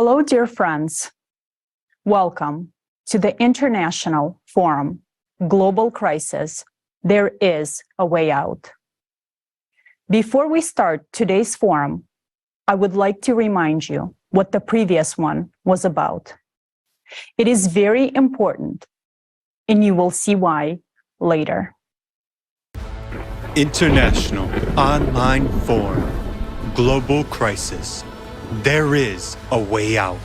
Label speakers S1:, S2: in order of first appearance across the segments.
S1: Hello, dear friends. Welcome to the International Forum, Global Crisis, There is a Way Out. Before we start today's forum, I would like to remind you what the previous one was about. It is very important, and you will see why later.
S2: International Online Forum, Global Crisis, There is a Way Out.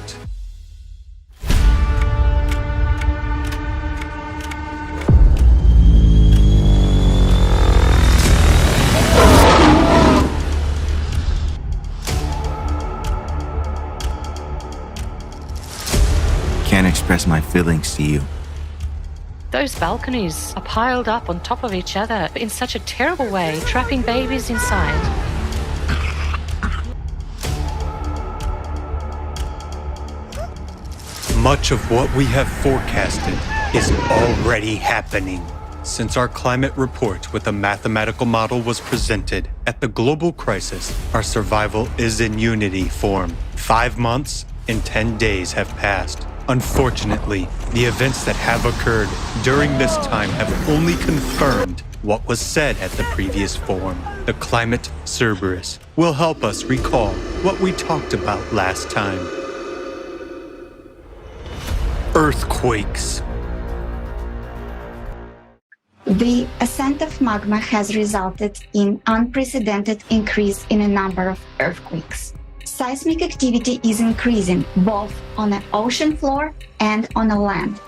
S3: Can't express my feelings to you.
S4: Those balconies are piled up on top of each other in such a terrible way, trapping babies inside.
S2: Much of what we have forecasted is already happening. Since our climate report with a mathematical model was presented at the global crisis, our survival is in unity form. 5 months and 10 days have passed. Unfortunately, the events that have occurred during this time have only confirmed what was said at the previous forum. The climate Cerberus will help us recall what we talked about last time. Earthquakes.
S5: The ascent of magma has resulted in unprecedented increase in a number of earthquakes. Seismic activity is increasing both on the ocean floor and on the land.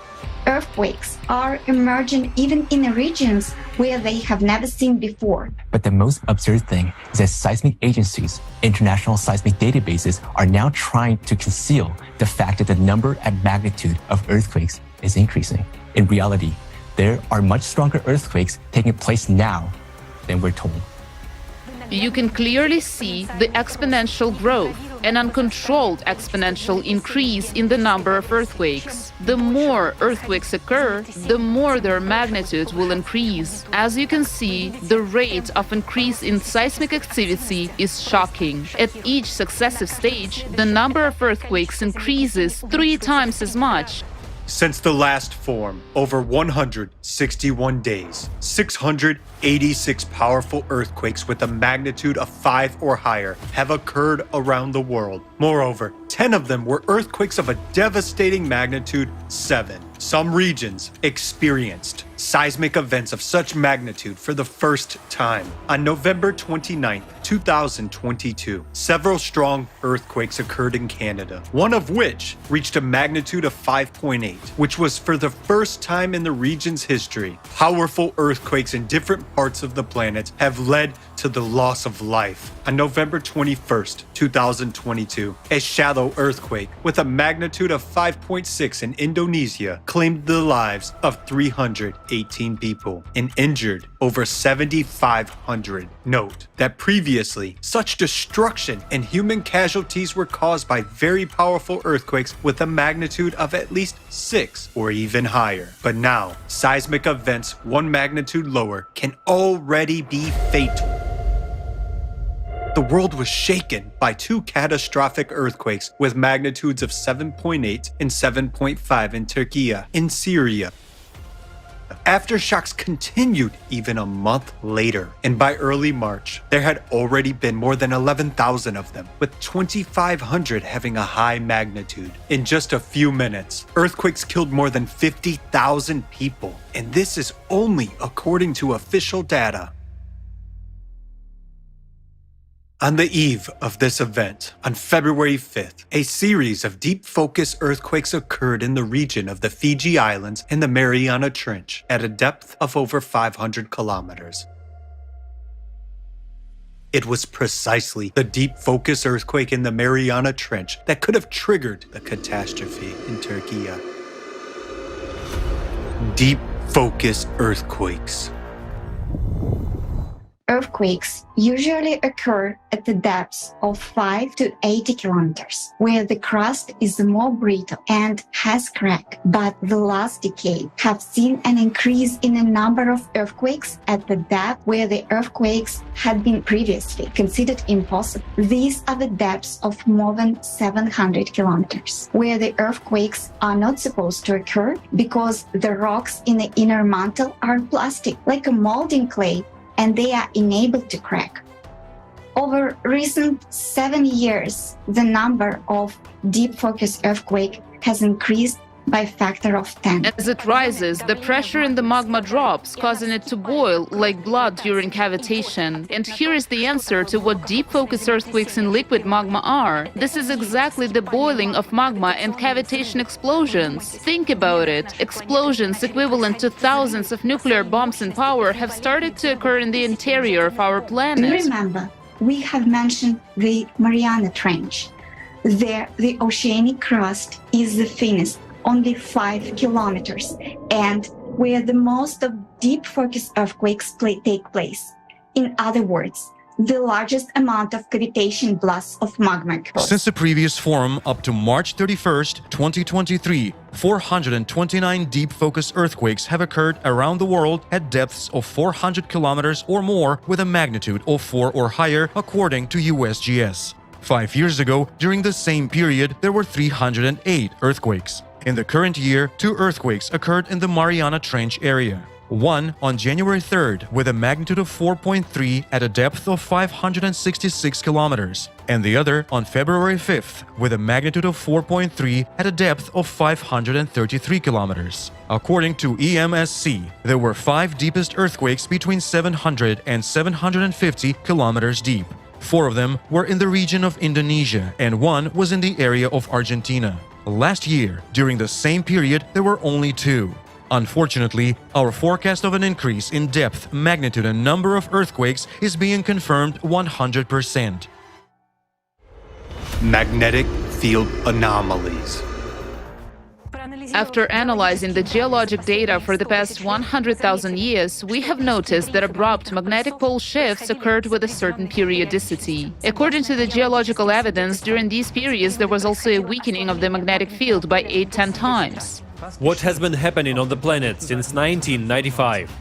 S5: Earthquakes are emerging even in regions where they have never seen before.
S6: But the most absurd thing is that seismic agencies, international seismic databases, are now trying to conceal the fact that the number and magnitude of earthquakes is increasing. In reality, there are much stronger earthquakes taking place now than we're told.
S7: You can clearly see the exponential growth, an uncontrolled exponential increase in the number of earthquakes. The more earthquakes occur, the more their magnitude will increase. As you can see, the rate of increase in seismic activity is shocking. At each successive stage, the number of earthquakes increases 3 times as much.
S2: Since the last forum, over 161 days, 686 powerful earthquakes with a magnitude of 5 or higher have occurred around the world. Moreover, 10 of them were earthquakes of a devastating magnitude 7. Some regions experienced seismic events of such magnitude for the first time. On November 29, 2022, several strong earthquakes occurred in Canada, one of which reached a magnitude of 5.8, which was for the first time in the region's history. Powerful earthquakes in different parts of the planet have led to the loss of life. On November 21st, 2022, a shallow earthquake with a magnitude of 5.6 in Indonesia claimed the lives of 318 people and injured over 7,500. Note that previously, such destruction and human casualties were caused by very powerful earthquakes with a magnitude of at least 6 or even higher. But now, seismic events 1 magnitude lower can already be fatal. The world was shaken by 2 catastrophic earthquakes with magnitudes of 7.8 and 7.5 in Turkey and Syria. Aftershocks continued even a month later, and by early March, there had already been more than 11,000 of them, with 2,500 having a high magnitude. In just a few minutes, earthquakes killed more than 50,000 people, and this is only according to official data. On the eve of this event, on February 5th, a series of deep focus earthquakes occurred in the region of the Fiji Islands and the Mariana Trench at a depth of over 500 kilometers. It was precisely the deep focus earthquake in the Mariana Trench that could have triggered the catastrophe in Turkey. Deep focus earthquakes.
S5: earthquakes usually occur at the depths of 5 to 80 kilometers, where the crust is more brittle and has crack. But the last decade have seen an increase in the number of earthquakes at the depth where the earthquakes had been previously considered impossible. These are the depths of more than 700 kilometers, where the earthquakes are not supposed to occur because the rocks in the inner mantle are plastic, like a molding clay, and they are unable to crack. Over recent 7 years, the number of deep focus earthquake has increased by a factor of 10.
S7: As it rises, the pressure in the magma drops, causing it to boil like blood during cavitation. And here is the answer to what deep focus earthquakes in liquid magma are. This is exactly the boiling of magma and cavitation explosions. Think about it. Explosions equivalent to thousands of nuclear bombs in power have started to occur in the interior of our planet.
S5: Remember, we have mentioned the Mariana Trench. There, the oceanic crust is the thinnest, only 5 kilometers, and where the most of deep focus earthquakes take place. In other words, the largest amount of cavitation blasts of magma occurs.
S8: Since the previous forum up to March 31st, 2023, 429 deep focus earthquakes have occurred around the world at depths of 400 kilometers or more with a magnitude of 4 or higher, according to USGS. 5 years ago, during the same period, there were 308 earthquakes. In the current year, 2 earthquakes occurred in the Mariana Trench area. One on January 3rd with a magnitude of 4.3 at a depth of 566 kilometers, and the other on February 5th with a magnitude of 4.3 at a depth of 533 kilometers. According to EMSC, there were 5 deepest earthquakes between 700 and 750 kilometers deep. 4 of them were in the region of Indonesia, and 1 was in the area of Argentina. Last year, during the same period, there were only 2. Unfortunately, our forecast of an increase in depth, magnitude, and number of earthquakes is being confirmed 100%.
S2: Magnetic field anomalies.
S7: After analyzing the geologic data for the past 100,000 years, we have noticed that abrupt magnetic pole shifts occurred with a certain periodicity. According to the geological evidence, during these periods there was also a weakening of the magnetic field by 8-10 times.
S9: What has been happening on the planet since 1995?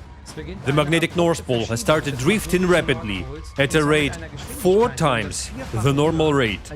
S9: The magnetic North Pole has started drifting rapidly at a rate 4 times the normal rate.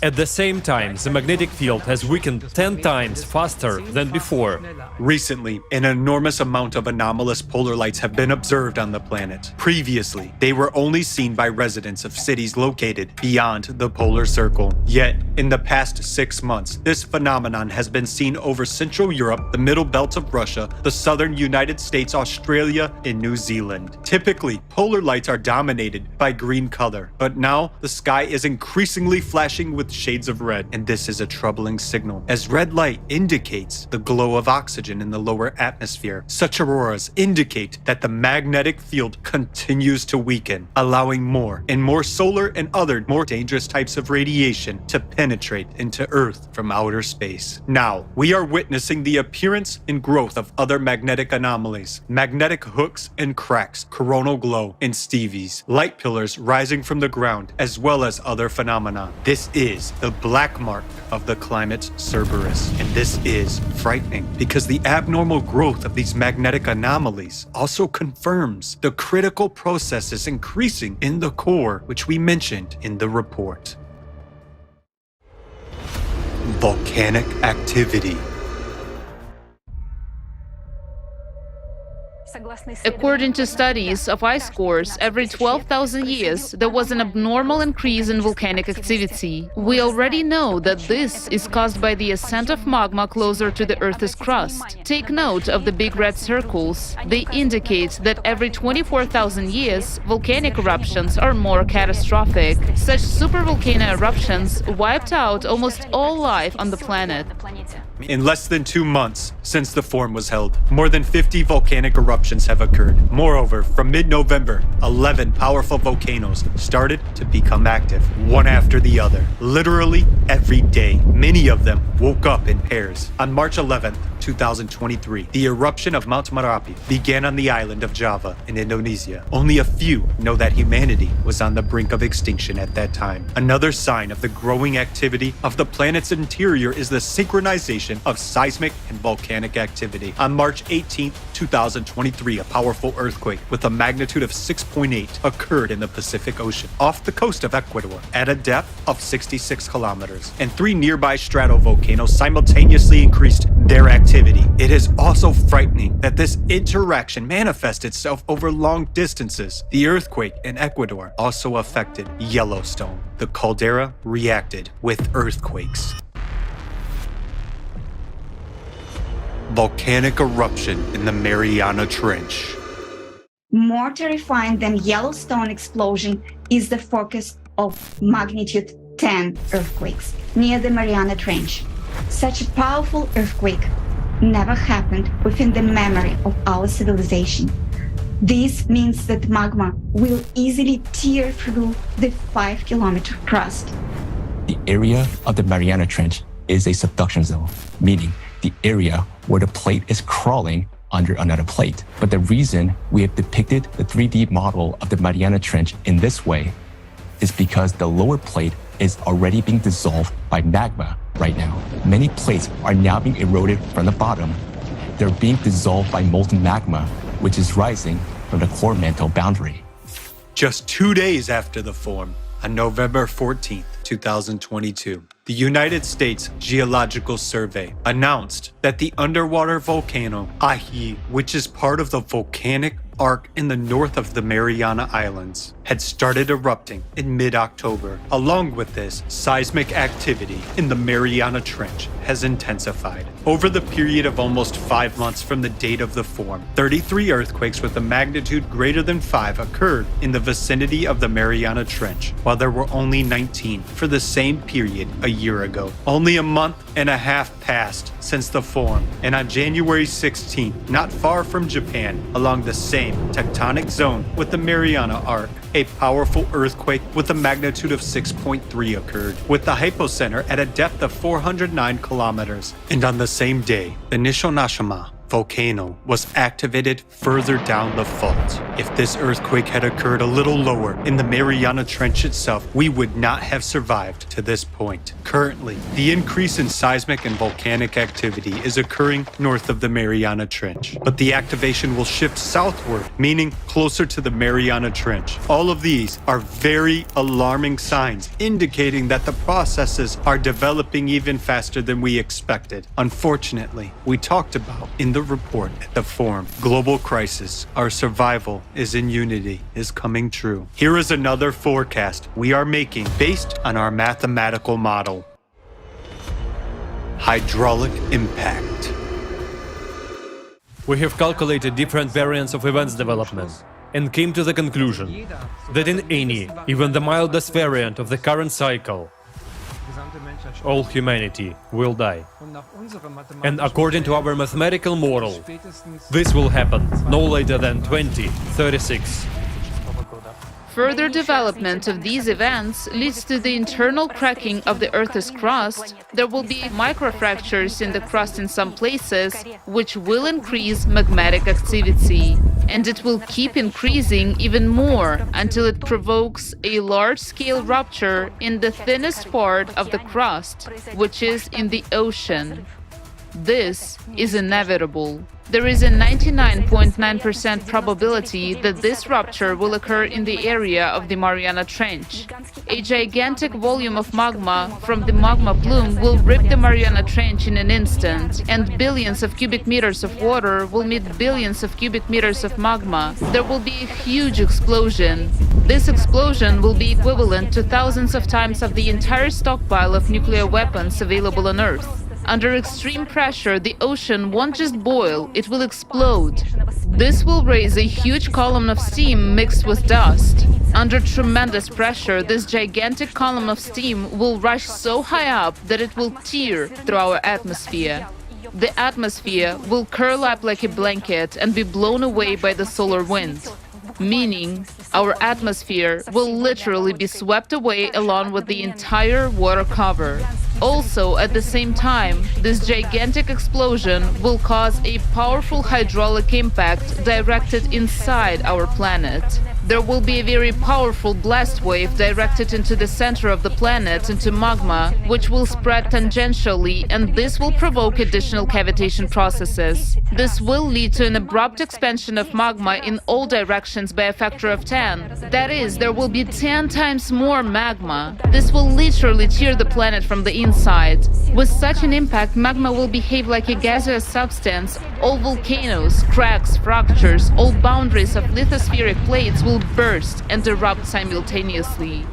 S9: At the same time, the magnetic field has weakened 10 times faster than before.
S2: Recently, an enormous amount of anomalous polar lights have been observed on the planet. Previously, they were only seen by residents of cities located beyond the polar circle. Yet, in the past 6 months, this phenomenon has been seen over Central Europe, the middle belt of Russia, the southern United States, Australia, and New Zealand. Typically, polar lights are dominated by green color, but now the sky is increasingly flashing with shades of red, and this is a troubling signal, as red light indicates the glow of oxygen in the lower atmosphere. Such auroras indicate that the magnetic field continues to weaken, allowing more and more solar and other more dangerous types of radiation to penetrate into Earth from outer space. Now, we are witnessing the appearance and growth of other magnetic anomalies. Magnetic hooks and cracks, coronal glow, and Stevies, light pillars rising from the ground, as well as other phenomena. This is the black mark of the climate Cerberus, and this is frightening because the abnormal growth of these magnetic anomalies also confirms the critical processes increasing in the core, which we mentioned in the report. Volcanic activity.
S7: According to studies of ice cores, every 12,000 years there was an abnormal increase in volcanic activity. We already know that this is caused by the ascent of magma closer to the Earth's crust. Take note of the big red circles. They indicate that every 24,000 years volcanic eruptions are more catastrophic. Such supervolcano eruptions wiped out almost all life on the planet.
S2: In less than 2 months since the forum was held, more than 50 volcanic eruptions have occurred. Moreover, from mid-November, 11 powerful volcanoes started to become active, one after the other. Literally every day, many of them woke up in pairs. On March 11th, 2023, the eruption of Mount Merapi began on the island of Java in Indonesia. Only a few know that humanity was on the brink of extinction at that time. Another sign of the growing activity of the planet's interior is the synchronization of seismic and volcanic activity. On March 18, 2023, a powerful earthquake with a magnitude of 6.8 occurred in the Pacific Ocean, off the coast of Ecuador, at a depth of 66 kilometers, and 3 nearby stratovolcanoes simultaneously increased their activity. It is also frightening that this interaction manifests itself over long distances. The earthquake in Ecuador also affected Yellowstone. The caldera reacted with earthquakes. Volcanic eruption in the Mariana Trench.
S5: More terrifying than Yellowstone explosion is the focus of magnitude 10 earthquakes near the Mariana Trench. Such a powerful earthquake never happened within the memory of our civilization. This means that magma will easily tear through the 5-kilometer crust.
S6: The area of the Mariana Trench is a subduction zone, meaning the area where the plate is crawling under another plate. But the reason we have depicted the 3D model of the Mariana Trench in this way is because the lower plate is already being dissolved by magma right now. Many plates are now being eroded from the bottom. They're being dissolved by molten magma, which is rising from the core mantle boundary.
S2: Just 2 days after the form, on November 14, 2022, the United States Geological Survey announced that the underwater volcano Ahi, which is part of the volcanic arc in the north of the Mariana Islands, had started erupting in mid-October. Along with this, seismic activity in the Mariana Trench has intensified. Over the period of almost 5 months from the date of the form, 33 earthquakes with a magnitude greater than 5 occurred in the vicinity of the Mariana Trench, while there were only 19 for the same period a year ago. Only a month and a half passed since the form, and on January 16, not far from Japan, along the same tectonic zone with the Mariana Arc, a powerful earthquake with a magnitude of 6.3 occurred, with the hypocenter at a depth of 409 kilometers. And on the same day, the Nishonashima volcano was activated further down the fault. If this earthquake had occurred a little lower in the Mariana Trench itself, we would not have survived to this point. Currently, the increase in seismic and volcanic activity is occurring north of the Mariana Trench, but the activation will shift southward, meaning closer to the Mariana Trench. All of these are very alarming signs, indicating that the processes are developing even faster than we expected. Unfortunately, we talked about in the report at the forum, global crisis, our survival is in unity, is coming true. Here is another forecast we are making based on our mathematical model. Hydraulic impact.
S9: We have calculated different variants of events development and came to the conclusion that in any, even the mildest variant of the current cycle, all humanity will die. And according to our mathematical model, this will happen no later than 2036.
S7: Further development of these events leads to the internal cracking of the Earth's crust. There will be microfractures in the crust in some places, which will increase magmatic activity. And it will keep increasing even more until it provokes a large-scale rupture in the thinnest part of the crust, which is in the ocean. This is inevitable. There is a 99.9% probability that this rupture will occur in the area of the Mariana Trench. A gigantic volume of magma from the magma plume will rip the Mariana Trench in an instant, and billions of cubic meters of water will meet billions of cubic meters of magma. There will be a huge explosion. This explosion will be equivalent to thousands of times of the entire stockpile of nuclear weapons available on Earth. Under extreme pressure, the ocean won't just boil, it will explode. This will raise a huge column of steam mixed with dust. Under tremendous pressure, this gigantic column of steam will rush so high up that it will tear through our atmosphere. The atmosphere will curl up like a blanket and be blown away by the solar wind. Meaning, our atmosphere will literally be swept away along with the entire water cover. Also, at the same time, this gigantic explosion will cause a powerful hydraulic impact directed inside our planet. There will be a very powerful blast wave directed into the center of the planet, into magma, which will spread tangentially, and this will provoke additional cavitation processes. This will lead to an abrupt expansion of magma in all directions by a factor of 10. That is, there will be 10 times more magma. This will literally tear the planet from the inside. With such an impact, magma will behave like a gaseous substance. All volcanoes, cracks, fractures, all boundaries of lithospheric plates will burst and erupt simultaneously.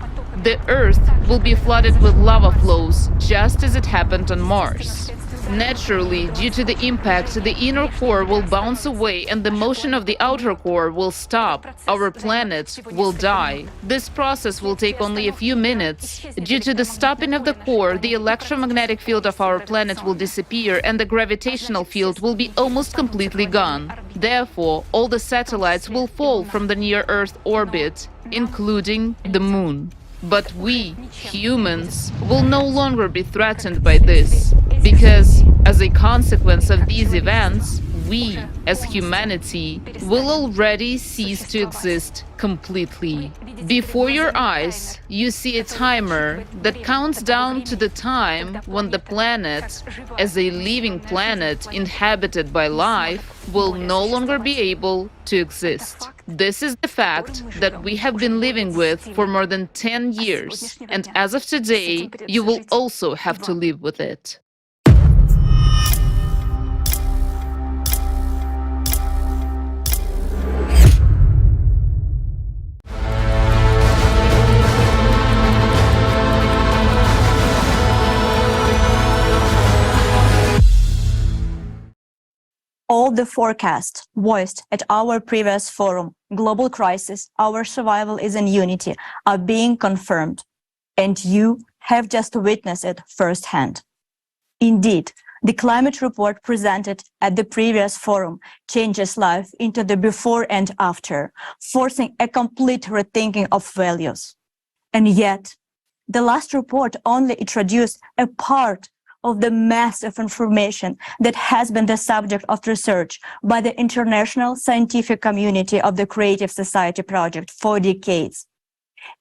S7: The Earth will be flooded with lava flows, just as it happened on Mars. Naturally, due to the impact, the inner core will bounce away and the motion of the outer core will stop. Our planet will die. This process will take only a few minutes. Due to the stopping of the core, the electromagnetic field of our planet will disappear and the gravitational field will be almost completely gone. Therefore, all the satellites will fall from the near-Earth orbit, including the Moon. But we, humans, will no longer be threatened by this, because, as a consequence of these events, we, as humanity, will already cease to exist completely. Before your eyes, you see a timer that counts down to the time when the planet, as a living planet inhabited by life, will no longer be able to exist. This is the fact that we have been living with for more than 10 years, and as of today, you will also have to live with it.
S10: All the forecasts voiced at our previous forum, Global Crisis, Our Survival is in Unity, are being confirmed, and you have just witnessed it firsthand. Indeed, the climate report presented at the previous forum changes life into the before and after, forcing a complete rethinking of values. And yet, the last report only introduced a part of the massive information that has been the subject of research by the international scientific community of the Creative Society Project for decades.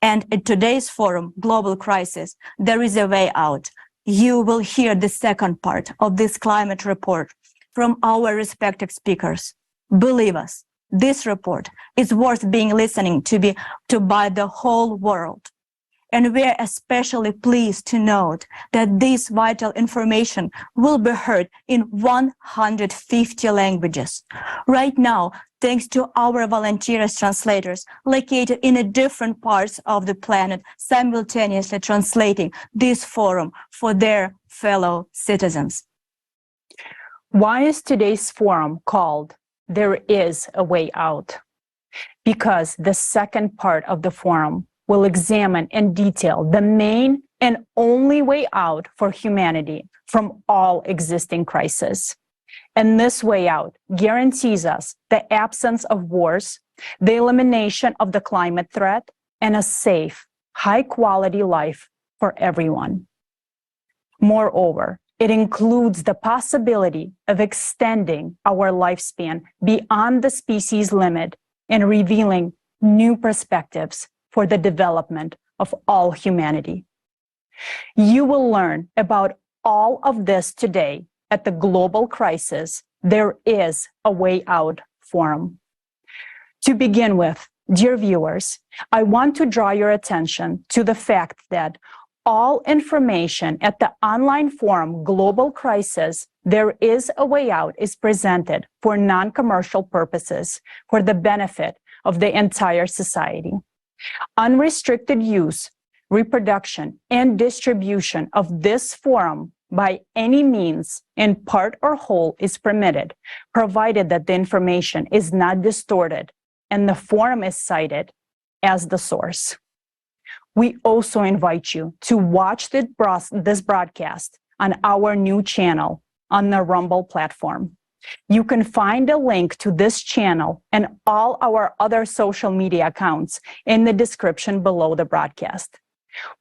S10: And at today's forum, Global Crisis, there is a way out. You will hear the second part of this climate report from our respected speakers. Believe us, this report is worth being listening to by the whole world. And we are especially pleased to note that this vital information will be heard in 150 languages. Right now, thanks to our volunteers translators located in different parts of the planet, simultaneously translating this forum for their fellow citizens.
S1: Why is today's forum called There is a Way Out? Because the second part of the forum will examine in detail the main and only way out for humanity from all existing crises. And this way out guarantees us the absence of wars, the elimination of the climate threat, and a safe, high-quality life for everyone. Moreover, it includes the possibility of extending our lifespan beyond the species limit and revealing new perspectives for the development of all humanity. You will learn about all of this today at the Global Crisis There is a Way Out forum. To begin with, dear viewers, I want to draw your attention to the fact that all information at the online forum Global Crisis There is a Way Out is presented for non-commercial purposes for the benefit of the entire society. Unrestricted use, reproduction, and distribution of this forum by any means, in part or whole, is permitted, provided that the information is not distorted and the forum is cited as the source. We also invite you to watch this broadcast on our new channel on the Rumble platform. You can find a link to this channel and all our other social media accounts in the description below the broadcast.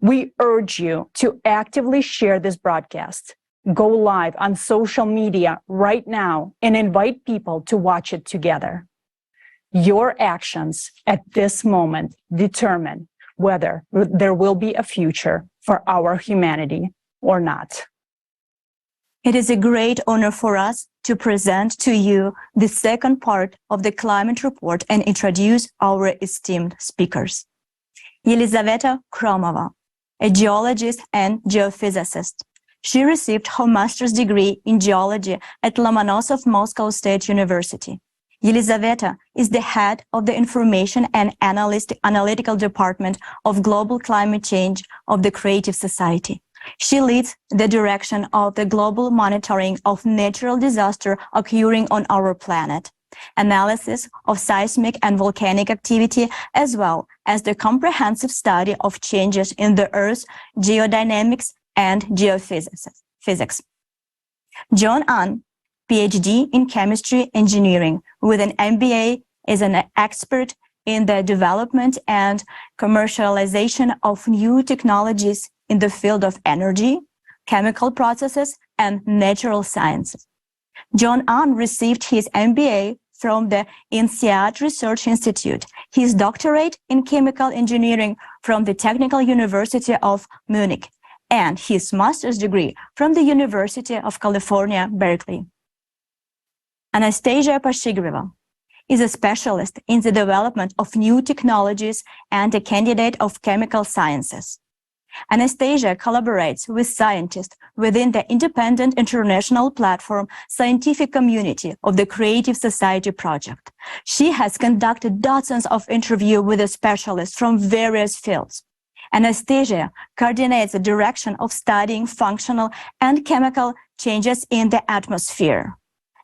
S1: We urge you to actively share this broadcast. Go live on social media right now and invite people to watch it together. Your actions at this moment determine whether there will be a future for our humanity or not.
S10: It is a great honor for us to present to you the second part of the climate report and introduce our esteemed speakers. Елизавета Kromova, a geologist and geophysicist. She received her master's degree in geology at Lomonosov Moscow State University. Елизавета is the head of the Information and Analytical Department of Global Climate Change of the Creative Society. She leads the direction of the global monitoring of natural disaster occurring on our planet, analysis of seismic and volcanic activity, as well as the comprehensive study of changes in the Earth's geodynamics and geophysics. John An, PhD in chemistry engineering with an MBA, is an expert in the development and commercialization of new technologies in the field of energy, chemical processes, and natural sciences. John An received his MBA from the INSEAD Research Institute, his doctorate in chemical engineering from the Technical University of Munich, and his master's degree from the University of California, Berkeley. Anastasia Pashigrieva is a specialist in the development of new technologies and a candidate of chemical sciences. Anastasia collaborates with scientists within the independent international platform Scientific Community of the Creative Society Project. She has conducted dozens of interviews with the specialists from various fields. Anastasia coordinates the direction of studying functional and chemical changes in the atmosphere.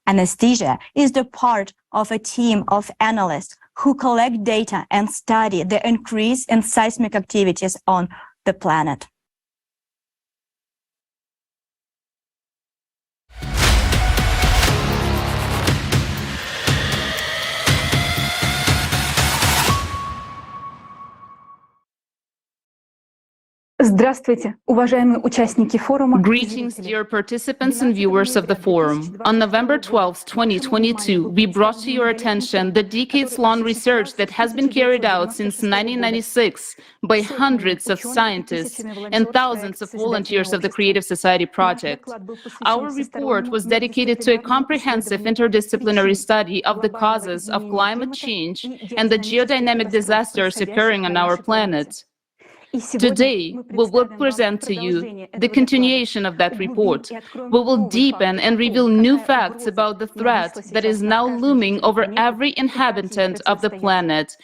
S10: Anastasia is the part of a team of analysts who collect data and study the increase in seismic activities on the planet.
S1: Здравствуйте, уважаемые участники форума.
S7: Greetings, dear participants and viewers of the forum. On November 12, 2022, we brought to your attention the decades-long research that has been carried out since 1996 by hundreds of scientists and thousands of volunteers of the Creative Society Project. Our report was dedicated to a comprehensive interdisciplinary study of the causes of climate change and the geodynamic disasters occurring on our planet. Today, we will present to you the continuation of that report. We will deepen and reveal new facts about the threat that is now looming over every inhabitant of the planet.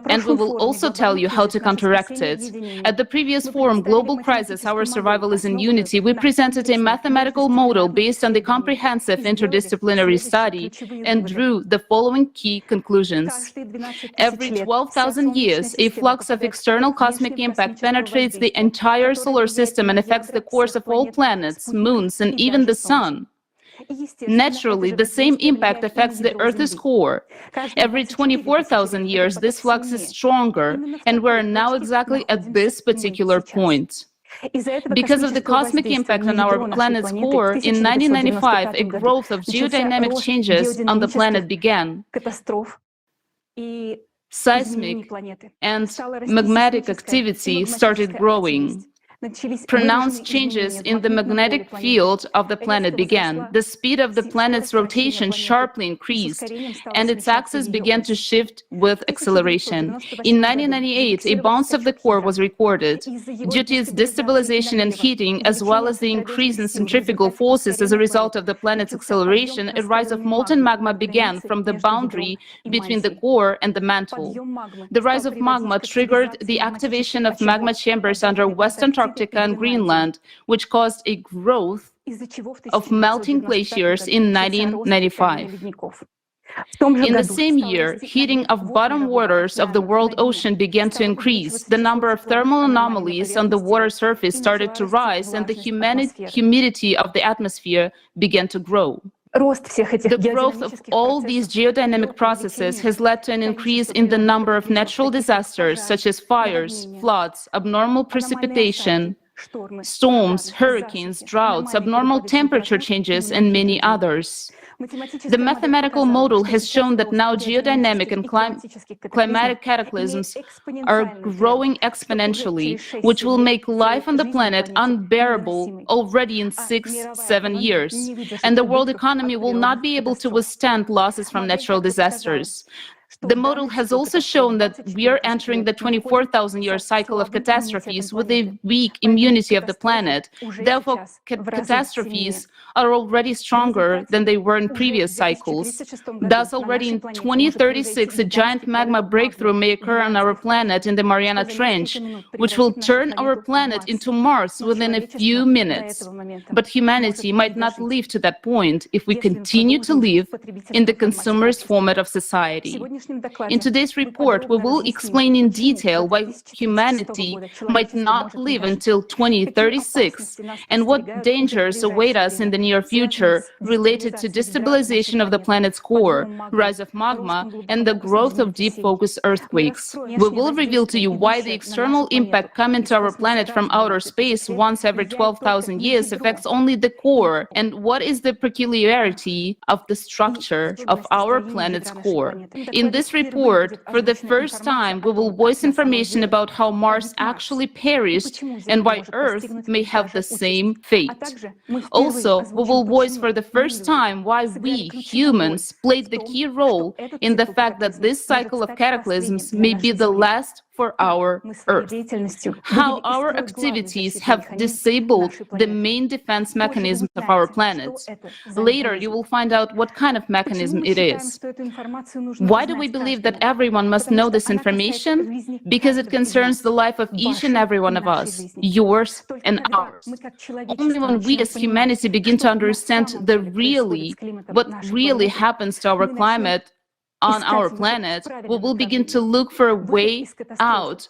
S7: And we will also tell you how to counteract it. At the previous forum, Global Crisis, Our Survival is in Unity, we presented a mathematical model based on the comprehensive interdisciplinary study and drew the following key conclusions. Every 12,000 years, a flux of external cosmic impact penetrates the entire solar system and affects the course of all planets, moons, and even the sun. Naturally, the same impact affects the Earth's core. Every 24,000 years, this flux is stronger, and we're now exactly at this particular point. Because of the cosmic impact on our planet's core, in 1995, a growth of geodynamic changes on the planet began. Seismic and magmatic activity started growing. Pronounced changes in the magnetic field of the planet began. The speed of the planet's rotation sharply increased, and its axis began to shift with acceleration. In 1998, a bounce of the core was recorded. Due to its destabilization and heating, as well as the increase in centrifugal forces as a result of the planet's acceleration, a rise of molten magma began from the boundary between the core and the mantle. The rise of magma triggered the activation of magma chambers under West Antarctica and Greenland, which caused a growth of melting glaciers in 1995. In the same year, heating of bottom waters of the world ocean began to increase. The number of thermal anomalies on the water surface started to rise, and the humidity of the atmosphere began to grow. The growth of all these geodynamic processes has led to an increase in the number of natural disasters such as fires, floods, abnormal precipitation, storms, hurricanes, droughts, abnormal temperature changes, and many others. The mathematical model has shown that now geodynamic and climatic cataclysms are growing exponentially, which will make life on the planet unbearable already in 6-7 years. And the world economy will not be able to withstand losses from natural disasters. The model has also shown that we are entering the 24,000-year cycle of catastrophes with a weak immunity of the planet. Therefore, catastrophes are already stronger than they were in previous cycles. Thus, already in 2036, a giant magma breakthrough may occur on our planet in the Mariana Trench, which will turn our planet into Mars within a few minutes. But humanity might not live to that point if we continue to live in the consumerist format of society. In today's report, we will explain in detail why humanity might not live until 2036 and what dangers await us in the near future related to destabilization of the planet's core, rise of magma, and the growth of deep focus earthquakes. We will reveal to you why the external impact coming to our planet from outer space once every 12,000 years affects only the core, and what is the peculiarity of the structure of our planet's core. In this report, for the first time, we will voice information about how Mars actually perished and why Earth may have the same fate. Also, we will voice for the first time why we, humans, played the key role in the fact that this cycle of cataclysms may be the last for our Earth. How our activities have disabled the main defense mechanisms of our planet. Later, you will find out what kind of mechanism it is. Why do we believe that everyone must know this information? Because it concerns the life of each and every one of us, yours and ours. Only when we as humanity begin to understand what really happens to our climate on our planet, we will begin to look for a way out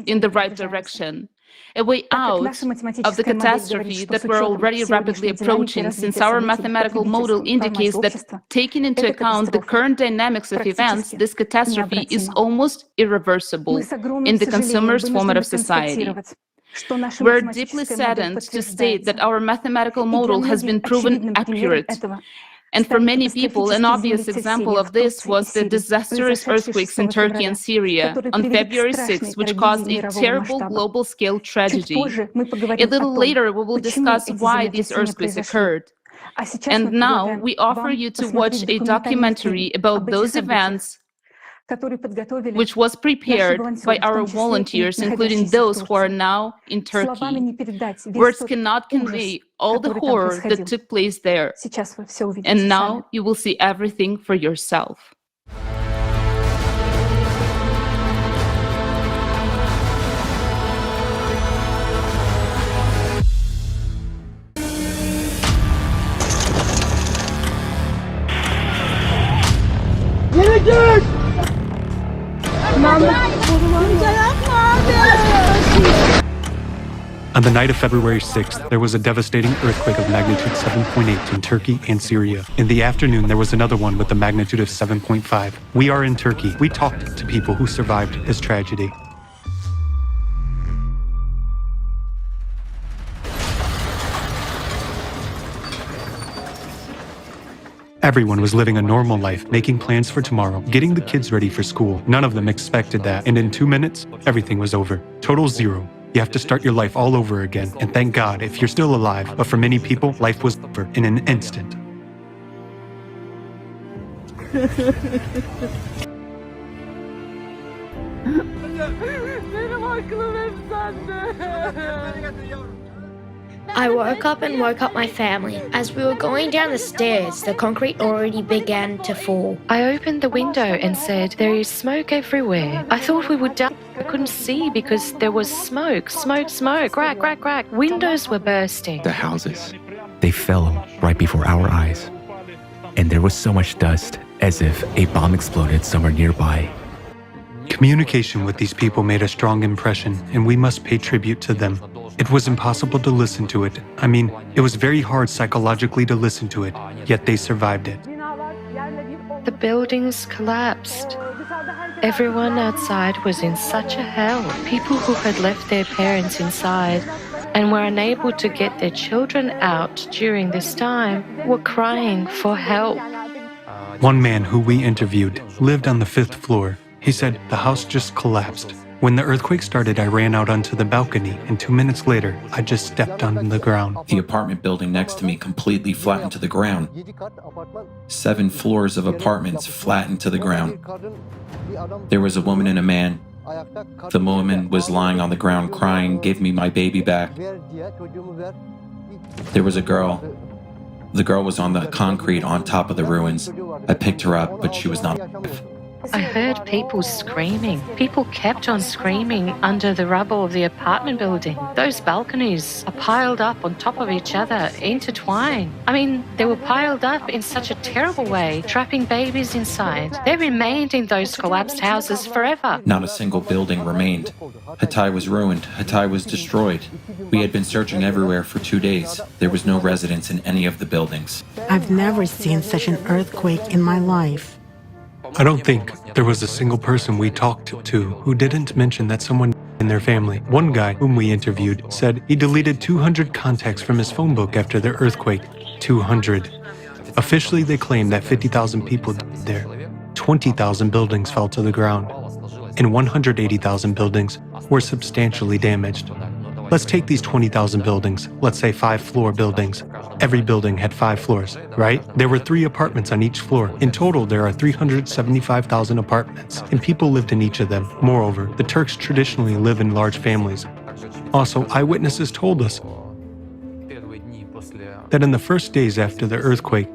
S7: in the right direction. A way out of the catastrophe that we're already rapidly approaching, since our mathematical model indicates that, taking into account the current dynamics of events, this catastrophe is almost irreversible in the consumerist format of society. We're deeply saddened to state that our mathematical model has been proven accurate. And for many people, an obvious example of this was the disastrous earthquakes in Turkey and Syria on February 6, which caused a terrible global-scale tragedy. A little later, we will discuss why these earthquakes occurred. And now, we offer you to watch a documentary about those events, which was prepared by our volunteers, including those who are now in Turkey. Words cannot convey all the horror that took place there. And now you will see everything for yourself.
S2: On the night of February 6th, there was a devastating earthquake of magnitude 7.8 in Turkey and Syria. In the afternoon, there was another one with a magnitude of 7.5. We are in Turkey. We talked to people who survived this tragedy. Everyone was living a normal life, making plans for tomorrow, getting the kids ready for school. None of them expected that, and in 2 minutes, everything was over. Total zero. You have to start your life all over again, and thank God if you're still alive, but for many people, life was over in an instant.
S11: I woke up and woke up my family. As we were going down the stairs, the concrete already began to fall.
S4: I opened the window and said, "There is smoke everywhere." I thought we would die. I couldn't see because there was smoke, crack, crack, crack. Windows were bursting.
S6: The houses, they fell right before our eyes. And there was so much dust, as if a bomb exploded somewhere nearby.
S2: Communication with these people made a strong impression, and we must pay tribute to them. It was impossible to listen to it. I mean, it was very hard psychologically to listen to it, yet they survived it.
S4: The buildings collapsed. Everyone outside was in such a hell. People who had left their parents inside and were unable to get their children out during this time were crying for help.
S2: One man who we interviewed lived on the 5th floor. He said the house just collapsed. When the earthquake started, I ran out onto the balcony, and 2 minutes later, I just stepped on the ground.
S12: The apartment building next to me completely flattened to the ground. 7 floors of apartments flattened to the ground. There was a woman and a man. The woman was lying on the ground crying, "Give me my baby back." There was a girl. The girl was on the concrete on top of the ruins. I picked her up, but she was not alive.
S4: I heard people screaming. People kept on screaming under the rubble of the apartment building. Those balconies are piled up on top of each other, intertwined. I mean, they were piled up in such a terrible way, trapping babies inside. They remained in those collapsed houses forever.
S12: Not a single building remained. Hatay was ruined. Hatay was destroyed. We had been searching everywhere for 2 days. There was no residents in any of the buildings.
S13: I've never seen such an earthquake in my life.
S2: I don't think there was a single person we talked to who didn't mention that someone in their family. One guy whom we interviewed said he deleted 200 contacts from his phone book after the earthquake. 200. Officially, they claim that 50,000 people died there. 20,000 buildings fell to the ground, and 180,000 buildings were substantially damaged. Let's take these 20,000 buildings, let's say 5-floor buildings. Every building had 5 floors, right? There were 3 apartments on each floor. In total, there are 375,000 apartments, and people lived in each of them. Moreover, the Turks traditionally live in large families. Also, eyewitnesses told us that in the first days after the earthquake,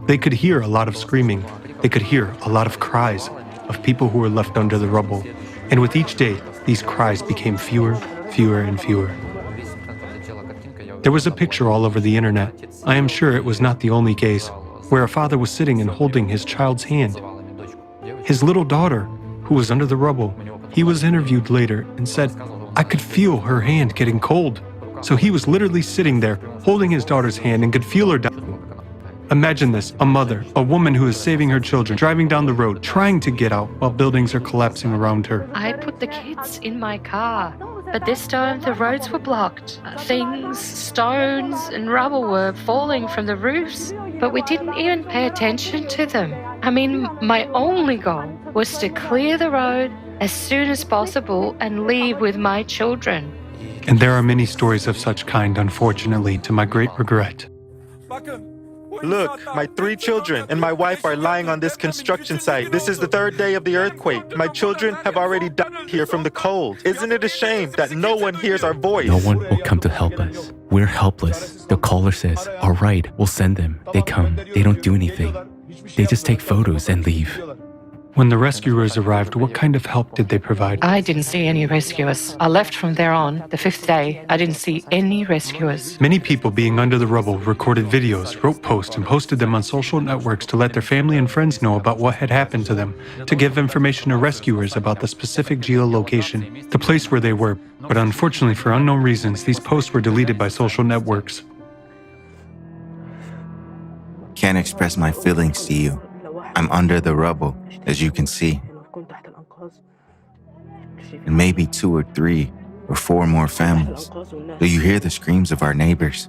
S2: they could hear a lot of screaming. They could hear a lot of cries of people who were left under the rubble. And with each day, these cries became fewer and fewer. There was a picture all over the internet. I am sure it was not the only case, where a father was sitting and holding his child's hand. His little daughter, who was under the rubble, he was interviewed later and said, "I could feel her hand getting cold." So he was literally sitting there, holding his daughter's hand and could feel her dying. Imagine this, a mother, a woman who is saving her children, driving down the road, trying to get out while buildings are collapsing around her.
S4: I put the kids in my car, but this time the roads were blocked. Things, stones and rubble were falling from the roofs, but we didn't even pay attention to them. I mean, my only goal was to clear the road as soon as possible and leave with my children.
S2: And there are many stories of such kind, unfortunately, to my great regret.
S14: Look, my 3 children and my wife are lying on this construction site. This is the 3rd day of the earthquake. My children have already died here from the cold. Isn't it a shame that no one hears our voice?
S6: No one will come to help us. We're helpless. The caller says, "All right, we'll send them." They come. They don't do anything. They just take photos and leave.
S2: When the rescuers arrived, what kind of help did they provide?
S4: I didn't see any rescuers. I left from there on, the 5th day. I didn't see any rescuers.
S2: Many people being under the rubble recorded videos, wrote posts, and posted them on social networks to let their family and friends know about what had happened to them, to give information to rescuers about the specific geolocation, the place where they were. But unfortunately, for unknown reasons, these posts were deleted by social networks.
S3: Can't express my feelings to you. I'm under the rubble, as you can see. And maybe 2 or 3 or 4 more families. Do you hear the screams of our neighbors?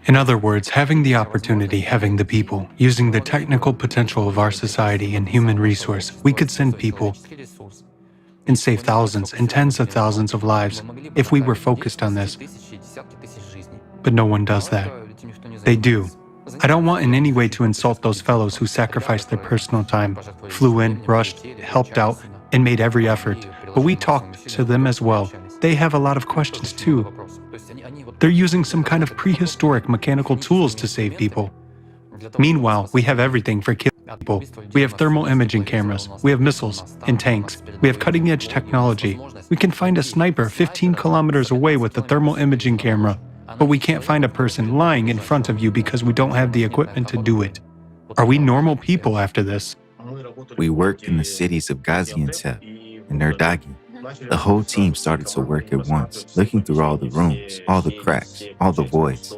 S2: In other words, having the opportunity, having the people, using the technical potential of our society and human resource, we could send people and save thousands and tens of thousands of lives if we were focused on this. But no one does that. They do. I don't want in any way to insult those fellows who sacrificed their personal time, flew in, rushed, helped out, and made every effort. But we talked to them as well. They have a lot of questions too. They're using some kind of prehistoric mechanical tools to save people. Meanwhile, we have everything for killing people. We have thermal imaging cameras, we have missiles and tanks, we have cutting-edge technology. We can find a sniper 15 kilometers away with a thermal imaging camera. But we can't find a person lying in front of you because we don't have the equipment to do it. Are we normal people after this?
S3: We worked in the cities of Gaziantep and Erdagi. The whole team started to work at once, looking through all the rooms, all the cracks, all the voids.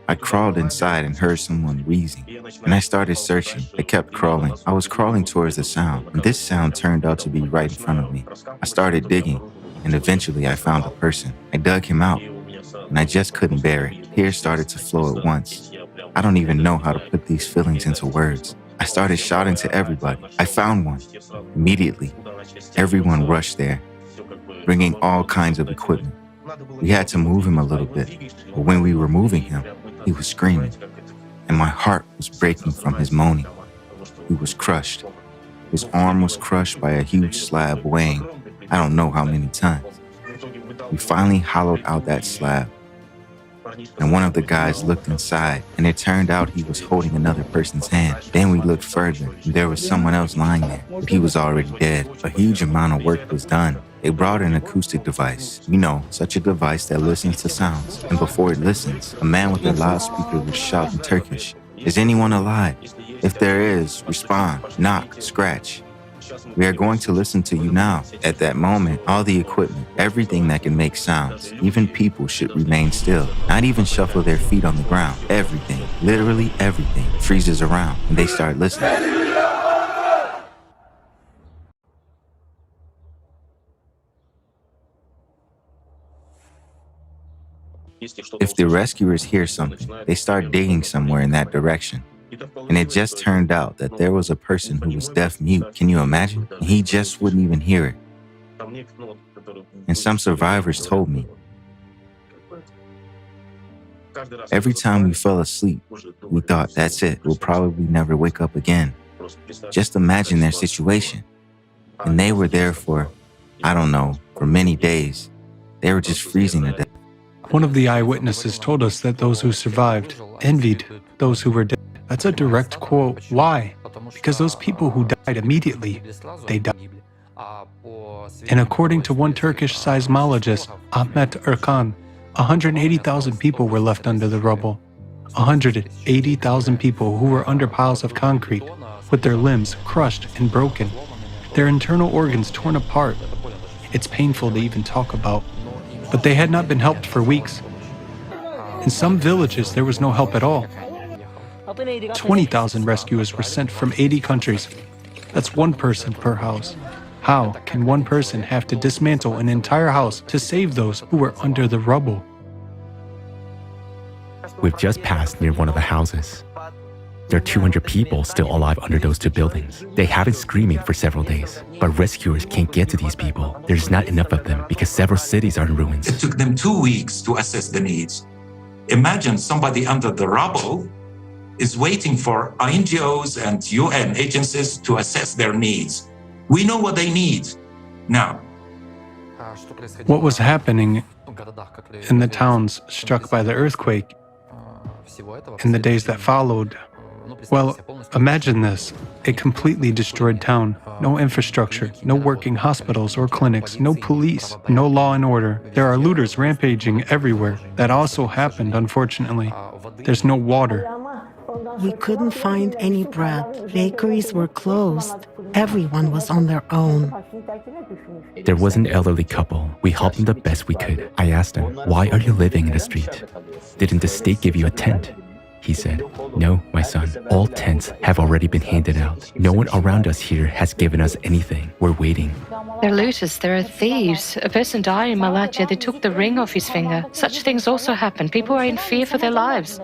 S3: I crawled inside and heard someone wheezing, and I started searching. I kept crawling. I was crawling towards the sound, and this sound turned out to be right in front of me. I started digging, and eventually I found a person. I dug him out, and I just couldn't bear it. Tears started to flow at once. I don't even know how to put these feelings into words. I started shouting to everybody. I found one. Immediately, everyone rushed there, bringing all kinds of equipment. We had to move him a little bit, but when we were moving him, he was screaming, and my heart was breaking from his moaning. He was crushed. His arm was crushed by a huge slab weighing I don't know how many tons. We finally hollowed out that slab, and one of the guys looked inside, and it turned out he was holding another person's hand. Then we looked further, and there was someone else lying there, but he was already dead. A huge amount of work was done. They brought an acoustic device, such a device that listens to sounds. And before it listens, a man with a loudspeaker would shout in Turkish, "Is anyone alive? If there is, respond, knock, scratch. We are going to listen to you now." At that moment, all the equipment, everything that can make sounds, even people should remain still, not even shuffle their feet on the ground. Everything, literally everything, freezes around, and they start listening. If the rescuers hear something, they start digging somewhere in that direction. And it just turned out that there was a person who was deaf-mute. Can you imagine? And he just wouldn't even hear it. And some survivors told me, every time we fell asleep, we thought, that's it, we'll probably never wake up again. Just imagine their situation. And they were there for, for many days. They were just freezing to death.
S15: One of the eyewitnesses told us that those who survived envied those who were dead. That's a direct quote. Why? Because those people who died immediately, they died. And according to one Turkish seismologist, Ahmet Erkan, 180,000 people were left under the rubble. 180,000 people who were under piles of concrete, with their limbs crushed and broken, their internal organs torn apart. It's painful to even talk about. But they had not been helped for weeks. In some villages, there was no help at all. 20,000 rescuers were sent from 80 countries. That's one person per house. How can one person have to dismantle an entire house to save those who were under the rubble?
S6: We've just passed near one of the houses. There are 200 people still alive under those two buildings. They have been screaming for several days, but rescuers can't get to these people. There's not enough of them because several cities are in ruins.
S16: It took them 2 weeks to assess the needs. Imagine somebody under the rubble is waiting for NGOs and UN agencies to assess their needs. We know what they need now.
S15: What was happening in the towns struck by the earthquake in the days that followed? Well, imagine this. A completely destroyed town. No infrastructure, no working hospitals or clinics, no police, no law and order. There are looters rampaging everywhere. That also happened, unfortunately. There's no water.
S13: We couldn't find any bread. Bakeries were closed. Everyone was on their own.
S6: There was an elderly couple. We helped them the best we could. I asked them, "Why are you living in the street? Didn't the state give you a tent?" He said, "No, my son. All tents have already been handed out. No one around us here has given us anything. We're waiting."
S4: They're looters, there are thieves. A person died in Malatya, they took the ring off his finger. Such things also happen. People are in fear for their lives.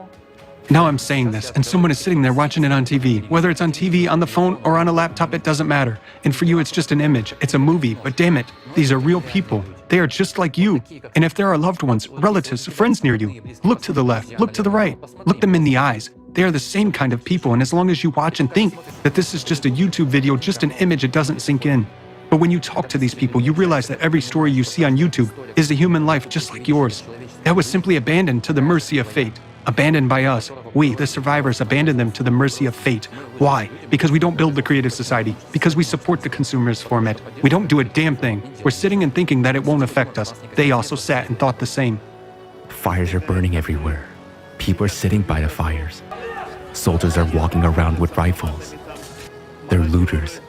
S15: Now I'm saying this, and someone is sitting there watching it on TV. Whether it's on TV, on the phone, or on a laptop, it doesn't matter. And for you, it's just an image. It's a movie, but damn it, these are real people. They are just like you. And if there are loved ones, relatives, friends near you, look to the left, look to the right, look them in the eyes. They are the same kind of people, and as long as you watch and think that this is just a YouTube video, just an image, it doesn't sink in. But when you talk to these people, you realize that every story you see on YouTube is a human life just like yours. That was simply abandoned to the mercy of fate. Abandoned by us. We, the survivors, abandoned them to the mercy of fate. Why? Because we don't build the creative society. Because we support the consumerist format. We don't do a damn thing. We're sitting and thinking that it won't affect us. They also sat and thought the same.
S6: Fires are burning everywhere. People are sitting by the fires. Soldiers are walking around with rifles. They're looters.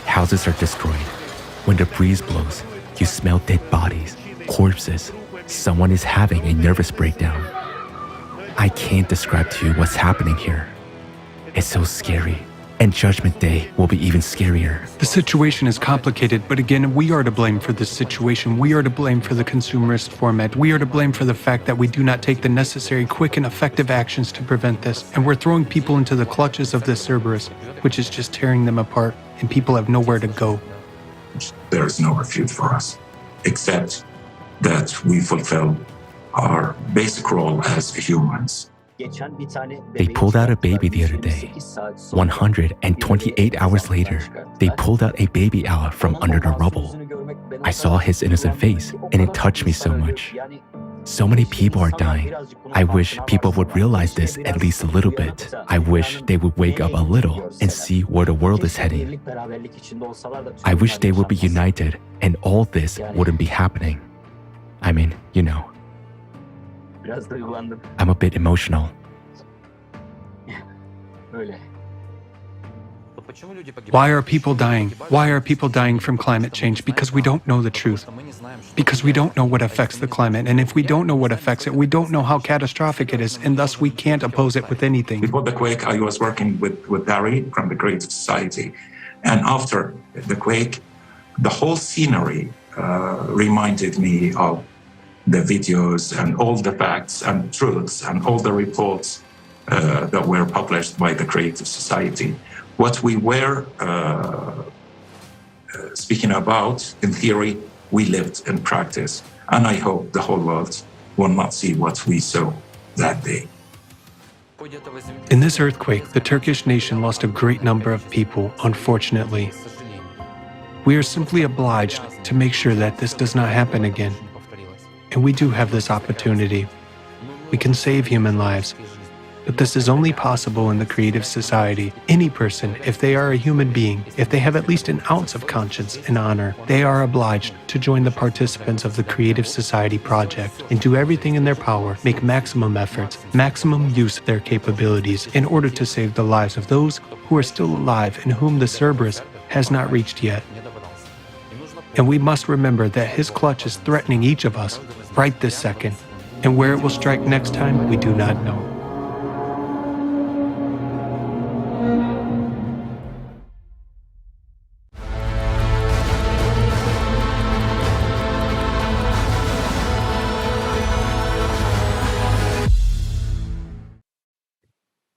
S6: Houses are destroyed. When the breeze blows, You smell dead bodies, corpses. Someone is having a nervous breakdown. I can't describe to you what's happening here. It's so scary. And Judgment Day will be even scarier.
S15: The situation is complicated, but again, we are to blame for this situation. We are to blame for the consumerist format. We are to blame for the fact that we do not take the necessary, quick, and effective actions to prevent this. And we're throwing people into the clutches of this Cerberus, which is just tearing them apart, and people have nowhere to go.
S16: There is no refuge for us, except that we fulfill our basic role as humans.
S6: They pulled out a baby the other day. 128 hours later, they pulled out a baby out from under the rubble. I saw his innocent face, and it touched me so much. So many people are dying. I wish people would realize this at least a little bit. I wish they would wake up a little and see where the world is heading. I wish they would be united and all this wouldn't be happening. I mean, you know. I'm a bit emotional.
S15: Why are people dying? Why are people dying from climate change? Because we don't know the truth. Because we don't know what affects the climate. And if we don't know what affects it, we don't know how catastrophic it is. And thus we can't oppose it with anything.
S16: Before the quake, I was working with Barry from the Creative Society. And after the quake, the whole scenery reminded me of the videos and all the facts and truths and all the reports that were published by the Creative Society. What we were speaking about, in theory, we lived in practice. And I hope the whole world will not see what we saw that day.
S15: In this earthquake, the Turkish nation lost a great number of people, unfortunately. We are simply obliged to make sure that this does not happen again. And we do have this opportunity. We can save human lives. But this is only possible in the Creative Society. Any person, if they are a human being, if they have at least an ounce of conscience and honor, they are obliged to join the participants of the Creative Society project and do everything in their power, make maximum efforts, maximum use of their capabilities in order to save the lives of those who are still alive and whom the Cerberus has not reached yet. And we must remember that his clutch is threatening each of us right this second. And where it will strike next time, we do not know.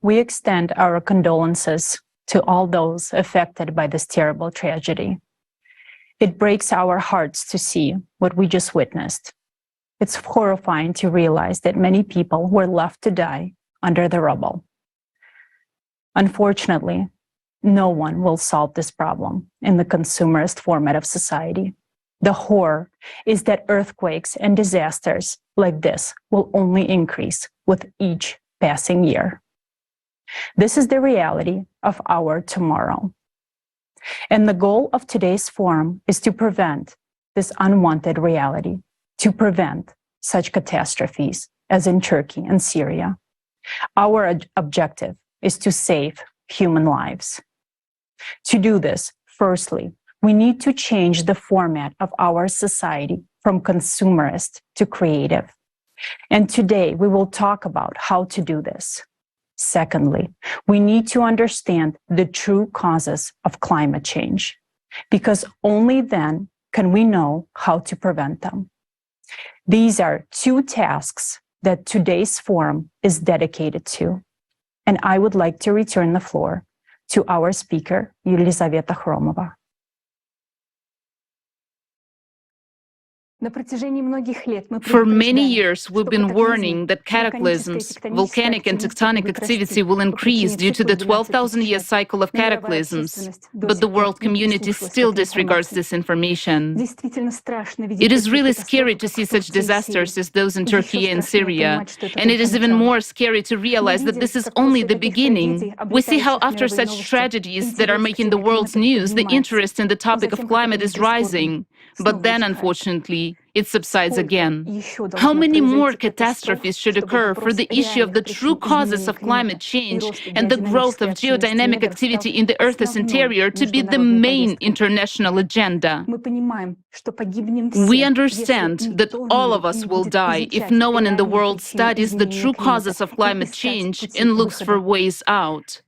S1: We extend our condolences to all those affected by this terrible tragedy. It breaks our hearts to see what we just witnessed. It's horrifying to realize that many people were left to die under the rubble. Unfortunately, no one will solve this problem in the consumerist format of society. The horror is that earthquakes and disasters like this will only increase with each passing year. This is the reality of our tomorrow. And the goal of today's forum is to prevent this unwanted reality, to prevent such catastrophes as in Turkey and Syria. Our objective is to save human lives. To do this, firstly, we need to change the format of our society from consumerist to creative. And today we will talk about how to do this. Secondly, we need to understand the true causes of climate change, because only then can we know how to prevent them. These are two tasks that today's forum is dedicated to. And I would like to return the floor to our speaker, Елизавета Хромова.
S7: For many years, we've been warning that cataclysms, volcanic and tectonic activity will increase due to the 12,000-year cycle of cataclysms, but the world community still disregards this information. It is really scary to see such disasters as those in Turkey and Syria, and it is even more scary to realize that this is only the beginning. We see how after such tragedies that are making the world's news, the interest in the topic of climate is rising. But then, unfortunately, it subsides again. How many more catastrophes should occur for the issue of the true causes of climate change and the growth of geodynamic activity in the Earth's interior to be the main international agenda? We understand that all of us will die if no one in the world studies the true causes of climate change and looks for ways out.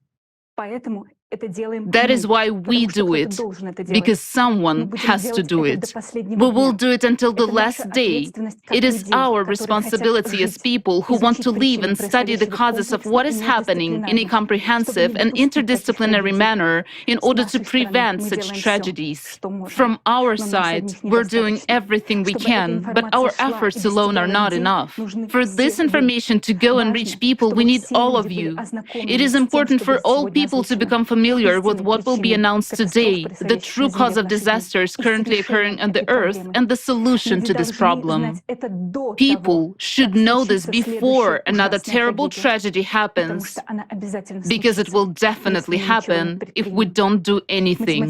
S7: That is why we do it, because someone has to do it. We will do it until the last day. It is our responsibility as people who want to live and study the causes of what is happening in a comprehensive and interdisciplinary manner in order to prevent such tragedies. From our side, we're doing everything we can, but our efforts alone are not enough. For this information to go and reach people, we need all of you. It is important for all people to become familiar with what will be announced today, the true cause of disasters currently occurring on the Earth and the solution to this problem. People should know this before another terrible tragedy happens, because it will definitely happen if we don't do anything.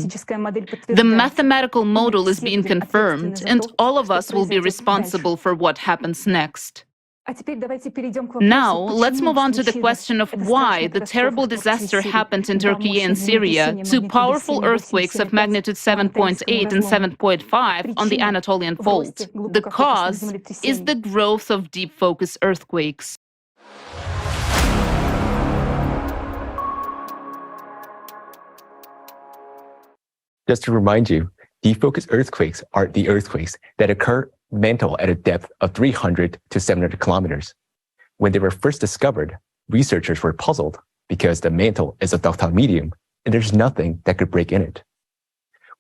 S7: The mathematical model is being confirmed, and all of us will be responsible for what happens next. Now, let's move on to the question of why the terrible disaster happened in Turkey and Syria, two powerful earthquakes of magnitude 7.8 and 7.5 on the Anatolian Fault. The cause is the growth of deep focus earthquakes.
S6: Just to remind you, deep focus earthquakes are the earthquakes that occur mantle at a depth of 300 to 700 kilometers. When they were first discovered, researchers were puzzled because the mantle is a ductile medium and there's nothing that could break in it.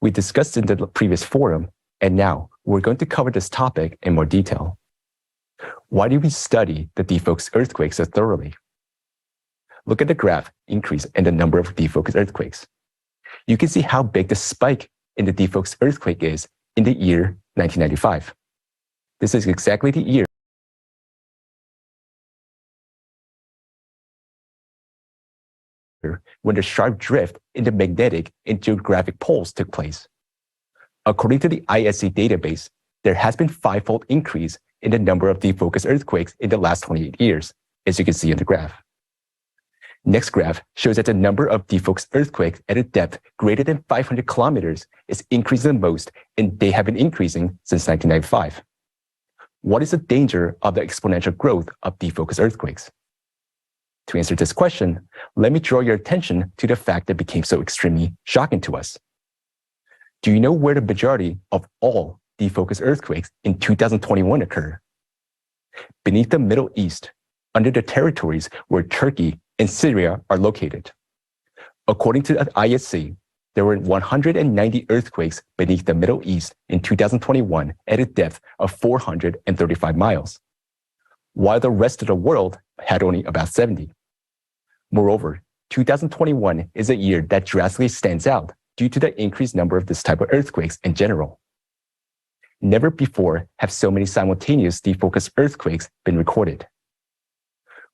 S6: We discussed in the previous forum, and now we're going to cover this topic in more detail. Why do we study the deep focus earthquakes so thoroughly? Look at the graph increase in the number of deep focus earthquakes. You can see how big the spike in the deep focus earthquake is in the year 1995. This is exactly the year when the sharp drift in the magnetic and geographic poles took place. According to the ISC database, there has been five-fold increase in the number of deep focus earthquakes in the last 28 years, as you can see in the graph. Next graph shows that the number of deep focus earthquakes at a depth greater than 500 kilometers is increasing the most, and they have been increasing since 1995. What is the danger of the exponential growth of deep focus earthquakes? To answer this question, let me draw your attention to the fact that became so extremely shocking to us. Do you know where the majority of all deep focus earthquakes in 2021 occur? Beneath the Middle East, under the territories where Turkey and Syria are located. According to the ISC, there were 190 earthquakes beneath the Middle East in 2021 at a depth of 435 miles, while the rest of the world had only about 70. Moreover, 2021 is a year that drastically stands out due to the increased number of this type of earthquakes in general. Never before have so many simultaneous deep focus earthquakes been recorded.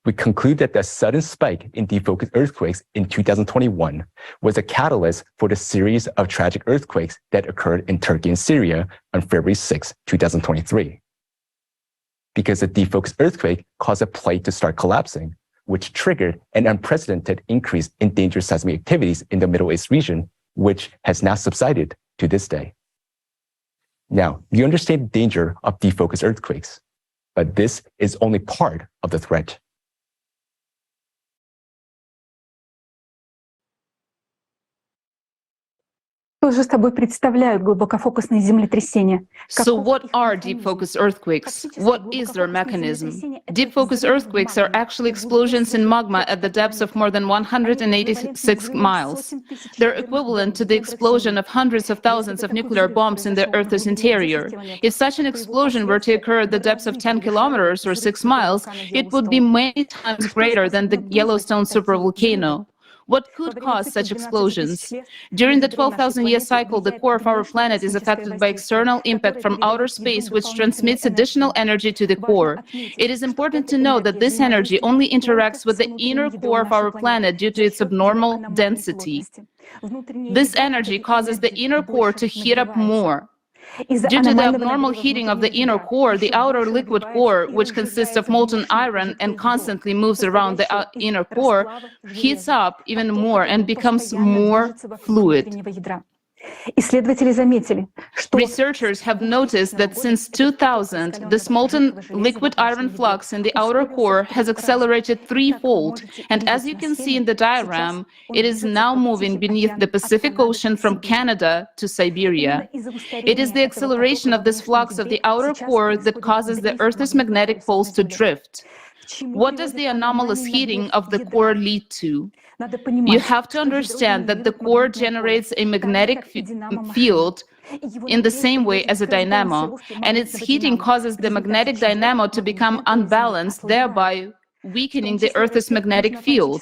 S6: We conclude that the sudden spike in deep focus earthquakes in 2021 was a catalyst for the series of tragic earthquakes that occurred in Turkey and Syria on February 6, 2023. Because the deep focus earthquake caused a plate to start collapsing, which triggered an unprecedented increase in dangerous seismic activities in the Middle East region, which has now subsided to this day. Now, you understand the danger of deep focus earthquakes, but this is only part of the threat.
S7: So what are deep focus earthquakes? What is their mechanism? Deep focus earthquakes are actually explosions in magma at the depths of more than 186 miles. They're equivalent to the explosion of hundreds of thousands of nuclear bombs in the Earth's interior. If such an explosion were to occur at the depths of 10 kilometers or 6 miles, it would be many times greater than the Yellowstone supervolcano. What could cause such explosions? During the 12,000-year cycle, the core of our planet is affected by external impact from outer space, which transmits additional energy to the core. It is important to know that this energy only interacts with the inner core of our planet due to its abnormal density. This energy causes the inner core to heat up more. Due to the abnormal heating of the inner core, the outer liquid core, which consists of molten iron and constantly moves around the inner core, heats up even more and becomes more fluid. Researchers have noticed that since 2000, this molten liquid iron flux in the outer core has accelerated threefold, and as you can see in the diagram, it is now moving beneath the Pacific Ocean from Canada to Siberia. It is the acceleration of this flux of the outer core that causes the Earth's magnetic poles to drift. What does the anomalous heating of the core lead to? You have to understand that the core generates a magnetic field in the same way as a dynamo, and its heating causes the magnetic dynamo to become unbalanced, thereby weakening the Earth's magnetic field.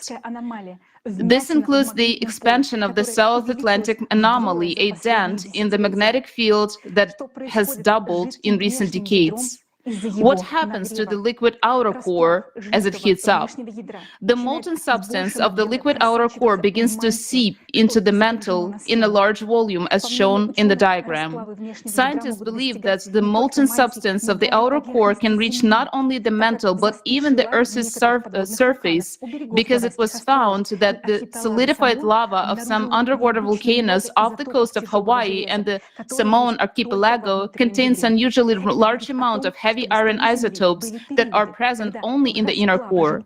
S7: This includes the expansion of the South Atlantic anomaly, a dent in the magnetic field that has doubled in recent decades. What happens to the liquid outer core as it heats up? The molten substance of the liquid outer core begins to seep into the mantle in a large volume, as shown in the diagram. Scientists believe that the molten substance of the outer core can reach not only the mantle, but even the Earth's surface, because it was found that the solidified lava of some underwater volcanoes off the coast of Hawaii and the Samoan archipelago contains unusually large amount of heavy iron isotopes that are present only in the inner core.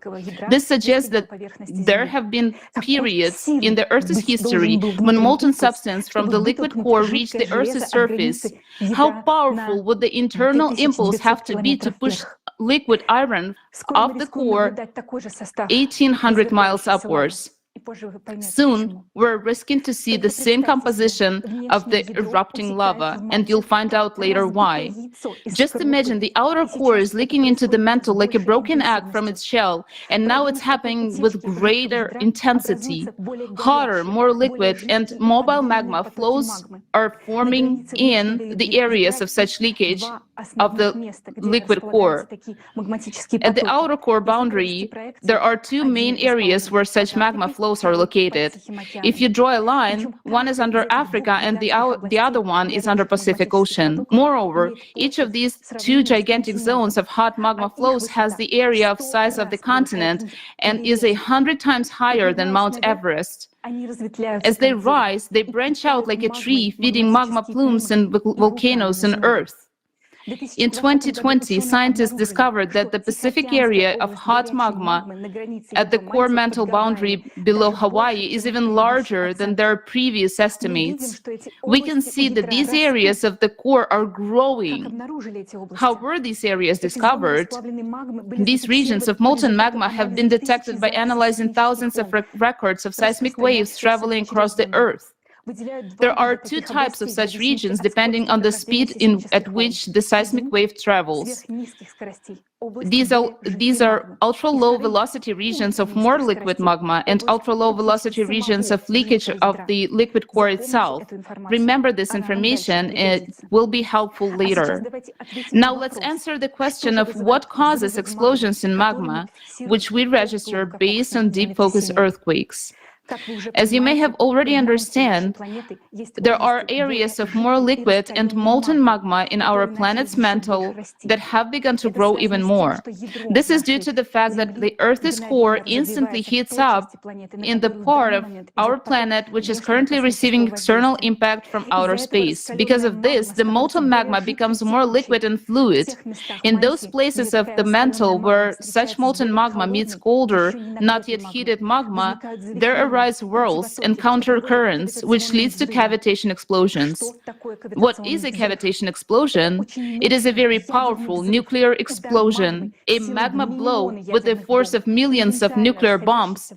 S7: This suggests that there have been periods in the Earth's history when molten substance from the liquid core reached the Earth's surface. How powerful would the internal impulse have to be to push liquid iron off the core 1,800 miles upwards? Soon, we're risking to see the same composition of the erupting lava, and you'll find out later why. Just imagine the outer core is leaking into the mantle like a broken egg from its shell, and now it's happening with greater intensity. Hotter, more liquid, and mobile magma flows are forming in the areas of such leakage of the liquid core. At the outer core boundary, there are two main areas where such magma flows are located. If you draw a line, one is under Africa and the other one is under Pacific Ocean. Moreover, each of these two gigantic zones of hot magma flows has the area of size of the continent and is 100 times higher than Mount Everest. As they rise, they branch out like a tree, feeding magma plumes and volcanoes on Earth. In 2020, scientists discovered that the Pacific area of hot magma at the core mantle boundary below Hawaii is even larger than their previous estimates. We can see that these areas of the core are growing. How were these areas discovered? These regions of molten magma have been detected by analyzing thousands of records of seismic waves traveling across the Earth. There are two types of such regions depending on the speed at which the seismic wave travels. These are ultra-low velocity regions of more liquid magma and ultra-low velocity regions of leakage of the liquid core itself. Remember this information, it will be helpful later. Now let's answer the question of what causes explosions in magma, which we register based on deep focus earthquakes. As you may have already understand, there are areas of more liquid and molten magma in our planet's mantle that have begun to grow even more. This is due to the fact that the Earth's core instantly heats up in the part of our planet which is currently receiving external impact from outer space. Because of this, the molten magma becomes more liquid and fluid. In those places of the mantle where such molten magma meets colder, not yet heated magma, there arise whirls and counter-currents, which leads to cavitation explosions. What is a cavitation explosion? It is a very powerful nuclear explosion, a magma blow with the force of millions of nuclear bombs,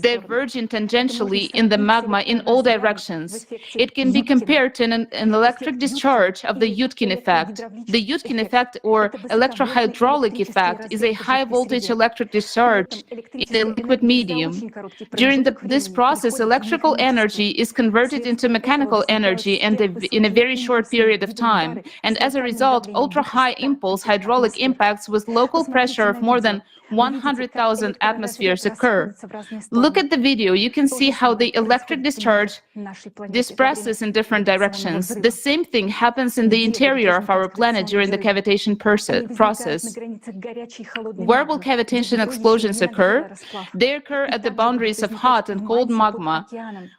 S7: diverging tangentially in the magma in all directions. It can be compared to an electric discharge of the Yudkin effect. The Yudkin effect, or electrohydraulic effect, is a high-voltage electric discharge in a liquid medium. During During this process, electrical energy is converted into mechanical energy in a very short period of time. And as a result, ultra-high impulse hydraulic impacts with local pressure of more than 100,000 atmospheres occur. Look at the video. You can see how the electric discharge disperses in different directions. The same thing happens in the interior of our planet during the cavitation process. Where will cavitation explosions occur? They occur at the boundaries of hot and cold magma,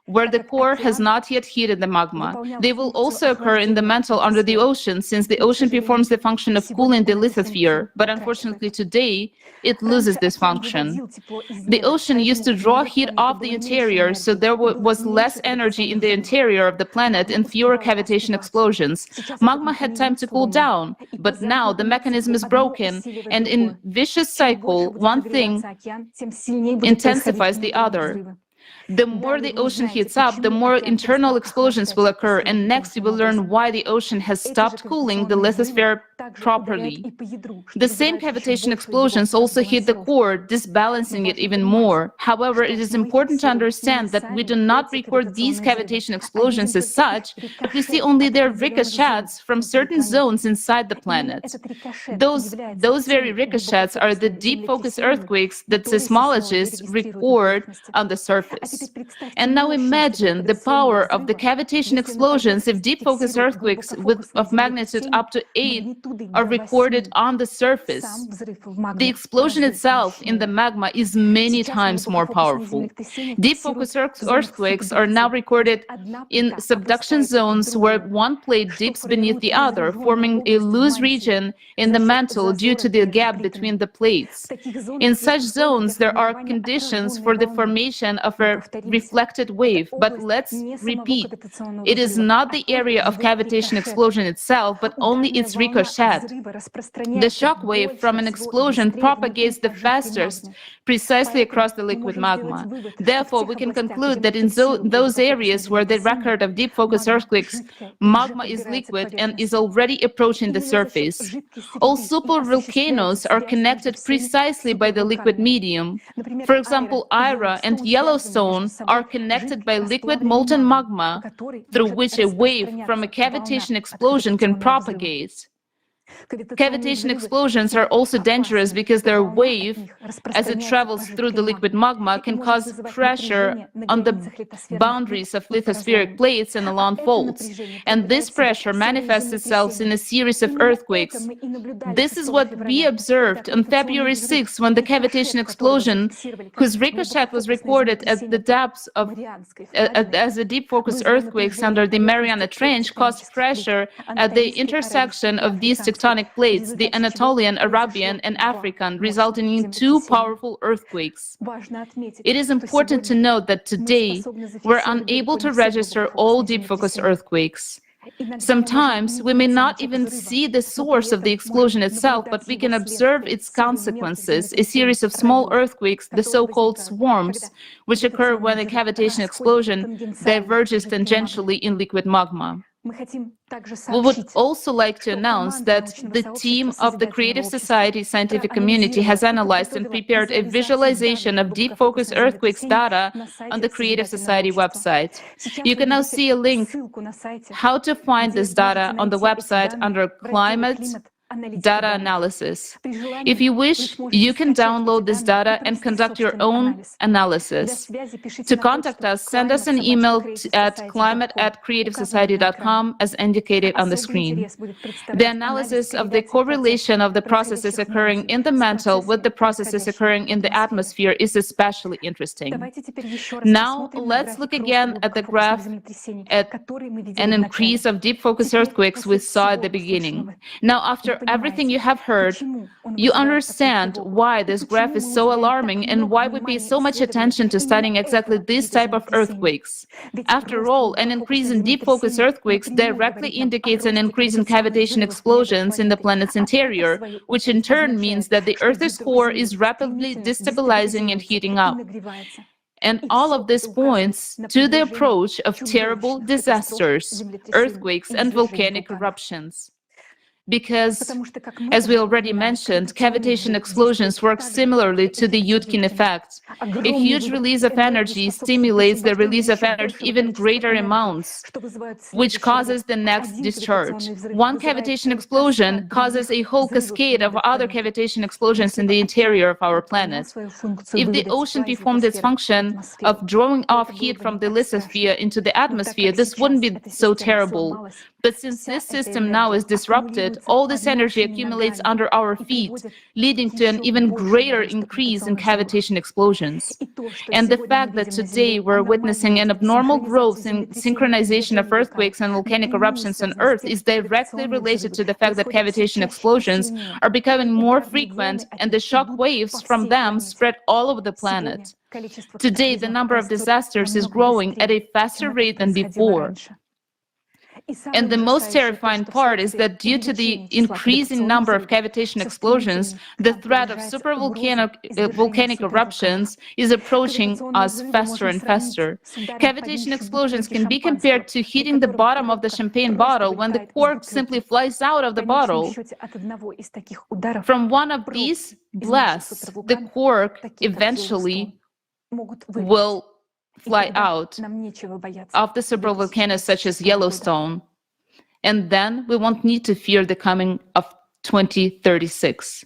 S7: where the core has not yet heated the magma. They will also occur in the mantle under the ocean, since the ocean performs the function of cooling the lithosphere. But unfortunately today, it loses this function. The ocean used to draw heat off the interior, so there was less energy in the interior of the planet and fewer cavitation explosions. Magma had time to cool down, but now the mechanism is broken, and in vicious cycle, one thing intensifies the other. The more the ocean heats up, the more internal explosions will occur, and next you will learn why the ocean has stopped cooling the lithosphere properly. The same cavitation explosions also hit the core, disbalancing it even more. However, it is important to understand that we do not record these cavitation explosions as such, but we see only their ricochets from certain zones inside the planet. Those very ricochets are the deep focus earthquakes that seismologists record on the surface. And now imagine the power of the cavitation explosions if deep focus earthquakes of magnitude up to 8 are recorded on the surface. The explosion itself in the magma is many times more powerful. Deep focus earthquakes are now recorded in subduction zones where one plate dips beneath the other, forming a loose region in the mantle due to the gap between the plates. In such zones, there are conditions for the formation of a reflected wave, but let's repeat, it is not the area of cavitation explosion itself, but only its ricochet. The shock wave from an explosion propagates the fastest precisely across the liquid magma. Therefore, we can conclude that in those areas where the record of deep focus earthquakes, magma is liquid and is already approaching the surface. All supervolcanoes are connected precisely by the liquid medium. For example, Ira and Yellowstone are connected by liquid molten magma, through which a wave from a cavitation explosion can propagate. Cavitation explosions are also dangerous because their wave, as it travels through the liquid magma, can cause pressure on the boundaries of lithospheric plates and along faults. And this pressure manifests itself in a series of earthquakes. This is what we observed on February 6, when the cavitation explosion, whose ricochet was recorded at the depths of as a deep focus earthquakes under the Mariana Trench, caused pressure at the intersection of these tectonic plates, the Anatolian, Arabian, and African, resulting in two powerful earthquakes. It is important to note that today we're unable to register all deep focus earthquakes. Sometimes we may not even see the source of the explosion itself, but we can observe its consequences, a series of small earthquakes, the so-called swarms, which occur when a cavitation explosion diverges tangentially in liquid magma. We would also like to announce that the team of the Creative Society scientific community has analyzed and prepared a visualization of deep focus earthquakes data on the Creative Society website. You can now see a link how to find this data on the website under Climate Data Analysis. If you wish, you can download this data and conduct your own analysis. To contact us, send us an email at climate@creativesociety.com as indicated on the screen. The analysis of the correlation of the processes occurring in the mantle with the processes occurring in the atmosphere is especially interesting. Now, let's look again at the graph at an increase of deep focus earthquakes we saw at the beginning. Now, after everything you have heard, you understand why this graph is so alarming and why we pay so much attention to studying exactly this type of earthquakes. After all, an increase in deep focus earthquakes directly indicates an increase in cavitation explosions in the planet's interior, which in turn means that the Earth's core is rapidly destabilizing and heating up. And all of this points to the approach of terrible disasters, earthquakes, and volcanic eruptions. Because, as we already mentioned, cavitation explosions work similarly to the Yudkin effect. A huge release of energy stimulates the release of energy even greater amounts, which causes the next discharge. One cavitation explosion causes a whole cascade of other cavitation explosions in the interior of our planet. If the ocean performed its function of drawing off heat from the lithosphere into the atmosphere, this wouldn't be so terrible. But since this system now is disrupted, all this energy accumulates under our feet, leading to an even greater increase in cavitation explosions. And the fact that today we're witnessing an abnormal growth in synchronization of earthquakes and volcanic eruptions on Earth is directly related to the fact that cavitation explosions are becoming more frequent and the shock waves from them spread all over the planet. Today, the number of disasters is growing at a faster rate than before. And the most terrifying part is that due to the increasing number of cavitation explosions, the threat of volcanic eruptions is approaching us faster and faster. Cavitation explosions can be compared to hitting the bottom of the champagne bottle when the cork simply flies out of the bottle. From one of these blasts, the cork eventually will fly out of the supervolcanoes such as Yellowstone, and then we won't need to fear the coming of 2036.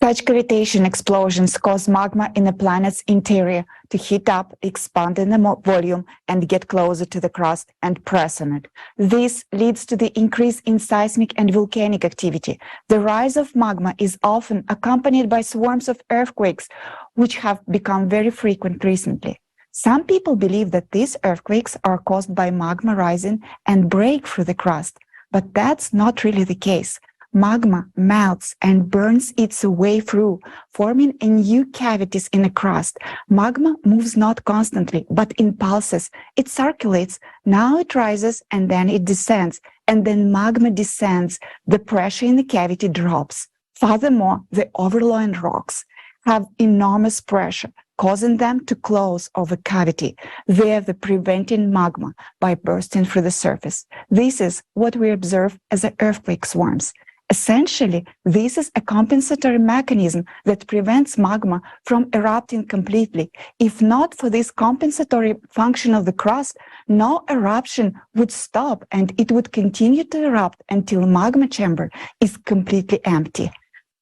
S5: Such cavitation explosions cause magma in the planet's interior to heat up, expand in the volume, and get closer to the crust and press on it. This leads to the increase in seismic and volcanic activity. The rise of magma is often accompanied by swarms of earthquakes, which have become very frequent recently. Some people believe that these earthquakes are caused by magma rising and break through the crust, but that's not really the case. Magma melts and burns its way through, forming new cavities in the crust. Magma moves not constantly, but in pulses. It circulates. Now it rises and then it descends. And then magma descends. The pressure in the cavity drops. Furthermore, the overlying rocks have enormous pressure, causing them to close over cavity, thereby preventing magma by bursting through the surface. This is what we observe as earthquake swarms. Essentially, this is a compensatory mechanism that prevents magma from erupting completely. If not for this compensatory function of the crust, no eruption would stop and it would continue to erupt until magma chamber is completely empty.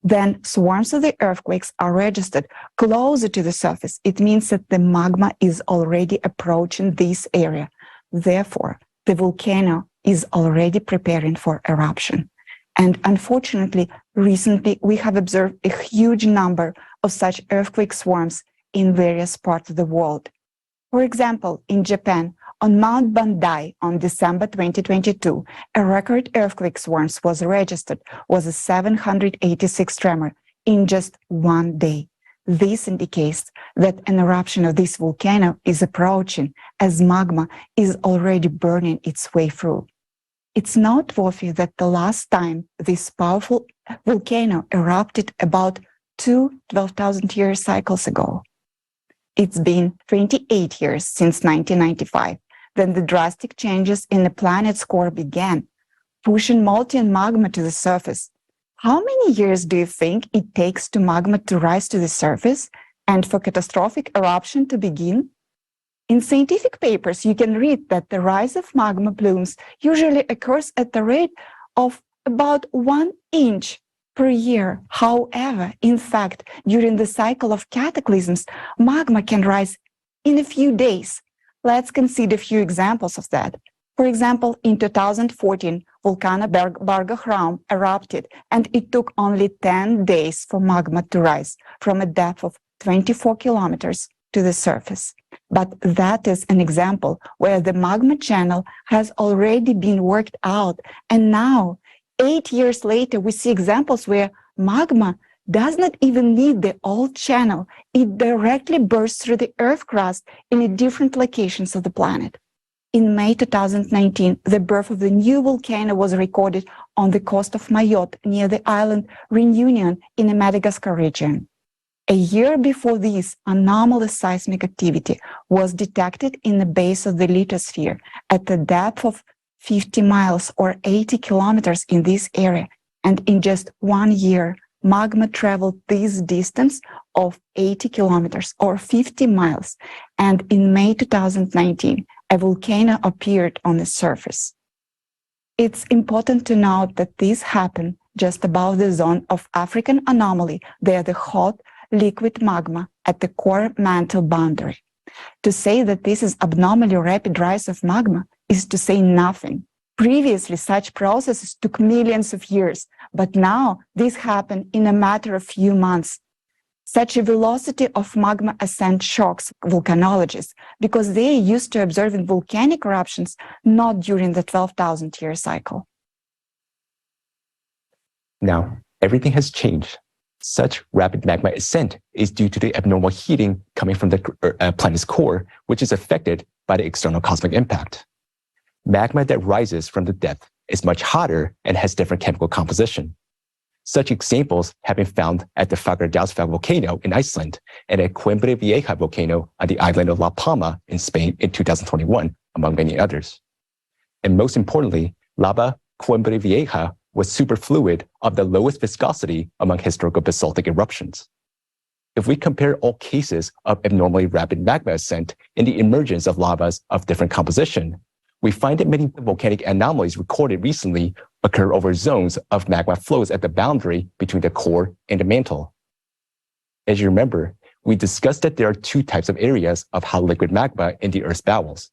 S5: Then swarms of the earthquakes are registered closer to the surface. It means that the magma is already approaching this area. Therefore, the volcano is already preparing for eruption. And unfortunately, recently we have observed a huge number of such earthquake swarms in various parts of the world. For example, in Japan, on Mount Bandai on December 2022, a record earthquake swarm was registered, was a 786 tremor in just one day. This indicates that an eruption of this volcano is approaching as magma is already burning its way through. It's noteworthy that the last time this powerful volcano erupted about 12,000-year cycles ago. It's been 28 years since 1995, when the drastic changes in the planet's core began, pushing molten magma to the surface. How many years do you think it takes to magma to rise to the surface and for catastrophic eruption to begin? In scientific papers, you can read that the rise of magma plumes usually occurs at the rate of about 1 inch per year. However, in fact, during the cycle of cataclysms, magma can rise in a few days. Let's consider a few examples of that. For example, in 2014, volcano Bargahram erupted, and it took only 10 days for magma to rise from a depth of 24 kilometers to the surface. But that is an example where the magma channel has already been worked out. And now, 8 years later, we see examples where magma does not even need the old channel. It directly bursts through the Earth crust in different locations of the planet. In May 2019, the birth of the new volcano was recorded on the coast of Mayotte near the island Reunion in the Madagascar region. A year before this, anomalous seismic activity was detected in the base of the lithosphere at a depth of 50 miles or 80 kilometers in this area. And in just 1 year, magma traveled this distance of 80 kilometers or 50 miles. And in May 2019, a volcano appeared on the surface. It's important to note that this happened just above the zone of African anomaly, where the hot, liquid magma at the core mantle boundary. To say that this is abnormally rapid rise of magma is to say nothing. Previously, such processes took millions of years, but now this happened in a matter of few months. Such a velocity of magma ascent shocks volcanologists because they are used to observing volcanic eruptions not during the 12,000-year cycle.
S6: Now, everything has changed. Such rapid magma ascent is due to the abnormal heating coming from the planet's core, which is affected by the external cosmic impact. Magma that rises from the depth is much hotter and has different chemical composition. Such examples have been found at the Fagradalsfjall volcano in Iceland and at Coimbra Vieja volcano on the island of La Palma in Spain in 2021, among many others. And most importantly, lava Coimbra Vieja was superfluid of the lowest viscosity among historical basaltic eruptions. If we compare all cases of abnormally rapid magma ascent in the emergence of lavas of different composition, we find that many volcanic anomalies recorded recently occur over zones of magma flows at the boundary between the core and the mantle. As you remember, we discussed that there are two types of areas of hot liquid magma in the Earth's bowels.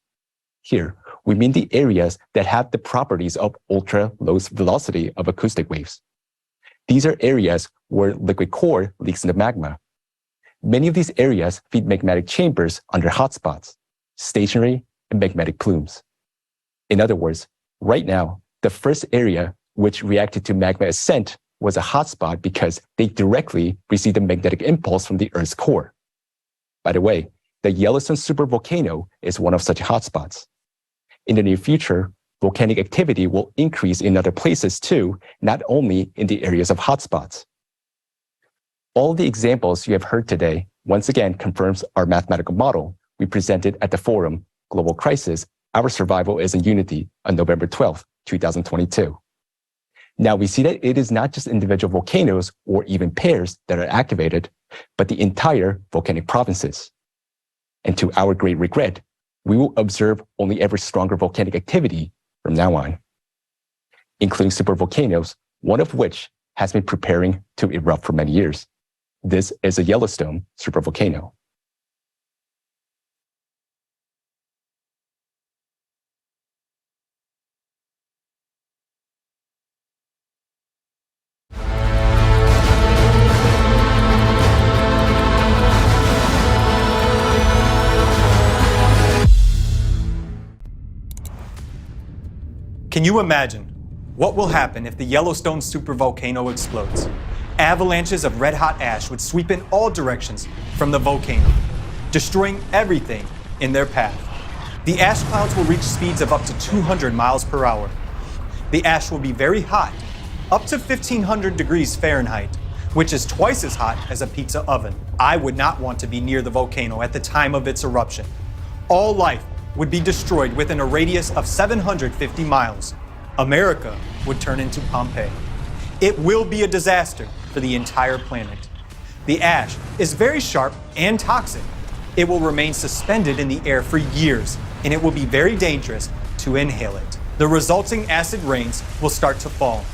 S6: Here, we mean the areas that have the properties of ultra-low velocity of acoustic waves. These are areas where liquid core leaks into magma. Many of these areas feed magmatic chambers under hotspots, stationary and magmatic plumes. In other words, right now, the first area which reacted to magma ascent was a hotspot because they directly received a magnetic impulse from the Earth's core. By the way, the Yellowstone supervolcano is one of such hotspots. In the near future, volcanic activity will increase in other places too, not only in the areas of hotspots. All the examples you have heard today once again confirms our mathematical model we presented at the forum, Global Crisis, Our Survival is in Unity, on November 12, 2022. Now we see that it is not just individual volcanoes or even pairs that are activated, but the entire volcanic provinces. And to our great regret, we will observe only ever stronger volcanic activity from now on, including supervolcanoes, one of which has been preparing to erupt for many years. This is a Yellowstone supervolcano.
S2: Can you imagine what will happen if the Yellowstone supervolcano explodes? Avalanches of red-hot ash would sweep in all directions from the volcano, destroying everything in their path. The ash clouds will reach speeds of up to 200 miles per hour. The ash will be very hot, up to 1,500 degrees Fahrenheit, which is twice as hot as a pizza oven. I would not want to be near the volcano at the time of its eruption. All life would be destroyed within a radius of 750 miles. America would turn into Pompeii. It will be a disaster for the entire planet. The ash is very sharp and toxic. It will remain suspended in the air for years, and it will be very dangerous to inhale it. The resulting acid rains will start to fall.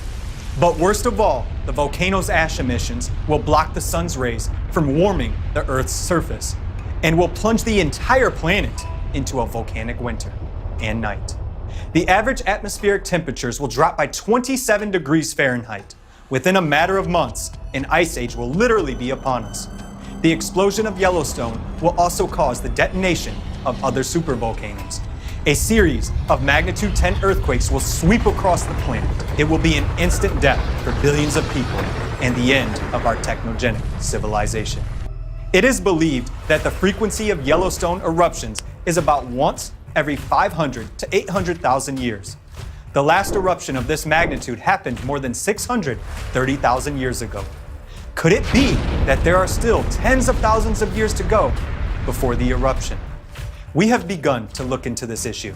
S2: But worst of all, the volcano's ash emissions will block the sun's rays from warming the Earth's surface and will plunge the entire planet into a volcanic winter and night. The average atmospheric temperatures will drop by 27 degrees Fahrenheit. Within a matter of months, an ice age will literally be upon us. The explosion of Yellowstone will also cause the detonation of other supervolcanoes. A series of magnitude 10 earthquakes will sweep across the planet. It will be an instant death for billions of people and the end of our technogenic civilization. It is believed that the frequency of Yellowstone eruptions is about once every 500 to 800,000 years. The last eruption of this magnitude happened more than 630,000 years ago. Could it be that there are still tens of thousands of years to go before the eruption? We have begun to look into this issue,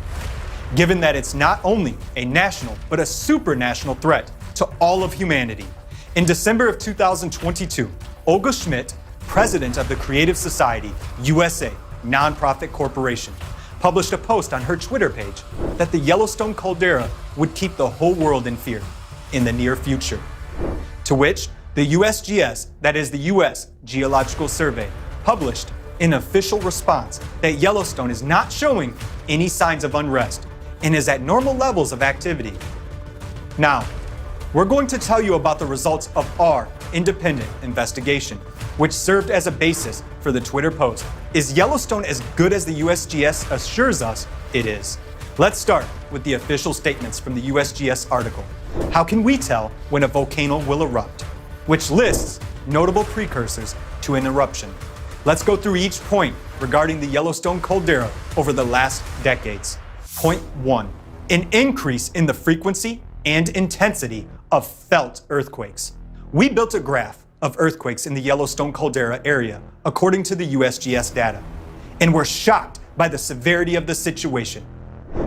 S2: given that it's not only a national, but a supranational threat to all of humanity. In December of 2022, Olga Schmidt, president of the Creative Society USA nonprofit corporation, published a post on her Twitter page that the Yellowstone caldera would keep the whole world in fear in the near future. To which the USGS, that is the U.S. Geological Survey, published an official response that Yellowstone is not showing any signs of unrest and is at normal levels of activity. Now, we're going to tell you about the results of our independent investigation, which served as a basis for the Twitter post. Is Yellowstone as good as the USGS assures us it is? Let's start with the official statements from the USGS article, How Can We Tell When a Volcano Will Erupt?, which lists notable precursors to an eruption. Let's go through each point regarding the Yellowstone caldera over the last decades. Point 1. An increase in the frequency and intensity of felt earthquakes. We built a graph of earthquakes in the Yellowstone caldera area according to the USGS data, and we're shocked by the severity of the situation.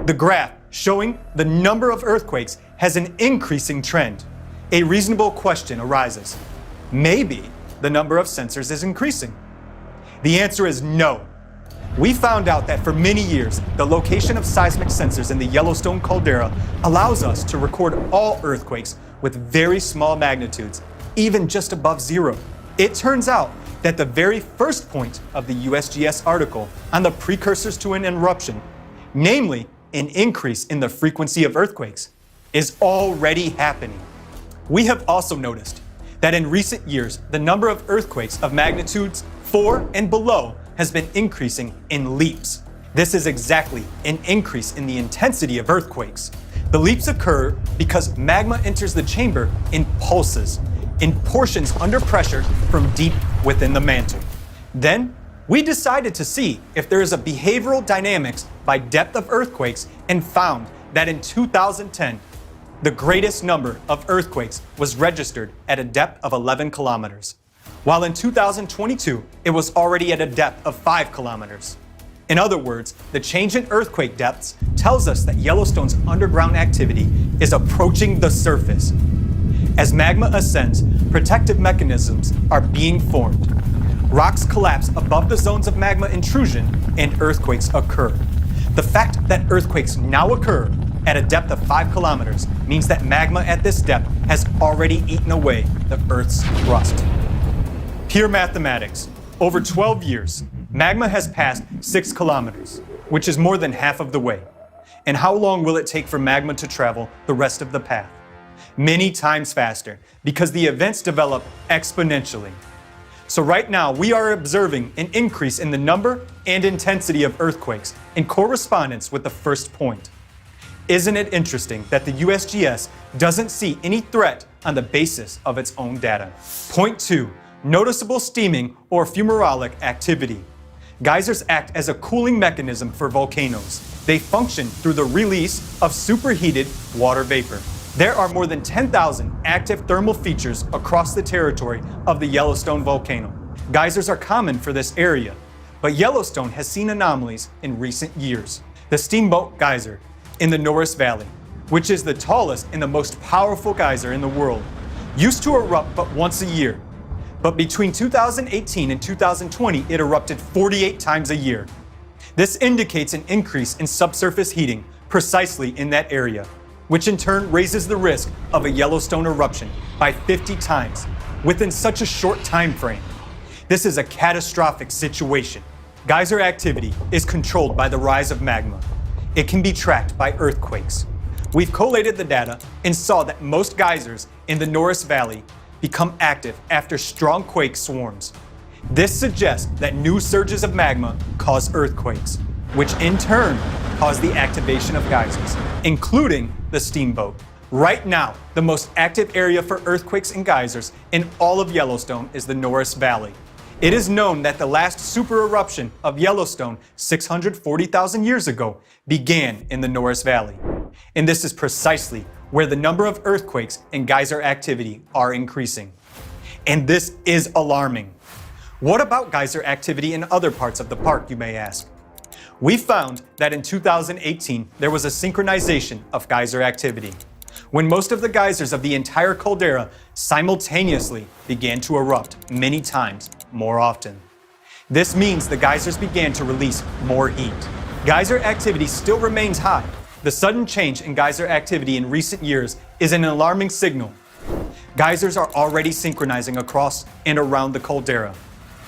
S2: The graph showing the number of earthquakes has an increasing trend. A reasonable question arises. Maybe the number of sensors is increasing. The answer is no. We found out that for many years, the location of seismic sensors in the Yellowstone caldera allows us to record all earthquakes with very small magnitudes, even just above zero. It turns out that the very first point of the USGS article on the precursors to an eruption, namely an increase in the frequency of earthquakes, is already happening. We have also noticed that in recent years, the number of earthquakes of magnitudes 4 and below has been increasing in leaps. This is exactly an increase in the intensity of earthquakes. The leaps occur because magma enters the chamber in pulses, in portions under pressure from deep within the mantle. Then, we decided to see if there is a behavioral dynamics by depth of earthquakes and found that in 2010, the greatest number of earthquakes was registered at a depth of 11 kilometers, while in 2022, it was already at a depth of 5 kilometers. In other words, the change in earthquake depths tells us that Yellowstone's underground activity is approaching the surface. As magma ascends, protective mechanisms are being formed. Rocks collapse above the zones of magma intrusion and earthquakes occur. The fact that earthquakes now occur at a depth of 5 kilometers means that magma at this depth has already eaten away the Earth's crust. Pure mathematics. Over 12 years, magma has passed 6 kilometers, which is more than half of the way. And how long will it take for magma to travel the rest of the path? Many times faster, because the events develop exponentially. So right now, we are observing an increase in the number and intensity of earthquakes in correspondence with the first point. Isn't it interesting that the USGS doesn't see any threat on the basis of its own data? Point 2. Noticeable steaming or fumarolic activity. Geysers act as a cooling mechanism for volcanoes. They function through the release of superheated water vapor. There are more than 10,000 active thermal features across the territory of the Yellowstone volcano. Geysers are common for this area, but Yellowstone has seen anomalies in recent years. The Steamboat Geyser in the Norris Valley, which is the tallest and the most powerful geyser in the world, used to erupt but once a year. But between 2018 and 2020, it erupted 48 times a year. This indicates an increase in subsurface heating precisely in that area, which in turn raises the risk of a Yellowstone eruption by 50 times within such a short time frame. This is a catastrophic situation. Geyser activity is controlled by the rise of magma. It can be tracked by earthquakes. We've collated the data and saw that most geysers in the Norris Valley become active after strong quake swarms. This suggests that new surges of magma cause earthquakes, which in turn cause the activation of geysers, including the Steamboat. Right now, the most active area for earthquakes and geysers in all of Yellowstone is the Norris Valley. It is known that the last super eruption of Yellowstone 640,000 years ago began in the Norris Valley. And this is precisely where the number of earthquakes and geyser activity are increasing. And this is alarming. What about geyser activity in other parts of the park, you may ask? We found that in 2018, there was a synchronization of geyser activity, when most of the geysers of the entire caldera simultaneously began to erupt many times more often. This means the geysers began to release more heat. Geyser activity still remains high. The sudden change in geyser activity in recent years is an alarming signal. Geysers are already synchronizing across and around the caldera.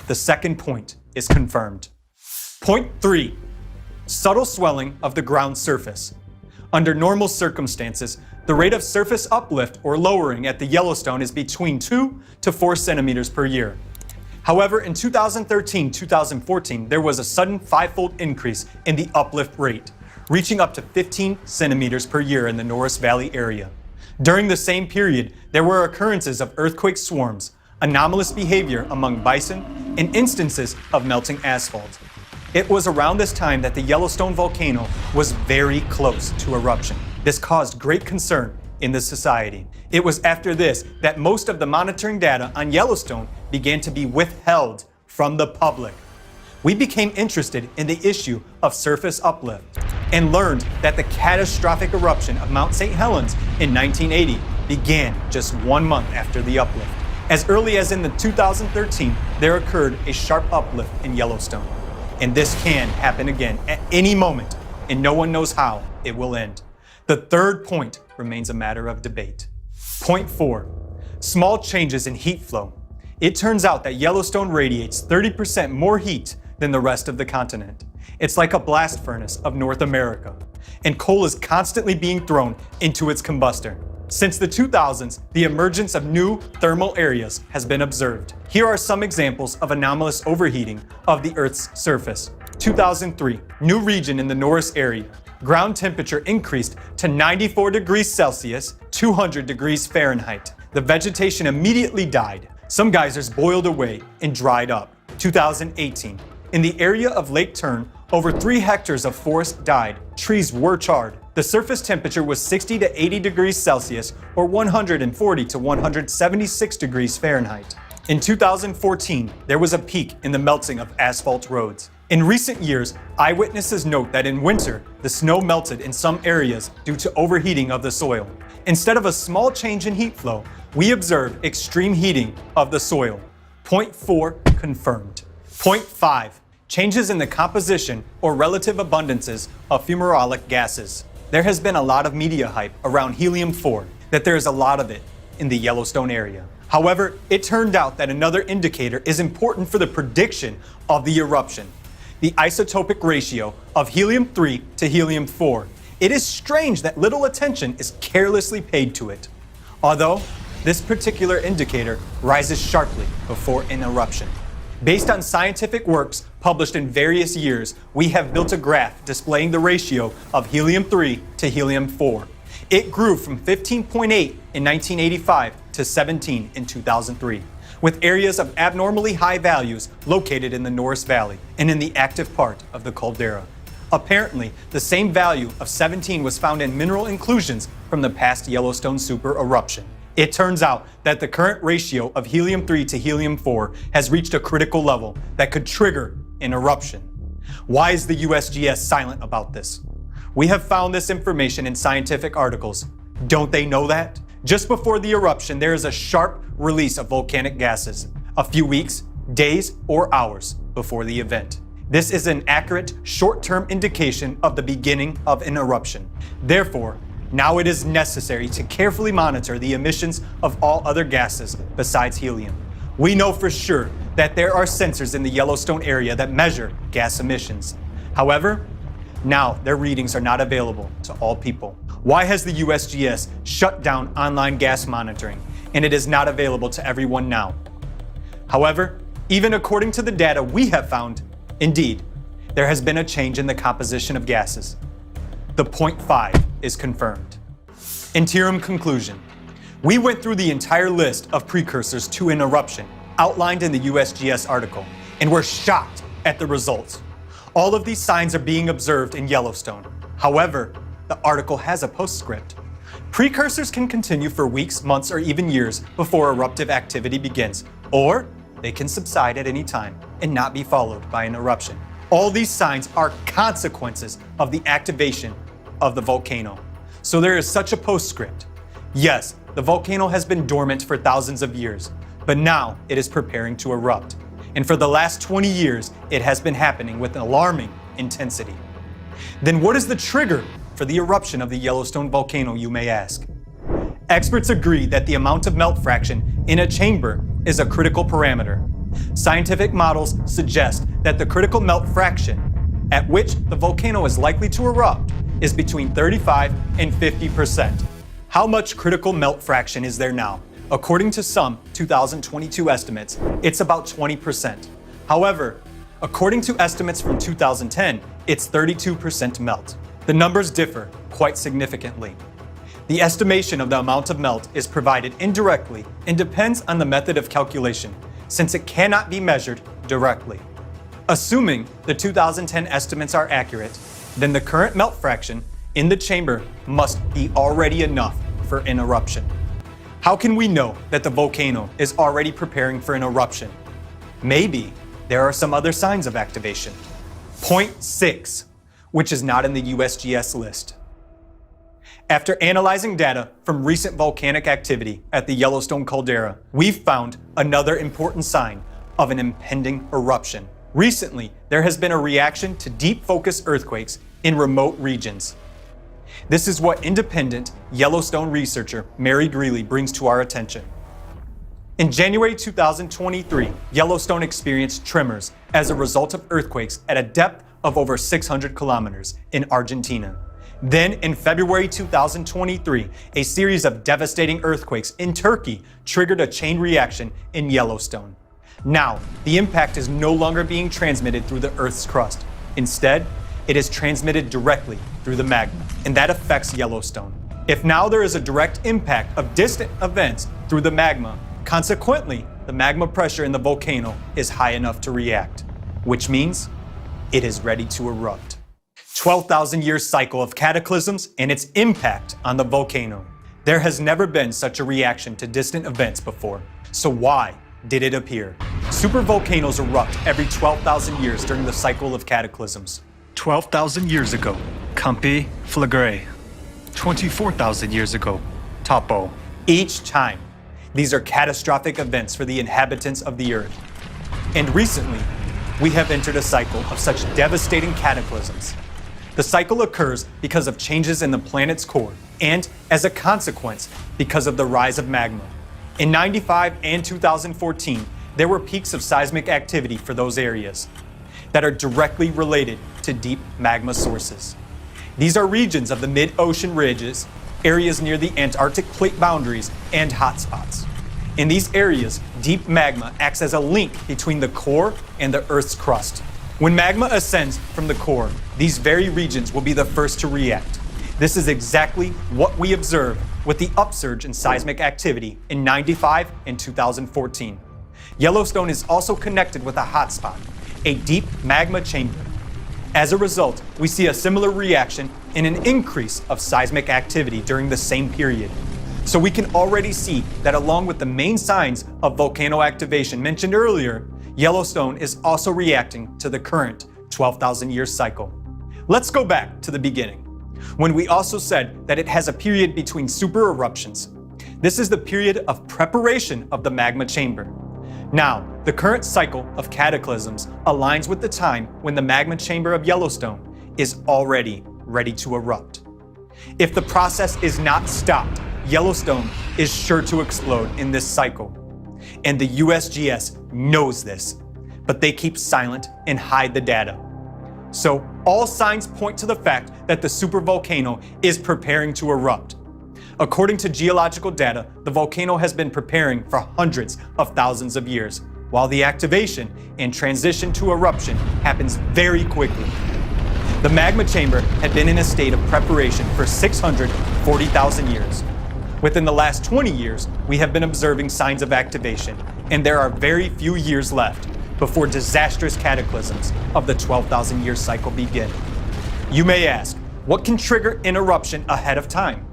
S2: The second point is confirmed. Point 3. Subtle swelling of the ground surface. Under normal circumstances, the rate of surface uplift or lowering at the Yellowstone is between 2 to 4 centimeters per year. However, in 2013-2014, there was a sudden 5-fold increase in the uplift rate, reaching up to 15 centimeters per year in the Norris Valley area. During the same period, there were occurrences of earthquake swarms, anomalous behavior among bison, and instances of melting asphalt. It was around this time that the Yellowstone volcano was very close to eruption. This caused great concern in the society. It was after this that most of the monitoring data on Yellowstone began to be withheld from the public. We became interested in the issue of surface uplift and learned that the catastrophic eruption of Mount St. Helens in 1980 began just 1 month after the uplift. As early as in 2013, there occurred a sharp uplift in Yellowstone. And this can happen again at any moment, and no one knows how it will end. The third point remains a matter of debate. Point 4. Small changes in heat flow. It turns out that Yellowstone radiates 30% more heat than the rest of the continent. It's like a blast furnace of North America, and coal is constantly being thrown into its combustor. Since the 2000s, the emergence of new thermal areas has been observed. Here are some examples of anomalous overheating of the Earth's surface. 2003, new region in the Norris area. Ground temperature increased to 94 degrees Celsius, 200 degrees Fahrenheit. The vegetation immediately died. Some geysers boiled away and dried up. 2018, in the area of Lake Tern, over 3 hectares of forest died. Trees were charred. The surface temperature was 60 to 80 degrees Celsius or 140 to 176 degrees Fahrenheit. In 2014, there was a peak in the melting of asphalt roads. In recent years, eyewitnesses note that in winter, the snow melted in some areas due to overheating of the soil. Instead of a small change in heat flow, we observed extreme heating of the soil. Point 4 confirmed. Point 5. Changes in the composition or relative abundances of fumarolic gases. There has been a lot of media hype around helium-4, that there is a lot of it in the Yellowstone area. However, it turned out that another indicator is important for the prediction of the eruption: the isotopic ratio of helium-3 to helium-4. It is strange that little attention is carelessly paid to it, although this particular indicator rises sharply before an eruption. Based on scientific works published in various years, we have built a graph displaying the ratio of helium-3 to helium-4. It grew from 15.8 in 1985 to 17 in 2003, with areas of abnormally high values located in the Norris Valley and in the active part of the caldera. Apparently, the same value of 17 was found in mineral inclusions from the past Yellowstone super eruption. It turns out that the current ratio of helium-3 to helium-4 has reached a critical level that could trigger an eruption. Why is the USGS silent about this? We have found this information in scientific articles. Don't they know that? Just before the eruption, there is a sharp release of volcanic gases, a few weeks, days, or hours before the event. This is an accurate, short-term indication of the beginning of an eruption. Therefore, now it is necessary to carefully monitor the emissions of all other gases besides helium. We know for sure that there are sensors in the Yellowstone area that measure gas emissions. However, now their readings are not available to all people. Why has the USGS shut down online gas monitoring, and it is not available to everyone now? However, even according to the data we have found, indeed, there has been a change in the composition of gases. The point 5 is confirmed. Interim conclusion. We went through the entire list of precursors to an eruption outlined in the USGS article, and were shocked at the results. All of these signs are being observed in Yellowstone. However, the article has a postscript. Precursors can continue for weeks, months, or even years before eruptive activity begins, or they can subside at any time and not be followed by an eruption. All these signs are consequences of the activation of the volcano. So there is such a postscript. Yes, the volcano has been dormant for thousands of years, but now it is preparing to erupt. And for the last 20 years, it has been happening with alarming intensity. Then what is the trigger for the eruption of the Yellowstone volcano, you may ask? Experts agree that the amount of melt fraction in a chamber is a critical parameter. Scientific models suggest that the critical melt fraction at which the volcano is likely to erupt is between 35 and 50%. How much critical melt fraction is there now? According to some 2022 estimates, it's about 20%. However, according to estimates from 2010, it's 32% melt. The numbers differ quite significantly. The estimation of the amount of melt is provided indirectly and depends on the method of calculation, since it cannot be measured directly. Assuming the 2010 estimates are accurate, then the current melt fraction in the chamber must be already enough for an eruption. How can we know that the volcano is already preparing for an eruption? Maybe there are some other signs of activation. Point 6, which is not in the USGS list. After analyzing data from recent volcanic activity at the Yellowstone caldera, we've found another important sign of an impending eruption. Recently, there has been a reaction to deep focus earthquakes in remote regions. This is what independent Yellowstone researcher Mary Greeley brings to our attention. In January 2023, Yellowstone experienced tremors as a result of earthquakes at a depth of over 600 kilometers in Argentina. Then in February 2023, a series of devastating earthquakes in Turkey triggered a chain reaction in Yellowstone. Now, the impact is no longer being transmitted through the Earth's crust. Instead, it is transmitted directly through the magma, and that affects Yellowstone. If now there is a direct impact of distant events through the magma, consequently, the magma pressure in the volcano is high enough to react, which means it is ready to erupt. 12,000-year cycle of cataclysms and its impact on the volcano. There has never been such a reaction to distant events before. So why did it appear? Supervolcanoes erupt every 12,000 years during the cycle of cataclysms. 12,000 years ago, Campi Flagre. 24,000 years ago, Topo. Each time, these are catastrophic events for the inhabitants of the Earth. And recently, we have entered a cycle of such devastating cataclysms. The cycle occurs because of changes in the planet's core, and as a consequence, because of the rise of magma. In 95 and 2014, there were peaks of seismic activity for those areas that are directly related to deep magma sources. These are regions of the mid-ocean ridges, areas near the Antarctic plate boundaries, and hotspots. In these areas, deep magma acts as a link between the core and the Earth's crust. When magma ascends from the core, these very regions will be the first to react. This is exactly what we observed with the upsurge in seismic activity in 95 and 2014. Yellowstone is also connected with a hotspot, a deep magma chamber. As a result, we see a similar reaction and an increase of seismic activity during the same period. So we can already see that along with the main signs of volcano activation mentioned earlier, Yellowstone is also reacting to the current 12,000-year cycle. Let's go back to the beginning, when we also said that it has a period between super eruptions. This is the period of preparation of the magma chamber. Now, the current cycle of cataclysms aligns with the time when the magma chamber of Yellowstone is already ready to erupt. If the process is not stopped, Yellowstone is sure to explode in this cycle. And the USGS knows this, but they keep silent and hide the data. So all signs point to the fact that the supervolcano is preparing to erupt. According to geological data, the volcano has been preparing for hundreds of thousands of years, while the activation and transition to eruption happens very quickly. The magma chamber had been in a state of preparation for 640,000 years. Within the last 20 years, we have been observing signs of activation, and there are very few years left before disastrous cataclysms of the 12,000-year cycle begin. You may ask, what can trigger an eruption ahead of time?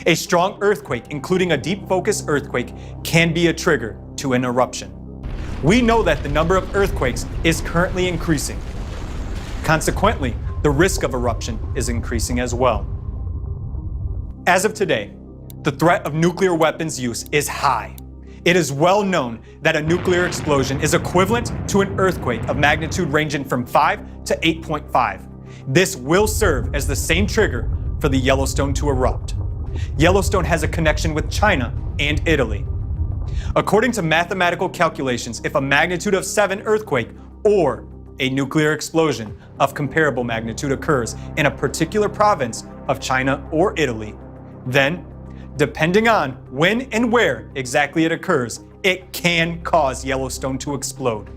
S2: A strong earthquake, including a deep focus earthquake, can be a trigger to an eruption. We know that the number of earthquakes is currently increasing. Consequently, the risk of eruption is increasing as well. As of today, the threat of nuclear weapons use is high. It is well known that a nuclear explosion is equivalent to an earthquake of magnitude ranging from 5 to 8.5. This will serve as the same trigger for the Yellowstone to erupt. Yellowstone has a connection with China and Italy. According to mathematical calculations, if a magnitude of 7 earthquake or a nuclear explosion of comparable magnitude occurs in a particular province of China or Italy, then, depending on when and where exactly it occurs, it can cause Yellowstone to explode.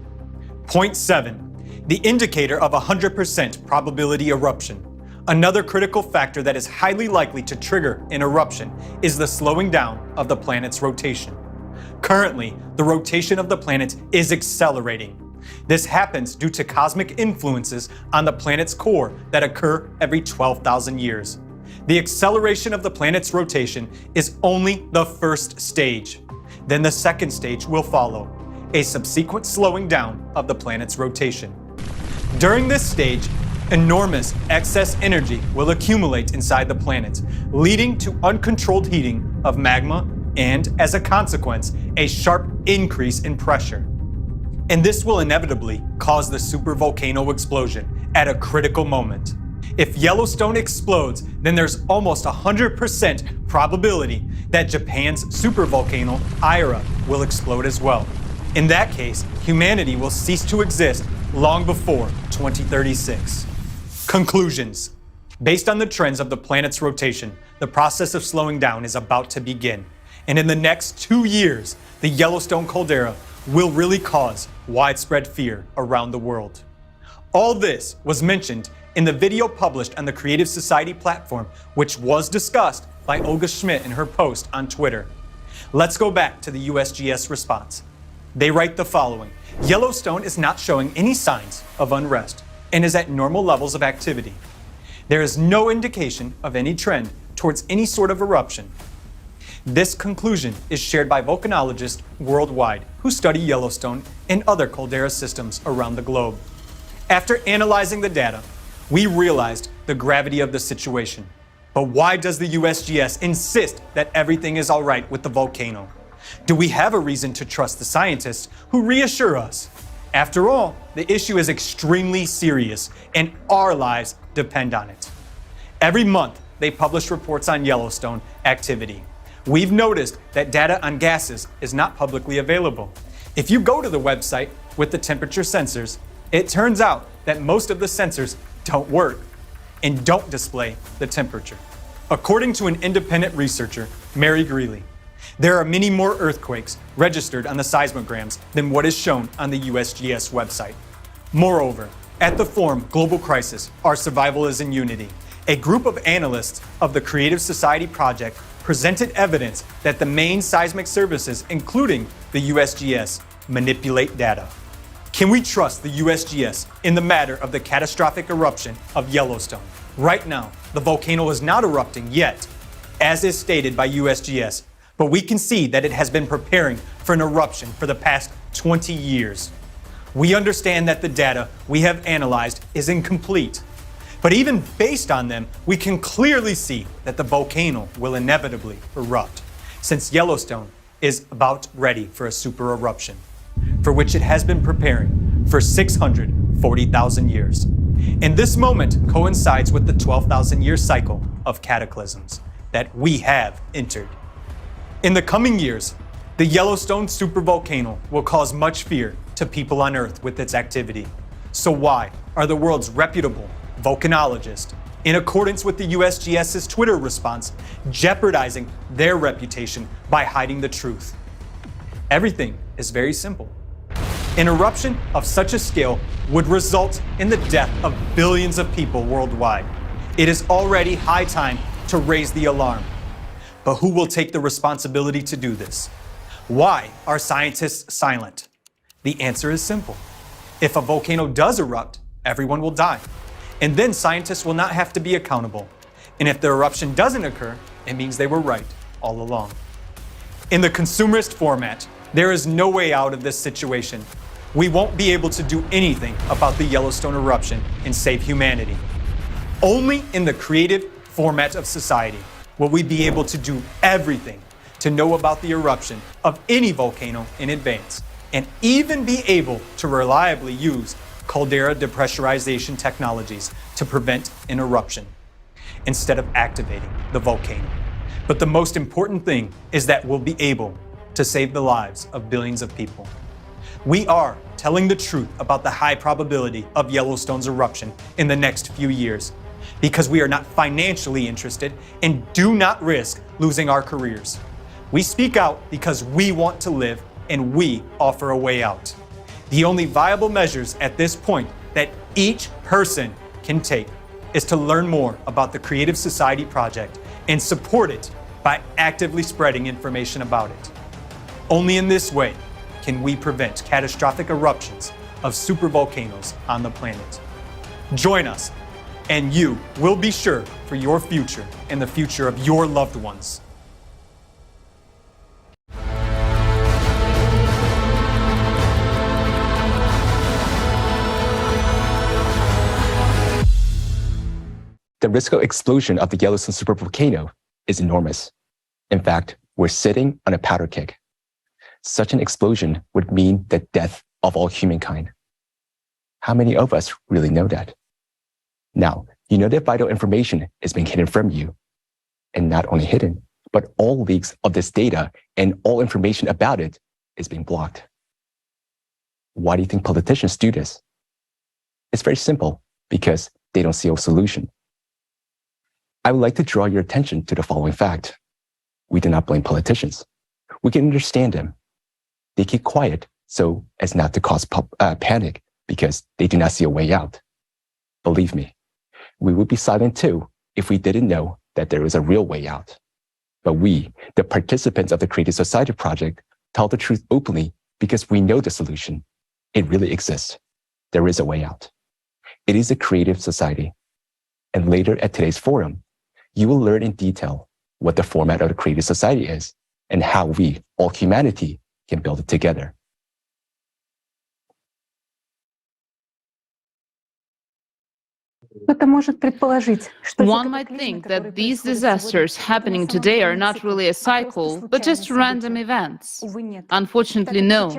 S2: Point 7, the indicator of 100% probability eruption. Another critical factor that is highly likely to trigger an eruption is the slowing down of the planet's rotation. Currently, the rotation of the planet is accelerating. This happens due to cosmic influences on the planet's core that occur every 12,000 years. The acceleration of the planet's rotation is only the first stage. Then the second stage will follow, a subsequent slowing down of the planet's rotation. During this stage, enormous excess energy will accumulate inside the planet, leading to uncontrolled heating of magma and, as a consequence, a sharp increase in pressure. And this will inevitably cause the supervolcano explosion at a critical moment. If Yellowstone explodes, then there's almost 100% probability that Japan's supervolcano Ira will explode as well. In that case, humanity will cease to exist long before 2036. Conclusions. Based on the trends of the planet's rotation, the process of slowing down is about to begin. And in the next 2 years, the Yellowstone caldera will really cause widespread fear around the world. All this was mentioned in the video published on the Creative Society platform, which was discussed by Olga Schmidt in her post on Twitter. Let's go back to the USGS response. They write the following: Yellowstone is not showing any signs of unrest and is at normal levels of activity. There is no indication of any trend towards any sort of eruption. This conclusion is shared by volcanologists worldwide who study Yellowstone and other caldera systems around the globe. After analyzing the data, we realized the gravity of the situation. But why does the USGS insist that everything is all right with the volcano? Do we have a reason to trust the scientists who reassure us? After all, the issue is extremely serious and our lives depend on it. Every month, they publish reports on Yellowstone activity. We've noticed that data on gases is not publicly available. If you go to the website with the temperature sensors, it turns out that most of the sensors don't work and don't display the temperature. According to an independent researcher, Mary Greeley, there are many more earthquakes registered on the seismograms than what is shown on the USGS website. Moreover, at the forum Global Crisis, Our Survival is in Unity, a group of analysts of the Creative Society project presented evidence that the main seismic services, including the USGS, manipulate data. Can we trust the USGS in the matter of the catastrophic eruption of Yellowstone? Right now, the volcano is not erupting yet, as is stated by USGS, but we can see that it has been preparing for an eruption for the past 20 years. We understand that the data we have analyzed is incomplete, but even based on them, we can clearly see that the volcano will inevitably erupt, since Yellowstone is about ready for a super eruption, for which it has been preparing for 640,000 years. And this moment coincides with the 12,000-year cycle of cataclysms that we have entered. In the coming years, the Yellowstone supervolcano will cause much fear to people on Earth with its activity. So why are the world's reputable volcanologists, in accordance with the USGS's Twitter response, jeopardizing their reputation by hiding the truth? Everything is very simple. An eruption of such a scale would result in the death of billions of people worldwide. It is already high time to raise the alarm. But who will take the responsibility to do this? Why are scientists silent? The answer is simple. If a volcano does erupt, everyone will die. And then scientists will not have to be accountable. And if the eruption doesn't occur, it means they were right all along. In the consumerist format, there is no way out of this situation. We won't be able to do anything about the Yellowstone eruption and save humanity. Only in the creative format of society will we be able to do everything to know about the eruption of any volcano in advance, and even be able to reliably use caldera depressurization technologies to prevent an eruption, instead of activating the volcano. But the most important thing is that we'll be able to save the lives of billions of people. We are telling the truth about the high probability of Yellowstone's eruption in the next few years, because we are not financially interested and do not risk losing our careers. We speak out because we want to live, and we offer a way out. The only viable measures at this point that each person can take is to learn more about the Creative Society Project and support it by actively spreading information about it. Only in this way can we prevent catastrophic eruptions of supervolcanoes on the planet. Join us, and you will be sure for your future and the future of your loved ones.
S6: The risk of explosion of the Yellowstone supervolcano is enormous. In fact, we're sitting on a powder keg. Such an explosion would mean the death of all humankind. How many of us really know that? Now, you know that vital information is being hidden from you. And not only hidden, but all leaks of this data and all information about it is being blocked. Why do you think politicians do this? It's very simple, because they don't see a solution. I would like to draw your attention to the following fact. We do not blame politicians. We can understand them. They keep quiet so as not to cause panic because they do not see a way out. Believe me, we would be silent too if we didn't know that there is a real way out. But we, the participants of the Creative Society Project, tell the truth openly because we know the solution. It really exists. There is a way out. It is a creative society. And later at today's forum, you will learn in detail what the format of the Creative Society is and how we, all humanity, can build it together.
S7: One might think that these disasters happening today are not really a cycle, but just random events. Unfortunately, no.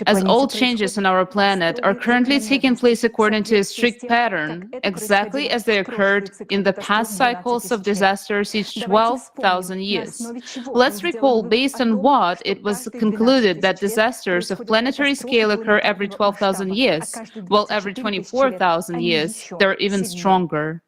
S7: As all changes on our planet are currently taking place according to a strict pattern, exactly as they occurred in the past cycles of disasters each 12,000 years. Let's recall based on what it was concluded that disasters of planetary scale occur every 12,000 years, while every 24,000 years they're even stronger.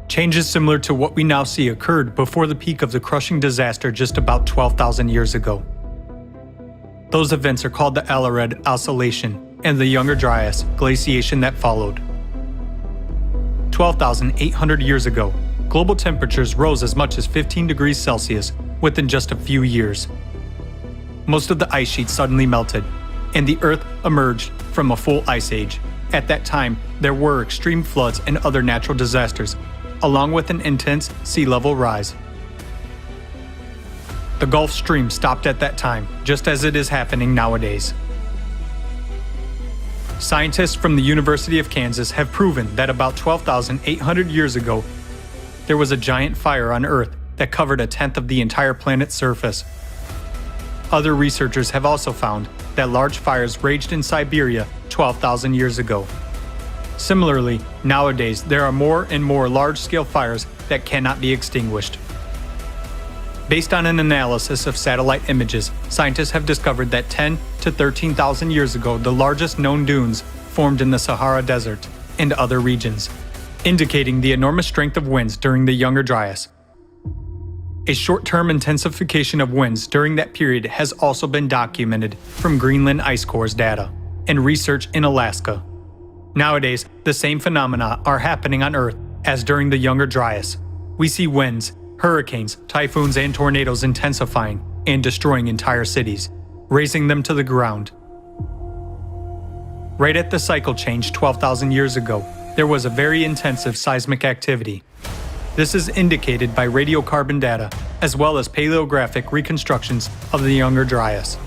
S2: Changes similar to what we now see occurred before the peak of the crushing disaster just about 12,000 years ago. Those events are called the Alared Oscillation and the Younger Dryas glaciation that followed. 12,800 years ago, global temperatures rose as much as 15 degrees Celsius within just a few years. Most of the ice sheets suddenly melted, and the Earth emerged from a full ice age. At that time, there were extreme floods and other natural disasters, along with an intense sea level rise. The Gulf Stream stopped at that time, just as it is happening nowadays. Scientists from the University of Kansas have proven that about 12,800 years ago, there was a giant fire on Earth that covered a tenth of the entire planet's surface. Other researchers have also found that large fires raged in Siberia 12,000 years ago. Similarly, nowadays there are more and more large-scale fires that cannot be extinguished. Based on an analysis of satellite images, scientists have discovered that 10 to 13,000 years ago, the largest known dunes formed in the Sahara Desert and other regions, indicating the enormous strength of winds during the Younger Dryas. A short-term intensification of winds during that period has also been documented from Greenland ice cores data and research in Alaska. Nowadays, the same phenomena are happening on Earth as during the Younger Dryas. We see winds, hurricanes, typhoons, and tornadoes intensifying, and destroying entire cities, razing them to the ground. Right at the cycle change 12,000 years ago, there was a very intensive seismic activity. This is indicated by radiocarbon data, as well as paleographic reconstructions of the Younger Dryas.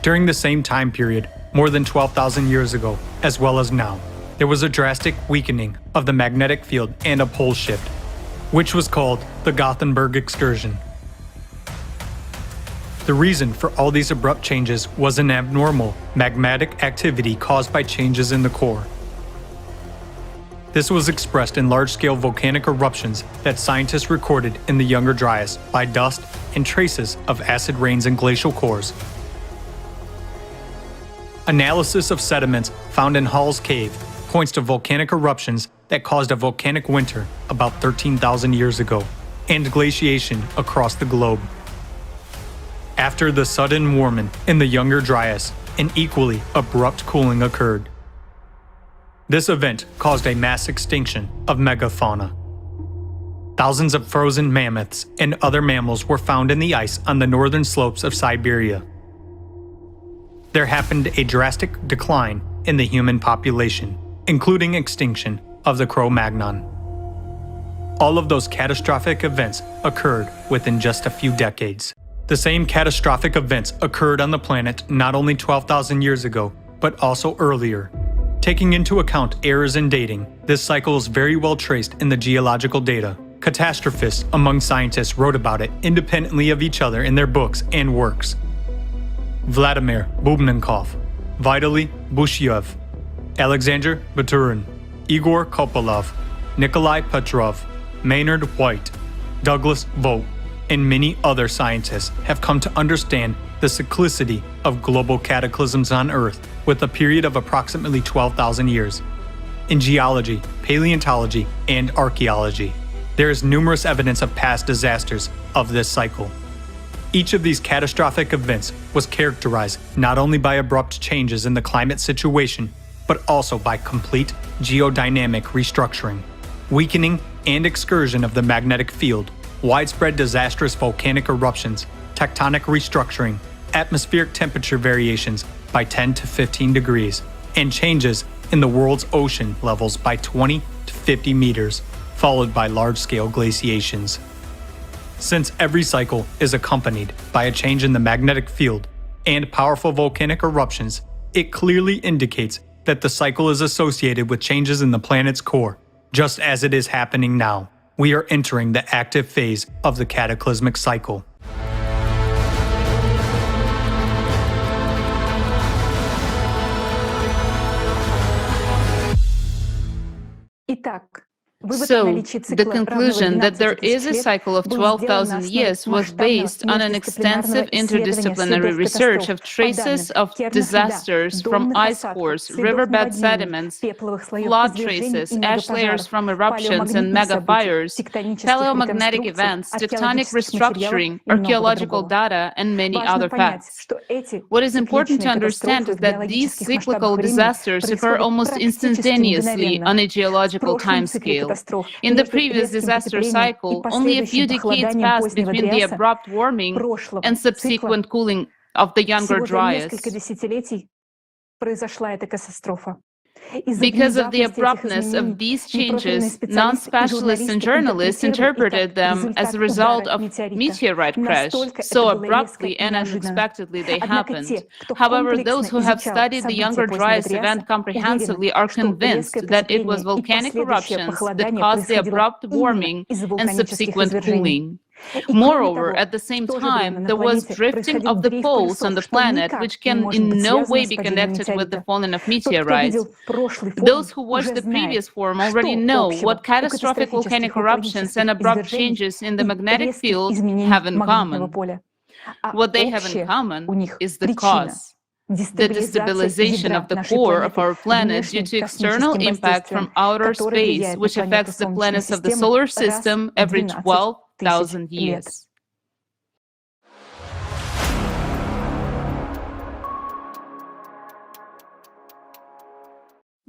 S2: During the same time period, more than 12,000 years ago, as well as now, there was a drastic weakening of the magnetic field and a pole shift, which was called the Gothenburg excursion. The reason for all these abrupt changes was an abnormal magmatic activity caused by changes in the core. This was expressed in large-scale volcanic eruptions that scientists recorded in the Younger Dryas by dust and traces of acid rains and glacial cores. Analysis of sediments found in Hall's Cave points to volcanic eruptions that caused a volcanic winter about 13,000 years ago, and glaciation across the globe. After the sudden warming in the Younger Dryas, an equally abrupt cooling occurred. This event caused a mass extinction of megafauna. Thousands of frozen mammoths and other mammals were found in the ice on the northern slopes of Siberia. There happened a drastic decline in the human population, including extinction of the Cro-Magnon. All of those catastrophic events occurred within just a few decades. The same catastrophic events occurred on the planet not only 12,000 years ago, but also earlier. Taking into account errors in dating, this cycle is very well traced in the geological data. Catastrophists among scientists wrote about it independently of each other in their books and works. Vladimir Bubnenkov, Vitaly Bushyev, Alexander Baturin, Igor Kopolov, Nikolai Petrov, Maynard White, Douglas Vogt, and many other scientists have come to understand the cyclicity of global cataclysms on Earth with a period of approximately 12,000 years. In geology, paleontology, and archaeology, there is numerous evidence of past disasters of this cycle. Each of these catastrophic events was characterized not only by abrupt changes in the climate situation, but also by complete geodynamic restructuring, weakening and excursion of the magnetic field, widespread disastrous volcanic eruptions, tectonic restructuring, atmospheric temperature variations by 10 to 15 degrees, and changes in the world's ocean levels by 20 to 50 meters, followed by large-scale glaciations. Since every cycle is accompanied by a change in the magnetic field and powerful volcanic eruptions, it clearly indicates that the cycle is associated with changes in the planet's core, just as it is happening now. We are entering the active phase of the cataclysmic cycle.
S7: So, the conclusion that there is a cycle of 12,000 years was based on an extensive interdisciplinary research of traces of disasters from ice cores, riverbed sediments, flood traces, ash layers from eruptions and megafires, paleomagnetic events, tectonic restructuring, archaeological data, and many other facts. What is important to understand is that these cyclical disasters occur almost instantaneously on a geological timescale. In the previous disaster cycle, only a few decades passed between the abrupt warming and subsequent cooling of the Younger Dryas. Because of the abruptness of these changes, non-specialists and journalists interpreted them as a result of meteorite crash. So abruptly and unexpectedly they happened. However, those who have studied the Younger Dryas event comprehensively are convinced that it was volcanic eruptions that caused the abrupt warming and subsequent cooling. Moreover, at the same time, there was drifting of the poles on the planet, which can in no way be connected with the falling of meteorites. Those who watched the previous forum already know what catastrophic volcanic eruptions and abrupt changes in the magnetic field have in common. What they have in common is the cause. The destabilization of the core of our planet due to external impact from outer space, which affects the planets of the solar system every 12,000 years.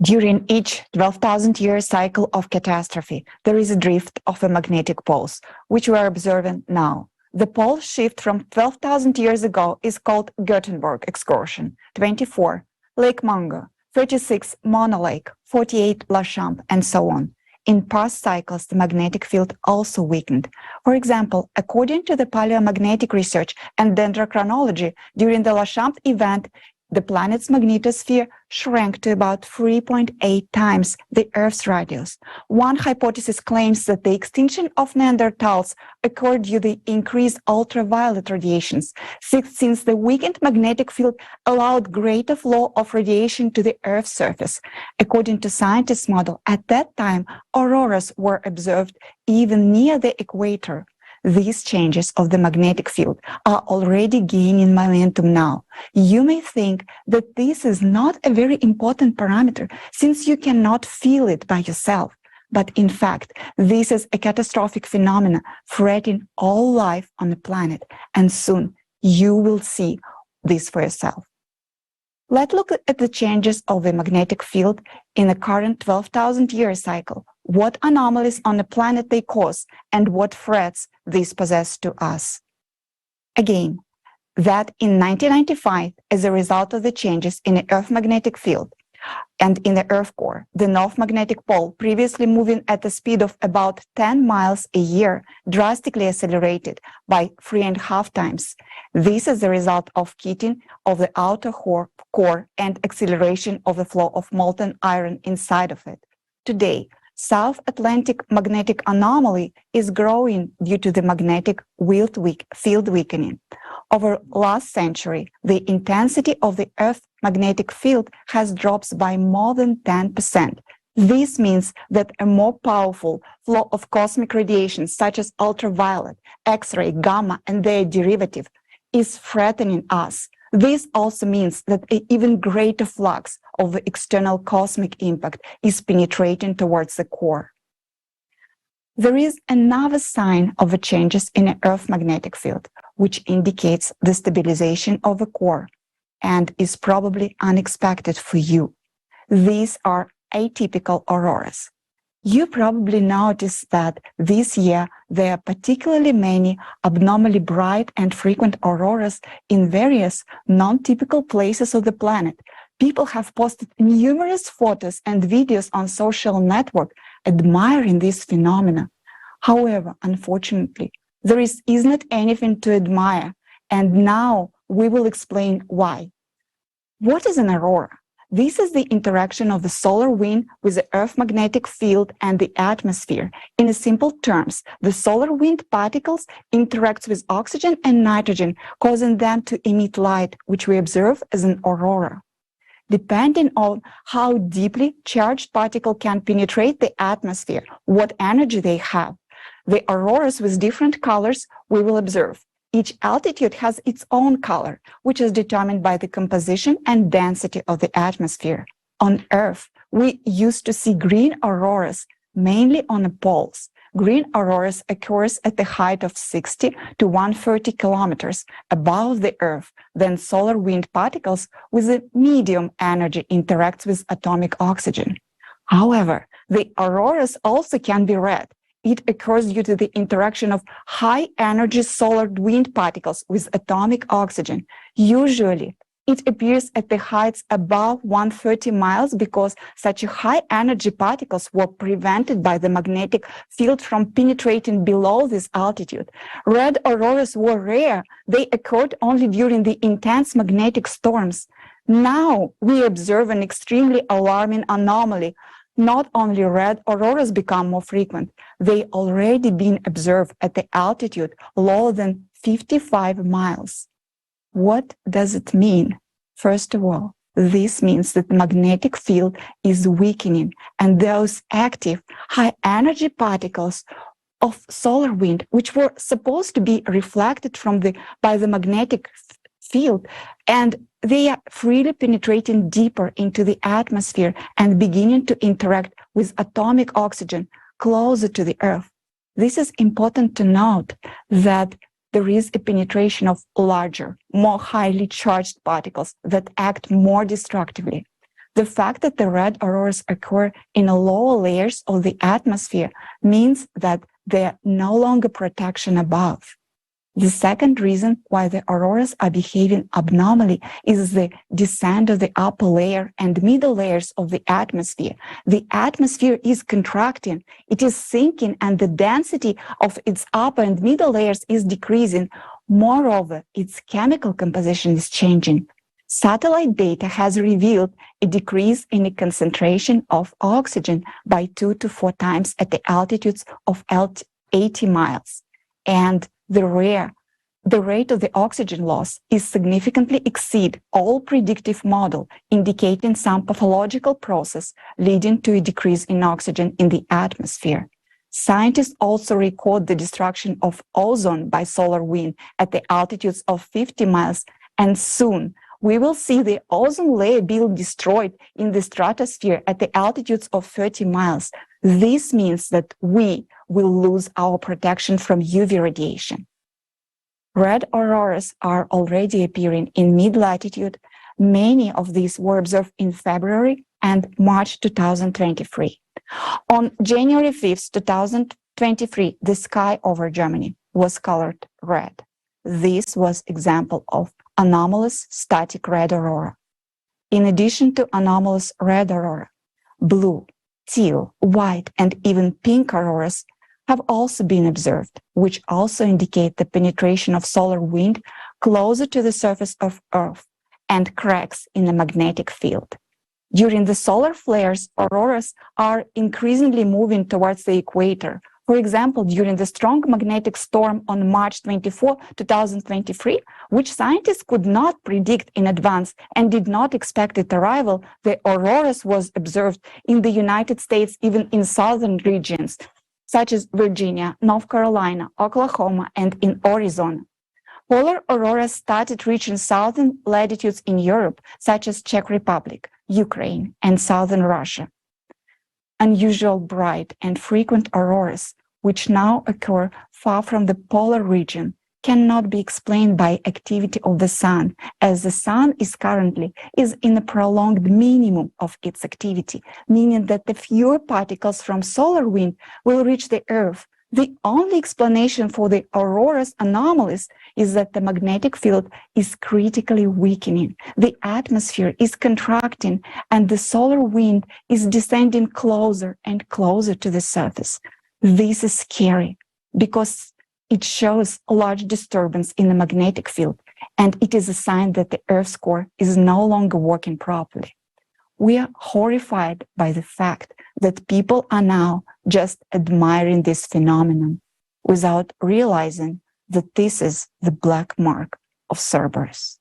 S17: During each 12,000-year cycle of catastrophe, there is a drift of the magnetic poles, which we are observing now. The pole shift from 12,000 years ago is called Gutenberg excursion. 24, Lake Mungo. 36, Mono Lake. 48, Lachamp, and so on. In past cycles, the magnetic field also weakened. For example, according to the paleomagnetic research and dendrochronology, during the Lachamp event, the planet's magnetosphere shrank to about 3.8 times the Earth's radius. One hypothesis claims that the extinction of Neanderthals occurred due to the increased ultraviolet radiations, since the weakened magnetic field allowed greater flow of radiation to the Earth's surface. According to scientists' model, at that time, auroras were observed even near the equator. These changes of the magnetic field are already gaining momentum now. You may think that this is not a very important parameter since you cannot feel it by yourself. But in fact, this is a catastrophic phenomenon threatening all life on the planet, and soon you will see this for yourself. Let's look at the changes of the magnetic field in the current 12,000-year cycle, what anomalies on the planet they cause, and what threats these possess to us. Again, that in 1995, as a result of the changes in the Earth magnetic field and in the Earth core, the North Magnetic Pole, previously moving at a speed of about 10 miles a year, drastically accelerated by 3.5 times. This is the result of heating of the outer core and acceleration of the flow of molten iron inside of it. Today, South Atlantic magnetic anomaly is growing due to the magnetic field weakening. Over last century, the intensity of the Earth magnetic field has dropped by more than 10%. This means that a more powerful flow of cosmic radiation, such as ultraviolet, X-ray, gamma, and their derivative, is threatening us. This also means that an even greater flux of the external cosmic impact is penetrating towards the core. There is another sign of the changes in the Earth magnetic field, which indicates the stabilization of the core and is probably unexpected for you. These are atypical auroras. You probably noticed that this year there are particularly many abnormally bright and frequent auroras in various non-typical places of the planet. People have posted numerous photos and videos on social networks admiring this phenomena. However, unfortunately, there isn't anything to admire, and now we will explain why. What is an aurora? This is the interaction of the solar wind with the Earth magnetic field and the atmosphere. In simple terms, the solar wind particles interact with oxygen and nitrogen, causing them to emit light, which we observe as an aurora. Depending on how deeply charged particle can penetrate the atmosphere, what energy they have, the auroras with different colors we will observe. Each altitude has its own color, which is determined by the composition and density of the atmosphere. On Earth, we used to see green auroras mainly on the poles. Green auroras occurs at the height of 60 to 130 kilometers above the Earth. Then solar wind particles with a medium energy interact with atomic oxygen. However, the auroras also can be red. It occurs due to the interaction of high-energy solar wind particles with atomic oxygen. Usually, it appears at the heights above 130 miles because such high-energy particles were prevented by the magnetic field from penetrating below this altitude. Red auroras were rare. They occurred only during the intense magnetic storms. Now, we observe an extremely alarming anomaly. Not only red auroras become more frequent, they already been observed at the altitude lower than 55 miles. What does it mean? First of all, this means that the magnetic field is weakening, and those active high-energy particles of solar wind, which were supposed to be reflected by the magnetic field, and they are freely penetrating deeper into the atmosphere and beginning to interact with atomic oxygen closer to the Earth. This is important to note that there is a penetration of larger, more highly charged particles that act more destructively. The fact that the red auroras occur in the lower layers of the atmosphere means that there are no longer protection above. The second reason why the auroras are behaving abnormally is the descent of the upper layer and middle layers of the atmosphere. The atmosphere is contracting, it is sinking, and the density of its upper and middle layers is decreasing. Moreover, its chemical composition is changing. Satellite data has revealed a decrease in the concentration of oxygen by 2 to 4 times at the altitudes of 80 miles. And the rate of the oxygen loss is significantly exceed all predictive model, indicating some pathological process leading to a decrease in oxygen in the atmosphere. Scientists also record the destruction of ozone by solar wind at the altitudes of 50 miles, and soon we will see the ozone layer being destroyed in the stratosphere at the altitudes of 30 miles. This means that we will lose our protection from UV radiation. Red auroras are already appearing in mid-latitude. Many of these were observed in February and March 2023. On January 5th, 2023, the sky over Germany was colored red. This was example of anomalous static red aurora. In addition to anomalous red aurora, blue, teal, white, and even pink auroras have also been observed, which also indicate the penetration of solar wind closer to the surface of Earth and cracks in the magnetic field. During the solar flares, auroras are increasingly moving towards the equator. For example, during the strong magnetic storm on March 24, 2023, which scientists could not predict in advance and did not expect its arrival, the auroras was observed in the United States, even in southern regions, such as Virginia, North Carolina, Oklahoma, and in Arizona. Polar auroras started reaching southern latitudes in Europe, such as Czech Republic, Ukraine, and southern Russia. Unusual bright and frequent auroras, which now occur far from the polar region, cannot be explained by activity of the sun, as the sun is currently in a prolonged minimum of its activity, meaning that the fewer particles from solar wind will reach the Earth. The only explanation for the aurora's anomalies is that the magnetic field is critically weakening, the atmosphere is contracting, and the solar wind is descending closer and closer to the surface. This is scary because it shows a large disturbance in the magnetic field, and it is a sign that the Earth's core is no longer working properly. We are horrified by the fact that people are now just admiring this phenomenon without realizing that this is the black mark of Cerberus.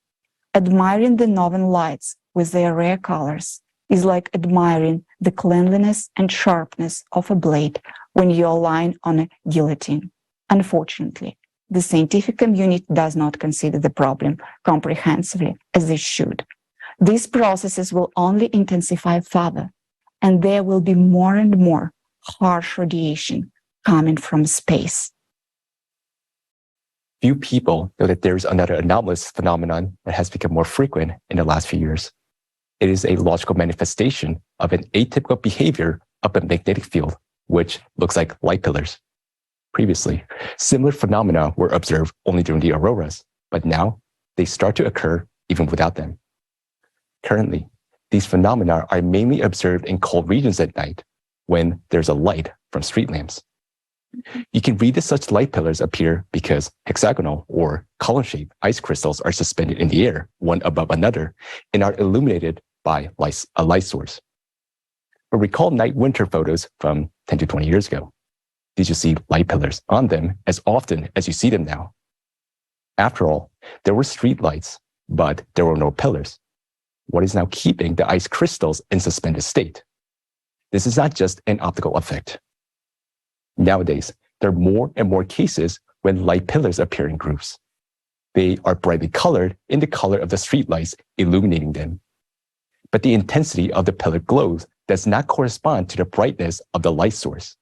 S17: Admiring the northern lights with their rare colors is like admiring the cleanliness and sharpness of a blade when you are lying on a guillotine. Unfortunately, the scientific community does not consider the problem comprehensively as they should. These processes will only intensify further, and there will be more and more harsh radiation coming from space.
S6: Few people know that there's another anomalous phenomenon that has become more frequent in the last few years. It is a logical manifestation of an atypical behavior of a magnetic field, which looks like light pillars. Previously, similar phenomena were observed only during the auroras, but now they start to occur even without them. Currently, these phenomena are mainly observed in cold regions at night when there's a light from street lamps. You can read that such light pillars appear because hexagonal or column-shaped ice crystals are suspended in the air, one above another, and are illuminated by a light source. But recall night-winter photos from 10 to 20 years ago. Did you see light pillars on them as often as you see them now? After all, there were street lights, but there were no pillars. What is now keeping the ice crystals in suspended state? This is not just an optical effect. Nowadays, there are more and more cases when light pillars appear in groups. They are brightly colored in the color of the streetlights illuminating them. But the intensity of the pillar glows does not correspond to the brightness of the light source.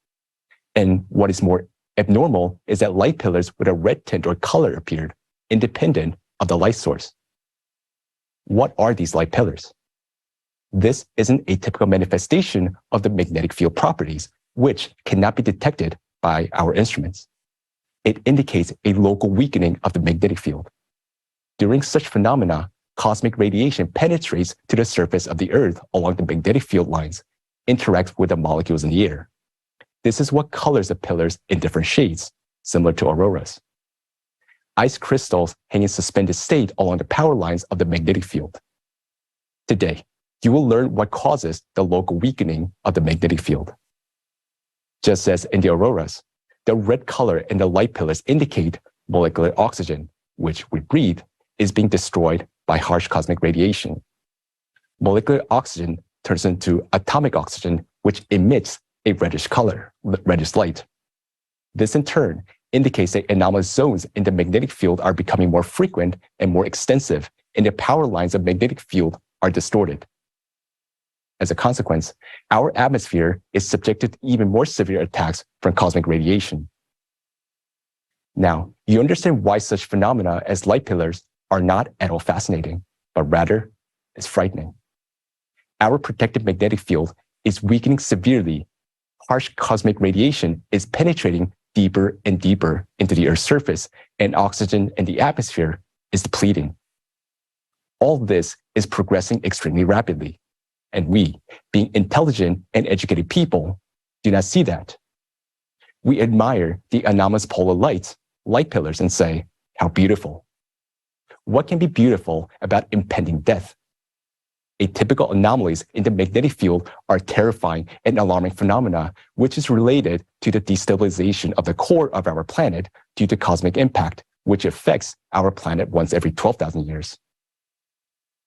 S6: And what is more abnormal is that light pillars with a red tint or color appeared, independent of the light source. What are these light pillars? This is an atypical manifestation of the magnetic field properties, which cannot be detected by our instruments. It indicates a local weakening of the magnetic field. During such phenomena, cosmic radiation penetrates to the surface of the Earth along the magnetic field lines, interacts with the molecules in the air. This is what colors the pillars in different shades, similar to auroras. Ice crystals hang in suspended state along the power lines of the magnetic field. Today, you will learn what causes the local weakening of the magnetic field. Just as in the auroras, the red color in the light pillars indicate molecular oxygen, which we breathe, is being destroyed by harsh cosmic radiation. Molecular oxygen turns into atomic oxygen, which emits a reddish color, reddish light. This in turn indicates that anomalous zones in the magnetic field are becoming more frequent and more extensive, and the power lines of magnetic field are distorted. As a consequence, our atmosphere is subjected to even more severe attacks from cosmic radiation. Now, you understand why such phenomena as light pillars are not at all fascinating, but rather is frightening. Our protective magnetic field is weakening severely. Harsh cosmic radiation is penetrating deeper and deeper into the Earth's surface, and oxygen in the atmosphere is depleting. All this is progressing extremely rapidly, and we, being intelligent and educated people, do not see that. We admire the anomalous polar light pillars, and say, how beautiful. What can be beautiful about impending death? Atypical anomalies in the magnetic field are terrifying and alarming phenomena, which is related to the destabilization of the core of our planet due to cosmic impact, which affects our planet once every 12,000 years.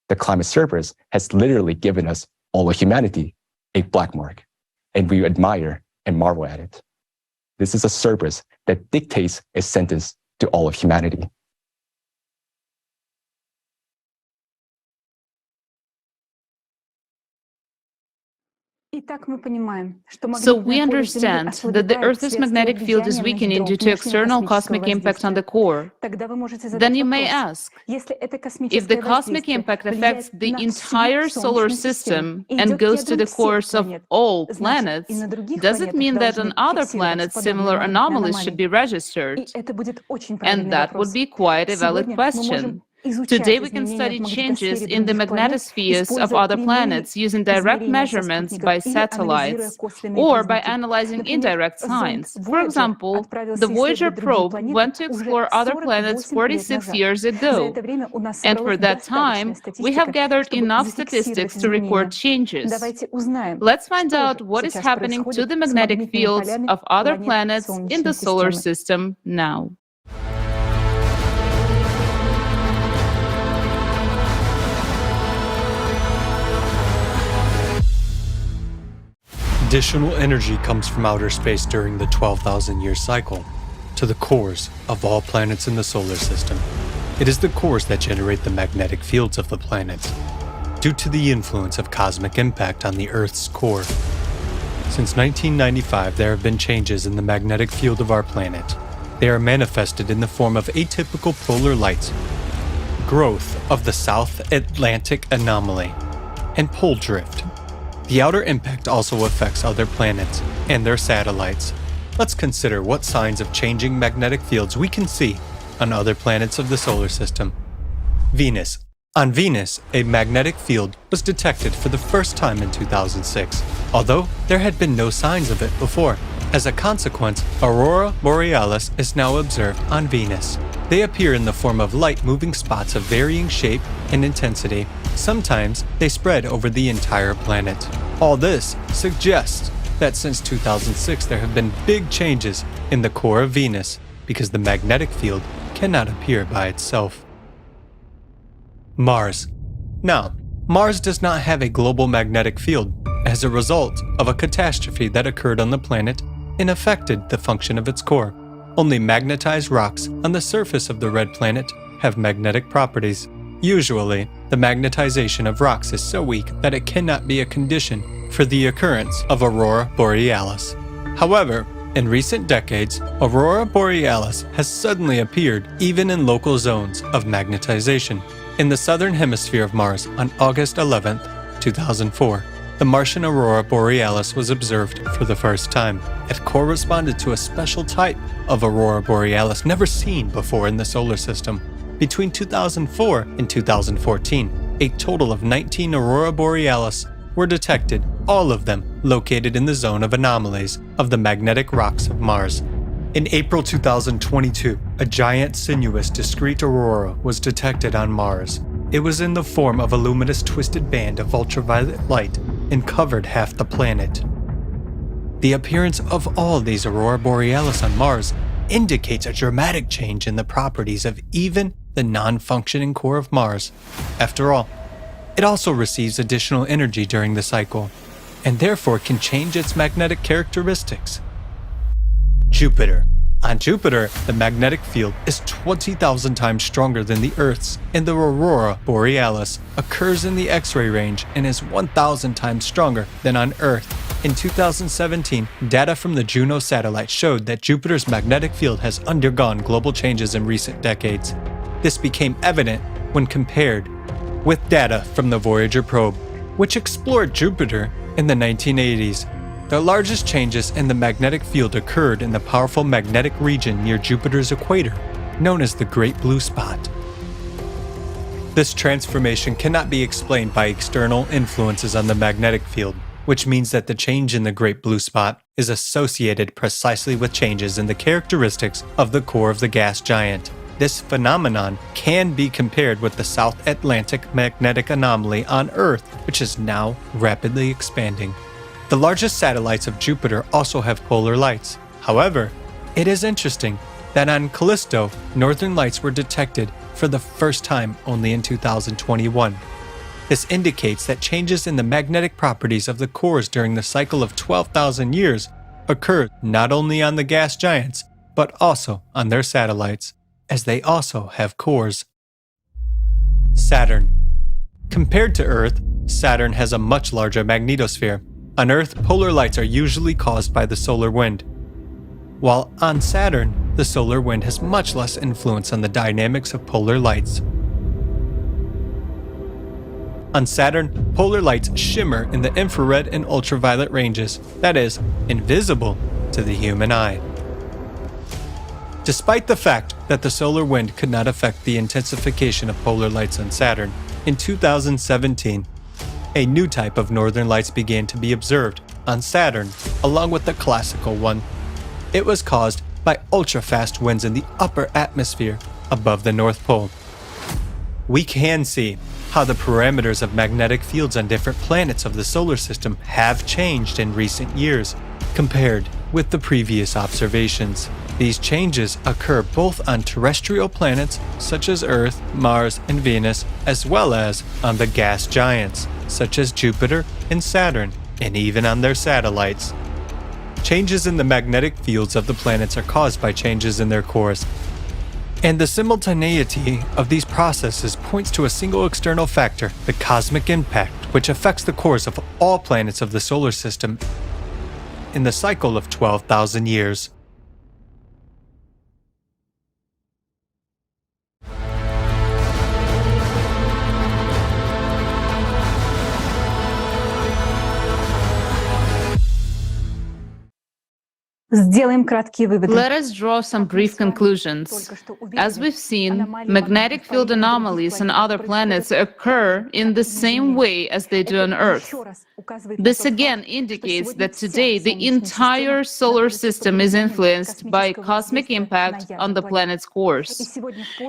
S6: The climate Cerberus has literally given us, all of humanity, a black mark, and we admire and marvel at it. This is a Cerberus that dictates a sentence to all of humanity.
S7: So we understand that the Earth's magnetic field is weakening due to external cosmic impact on the core. Then you may ask, if the cosmic impact affects the entire solar system and goes to the cores of all planets, does it mean that on other planets similar anomalies should be registered? And that would be quite a valid question. Today we can study changes in the magnetospheres of other planets using direct measurements by satellites or by analyzing indirect signs. For example, the Voyager probe went to explore other planets 46 years ago, and for that time we have gathered enough statistics to record changes. Let's find out what is happening to the magnetic fields of other planets in the solar system now.
S2: Additional energy comes from outer space during the 12,000-year cycle to the cores of all planets in the solar system. It is the cores that generate the magnetic fields of the planets, due to the influence of cosmic impact on the Earth's core. Since 1995, there have been changes in the magnetic field of our planet. They are manifested in the form of atypical polar lights, growth of the South Atlantic anomaly, and pole drift. The outer impact also affects other planets and their satellites. Let's consider what signs of changing magnetic fields we can see on other planets of the solar system. Venus. On Venus, a magnetic field was detected for the first time in 2006, although there had been no signs of it before. As a consequence, Aurora Borealis is now observed on Venus. They appear in the form of light-moving spots of varying shape and intensity. Sometimes they spread over the entire planet. All this suggests that since 2006 there have been big changes in the core of Venus because the magnetic field cannot appear by itself. Mars. Now, Mars does not have a global magnetic field as a result of a catastrophe that occurred on the planet and affected the function of its core. Only magnetized rocks on the surface of the red planet have magnetic properties. Usually, the magnetization of rocks is so weak that it cannot be a condition for the occurrence of Aurora Borealis. However, in recent decades, Aurora Borealis has suddenly appeared even in local zones of magnetization. In the southern hemisphere of Mars on August 11, 2004, the Martian Aurora Borealis was observed for the first time. It corresponded to a special type of aurora borealis never seen before in the solar system. Between 2004 and 2014, a total of 19 aurora borealis were detected, all of them located in the zone of anomalies of the magnetic rocks of Mars. In April 2022, a giant sinuous discrete aurora was detected on Mars. It was in the form of a luminous twisted band of ultraviolet light and covered half the planet. The appearance of all these aurora borealis on Mars indicates a dramatic change in the properties of even the non-functioning core of Mars. After all, it also receives additional energy during the cycle, and therefore can change its magnetic characteristics. Jupiter. On Jupiter, the magnetic field is 20,000 times stronger than the Earth's, and the aurora borealis occurs in the X-ray range and is 1,000 times stronger than on Earth. In 2017, data from the Juno satellite showed that Jupiter's magnetic field has undergone global changes in recent decades. This became evident when compared with data from the Voyager probe, which explored Jupiter in the 1980s. The largest changes in the magnetic field occurred in the powerful magnetic region near Jupiter's equator, known as the Great Blue Spot. This transformation cannot be explained by external influences on the magnetic field, which means that the change in the Great Blue Spot is associated precisely with changes in the characteristics of the core of the gas giant. This phenomenon can be compared with the South Atlantic magnetic anomaly on Earth, which is now rapidly expanding. The largest satellites of Jupiter also have polar lights. However, it is interesting that on Callisto, northern lights were detected for the first time only in 2021. This indicates that changes in the magnetic properties of the cores during the cycle of 12,000 years occurred not only on the gas giants, but also on their satellites, as they also have cores. Saturn. Compared to Earth, Saturn has a much larger magnetosphere. On Earth, polar lights are usually caused by the solar wind, while on Saturn, the solar wind has much less influence on the dynamics of polar lights. On Saturn, polar lights shimmer in the infrared and ultraviolet ranges, that is, invisible to the human eye. Despite the fact that the solar wind could not affect the intensification of polar lights on Saturn, in 2017, a new type of northern lights began to be observed on Saturn, along with the classical one. It was caused by ultra-fast winds in the upper atmosphere above the North Pole. We can see how the parameters of magnetic fields on different planets of the solar system have changed in recent years, compared with the previous observations. These changes occur both on terrestrial planets such as Earth, Mars, and Venus, as well as on the gas giants such as Jupiter and Saturn, and even on their satellites. Changes in the magnetic fields of the planets are caused by changes in their cores, and the simultaneity of these processes points to a single external factor, the cosmic impact, which affects the cores of all planets of the solar system in the cycle of 12,000 years.
S7: Let us draw some brief conclusions. As we've seen, magnetic field anomalies on other planets occur in the same way as they do on Earth. This again indicates that today the entire solar system is influenced by cosmic impact on the planet's cores.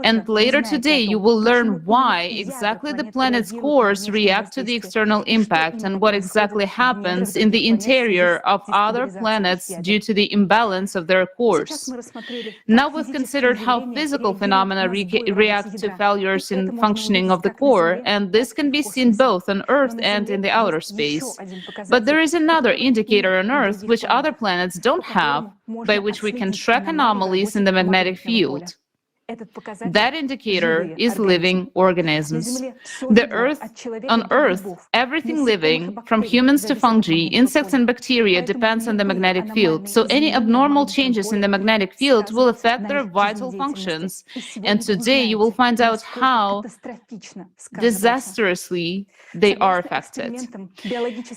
S7: And later today you will learn why exactly the planet's cores react to the external impact and what exactly happens in the interior of other planets due to the imbalance of their cores. Now we've considered how physical phenomena react to failures in functioning of the core, and this can be seen both on Earth and in the outer space. But there is another indicator on Earth which other planets don't have, by which we can track anomalies in the magnetic field. That indicator is living organisms. On Earth, everything living, from humans to fungi, insects and bacteria, depends on the magnetic field. So any abnormal changes in the magnetic field will affect their vital functions. And today you will find out how disastrously they are affected.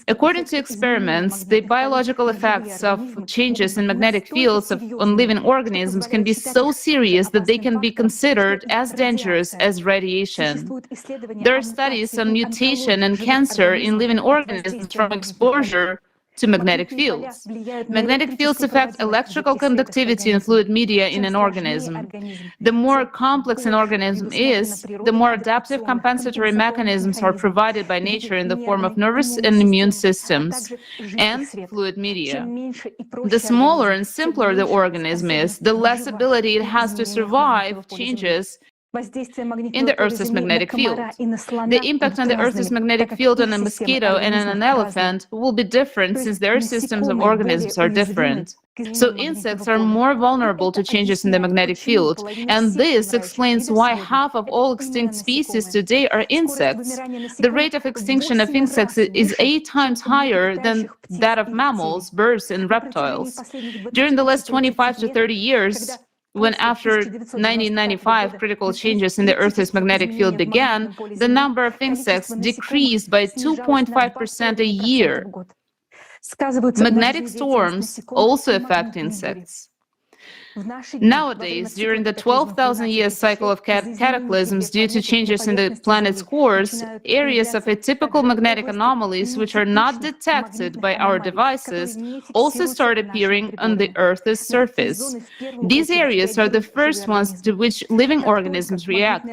S7: According to experiments, the biological effects of changes in magnetic fields on living organisms can be so serious that they can be considered as dangerous as radiation. There are studies on mutation and cancer in living organisms from exposure to magnetic fields. Magnetic fields affect electrical conductivity and fluid media in an organism. The more complex an organism is, the more adaptive compensatory mechanisms are provided by nature in the form of nervous and immune systems and fluid media. The smaller and simpler the organism is, the less ability it has to survive changes in the Earth's magnetic field. The impact on the Earth's magnetic field on a mosquito and on an elephant will be different since their systems of organisms are different. So insects are more vulnerable to changes in the magnetic field, and this explains why half of all extinct species today are insects. The rate of extinction of insects is 8 times higher than that of mammals, birds, and reptiles. During the last 25 to 30 years, when after 1995 critical changes in the Earth's magnetic field began, the number of insects decreased by 2.5% a year. Magnetic storms also affect insects. Nowadays, during the 12,000-year cycle of cataclysms due to changes in the planet's course, areas of atypical magnetic anomalies which are not detected by our devices also start appearing on the Earth's surface. These areas are the first ones to which living organisms react.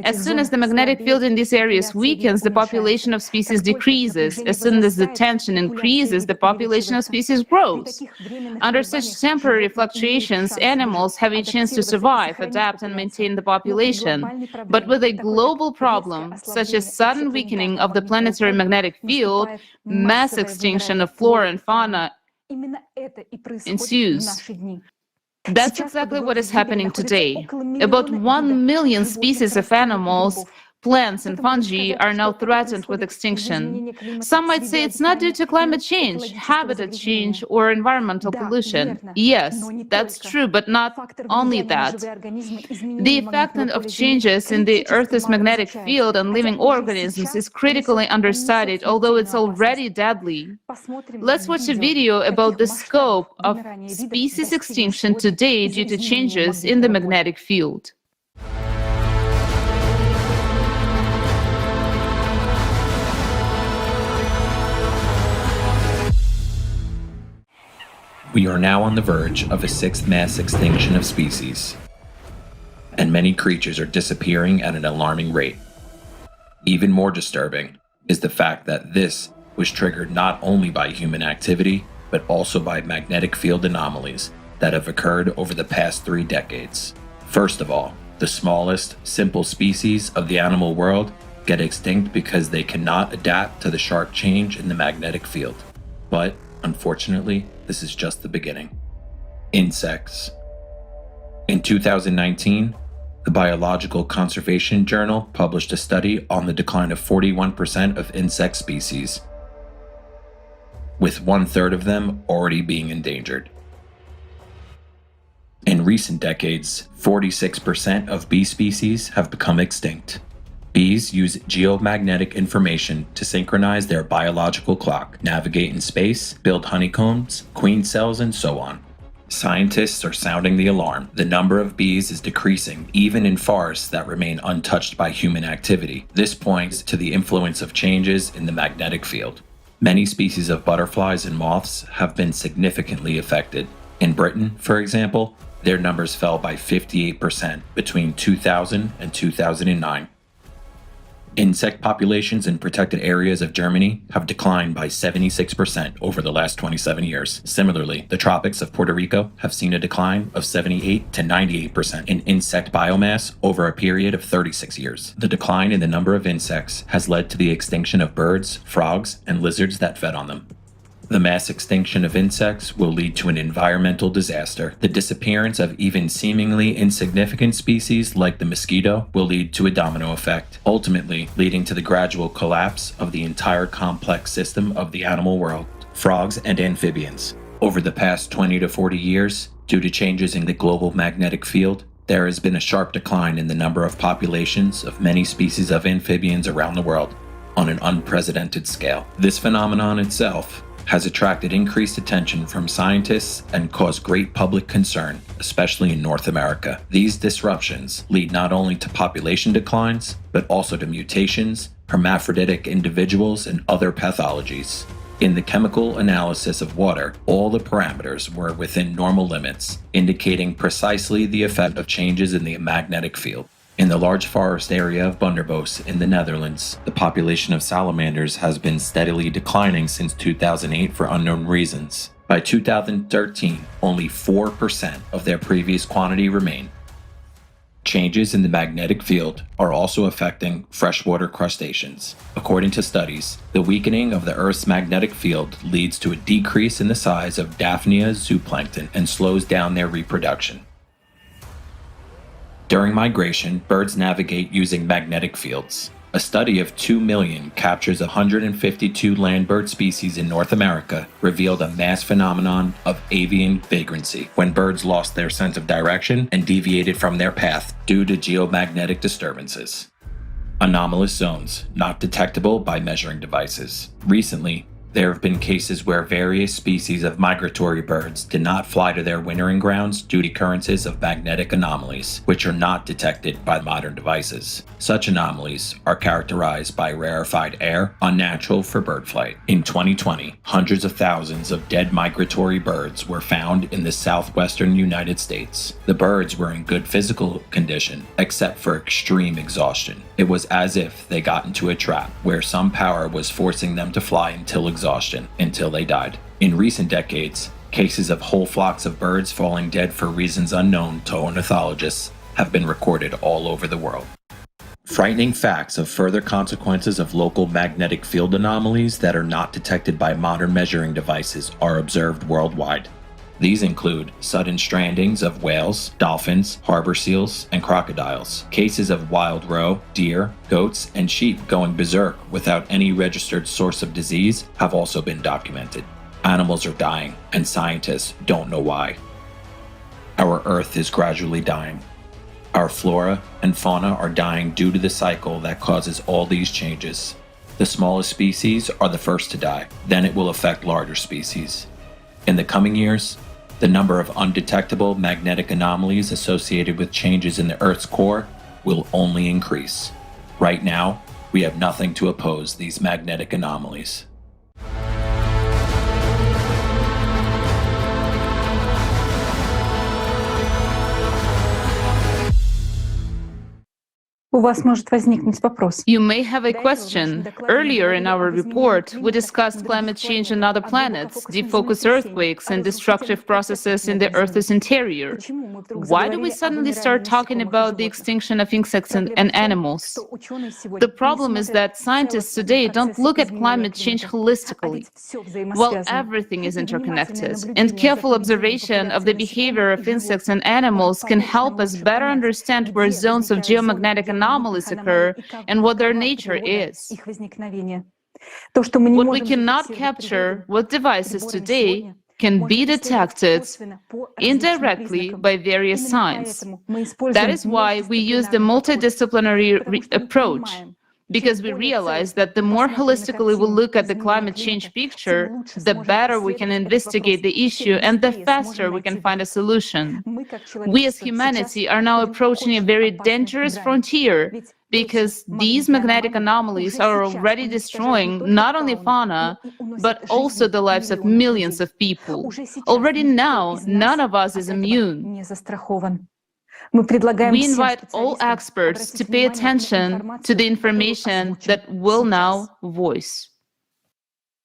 S7: As soon as the magnetic field in these areas weakens, the population of species decreases. As soon as the tension increases, the population of species grows. Under such temporary fluctuations, animals have a chance to survive, adapt, and maintain the population. But with a global problem, such as sudden weakening of the planetary magnetic field, mass extinction of flora and fauna ensues. That's exactly what is happening today. About 1 million species of animals, plants, and fungi are now threatened with extinction. Some might say it's not due to climate change, habitat change, or environmental pollution. Yes, that's true, but not only that. The effect of changes in the Earth's magnetic field on living organisms is critically understudied, although it's already deadly. Let's watch a video about the scope of species extinction today due to changes in the magnetic field.
S12: We are now on the verge of a 6th mass extinction of species, and many creatures are disappearing at an alarming rate. Even more disturbing is the fact that this was triggered not only by human activity, but also by magnetic field anomalies that have occurred over the past 3 decades. First of all, the smallest, simple species of the animal world get extinct because they cannot adapt to the sharp change in the magnetic field. But unfortunately, this is just the beginning. Insects. In 2019, the Biological Conservation Journal published a study on the decline of 41% of insect species, with 1/3 of them already being endangered. In recent decades, 46% of bee species have become extinct. Bees use geomagnetic information to synchronize their biological clock, navigate in space, build honeycombs, queen cells, and so on. Scientists are sounding the alarm. The number of bees is decreasing, even in forests that remain untouched by human activity. This points to the influence of changes in the magnetic field. Many species of butterflies and moths have been significantly affected. In Britain, for example, their numbers fell by 58% between 2000 and 2009. Insect populations in protected areas of Germany have declined by 76% over the last 27 years. Similarly, the tropics of Puerto Rico have seen a decline of 78 to 98% in insect biomass over a period of 36 years. The decline in the number of insects has led to the extinction of birds, frogs, and lizards that fed on them. The mass extinction of insects will lead to an environmental disaster. The disappearance of even seemingly insignificant species like the mosquito will lead to a domino effect, ultimately leading to the gradual collapse of the entire complex system of the animal world, frogs and amphibians. Over the past 20 to 40 years, due to changes in the global magnetic field, there has been a sharp decline in the number of populations of many species of amphibians around the world on an unprecedented scale. This phenomenon itself has attracted increased attention from scientists and caused great public concern, especially in North America. These disruptions lead not only to population declines, but also to mutations, hermaphroditic individuals, and other pathologies. In the chemical analysis of water, all the parameters were within normal limits, indicating precisely the effect of changes in the magnetic field. In the large forest area of Bunderbos in the Netherlands, the population of salamanders has been steadily declining since 2008 for unknown reasons. By 2013, only 4% of their previous quantity remain. Changes in the magnetic field are also affecting freshwater crustaceans. According to studies, the weakening of the Earth's magnetic field leads to a decrease in the size of Daphnia zooplankton and slows down their reproduction. During migration, birds navigate using magnetic fields. A study of 2 million captures 152 land bird species in North America revealed a mass phenomenon of avian vagrancy, when birds lost their sense of direction and deviated from their path due to geomagnetic disturbances. Anomalous zones, not detectable by measuring devices. Recently, there have been cases where various species of migratory birds did not fly to their wintering grounds due to occurrences of magnetic anomalies, which are not detected by modern devices. Such anomalies are characterized by rarefied air, unnatural for bird flight. In 2020, hundreds of thousands of dead migratory birds were found in the southwestern United States. The birds were in good physical condition, except for extreme exhaustion. It was as if they got into a trap where some power was forcing them to fly until they died. In recent decades, cases of whole flocks of birds falling dead for reasons unknown to ornithologists have been recorded all over the world. Frightening facts of further consequences of local magnetic field anomalies that are not detected by modern measuring devices are observed worldwide. These include sudden strandings of whales, dolphins, harbor seals, and crocodiles. Cases of wild roe, deer, goats, and sheep going berserk without any registered source of disease have also been documented. Animals are dying, and scientists don't know why. Our Earth is gradually dying. Our flora and fauna are dying due to the cycle that causes all these changes. The smallest species are the first to die, then it will affect larger species. In the coming years, the number of undetectable magnetic anomalies associated with changes in the Earth's core will only increase. Right now, we have nothing to oppose these magnetic anomalies.
S7: You may have a question. Earlier in our report, we discussed climate change on other planets, deep focus earthquakes, and destructive processes in the Earth's interior. Why do we suddenly start talking about the extinction of insects and animals? The problem is that scientists today don't look at climate change holistically. While everything is interconnected, and careful observation of the behavior of insects and animals can help us better understand where zones of geomagnetic anomalies occur and what their nature is. What we cannot capture with devices today can be detected indirectly by various signs. That is why we use the multidisciplinary approach, because we realize that the more holistically we look at the climate change picture, the better we can investigate the issue and the faster we can find a solution. We as humanity are now approaching a very dangerous frontier, because these magnetic anomalies are already destroying not only fauna, but also the lives of millions of people. Already now, none of us is immune. We invite all experts to pay attention to the information that we'll now voice.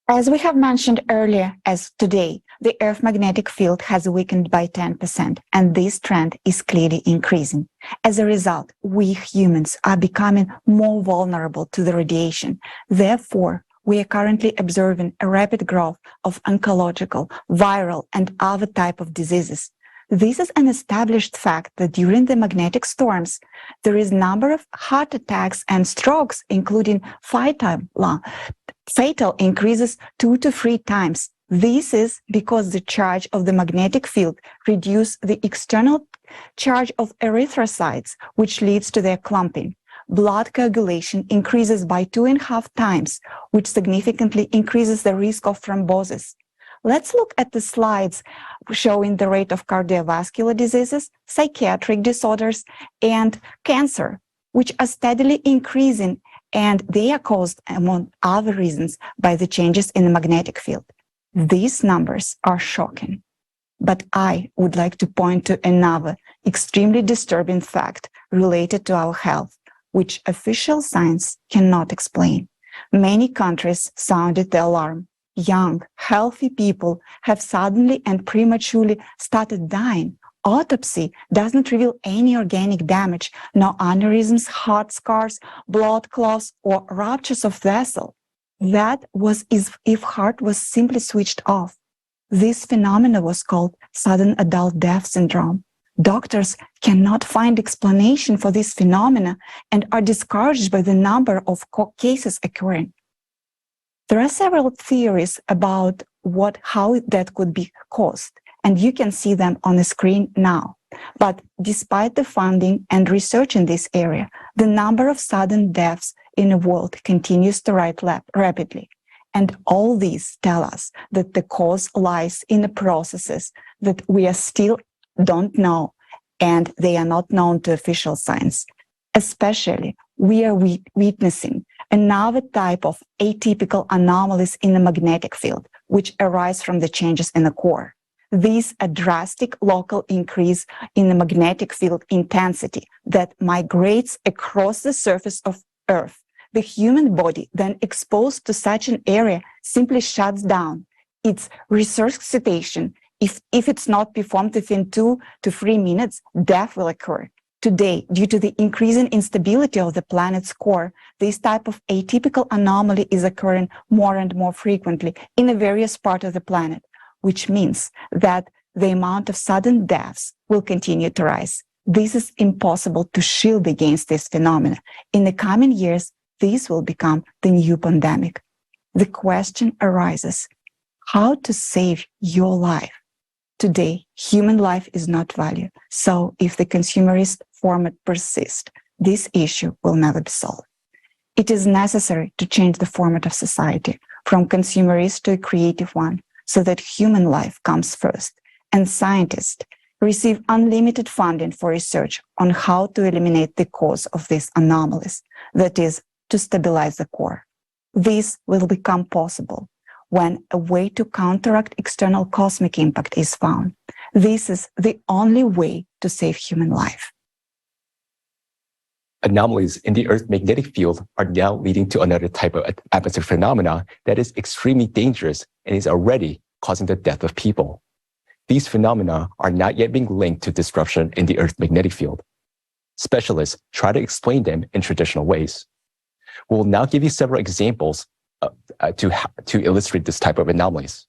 S17: As we have mentioned earlier, as today, the Earth magnetic field has weakened by 10%, and this trend is clearly increasing. As a result, we humans are becoming more vulnerable to the radiation. Therefore, we are currently observing a rapid growth of oncological, viral, and other type of diseases. This is an established fact that during the magnetic storms, there is number of heart attacks and strokes, including fatal increases 2 to 3 times. This is because the charge of the magnetic field reduces the external charge of erythrocytes, which leads to their clumping. Blood coagulation increases by 2.5 times, which significantly increases the risk of thrombosis. Let's look at the slides showing the rate of cardiovascular diseases, psychiatric disorders, and cancer, which are steadily increasing, and they are caused, among other reasons, by the changes in the magnetic field. These numbers are shocking. But I would like to point to another extremely disturbing fact related to our health, which official science cannot explain. Many countries sounded the alarm. Young, healthy people have suddenly and prematurely started dying. Autopsy doesn't reveal any organic damage, no aneurysms, heart scars, blood clots, or ruptures of vessel. That was as if heart was simply switched off. This phenomenon was called sudden adult death syndrome. Doctors cannot find explanation for this phenomena and are discouraged by the number of cases occurring. There are several theories about how that could be caused, and you can see them on the screen now. But despite the funding and research in this area, the number of sudden deaths in the world continues to rise rapidly. And all these tell us that the cause lies in the processes that we are still don't know, and they are not known to official science. Especially, we are witnessing another type of atypical anomalies in the magnetic field, which arise from the changes in the core. These are drastic local increase in the magnetic field intensity that migrates across the surface of Earth. The human body, then exposed to such an area, simply shuts down. Its resuscitation, if it's not performed within 2 to 3 minutes, death will occur. Today, due to the increasing instability of the planet's core, this type of atypical anomaly is occurring more and more frequently in the various parts of the planet, which means that the amount of sudden deaths will continue to rise. This is impossible to shield against this phenomenon. In the coming years, this will become the new pandemic. The question arises, how to save your life? Today, human life is not valued. So if the consumerist format persists, this issue will never be solved. It is necessary to change the format of society from consumerist to a creative one so that human life comes first, and scientists receive unlimited funding for research on how to eliminate the cause of these anomalies, that is, to stabilize the core. This will become possible when a way to counteract external cosmic impact is found. This is the only way to save human life.
S6: Anomalies in the Earth's magnetic field are now leading to another type of atmospheric phenomena that is extremely dangerous and is already causing the death of people. These phenomena are not yet being linked to disruption in the Earth's magnetic field. Specialists try to explain them in traditional ways. We'll now give you several examples to illustrate this type of anomalies.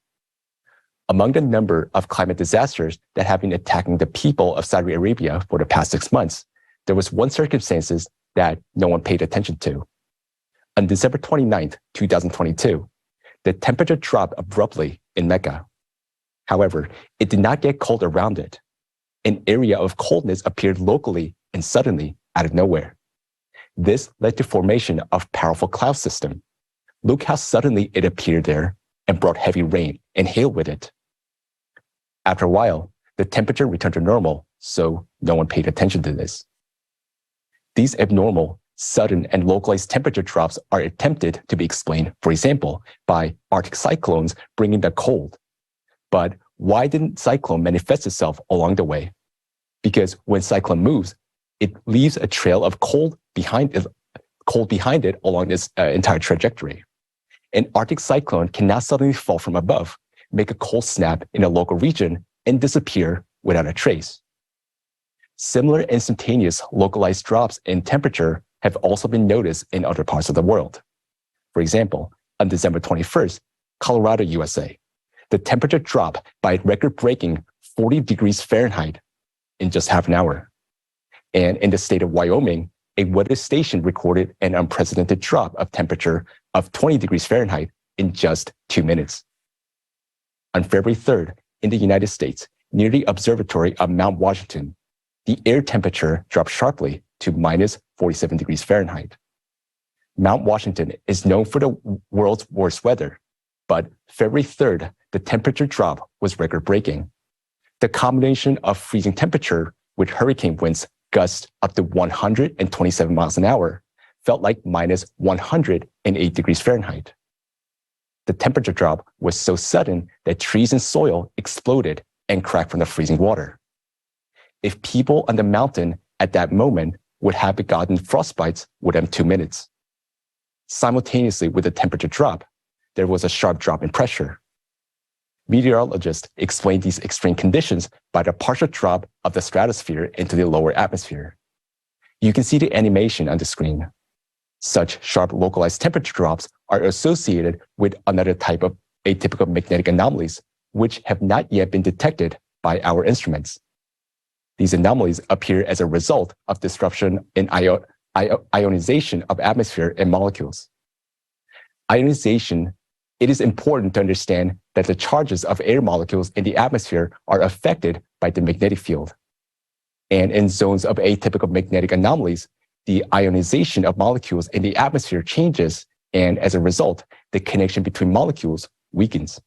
S6: Among the number of climate disasters that have been attacking the people of Saudi Arabia for the past 6 months, there was one circumstance that no one paid attention to. On December 29th, 2022, the temperature dropped abruptly in Mecca. However, it did not get cold around it. An area of coldness appeared locally and suddenly out of nowhere. This led to formation of powerful cloud system. Look how suddenly it appeared there and brought heavy rain and hail with it. After a while, the temperature returned to normal, so no one paid attention to this. These abnormal, sudden, and localized temperature drops are attempted to be explained, for example, by Arctic cyclones bringing the cold. But why didn't cyclone manifest itself along the way? Because when cyclone moves, it leaves a trail of cold behind it along this entire trajectory. An Arctic cyclone cannot suddenly fall from above, make a cold snap in a local region, and disappear without a trace. Similar instantaneous localized drops in temperature have also been noticed in other parts of the world. For example, On December 21st, Colorado, USA, the temperature dropped by a record-breaking 40 degrees Fahrenheit in just half an hour. And in the state of Wyoming, a weather station recorded an unprecedented drop of temperature of 20 degrees Fahrenheit in just 2 minutes. On February 3rd, in the United States, near the observatory of Mount Washington, the air temperature dropped sharply to minus 47 degrees Fahrenheit. Mount Washington is known for the world's worst weather, but February 3rd, the temperature drop was record-breaking. The combination of freezing temperature with hurricane winds gusts up to 127 miles an hour felt like minus 108 degrees Fahrenheit. The temperature drop was so sudden that trees and soil exploded and cracked from the freezing water. If people on the mountain at that moment would have gotten frostbites within 2 minutes. Simultaneously with the temperature drop, there was a sharp drop in pressure. Meteorologists explain these extreme conditions by the partial drop of the stratosphere into the lower atmosphere. You can see the animation on the screen. Such sharp localized temperature drops are associated with another type of atypical magnetic anomalies, which have not yet been detected by our instruments. These anomalies appear as a result of disruption in ionization of atmosphere and molecules. Ionization, it is important to understand that the charges of air molecules in the atmosphere are affected by the magnetic field. And in zones of atypical magnetic anomalies, the ionization of molecules in the atmosphere changes, and as a result, the connection between molecules weakens.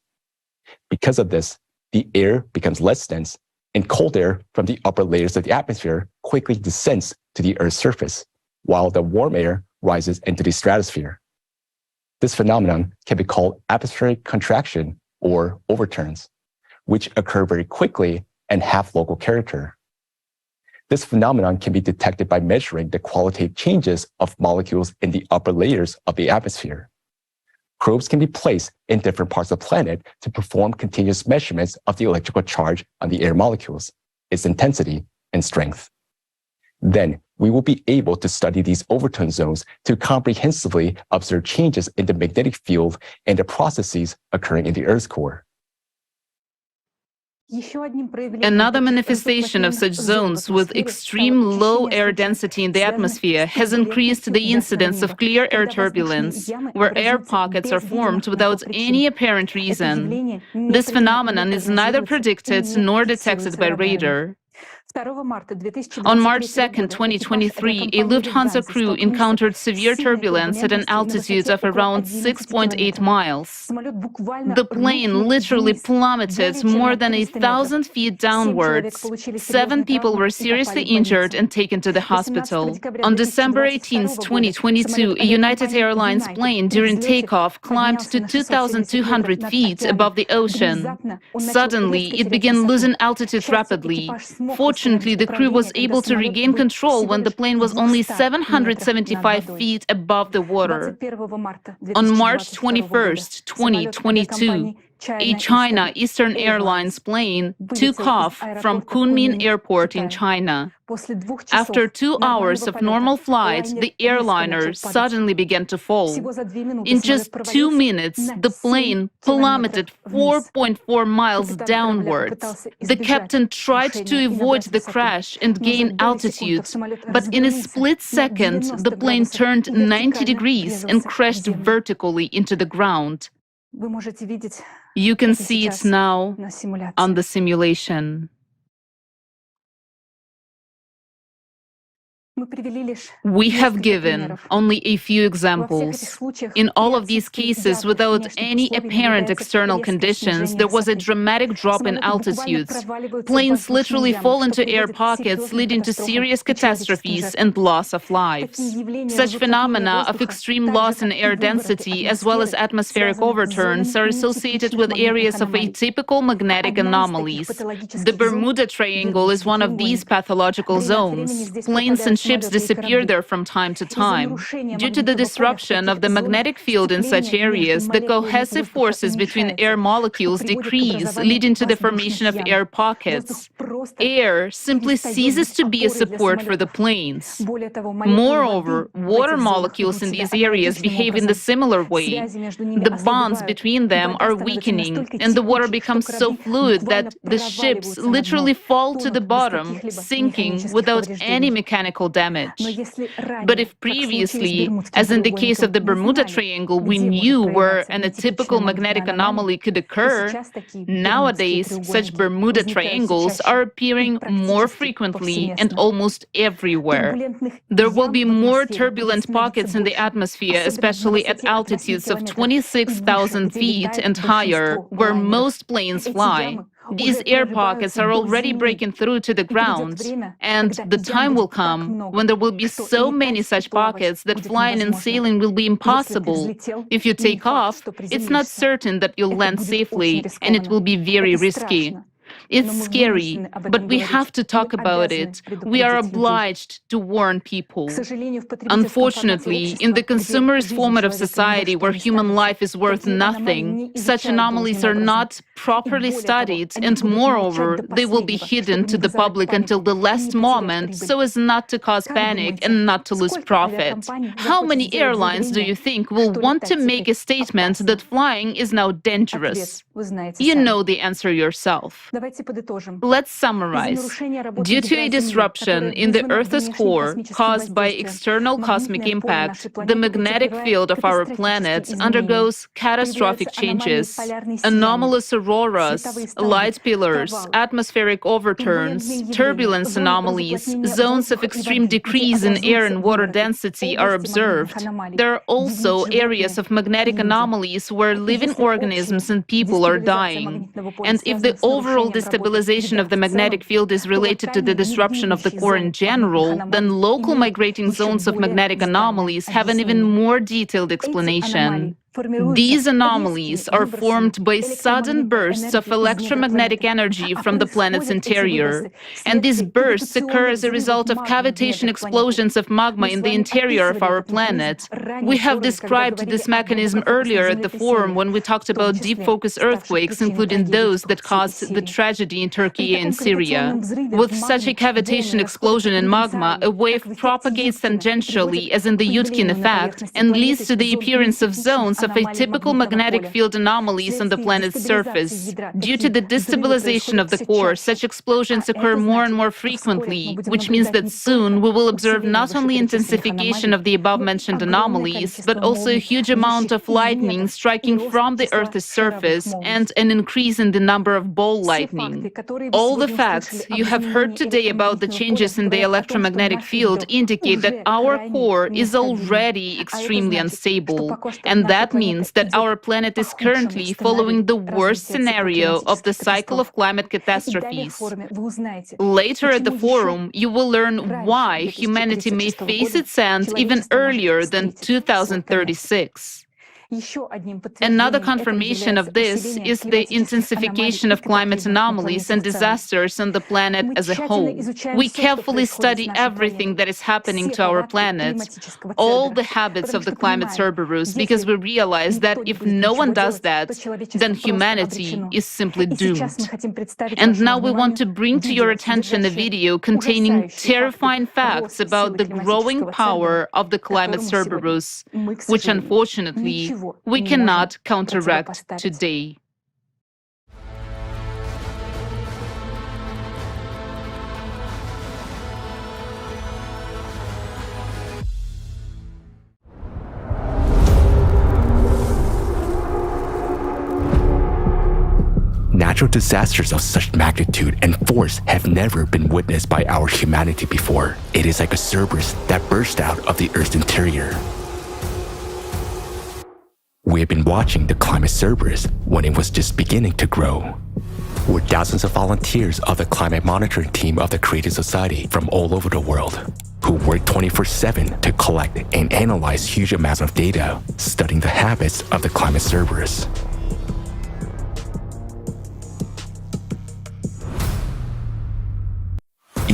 S6: Because of this, the air becomes less dense, and cold air from the upper layers of the atmosphere quickly descends to the Earth's surface, while the warm air rises into the stratosphere. This phenomenon can be called atmospheric contraction or overturns, which occur very quickly and have local character. This phenomenon can be detected by measuring the qualitative changes of molecules in the upper layers of the atmosphere. Probes can be placed in different parts of the planet to perform continuous measurements of the electrical charge on the air molecules, its intensity and strength. Then we will be able to study these overturn zones to comprehensively observe changes in the magnetic field and the processes occurring in the Earth's core.
S7: Another manifestation of such zones with extreme low air density in the atmosphere has increased the incidence of clear air turbulence, where air pockets are formed without any apparent reason. This phenomenon is neither predicted nor detected by radar. On March 2, 2023, a Lufthansa crew encountered severe turbulence at an altitude of around 6.8 miles. The plane literally plummeted more than 1,000 feet downwards. 7 people were seriously injured and taken to the hospital. On December 18, 2022, a United Airlines plane during takeoff climbed to 2,200 feet above the ocean. Suddenly, it began losing altitude rapidly. Fortunately, the crew was able to regain control when the plane was only 775 feet above the water. On March 21, 2022, a China Eastern Airlines plane took off from Kunming Airport in China. After 2 hours of normal flight, the airliner suddenly began to fall. In just 2 minutes, the plane plummeted 4.4 miles downwards. The captain tried to avoid the crash and gain altitude, but in a split second, the plane turned 90 degrees and crashed vertically into the ground. You can see it now on the simulation. We have given only a few examples. In all of these cases, without any apparent external conditions, there was a dramatic drop in altitudes. Planes literally fall into air pockets, leading to serious catastrophes and loss of lives. Such phenomena of extreme loss in air density, as well as atmospheric overturns, are associated with areas of atypical magnetic anomalies. The Bermuda Triangle is one of these pathological zones. Planes and ships disappear there from time to time. Due to the disruption of the magnetic field in such areas, the cohesive forces between air molecules decrease, leading to the formation of air pockets. Air simply ceases to be a support for the planes. Moreover, water molecules in these areas behave in a similar way. The bonds between them are weakening, and the water becomes so fluid that the ships literally fall to the bottom, sinking without any mechanical damage. But if previously, as in the case of the Bermuda Triangle, we knew where an atypical magnetic anomaly could occur, nowadays such Bermuda Triangles are appearing more frequently and almost everywhere. There will be more turbulent pockets in the atmosphere, especially at altitudes of 26,000 feet and higher, where most planes fly. These air pockets are already breaking through to the ground, and the time will come when there will be so many such pockets that flying and sailing will be impossible. If you take off, it's not certain that you'll land safely, and it will be very risky. It's scary, but we have to talk about it. We are obliged to warn people. Unfortunately, in the consumerist format of society where human life is worth nothing, such anomalies are not properly studied, and moreover, they will be hidden to the public until the last moment so as not to cause panic and not to lose profit. How many airlines do you think will want to make a statement that flying is now dangerous? You know the answer yourself. Let's summarize. Due to a disruption in the Earth's core caused by external cosmic impact, the magnetic field of our planet undergoes catastrophic changes. Anomalous auroras, light pillars, atmospheric overturns, turbulence anomalies, zones of extreme decrease in air and water density are observed. There are also areas of magnetic anomalies where living organisms and people are dying. And if the overall destabilization of the magnetic field is related to the disruption of the core in general, then local migrating zones of magnetic anomalies have an even more detailed explanation. These anomalies are formed by sudden bursts of electromagnetic energy from the planet's interior, and these bursts occur as a result of cavitation explosions of magma in the interior of our planet. We have described this mechanism earlier at the forum when we talked about deep focus earthquakes, including those that caused the tragedy in Turkey and Syria. With such a cavitation explosion in magma, a wave propagates tangentially, as in the Yudkin effect, and leads to the appearance of zones of atypical magnetic field anomalies on the planet's surface. Due to the destabilization of the core, such explosions occur more and more frequently, which means that soon we will observe not only intensification of the above-mentioned anomalies, but also a huge amount of lightning striking from the Earth's surface and an increase in the number of ball lightning. All the facts you have heard today about the changes in the electromagnetic field indicate that our core is already extremely unstable, and that means that our planet is currently following the worst scenario of the cycle of climate catastrophes. Later at the forum, you will learn why humanity may face its end even earlier than 2036. Another confirmation of this is the intensification of climate anomalies and disasters on the planet as a whole. We carefully study everything that is happening to our planet, all the habits of the climate Cerberus, because we realize that if no one does that, then humanity is simply doomed. And now we want to bring to your attention a video containing terrifying facts about the growing power of the climate Cerberus, which unfortunately we cannot counteract today.
S6: Natural disasters of such magnitude and force have never been witnessed by our humanity before. It is like a Cerberus that burst out of the Earth's interior. We have been watching the climate Cerberus when it was just beginning to grow. We're thousands of volunteers of the climate monitoring team of the Creative Society from all over the world, who work 24/7 to collect and analyze huge amounts of data, studying the habits of the climate Cerberus.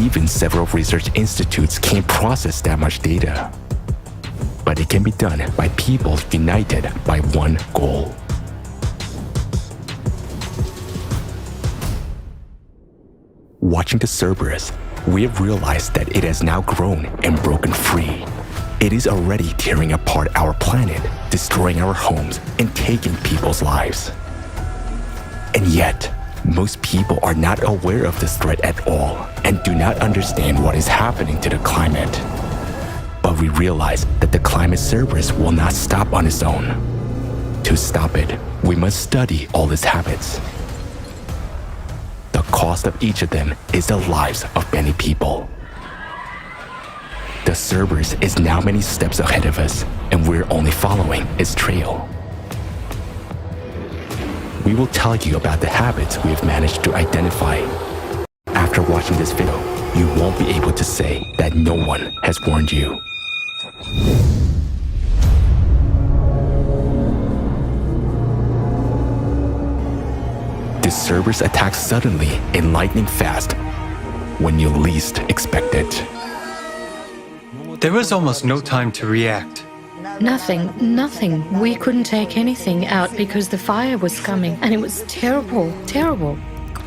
S6: even several research institutes can't process that much data. But it can be done by people united by one goal. Watching the Cerberus, we have realized that it has now grown and broken free. It is already tearing apart our planet, destroying our homes, and taking people's lives. And yet, most people are not aware of this threat at all and do not understand what is happening to the climate. But we realize that the climate Cerberus will not stop on its own. To stop it, we must study all its habits. The cost of each of them is the lives of many people. The Cerberus is now many steps ahead of us, and we're only following its trail. We will tell you about the habits we have managed to identify. After watching this video, you won't be able to say that no one has warned you. The Cerberus attacks suddenly and lightning fast when you least expect it.
S15: There was almost no time to react.
S4: Nothing. We couldn't take anything out because the fire was coming, and it was terrible.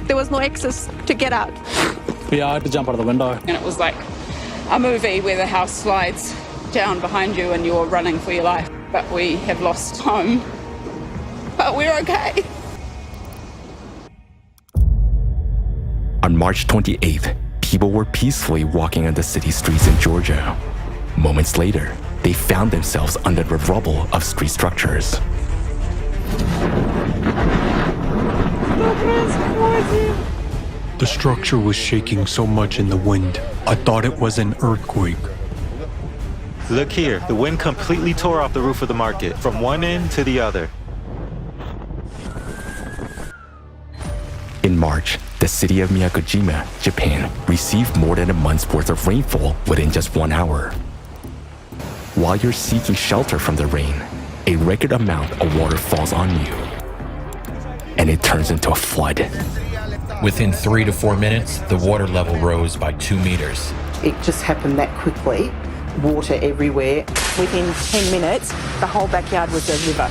S18: There was no access to get out.
S19: Yeah, I had to jump out of the window.
S18: And it was like a movie where the house slides down behind you and you're running for your life. But we have lost home. But we're okay.
S6: On March 28th, people were peacefully walking on the city streets in Georgia. Moments later, they found themselves under the rubble of street structures.
S15: The structure was shaking so much in the wind, I thought it was an earthquake.
S14: Look here, the wind completely tore off the roof of the market, from one end to the other.
S6: In March, the city of Miyakojima, Japan, received more than a month's worth of rainfall within just 1 hour. While you're seeking shelter from the rain, a record amount of water falls on you, and it turns into a flood.
S20: Within 3 to 4 minutes, the water level rose by 2 meters.
S21: It just happened that quickly. Water everywhere.
S22: Within 10 minutes, the whole backyard was a river.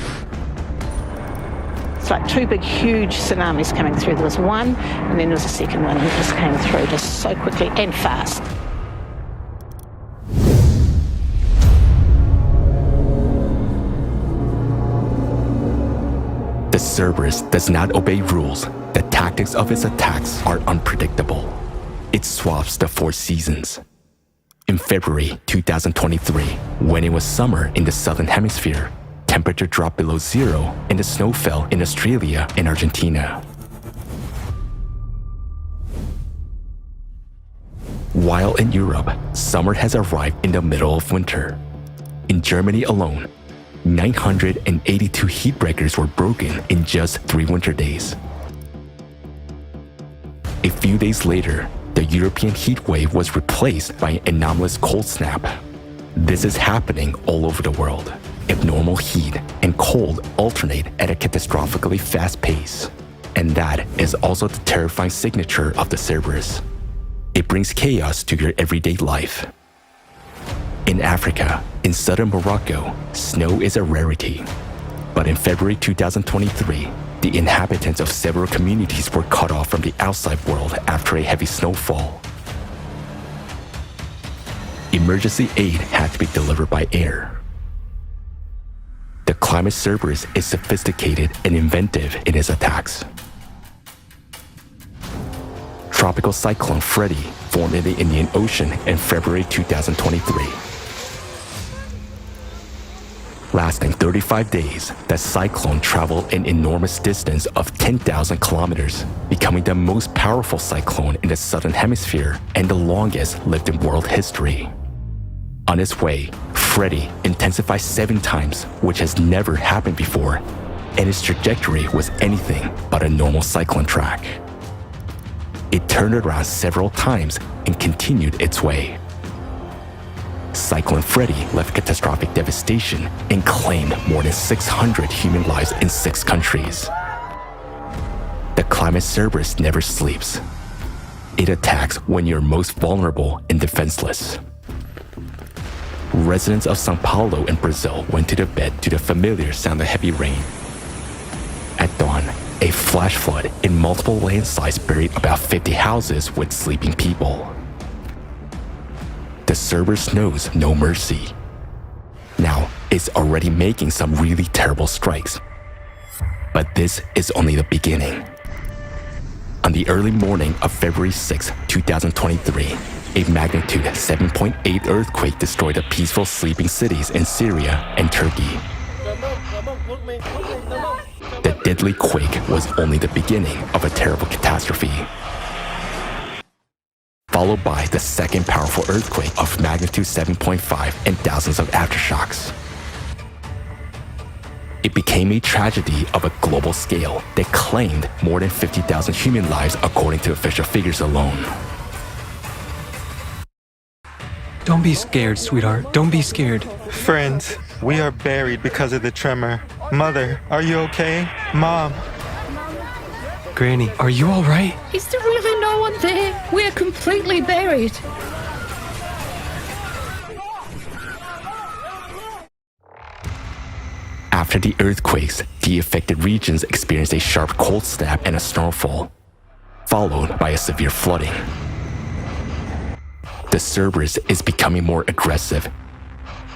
S22: It's like two big, huge tsunamis coming through. There was one, and then there was a second one that just came through just so quickly and fast.
S6: The Cerberus does not obey rules. The tactics of its attacks are unpredictable. It swaps the 4 seasons. In February 2023, when it was summer in the southern hemisphere, temperature dropped below zero and the snow fell in Australia and Argentina. While in Europe, summer has arrived in the middle of winter. In Germany alone, 982 heat breakers were broken in just 3 winter days. A few days later, the European heat wave was replaced by an anomalous cold snap. This is happening all over the world. Abnormal heat and cold alternate at a catastrophically fast pace. And that is also the terrifying signature of the Cerberus. It brings chaos to your everyday life. In Africa, in southern Morocco, snow is a rarity. But in February 2023, the inhabitants of several communities were cut off from the outside world after a heavy snowfall. Emergency aid had to be delivered by air. The climate Cerberus is sophisticated and inventive in its attacks. Tropical cyclone Freddy formed in the Indian Ocean in February 2023. Lasting 35 days, the cyclone traveled an enormous distance of 10,000 kilometers, becoming the most powerful cyclone in the southern hemisphere and the longest lived in world history. On its way, Freddy intensified 7 times, which has never happened before, and its trajectory was anything but a normal cyclone track. It turned around several times and continued its way. Cyclone Freddy left catastrophic devastation and claimed more than 600 human lives in 6 countries. The climate Cerberus never sleeps. It attacks when you're most vulnerable and defenseless. Residents of São Paulo in Brazil went to their bed to the familiar sound of heavy rain. At dawn, a flash flood in multiple landslides buried about 50 houses with sleeping people. The Cerberus knows no mercy. Now, it's already making some really terrible strikes. But this is only the beginning. On the early morning of February 6, 2023, a magnitude 7.8 earthquake destroyed the peaceful sleeping cities in Syria and Turkey. The deadly quake was only the beginning of a terrible catastrophe, followed by the second powerful earthquake of magnitude 7.5 and thousands of aftershocks. It became a tragedy of a global scale that claimed more than 50,000 human lives according to official figures alone.
S15: Don't be scared, sweetheart. Don't be scared.
S14: Friends, we are buried because of the tremor. Mother, are you okay? Mom.
S15: Granny, are you all right?
S4: Is there really no one there? We're completely buried.
S6: After the earthquakes, the affected regions experienced a sharp cold snap and a snowfall, followed by a severe flooding. The Cerberus is becoming more aggressive,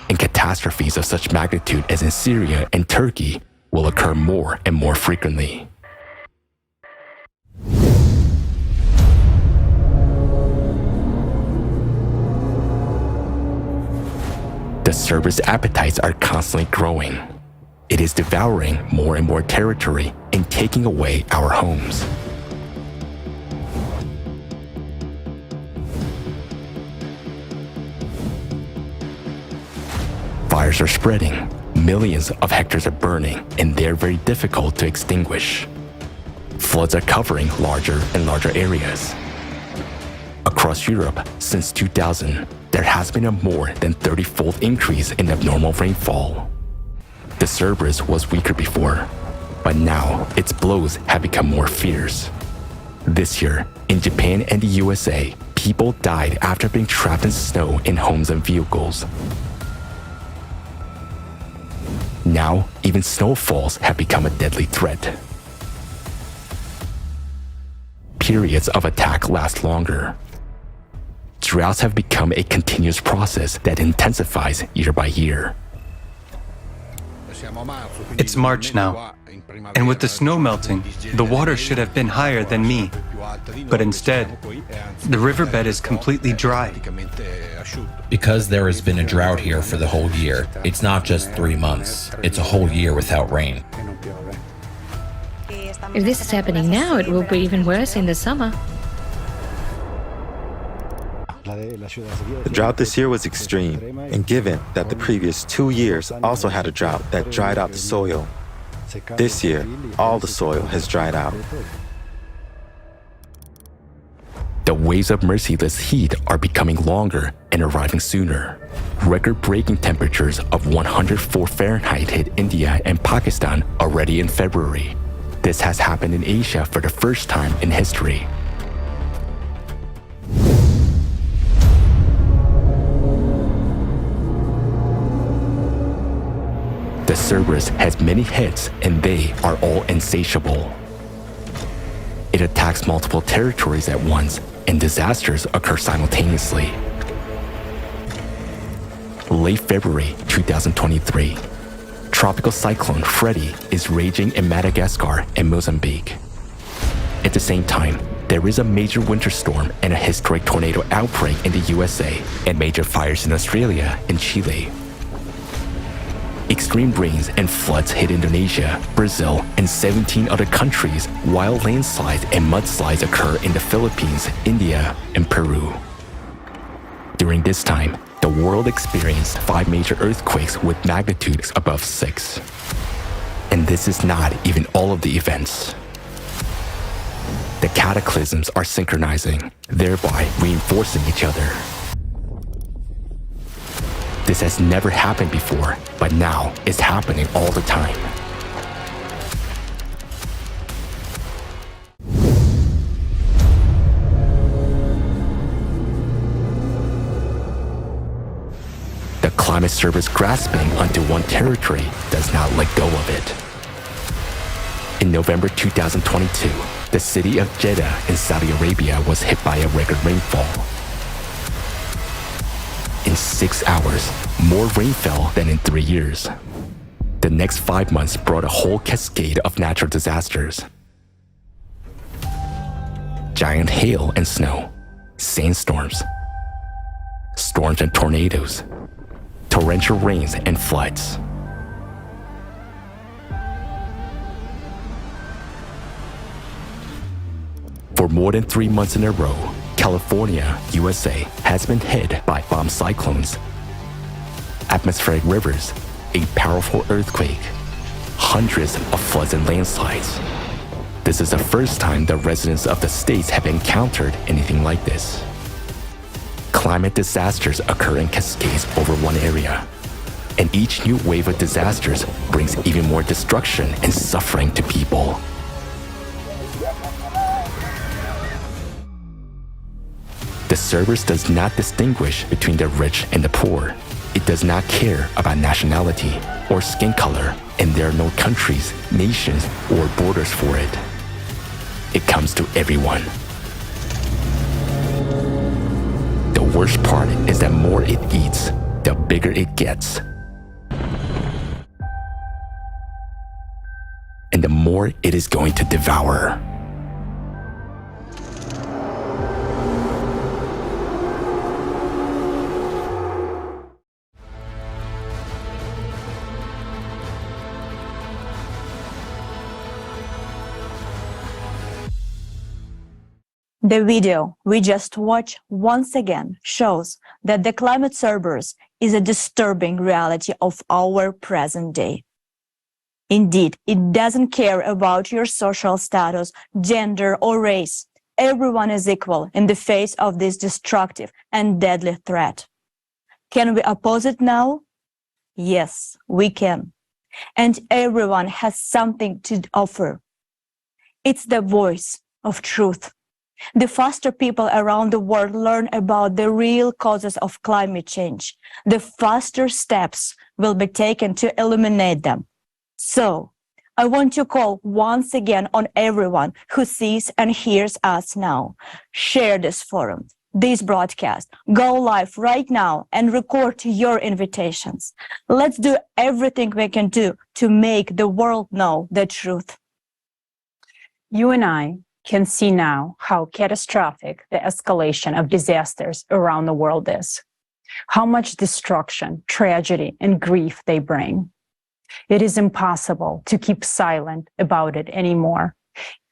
S6: and catastrophes of such magnitude as in Syria and Turkey will occur more and more frequently. The Cerberus appetites are constantly growing. It is devouring more and more territory and taking away our homes. Fires are spreading, millions of hectares are burning, and they're very difficult to extinguish. Floods are covering larger and larger areas. Across Europe, since 2000, there has been a more than 30-fold increase in abnormal rainfall. The Cerberus was weaker before, but now its blows have become more fierce. This year, in Japan and the USA, people died after being trapped in snow in homes and vehicles. Now, even snowfalls have become a deadly threat. Periods of attack last longer. Droughts have become a continuous process that intensifies year by year.
S15: It's March now, and with the snow melting, the water should have been higher than me. But instead, the riverbed is completely dry.
S20: Because there has been a drought here for the whole year, it's not just 3 months, it's a whole year without rain.
S4: If this is happening now, it will be even worse in the summer.
S14: The drought this year was extreme, and given that the previous 2 years also had a drought that dried out the soil, this year, all the soil has dried out.
S6: The waves of merciless heat are becoming longer and arriving sooner. Record-breaking temperatures of 104 Fahrenheit hit India and Pakistan already in February. This has happened in Asia for the first time in history. The Cerberus has many heads, and they are all insatiable. It attacks multiple territories at once, and disasters occur simultaneously. Late February 2023, Tropical Cyclone Freddy is raging in Madagascar and Mozambique. At the same time, there is a major winter storm and a historic tornado outbreak in the USA and major fires in Australia and Chile. Extreme rains and floods hit Indonesia, Brazil, and 17 other countries, while landslides and mudslides occur in the Philippines, India, and Peru. During this time, the world experienced 5 major earthquakes with magnitudes above 6. And this is not even all of the events. The cataclysms are synchronizing, thereby reinforcing each other. This has never happened before, but now it's happening all the time. climate Cerberus grasping onto one territory does not let go of it. In November 2022, the city of Jeddah in Saudi Arabia was hit by a record rainfall. In 6 hours, more rain fell than in 3 years. The next 5 months brought a whole cascade of natural disasters. Giant hail and snow, sandstorms, storms and tornadoes, torrential rains and floods. For more than 3 months in a row, California, USA, has been hit by bomb cyclones, atmospheric rivers, a powerful earthquake, hundreds of floods and landslides. This is the first time the residents of the states have encountered anything like this. Climate disasters occur in cascades over one area, and each new wave of disasters brings even more destruction and suffering to people. The Cerberus does not distinguish between the rich and the poor. It does not care about nationality or skin color, and there are no countries, nations, or borders for it. It comes to everyone. The worst part is that more it eats, the bigger it gets. And the more it is going to devour.
S10: The video we just watched once again shows that the climate Cerberus is a disturbing reality of our present day. Indeed, it doesn't care about your social status, gender, or race. Everyone is equal in the face of this destructive and deadly threat. Can we oppose it now? Yes, we can. And everyone has something to offer. It's the voice of truth. The faster people around the world learn about the real causes of climate change, the faster steps will be taken to eliminate them. So, I want to call once again on everyone who sees and hears us now. Share this forum, this broadcast. Go live right now and record your invitations. Let's do everything we can do to make the world know the truth.
S1: You and I can see now how catastrophic the escalation of disasters around the world is, how much destruction, tragedy, and grief they bring. It is impossible to keep silent about it anymore.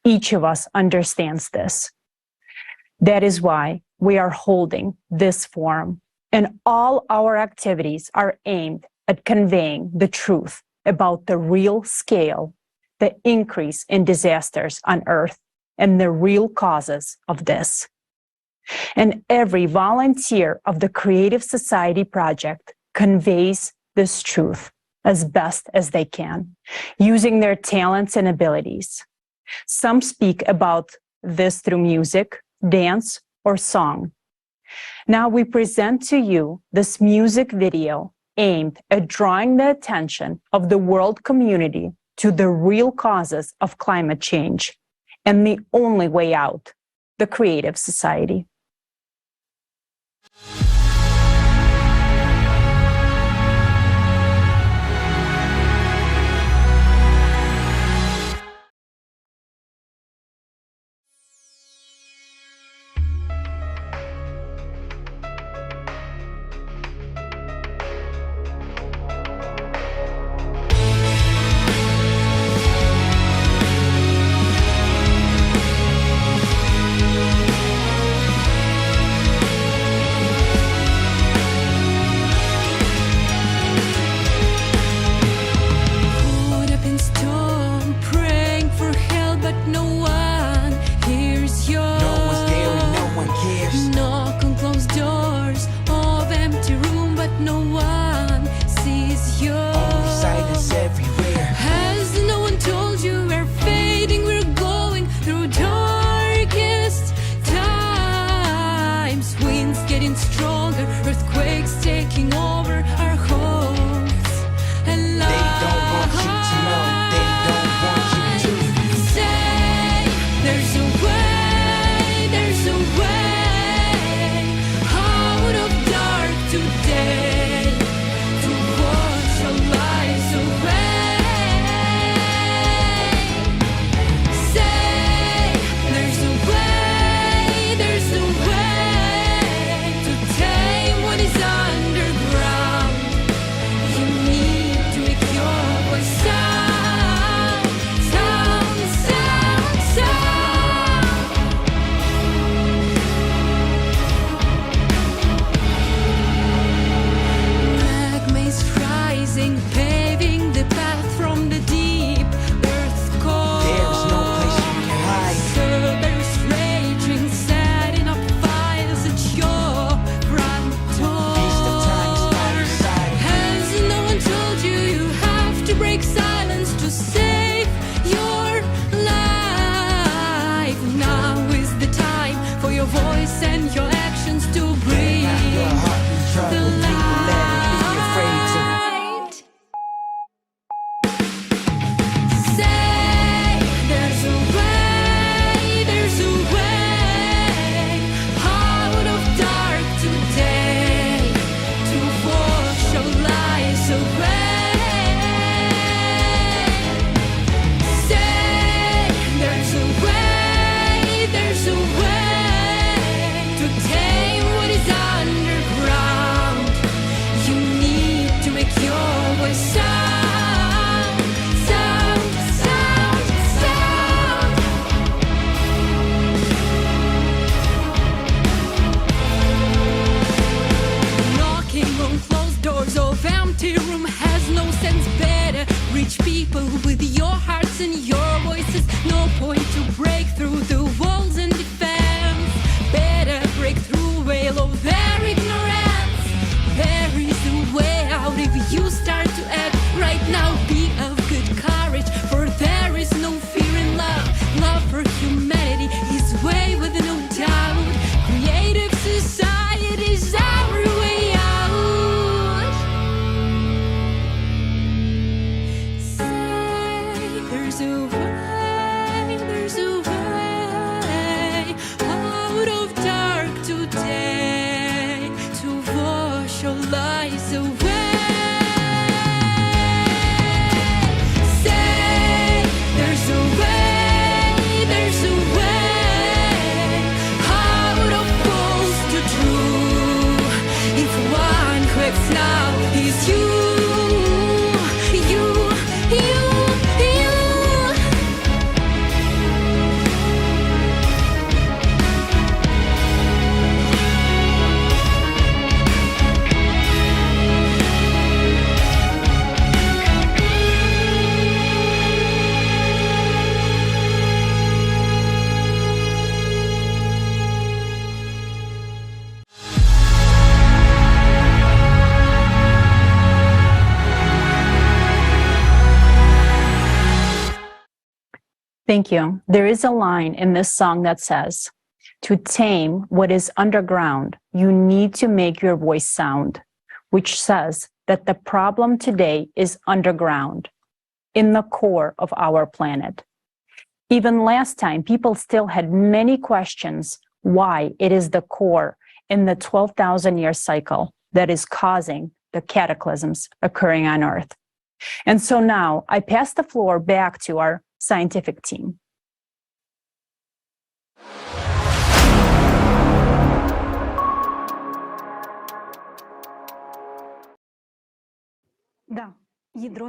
S1: Each of us understands this. That is why we are holding this forum, and all our activities are aimed at conveying the truth about the real scale, the increase in disasters on Earth, and the real causes of this. And every volunteer of the Creative Society Project conveys this truth as best as they can, using their talents and abilities. Some speak about this through music, dance, or song. Now we present to you this music video aimed at drawing the attention of the world community to the real causes of climate change and the only way out, the Creative Society.
S8: No point to break through the walls and defense. Better break through veil of their ignorance. There is a way out if you start to act right now. Be of good courage, for there is no fear in love. Love for humanity is way with no doubt. Creative society is our way out. Say there's a way, there's a way out of dark today to wash your lies away. Say there's a way, there's a way out of false to true. If one who acts now is you, you, you, you.
S1: Thank you. There is a line in this song that says, to tame what is underground, you need to make your voice sound, which says that the problem today is underground, in the core of our planet. Even last time, people still had many questions why it is the core in the 12,000-year cycle that is causing the cataclysms occurring on Earth. And so now I pass the floor back to our scientific team.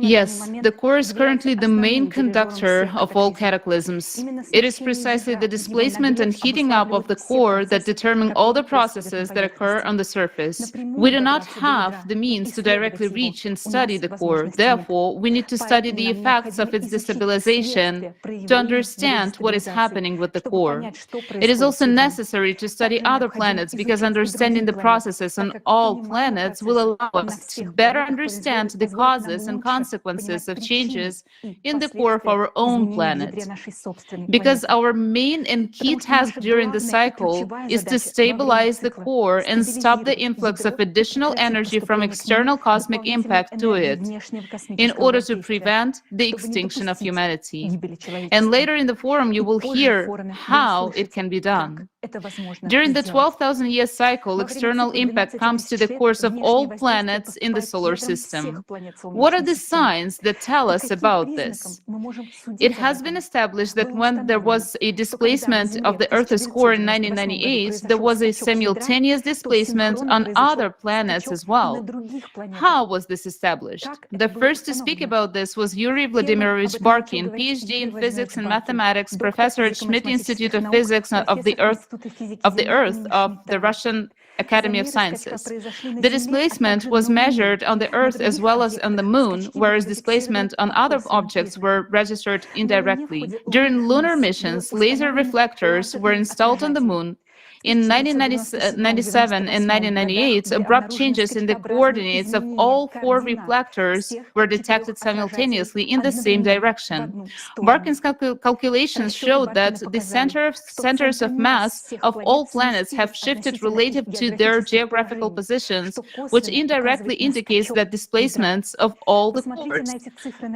S7: Yes, the core is currently the main conductor of all cataclysms. It is precisely the displacement and heating up of the core that determine all the processes that occur on the surface. We do not have the means to directly reach and study the core. Therefore, we need to study the effects of its destabilization to understand what is happening with the core. It is also necessary to study other planets because understanding the processes on all planets will allow us to better understand the causes and consequences of changes in the core of our own planet. Because our main and key task during the cycle is to stabilize the core and stop the influx of additional energy from external cosmic impact to it, in order to prevent the extinction of humanity. And later in the forum, you will hear how it can be done. During the 12,000-year cycle, external impact comes to the cores of all planets in the solar system. What are the signs that tell us about this? It has been established that when there was a displacement of the Earth's core in 1998, there was a simultaneous displacement on other planets as well. How was this established? The first to speak about this was Yuri Vladimirovich Barkin, PhD in physics and mathematics, professor at Schmidt Institute of Physics of the Earth of the Russian Academy of Sciences. The displacement was measured on the Earth as well as on the Moon, whereas displacement on other objects were registered indirectly. During lunar missions, laser reflectors were installed on the Moon. In 1997 and 1998, abrupt changes in the coordinates of all 4 reflectors were detected simultaneously in the same direction. Barkin's calculations showed that the centers of mass of all planets have shifted relative to their geographical positions, which indirectly indicates that displacements of all the cores.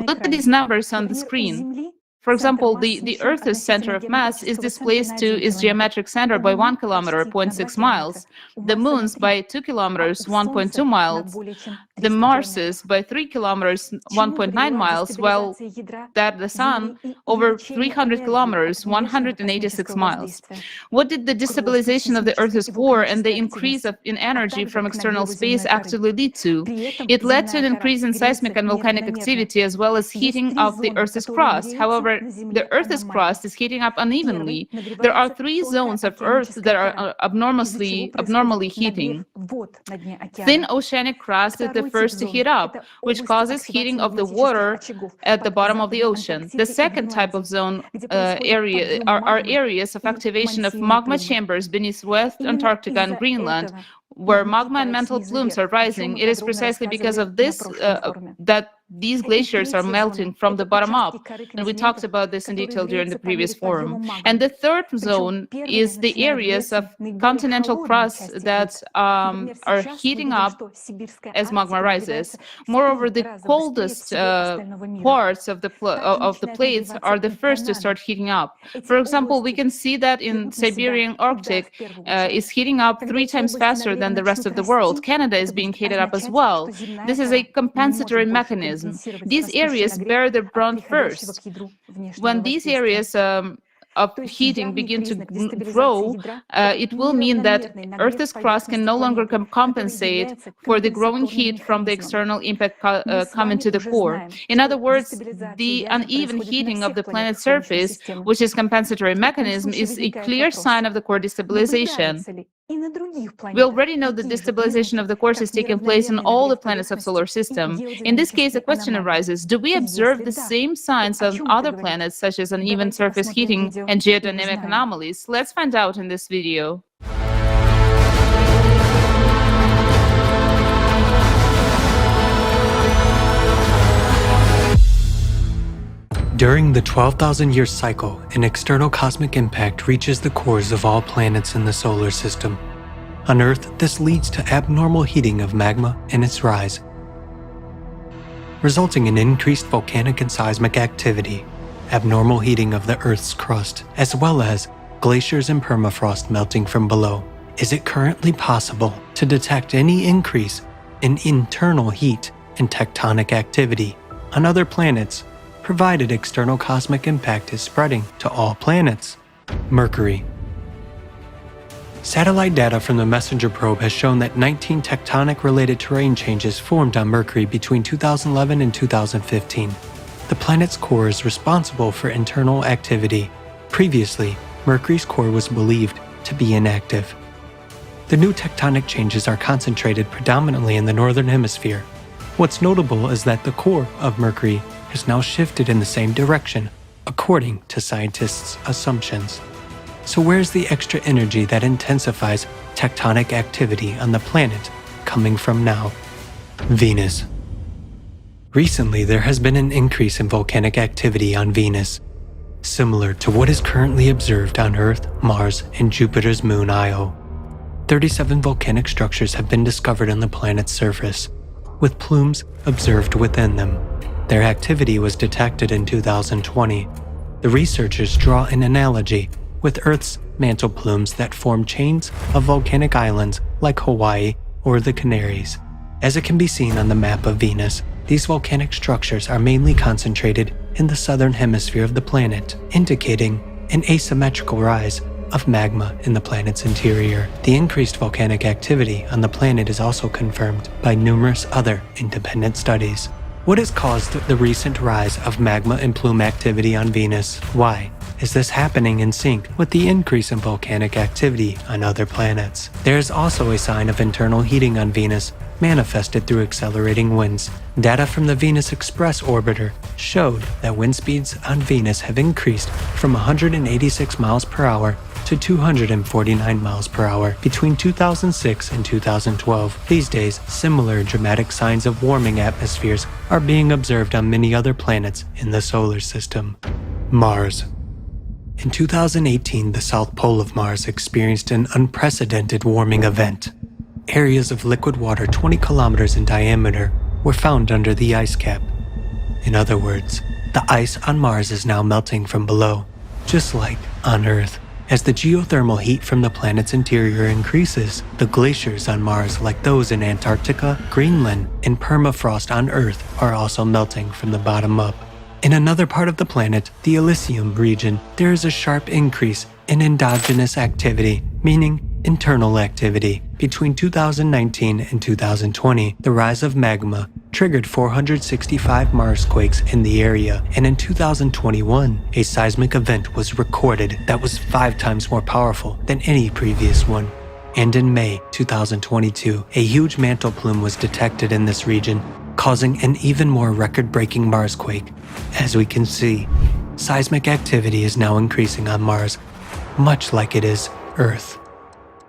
S7: Look at these numbers on the screen. For example, the Earth's center of mass is displaced to its geometric center by 1 kilometer, 0.6 miles, the Moon's by 2 kilometers, 1.2 miles, the Mars's by 3 kilometers, 1.9 miles, while that the Sun over 300 kilometers, 186 miles. What did the destabilization of the Earth's core and the increase in energy from external space actually lead to? It led to an increase in seismic and volcanic activity as well as heating of the Earth's crust. However, where the Earth's crust is heating up unevenly, there are three zones of Earth that are abnormally heating. Thin oceanic crust is the first to heat up, which causes heating of the water at the bottom of the ocean. The second type of zone area are areas of activation of magma chambers beneath West Antarctica and Greenland, where magma and mantle plumes are rising. It is precisely because of this that these glaciers are melting from the bottom up, and we talked about this in detail during the previous forum. And the third zone is the areas of continental crust that are heating up as magma rises. Moreover, the coldest parts of the plates are the first to start heating up. For example, we can see that in Siberian Arctic is heating up 3 times faster than the rest of the world. Canada is being heated up as well. This is a compensatory mechanism. These areas bear the brunt first. When these areas of heating begin to grow, it will mean that Earth's crust can no longer compensate for the growing heat from the external impact coming to the core. In other words, the uneven heating of the planet's surface, which is compensatory mechanism, is a clear sign of the core destabilization. We already know that destabilization of the core is taking place in all the planets of solar system. In this case, a question arises: do we observe the same signs on other planets, such as uneven surface heating and geodynamic anomalies? Let's find out in this video.
S15: During the 12,000-year cycle, an external cosmic impact reaches the cores of all planets in the solar system. On Earth, this leads to abnormal heating of magma and its rise, resulting in increased volcanic and seismic activity, abnormal heating of the Earth's crust, as well as glaciers and permafrost melting from below. Is it currently possible to detect any increase in internal heat and tectonic activity on other planets, provided external cosmic impact is spreading to all planets? Mercury. Satellite data from the MESSENGER probe has shown that 19 tectonic-related terrain changes formed on Mercury between 2011 and 2015. The planet's core is responsible for internal activity. Previously, Mercury's core was believed to be inactive. The new tectonic changes are concentrated predominantly in the northern hemisphere. What's notable is that the core of Mercury has now shifted in the same direction, according to scientists' assumptions. So where's the extra energy that intensifies tectonic activity on the planet coming from now? Venus. Recently, there has been an increase in volcanic activity on Venus, similar to what is currently observed on Earth, Mars, and Jupiter's moon Io. 37 volcanic structures have been discovered on the planet's surface, with plumes observed within them. Their activity was detected in 2020. The researchers draw an analogy with Earth's mantle plumes that form chains of volcanic islands like Hawaii or the Canaries. As it can be seen on the map of Venus, these volcanic structures are mainly concentrated in the southern hemisphere of the planet, indicating an asymmetrical rise of magma in the planet's interior. The increased volcanic activity on the planet is also confirmed by numerous other independent studies. What has caused the recent rise of magma and plume activity on Venus? Why is this happening in sync with the increase in volcanic activity on other planets? There is also a sign of internal heating on Venus, manifested through accelerating winds. Data from the Venus Express orbiter showed that wind speeds on Venus have increased from 186 miles per hour to 249 miles per hour between 2006 and 2012. These days, similar dramatic signs of warming atmospheres are being observed on many other planets in the solar system. Mars. In 2018, the South Pole of Mars experienced an unprecedented warming event. Areas of liquid water 20 kilometers in diameter were found under the ice cap. In other words, the ice on Mars is now melting from below, just like on Earth. As the geothermal heat from the planet's interior increases, the glaciers on Mars, like those in Antarctica, Greenland, and permafrost on Earth, are also melting from the bottom up. In another part of the planet, the Elysium region, there is a sharp increase in endogenous activity, meaning Internal activity. Between 2019 and 2020, the rise of magma triggered 465 Marsquakes in the area, and in 2021, a seismic event was recorded that was 5 times more powerful than any previous one. And in May 2022, a huge mantle plume was detected in this region, causing an even more record-breaking Marsquake. As we can see, seismic activity is now increasing on Mars, much like it is Earth.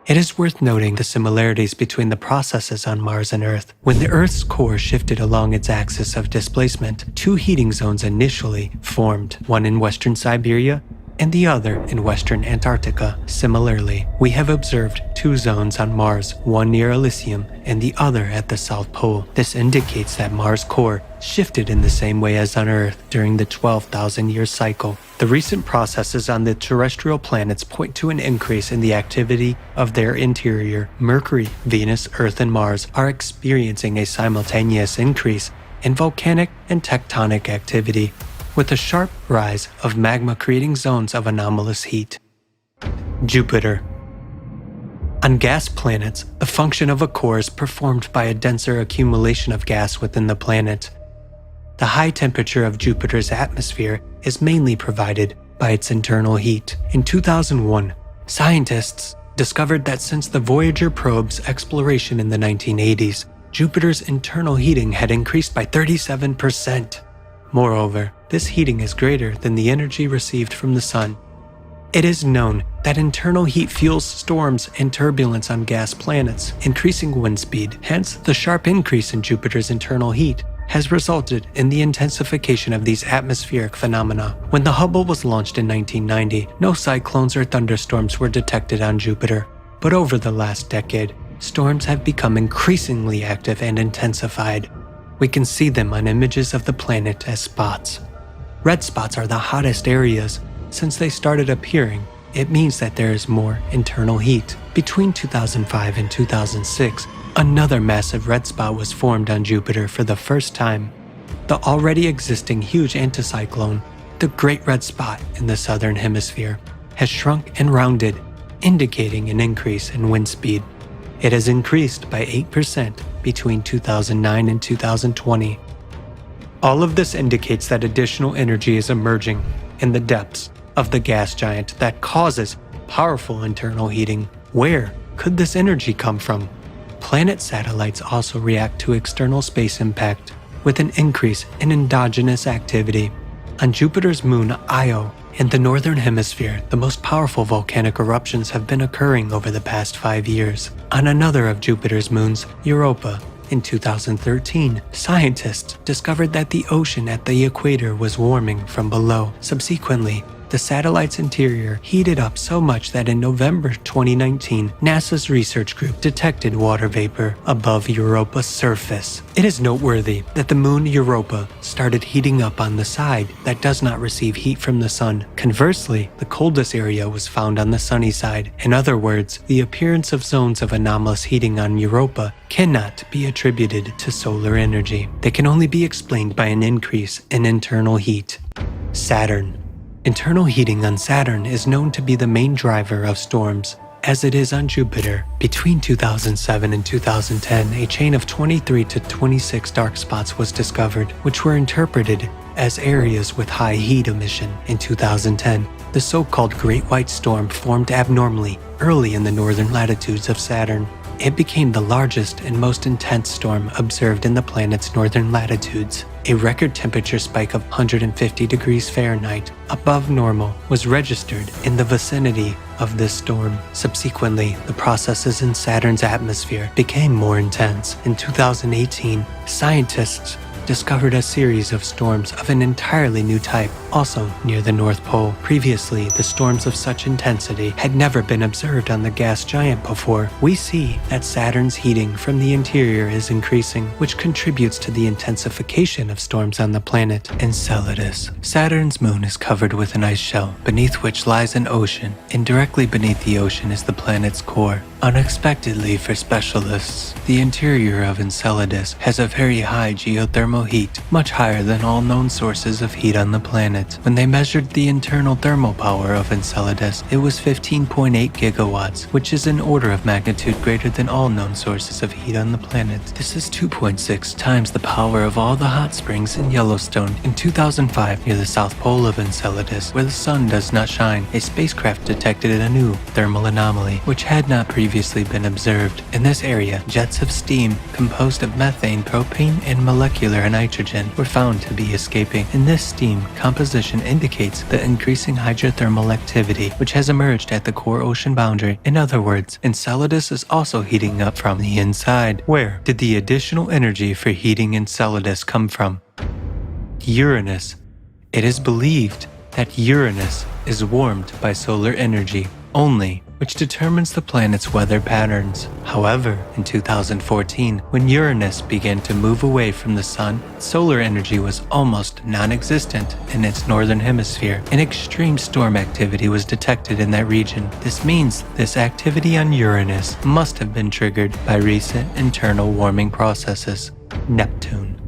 S15: It is worth noting the similarities between the processes on Mars and Earth. When the Earth's core shifted along its axis of displacement, 2 heating zones initially formed, one in western Siberia and the other in western Antarctica. Similarly, we have observed 2 zones on Mars, one near Elysium and the other at the South Pole. This indicates that Mars' core shifted in the same way as on Earth during the 12,000-year cycle. The recent processes on the terrestrial planets point to an increase in the activity of their interior. Mercury, Venus, Earth, and Mars are experiencing a simultaneous increase in volcanic and tectonic activity, with a sharp rise of magma creating zones of anomalous heat. Jupiter. On gas planets, the function of a core is performed by a denser accumulation of gas within the planet. The high temperature of Jupiter's atmosphere is mainly provided by its internal heat. In 2001, scientists discovered that since the Voyager probe's exploration in the 1980s, Jupiter's internal heating had increased by 37%. Moreover, this heating is greater than the energy received from the sun. It is known that internal heat fuels storms and turbulence on gas planets, increasing wind speed. Hence, the sharp increase in Jupiter's internal heat has resulted in the intensification of these atmospheric phenomena. When the Hubble was launched in 1990, no cyclones or thunderstorms were detected on Jupiter. But over the last decade, storms have become increasingly active and intensified. We can see them on images of the planet as spots. Red spots are the hottest areas. Since they started appearing, it means that there is more internal heat. Between 2005 and 2006, another massive red spot was formed on Jupiter for the first time. The already existing huge anticyclone, the Great Red Spot in the southern hemisphere, has shrunk and rounded, indicating an increase in wind speed. It has increased by 8% between 2009 and 2020. All of this indicates that additional energy is emerging in the depths of the gas giant that causes powerful internal heating. Where could this energy come from? Planet satellites also react to external space impact with an increase in endogenous activity. On Jupiter's moon Io, in the northern hemisphere, the most powerful volcanic eruptions have been occurring over the past 5 years. On another of Jupiter's moons, Europa, in 2013, scientists discovered that the ocean at the equator was warming from below. Subsequently, the satellite's interior heated up so much that in November 2019, NASA's research group detected water vapor above Europa's surface. It is noteworthy that the moon Europa started heating up on the side that does not receive heat from the sun. Conversely, the coldest area was found on the sunny side. In other words, the appearance of zones of anomalous heating on Europa cannot be attributed to solar energy. They can only be explained by an increase in internal heat. Saturn. Internal heating on Saturn is known to be the main driver of storms, as it is on Jupiter. Between 2007 and 2010, a chain of 23 to 26 dark spots was discovered, which were interpreted as areas with high heat emission. In 2010, the so-called Great White Storm formed abnormally early in the northern latitudes of Saturn. It became the largest and most intense storm observed in the planet's northern latitudes. A record temperature spike of 150 degrees Fahrenheit above normal was registered in the vicinity of this storm. Subsequently, the processes in Saturn's atmosphere became more intense. In 2018, scientists discovered a series of storms of an entirely new type, also near the North Pole. Previously, the storms of such intensity had never been observed on the gas giant before. We see that Saturn's heating from the interior is increasing, which contributes to the intensification of storms on the planet. Enceladus. Saturn's moon is covered with an ice shell, beneath which lies an ocean, and directly beneath the ocean is the planet's core. Unexpectedly for specialists, the interior of Enceladus has a very high geothermal thermal heat, much higher than all known sources of heat on the planet. When they measured the internal thermal power of Enceladus, it was 15.8 gigawatts, which is an order of magnitude greater than all known sources of heat on the planet. This is 2.6 times the power of all the hot springs in Yellowstone. In 2005, near the south pole of Enceladus, where the sun does not shine, a spacecraft detected a new thermal anomaly, which had not previously been observed. In this area, jets of steam composed of methane, propane, and molecular nitrogen were found to be escaping. And this steam composition indicates the increasing hydrothermal activity which has emerged at the core ocean boundary. In other words, Enceladus is also heating up from the inside. Where did the additional energy for heating Enceladus come from? Uranus. It is believed that Uranus is warmed by solar energy only, which determines the planet's weather patterns. However, in 2014, when Uranus began to move away from the sun, solar energy was almost non-existent in its northern hemisphere, and extreme storm activity was detected in that region. This means this activity on Uranus must have been triggered by recent internal warming processes. Neptune.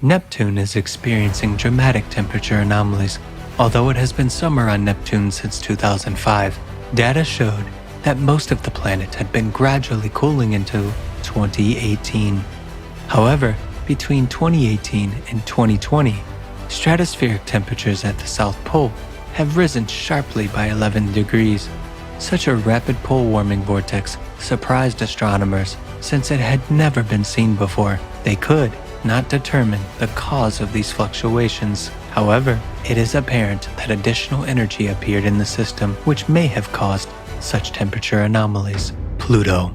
S15: Neptune is experiencing dramatic temperature anomalies. Although it has been summer on Neptune since 2005, data showed that most of the planet had been gradually cooling until 2018. However, between 2018 and 2020, stratospheric temperatures at the South Pole have risen sharply by 11 degrees. Such a rapid pole warming vortex surprised astronomers since it had never been seen before. They could not determine the cause of these fluctuations. However, it is apparent that additional energy appeared in the system which may have caused such temperature anomalies. Pluto.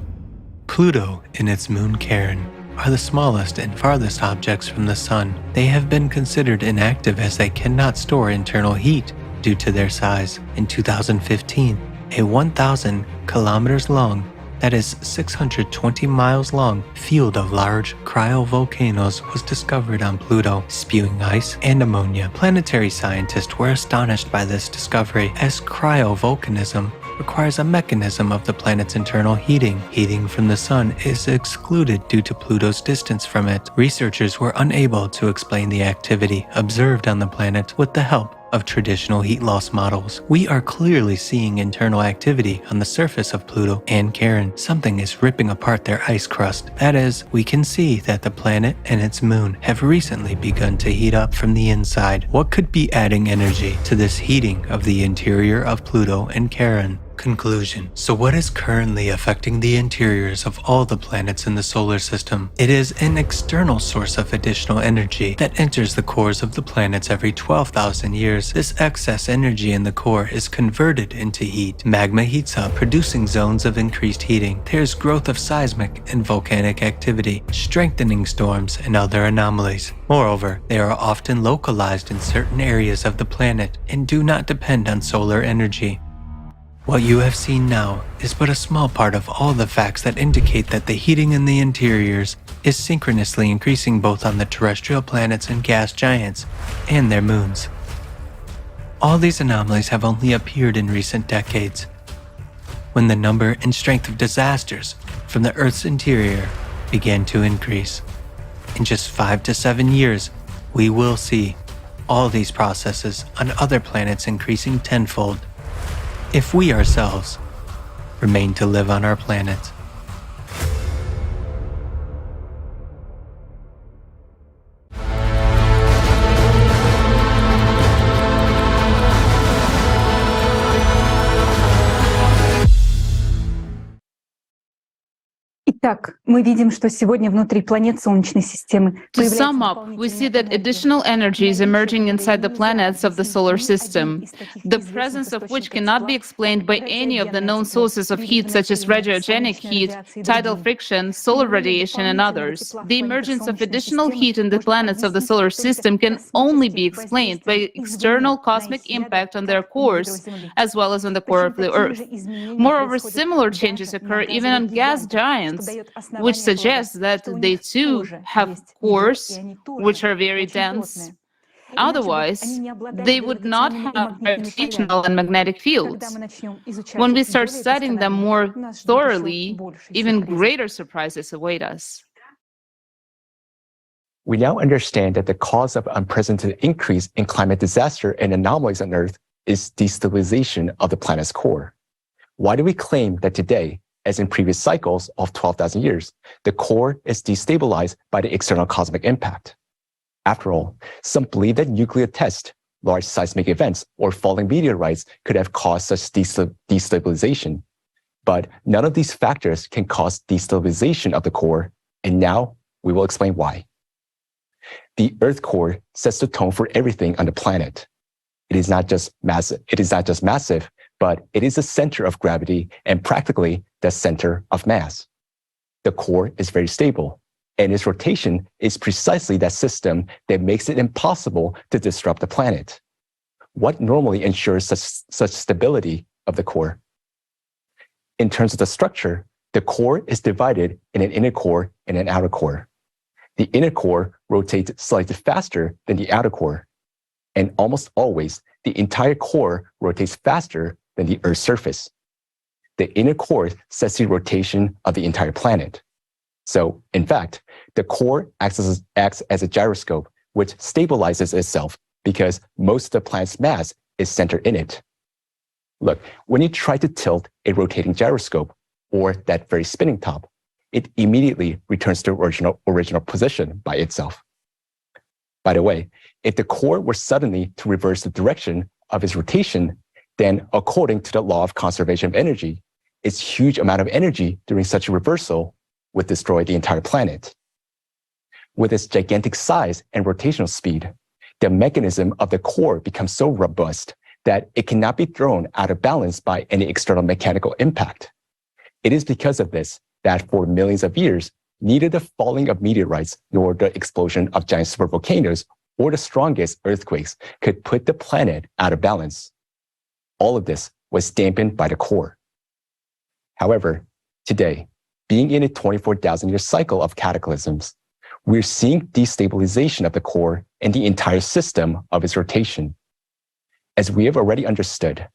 S15: Pluto and its moon Charon are the smallest and farthest objects from the Sun. They have been considered inactive as they cannot store internal heat due to their size. In 2015, a 1,000 kilometers long, that is 620 miles long, field of large cryovolcanoes was discovered on Pluto, spewing ice and ammonia. Planetary scientists were astonished by this discovery, as cryovolcanism requires a mechanism of the planet's internal heating. Heating from the sun is excluded due to Pluto's distance from it. Researchers were unable to explain the activity observed on the planet with the help of traditional heat loss models. We are clearly seeing internal activity on the surface of Pluto and Charon. Something is ripping apart their ice crust. That is, we can see that the planet and its moon have recently begun to heat up from the inside. What could be adding energy to this heating of the interior of Pluto and Charon? Conclusion. So what is currently affecting the interiors of all the planets in the solar system? It is an external source of additional energy that enters the cores of the planets every 12,000 years. This excess energy in the core is converted into heat. Magma heats up, producing zones of increased heating. There's growth of seismic and volcanic activity, strengthening storms and other anomalies. Moreover, they are often localized in certain areas of the planet and do not depend on solar energy. What you have seen now is but a small part of all the facts that indicate that the heating in the interiors is synchronously increasing both on the terrestrial planets and gas giants and their moons. All these anomalies have only appeared in recent decades, when the number and strength of disasters from the Earth's interior began to increase. In just 5 to 7 years, we will see all these processes on other planets increasing tenfold, if we ourselves remain to live on our planet.
S1: Итак, мы видим, что сегодня внутри планет Солнечной системы
S7: To sum up, we see that additional energy is emerging inside the planets of the solar system, the presence of which cannot be explained by any of the known sources of heat such as radiogenic heat, tidal friction, solar radiation, and others. The emergence of additional heat in the planets of the solar system can only be explained by external cosmic impact on their cores, as well as on the core of the Earth. Moreover, similar changes occur even on gas giants, which suggests that they too have cores which are very dense. Otherwise, they would not have gravitational and magnetic fields. When we start studying them more thoroughly, even greater surprises await us.
S6: We now understand that the cause of unprecedented increase in climate disaster and anomalies on Earth is destabilization of the planet's core. Why do we claim that today, as in previous cycles of 12,000 years, the core is destabilized by the external cosmic impact? After all, some believe that nuclear tests, large seismic events, or falling meteorites could have caused such destabilization. But none of these factors can cause destabilization of the core, and now we will explain why. The Earth core sets the tone for everything on the planet. It is not just massive, but it is the center of gravity and practically the center of mass. The core is very stable, and its rotation is precisely that system that makes it impossible to disrupt the planet. What normally ensures such stability of the core? In terms of the structure, the core is divided in an inner core and an outer core. The inner core rotates slightly faster than the outer core, and almost always the entire core rotates faster than the Earth's surface. The inner core sets the rotation of the entire planet. So, in fact, the core acts as a gyroscope, which stabilizes itself because most of the planet's mass is centered in it. Look, when you try to tilt a rotating gyroscope, or that very spinning top, it immediately returns to original position by itself. By the way, if the core were suddenly to reverse the direction of its rotation, then according to the law of conservation of energy, its huge amount of energy during such a reversal would destroy the entire planet. With its gigantic size and rotational speed, the mechanism of the core becomes so robust that it cannot be thrown out of balance by any external mechanical impact. It is because of this that for millions of years, neither the falling of meteorites nor the explosion of giant supervolcanoes or the strongest earthquakes could put the planet out of balance. All of this was dampened by the core. However, today, being in a 24,000-year cycle of cataclysms, we're seeing destabilization of the core and the entire system of its rotation. As we have already understood,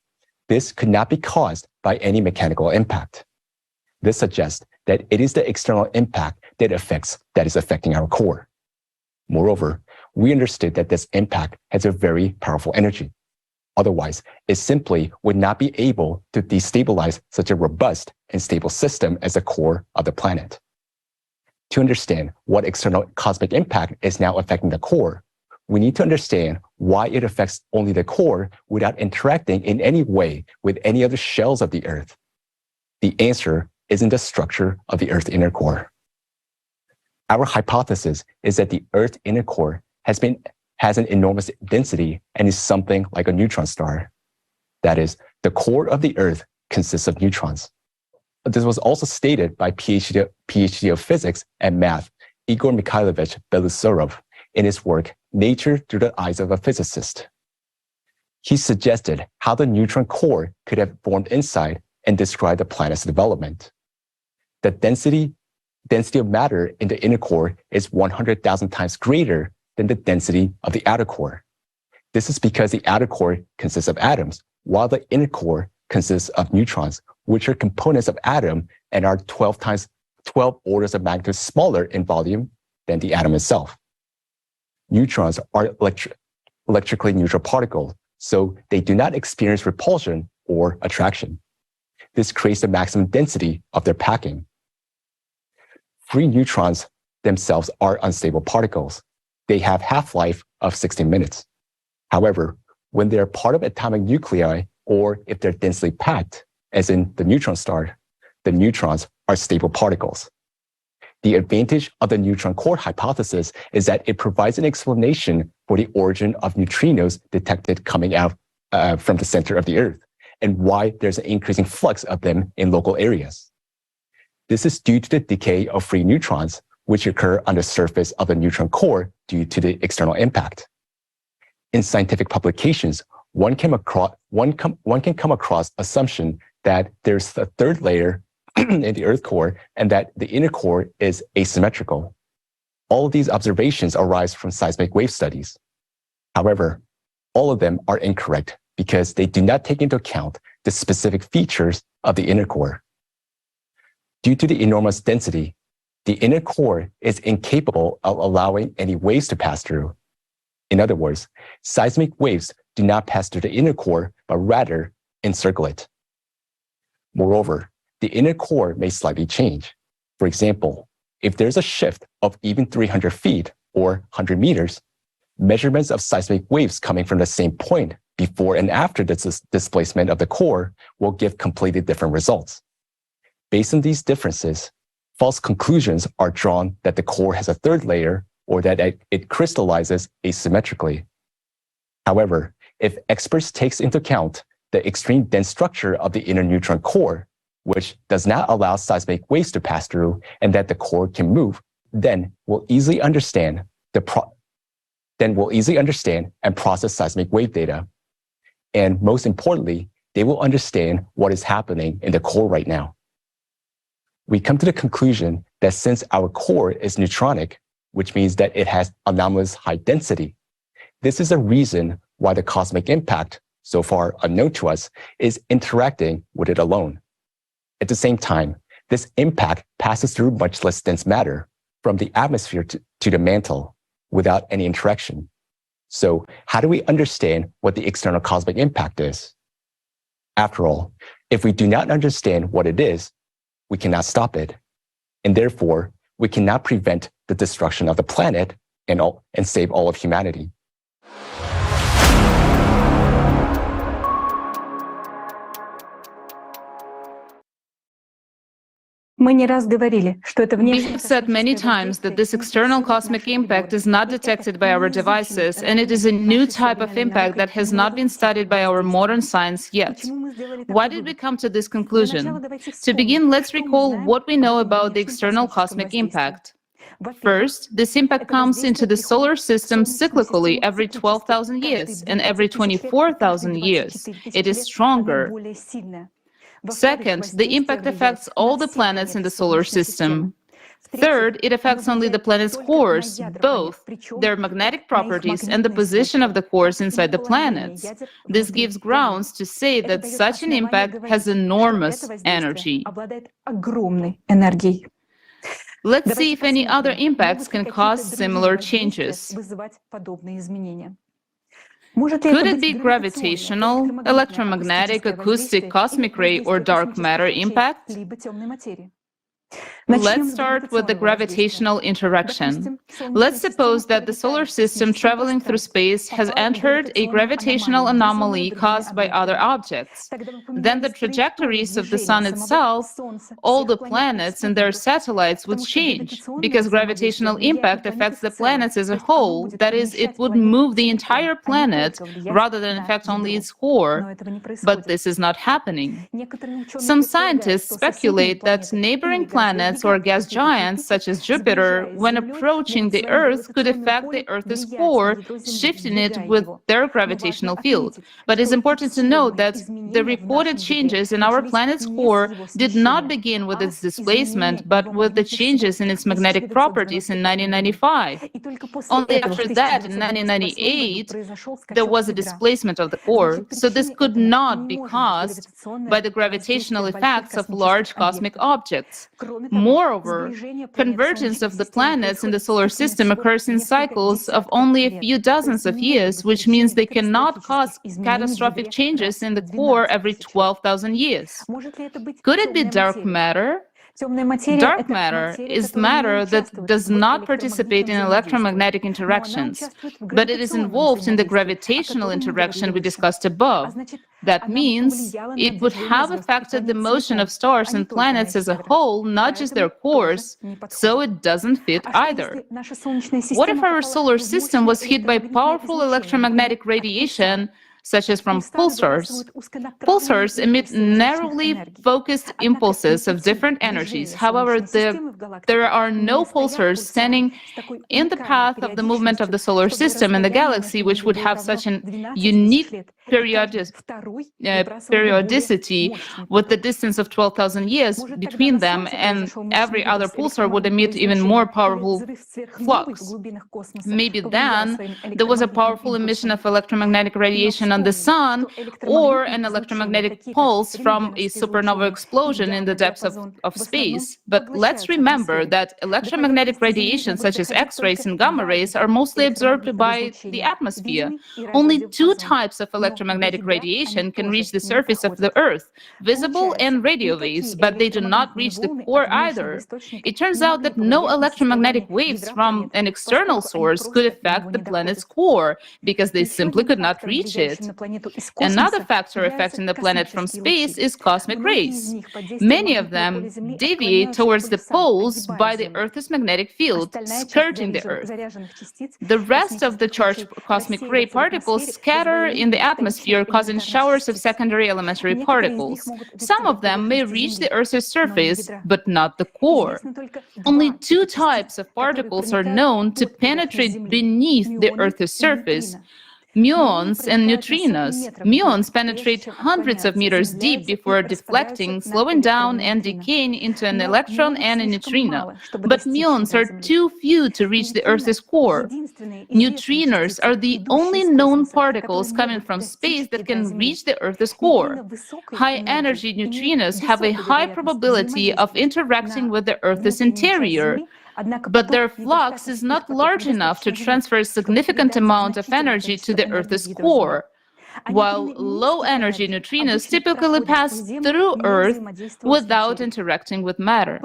S6: this could not be caused by any mechanical impact. This suggests that it is the external impact that is affecting our core. Moreover, we understood that this impact has a very powerful energy. Otherwise, it simply would not be able to destabilize such a robust and stable system as the core of the planet. To understand what external cosmic impact is now affecting the core, we need to understand why it affects only the core without interacting in any way with any other shells of the Earth. The answer is in the structure of the Earth's inner core. Our hypothesis is that the Earth's inner core has an enormous density and is something like a neutron star. That is, the core of the Earth consists of neutrons. This was also stated by PhD of physics and math Igor Mikhailovich Belousarov in his work Nature Through the Eyes of a Physicist. He suggested how the neutron core could have formed inside and described the planet's development. The density of matter in the inner core is 100,000 times greater than the density of the outer core. This is because the outer core consists of atoms, while the inner core consists of neutrons, which are components of atom and are 12 orders of magnitude smaller in volume than the atom itself. Neutrons are electrically neutral particles, so they do not experience repulsion or attraction. This creates the maximum density of their packing. Free neutrons themselves are unstable particles. They have half-life of 16 minutes. However, when they are part of atomic nuclei, or if they're densely packed, as in the neutron star, the neutrons are stable particles. The advantage of the neutron core hypothesis is that it provides an explanation for the origin of neutrinos detected coming out from the center of the Earth, and why there's an increasing flux of them in local areas. This is due to the decay of free neutrons, which occur on the surface of the neutron core due to the external impact. In scientific publications, one can come across assumption that there's a third layer in the Earth core and that the inner core is asymmetrical. All of these observations arise from seismic wave studies. However, all of them are incorrect because they do not take into account the specific features of the inner core. Due to the enormous density, the inner core is incapable of allowing any waves to pass through. In other words, seismic waves do not pass through the inner core, but rather encircle it. Moreover, the inner core may slightly change. For example, if there's a shift of even 300 feet or 100 meters, measurements of seismic waves coming from the same point before and after the displacement of the core will give completely different results. Based on these differences, false conclusions are drawn that the core has a third layer or that it crystallizes asymmetrically. However, if experts take into account the extreme dense structure of the inner neutron core, which does not allow seismic waves to pass through and that the core can move, then we'll easily understand and process seismic wave data. And most importantly, they will understand what is happening in the core right now. We come to the conclusion that since our core is neutronic, which means that it has anomalous high density, this is a reason why the cosmic impact, so far unknown to us, is interacting with it alone. At the same time, this impact passes through much less dense matter from the atmosphere to the mantle without any interaction. So how do we understand what the external cosmic impact is? After all, if we do not understand what it is, we cannot stop it. And therefore, we cannot prevent the destruction of the planet and save all of humanity.
S7: We have said many times that this external cosmic impact is not detected by our devices, and it is a new type of impact that has not been studied by our modern science yet. Why did we come to this conclusion? To begin, let's recall what we know about the external cosmic impact. First, this impact comes into the solar system cyclically every 12,000 years, and every 24,000 years it is stronger. Second, the impact affects all the planets in the solar system. Third, it affects only the planet's cores, both their magnetic properties and the position of the cores inside the planets. This gives grounds to say that such an impact has enormous energy. Let's see if any other impacts can cause similar changes. Could it be gravitational, electromagnetic, acoustic, cosmic ray, or dark matter impact? Let's start with the gravitational interaction. Let's suppose that the solar system traveling through space has entered a gravitational anomaly caused by other objects. Then the trajectories of the sun itself, all the planets and their satellites would change, because gravitational impact affects the planets as a whole. That is, it would move the entire planet rather than affect only its core. But this is not happening. Some scientists speculate that neighboring planets or gas giants such as Jupiter, when approaching the Earth, could affect the Earth's core, shifting it with their gravitational field. But it's important to note that the reported changes in our planet's core did not begin with its displacement, but with the changes in its magnetic properties in 1995. Only after that, in 1998, there was a displacement of the core, so this could not be caused by the gravitational effects of large cosmic objects. Moreover, convergence of the planets in the solar system occurs in cycles of only a few dozens of years, which means they cannot cause catastrophic changes in the core every 12,000 years. Could it be dark matter? Dark matter is matter that does not participate in electromagnetic interactions, but it is involved in the gravitational interaction we discussed above. That means it would have affected the motion of stars and planets as a whole, not just their cores, so it doesn't fit either. What if our solar system was hit by powerful electromagnetic radiation, such as from pulsars? Pulsars emit narrowly focused impulses of different energies. However, there are no pulsars standing in the path of the movement of the solar system and the galaxy, which would have such an unique periodicity with the distance of 12,000 years between them, and every other pulsar would emit even more powerful flux. Maybe then there was a powerful emission of electromagnetic radiation on the sun, or an electromagnetic pulse from a supernova explosion in the depths of space. But let's remember that electromagnetic radiation, such as X-rays and gamma rays, are mostly absorbed by the atmosphere. Only two types of electromagnetic radiation can reach the surface of the Earth, visible and radio waves, but they do not reach the core either. It turns out that no electromagnetic waves from an external source could affect the planet's core because they simply could not reach it. Another factor affecting the planet from space is cosmic rays. Many of them deviate towards the poles by the Earth's magnetic field, skirting the Earth. The rest of the charged cosmic ray particles scatter in the atmosphere, causing showers of secondary elementary particles. Some of them may reach the Earth's surface, but not the core. Only two types of particles are known to penetrate beneath the Earth's surface: muons and neutrinos. Muons penetrate hundreds of meters deep before deflecting, slowing down, and decaying into an electron and a neutrino. But muons are too few to reach the Earth's core. Neutrinos are the only known particles coming from space that can reach the Earth's core. High-energy neutrinos have a high probability of interacting with the Earth's interior, but their flux is not large enough to transfer a significant amount of energy to the Earth's core, while low-energy neutrinos typically pass through Earth without interacting with matter.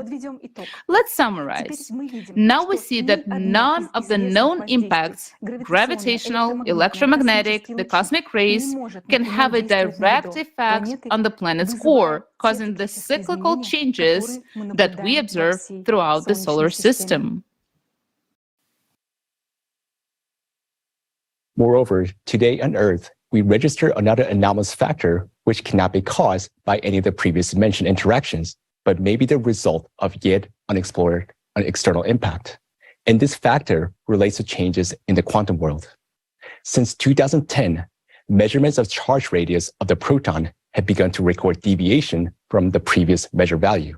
S7: Let's summarize. Now we see that none of the known impacts, gravitational, electromagnetic, the cosmic rays, can have a direct effect on the planet's core, causing the cyclical changes that we observe throughout the solar system.
S6: Moreover, today on Earth, we register another anomalous factor which cannot be caused by any of the previously mentioned interactions, but may be the result of yet unexplored external impact. And this factor relates to changes in the quantum world. Since 2010, measurements of charge radius of the proton have begun to record deviation from the previous measured value.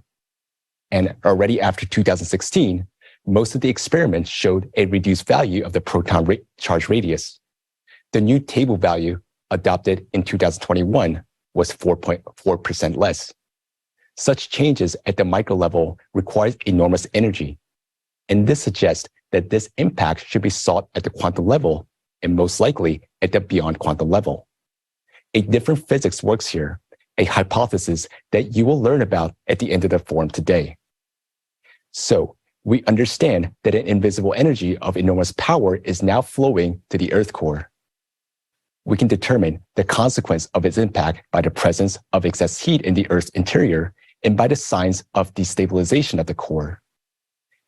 S6: And already after 2016, most of the experiments showed a reduced value of the proton charge radius. The new table value adopted in 2021 was 4.4% less. Such changes at the micro level require enormous energy. And this suggests that this impact should be sought at the quantum level and most likely at the beyond quantum level. A different physics works here, a hypothesis that you will learn about at the end of the forum today. So, we understand that an invisible energy of enormous power is now flowing to the Earth core. We can determine the consequence of its impact by the presence of excess heat in the Earth's interior and by the signs of destabilization of the core.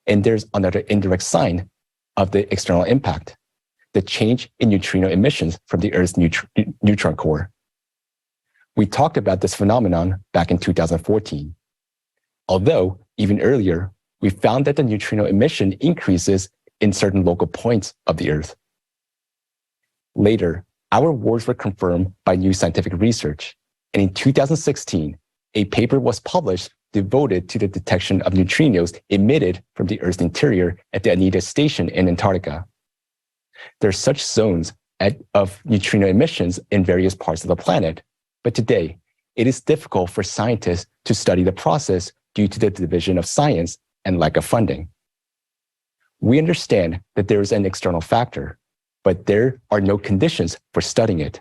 S6: And there's another indirect sign of the external impact, the change in neutrino emissions from the Earth's neutron core. We talked about this phenomenon back in 2014. Although, even earlier, we found that the neutrino emission increases in certain local points of the Earth. Later, our words were confirmed by new scientific research, and in 2016, a paper was published devoted to the detection of neutrinos emitted from the Earth's interior at the Anita Station in Antarctica. There are such zones of neutrino emissions in various parts of the planet, but today, it is difficult for scientists to study the process due to the division of science and lack of funding. We understand that there is an external factor, but there are no conditions for studying it.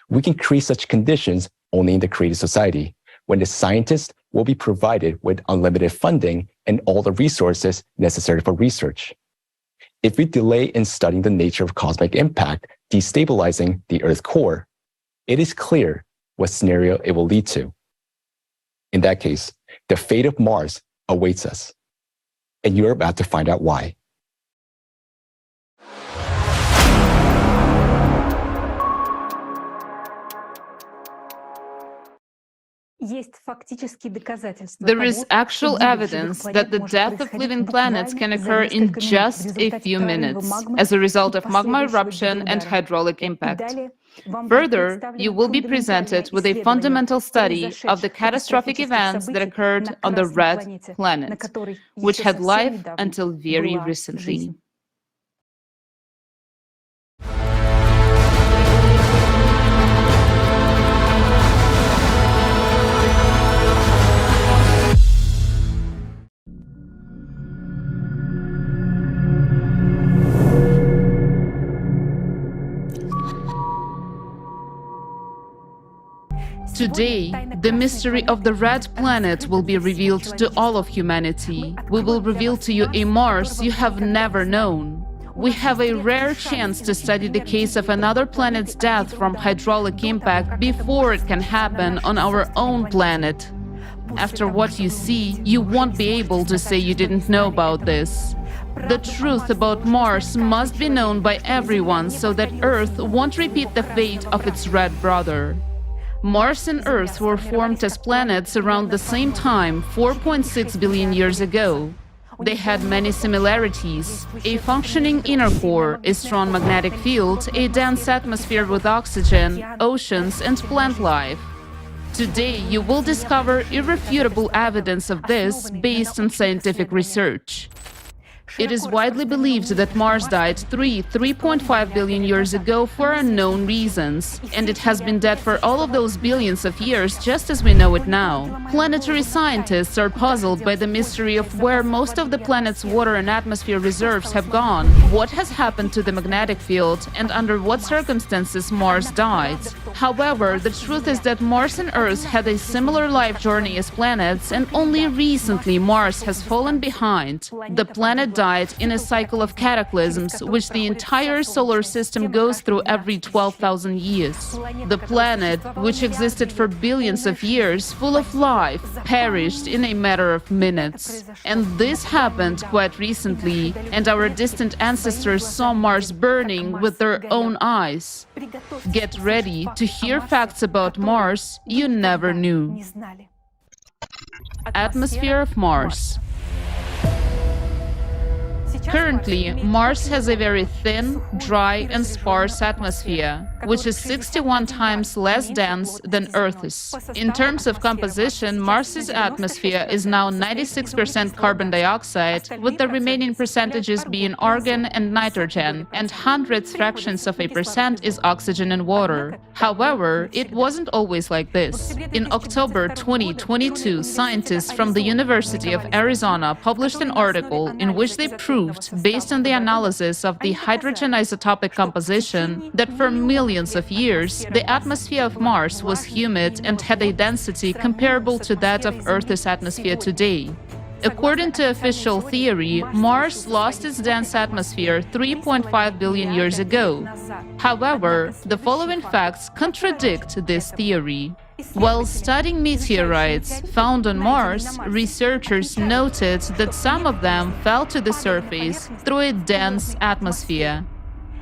S6: We can create such conditions only in the creative society, when the scientists will be provided with unlimited funding and all the resources necessary for research. If we delay in studying the nature of cosmic impact destabilizing the Earth core, it is clear what scenario it will lead to. In that case, the fate of Mars awaits us, and you're about to find out why.
S7: There is actual evidence that the death of living planets can occur in just a few minutes as a result of magma eruption and hydraulic impact. Further, you will be presented with a fundamental study of the catastrophic events that occurred on the red planet, which had life until very recently. Today, the mystery of the red planet will be revealed to all of humanity. We will reveal to you a Mars you have never known. We have a rare chance to study the case of another planet's death from hydraulic impact before it can happen on our own planet. After what you see, you won't be able to say you didn't know about this. The truth about Mars must be known by everyone so that Earth won't repeat the fate of its red brother. Mars and Earth were formed as planets around the same time, 4.6 billion years ago. They had many similarities: a functioning inner core, a strong magnetic field, a dense atmosphere with oxygen, oceans, and plant life. Today, you will discover irrefutable evidence of this based on scientific research. It is widely believed that Mars died 3.5 billion years ago for unknown reasons, and it has been dead for all of those billions of years just as we know it now. Planetary scientists are puzzled by the mystery of where most of the planet's water and atmosphere reserves have gone, what has happened to the magnetic field, and under what circumstances Mars died. However, the truth is that Mars and Earth had a similar life journey as planets, and only recently Mars has fallen behind. The planet died in a cycle of cataclysms, which the entire solar system goes through every 12,000 years. The planet, which existed for billions of years, full of life, perished in a matter of minutes. And this happened quite recently, and our distant ancestors saw Mars burning with their own eyes. Get ready to hear facts about Mars you never knew. Atmosphere of Mars. Currently, Mars has a very thin, dry, and sparse atmosphere, which is 61 times less dense than Earth's. In terms of composition, Mars's atmosphere is now 96% carbon dioxide, with the remaining percentages being argon and nitrogen, and hundredths fractions of a percent is oxygen and water. However, it wasn't always like this. In October 2022, scientists from the University of Arizona published an article in which they proved, based on the analysis of the hydrogen isotopic composition, that for millions of years, the atmosphere of Mars was humid and had a density comparable to that of Earth's atmosphere today. According to official theory, Mars lost its dense atmosphere 3.5 billion years ago. However, the following facts contradict this theory. While studying meteorites found on Mars, researchers noted that some of them fell to the surface through a dense atmosphere.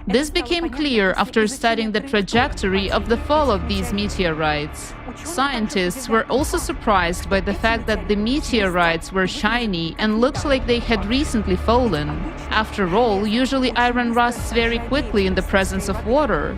S7: This became clear after studying the trajectory of the fall of these meteorites. Scientists were also surprised by the fact that the meteorites were shiny and looked like they had recently fallen. After all, usually iron rusts very quickly in the presence of water.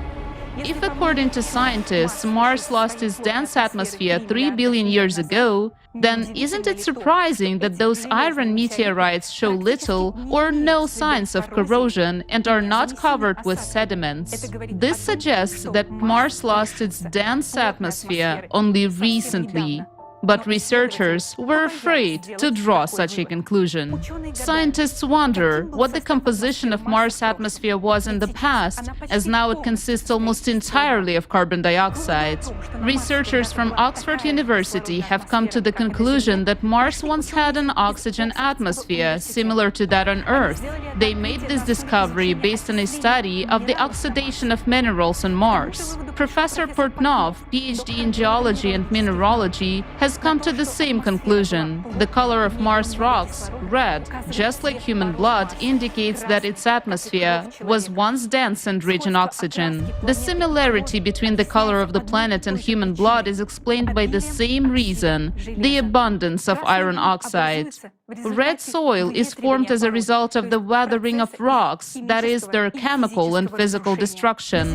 S7: If, according to scientists, Mars lost its dense atmosphere 3 billion years ago, then isn't it surprising that those iron meteorites show little or no signs of corrosion and are not covered with sediments? This suggests that Mars lost its dense atmosphere only recently. But researchers were afraid to draw such a conclusion. Scientists wonder what the composition of Mars' atmosphere was in the past, as now it consists almost entirely of carbon dioxide. Researchers from Oxford University have come to the conclusion that Mars once had an oxygen atmosphere similar to that on Earth. They made this discovery based on a study of the oxidation of minerals on Mars. Professor Portnov, PhD in geology and mineralogy, has come to the same conclusion. The color of Mars rocks, red, just like human blood, indicates that its atmosphere was once dense and rich in oxygen. The similarity between the color of the planet and human blood is explained by the same reason: the abundance of iron oxide. Red soil is formed as a result of the weathering of rocks, that is, their chemical and physical destruction.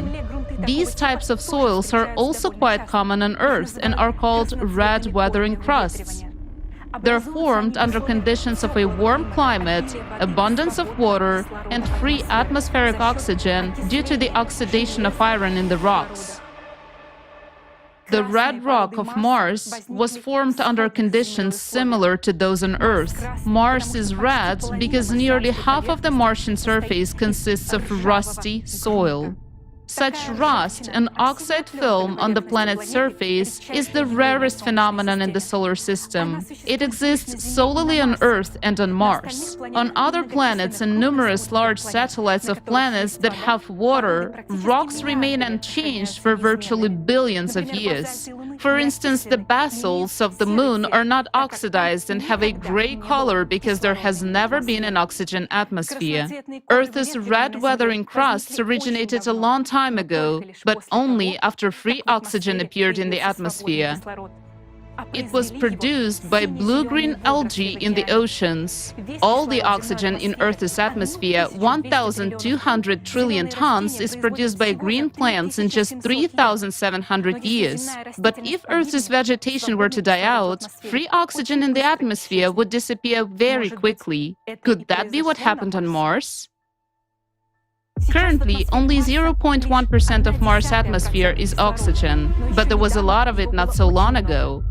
S7: These types of soils are also quite common on Earth and are called red weathering crusts. They're formed under conditions of a warm climate, abundance of water, and free atmospheric oxygen due to the oxidation of iron in the rocks. The red rock of Mars was formed under conditions similar to those on Earth. Mars is red because nearly half of the Martian surface consists of rusty soil. Such rust, an oxide film on the planet's surface, is the rarest phenomenon in the solar system. It exists solely on Earth and on Mars. On other planets and numerous large satellites of planets that have water, rocks remain unchanged for virtually billions of years. For instance, the basalts of the Moon are not oxidized and have a gray color because there has never been an oxygen atmosphere. Earth's red weathering crusts originated a long time ago, but only after free oxygen appeared in the atmosphere. It was produced by blue-green algae in the oceans. All the oxygen in Earth's atmosphere, 1,200 trillion tons, is produced by green plants in just 3,700 years. But if Earth's vegetation were to die out, free oxygen in the atmosphere would disappear very quickly. Could that be what happened on Mars? Currently, only 0.1% of Mars' atmosphere is oxygen, but there was a lot of it not so long ago.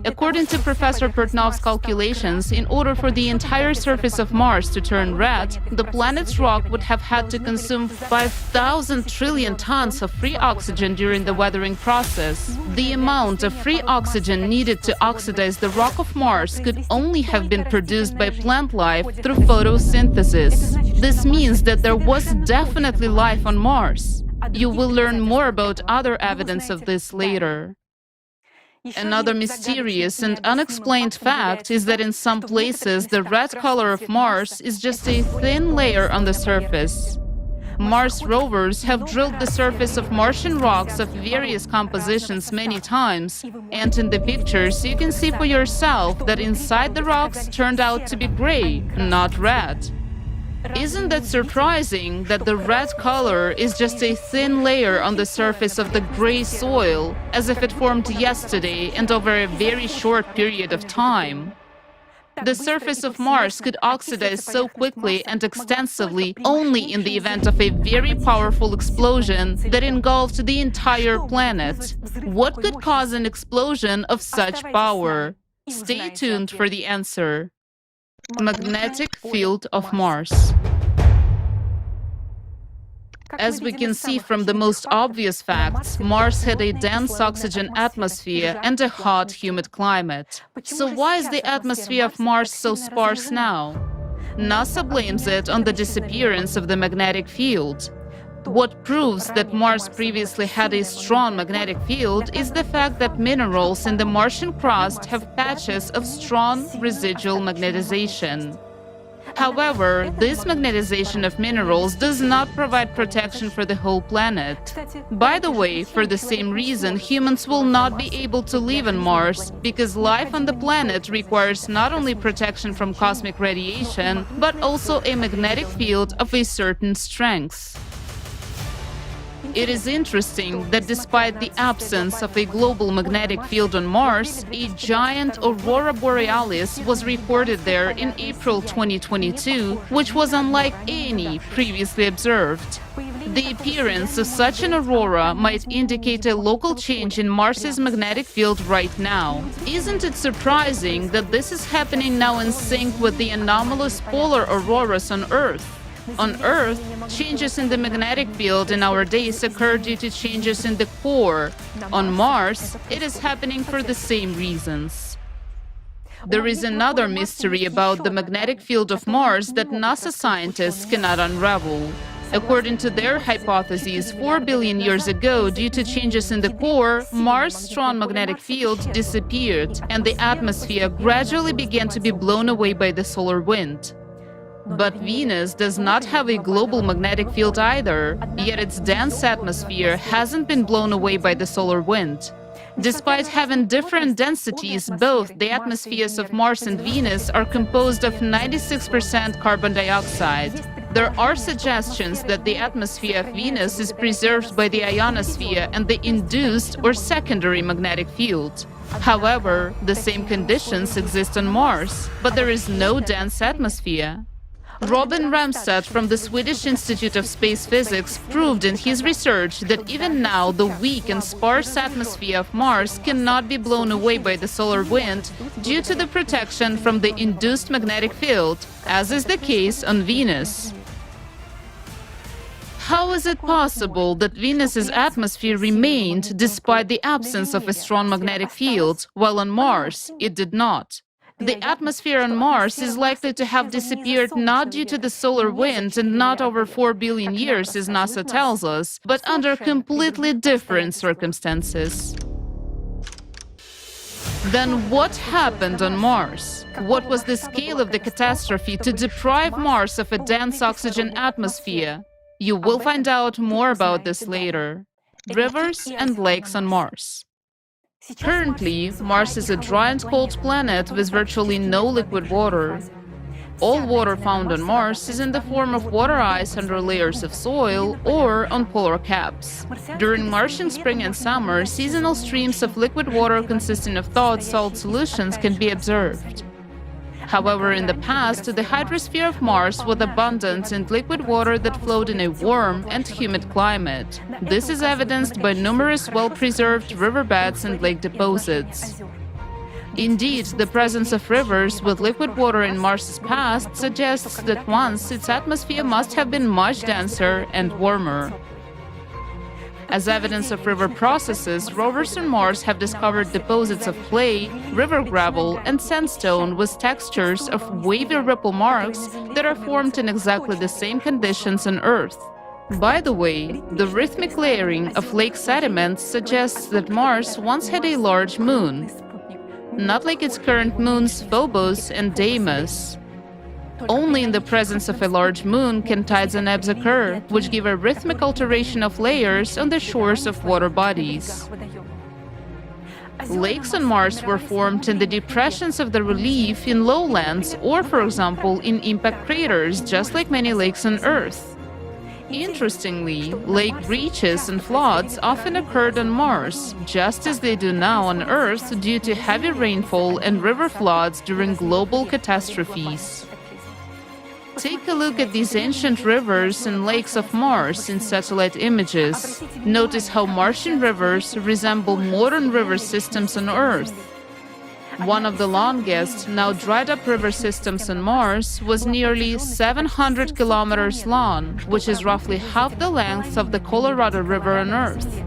S7: According to Professor Pertnov's calculations, in order for the entire surface of Mars to turn red, the planet's rock would have had to consume 5,000 trillion tons of free oxygen during the weathering process. The amount of free oxygen needed to oxidize the rock of Mars could only have been produced by plant life through photosynthesis. This means that there was definitely life on Mars. You will learn more about other evidence of this later. Another mysterious and unexplained fact is that in some places the red color of Mars is just a thin layer on the surface. Mars rovers have drilled the surface of Martian rocks of various compositions many times, and in the pictures you can see for yourself that inside the rocks turned out to be gray, not red. Isn't that surprising that the red color is just a thin layer on the surface of the gray soil, as if it formed yesterday and over a very short period of time? The surface of Mars could oxidize so quickly and extensively only in the event of a very powerful explosion that engulfed the entire planet. What could cause an explosion of such power? Stay tuned for the answer. Magnetic field of Mars. As we can see from the most obvious facts, Mars had a dense oxygen atmosphere and a hot, humid climate. So why is the atmosphere of Mars so sparse now? NASA blames it on the disappearance of the magnetic field. What proves that Mars previously had a strong magnetic field is the fact that minerals in the Martian crust have patches of strong residual magnetization. However, this magnetization of minerals does not provide protection for the whole planet. By the way, for the same reason, humans will not be able to live on Mars, because life on the planet requires not only protection from cosmic radiation, but also a magnetic field of a certain strength. It is interesting that despite the absence of a global magnetic field on Mars, a giant aurora borealis was reported there in April 2022, which was unlike any previously observed. The appearance of such an aurora might indicate a local change in Mars's magnetic field right now. Isn't it surprising that this is happening now in sync with the anomalous polar auroras on Earth? On Earth, changes in the magnetic field in our days occur due to changes in the core. On Mars, it is happening for the same reasons. There is another mystery about the magnetic field of Mars that NASA scientists cannot unravel. According to their hypotheses, 4 billion years ago, due to changes in the core, Mars' strong magnetic field disappeared, and the atmosphere gradually began to be blown away by the solar wind. But Venus does not have a global magnetic field either, yet its dense atmosphere hasn't been blown away by the solar wind. Despite having different densities, both the atmospheres of Mars and Venus are composed of 96% carbon dioxide. There are suggestions that the atmosphere of Venus is preserved by the ionosphere and the induced or secondary magnetic field. However, the same conditions exist on Mars, but there is no dense atmosphere. Robin Ramstad from the Swedish Institute of Space Physics proved in his research that even now the weak and sparse atmosphere of Mars cannot be blown away by the solar wind due to the protection from the induced magnetic field, as is the case on Venus. How is it possible that Venus's atmosphere remained despite the absence of a strong magnetic field, while on Mars it did not? The atmosphere on Mars is likely to have disappeared not due to the solar wind and not over 4 billion years, as NASA tells us, but under completely different circumstances. Then what happened on Mars? What was the scale of the catastrophe to deprive Mars of a dense oxygen atmosphere? You will find out more about this later. Rivers and lakes on Mars. Currently, Mars is a dry and cold planet with virtually no liquid water. All water found on Mars is in the form of water ice under layers of soil or on polar caps. During Martian spring and summer, seasonal streams of liquid water consisting of thawed salt solutions can be observed. However, in the past, the hydrosphere of Mars was abundant in liquid water that flowed in a warm and humid climate. This is evidenced by numerous well-preserved riverbeds and lake deposits. Indeed, the presence of rivers with liquid water in Mars's past suggests that once its atmosphere must have been much denser and warmer. As evidence of river processes, rovers on Mars have discovered deposits of clay, river gravel, and sandstone with textures of wavy ripple marks that are formed in exactly the same conditions on Earth. By the way, the rhythmic layering of lake sediments suggests that Mars once had a large moon, not like its current moons Phobos and Deimos. Only in the presence of a large moon can tides and ebbs occur, which give a rhythmic alteration of layers on the shores of water bodies. Lakes on Mars were formed in the depressions of the relief in lowlands or, for example, in impact craters, just like many lakes on Earth. Interestingly, lake breaches and floods often occurred on Mars, just as they do now on Earth due to heavy rainfall and river floods during global catastrophes. Take a look at these ancient rivers and lakes of Mars in satellite images. Notice how Martian rivers resemble modern river systems on Earth. One of the longest, now dried-up river systems on Mars was nearly 700 kilometers long, which is roughly half the length of the Colorado River on Earth.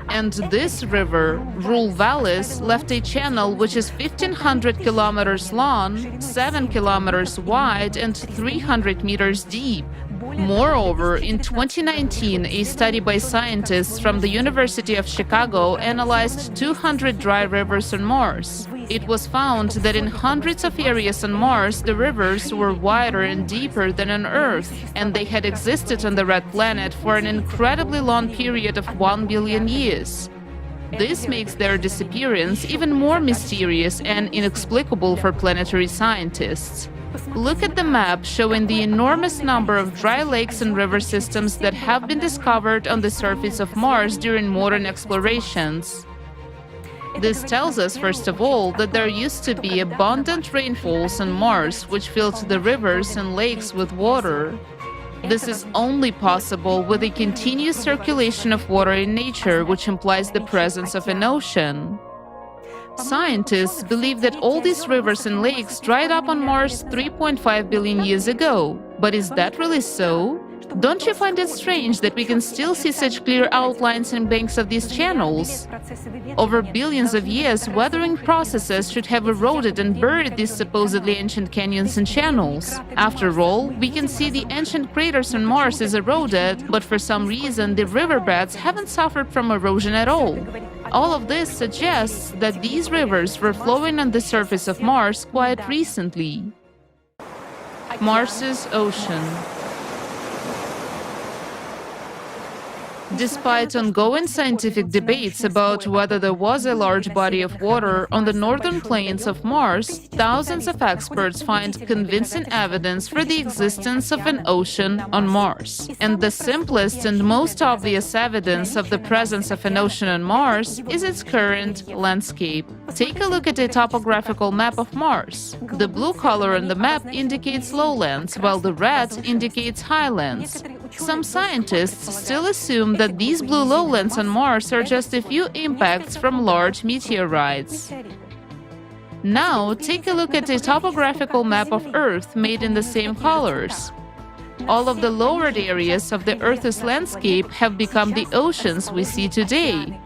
S7: And this river, Rule Vallis, left a channel which is 1,500 kilometers long, 7 kilometers wide, and 300 meters deep. Moreover, in 2019, a study by scientists from the University of Chicago analyzed 200 dry rivers on Mars. It was found that in hundreds of areas on Mars, the rivers were wider and deeper than on Earth, and they had existed on the red planet for an incredibly long period of 1 billion years. This makes their disappearance even more mysterious and inexplicable for planetary scientists. Look at the map showing the enormous number of dry lakes and river systems that have been discovered on the surface of Mars during modern explorations. This tells us, first of all, that there used to be abundant rainfalls on Mars which filled the rivers and lakes with water. This is only possible with a continuous circulation of water in nature, which implies the presence of an ocean. Scientists believe that all these rivers and lakes dried up on Mars 3.5 billion years ago. But is that really so? Don't you find it strange that we can still see such clear outlines and banks of these channels? Over billions of years, weathering processes should have eroded and buried these supposedly ancient canyons and channels. After all, we can see the ancient craters on Mars is eroded, but for some reason the riverbeds haven't suffered from erosion at all. All of this suggests that these rivers were flowing on the surface of Mars quite recently. Mars's ocean. Despite ongoing scientific debates about whether there was a large body of water on the northern plains of Mars, thousands of experts find convincing evidence for the existence of an ocean on Mars. And the simplest and most obvious evidence of the presence of an ocean on Mars is its current landscape. Take a look at a topographical map of Mars. The blue color on the map indicates lowlands, while the red indicates highlands. Some scientists still assume that these blue lowlands on Mars are just a few impacts from large meteorites. Now, take a look at a topographical map of Earth made in the same colors. all of the lowered areas of the Earth's landscape have become the oceans we see today.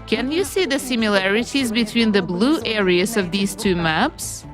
S7: Can you see the similarities between the blue areas of these two maps?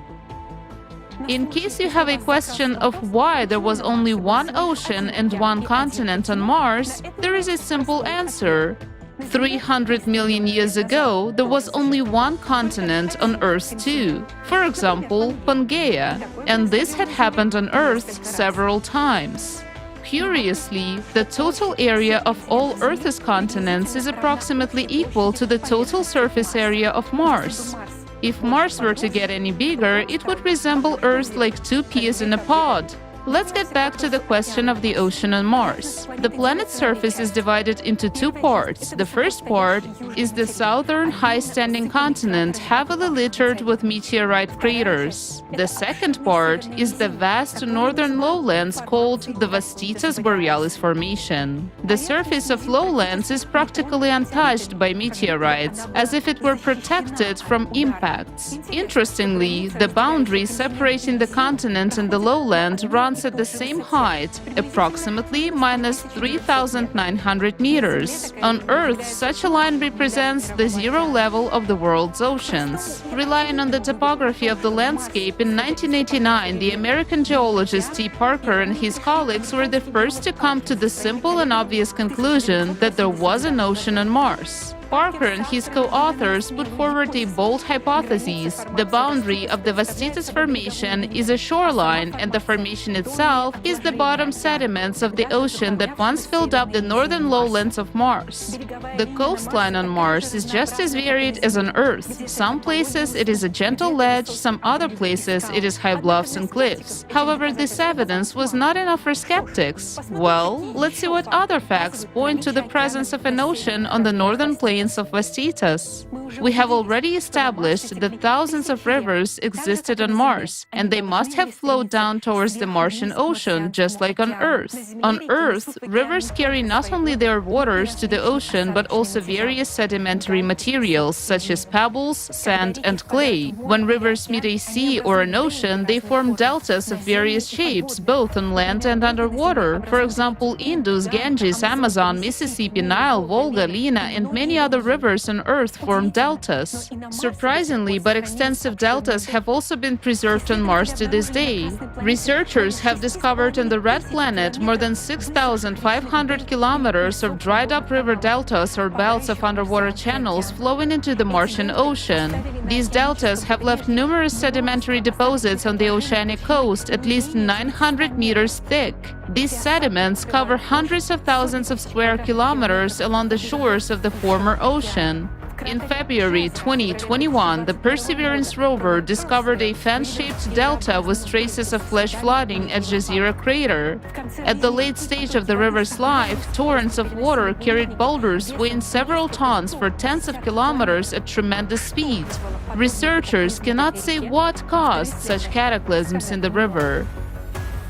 S7: In case you have a question of why there was only one ocean and one continent on Mars, there is a simple answer. 300 million years ago, there was only one continent on Earth too, for example, Pangaea, and this had happened on Earth several times. Curiously, the total area of all Earth's continents is approximately equal to the total surface area of Mars. If Mars were to get any bigger, it would resemble Earth like two peas in a pod. Let's get back to the question of the ocean on Mars. The planet's surface is divided into two parts. The first part is the southern high-standing continent, heavily littered with meteorite craters. The second part is the vast northern lowlands called the Vastitas Borealis Formation. The surface of lowlands is practically untouched by meteorites, as if it were protected from impacts. Interestingly, the boundary separating the continent and the lowland runs at the same height, approximately minus 3,900 meters. On Earth, such a line represents the zero level of the world's oceans. Relying on the topography of the landscape, in 1989, the American geologist T. Parker and his colleagues were the first to come to the simple and obvious conclusion that there was an ocean on Mars. Parker and his co-authors put forward a bold hypothesis. The boundary of the Vastitas Formation is a shoreline, and the formation itself is the bottom sediments of the ocean that once filled up the northern lowlands of Mars. The coastline on Mars is just as varied as on Earth. Some places it is a gentle ledge, some other places it is high bluffs and cliffs. However, this evidence was not enough for skeptics. Well, let's see what other facts point to the presence of an ocean on the northern plains of Vastitas. We have already established that thousands of rivers existed on Mars, and they must have flowed down towards the Martian Ocean, just like on Earth. On Earth, rivers carry not only their waters to the ocean, but also various sedimentary materials, such as pebbles, sand, and clay. When rivers meet a sea or an ocean, they form deltas of various shapes, both on land and underwater. For example, Indus, Ganges, Amazon, Mississippi, Nile, Volga, Lena, and many other rivers on Earth form deltas. Surprisingly, but extensive deltas have also been preserved on Mars to this day. Researchers have discovered on the Red Planet more than 6,500 kilometers of dried-up river deltas or belts of underwater channels flowing into the Martian Ocean. These deltas have left numerous sedimentary deposits on the oceanic coast, at least 900 meters thick. These sediments cover hundreds of thousands of square kilometers along the shores of the former ocean. In February 2021, the Perseverance rover discovered a fan-shaped delta with traces of flash flooding at Jezero crater. At the late stage of the river's life, torrents of water carried boulders weighing several tons for tens of kilometers at tremendous speed. Researchers cannot say what caused such cataclysms in the river.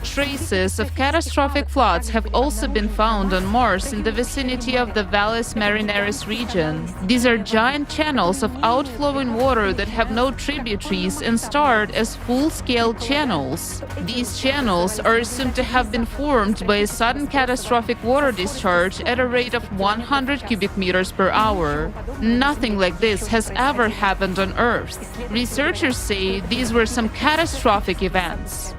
S7: Traces of catastrophic floods have also been found on Mars in the vicinity of the Valles Marineris region. These are giant channels of outflowing water that have no tributaries and start as full-scale channels. These channels are assumed to have been formed by a sudden catastrophic water discharge at a rate of 100 cubic meters per hour. Nothing like this has ever happened on Earth. Researchers say these were some catastrophic events.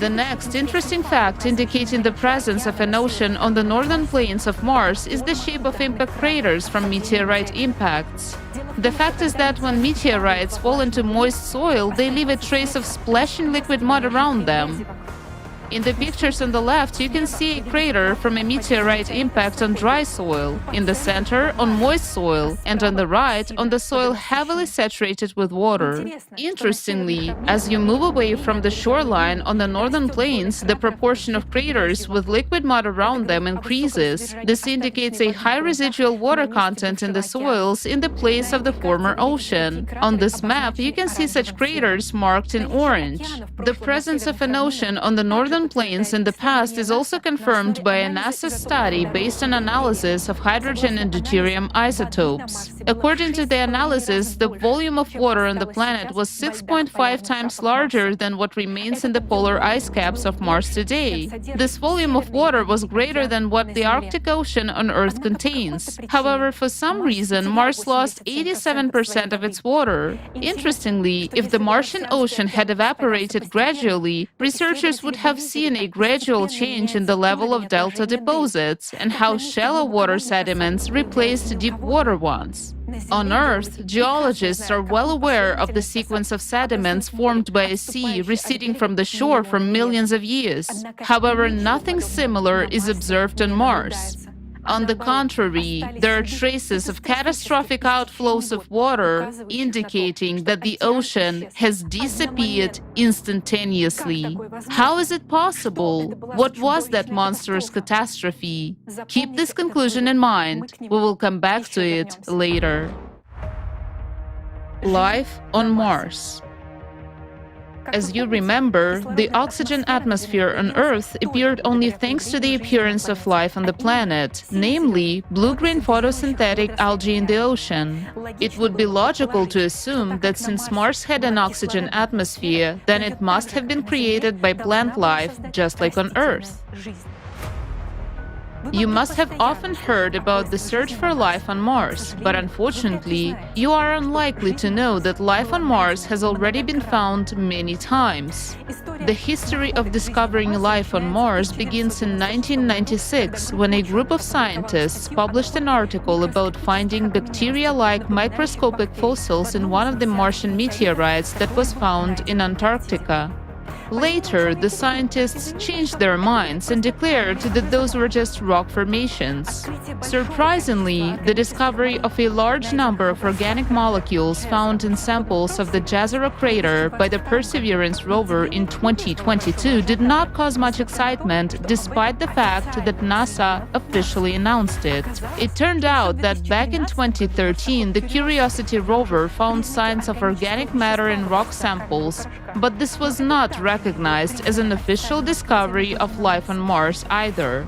S7: The next interesting fact indicating the presence of an ocean on the northern plains of Mars is the shape of impact craters from meteorite impacts. The fact is that when meteorites fall into moist soil, they leave a trace of splashing liquid mud around them. In the pictures on the left, you can see a crater from a meteorite impact on dry soil, in the center on moist soil, and on the right on the soil heavily saturated with water. Interestingly, as you move away from the shoreline on the northern plains, the proportion of craters with liquid mud around them increases. This indicates a high residual water content in the soils in the place of the former ocean. On this map, you can see such craters marked in orange. The presence of an ocean on the northern ozone planes in the past is also confirmed by a NASA study based on analysis of hydrogen and deuterium isotopes. According to the analysis, the volume of water on the planet was 6.5 times larger than what remains in the polar ice caps of Mars today. This volume of water was greater than what the Arctic Ocean on Earth contains. However, for some reason, Mars lost 87% of its water. Interestingly, if the Martian ocean had evaporated gradually, researchers would have seen a gradual change in the level of delta deposits and how shallow water sediments replaced deep water ones. On Earth, geologists are well aware of the sequence of sediments formed by a sea receding from the shore for millions of years. However, nothing similar is observed on Mars. On the contrary, there are traces of catastrophic outflows of water, indicating that the ocean has disappeared instantaneously. How is it possible? What was that monstrous catastrophe? Keep this conclusion in mind. We will come back to it later. Life on Mars. As you remember, the oxygen atmosphere on Earth appeared only thanks to the appearance of life on the planet, namely blue-green photosynthetic algae in the ocean. It would be logical to assume that since Mars had an oxygen atmosphere, then it must have been created by plant life, just like on Earth. You must have often heard about the search for life on Mars, but unfortunately, you are unlikely to know that life on Mars has already been found many times. The history of discovering life on Mars begins in 1996, when a group of scientists published an article about finding bacteria-like microscopic fossils in one of the Martian meteorites that was found in Antarctica. Later, the scientists changed their minds and declared that those were just rock formations. Surprisingly, the discovery of a large number of organic molecules found in samples of the Jezero crater by the Perseverance rover in 2022 did not cause much excitement, despite the fact that NASA officially announced it. It turned out that back in 2013, the Curiosity rover found signs of organic matter in rock samples, but this was not recognized as an official discovery of life on Mars either.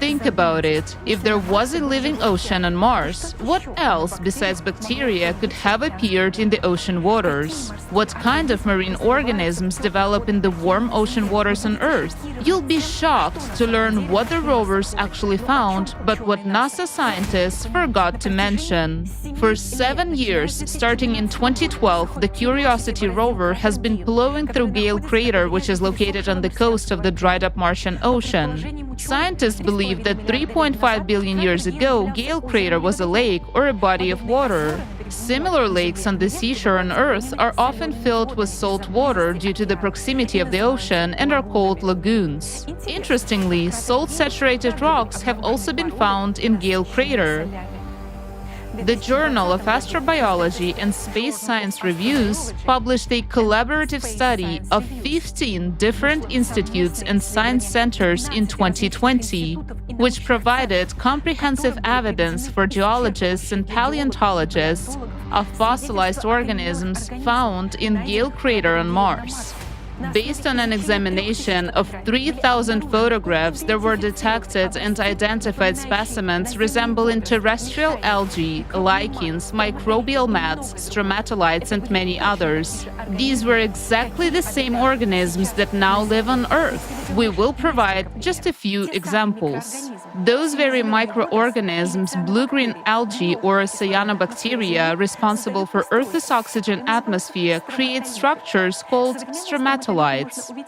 S7: Think about it. If there was a living ocean on Mars, what else besides bacteria could have appeared in the ocean waters? What kind of marine organisms develop in the warm ocean waters on Earth? You'll be shocked to learn what the rovers actually found, but what NASA scientists forgot to mention. For 7 years, starting in 2012, the Curiosity rover has been plowing through Gale crater, which is located on the coast of the dried-up Martian Ocean. Scientists believe that 3.5 billion years ago, Gale crater was a lake or a body of water. Similar lakes on the seashore on Earth are often filled with salt water due to the proximity of the ocean and are called lagoons. Interestingly, salt-saturated rocks have also been found in Gale crater. The Journal of Astrobiology and Space Science Reviews published a collaborative study of 15 different institutes and science centers in 2020, which provided comprehensive evidence for geologists and paleontologists of fossilized organisms found in Gale crater on Mars. Based on an examination of 3,000 photographs, there were detected and identified specimens resembling terrestrial algae, lichens, microbial mats, stromatolites, and many others. These were exactly the same organisms that now live on Earth. We will provide just a few examples. Those very microorganisms, blue-green algae or cyanobacteria, responsible for Earth's oxygen atmosphere, create structures called stromatolites.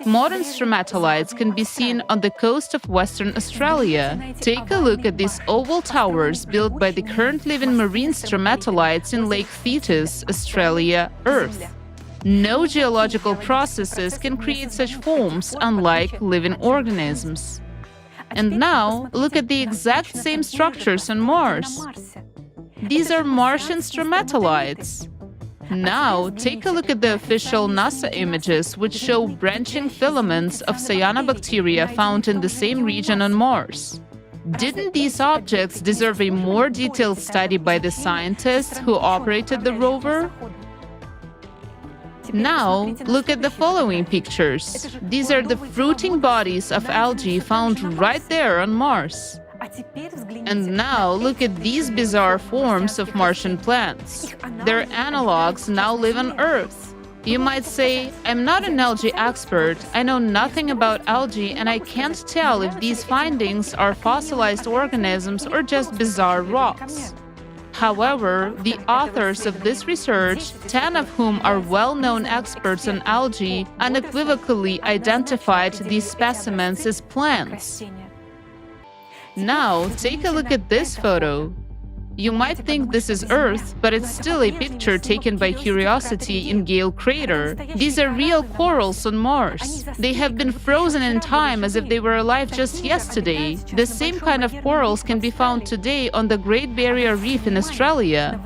S7: Modern stromatolites can be seen on the coast of Western Australia. Take a look at these oval towers built by the current living marine stromatolites in Lake Thetis, Australia, Earth. No geological processes can create such forms, unlike living organisms. And now, look at the exact same structures on Mars. These are Martian stromatolites. Now, take a look at the official NASA images, which show branching filaments of cyanobacteria found in the same region on Mars. Didn't these objects deserve a more detailed study by the scientists who operated the rover? Now, look at the following pictures. These are the fruiting bodies of algae found right there on Mars. And now look at these bizarre forms of Martian plants. Their analogs now live on Earth. You might say, I'm not an algae expert, I know nothing about algae, and I can't tell if these findings are fossilized organisms or just bizarre rocks. However, the authors of this research, 10 of whom are well-known experts on algae, unequivocally identified these specimens as plants. Now, take a look at this photo. You might think this is Earth, but it's still a picture taken by Curiosity in Gale Crater. These are real corals on Mars. They have been frozen in time as if they were alive just yesterday. The same kind of corals can be found today on the Great Barrier Reef in Australia.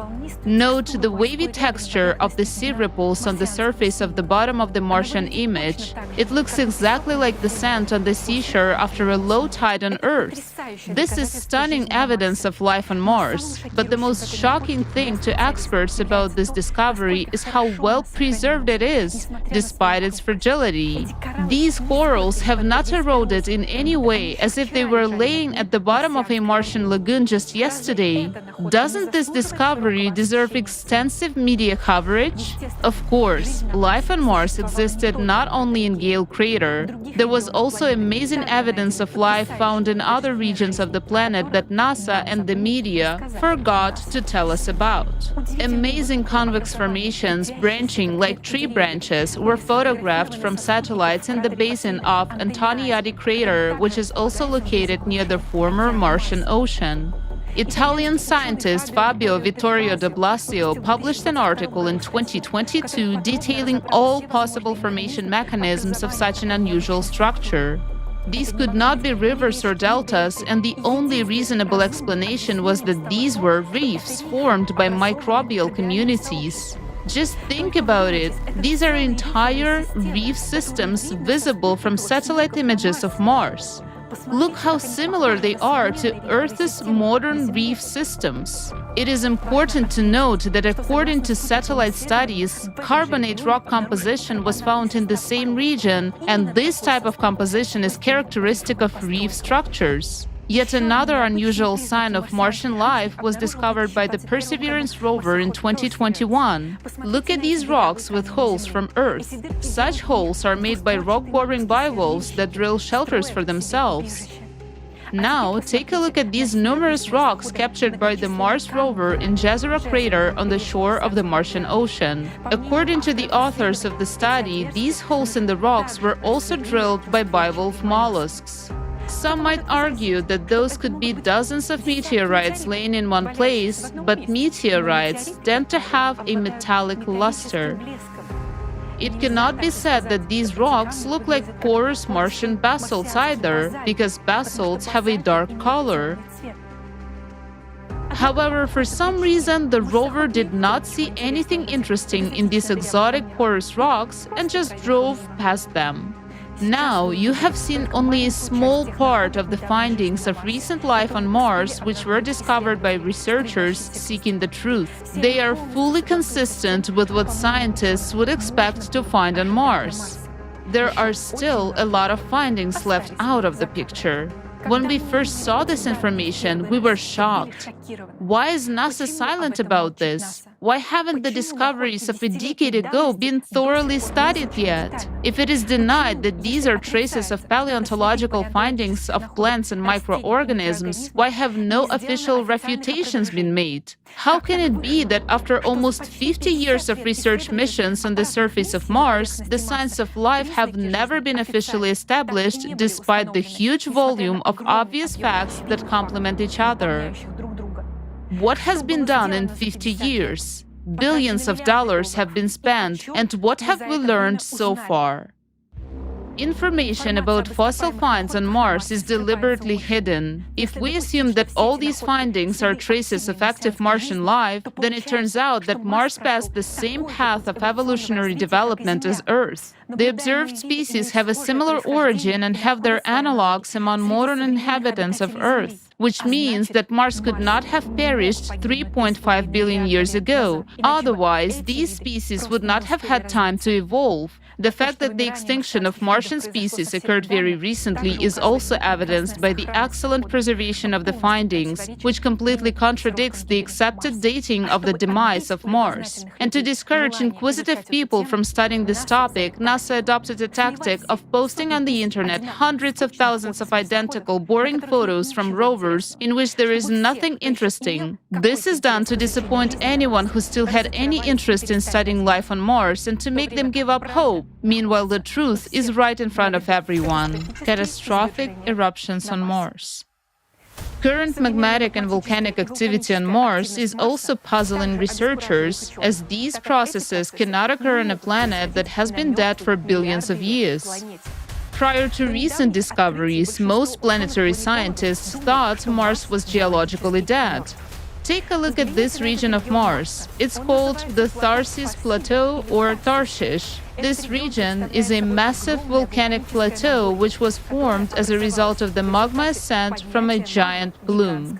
S7: Note the wavy texture of the sea ripples on the surface of the bottom of the Martian image. It looks exactly like the sand on the seashore after a low tide on Earth. This is stunning evidence of life on Mars. But the most shocking thing to experts about this discovery is how well preserved it is, despite its fragility. These corals have not eroded in any way, as if they were laying at the bottom of a Martian lagoon just yesterday. Doesn't this discovery deserve extensive media coverage? Of course, life on Mars existed not only in Gale Crater. There was also amazing evidence of life found in other regions of the planet that NASA and the media forgot to tell us about. Amazing convex formations branching like tree branches were photographed from satellites in the basin of Antoniadi crater, which is also located near the former Martian Ocean. Italian scientist Fabio Vittorio de Blasio published an article in 2022 detailing all possible formation mechanisms of such an unusual structure. These could not be rivers or deltas, and the only reasonable explanation was that these were reefs formed by microbial communities. Just think about it. These are entire reef systems visible from satellite images of Mars. Look how similar they are to Earth's modern reef systems. It is important to note that according to satellite studies, carbonate rock composition was found in the same region, and this type of composition is characteristic of reef structures. Yet another unusual sign of Martian life was discovered by the Perseverance rover in 2021. Look at these rocks with holes from Earth. Such holes are made by rock-boring bivalves that drill shelters for themselves. Now, take a look at these numerous rocks captured by the Mars rover in Jezero crater on the shore of the Martian Ocean. According to the authors of the study, these holes in the rocks were also drilled by bivalve mollusks. Some might argue that those could be dozens of meteorites laying in one place, but meteorites tend to have a metallic luster. It cannot be said that these rocks look like porous Martian basalts either, because basalts have a dark color. However, for some reason, the rover did not see anything interesting in these exotic porous rocks and just drove past them. Now, you have seen only a small part of the findings of recent life on Mars, which were discovered by researchers seeking the truth. They are fully consistent with what scientists would expect to find on Mars. There are still a lot of findings left out of the picture. When we first saw this information, we were shocked. Why is NASA silent about this? Why haven't the discoveries of a decade ago been thoroughly studied yet? If it is denied that these are traces of paleontological findings of plants and microorganisms, why have no official refutations been made? How can it be that after almost 50 years of research missions on the surface of Mars, the signs of life have never been officially established despite the huge volume of obvious facts that complement each other? What has been done in 50 years? Billions of dollars have been spent, and what have we learned so far? Information about fossil finds on Mars is deliberately hidden. If we assume that all these findings are traces of active Martian life, then it turns out that Mars passed the same path of evolutionary development as Earth. The observed species have a similar origin and have their analogs among modern inhabitants of Earth. which means that Mars could not have perished 3.5 billion years ago. Otherwise, these species would not have had time to evolve. The fact that the extinction of Martian species occurred very recently is also evidenced by the excellent preservation of the findings, which completely contradicts the accepted dating of the demise of Mars. And to discourage inquisitive people from studying this topic, NASA adopted a tactic of posting on the internet hundreds of thousands of identical, boring photos from rovers in which there is nothing interesting. This is done to disappoint anyone who still had any interest in studying life on Mars and to make them give up hope. Meanwhile, the truth is right in front of everyone. Catastrophic eruptions on Mars. Current magmatic and volcanic activity on Mars is also puzzling researchers, as these processes cannot occur on a planet that has been dead for billions of years. Prior to recent discoveries, most planetary scientists thought Mars was geologically dead. Take a look at this region of Mars. It's called the Tharsis Plateau or Tarshish. This region is a massive volcanic plateau which was formed as a result of the magma ascent from a giant plume.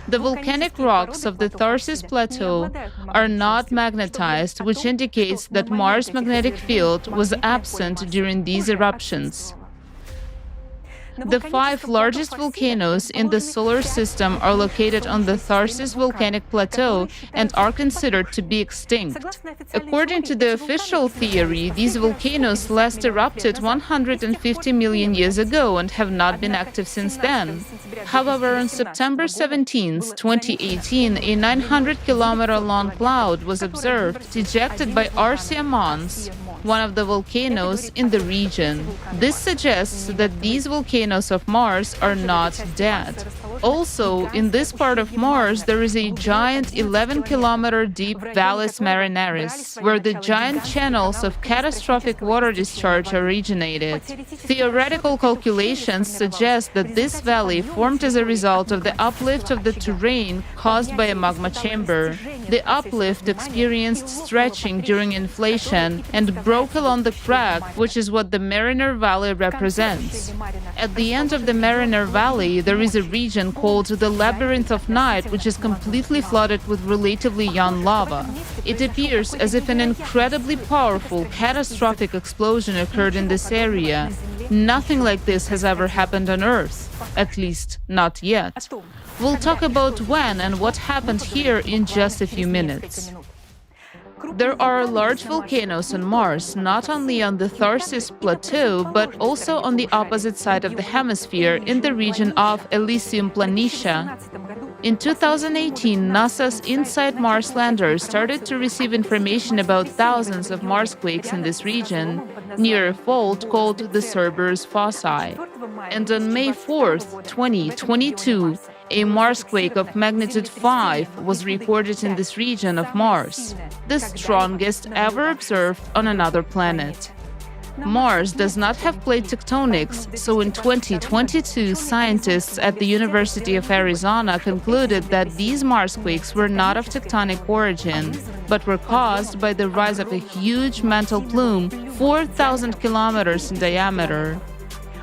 S7: The volcanic rocks of the Tharsis Plateau are not magnetized, which indicates that Mars' magnetic field was absent during these eruptions. The 5 largest volcanoes in the solar system are located on the Tharsis volcanic plateau and are considered to be extinct. According to the official theory, these volcanoes last erupted 150 million years ago and have not been active since then. However, on September 17, 2018, a 900-kilometer-long cloud was observed, ejected by Arsia Mons, one of the volcanoes in the region. This suggests that these volcanoes of Mars are not dead. Also, in this part of Mars, there is a giant 11-kilometer deep Valles Marineris, where the giant channels of catastrophic water discharge originated. Theoretical calculations suggest that this valley formed as a result of the uplift of the terrain caused by a magma chamber. The uplift experienced stretching during inflation and broke along the crack, which is what the Mariner Valley represents. At the end of the Mariner Valley, there is a region called the Labyrinth of Night, which is completely flooded with relatively young lava. It appears as if an incredibly powerful, catastrophic explosion occurred in this area. Nothing like this has ever happened on Earth, at least not yet. We'll talk about when and what happened here in just a few minutes. There are large volcanoes on Mars, not only on the Tharsis Plateau, but also on the opposite side of the hemisphere in the region of Elysium Planitia. In 2018, NASA's InSight Mars lander started to receive information about thousands of Marsquakes in this region, near a fault called the Cerberus fossae. And on May 4, 2022, a Marsquake of magnitude 5 was reported in this region of Mars, the strongest ever observed on another planet. Mars does not have plate tectonics, so in 2022, scientists at the University of Arizona concluded that these Marsquakes were not of tectonic origin, but were caused by the rise of a huge mantle plume 4,000 kilometers in diameter.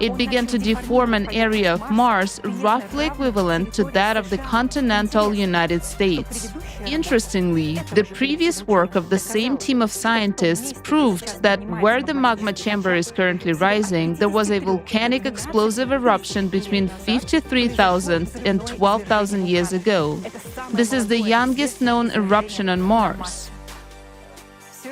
S7: It began to deform an area of Mars roughly equivalent to that of the continental United States. Interestingly, the previous work of the same team of scientists proved that where the magma chamber is currently rising, there was a volcanic explosive eruption between 53,000 and 12,000 years ago. This is the youngest known eruption on Mars.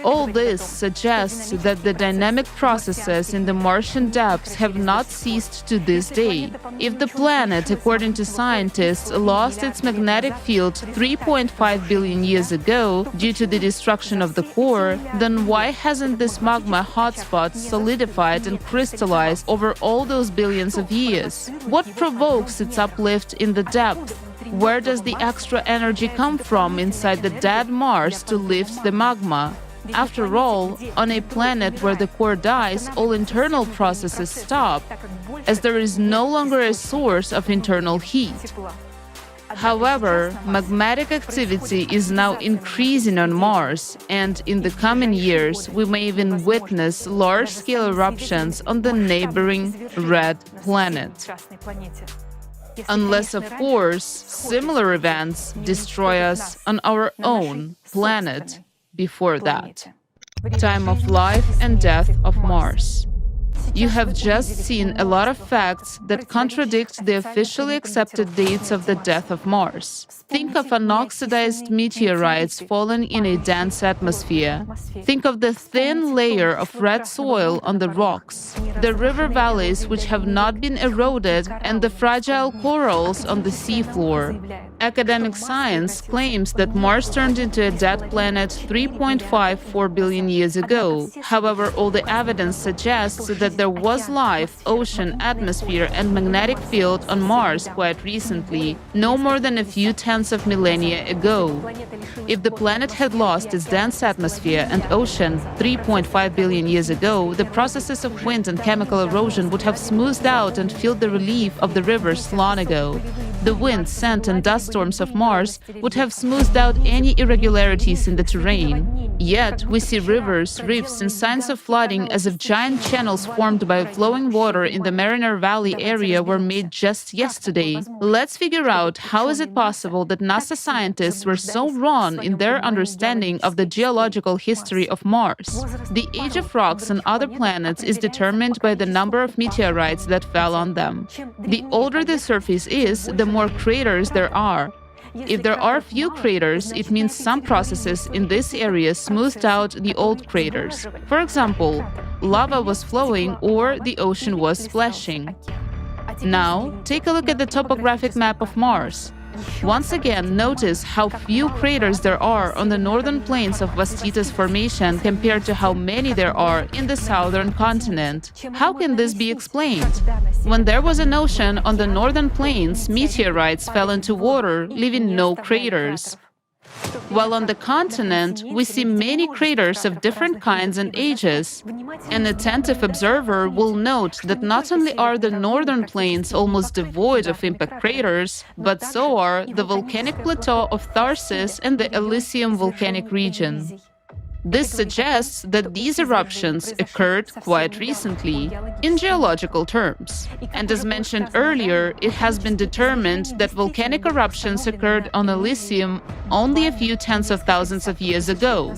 S7: All this suggests that the dynamic processes in the Martian depths have not ceased to this day. If the planet, according to scientists, lost its magnetic field 3.5 billion years ago due to the destruction of the core, then why hasn't this magma hotspot solidified and crystallized over all those billions of years? What provokes its uplift in the depth? Where does the extra energy come from inside the dead Mars to lift the magma? After all, on a planet where the core dies, all internal processes stop, as there is no longer a source of internal heat. However, magmatic activity is now increasing on Mars, and in the coming years, we may even witness large-scale eruptions on the neighboring red planet. Unless, of course, similar events destroy us on our own planet before that. Time of life and death of Mars. You have just seen a lot of facts that contradict the officially accepted dates of the death of Mars. Think of unoxidized meteorites fallen in a dense atmosphere. Think of the thin layer of red soil on the rocks, the river valleys which have not been eroded, and the fragile corals on the seafloor. Academic science claims that Mars turned into a dead planet 3.54 billion years ago. However, all the evidence suggests that there was life, ocean, atmosphere, and magnetic field on Mars quite recently, no more than a few tens of millennia ago. If the planet had lost its dense atmosphere and ocean 3.5 billion years ago, the processes of wind and chemical erosion would have smoothed out and filled the relief of the rivers long ago. The wind, sand, and dust storms of Mars would have smoothed out any irregularities in the terrain. Yet, we see rivers, rifts, and signs of flooding as if giant channels formed by flowing water in the Mariner Valley area were made just yesterday. Let's figure out how is it possible that NASA scientists were so wrong in their understanding of the geological history of Mars. The age of rocks on other planets is determined by the number of meteorites that fell on them. The older the surface is, the more craters there are. If there are few craters, it means some processes in this area smoothed out the old craters. For example, lava was flowing or the ocean was splashing. Now, take a look at the topographic map of Mars. Once again, notice how few craters there are on the northern plains of Vastitas Formation compared to how many there are in the southern continent. How can this be explained? When there was an ocean on the northern plains, meteorites fell into water, leaving no craters. While on the continent, we see many craters of different kinds and ages. An attentive observer will note that not only are the northern plains almost devoid of impact craters, but so are the volcanic plateau of Tharsis and the Elysium volcanic region. This suggests that these eruptions occurred quite recently, in geological terms. And as mentioned earlier, it has been determined that volcanic eruptions occurred on Elysium only a few tens of thousands of years ago.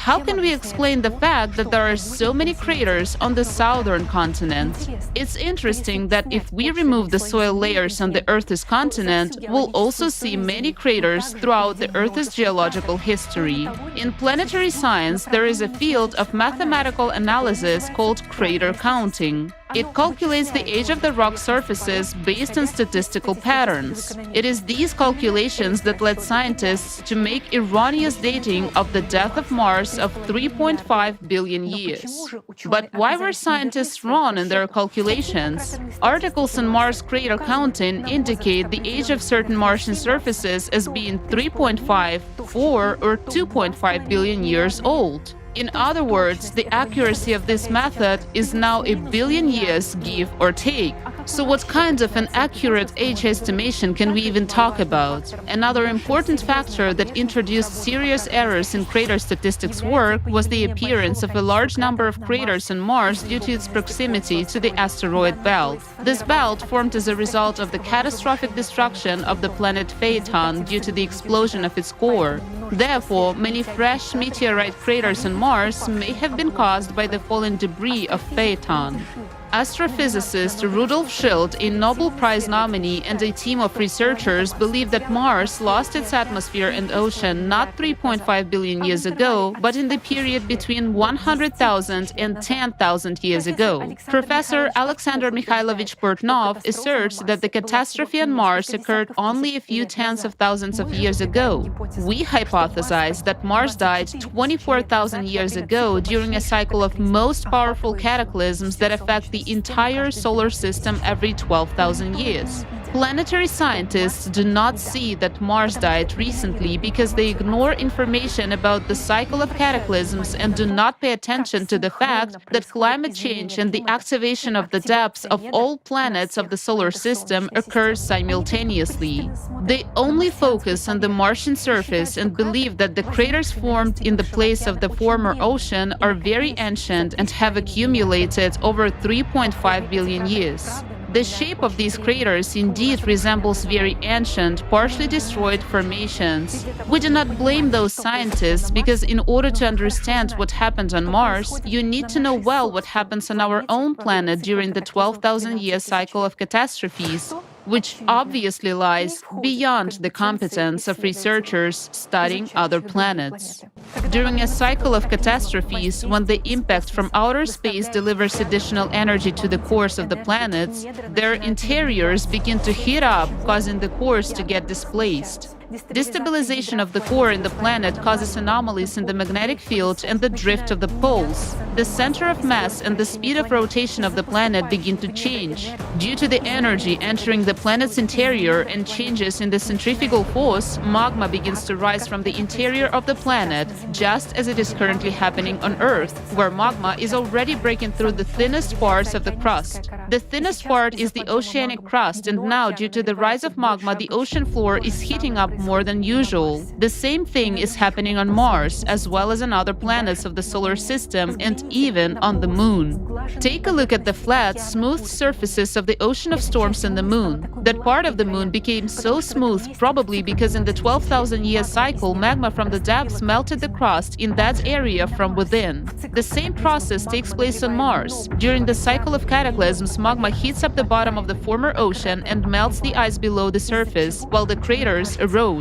S7: How can we explain the fact that there are so many craters on the southern continent? It's interesting that if we remove the soil layers on the Earth's continent, we'll also see many craters throughout the Earth's geological history. In planetary science, there is a field of mathematical analysis called crater counting. It calculates the age of the rock surfaces based on statistical patterns. It is these calculations that led scientists to make erroneous dating of the death of Mars of 3.5 billion years. But why were scientists wrong in their calculations? Articles on Mars crater counting indicate the age of certain Martian surfaces as being 3.5, 4, or 2.5 billion years old. In other words, the accuracy of this method is now a billion years, give or take. So what kind of an accurate age estimation can we even talk about? Another important factor that introduced serious errors in crater statistics work was the appearance of a large number of craters on Mars due to its proximity to the asteroid belt. This belt formed as a result of the catastrophic destruction of the planet Phaeton due to the explosion of its core. Therefore, many fresh meteorite craters on Mars may have been caused by the fallen debris of Phaeton. Astrophysicist Rudolf Schildt, a Nobel Prize nominee, and a team of researchers believe that Mars lost its atmosphere and ocean not 3.5 billion years ago, but in the period between 100,000 and 10,000 years ago. Professor Alexander Mikhailovich Portnov asserts that the catastrophe on Mars occurred only a few tens of thousands of years ago. We hypothesize that Mars died 24,000 years ago during a cycle of most powerful cataclysms that affect the entire solar system every 12,000 years. Planetary scientists do not see that Mars died recently because they ignore information about the cycle of cataclysms and do not pay attention to the fact that climate change and the activation of the depths of all planets of the solar system occurs simultaneously. They only focus on the Martian surface and believe that the craters formed in the place of the former ocean are very ancient and have accumulated over 3.5 billion years. The shape of these craters indeed resembles very ancient, partially destroyed formations. We do not blame those scientists because in order to understand what happened on Mars, you need to know well what happens on our own planet during the 12,000-year cycle of catastrophes, which obviously lies beyond the competence of researchers studying other planets. During a cycle of catastrophes, when the impact from outer space delivers additional energy to the cores of the planets, their interiors begin to heat up, causing the cores to get displaced. Destabilization of the core in the planet causes anomalies in the magnetic field and the drift of the poles. The center of mass and the speed of rotation of the planet begin to change. Due to the energy entering the planet's interior and changes in the centrifugal force, magma begins to rise from the interior of the planet, just as it is currently happening on Earth, where magma is already breaking through the thinnest parts of the crust. The thinnest part is the oceanic crust, and now, due to the rise of magma, the ocean floor is heating up more than usual. The same thing is happening on Mars, as well as on other planets of the solar system and even on the Moon. Take a look at the flat, smooth surfaces of the ocean of storms in the Moon. That part of the Moon became so smooth probably because in the 12,000-year cycle, magma from the depths melted the crust in that area from within. The same process takes place on Mars. During the cycle of cataclysms, magma heats up the bottom of the former ocean and melts the ice below the surface, while the craters erode.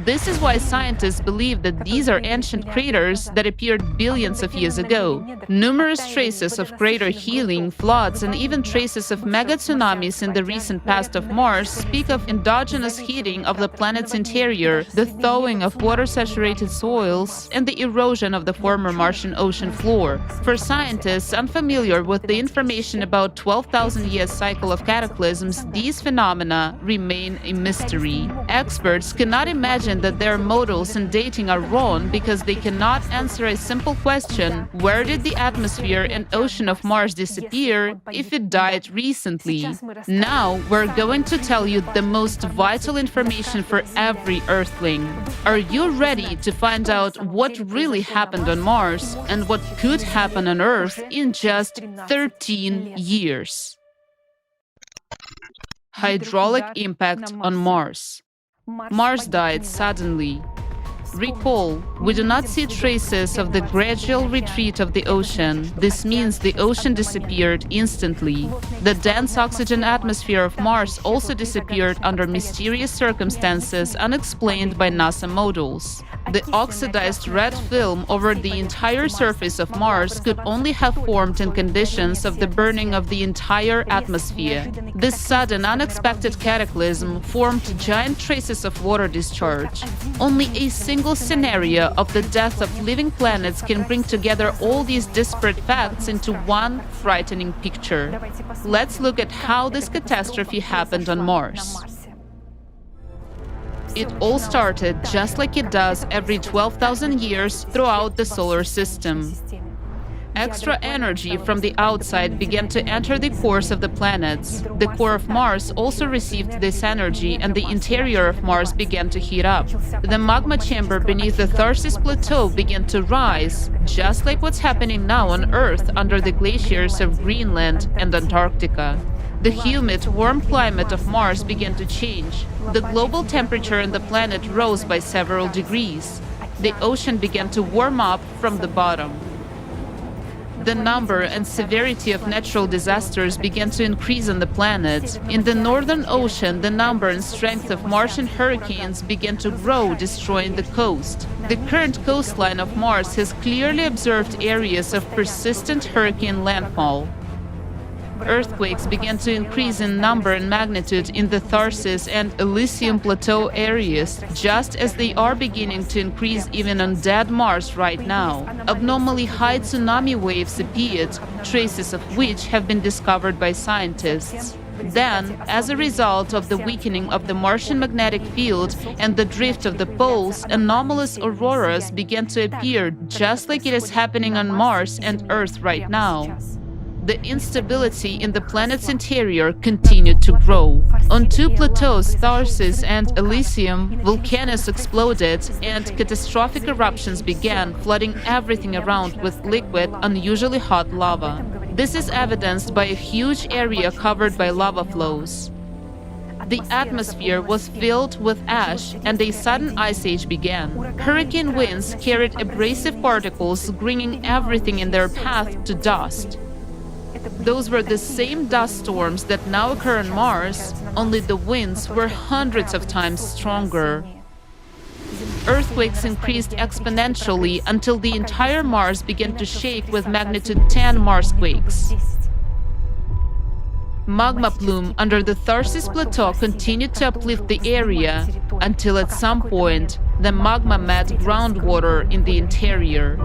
S7: This is why scientists believe that these are ancient craters that appeared billions of years ago. Numerous traces of crater healing, floods, and even traces of mega tsunamis in the recent past of Mars speak of endogenous heating of the planet's interior, the thawing of water-saturated soils, and the erosion of the former Martian ocean floor. For scientists unfamiliar with the information about 12,000-year cycle of cataclysms, these phenomena remain a mystery. Experts cannot imagine that their models and dating are wrong because they cannot answer a simple question: where did the atmosphere and ocean of Mars disappear if it died recently? Now we're going to tell you the most vital information for every Earthling. Are you ready to find out what really happened on Mars and what could happen on Earth in just 13 years? Hydraulic impact on Mars. Mars died suddenly. Recall, we do not see traces of the gradual retreat of the ocean. This means the ocean disappeared instantly. The dense oxygen atmosphere of Mars also disappeared under mysterious circumstances unexplained by NASA models. The oxidized red film over the entire surface of Mars could only have formed in conditions of the burning of the entire atmosphere. This sudden, unexpected cataclysm formed giant traces of water discharge. Only a single scenario of the death of living planets can bring together all these disparate facts into one frightening picture. Let's look at how this catastrophe happened on Mars. It all started just like it does every 12,000 years throughout the solar system. Extra energy from the outside began to enter the cores of the planets. The core of Mars also received this energy, and the interior of Mars began to heat up. The magma chamber beneath the Cerberus plateau began to rise, just like what's happening now on Earth under the glaciers of Greenland and Antarctica. The humid, warm climate of Mars began to change. The global temperature on the planet rose by several degrees. The ocean began to warm up from the bottom. The number and severity of natural disasters began to increase on the planet. In the Northern Ocean, the number and strength of Martian hurricanes began to grow, destroying the coast. The current coastline of Mars has clearly observed areas of persistent hurricane landfall. Earthquakes began to increase in number and magnitude in the Cerberus and Elysium plateau areas, just as they are beginning to increase even on dead Mars right now. Abnormally high tsunami waves appeared, traces of which have been discovered by scientists. Then, as a result of the weakening of the Martian magnetic field and the drift of the poles, anomalous auroras began to appear, just like it is happening on Mars and Earth right now. The instability in the planet's interior continued to grow. On two plateaus, Cerberus and Elysium, volcanoes exploded and catastrophic eruptions began, flooding everything around with liquid, unusually hot lava. This is evidenced by a huge area covered by lava flows. The atmosphere was filled with ash and a sudden ice age began. Hurricane winds carried abrasive particles, bringing everything in their path to dust. Those were the same dust storms that now occur on Mars, only the winds were hundreds of times stronger. Earthquakes increased exponentially until the entire Mars began to shake with magnitude 10 Marsquakes. Magma plume under the Tharsis Plateau continued to uplift the area until at some point the magma met groundwater in the interior.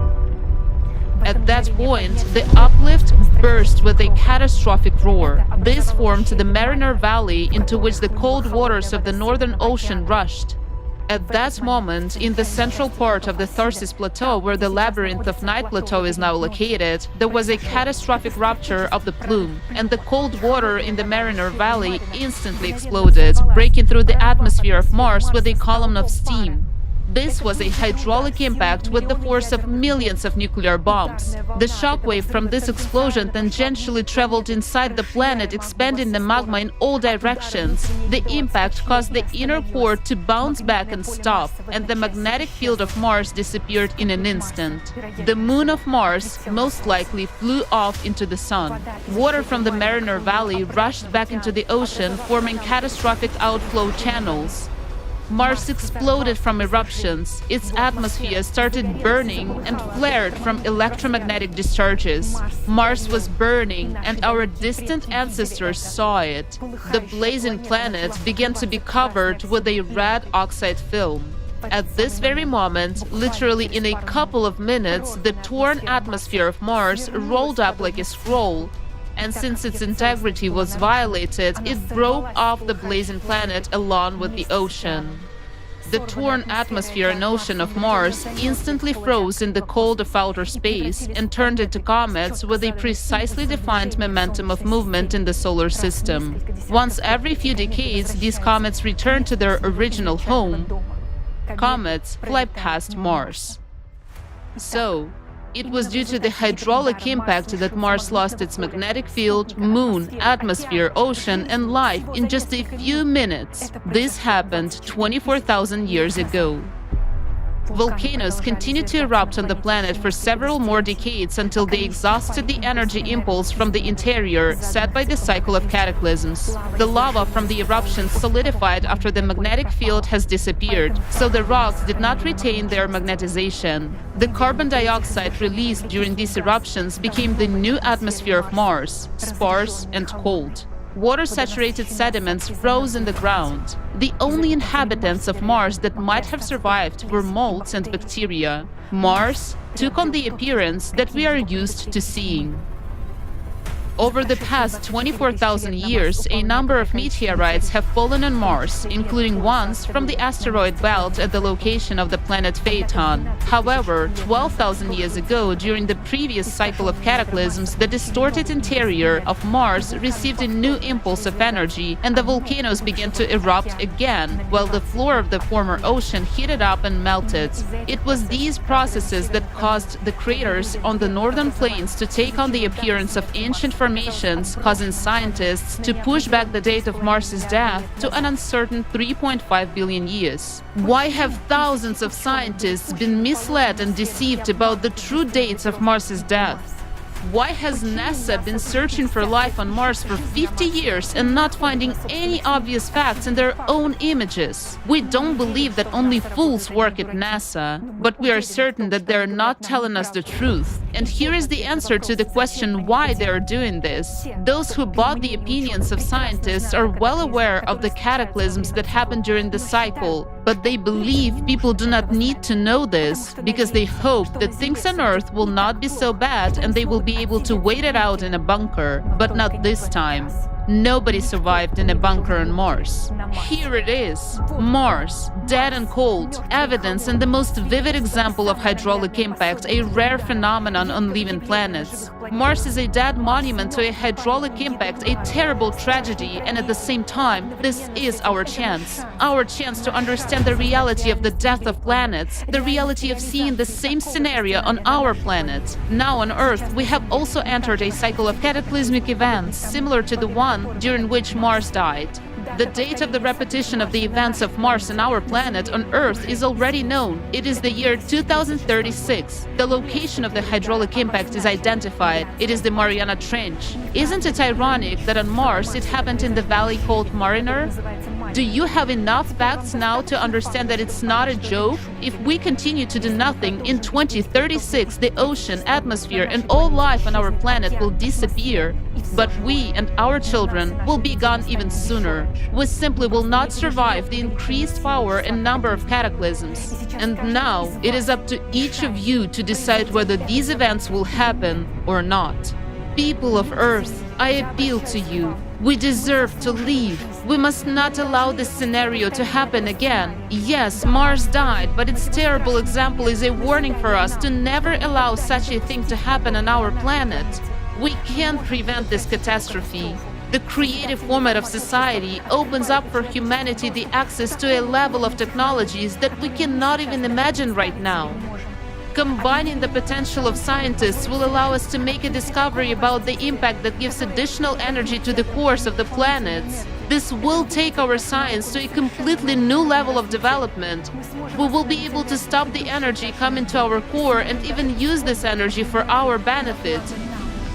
S7: At that point, the uplift burst with a catastrophic roar. This formed the Mariner Valley into which the cold waters of the Northern Ocean rushed. At that moment, in the central part of the Tharsis Plateau, where the labyrinth of Night Plateau is now located, there was a catastrophic rupture of the plume, and the cold water in the Mariner Valley instantly exploded, breaking through the atmosphere of Mars with a column of steam. This was a hydraulic impact with the force of millions of nuclear bombs. The shockwave from this explosion tangentially traveled inside the planet, expanding the magma in all directions. The impact caused the inner core to bounce back and stop, and the magnetic field of Mars disappeared in an instant. The moon of Mars most likely flew off into the sun. Water from the Mariner Valley rushed back into the ocean, forming catastrophic outflow channels. Mars exploded from eruptions, its atmosphere started burning and flared from electromagnetic discharges. Mars was burning, and our distant ancestors saw it. The blazing planet began to be covered with a red oxide film. At this very moment, literally in a couple of minutes, the torn atmosphere of Mars rolled up like a scroll, and since its integrity was violated, it broke off the blazing planet along with the ocean. The torn atmosphere and ocean of Mars instantly froze in the cold of outer space and turned into comets with a precisely defined momentum of movement in the solar system. Once every few decades, these comets return to their original home. Comets fly past Mars. So, it was due to the hydraulic impact that Mars lost its magnetic field, moon, atmosphere, ocean, and life in just a few minutes. This happened 24,000 years ago. Volcanoes continued to erupt on the planet for several more decades until they exhausted the energy impulse from the interior set by the cycle of cataclysms. The lava from the eruptions solidified after the magnetic field has disappeared, so the rocks did not retain their magnetization. The carbon dioxide released during these eruptions became the new atmosphere of Mars, sparse and cold. Water-saturated sediments froze in the ground. The only inhabitants of Mars that might have survived were molds and bacteria. Mars took on the appearance that we are used to seeing. Over the past 24,000 years, a number of meteorites have fallen on Mars, including ones from the asteroid belt at the location of the planet Phaeton. However, 12,000 years ago, during the previous cycle of cataclysms, the distorted interior of Mars received a new impulse of energy, and the volcanoes began to erupt again, while the floor of the former ocean heated up and melted. It was these processes that caused the craters on the northern plains to take on the appearance of ancient formations, causing scientists to push back the date of Mars's death to an uncertain 3.5 billion years. Why have thousands of scientists been misled and deceived about the true dates of Mars's death? Why has NASA been searching for life on Mars for 50 years and not finding any obvious facts in their own images? We don't believe that only fools work at NASA, but we are certain that they're not telling us the truth. And here is the answer to the question why they are doing this. Those who bought the opinions of scientists are well aware of the cataclysms that happened during the cycle, but they believe people do not need to know this because they hope that things on Earth will not be so bad and they will be able to wait it out in a bunker, but not this time. Nobody survived in a bunker on Mars. Here it is, Mars, dead and cold, evidence and the most vivid example of hydraulic impact, a rare phenomenon on living planets. Mars is a dead monument to a hydraulic impact, a terrible tragedy, and at the same time, this is our chance to understand the reality of the death of planets, the reality of seeing the same scenario on our planet. Now on Earth, we have also entered a cycle of cataclysmic events, similar to the one during which Mars died. The date of the repetition of the events of Mars and our planet on Earth is already known. It is the year 2036. The location of the hydraulic impact is identified. It is the Mariana Trench. Isn't it ironic that on Mars it happened in the valley called Mariner? Do you have enough facts now to understand that it's not a joke? If we continue to do nothing, in 2036 the ocean, atmosphere, and all life on our planet will disappear. But we and our children will be gone even sooner. We simply will not survive the increased power and number of cataclysms. And now it is up to each of you to decide whether these events will happen or not. People of Earth, I appeal to you. We deserve to live. We must not allow this scenario to happen again. Yes, Mars died, but its terrible example is a warning for us to never allow such a thing to happen on our planet. We can't prevent this catastrophe. The creative format of society opens up for humanity the access to a level of technologies that we cannot even imagine right now. Combining the potential of scientists will allow us to make a discovery about the impact that gives additional energy to the cores of the planets. This will take our science to a completely new level of development. We will be able to stop the energy coming to our core and even use this energy for our benefit.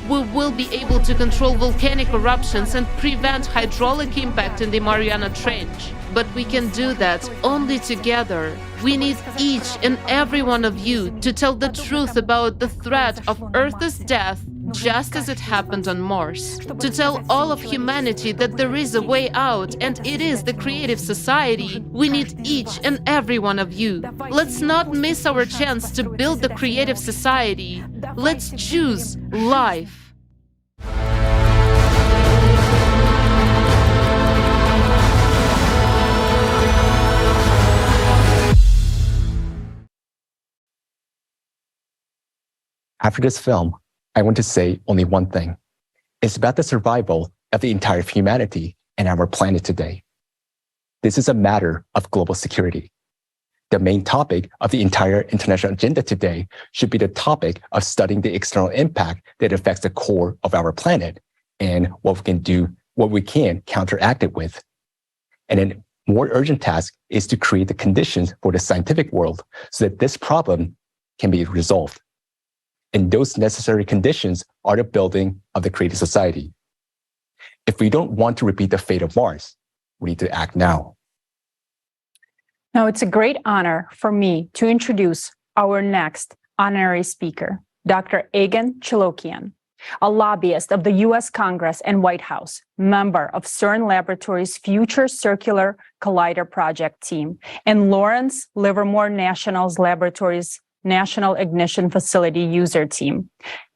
S7: We will be able to control volcanic eruptions and prevent hydraulic impact in the Mariana Trench. But we can do that only together. We need each and every one of you to tell the truth about the threat of Earth's death, just as it happened on Mars. To tell all of humanity that there is a way out, and it is the creative society. We need each and every one of you. Let's not miss our chance to build the creative society. Let's choose life.
S6: After this film, I want to say only one thing. It's about the survival of the entire humanity and our planet today. This is a matter of global security. The main topic of the entire international agenda today should be the topic of studying the external impact that affects the core of our planet and what we can counteract it with. And a more urgent task is to create the conditions for the scientific world so that this problem can be resolved. And those necessary conditions are the building of the creative society. If we don't want to repeat the fate of Mars, we need to act now.
S1: Now, it's a great honor for me to introduce our next honorary speaker, Dr. Egan Chilokian, a lobbyist of the U.S. Congress and White House, member of CERN Laboratories' Future Circular Collider Project team, and Lawrence Livermore National's Laboratories National Ignition Facility User Team,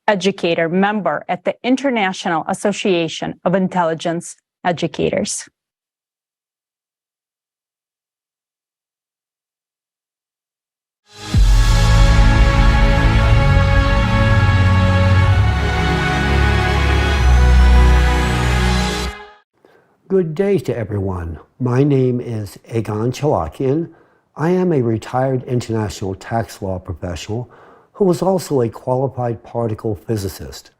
S1: educator, member at the International Association of Intelligence Educators.
S9: Good day to everyone. My name is Egan Chilokian. I am a retired international tax law professional who was also a qualified particle physicist.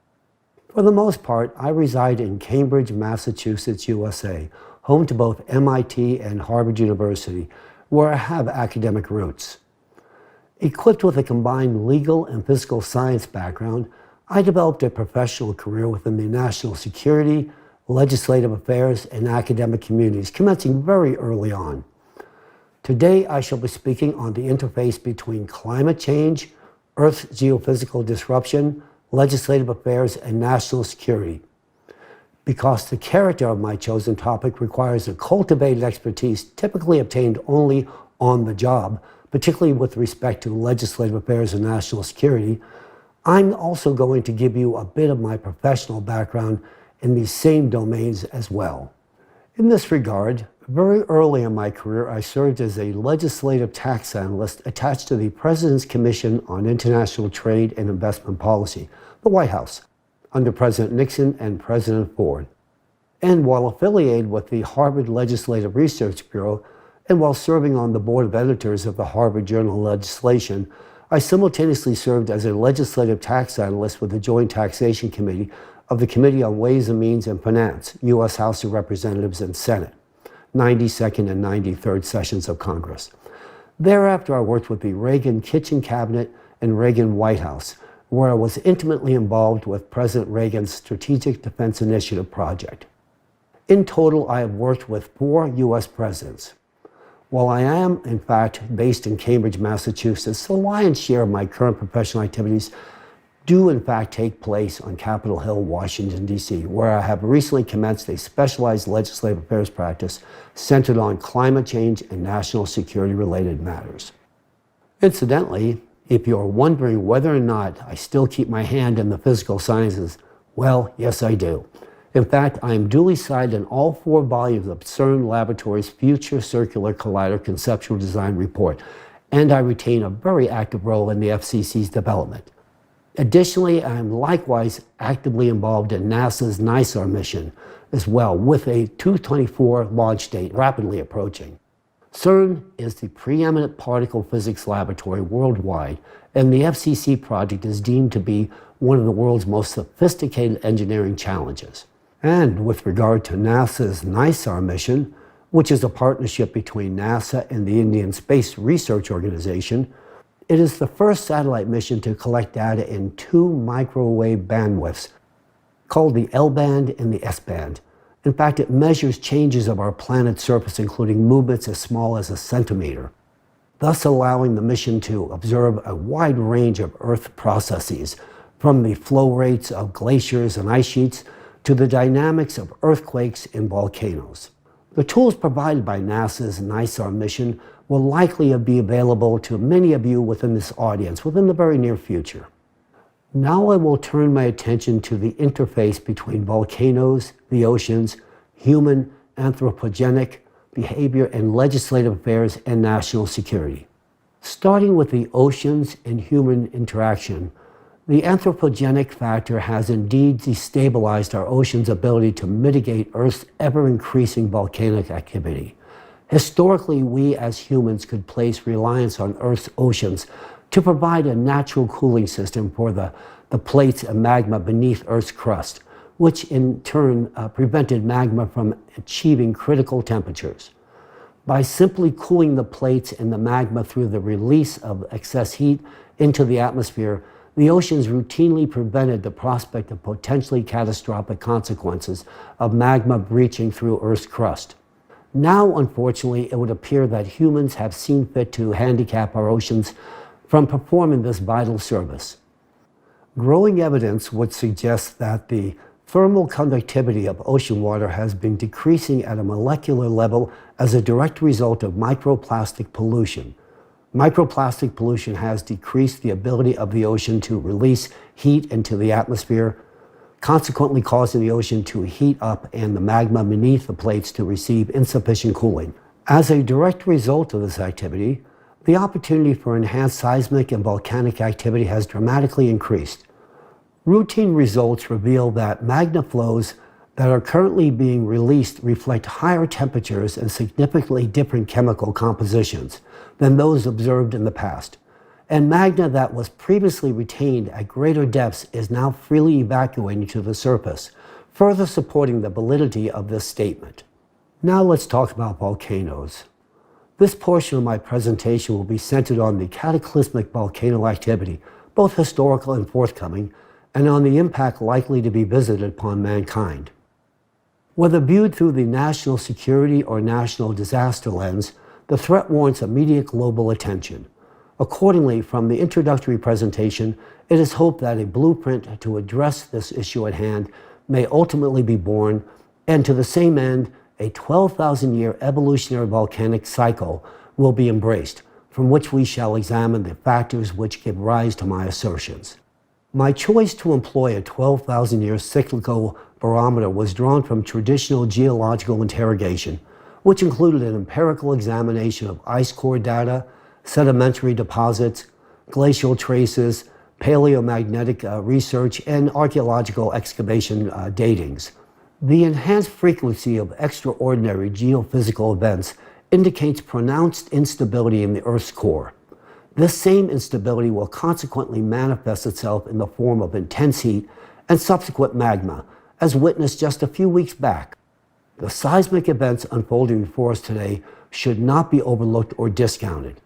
S9: For the most part, I reside in Cambridge, Massachusetts, USA, home to both MIT and Harvard University, where I have academic roots. Equipped with a combined legal and physical science background, I developed a professional career within the national security, legislative affairs, and academic communities, commencing very early on. Today, I shall be speaking on the interface between climate change, Earth's geophysical disruption, legislative affairs, and national security. Because the character of my chosen topic requires a cultivated expertise typically obtained only on the job, particularly with respect to legislative affairs and national security, I'm also going to give you a bit of my professional background in these same domains as well. In this regard, very early in my career, I served as a legislative tax analyst attached to the President's Commission on International Trade and Investment Policy, the White House, under President Nixon and President Ford. And while affiliated with the Harvard Legislative Research Bureau, and while serving on the board of editors of the Harvard Journal of Legislation, I simultaneously served as a legislative tax analyst with the Joint Taxation Committee of the Committee on Ways and Means and Finance, U.S. House of Representatives and Senate, 92nd and 93rd sessions of Congress. Thereafter, I worked with the Reagan Kitchen Cabinet and Reagan White House, where I was intimately involved with President Reagan's Strategic Defense Initiative project. In total, I have worked with 4 U.S. presidents. While I am, in fact, based in Cambridge, Massachusetts, the lion's share of my current professional activities do in fact take place on Capitol Hill, Washington, D.C., where I have recently commenced a specialized legislative affairs practice centered on climate change and national security-related matters. Incidentally, if you're wondering whether or not I still keep my hand in the physical sciences, well, yes, I do. In fact, I am duly cited in all 4 volumes of CERN Laboratories' Future Circular Collider Conceptual Design Report, and I retain a very active role in the FCC's development. Additionally, I am likewise actively involved in NASA's NISAR mission as well, with a 2024 launch date rapidly approaching. CERN is the preeminent particle physics laboratory worldwide, and the FCC project is deemed to be one of the world's most sophisticated engineering challenges. And with regard to NASA's NISAR mission, which is a partnership between NASA and the Indian Space Research Organization, it is the first satellite mission to collect data in 2 microwave bandwidths, called the L-band and the S-band. In fact, it measures changes of our planet's surface, including movements as small as a centimeter, thus allowing the mission to observe a wide range of Earth processes, from the flow rates of glaciers and ice sheets to the dynamics of earthquakes and volcanoes. The tools provided by NASA's NISAR mission will likely be available to many of you within this audience within the very near future. Now I will turn my attention to the interface between volcanoes, the oceans, human anthropogenic behavior, and legislative affairs and national security. Starting with the oceans and human interaction, the anthropogenic factor has indeed destabilized our ocean's ability to mitigate Earth's ever-increasing volcanic activity. Historically, we as humans could place reliance on Earth's oceans to provide a natural cooling system for the plates and magma beneath Earth's crust, which in turn prevented magma from achieving critical temperatures. By simply cooling the plates and the magma through the release of excess heat into the atmosphere, the oceans routinely prevented the prospect of potentially catastrophic consequences of magma breaching through Earth's crust. Now, unfortunately, it would appear that humans have seen fit to handicap our oceans from performing this vital service. Growing evidence would suggest that the thermal conductivity of ocean water has been decreasing at a molecular level as a direct result of microplastic pollution. Microplastic pollution has decreased the ability of the ocean to release heat into the atmosphere, consequently causing the ocean to heat up and the magma beneath the plates to receive insufficient cooling. As a direct result of this activity, the opportunity for enhanced seismic and volcanic activity has dramatically increased. Routine results reveal that magma flows that are currently being released reflect higher temperatures and significantly different chemical compositions than those observed in the past. And magma that was previously retained at greater depths is now freely evacuating to the surface, further supporting the validity of this statement. Now let's talk about volcanoes. This portion of my presentation will be centered on the cataclysmic volcano activity, both historical and forthcoming, and on the impact likely to be visited upon mankind. Whether viewed through the national security or national disaster lens, the threat warrants immediate global attention. Accordingly, from the introductory presentation, it is hoped that a blueprint to address this issue at hand may ultimately be born, and to the same end, a 12,000-year evolutionary volcanic cycle will be embraced, from which we shall examine the factors which give rise to my assertions. My choice to employ a 12,000-year cyclical barometer was drawn from traditional geological interrogation, which included an empirical examination of ice core data, sedimentary deposits, glacial traces, paleomagnetic research, and archaeological excavation datings. The enhanced frequency of extraordinary geophysical events indicates pronounced instability in the Earth's core. This same instability will consequently manifest itself in the form of intense heat and subsequent magma, as witnessed just a few weeks back. The seismic events unfolding before us today should not be overlooked or discounted.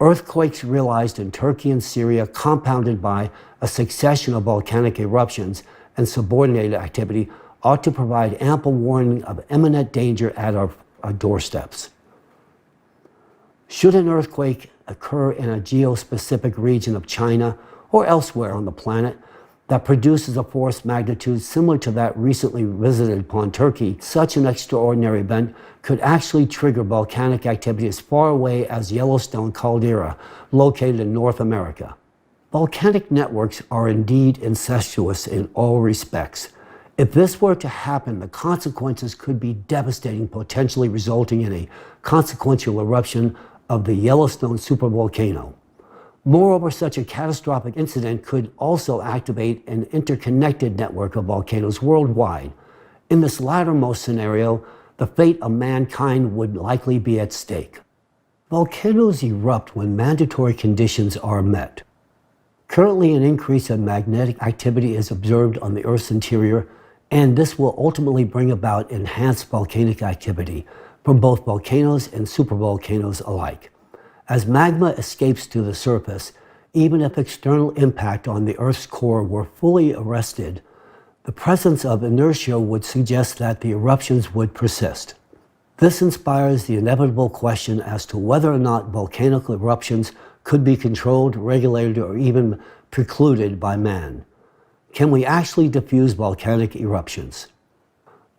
S9: Earthquakes realized in Turkey and Syria, compounded by a succession of volcanic eruptions and subordinated activity, ought to provide ample warning of imminent danger at our doorsteps. Should an earthquake occur in a geospecific region of China or elsewhere on the planet that produces a force magnitude similar to that recently visited upon Turkey, such an extraordinary event could actually trigger volcanic activity as far away as Yellowstone caldera, located in North America. Volcanic networks are indeed incestuous in all respects. If this were to happen, the consequences could be devastating, potentially resulting in a consequential eruption of the Yellowstone supervolcano. Moreover, such a catastrophic incident could also activate an interconnected network of volcanoes worldwide. In this lattermost scenario, the fate of mankind would likely be at stake. Volcanoes erupt when mandatory conditions are met. Currently, an increase in magnetic activity is observed on the Earth's interior, and this will ultimately bring about enhanced volcanic activity from both volcanoes and supervolcanoes alike. As magma escapes to the surface, even if external impact on the Earth's core were fully arrested, the presence of inertia would suggest that the eruptions would persist. This inspires the inevitable question as to whether or not volcanic eruptions could be controlled, regulated, or even precluded by man. Can we actually diffuse volcanic eruptions?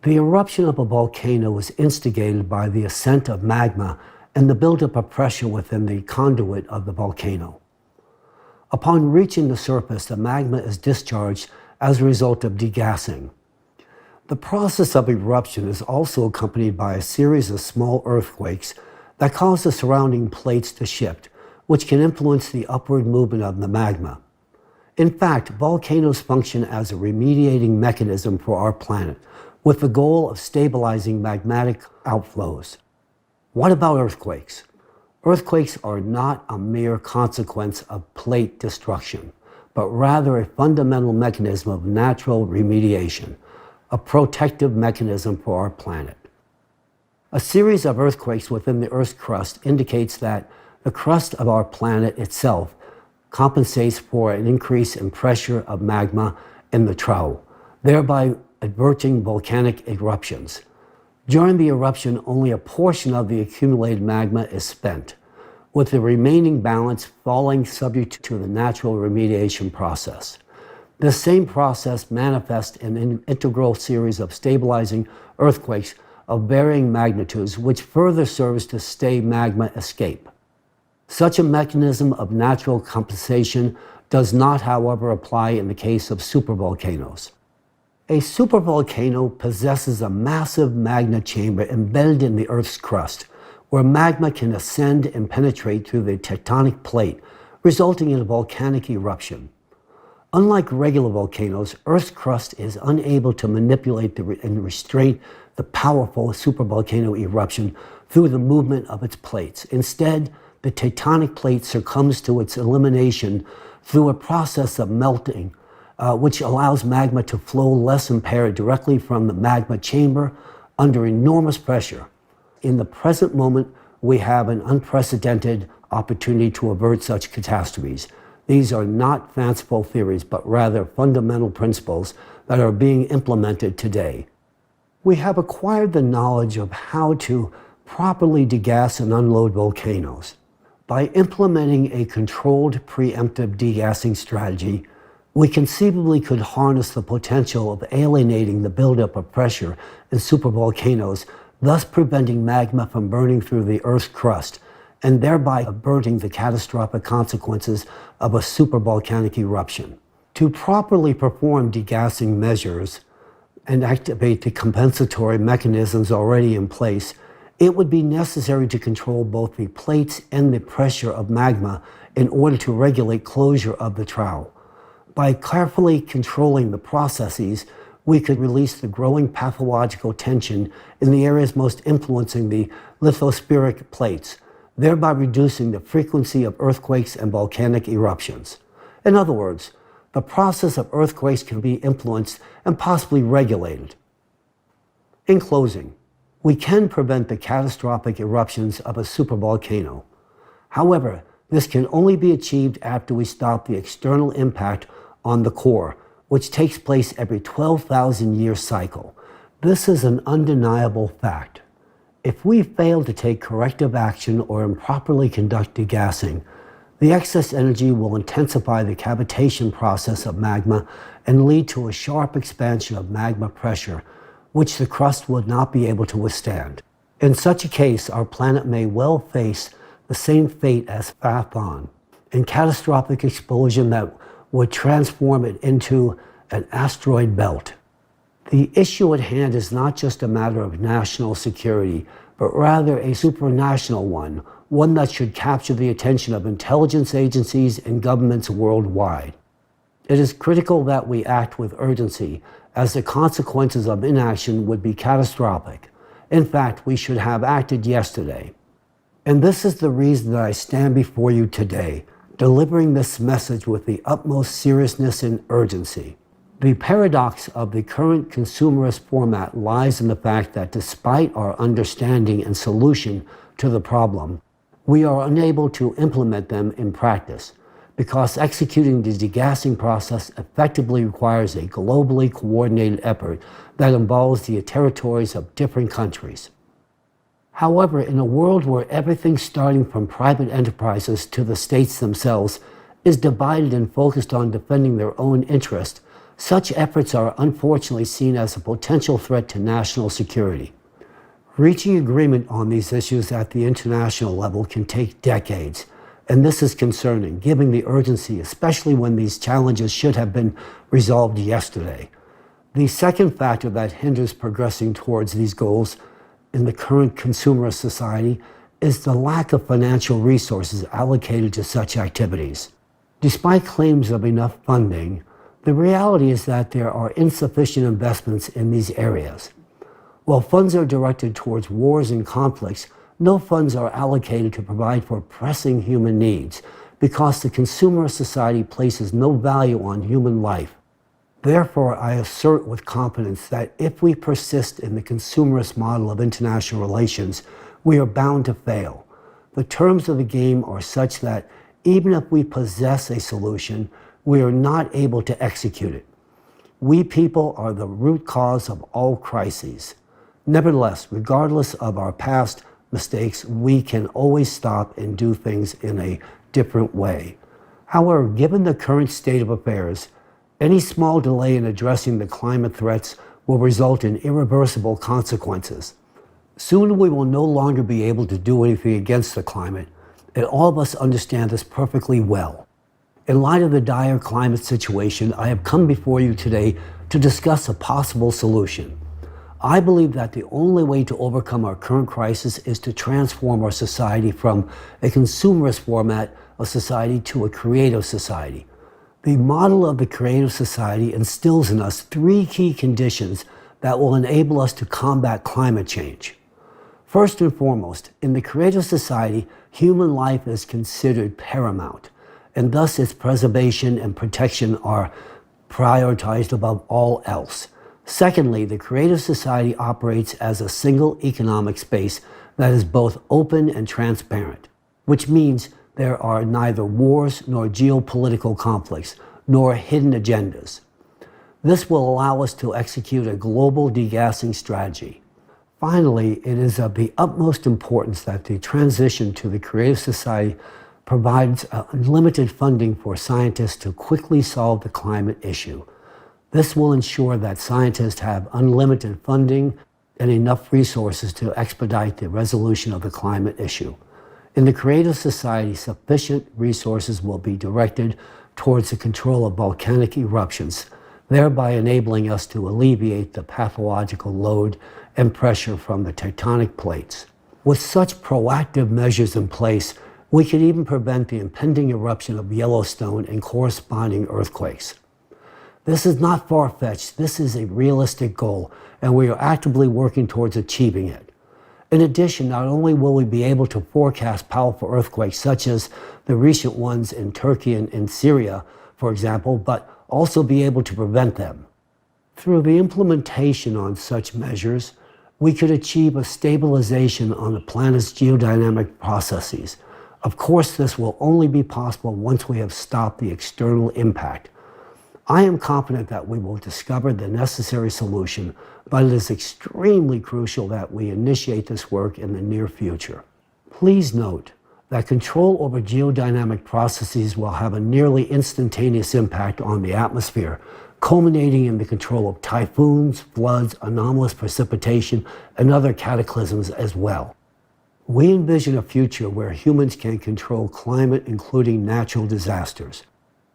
S9: The eruption of a volcano is instigated by the ascent of magma and the buildup of pressure within the conduit of the volcano. Upon reaching the surface, the magma is discharged as a result of degassing. The process of eruption is also accompanied by a series of small earthquakes that cause the surrounding plates to shift, which can influence the upward movement of the magma. In fact, volcanoes function as a remediating mechanism for our planet, with the goal of stabilizing magmatic outflows. What about earthquakes? Earthquakes are not a mere consequence of plate destruction, but rather a fundamental mechanism of natural remediation, a protective mechanism for our planet. A series of earthquakes within the Earth's crust indicates that the crust of our planet itself compensates for an increase in pressure of magma in the trough, thereby averting volcanic eruptions. During the eruption, only a portion of the accumulated magma is spent, with the remaining balance falling subject to the natural remediation process. This same process manifests in an integral series of stabilizing earthquakes of varying magnitudes, which further serves to stay magma escape. Such a mechanism of natural compensation does not, however, apply in the case of supervolcanoes. A supervolcano possesses a massive magma chamber embedded in the Earth's crust, where magma can ascend and penetrate through the tectonic plate, resulting in a volcanic eruption. Unlike regular volcanoes, Earth's crust is unable to manipulate and restrain the powerful supervolcano eruption through the movement of its plates. Instead, the tectonic plate succumbs to its elimination through a process of melting, which allows magma to flow less impaired directly from the magma chamber under enormous pressure. In the present moment, we have an unprecedented opportunity to avert such catastrophes. These are not fanciful theories, but rather fundamental principles that are being implemented today. We have acquired the knowledge of how to properly degas and unload volcanoes. By implementing a controlled preemptive degassing strategy, we conceivably could harness the potential of alienating the buildup of pressure in supervolcanoes, thus preventing magma from burning through the Earth's crust, and thereby averting the catastrophic consequences of a supervolcanic eruption. To properly perform degassing measures and activate the compensatory mechanisms already in place, it would be necessary to control both the plates and the pressure of magma in order to regulate closure of the trowel. By carefully controlling the processes, we could release the growing pathological tension in the areas most influencing the lithospheric plates, thereby reducing the frequency of earthquakes and volcanic eruptions. In other words, the process of earthquakes can be influenced and possibly regulated. In closing, we can prevent the catastrophic eruptions of a supervolcano. However, this can only be achieved after we stop the external impact on the core, which takes place every 12,000-year cycle. This is an undeniable fact. If we fail to take corrective action or improperly conduct degassing, the excess energy will intensify the cavitation process of magma and lead to a sharp expansion of magma pressure, which the crust would not be able to withstand. In such a case, our planet may well face the same fate as Phaethon, a catastrophic explosion that would transform it into an asteroid belt. The issue at hand is not just a matter of national security, but rather a supranational one that should capture the attention of intelligence agencies and governments worldwide. It is critical that we act with urgency, as the consequences of inaction would be catastrophic. In fact, we should have acted yesterday. And this is the reason that I stand before you today, delivering this message with the utmost seriousness and urgency. The paradox of the current consumerist format lies in the fact that despite our understanding and solution to the problem, we are unable to implement them in practice, because executing the degassing process effectively requires a globally coordinated effort that involves the territories of different countries. However, in a world where everything starting from private enterprises to the states themselves is divided and focused on defending their own interest, such efforts are unfortunately seen as a potential threat to national security. Reaching agreement on these issues at the international level can take decades, and this is concerning, given the urgency, especially when these challenges should have been resolved yesterday. The second factor that hinders progressing towards these goals in the current consumerist society is the lack of financial resources allocated to such activities. Despite claims of enough funding, the reality is that there are insufficient investments in these areas. While funds are directed towards wars and conflicts, no funds are allocated to provide for pressing human needs, because the consumerist society places no value on human life. Therefore, I assert with confidence that if we persist in the consumerist model of international relations, we are bound to fail. The terms of the game are such that even if we possess a solution, we are not able to execute it. We people are the root cause of all crises. Nevertheless, regardless of our past mistakes, we can always stop and do things in a different way. However, given the current state of affairs, any small delay in addressing the climate threats will result in irreversible consequences. Soon we will no longer be able to do anything against the climate, and all of us understand this perfectly well. In light of the dire climate situation, I have come before you today to discuss a possible solution. I believe that the only way to overcome our current crisis is to transform our society from a consumerist format of society to a creative society. The model of the creative society instills in us three key conditions that will enable us to combat climate change. First and foremost, in the creative society, human life is considered paramount, and thus its preservation and protection are prioritized above all else. Secondly, the creative society operates as a single economic space that is both open and transparent, which means there are neither wars nor geopolitical conflicts, nor hidden agendas. This will allow us to execute a global degassing strategy. Finally, it is of the utmost importance that the transition to the creative society provides unlimited funding for scientists to quickly solve the climate issue. This will ensure that scientists have unlimited funding and enough resources to expedite the resolution of the climate issue. In the creative society, sufficient resources will be directed towards the control of volcanic eruptions, thereby enabling us to alleviate the pathological load and pressure from the tectonic plates. With such proactive measures in place, we could even prevent the impending eruption of Yellowstone and corresponding earthquakes. This is not far-fetched, this is a realistic goal, and we are actively working towards achieving it. In addition, not only will we be able to forecast powerful earthquakes such as the recent ones in Turkey and in Syria, for example, but also be able to prevent them. Through the implementation on such measures, we could achieve a stabilization on the planet's geodynamic processes. Of course, this will only be possible once we have stopped the external impact. I am confident that we will discover the necessary solution, but it is extremely crucial that we initiate this work in the near future. Please note that control over geodynamic processes will have a nearly instantaneous impact on the atmosphere, culminating in the control of typhoons, floods, anomalous precipitation, and other cataclysms as well. We envision a future where humans can control climate, including natural disasters.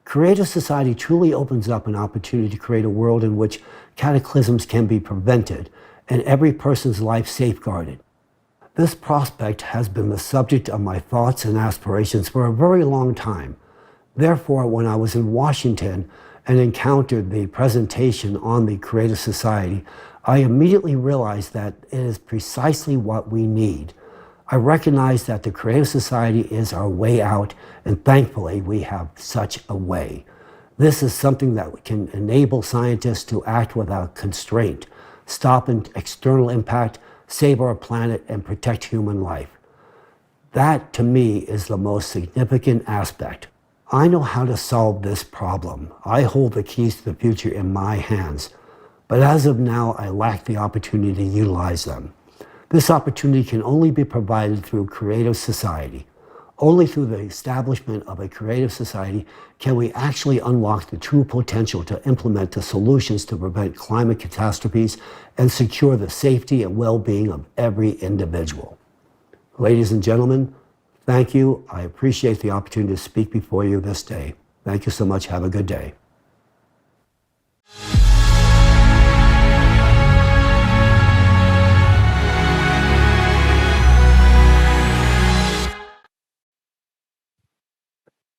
S9: Creative society truly opens up an opportunity to create a world in which cataclysms can be prevented and every person's life safeguarded. This prospect has been the subject of my thoughts and aspirations for a very long time. Therefore, when I was in Washington and encountered the presentation on the Creative Society, I immediately realized that it is precisely what we need. I recognize that the Creative Society is our way out, and thankfully we have such a way. This is something that can enable scientists to act without constraint, stop an external impact, save our planet, and protect human life. That, to me, is the most significant aspect. I know how to solve this problem. I hold the keys to the future in my hands. But as of now, I lack the opportunity to utilize them. This opportunity can only be provided through Creative Society. Only through the establishment of a Creative Society can we actually unlock the true potential to implement the solutions to prevent climate catastrophes and secure the safety and well-being of every individual. Ladies and gentlemen, thank you. I appreciate the opportunity to speak before you this day. Thank you so much. Have a good day.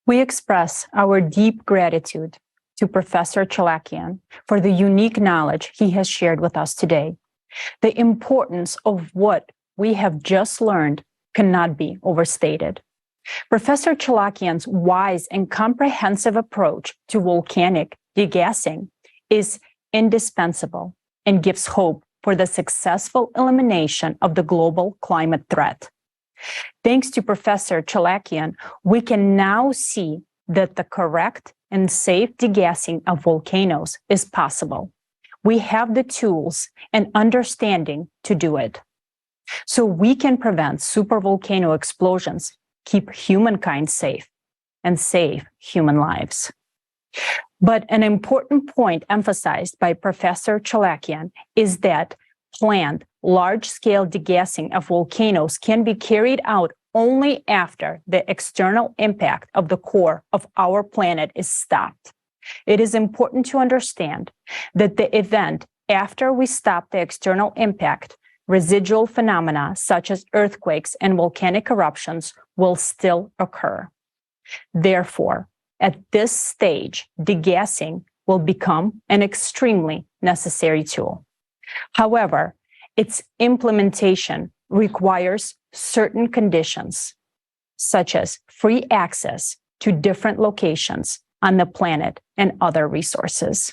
S1: We express our deep gratitude to Professor Chalakian for the unique knowledge he has shared with us today. The importance of what we have just learned cannot be overstated. Professor Chalakian's wise and comprehensive approach to volcanic degassing is indispensable and gives hope for the successful elimination of the global climate threat. Thanks to Professor Chalakian, we can now see that the correct and safe degassing of volcanoes is possible. We have the tools and understanding to do it. So we can prevent supervolcano explosions, keep humankind safe, and save human lives. But an important point emphasized by Professor Chalakian is that planned large-scale degassing of volcanoes can be carried out only after the external impact of the core of our planet is stopped. It is important to understand that the event after we stop the external impact, residual phenomena such as earthquakes and volcanic eruptions will still occur. Therefore, at this stage, degassing will become an extremely necessary tool. However, its implementation requires certain conditions, such as free access to different locations on the planet and other resources.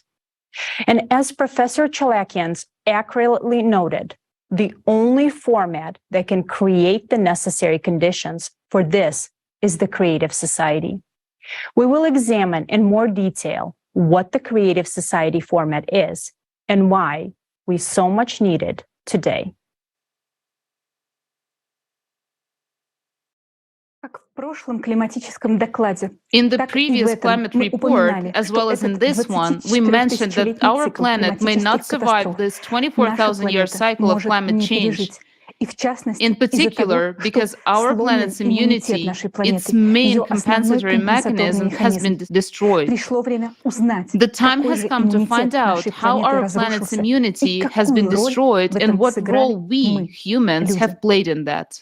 S1: And as Professor Chalakian accurately noted, the only format that can create the necessary conditions for this is the Creative Society. We will examine in more detail what the Creative Society format is and why we so much need it today.
S7: In the previous climate report, as well as in this one, we mentioned that our planet may not survive this 24,000-year cycle of climate change. In particular, because our planet's immunity, its main compensatory mechanism, has been destroyed. The time has come to find out how our planet's immunity has been destroyed and what role we, humans, have played in that.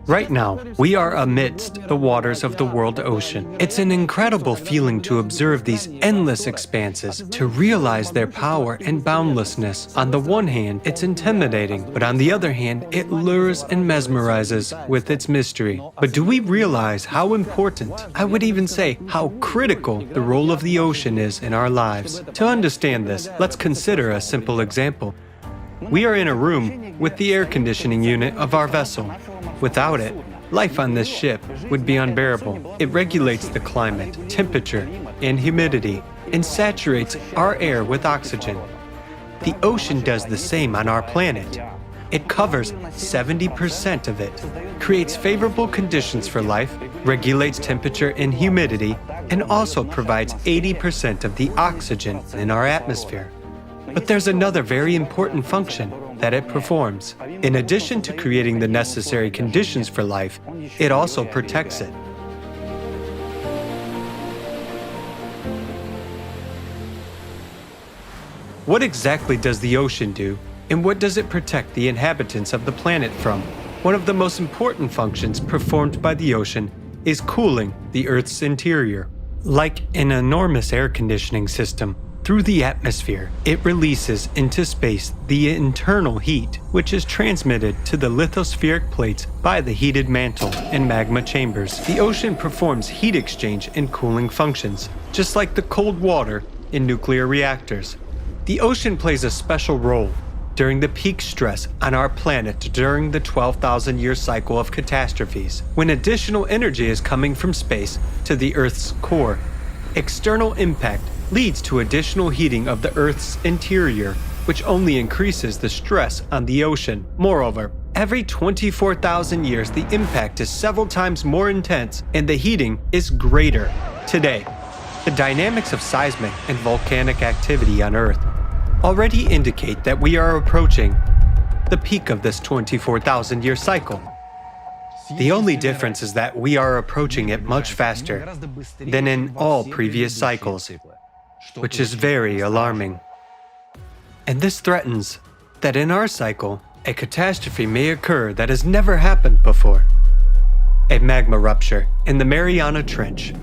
S2: Right now, we are amidst the waters of the world ocean. It's an incredible feeling to observe these endless expanses, to realize their power and boundlessness. On the one hand, it's intimidating, but on the other hand, it lures and mesmerizes with its mystery. But do we realize how important, I would even say how critical, the role of the ocean is in our lives? To understand this, let's consider a simple example. We are in a room with the air conditioning unit of our vessel. Without it, life on this ship would be unbearable. It regulates the climate, temperature, and humidity, and saturates our air with oxygen. The ocean does the same on our planet. It covers 70% of it, creates favorable conditions for life, regulates temperature and humidity, and also provides 80% of the oxygen in our atmosphere. But there's another very important function that it performs. In addition to creating the necessary conditions for life, it also protects it. What exactly does the ocean do, and what does it protect the inhabitants of the planet from? One of the most important functions performed by the ocean is cooling the Earth's interior. Like an enormous air conditioning system, through the atmosphere, it releases into space the internal heat, which is transmitted to the lithospheric plates by the heated mantle and magma chambers. The ocean performs heat exchange and cooling functions, just like the cold water in nuclear reactors. The ocean plays a special role during the peak stress on our planet during the 12,000-year cycle of catastrophes, when additional energy is coming from space to the Earth's core. External impact leads to additional heating of the Earth's interior, which only increases the stress on the ocean. Moreover, every 24,000 years, the impact is several times more intense and the heating is greater. Today, the dynamics of seismic and volcanic activity on Earth already indicate that we are approaching the peak of this 24,000-year cycle. The only difference is that we are approaching it much faster than in all previous cycles, which is very alarming. And this threatens that in our cycle, a catastrophe may occur that has never happened before. A magma rupture in the Mariana Trench,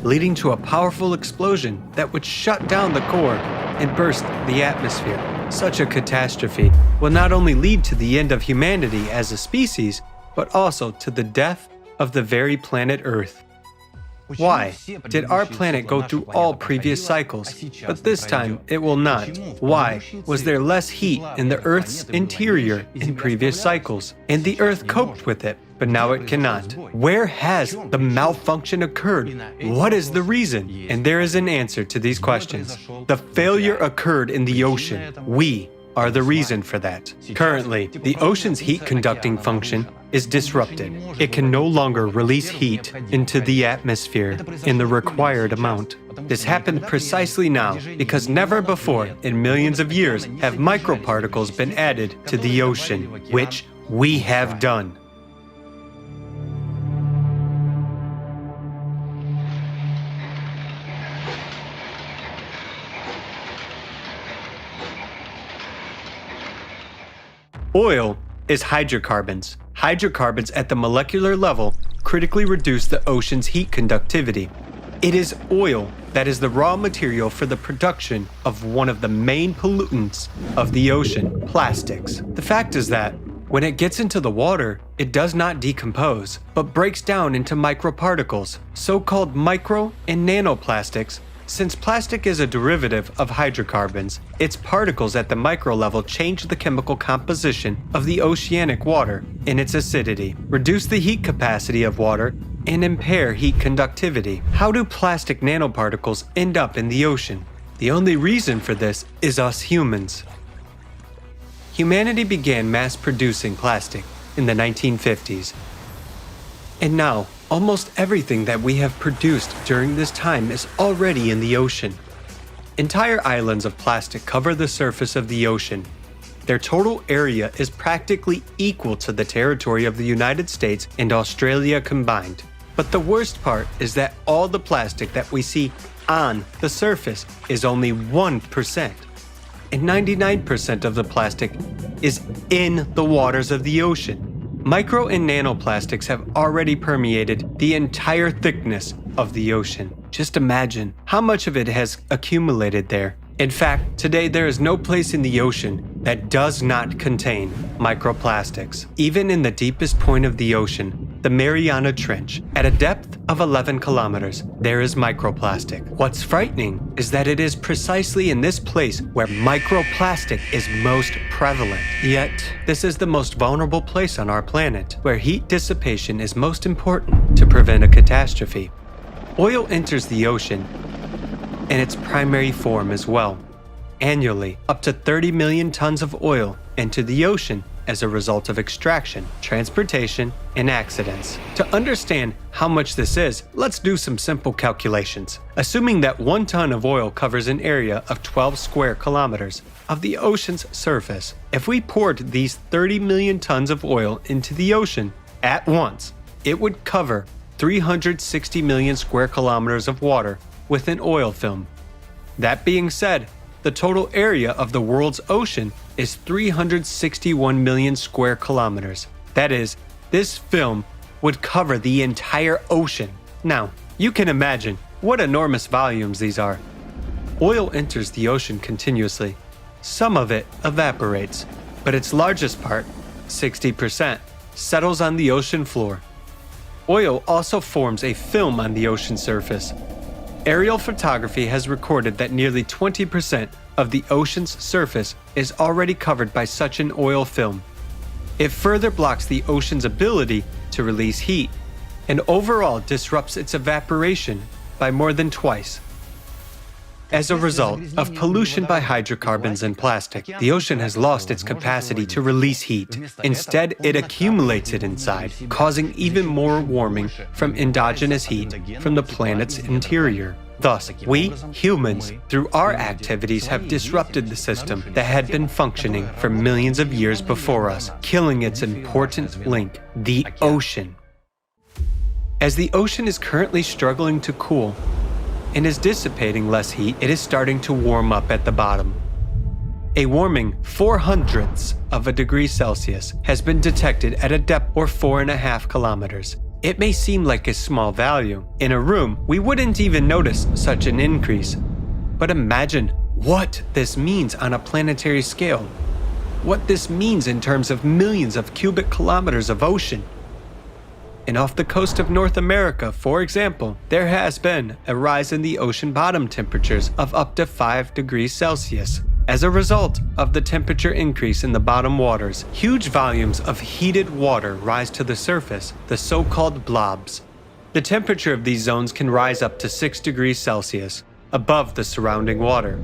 S2: leading to a powerful explosion that would shut down the core and burst the atmosphere. Such a catastrophe will not only lead to the end of humanity as a species, but also to the death of the very planet Earth. Why did our planet go through all previous cycles, but this time it will not? Why was there less heat in the Earth's interior in previous cycles, and the Earth coped with it, but now it cannot? Where has the malfunction occurred? What is the reason? And there is an answer to these questions. The failure occurred in the ocean. We are the reason for that. Currently, the ocean's heat conducting function is disrupted. It can no longer release heat into the atmosphere in the required amount. This happened precisely now because never before in millions of years have microparticles been added to the ocean, which we have done. Oil is hydrocarbons. Hydrocarbons at the molecular level critically reduce the ocean's heat conductivity. It is oil that is the raw material for the production of one of the main pollutants of the ocean, plastics. The fact is that when it gets into the water, it does not decompose, but breaks down into microparticles, so-called micro and nanoplastics. Since plastic is a derivative of hydrocarbons, its particles at the micro level change the chemical composition of the oceanic water and its acidity, reduce the heat capacity of water, and impair heat conductivity. How do plastic nanoparticles end up in the ocean? The only reason for this is us humans. Humanity began mass producing plastic in the 1950s. And now, Almost everything that we have produced during this time is already in the ocean. Entire islands of plastic cover the surface of the ocean. Their total area is practically equal to the territory of the United States and Australia combined. But the worst part is that all the plastic that we see on the surface is only 1%. And 99% of the plastic is in the waters of the ocean. Micro and nanoplastics have already permeated the entire thickness of the ocean. Just imagine how much of it has accumulated there. In fact, today there is no place in the ocean that does not contain microplastics. Even in the deepest point of the ocean, the Mariana Trench, at a depth of 11 kilometers, there is microplastic. What's frightening is that it is precisely in this place where microplastic is most prevalent. Yet, this is the most vulnerable place on our planet, where heat dissipation is most important to prevent a catastrophe. Oil enters the ocean in its primary form as well. Annually, up to 30 million tons of oil enter the ocean as a result of extraction, transportation, and accidents. To understand how much this is, let's do some simple calculations. Assuming that 1 ton of oil covers an area of 12 square kilometers of the ocean's surface, if we poured these 30 million tons of oil into the ocean at once, it would cover 360 million square kilometers of water with an oil film. That being said, the total area of the world's ocean is 361 million square kilometers. That is, this film would cover the entire ocean. Now, you can imagine what enormous volumes these are. Oil enters the ocean continuously. Some of it evaporates, but its largest part, 60%, settles on the ocean floor. Oil also forms a film on the ocean surface. Aerial photography has recorded that nearly 20% of the ocean's surface is already covered by such an oil film. It further blocks the ocean's ability to release heat and overall disrupts its evaporation by more than twice. As a result of pollution by hydrocarbons and plastic, the ocean has lost its capacity to release heat. Instead, it accumulates it inside, causing even more warming from endogenous heat from the planet's interior. Thus, we, humans, through our activities have disrupted the system that had been functioning for millions of years before us, killing its important link, the ocean. As the ocean is currently struggling to cool, and is dissipating less heat, it is starting to warm up at the bottom. A warming 0.04 of a degree Celsius has been detected at a depth of 4.5 kilometers. It may seem like a small value. In a room, we wouldn't even notice such an increase. But imagine what this means on a planetary scale. What this means in terms of millions of cubic kilometers of ocean. And off the coast of North America, for example, there has been a rise in the ocean bottom temperatures of up to 5 degrees Celsius. As a result of the temperature increase in the bottom waters, huge volumes of heated water rise to the surface, the so-called blobs. The temperature of these zones can rise up to 6 degrees Celsius above the surrounding water.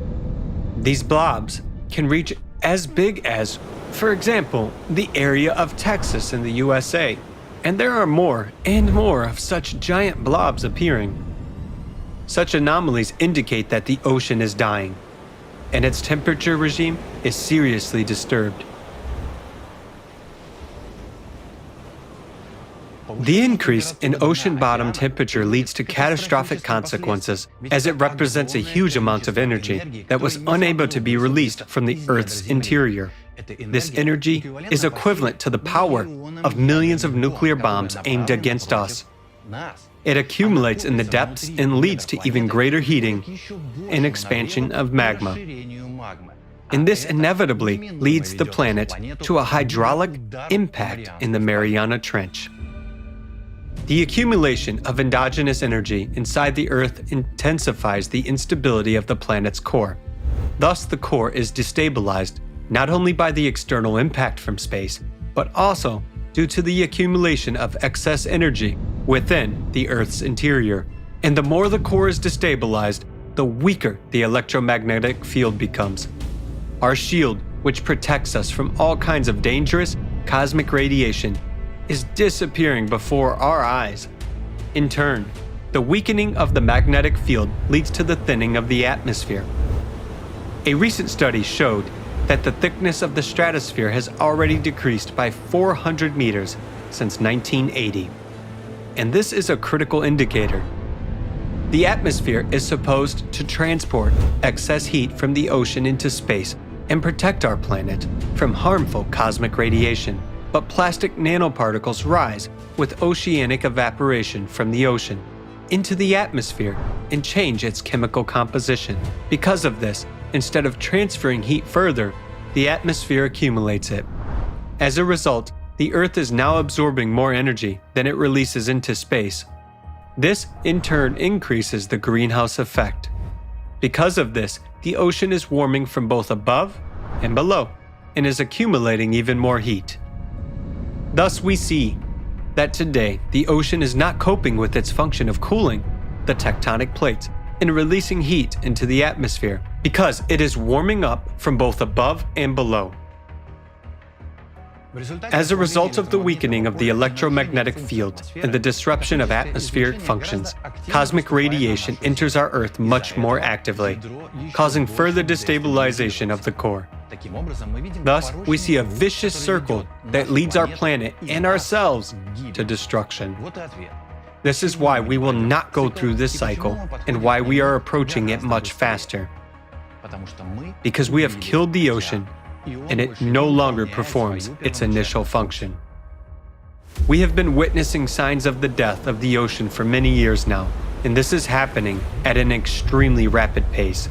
S2: These blobs can reach as big as, for example, the area of Texas in the USA. And there are more and more of such giant blobs appearing. Such anomalies indicate that the ocean is dying, and its temperature regime is seriously disturbed. The increase in ocean bottom temperature leads to catastrophic consequences, as it represents a huge amount of energy that was unable to be released from the Earth's interior. This energy is equivalent to the power of millions of nuclear bombs aimed against us. It accumulates in the depths and leads to even greater heating and expansion of magma. And this inevitably leads the planet to a hydraulic impact in the Mariana Trench. The accumulation of endogenous energy inside the Earth intensifies the instability of the planet's core. Thus, the core is destabilized not only by the external impact from space, but also due to the accumulation of excess energy within the Earth's interior. And the more the core is destabilized, the weaker the electromagnetic field becomes. Our shield, which protects us from all kinds of dangerous cosmic radiation, is disappearing before our eyes. In turn, the weakening of the magnetic field leads to the thinning of the atmosphere. A recent study showed that the thickness of the stratosphere has already decreased by 400 meters since 1980. And this is a critical indicator. The atmosphere is supposed to transport excess heat from the ocean into space and protect our planet from harmful cosmic radiation. But plastic nanoparticles rise with oceanic evaporation from the ocean into the atmosphere and change its chemical composition. Because of this, instead of transferring heat further, the atmosphere accumulates it. As a result, the Earth is now absorbing more energy than it releases into space. This, in turn, increases the greenhouse effect. Because of this, the ocean is warming from both above and below, and is accumulating even more heat. Thus, we see that today the ocean is not coping with its function of cooling the tectonic plates and releasing heat into the atmosphere because it is warming up from both above and below. As a result of the weakening of the electromagnetic field and the disruption of atmospheric functions, cosmic radiation enters our Earth much more actively, causing further destabilization of the core. Thus, we see a vicious circle that leads our planet and ourselves to destruction. This is why we will not go through this cycle and why we are approaching it much faster. Because we have killed the ocean and it no longer performs its initial function. We have been witnessing signs of the death of the ocean for many years now, and this is happening at an extremely rapid pace.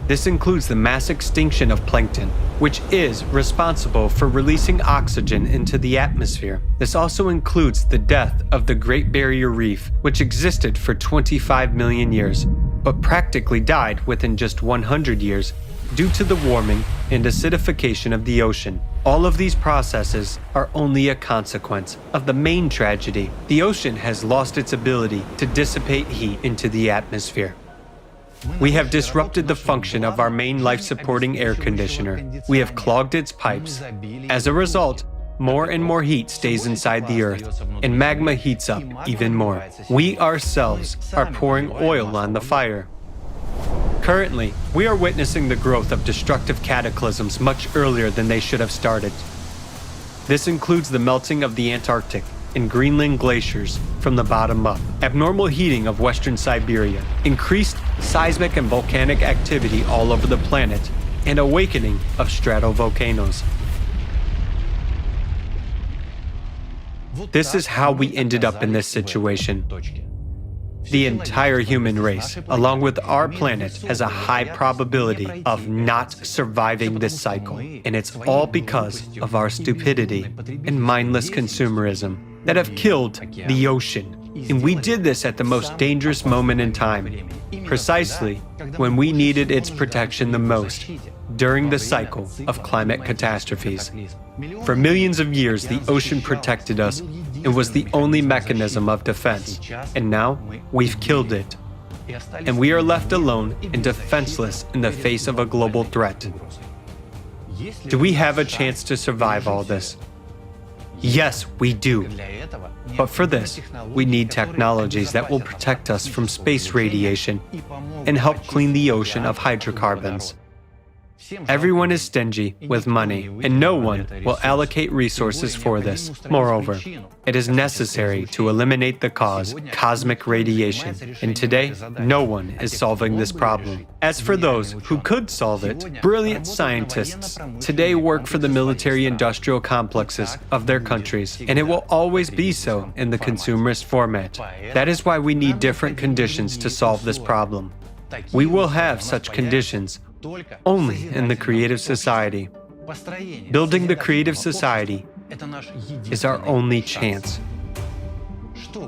S2: This includes the mass extinction of plankton, which is responsible for releasing oxygen into the atmosphere. This also includes the death of the Great Barrier Reef, which existed for 25 million years, but practically died within just 100 years due to the warming and acidification of the ocean. All of these processes are only a consequence of the main tragedy. The ocean has lost its ability to dissipate heat into the atmosphere. We have disrupted the function of our main life-supporting air conditioner. We have clogged its pipes. As a result, more and more heat stays inside the Earth, and magma heats up even more. We ourselves are pouring oil on the fire. Currently, we are witnessing the growth of destructive cataclysms much earlier than they should have started. This includes the melting of the Antarctic and Greenland glaciers from the bottom up, abnormal heating of Western Siberia, increased seismic and volcanic activity all over the planet, and awakening of stratovolcanoes. This is how we ended up in this situation. The entire human race, along with our planet, has a high probability of not surviving this cycle. And it's all because of our stupidity and mindless consumerism that have killed the ocean. And we did this at the most dangerous moment in time, precisely when we needed its protection the most, during the cycle of climate catastrophes. For millions of years, the ocean protected us and was the only mechanism of defense. And now, we've killed it. And we are left alone and defenseless in the face of a global threat. Do we have a chance to survive all this? Yes, we do. But for this, we need technologies that will protect us from space radiation and help clean the ocean of hydrocarbons. Everyone is stingy with money, and no one will allocate resources for this. Moreover, it is necessary to eliminate the cause, cosmic radiation, and today, no one is solving this problem. As for those who could solve it, brilliant scientists today work for the military-industrial complexes of their countries, and it will always be so in the consumerist format. That is why we need different conditions to solve this problem. We will have such conditions only in the creative society. Building the creative society is our only chance.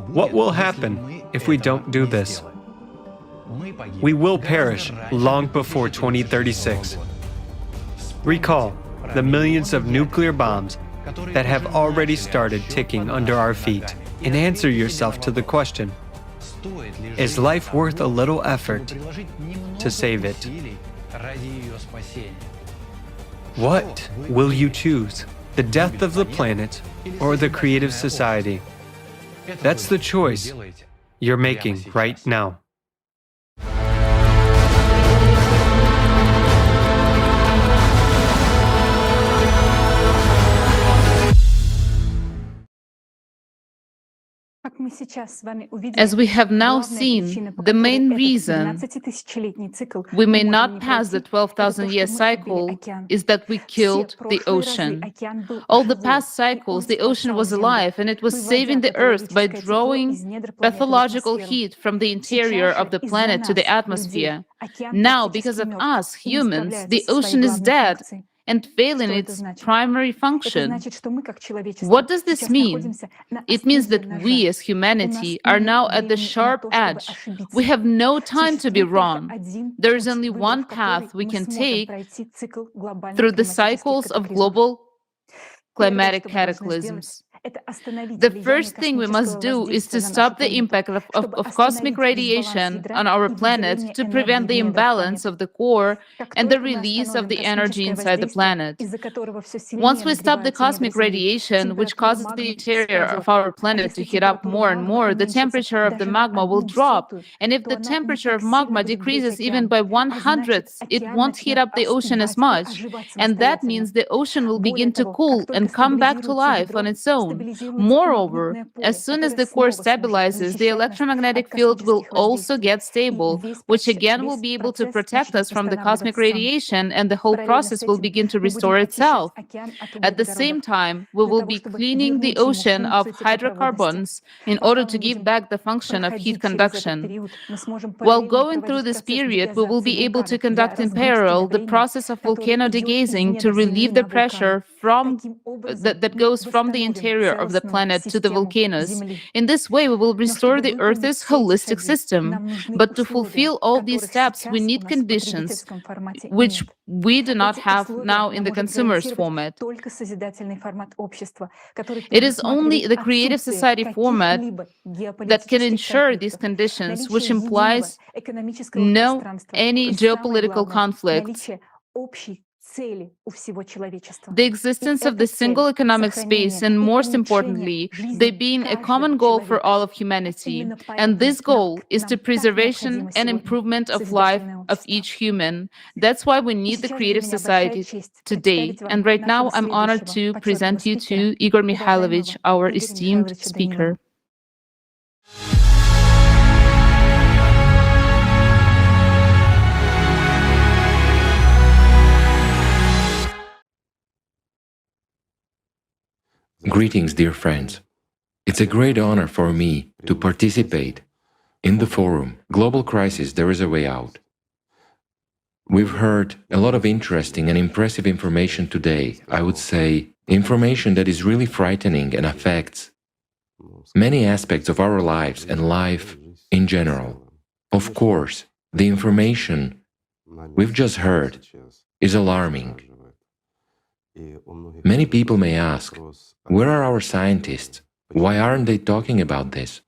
S2: What will happen if we don't do this? We will perish long before 2036. Recall the millions of nuclear bombs that have already started ticking under our feet, and answer yourself to the question, is life worth a little effort to save it? What will you choose? The death of the planet or the creative society? That's the choice you're making right now.
S7: As we have now seen, the main reason we may not pass the 12,000-year cycle is that we killed the ocean. All the past cycles, the ocean was alive and it was saving the Earth by drawing pathological heat from the interior of the planet to the atmosphere. Now, because of us, humans, the ocean is dead and failing its primary function. What does this mean? It means that we as humanity are now at the sharp edge. We have no time to be wrong. There is only one path we can take through the cycles of global climatic cataclysms. The first thing we must do is to stop the impact of cosmic radiation on our planet to prevent the imbalance of the core and the release of the energy inside the planet. Once we stop the cosmic radiation, which causes the interior of our planet to heat up more and more, the temperature of the magma will drop. And if the temperature of magma decreases even by 1/100th, it won't heat up the ocean as much. And that means the ocean will begin to cool and come back to life on its own. Moreover, as soon as the core stabilizes, the electromagnetic field will also get stable, which again will be able to protect us from the cosmic radiation, and the whole process will begin to restore itself. At the same time, we will be cleaning the ocean of hydrocarbons in order to give back the function of heat conduction. While going through this period, we will be able to conduct in parallel the process of volcano degazing to relieve the pressure that goes from the interior of the planet to the volcanoes. In this way, we will restore the Earth's holistic system. But to fulfill all these steps, we need conditions which we do not have now in the consumer's format. It is only the creative society format that can ensure these conditions, which implies no any geopolitical conflicts, the existence of the single economic space, and most importantly, they being a common goal for all of humanity. And this goal is the preservation and improvement of life of each human. That's why we need the creative society today. And right now, I'm honored to present you to Igor Mikhailovich, our esteemed speaker.
S3: Greetings, dear friends. It's a great honor for me to participate in the forum Global Crisis, There is a Way Out. We've heard a lot of interesting and impressive information today. I would say information that is really frightening and affects many aspects of our lives and life in general. Of course, the information we've just heard is alarming. Many people may ask, where are our scientists? Why aren't they talking about this?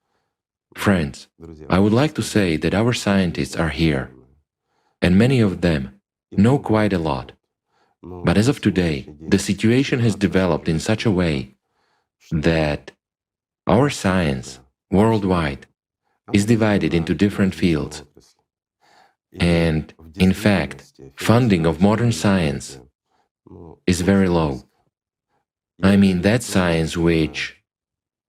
S3: Friends, I would like to say that our scientists are here, and many of them know quite a lot. But as of today, the situation has developed in such a way that our science worldwide is divided into different fields. And in fact, funding of modern science is very low. I mean that science which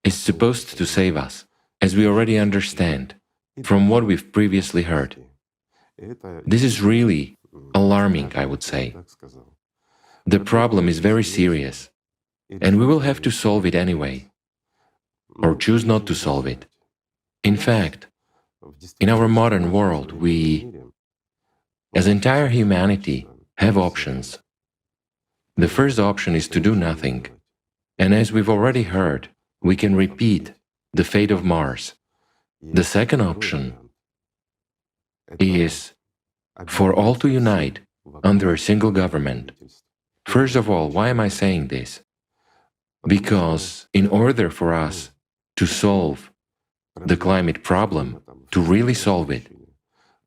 S3: is supposed to save us, as we already understand from what we've previously heard. This is really alarming, I would say. The problem is very serious, and we will have to solve it anyway, or choose not to solve it. In fact, in our modern world, we, as entire humanity, have options. The first option is to do nothing. And as we've already heard, we can repeat the fate of Mars. The second option is for all to unite under a single government. First of all, why am I saying this? Because in order for us to solve the climate problem, to really solve it,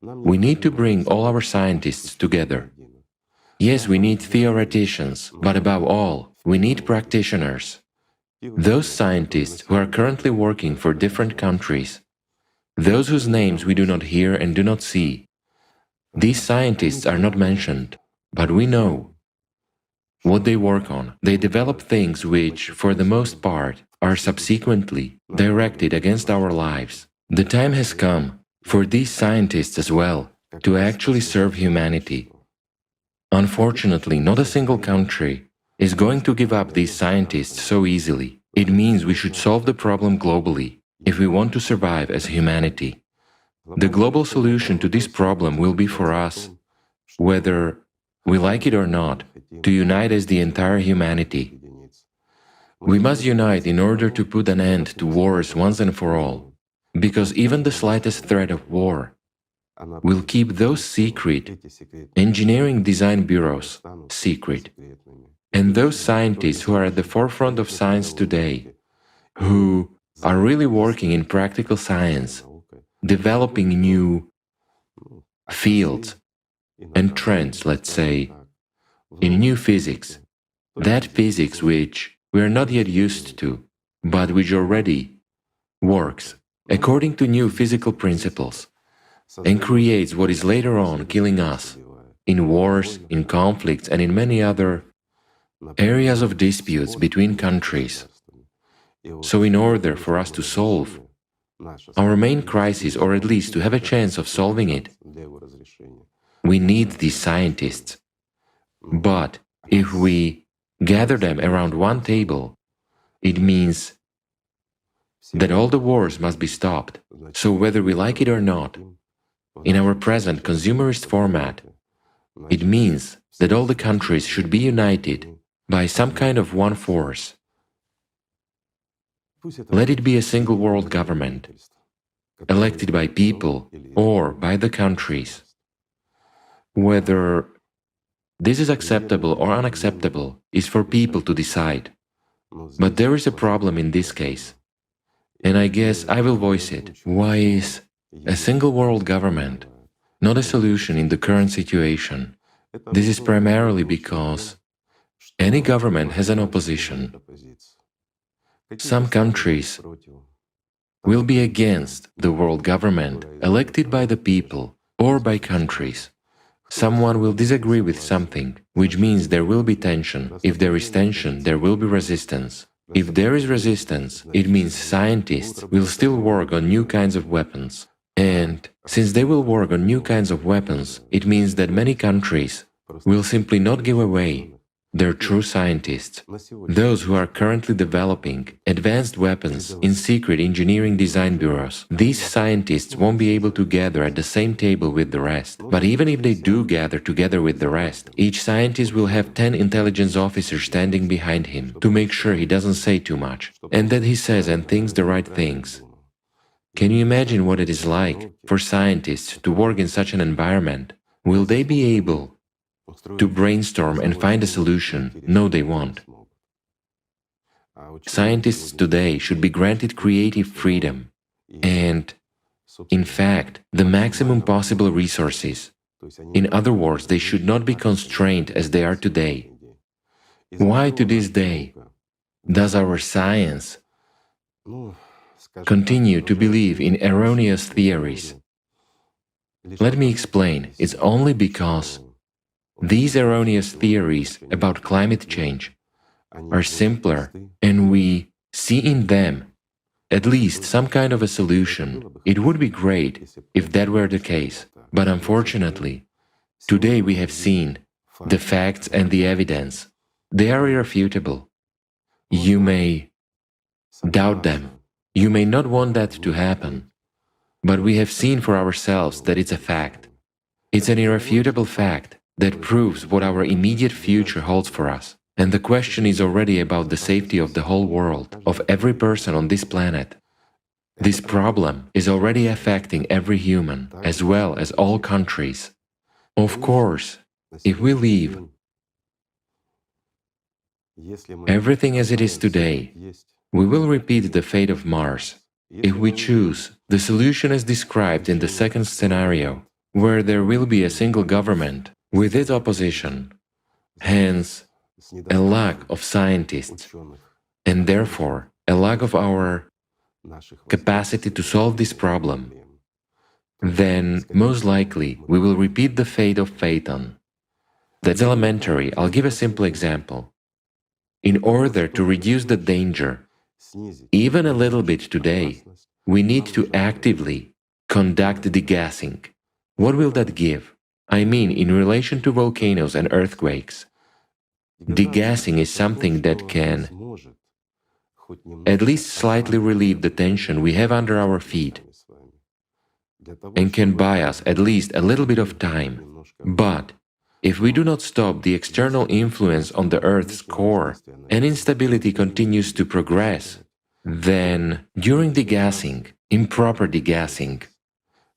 S3: we need to bring all our scientists together. Yes, we need theoreticians, but above all, we need practitioners. Those scientists who are currently working for different countries, those whose names we do not hear and do not see. These scientists are not mentioned, but we know what they work on. They develop things which, for the most part, are subsequently directed against our lives. The time has come for these scientists as well to actually serve humanity. Unfortunately, not a single country is going to give up these scientists so easily. It means we should solve the problem globally if we want to survive as humanity. The global solution to this problem will be for us, whether we like it or not, to unite as the entire humanity. We must unite in order to put an end to wars once and for all, because even the slightest threat of war will keep those secret engineering design bureaus secret. And those scientists who are at the forefront of science today, who are really working in practical science, developing new fields and trends, let's say, in new physics, that physics which we are not yet used to, but which already works according to new physical principles and creates what is later on killing us in wars, in conflicts, and in many other areas of disputes between countries. So in order for us to solve our main crisis, or at least to have a chance of solving it, we need these scientists. But if we gather them around one table, it means that all the wars must be stopped. So whether we like it or not, in our present consumerist format, it means that all the countries should be united by some kind of one force. Let it be a single world government, elected by people or by the countries. Whether this is acceptable or unacceptable is for people to decide. But there is a problem in this case, and I guess I will voice it. Why is a single world government not a solution in the current situation? This is primarily because any government has an opposition. Some countries will be against the world government elected by the people or by countries. Someone will disagree with something, which means there will be tension. If there is tension, there will be resistance. If there is resistance, it means scientists will still work on new kinds of weapons. And since they will work on new kinds of weapons, it means that many countries will simply not give away their true scientists, those who are currently developing advanced weapons in secret engineering design bureaus. These scientists won't be able to gather at the same table with the rest. But even if they do gather together with the rest, each scientist will have 10 intelligence officers standing behind him to make sure he doesn't say too much, and that he says and thinks the right things. Can you imagine what it is like for scientists to work in such an environment? Will they be able to brainstorm and find a solution? No, they won't. Scientists today should be granted creative freedom and, in fact, the maximum possible resources. In other words, they should not be constrained as they are today. Why to this day does our science continue to believe in erroneous theories? Let me explain. It's only because these erroneous theories about climate change are simpler, and we see in them at least some kind of a solution. It would be great if that were the case, but unfortunately, today we have seen the facts and the evidence. They are irrefutable. You may doubt them. You may not want that to happen, but we have seen for ourselves that it's a fact. It's an irrefutable fact that proves what our immediate future holds for us. And the question is already about the safety of the whole world, of every person on this planet. This problem is already affecting every human, as well as all countries. Of course, if we leave everything as it is today, we will repeat the fate of Mars. If we choose the solution as described in the second scenario, where there will be a single government with its opposition, hence a lack of scientists, and therefore a lack of our capacity to solve this problem, then most likely we will repeat the fate of Phaeton. That's elementary. I'll give a simple example. In order to reduce the danger, even a little bit today, we need to actively conduct degassing. What will that give? I mean, in relation to volcanoes and earthquakes, degassing is something that can at least slightly relieve the tension we have under our feet and can buy us at least a little bit of time. But if we do not stop the external influence on the Earth's core and instability continues to progress, then during degassing, improper degassing,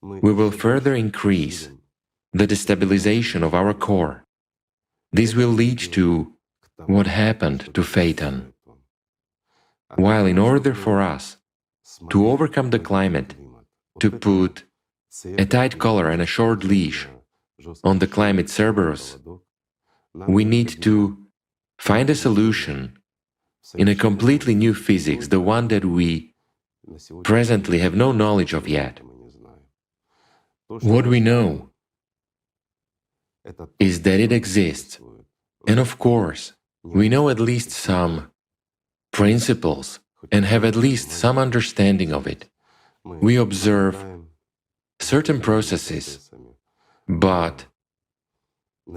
S3: we will further increase the destabilization of our core. This will lead to what happened to Phaeton. While in order for us to overcome the climate, to put a tight collar and a short leash on the climate Cerberus, we need to find a solution in a completely new physics, the one that we presently have no knowledge of yet. What we know is that it exists, and of course, we know at least some principles and have at least some understanding of it. We observe certain processes, but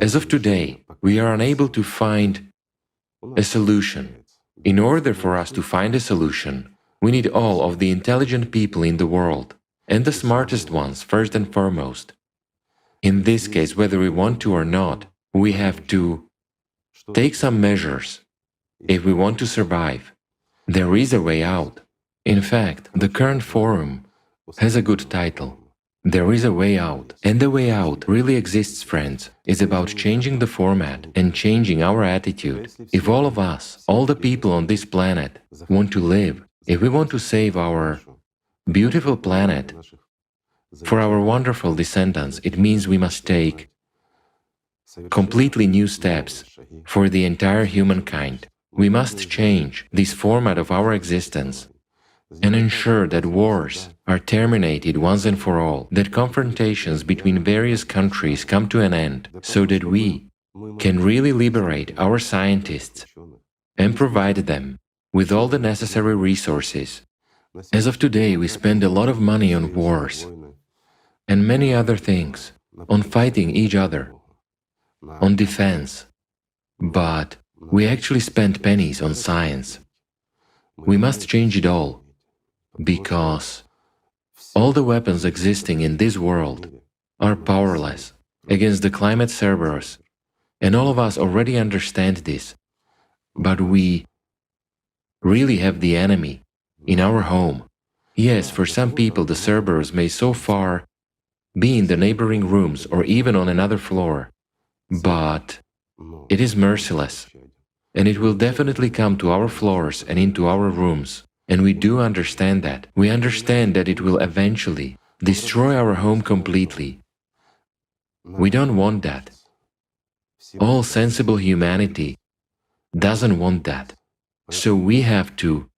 S3: as of today, we are unable to find a solution. In order for us to find a solution, we need all of the intelligent people in the world, and the smartest ones first and foremost. In this case, whether we want to or not, we have to take some measures if we want to survive. There is a way out. In fact, the current forum has a good title. There is a way out. And the way out really exists, friends. It's about changing the format and changing our attitude. If all of us, all the people on this planet, want to live, if we want to save our beautiful planet for our wonderful descendants, it means we must take completely new steps for the entire humankind. We must change this format of our existence and ensure that wars are terminated once and for all, that confrontations between various countries come to an end, so that we can really liberate our scientists and provide them with all the necessary resources. As of today, we spend a lot of money on wars and many other things, on fighting each other, on defense, but we actually spend pennies on science. We must change it all, because all the weapons existing in this world are powerless against the climate Cerberus, and all of us already understand this, but we really have the enemy in our home. Yes, for some people the Cerberus may so far be in the neighboring rooms or even on another floor, but it is merciless, and it will definitely come to our floors and into our rooms. And we do understand that. We understand that it will eventually destroy our home completely. We don't want that. All sensible humanity doesn't want that. So we have to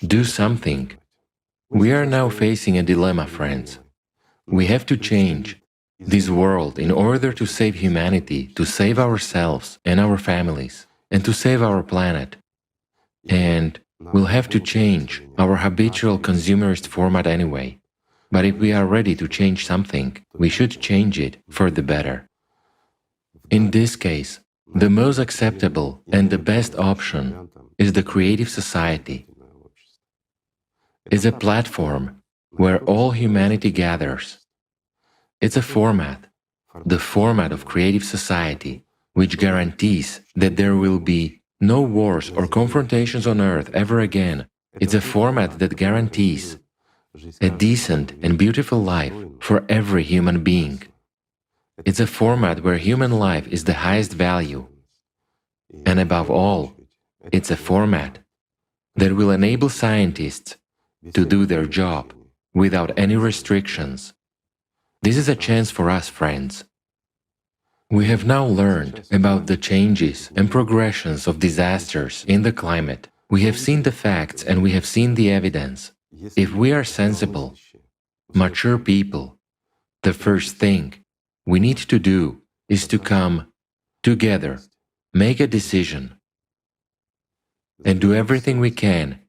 S3: do something. We are now facing a dilemma, friends. We have to change this world in order to save humanity, to save ourselves and our families, and to save our planet. And we'll have to change our habitual consumerist format anyway. But if we are ready to change something, we should change it for the better. In this case, the most acceptable and the best option is the creative society. It's a platform where all humanity gathers. It's a format, the format of creative society, which guarantees that there will be no wars or confrontations on Earth ever again. It's a format that guarantees a decent and beautiful life for every human being. It's a format where human life is the highest value. And above all, it's a format that will enable scientists to do their job without any restrictions. This is a chance for us, friends. We have now learned about the changes and progressions of disasters in the climate. We have seen the facts and we have seen the evidence. If we are sensible, mature people, the first thing we need to do is to come together, make a decision, and do everything we can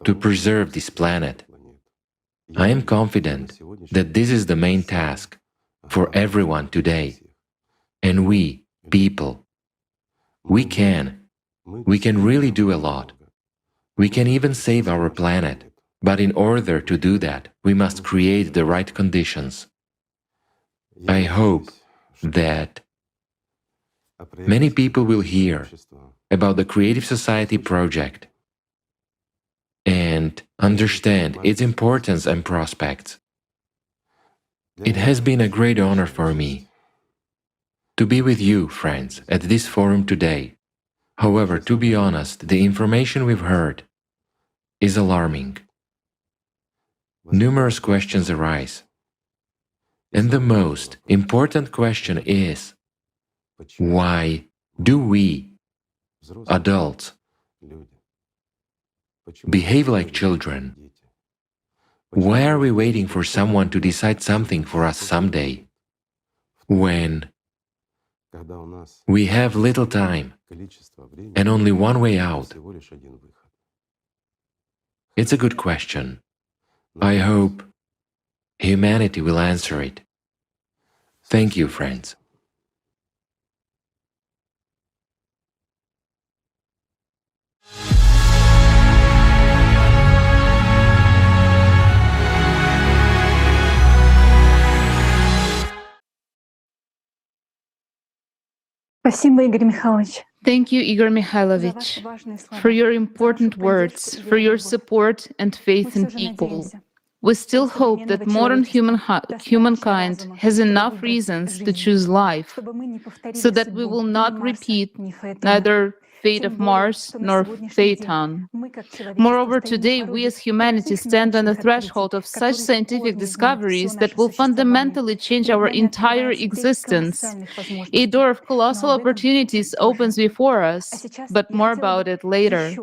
S3: to preserve this planet. I am confident that this is the main task for everyone today. And we, people, we can really do a lot. We can even save our planet. But in order to do that, we must create the right conditions. I hope that many people will hear about the Creative Society project and understand its importance and prospects. It has been a great honor for me to be with you, friends, at this forum today. However, to be honest, the information we've heard is alarming. Numerous questions arise. And the most important question is, why do we, adults, behave like children? Why are we waiting for someone to decide something for us someday, when we have little time and only one way out? It's a good question. I hope humanity will answer it. Thank you, friends.
S7: Thank you, Igor Mikhailovich, for your important words, for your support and faith in people. We still hope that modern humankind has enough reasons to choose life, so that we will not repeat neither fate of Mars nor Phaeton. Moreover, today we as humanity stand on the threshold of such scientific discoveries that will fundamentally change our entire existence. A door of colossal opportunities opens before us, but more about it later.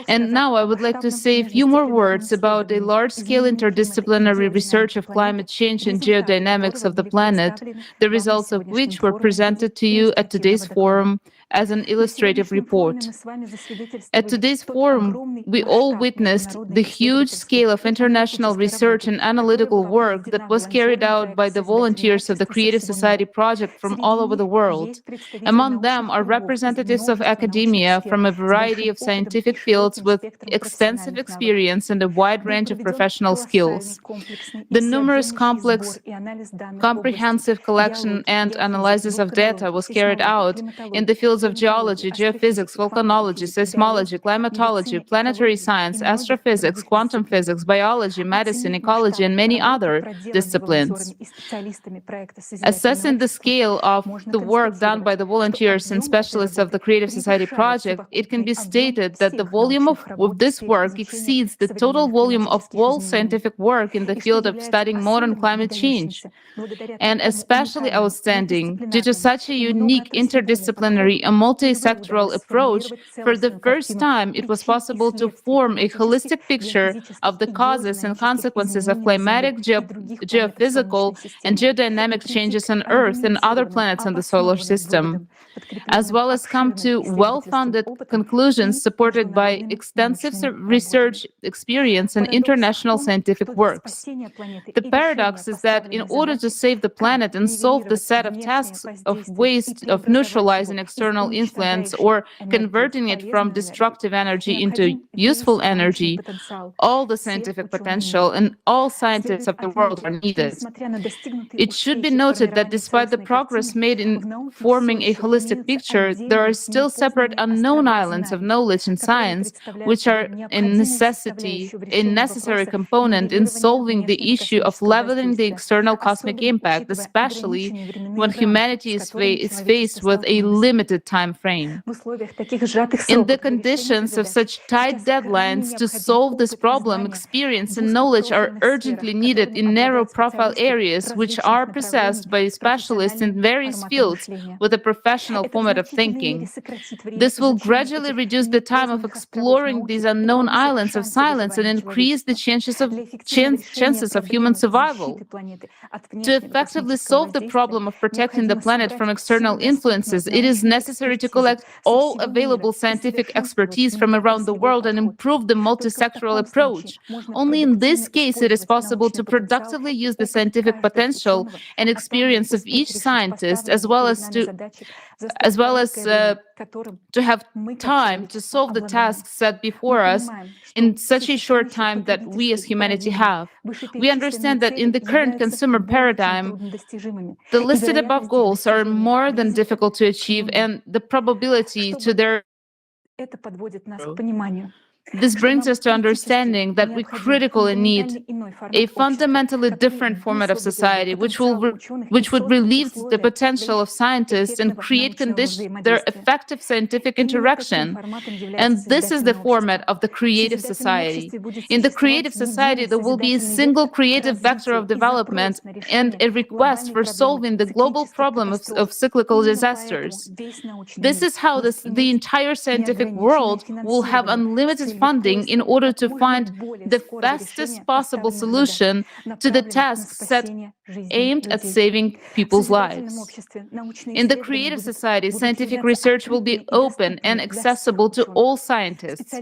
S7: And now I would like to say a few more words about a large-scale interdisciplinary research of climate change and geodynamics of the planet, the results of which were presented to you at today's forum as an illustrative report. At today's forum, we all witnessed the huge scale of international research and analytical work that was carried out by the volunteers of the Creative Society project from all over the world. Among them are representatives of academia from a variety of scientific fields with extensive experience and a wide range of professional skills. The numerous comprehensive collection and analysis of data was carried out in the fields of geology, geophysics, volcanology, seismology, climatology, planetary science, astrophysics, quantum physics, biology, medicine, ecology, and many other disciplines. Assessing the scale of the work done by the volunteers and specialists of the Creative Society project, it can be stated that the volume of this work exceeds the total volume of all scientific work in the field of studying modern climate change. And especially outstanding, due to such a unique interdisciplinary and multi-sectoral approach, for the first time it was possible to form a holistic picture of the causes and consequences of climatic, geophysical, and geodynamic changes on Earth and other planets in the solar system, as well as come to well-founded conclusions supported by extensive research experience and international scientific works. The paradox is that in order to save the planet and solve the set of tasks of waste, of neutralizing external influence or converting it from destructive energy into useful energy, all the scientific potential and all scientists of the world are needed. It should be noted that despite the progress made in forming a holistic picture, there are still separate unknown islands of knowledge and science, which are a necessary component in solving the issue of leveling the external cosmic impact, especially when humanity is faced with a limited time frame. In the conditions of such tight deadlines, to solve this problem, experience and knowledge are urgently needed in narrow-profile areas which are possessed by specialists in various fields with a professional format of thinking. This will gradually reduce the time of exploring these unknown islands of silence and increase the chances of human survival. To effectively solve the problem of protecting the planet from external influences, it is necessary to collect all available scientific expertise from around the world and improve the multisectoral approach. Only in this case it is possible to productively use the scientific potential and experience of each scientist, as well as to have time to solve the tasks set before us in such a short time that we as humanity have. We understand that in the current consumer paradigm, the listed above goals are more than difficult to achieve, and the probability to their This brings us to understanding that we critically need a fundamentally different format of society, which would relieve the potential of scientists and create conditions for their effective scientific interaction. And this is the format of the creative society. In the creative society, there will be a single creative vector of development and a request for solving the global problem of cyclical disasters. This is how the entire scientific world will have unlimited funding in order to find the fastest possible solution to the tasks set aimed at saving people's lives. In the creative society, scientific research will be open and accessible to all scientists.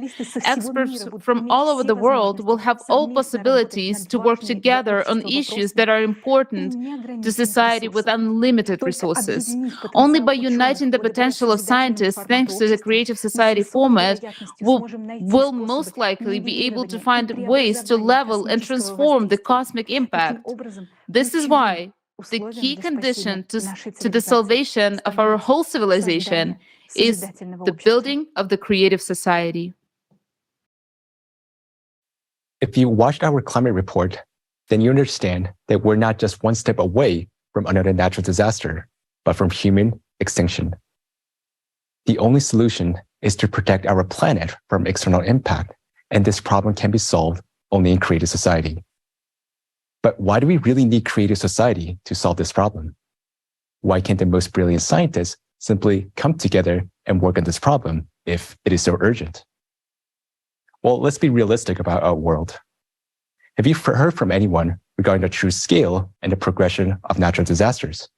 S7: Experts from all over the world will have all possibilities to work together on issues that are important to society with unlimited resources. Only by uniting the potential of scientists, thanks to the creative society format, will most likely be able to find ways to level and transform the cosmic impact. This is why the key condition to the salvation of our whole civilization is the building of the creative society.
S6: If you watched our climate report, then you understand that we're not just one step away from another natural disaster, but from human extinction. The only solution is to protect our planet from external impact, and this problem can be solved only in creative society. But why do we really need creative society to solve this problem? Why can't the most brilliant scientists simply come together and work on this problem if it is so urgent? Well, let's be realistic about our world. Have you heard from anyone regarding the true scale and the progression of natural disasters?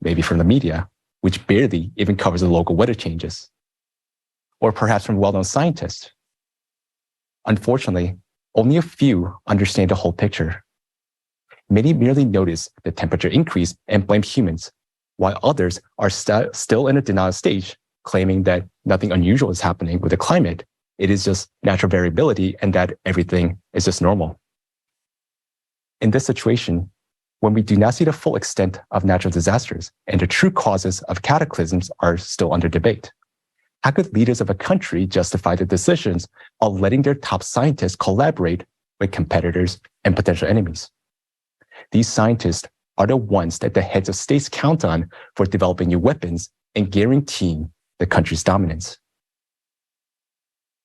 S6: Maybe from the media, which barely even covers the local weather changes. Or perhaps from well-known scientists. Unfortunately, only a few understand the whole picture. Many merely notice the temperature increase and blame humans, while others are still in a denial stage, claiming that nothing unusual is happening with the climate. It is just natural variability and that everything is just normal. In this situation, when we do not see the full extent of natural disasters and the true causes of cataclysms are still under debate, how could leaders of a country justify the decisions of letting their top scientists collaborate with competitors and potential enemies? These scientists are the ones that the heads of states count on for developing new weapons and guaranteeing the country's dominance.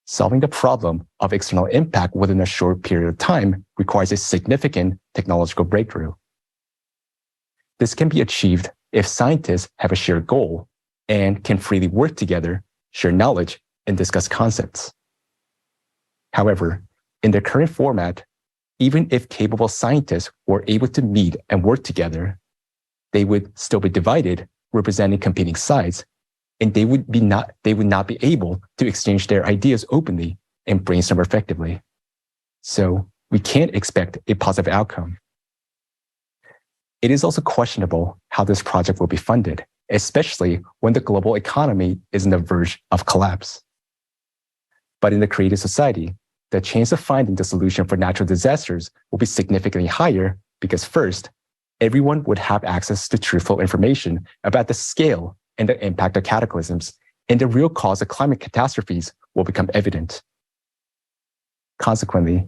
S6: Solving the problem of external impact within a short period of time requires a significant technological breakthrough. This can be achieved if scientists have a shared goal and can freely work together, share knowledge, and discuss concepts. However, in the current format, even if capable scientists were able to meet and work together, they would still be divided, representing competing sides, and they would not be able to exchange their ideas openly and brainstorm effectively. So we can't expect a positive outcome. It is also questionable how this project will be funded, especially when the global economy is on the verge of collapse. But in the creative society, the chance of finding the solution for natural disasters will be significantly higher because first, everyone would have access to truthful information about the scale and the impact of cataclysms, and the real cause of climate catastrophes will become evident. Consequently,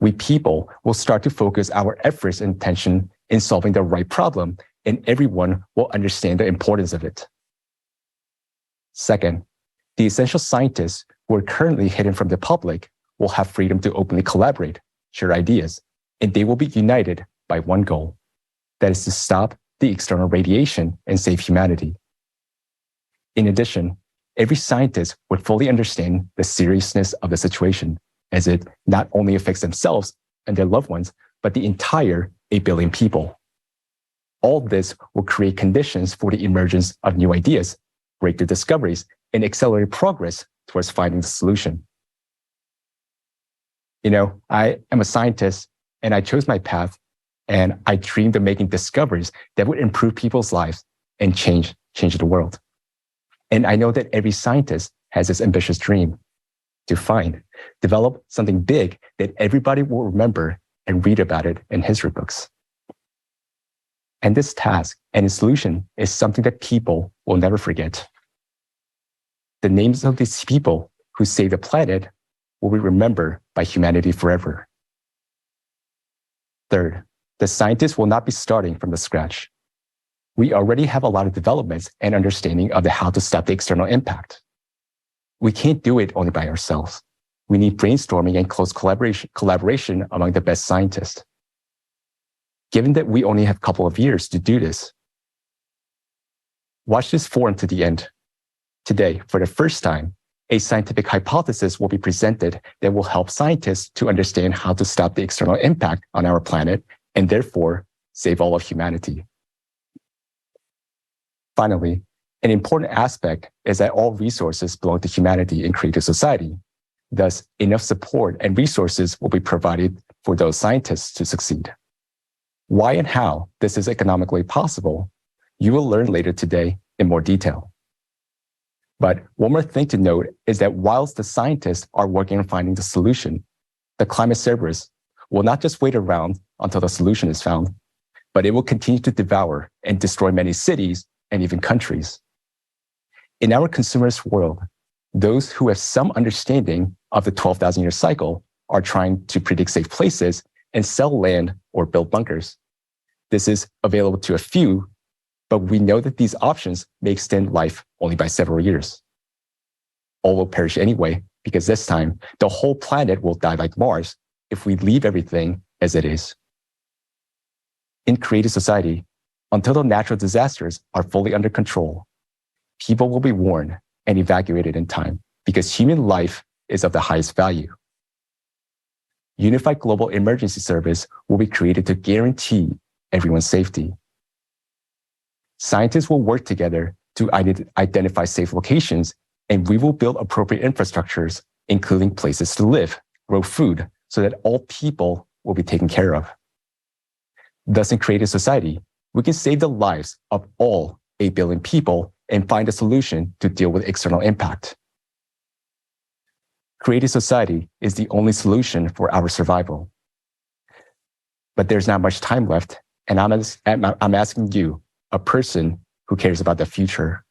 S6: we people will start to focus our efforts and attention in solving the right problem, and everyone will understand the importance of it. Second, the essential scientists who are currently hidden from the public will have freedom to openly collaborate, share ideas, and they will be united by one goal. That is to stop the external radiation and save humanity. In addition, every scientist would fully understand the seriousness of the situation, as it not only affects themselves and their loved ones, but the entire 8 billion people. All this will create conditions for the emergence of new ideas, breakthrough discoveries, and accelerate progress towards finding the solution. I am a scientist, and I chose my path, and I dreamed of making discoveries that would improve people's lives and change the world. And I know that every scientist has this ambitious dream to develop something big that everybody will remember and read about it in history books. And this task and its solution is something that people will never forget. The names of these people who saved the planet will be remembered by humanity forever. Third, the scientists will not be starting from the scratch. We already have a lot of developments and understanding of how to stop the external impact. We can't do it only by ourselves. We need brainstorming and close collaboration among the best scientists. Given that we only have a couple of years to do this, watch this forum to the end. Today, for the first time, a scientific hypothesis will be presented that will help scientists to understand how to stop the external impact on our planet and therefore save all of humanity. Finally, an important aspect is that all resources belong to humanity in creative society. Thus, enough support and resources will be provided for those scientists to succeed. Why and how this is economically possible, you will learn later today in more detail. But one more thing to note is that whilst the scientists are working on finding the solution, the climate Cerberus will not just wait around until the solution is found, but it will continue to devour and destroy many cities and even countries. In our consumerist world, those who have some understanding of the 12,000-year cycle are trying to predict safe places and sell land or build bunkers. This is available to a few, but we know that these options may extend life only by several years. All will perish anyway, because this time, the whole planet will die like Mars if we leave everything as it is. In creative society, until the natural disasters are fully under control, people will be warned and evacuated in time because human life is of the highest value. Unified Global Emergency Service will be created to guarantee everyone's safety. Scientists will work together to identify safe locations, and we will build appropriate infrastructures, including places to live, grow food, so that all people will be taken care of. Thus, in creative society, we can save the lives of all 8 billion people and find a solution to deal with external impact. Creative society is the only solution for our survival. But there's not much time left, and I'm asking you, a person who cares about the future.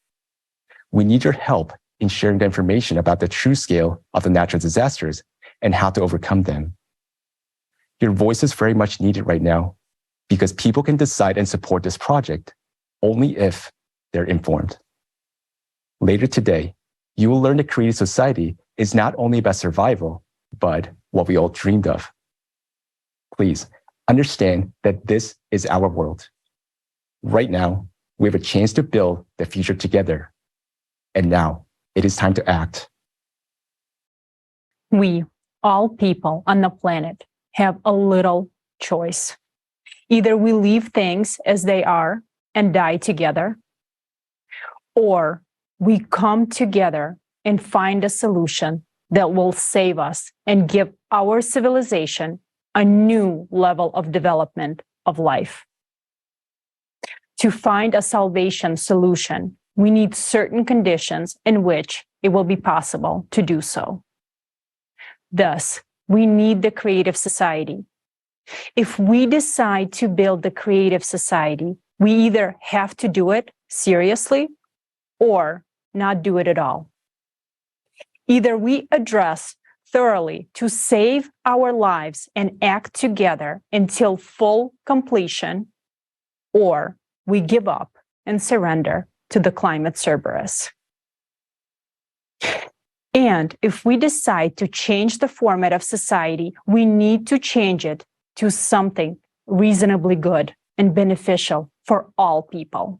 S6: We need your help in sharing the information about the true scale of the natural disasters and how to overcome them. Your voice is very much needed right now because people can decide and support this project only if they're informed. Later today, you will learn that creative society is not only about survival, but what we all dreamed of. Please understand that this is our world. Right now, we have a chance to build the future together. And now it is time to act.
S1: We, all people on the planet, have a little choice. Either we leave things as they are and die together, or we come together and find a solution that will save us and give our civilization a new level of development of life. To find a salvation solution, we need certain conditions in which it will be possible to do so. Thus, we need the creative society. If we decide to build the creative society, we either have to do it seriously or not do it at all. Either we address thoroughly to save our lives and act together until full completion, or we give up and surrender to the climate Cerberus. And if we decide to change the format of society, we need to change it to something reasonably good and beneficial for all people.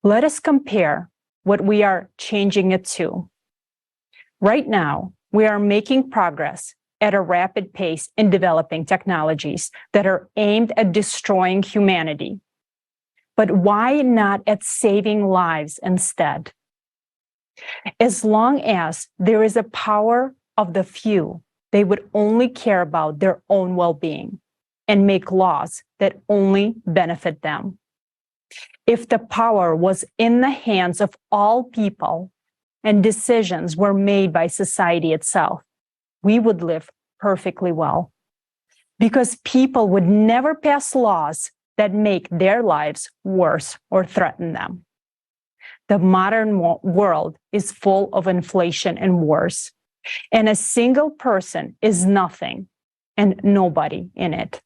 S1: Let us compare what we are changing it to. Right now, we are making progress at a rapid pace in developing technologies that are aimed at destroying humanity. But why not at saving lives instead? As long as there is a power of the few, they would only care about their own well-being and make laws that only benefit them. If the power was in the hands of all people and decisions were made by society itself, we would live perfectly well. Because people would never pass laws that make their lives worse or threaten them. The modern world is full of inflation and wars, and a single person is nothing and nobody in it.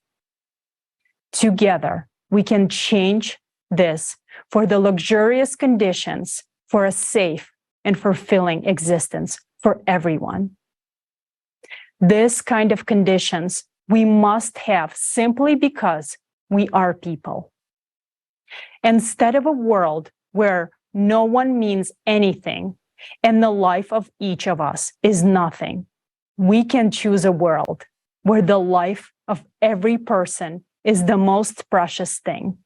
S1: Together, we can change this for the luxurious conditions for a safe and fulfilling existence for everyone. This kind of conditions we must have simply because we are people. Instead of a world where no one means anything and the life of each of us is nothing, we can choose a world where the life of every person is the most precious thing.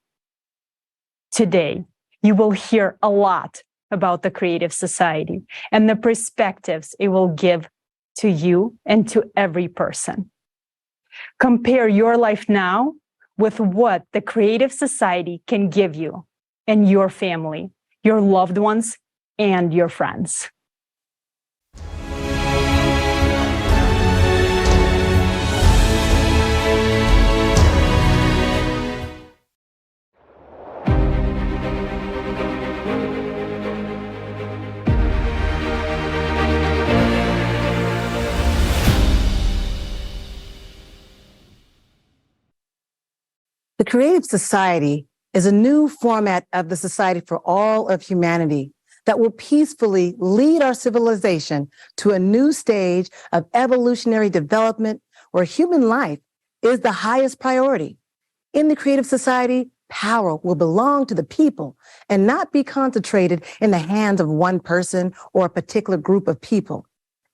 S1: Today, you will hear a lot about the creative society and the perspectives it will give to you and to every person. Compare your life now with what the creative society can give you and your family, your loved ones, and your friends.
S11: The Creative Society is a new format of the society for all of humanity that will peacefully lead our civilization to a new stage of evolutionary development where human life is the highest priority. In the Creative Society, power will belong to the people and not be concentrated in the hands of one person or a particular group of people,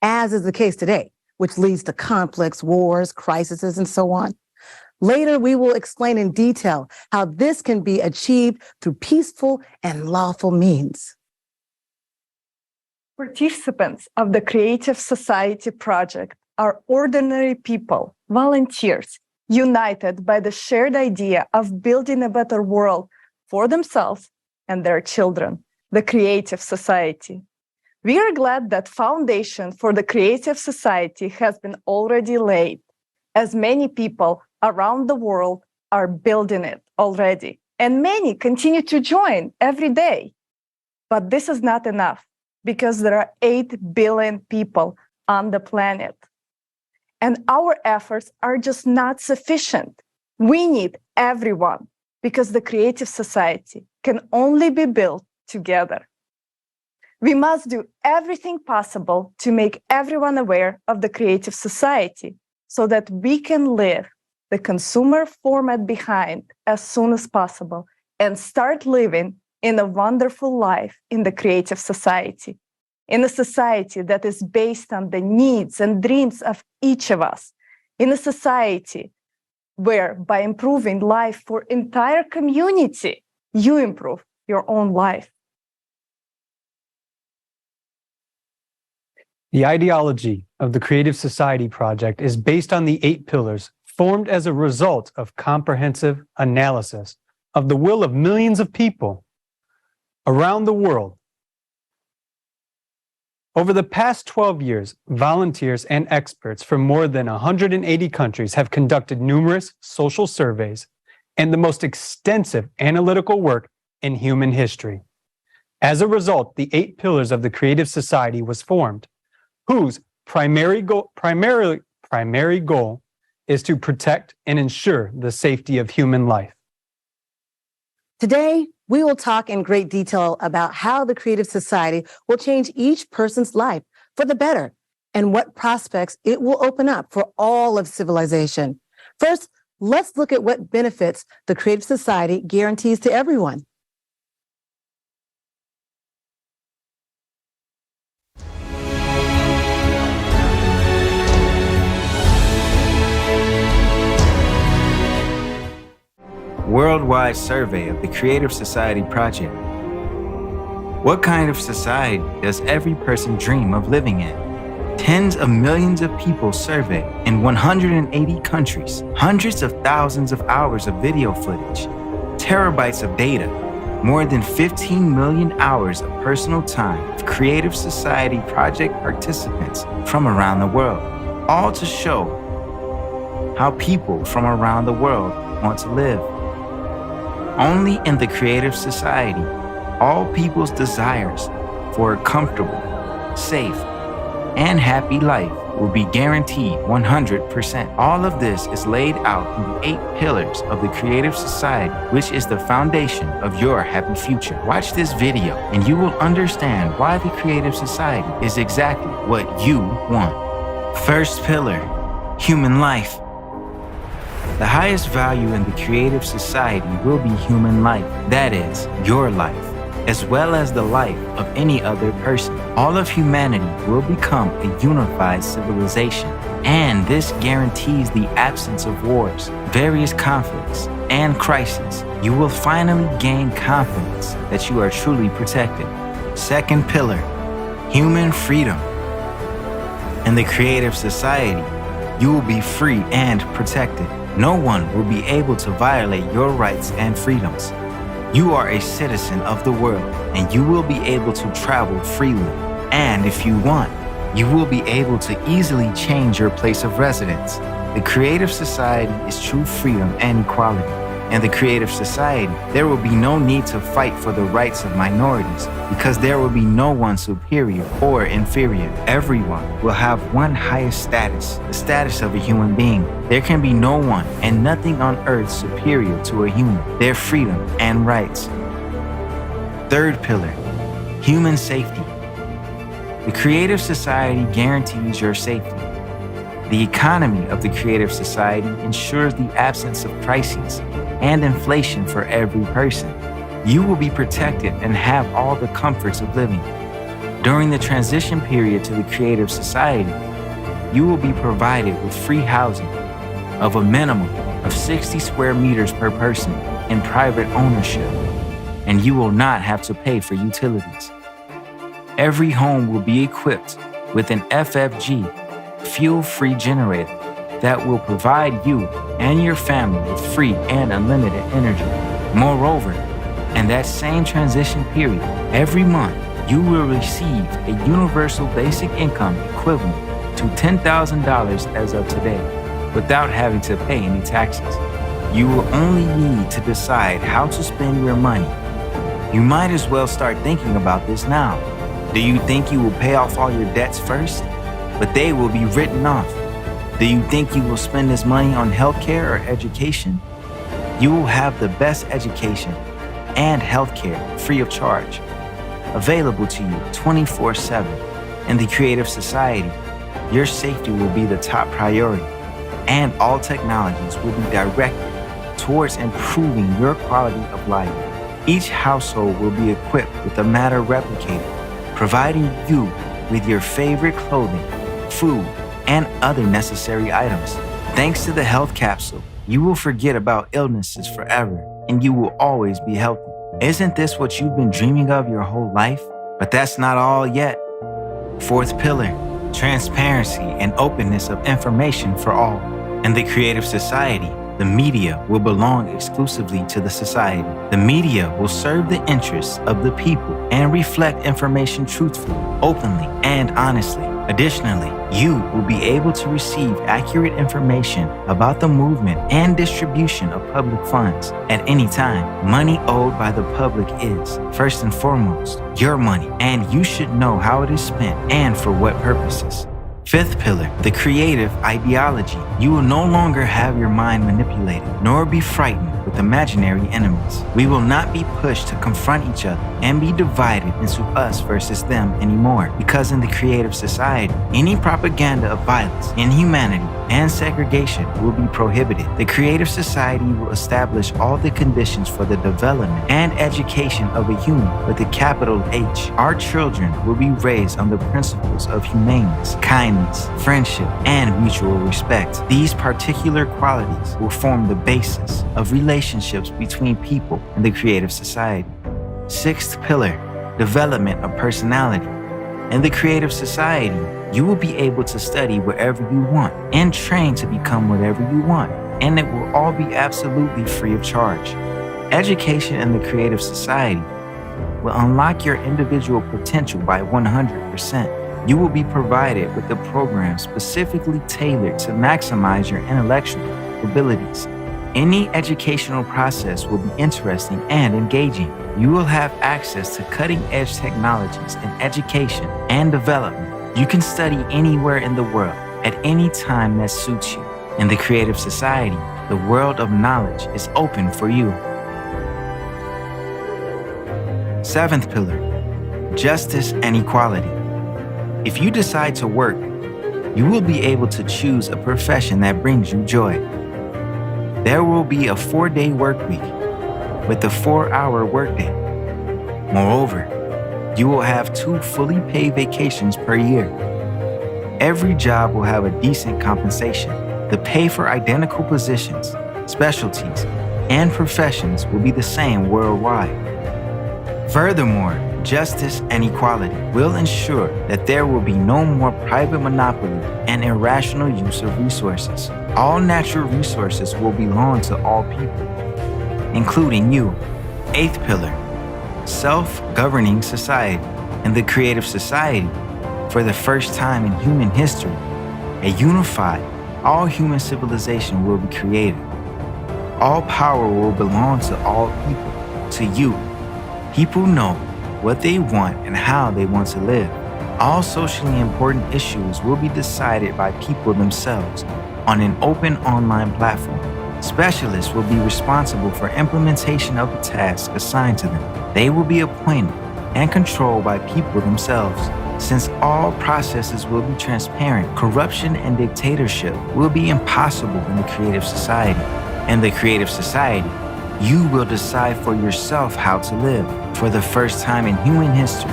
S11: as is the case today, which leads to conflicts, wars, crises, and so on. Later, we will explain in detail how this can be achieved through peaceful and lawful means.
S17: Participants of the Creative Society project are ordinary people, volunteers, united by the shared idea of building a better world for themselves and their children, the Creative Society. We are glad that foundation for the Creative Society has been already laid, as many people around the world are building it already, and many continue to join every day. But this is not enough because there are 8 billion people on the planet. And our efforts are just not sufficient. We need everyone because the Creative Society can only be built together. We must do everything possible to make everyone aware of the Creative Society so that we can leave the consumer format behind as soon as possible and start living in a wonderful life in the Creative Society, in a society that is based on the needs and dreams of each of us, in a society where by improving life for entire community, you improve your own life.
S15: The ideology of the Creative Society project is based on the 8 pillars formed as a result of comprehensive analysis of the will of millions of people around the world. Over the past 12 years, volunteers and experts from more than 180 countries have conducted numerous social surveys and the most extensive analytical work in human history. As a result, the 8 pillars of the Creative Society was formed, whose primary goal is to protect and ensure the safety of human life.
S11: Today, We will talk in great detail about how the Creative Society will change each person's life for the better and what prospects it will open up for all of civilization. First, let's look at what benefits the Creative Society guarantees to everyone.
S13: Worldwide survey of the Creative Society project. What kind of society does every person dream of living in? Tens of millions of people surveyed in 180 countries, hundreds of thousands of hours of video footage, terabytes of data, more than 15 million hours of personal time of Creative Society project participants from around the world, all to show how people from around the world want to live. Only in the Creative Society, all people's desires for a comfortable, safe, and happy life will be guaranteed 100%. All of this is laid out in the 8 pillars of the Creative Society, which is the foundation of your happy future. Watch this video and you will understand why the Creative Society is exactly what you want. First pillar, human life. The highest value in the Creative Society will be human life, that is, your life, as well as the life of any other person. All of humanity will become a unified civilization, and this guarantees the absence of wars, various conflicts, and crises. You will finally gain confidence that you are truly protected. Second pillar, human freedom. In the Creative Society, you will be free and protected. No one will be able to violate your rights and freedoms. You are a citizen of the world, and you will be able to travel freely. And if you want, you will be able to easily change your place of residence. The Creative Society is true freedom and equality. In the Creative Society, there will be no need to fight for the rights of minorities because there will be no one superior or inferior. Everyone will have one highest status, the status of a human being. There can be no one and nothing on earth superior to a human, their freedom and rights. Third pillar, human safety. The Creative Society guarantees your safety. The economy of the Creative Society ensures the absence of crises and inflation for every person. You will be protected and have all the comforts of living. During the transition period to the Creative Society, you will be provided with free housing of a minimum of 60 square meters per person in private ownership, and you will not have to pay for utilities. Every home will be equipped with an FFG, fuel-free generator that will provide you and your family with free and unlimited energy. Moreover, in that same transition period, every month you will receive a universal basic income equivalent to $10,000 as of today, without having to pay any taxes. You will only need to decide how to spend your money. You might as well start thinking about this now. Do you think you will pay off all your debts first? But they will be written off. Do you think you will spend this money on healthcare or education? You will have the best education and healthcare free of charge, available to you 24/7. In the Creative Society, your safety will be the top priority, and all technologies will be directed towards improving your quality of life. Each household will be equipped with a matter replicator, providing you with your favorite clothing, food, and other necessary items. Thanks to the health capsule, you will forget about illnesses forever, and you will always be healthy. Isn't this what you've been dreaming of your whole life? But that's not all yet. Fourth pillar, transparency and openness of information for all. In the Creative Society, the media will belong exclusively to the society. The media will serve the interests of the people and reflect information truthfully, openly, and honestly. Additionally, you will be able to receive accurate information about the movement and distribution of public funds at any time. Money owed by the public is, first and foremost, your money, and you should know how it is spent and for what purposes. Fifth pillar, the creative ideology. You will no longer have your mind manipulated, nor be frightened with imaginary enemies. We will not be pushed to confront each other and be divided into us versus them anymore, because in the creative society, any propaganda of violence, inhumanity, and segregation will be prohibited. The creative society will establish all the conditions for the development and education of a human with a capital H. Our children will be raised on the principles of humaneness, kindness, friendship, and mutual respect. These particular qualities will form the basis of relationships between people in the creative society. Sixth pillar, development of personality. In the creative society, you will be able to study wherever you want and train to become whatever you want, and it will all be absolutely free of charge. Education in the creative society will unlock your individual potential by 100%. You will be provided with a program specifically tailored to maximize your intellectual abilities. Any educational process will be interesting and engaging. You will have access to cutting-edge technologies in education and development. You can study anywhere in the world at any time that suits you. In the creative society, the world of knowledge is open for you. Seventh pillar, justice and equality. If you decide to work, you will be able to choose a profession that brings you joy. There will be a 4-day work week with a 4-hour workday. Moreover, you will have 2 fully paid vacations per year. Every job will have a decent compensation. The pay for identical positions, specialties, and professions will be the same worldwide. Furthermore, justice and equality will ensure that there will be no more private monopoly and irrational use of resources. All natural resources will belong to all people, including you. Eighth pillar, self-governing society. In the creative society, for the first time in human history, a unified, all-human civilization will be created. All power will belong to all people, to you. People know what they want and how they want to live. All socially important issues will be decided by people themselves on an open online platform. Specialists will be responsible for implementation of the tasks assigned to them. They will be appointed and controlled by people themselves. Since all processes will be transparent, corruption and dictatorship will be impossible in the creative society. In the creative society, you will decide for yourself how to live. For the first time in human history,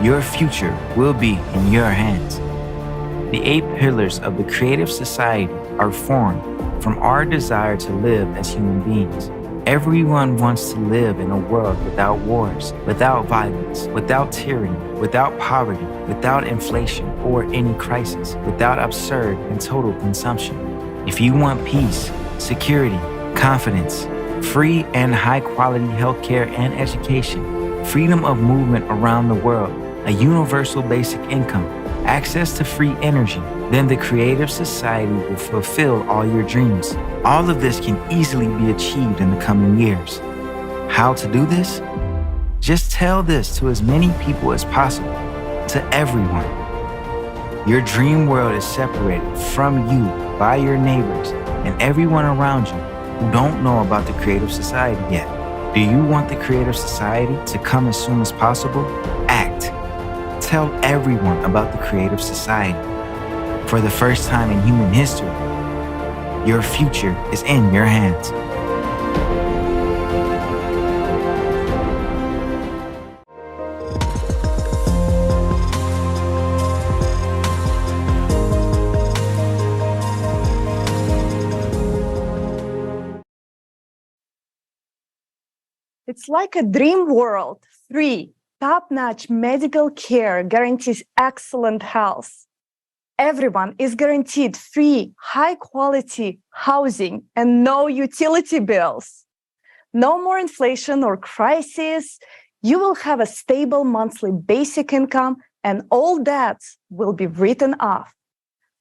S13: your future will be in your hands. The 8 pillars of the creative society are formed from our desire to live as human beings. Everyone wants to live in a world without wars, without violence, without tyranny, without poverty, without inflation or any crisis, without absurd and total consumption. If you want peace, security, confidence, free and high-quality healthcare and education, freedom of movement around the world, a universal basic income, access to free energy, then the creative society will fulfill all your dreams. All of this can easily be achieved in the coming years. How to do this? Just tell this to as many people as possible, to everyone. Your dream world is separated from you by your neighbors and everyone around you who don't know about the creative society yet. Do you want the creative society to come as soon as possible? Act. Tell everyone about the creative society. For the first time in human history, your future is in your hands.
S17: It's like a dream world. 3, top-notch medical care guarantees excellent health. Everyone is guaranteed free, high-quality housing and no utility bills. No more inflation or crisis. You will have a stable monthly basic income and all debts will be written off.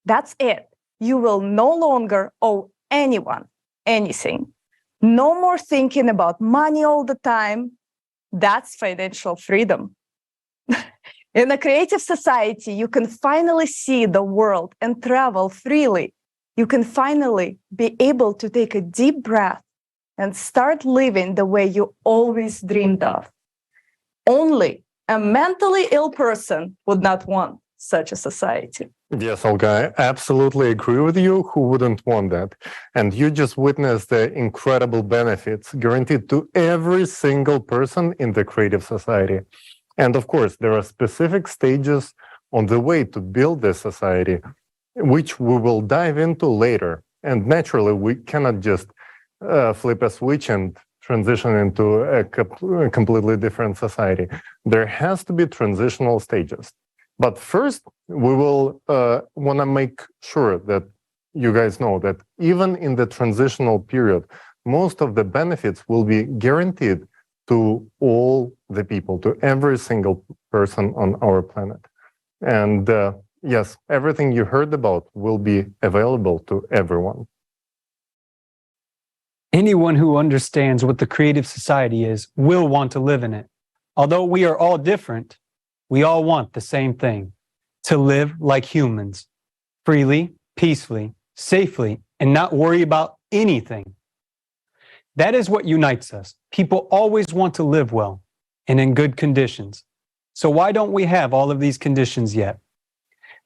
S17: That's it. You will no longer owe anyone anything. No more thinking about money all the time. That's financial freedom. In a creative society, you can finally see the world and travel freely. You can finally be able to take a deep breath and start living the way you always dreamed of. Only a mentally ill person would not want such a society.
S5: Yes, Olga, I absolutely agree with you. Who wouldn't want that? And you just witnessed the incredible benefits guaranteed to every single person in the creative society. And of course, there are specific stages on the way to build this society, which we will dive into later. And naturally, we cannot just flip a switch and transition into a completely different society. There has to be transitional stages. But first, we will want to make sure that you guys know that even in the transitional period, most of the benefits will be guaranteed to all the people, to every single person on our planet. And yes, everything you heard about will be available to everyone.
S15: Anyone who understands what the creative society is will want to live in it. Although we are all different, we all want the same thing: to live like humans, freely, peacefully, safely, and not worry about anything. That is what unites us. People always want to live well and in good conditions. So why don't we have all of these conditions yet?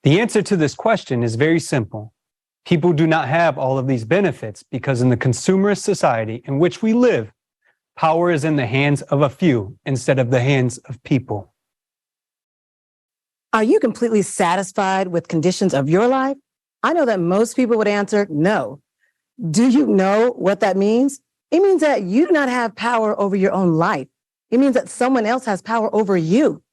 S15: The answer to this question is very simple. People do not have all of these benefits because in the consumerist society in which we live, power is in the hands of a few instead of the hands of people.
S11: Are you completely satisfied with conditions of your life? I know that most people would answer no. Do you know what that means? It means that you do not have power over your own life. It means that someone else has power over you.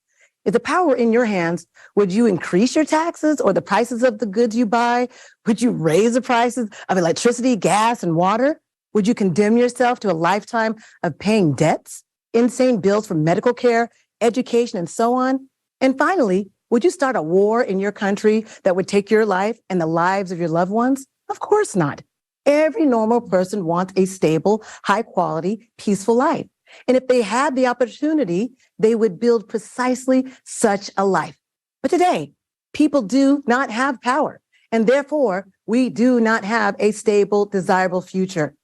S11: If the power were in your hands, would you increase your taxes or the prices of the goods you buy? Would you raise the prices of electricity, gas, and water? Would you condemn yourself to a lifetime of paying debts, insane bills for medical care, education, and so on? And finally, would you start a war in your country that would take your life and the lives of your loved ones? Of course not. Every normal person wants a stable, high-quality, peaceful life. And if they had the opportunity, they would build precisely such a life. But today, people do not have power, and therefore, we do not have a stable, desirable future.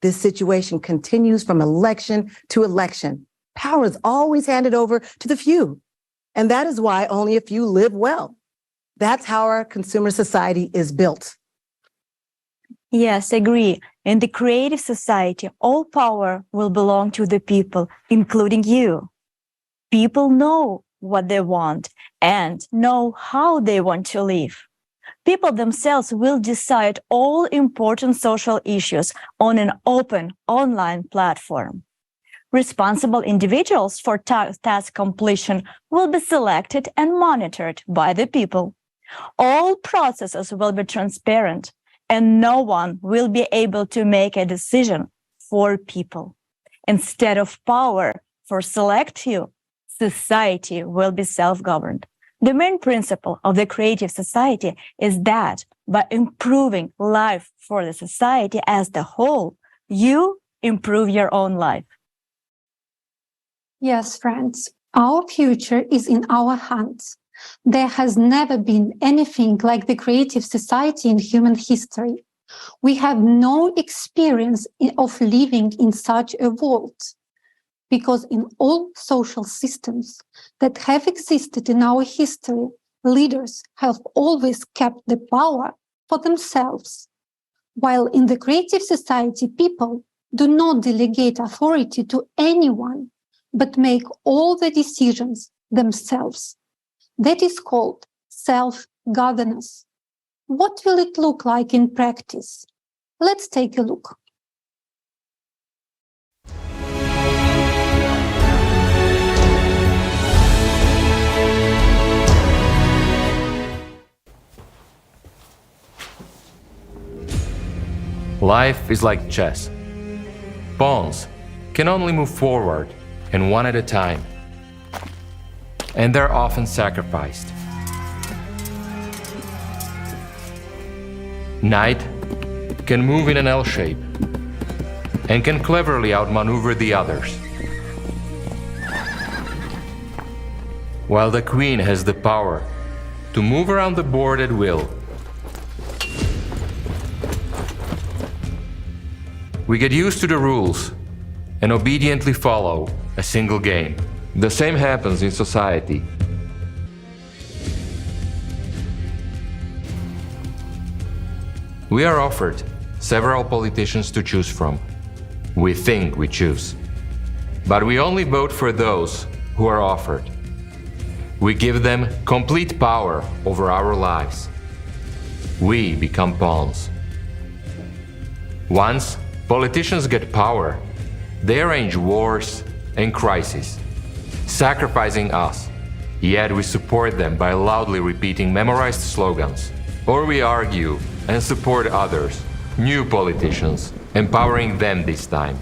S11: This situation continues from election to election. Power is always handed over to the few, and that is why only a few live well. That's how our consumer society is built.
S10: Yes, agree. In the creative society, all power will belong to the people, including you. People know what they want and know how they want to live. People themselves will decide all important social issues on an open online platform. Responsible individuals for task completion will be selected and monitored by the people. All processes will be transparent, and no one will be able to make a decision for people. Instead of power for select few, society will be self-governed. The main principle of the creative society is that by improving life for the society as the whole, you improve your own life.
S16: Yes, friends, our future is in our hands. There has never been anything like the creative society in human history. We have no experience of living in such a world, because in all social systems that have existed in our history, leaders have always kept the power for themselves. While in the creative society, people do not delegate authority to anyone, but make all the decisions themselves. That is called self-governance. What will it look like in practice? Let's take a look.
S3: Life is like chess. Pawns can only move forward and one at a time, and they're often sacrificed. Knight can move in an L shape and can cleverly outmaneuver the others. while the Queen has the power to move around the board at will. We get used to the rules and obediently follow a single game. The same happens in society. We are offered several politicians to choose from. We think we choose. But we only vote for those who are offered. We give them complete power over our lives. We become pawns. Once politicians get power, they arrange wars and crises, sacrificing us, yet we support them by loudly repeating memorized slogans. Or we argue and support others, new politicians, empowering them this time.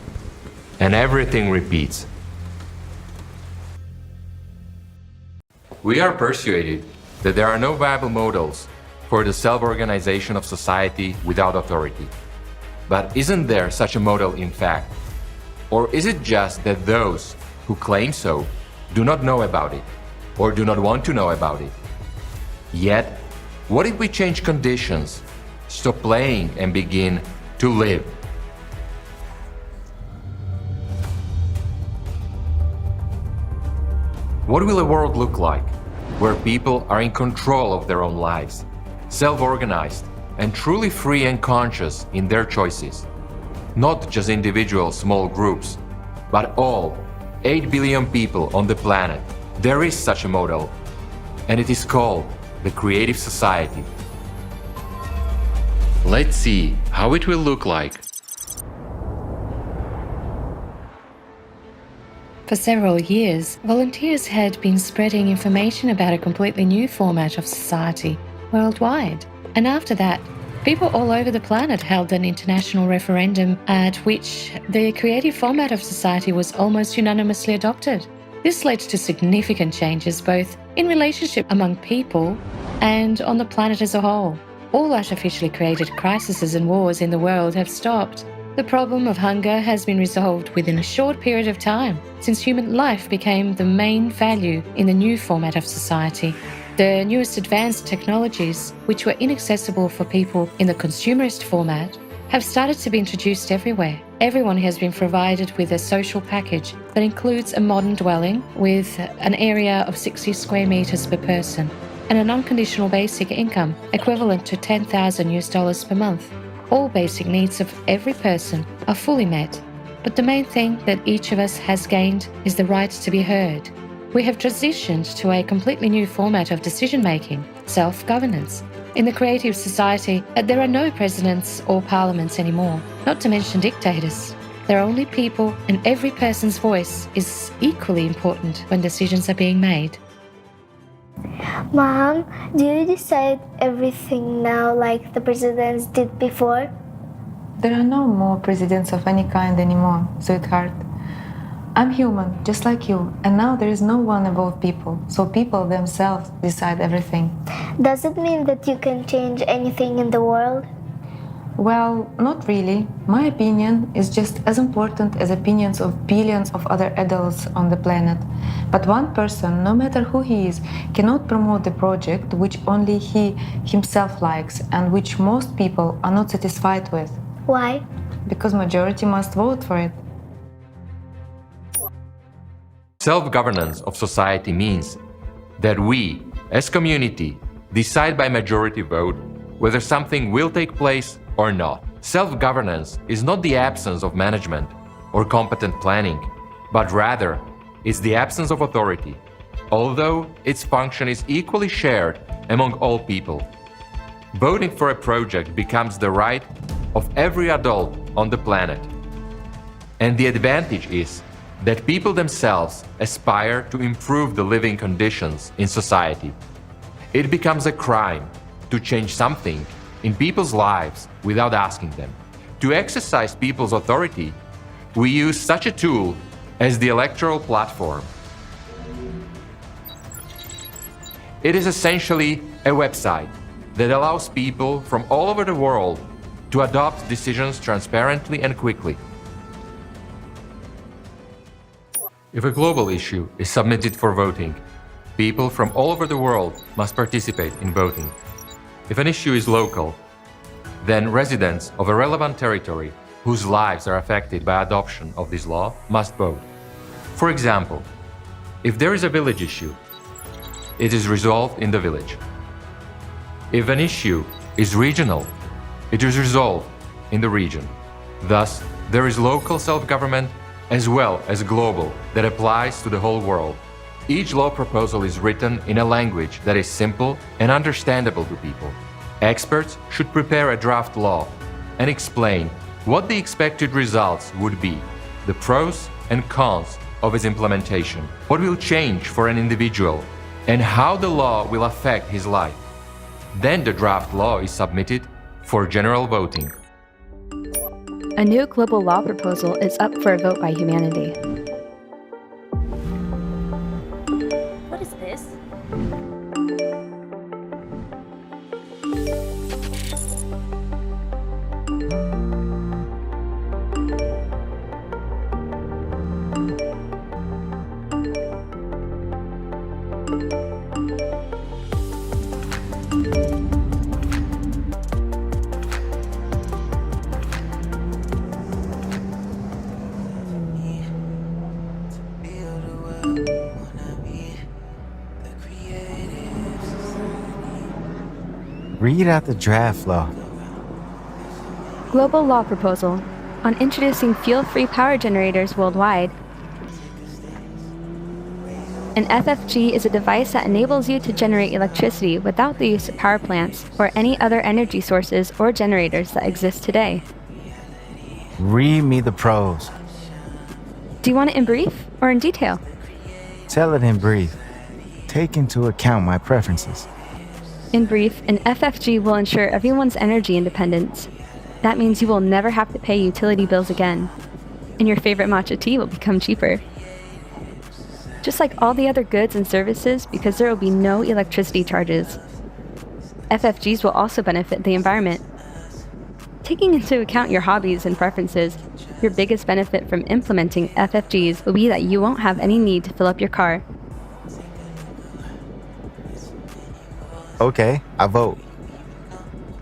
S3: And everything repeats. We are persuaded that there are no viable models for the self-organization of society without authority. But isn't there such a model in fact? Or is it just that those who claim so do not know about it, or do not want to know about it? Yet, what if we change conditions, stop playing and begin to live? What will a world look like where people are in control of their own lives, self-organized, and truly free and conscious in their choices? Not just individual small groups, but all 8 billion people on the planet. There is such a model, and it is called the Creative Society. Let's see how it will look like.
S4: For several years, volunteers had been spreading information about a completely new format of society worldwide. And after that, people all over the planet held an international referendum at which the creative format of society was almost unanimously adopted. This led to significant changes both in relationship among people and on the planet as a whole. All artificially created crises and wars in the world have stopped. The problem of hunger has been resolved within a short period of time, since human life became the main value in the new format of society. The newest advanced technologies, which were inaccessible for people in the consumerist format, have started to be introduced everywhere. Everyone has been provided with a social package that includes a modern dwelling with an area of 60 square meters per person and an unconditional basic income equivalent to $10,000 per month. All basic needs of every person are fully met, but the main thing that each of us has gained is the right to be heard. We have transitioned to a completely new format of decision-making, self-governance. In the creative society, there are no presidents or parliaments anymore, not to mention dictators. There are only people, and every person's voice is equally important when decisions are being made.
S12: Mom, do you decide everything now like the presidents did before?
S19: There are no more presidents of any kind anymore, sweetheart. I'm human, just like you, and now there is no one above people, so people themselves decide everything.
S12: Does it mean that you can change anything in the world?
S19: Well, not really. My opinion is just as important as opinions of billions of other adults on the planet. But one person, no matter who he is, cannot promote the project which only he himself likes and which most people are not satisfied with.
S12: Why?
S19: Because majority must vote for it.
S3: Self-governance of society means that we, as community, decide by majority vote whether something will take place or not. Self-governance is not the absence of management or competent planning, but rather is the absence of authority, although its function is equally shared among all people. Voting for a project becomes the right of every adult on the planet. And the advantage is that people themselves aspire to improve the living conditions in society. It becomes a crime to change something in people's lives without asking them. To exercise people's authority, we use such a tool as the electoral platform. It is essentially a website that allows people from all over the world to adopt decisions transparently and quickly. If a global issue is submitted for voting, People from all over the world must participate in voting. If an issue is local, then residents of a relevant territory whose lives are affected by adoption of this law must vote. For example, if there is a village issue, it is resolved in the village. If an issue is regional, it is resolved in the region. Thus, there is local self-government as well as global that applies to the whole world. Each law proposal is written in a language that is simple and understandable to people. Experts should prepare a draft law and explain what the expected results would be, the pros and cons of its implementation, what will change for an individual, and how the law will affect his life. Then the draft law is submitted for general voting.
S18: A new global law proposal is up for a vote by humanity.
S10: What is this?
S13: Read out the draft law.
S18: Global law proposal on introducing fuel-free power generators worldwide. An FFG is a device that enables you to generate electricity without the use of power plants or any other energy sources or generators that exist today.
S13: Read me the pros.
S18: Do you want it in brief or in detail?
S13: Tell it in brief. Take into account my preferences.
S18: In brief, an FFG will ensure everyone's energy independence. That means you will never have to pay utility bills again, and your favorite matcha tea will become cheaper. Just like all the other goods and services, because there will be no electricity charges. FFGs will also benefit the environment. Taking into account your hobbies and preferences, your biggest benefit from implementing FFGs will be that you won't have any need to fill up your car.
S13: Okay, I vote.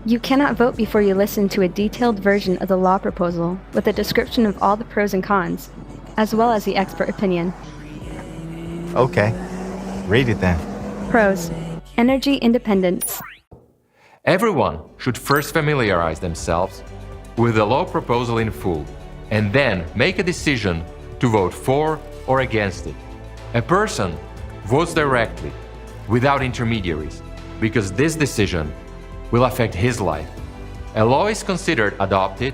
S18: You cannot vote before you listen to a detailed version of the law proposal with a description of all the pros and cons, as well as the expert opinion.
S13: Okay, read it then.
S18: Pros: energy independence.
S3: Everyone should first familiarize themselves with the law proposal in full, and then make a decision to vote for or against it. A person votes directly, without intermediaries, because this decision will affect his life. A law is considered adopted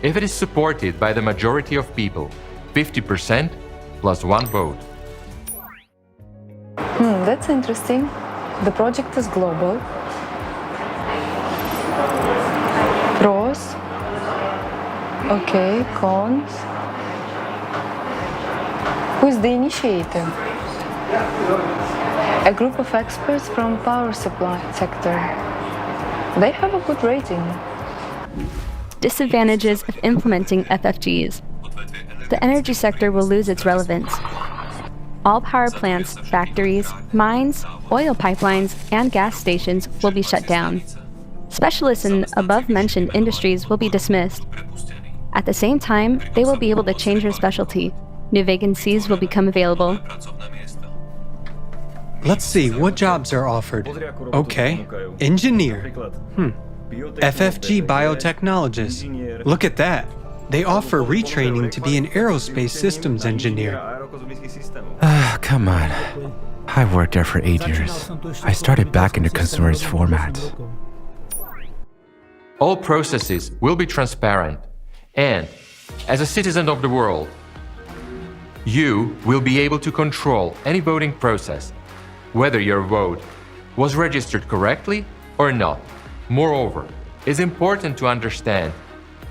S3: if it is supported by the majority of people, 50% plus one vote.
S19: That's interesting. The project is global. Pros. Okay, cons. Who is the initiator? A group of experts from power supply sector. They have a good rating.
S18: Disadvantages of implementing FFGs. The energy sector will lose its relevance. All power plants, factories, mines, oil pipelines, and gas stations will be shut down. Specialists in above-mentioned industries will be dismissed. At the same time, they will be able to change their specialty. New vacancies will become available.
S15: Let's see, what jobs are offered? Okay, engineer. FFG biotechnologist. Look at that. They offer retraining to be an aerospace systems engineer.
S21: Come on. I worked there for 8 years. I started back in the consumer's format.
S3: All processes will be transparent, and as a citizen of the world, you will be able to control any voting process, whether your vote was registered correctly or not. Moreover, it's important to understand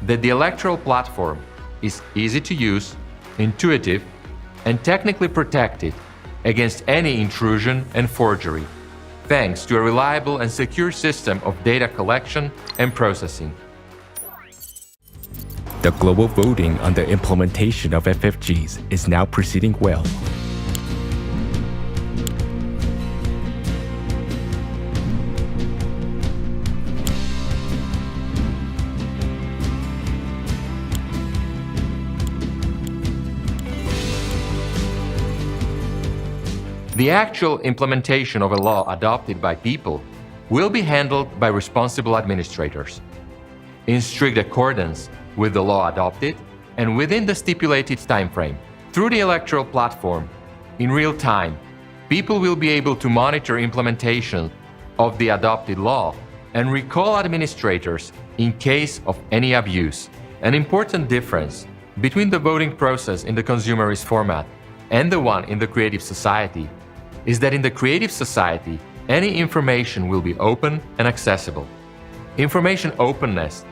S3: that the electoral platform is easy to use, intuitive, and technically protected against any intrusion and forgery, thanks to a reliable and secure system of data collection and processing.
S6: The global voting on the implementation of FFGs is now proceeding well.
S3: The actual implementation of a law adopted by people will be handled by responsible administrators. In strict accordance with the law adopted and within the stipulated timeframe, through the electoral platform, in real time, people will be able to monitor implementation of the adopted law and recall administrators in case of any abuse. An important difference between the voting process in the consumerist format and the one in the Creative Society is that in the Creative Society, any information will be open and accessible. Information openness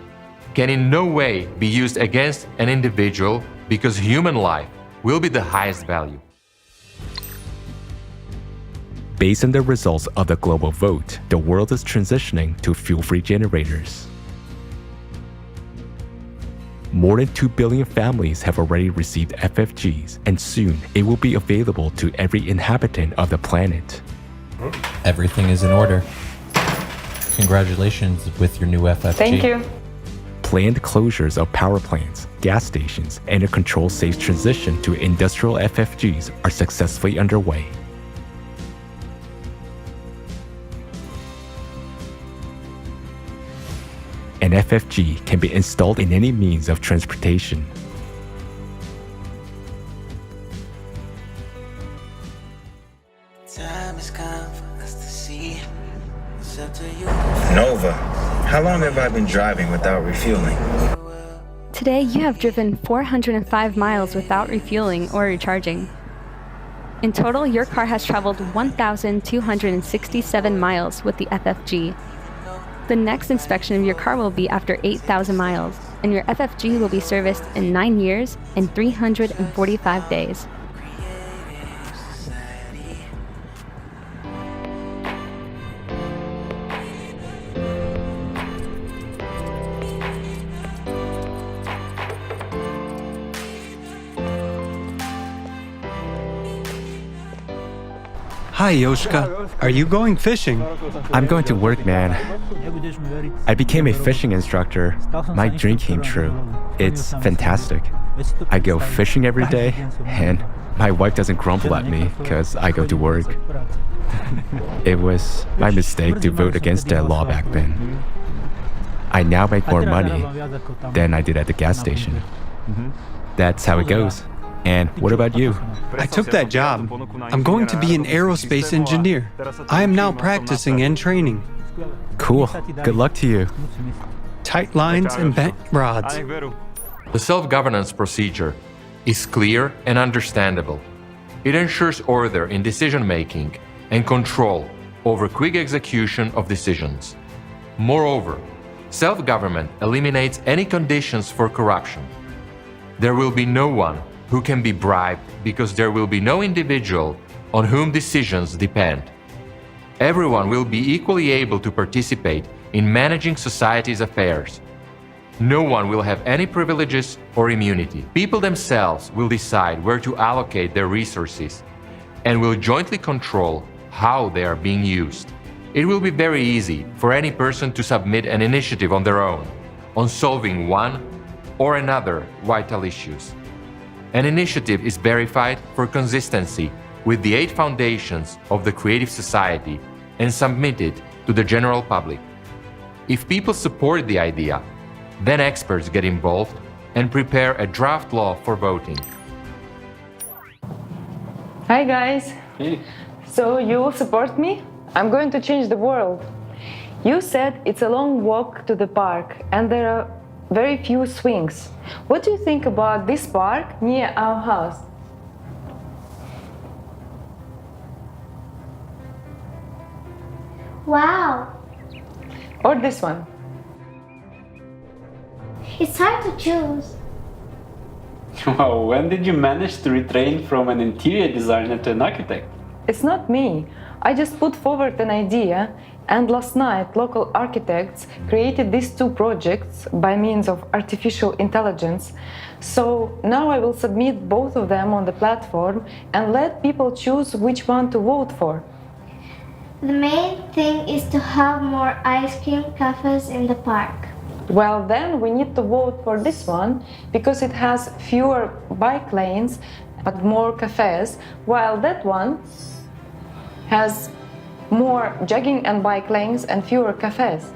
S3: can in no way be used against an individual because human life will be the highest value.
S6: Based on the results of the global vote, the world is transitioning to fuel-free generators. More than 2 billion families have already received FFGs, and soon it will be available to every inhabitant of the planet.
S20: Everything is in order. Congratulations with your new FFG.
S22: Thank you.
S6: Planned closures of power plants, gas stations, and a control-safe transition to industrial FFGs are successfully underway. An FFG can be installed in any means of transportation.
S13: Time has come for us to see. It's up to you. Nova, how long have I been driving without refueling?
S18: Today, you have driven 405 miles without refueling or recharging. In total, your car has traveled 1,267 miles with the FFG. The next inspection of your car will be after 8,000 miles, and your FFG will be serviced in 9 years and 345 days.
S15: Hi, Yoshka. Are you going fishing?
S21: I'm going to work, man. I became a fishing instructor. My dream came true. It's fantastic. I go fishing every day, and my wife doesn't grumble at me because I go to work. It was my mistake to vote against that law back then. I now make more money than I did at the gas station. That's how it goes. And what about you?
S15: I took that job. I'm going to be an aerospace engineer. I am now practicing and training.
S21: Cool. Good luck to you.
S15: Tight lines and bent rods.
S3: The self-governance procedure is clear and understandable. It ensures order in decision-making and control over quick execution of decisions. Moreover, self-government eliminates any conditions for corruption. There will be no one who can be bribed because there will be no individual on whom decisions depend. Everyone will be equally able to participate in managing society's affairs. No one will have any privileges or immunity. People themselves will decide where to allocate their resources and will jointly control how they are being used. It will be very easy for any person to submit an initiative on their own on solving one or another vital issues. An initiative is verified for consistency with the 8 foundations of the Creative Society and submitted to the general public. If people support the idea, then experts get involved and prepare a draft law for voting.
S22: Hi guys.
S23: Hey.
S22: So you will support me? I'm going to change the world. You said it's a long walk to the park and there are very few swings. What do you think about this park near our house?
S12: Wow,
S22: Or this one?
S12: it's hard to choose.
S23: Wow, when did you manage to retrain from an interior designer to an architect?
S22: It's not me. I just put forward an idea, and last night local architects created these 2 projects by means of artificial intelligence. So now I will submit both of them on the platform and let people choose which one to vote for.
S12: The main thing is to have more ice cream cafes in the park.
S22: Well, then we need to vote for this one because it has fewer bike lanes but more cafes, while that one has more jogging and bike lanes and fewer cafes.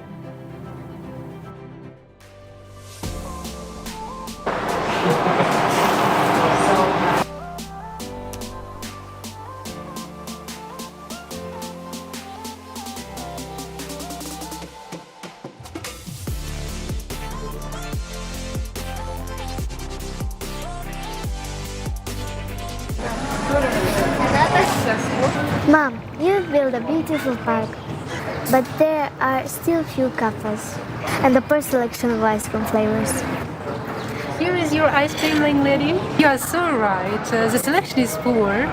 S12: Mom, you've built a beautiful park, but there are still few cafes and the poor selection of ice cream flavors.
S8: Here is your ice cream, young lady. You are so right. The selection is poor,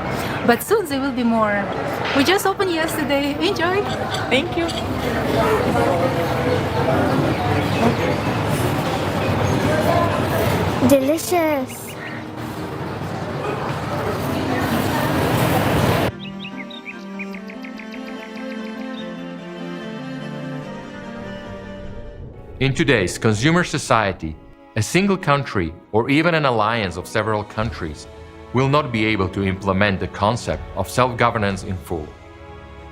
S8: but soon there will be more. We just opened yesterday. Enjoy. Thank you.
S12: Delicious.
S3: In today's consumer society, a single country or even an alliance of several countries will not be able to implement the concept of self-governance in full.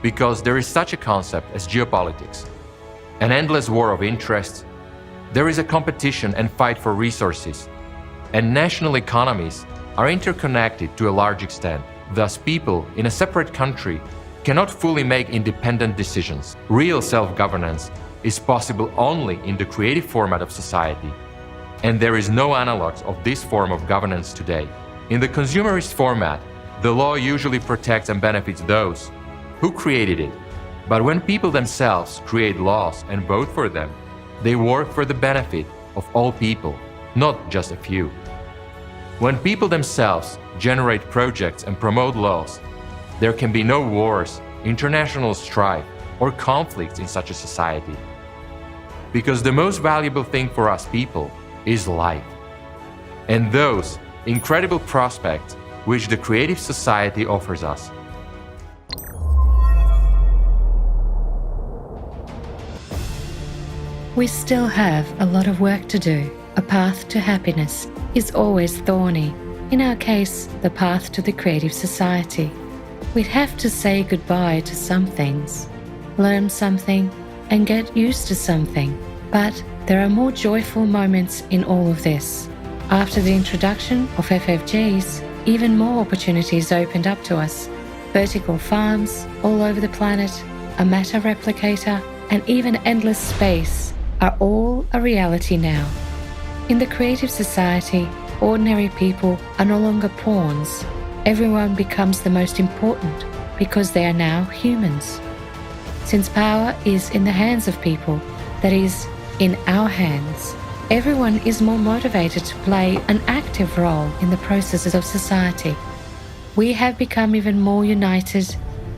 S3: Because there is such a concept as geopolitics, an endless war of interests, there is a competition and fight for resources, and national economies are interconnected to a large extent. Thus, people in a separate country cannot fully make independent decisions. Real self-governance is possible only in the creative format of society, and there is no analogue of this form of governance today. In the consumerist format, the law usually protects and benefits those who created it, but when people themselves create laws and vote for them, they work for the benefit of all people, not just a few. When people themselves generate projects and promote laws, there can be no wars, international strife, or conflicts in such a society. Because the most valuable thing for us people is life, and those incredible prospects which the creative society offers us.
S4: We still have a lot of work to do. A path to happiness is always thorny. In our case, the path to the creative society. We'd have to say goodbye to some things, learn something, and get used to something. But there are more joyful moments in all of this. After the introduction of FFGs, even more opportunities opened up to us. Vertical farms all over the planet, a matter replicator, and even endless space are all a reality now. In the creative society, ordinary people are no longer pawns. Everyone becomes the most important because they are now humans. Since power is in the hands of people, that is, in our hands, everyone is more motivated to play an active role in the processes of society. We have become even more united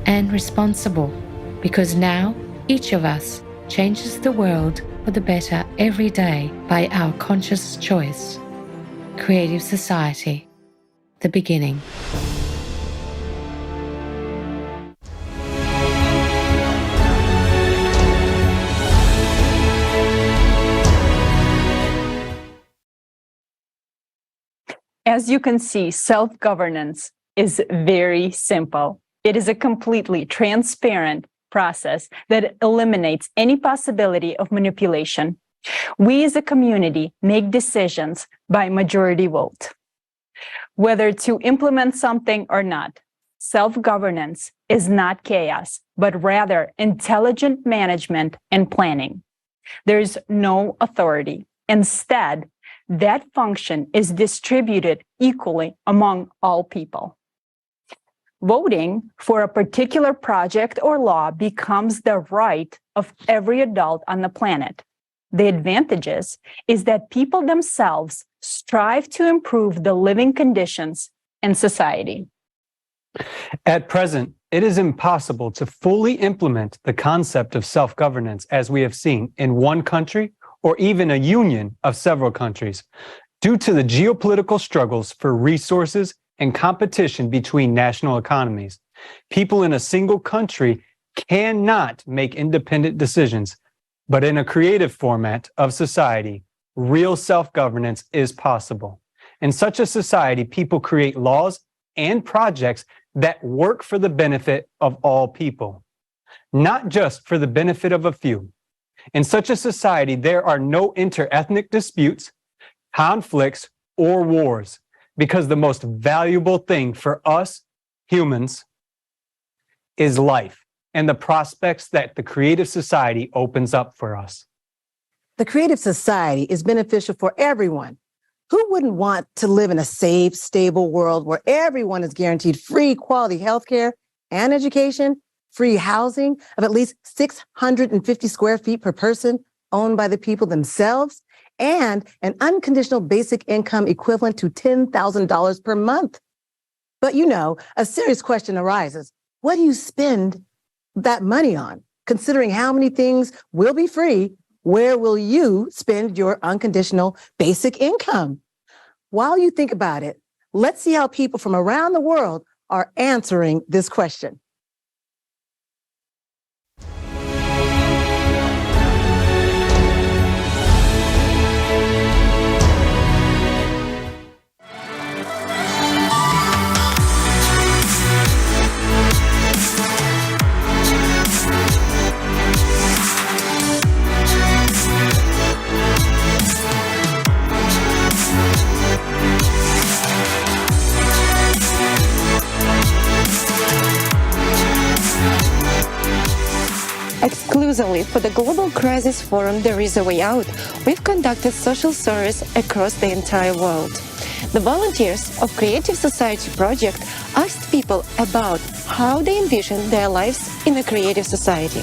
S4: and responsible because now each of us changes the world for the better every day by our conscious choice. Creative society, the beginning.
S1: As you can see, self-governance is very simple. It is a completely transparent process that eliminates any possibility of manipulation. We as a community make decisions by majority vote. Whether to implement something or not, self-governance is not chaos, but rather intelligent management and planning. There is no authority. Instead, that function is distributed equally among all people. Voting for a particular project or law becomes the right of every adult on the planet. The advantages is that people themselves strive to improve the living conditions in society.
S15: At present, it is impossible to fully implement the concept of self-governance as we have seen in one country or even a union of several countries, due to the geopolitical struggles for resources and competition between national economies. People in a single country cannot make independent decisions, but in a creative format of society, real self-governance is possible. In such a society, people create laws and projects that work for the benefit of all people, not just for the benefit of a few. In such a society, there are no inter-ethnic disputes, conflicts, or wars, because the most valuable thing for us humans is life and the prospects that the creative society opens up for us.
S11: The creative society is beneficial for everyone. Who wouldn't want to live in a safe, stable world where everyone is guaranteed free, quality healthcare and education, free housing of at least 650 square feet per person owned by the people themselves, and an unconditional basic income equivalent to $10,000 per month? But a serious question arises. What do you spend that money on? Considering how many things will be free, where will you spend your unconditional basic income? While you think about it, let's see how people from around the world are answering this question.
S2: Exclusively for the Global Crisis Forum There Is a Way Out, we've conducted social service across the entire world. The volunteers of Creative Society Project asked people about how they envision their lives in a creative society.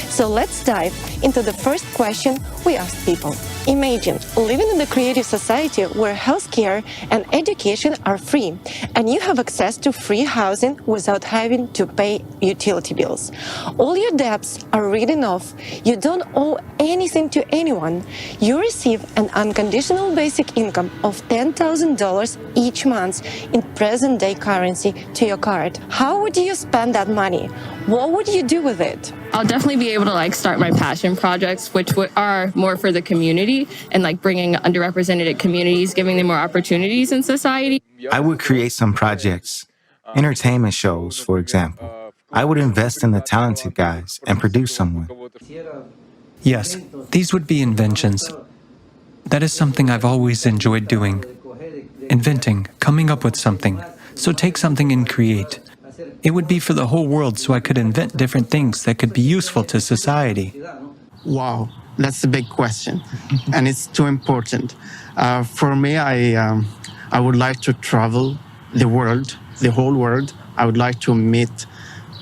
S2: So let's dive into the first question we asked people. Imagine living in a creative society where healthcare and education are free, and you have access to free housing without having to pay utility bills. All your debts are written off. You don't owe anything to anyone. You receive an unconditional basic income of $10,000 each month in present-day currency to your card. How would you spend that money? What would you do with it?
S9: I'll definitely be able to start my passion projects, which are more for the community and bringing underrepresented communities, giving them more opportunities in society.
S13: I would create some projects, entertainment shows, for example. I would invest in the talented guys and produce someone.
S15: Yes, these would be inventions. That is something I've always enjoyed doing. Inventing, coming up with something. So take something and create. It would be for the whole world, so I could invent different things that could be useful to society.
S14: Wow, that's a big question, and it's too important. For me, I would like to travel the world, the whole world. I would like to meet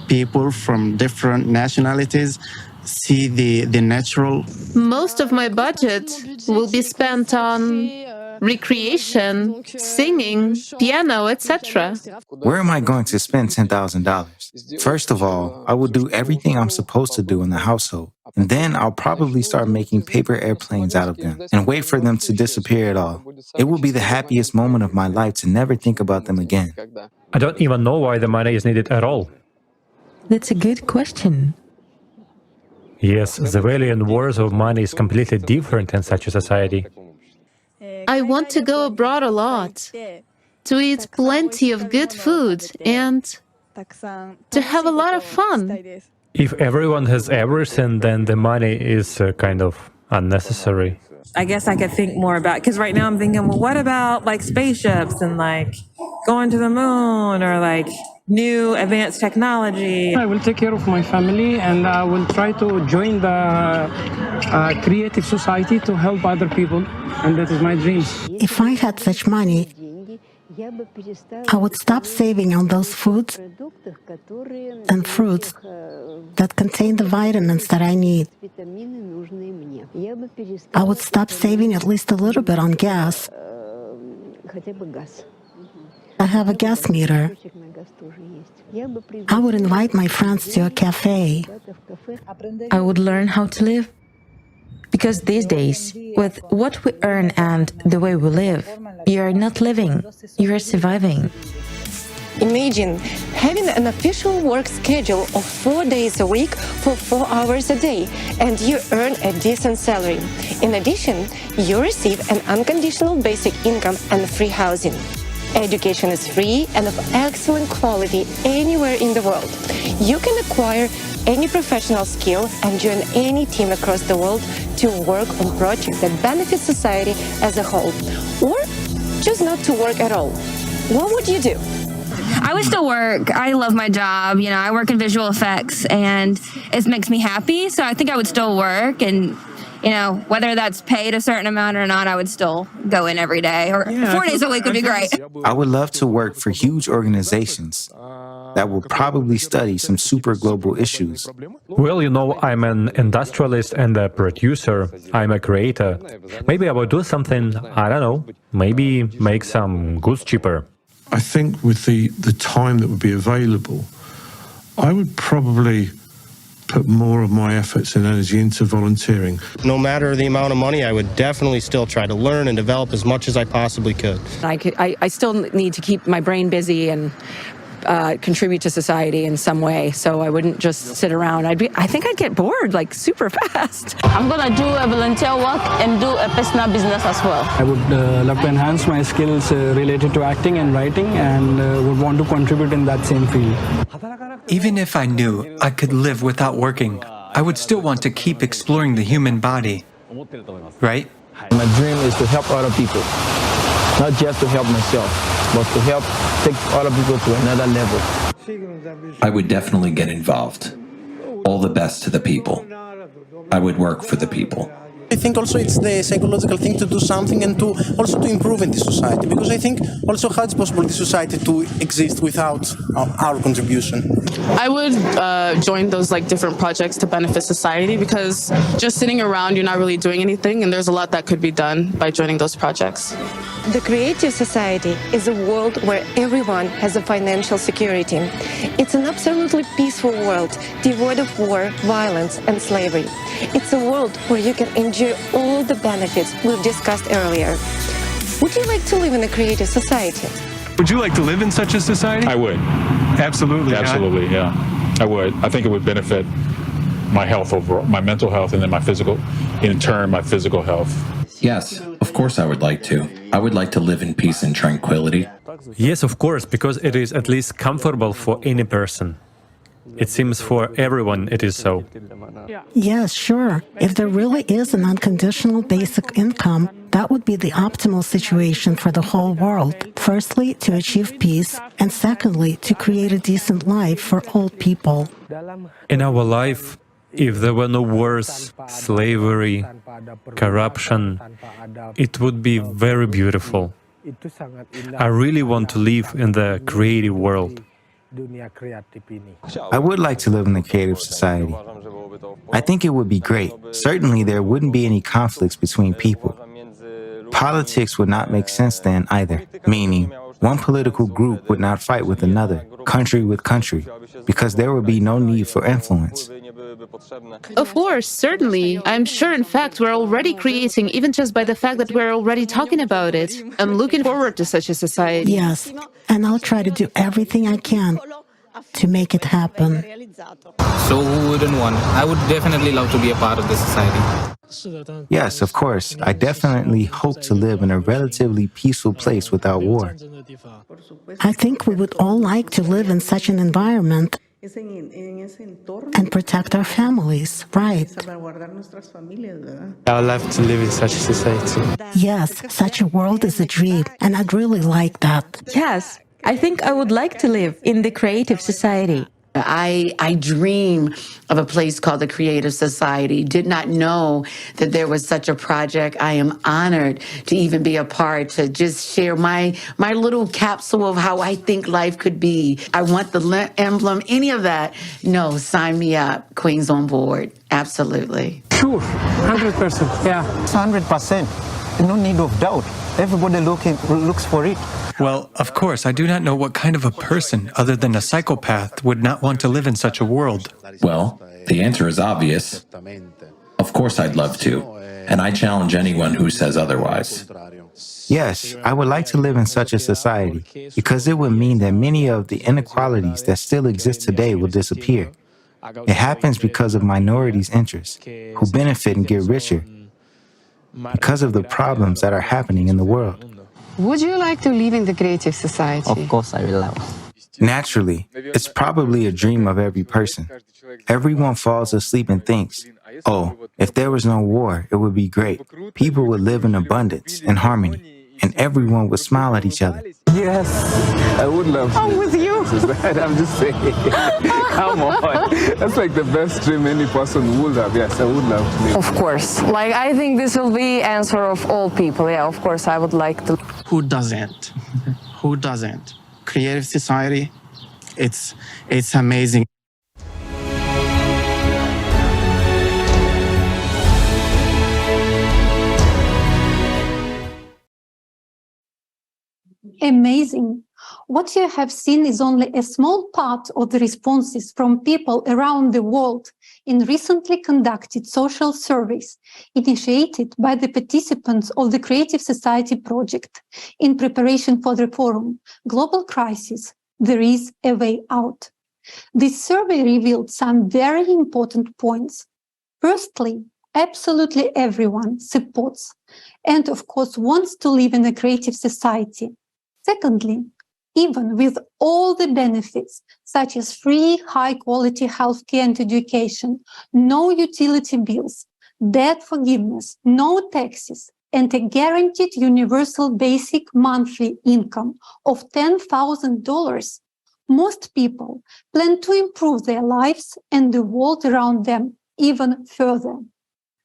S14: people from different nationalities, see the natural.
S7: Most of my budget will be spent on recreation, singing, piano, etc.
S13: Where am I going to spend $10,000? First of all, I will do everything I'm supposed to do in the household. And then I'll probably start making paper airplanes out of them and wait for them to disappear at all. It will be the happiest moment of my life to never think about them again.
S24: I don't even know why the money is needed at all.
S25: That's a good question.
S24: Yes, the value and worth of money is completely different in such a society.
S7: I want to go abroad a lot, to eat plenty of good food and to have a lot of fun.
S24: If everyone has everything, then the money is kind of unnecessary.
S26: I guess I could think more about, because right now I'm thinking, well, what about spaceships and going to the moon or new advanced technology?
S27: I will take care of my family and I will try to join the creative society to help other people, and that is my dream.
S28: If I had such money, I would stop saving on those foods and fruits that contain the vitamins that I need. I would stop saving at least a little bit on gas. I have a gas meter. I would invite my friends to a cafe.
S25: I would learn how to live. Because these days, with what we earn and the way we live, you are not living, you are surviving.
S2: Imagine having an official work schedule of 4 days a week for 4 hours a day, and you earn a decent salary. In addition, you receive an unconditional basic income and free housing. Education is free and of excellent quality anywhere in the world. You can acquire any professional skill and join any team across the world to work on projects that benefit society as a whole, or choose not to work at all. What would you do?
S9: I would still work. I love my job. You know, I work in visual effects and it makes me happy. So I think I would still work, and, you know, whether that's paid a certain amount or not, I would still go in every day, or 4 days a week would be great.
S13: I would love to work for huge organizations that will probably study some super global issues.
S24: Well, you know, I'm an industrialist and a producer. I'm a creator. Maybe I will do something, I don't know, maybe make some goods cheaper.
S5: I think with the time that would be available, I would probably put more of my efforts and energy into volunteering.
S6: No matter the amount of money, I would definitely still try to learn and develop as much as I possibly could.
S10: I still need to keep my brain busy and contribute to society in some way, so I wouldn't just sit around. I think I'd get bored like super fast.
S16: I'm gonna do a volunteer work and do a personal business as well.
S27: I would love to enhance my skills related to acting and writing, and would want to contribute in that same field.
S15: Even if I knew I could live without working, I would still want to keep exploring the human body, right?
S17: My dream is to help other people, not just to help myself, but to help take other people to another level.
S18: I would definitely get involved. All the best to the people. I would work for the people.
S19: I think also it's the psychological thing to do something and to also to improve in the society, because I think also how it's possible the society to exist without our contribution.
S20: I would join those like different projects to benefit society, because just sitting around, you're not really doing anything, and there's a lot that could be done by joining those projects.
S2: The creative society is a world where everyone has a financial security. It's an absolutely peaceful world, devoid of war, violence, and slavery. It's a world where you can enjoy all the benefits we've discussed earlier. Would you like to live in a creative society?
S15: Would you like to live in such a society?
S29: I would.
S15: Absolutely.
S29: Absolutely, yeah. I would. I think it would benefit my health overall, my mental health, and then my physical, in turn, my physical health.
S18: Yes, of course I would like to. I would like to live in peace and tranquility.
S24: Yes, of course, because it is at least comfortable for any person. It seems for everyone it is so.
S28: Yes, sure. If there really is an unconditional basic income, that would be the optimal situation for the whole world. Firstly, to achieve peace, and secondly, to create a decent life for all people.
S24: In our life, if there were no wars, slavery, corruption, it would be very beautiful. I really want to live in the creative world.
S13: I would like to live in a creative society. I think it would be great. Certainly there wouldn't be any conflicts between people. Politics would not make sense then either, meaning one political group would not fight with another, country with country, because there would be no need for influence.
S7: Of course, certainly. I'm sure, in fact, we're already creating, even just by the fact that we're already talking about it. I'm looking forward to such a society.
S28: Yes, and I'll try to do everything I can to make it happen.
S30: So who wouldn't want? I would definitely love to be a part of this society.
S13: Yes, of course. I definitely hope to live in a relatively peaceful place without war.
S28: I think we would all like to live in such an environment and protect our families, right?
S17: I would love to live in such a society.
S28: Yes, such a world is a dream, and I'd really like that.
S25: Yes, I think I would like to live in the creative society.
S31: I dream of a place called the Creative Society. Did not know that there was such a project. I am honored to even be a part, to just share my little capsule of how I think life could be. I want the emblem, any of that. No, sign me up. Queens on board. Absolutely.
S27: Sure, 100%. Yeah.
S17: 100%. No need of doubt. Everybody looks for it.
S15: Well, of course, I do not know what kind of a person, other than a psychopath, would not want to live in such a world.
S18: Well, the answer is obvious. Of course I'd love to, and I challenge anyone who says otherwise.
S13: Yes, I would like to live in such a society, because it would mean that many of the inequalities that still exist today will disappear. It happens because of minorities' interests, who benefit and get richer, because of the problems that are happening in the world.
S1: Would you like to live in the creative society?
S13: Of course I will love. Naturally, it's probably a dream of every person. Everyone falls asleep and thinks, oh, if there was no war, it would be great. People would live in abundance and harmony, and everyone would smile at each other.
S3: Yes, I would love to.
S1: I'm with you.
S3: I'm just saying. Come on. That's like the best dream any person would have. Yes, I would love to live.
S1: Of course. Like, I think this will be answer of all people. Yeah, of course, I would like to.
S27: Who doesn't? Who doesn't? Creative society, it's amazing.
S4: Amazing. What you have seen is only a small part of the responses from people around the world in recently conducted social surveys initiated by the participants of the Creative Society project in preparation for the forum, Global Crisis, There is a Way Out. This survey revealed some very important points. Firstly, absolutely everyone supports and, of course, wants to live in a creative society. Secondly, even with all the benefits, such as free, high-quality healthcare and education, no utility bills, debt forgiveness, no taxes, and a guaranteed universal basic monthly income of $10,000, most people plan to improve their lives and the world around them even further.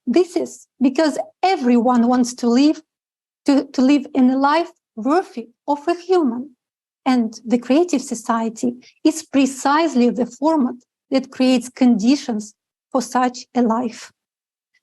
S4: This is because everyone wants to live in a life worthy of a human. And the Creative Society is precisely the format that creates conditions for such a life.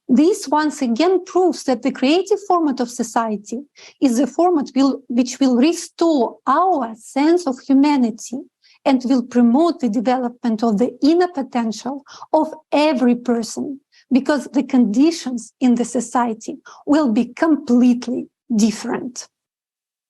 S4: This once again proves that the creative format of society is the format which will restore our sense of humanity and will promote the development of the inner potential of every person, because the conditions in the society will be completely different.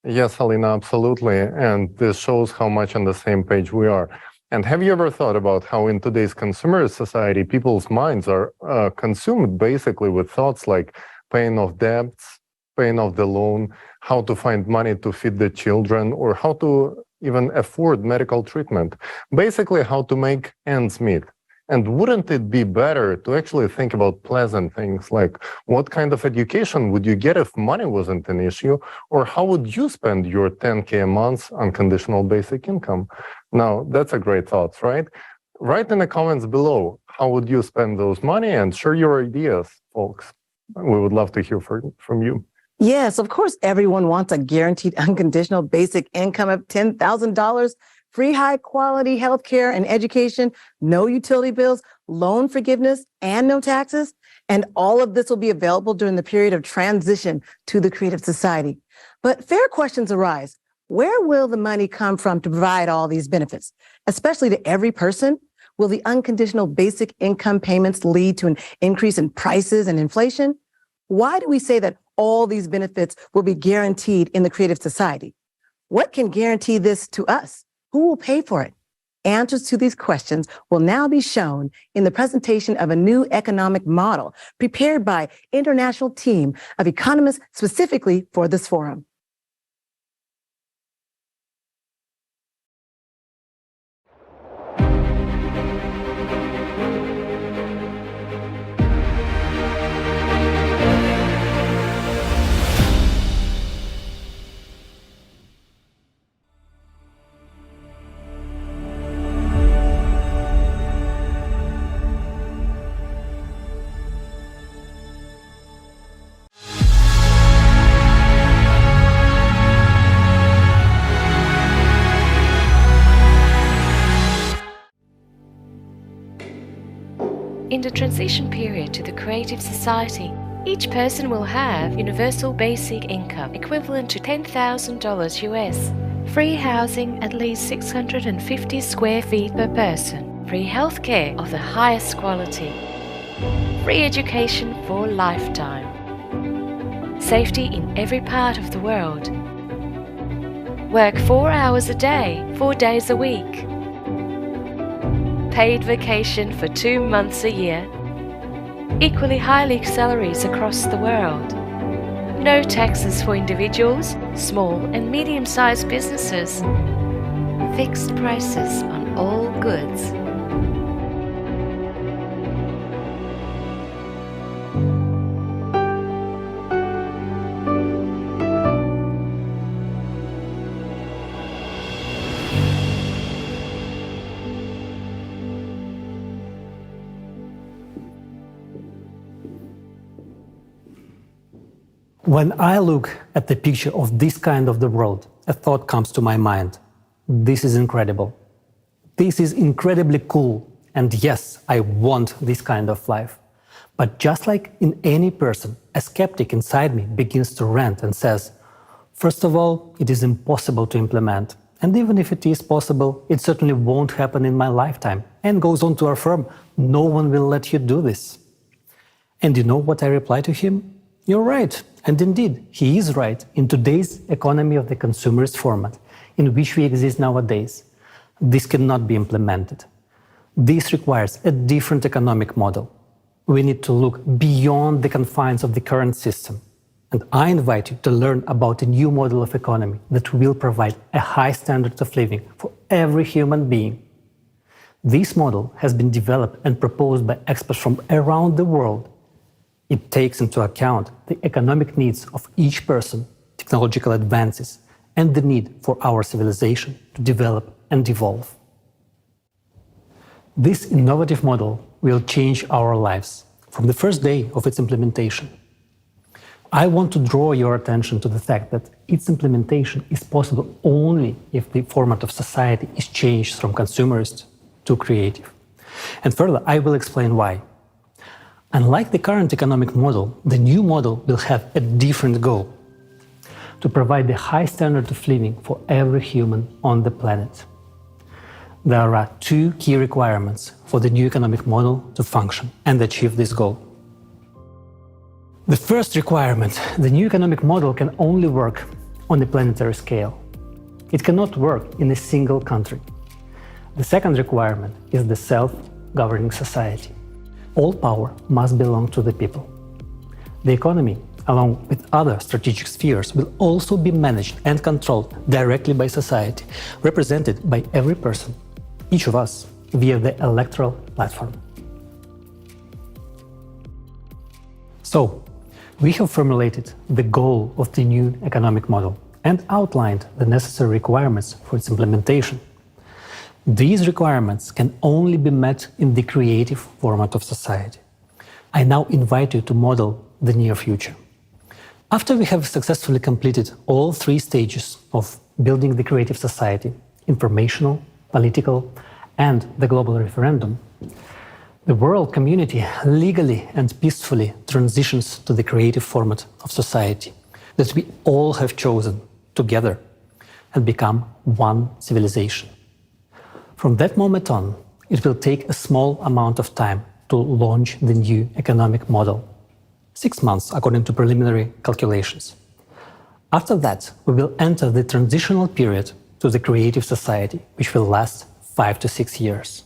S8: Yes, Alina, absolutely. And this shows how much on the same page we are. And have you ever thought about how in today's consumer society, people's minds are consumed basically with thoughts like paying off debts, paying off the loan, how to find money to feed the children, or how to even afford medical treatment, basically how to make ends meet. And wouldn't it be better to actually think about pleasant things like what kind of education would you get if money wasn't an issue, or how would you spend your $10K a month on conditional basic income? Now, that's a great thought, right? Write in the comments below, how would you spend those money, and share your ideas, folks. We would love to hear from you.
S11: Yes, of course, everyone wants a guaranteed unconditional basic income of $10,000, free high quality healthcare and education, no utility bills, loan forgiveness, and no taxes. And all of this will be available during the period of transition to the Creative Society. But fair questions arise. Where will the money come from to provide all these benefits, especially to every person? Will the unconditional basic income payments lead to an increase in prices and inflation? Why do we say that all these benefits will be guaranteed in the Creative Society? What can guarantee this to us? Who will pay for it? Answers to these questions will now be shown in the presentation of a new economic model prepared by an international team of economists specifically for this forum.
S12: In the transition period to the Creative Society, each person will have universal basic income equivalent to $10,000 US, free housing at least 650 square feet per person, free healthcare of the highest quality, free education for a lifetime, safety in every part of the world, work 4 hours a day, 4 days a week, paid vacation for 2 months a year, equally high salaries across the world, No taxes for individuals, small and medium-sized businesses. Fixed prices on all goods.
S5: When I look at the picture of this kind of the world, a thought comes to my mind. This is incredible. This is incredibly cool. And yes, I want this kind of life. But just like in any person, a skeptic inside me begins to rant and says, first of all, it is impossible to implement. And even if it is possible, it certainly won't happen in my lifetime. And goes on to affirm, no one will let you do this. And you know what I reply to him? You're right. And indeed, he is right. In today's economy of the consumerist format, in which we exist nowadays, this cannot be implemented. This requires a different economic model. We need to look beyond the confines of the current system. And I invite you to learn about a new model of economy that will provide a high standard of living for every human being. This model has been developed and proposed by experts from around the world. It takes into account the economic needs of each person, technological advances, and the need for our civilization to develop and evolve. This innovative model will change our lives from the first day of its implementation. I want to draw your attention to the fact that its implementation is possible only if the format of society is changed from consumerist to creative. And further, I will explain why. Unlike the current economic model, the new model will have a different goal: to provide the high standard of living for every human on the planet. There are two key requirements for the new economic model to function and achieve this goal. The first requirement: the new economic model can only work on a planetary scale. It cannot work in a single country. The second requirement is the self-governing society. All power must belong to the people. The economy, along with other strategic spheres, will also be managed and controlled directly by society, represented by every person, each of us, via the electoral platform. So, we have formulated the goal of the new economic model and outlined the necessary requirements for its implementation. These requirements can only be met in the creative format of society. I now invite you to model the near future. After we have successfully completed all three stages of building the creative society, informational, political, and the global referendum, the world community legally and peacefully transitions to the creative format of society that we all have chosen together and become one civilization. From that moment on, it will take a small amount of time to launch the new economic model. 6 months, according to preliminary calculations. After that, we will enter the transitional period to the creative society, which will last 5 to 6 years.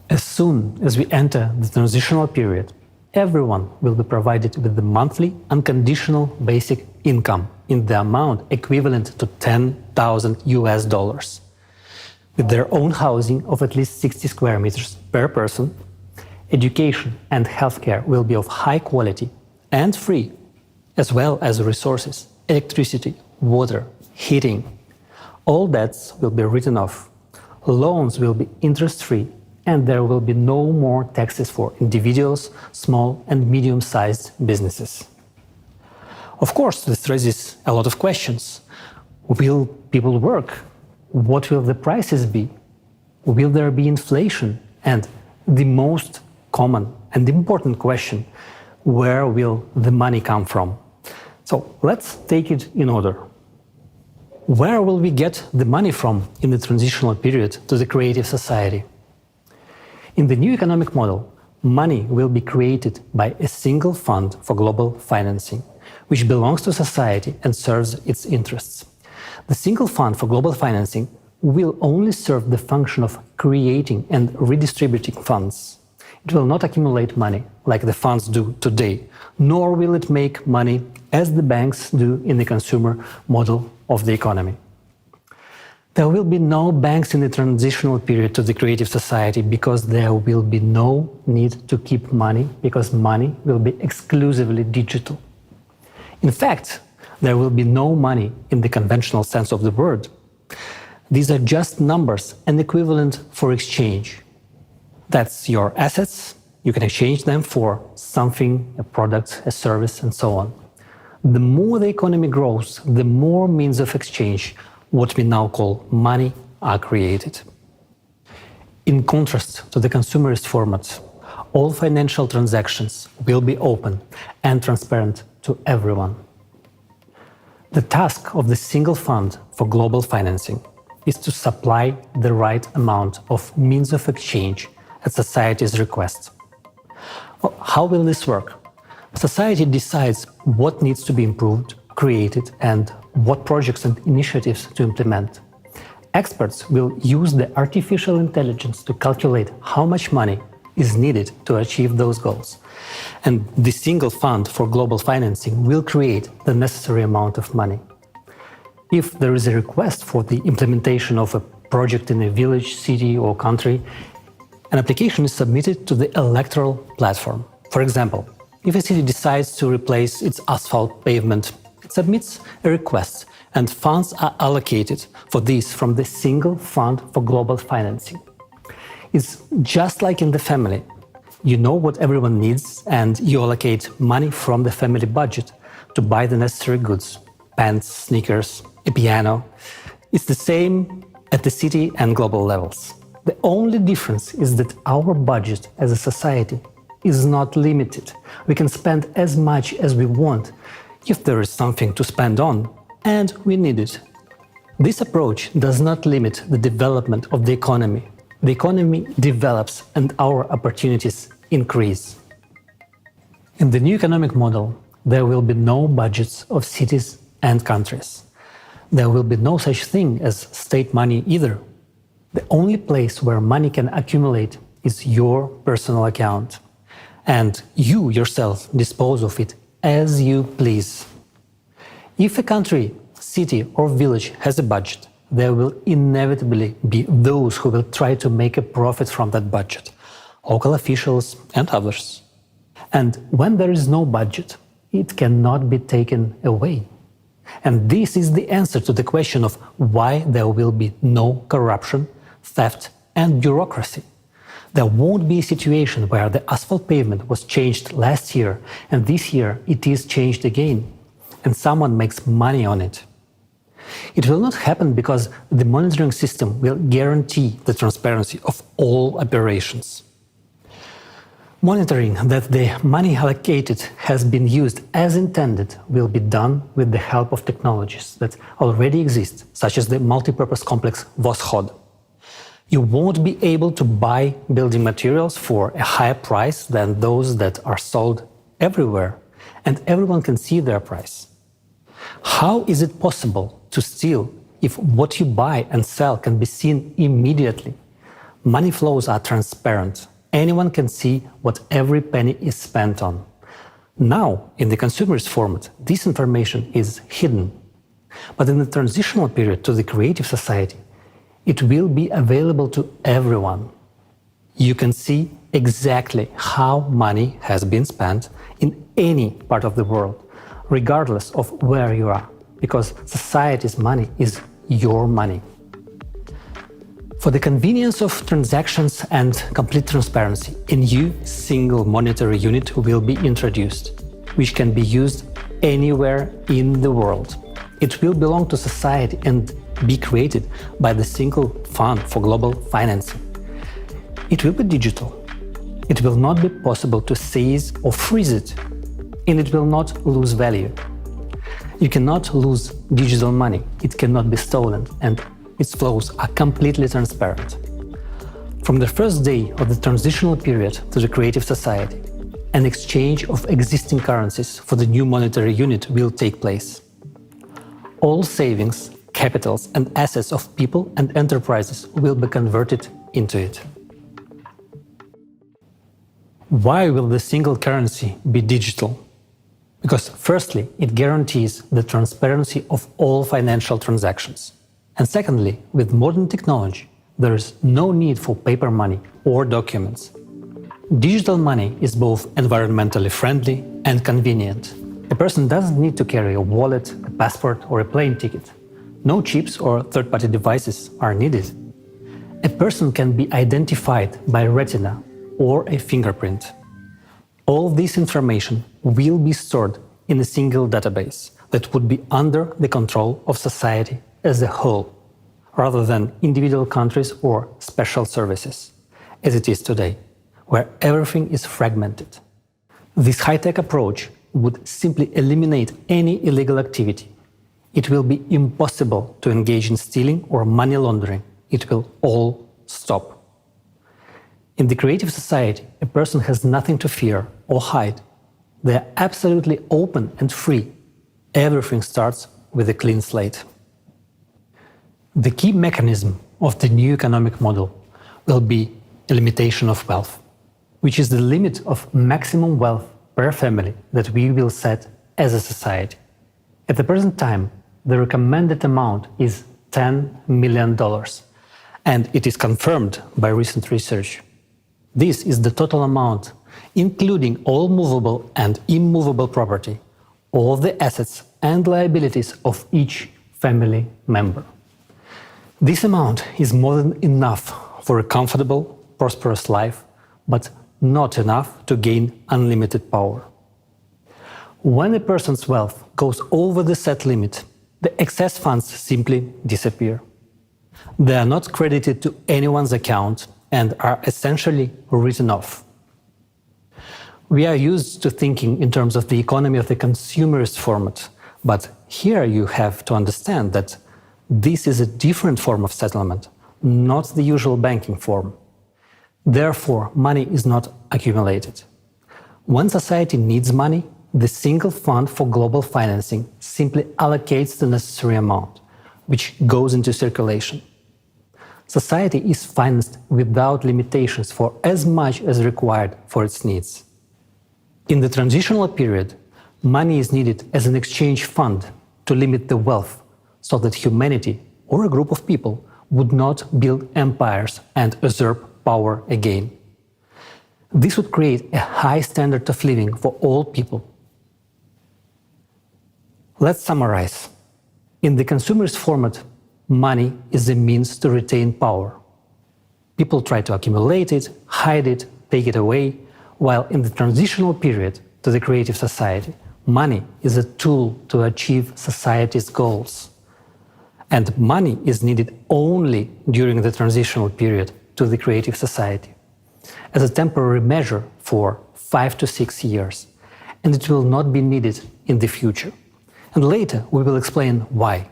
S5: As soon as we enter the transitional period, everyone will be provided with the monthly unconditional basic income in the amount equivalent to $10,000, with their own housing of at least 60 square meters per person. Education and healthcare will be of high quality and free, as well as resources, electricity, water, heating. All debts will be written off. Loans will be interest-free, and there will be no more taxes for individuals, small and medium-sized businesses. Of course, this raises a lot of questions. Will people work? What will the prices be? Will there be inflation? And the most common and important question, where will the money come from? So let's take it in order. Where will we get the money from in the transitional period to the creative society? In the new economic model, money will be created by a single fund for global financing, which belongs to society and serves its interests. The single fund for global financing will only serve the function of creating and redistributing funds. It will not accumulate money like the funds do today, nor will it make money as the banks do in the consumer model of the economy. There will be no banks in the transitional period to the creative society because there will be no need to keep money because money will be exclusively digital. In fact, there will be no money in the conventional sense of the word. These are just numbers and equivalent for exchange. That's your assets. You can exchange them for something, a product, a service, and so on. The more the economy grows, the more means of exchange, what we now call money, are created. In contrast to the consumerist format, all financial transactions will be open and transparent to everyone. The task of the single fund for global financing is to supply the right amount of means of exchange at society's request. Well, how will this work? Society decides what needs to be improved, created, and what projects and initiatives to implement. Experts will use the artificial intelligence to calculate how much money is needed to achieve those goals. And the single fund for global financing will create the necessary amount of money. If there is a request for the implementation of a project in a village, city, or country, an application is submitted to the electoral platform. For example, if a city decides to replace its asphalt pavement, it submits a request and funds are allocated for this from the single fund for global financing. It's just like in the family. You know what everyone needs and you allocate money from the family budget to buy the necessary goods, pants, sneakers, a piano. It's the same at the city and global levels. The only difference is that our budget as a society is not limited. We can spend as much as we want if there is something to spend on and we need it. This approach does not limit the development of the economy. The economy develops and our opportunities increase. In the new economic model, there will be no budgets of cities and countries. There will be no such thing as state money either. The only place where money can accumulate is your personal account. And you yourself dispose of it as you please. If a country, city or village has a budget, there will inevitably be those who will try to make a profit from that budget, local officials and others. And when there is no budget, it cannot be taken away. And this is the answer to the question of why there will be no corruption, theft and bureaucracy. There won't be a situation where the asphalt pavement was changed last year and this year it is changed again and someone makes money on it. It will not happen because the monitoring system will guarantee the transparency of all operations. Monitoring that the money allocated has been used as intended will be done with the help of technologies that already exist, such as the multipurpose complex Voskhod. You won't be able to buy building materials for a higher price than those that are sold everywhere, and everyone can see their price. How is it possible to steal if what you buy and sell can be seen immediately? Money flows are transparent. Anyone can see what every penny is spent on. Now, in the consumerist format, this information is hidden. But in the transitional period to the creative society, it will be available to everyone. You can see exactly how money has been spent in any part of the world, regardless of where you are, because society's money is your money. For the convenience of transactions and complete transparency, a new single monetary unit will be introduced, which can be used anywhere in the world. It will belong to society and be created by the single fund for global financing. It will be digital. It will not be possible to seize or freeze it, and it will not lose value. You cannot lose digital money. It cannot be stolen, and its flows are completely transparent. From the first day of the transitional period to the creative society, an exchange of existing currencies for the new monetary unit will take place. All savings, capitals and assets of people and enterprises will be converted into it. Why will the single currency be digital? Because firstly, it guarantees the transparency of all financial transactions. And secondly, with modern technology, there is no need for paper money or documents. Digital money is both environmentally friendly and convenient. A person doesn't need to carry a wallet, a passport, or a plane ticket. No chips or third-party devices are needed. A person can be identified by retina or a fingerprint. All this information will be stored in a single database that would be under the control of society as a whole, rather than individual countries or special services, as it is today, where everything is fragmented. This high-tech approach would simply eliminate any illegal activity. It will be impossible to engage in stealing or money laundering. It will all stop. In the creative society, a person has nothing to fear or hide. They are absolutely open and free. Everything starts with a clean slate. The key mechanism of the new economic model will be a limitation of wealth, which is the limit of maximum wealth per family that we will set as a society. At the present time, the recommended amount is $10 million, and it is confirmed by recent research. This is the total amount, including all movable and immovable property, all the assets and liabilities of each family member. This amount is more than enough for a comfortable, prosperous life, but not enough to gain unlimited power. When a person's wealth goes over the set limit, the excess funds simply disappear. They are not credited to anyone's account and are essentially written off. We are used to thinking in terms of the economy of the consumerist format, but here you have to understand that this is a different form of settlement, not the usual banking form. Therefore, money is not accumulated. When society needs money, the single fund for global financing simply allocates the necessary amount, which goes into circulation. Society is financed without limitations for as much as required for its needs. In the transitional period, money is needed as an exchange fund to limit the wealth so that humanity or a group of people would not build empires and usurp power again. This would create a high standard of living for all people. Let's summarize. In the consumerist format, money is a means to retain power. People try to accumulate it, hide it, take it away, while in the transitional period to the creative society, money is a tool to achieve society's goals. And money is needed only during the transitional period to the creative society, as a temporary measure for 5 to 6 years, and it will not be needed in the future. And later we will explain why.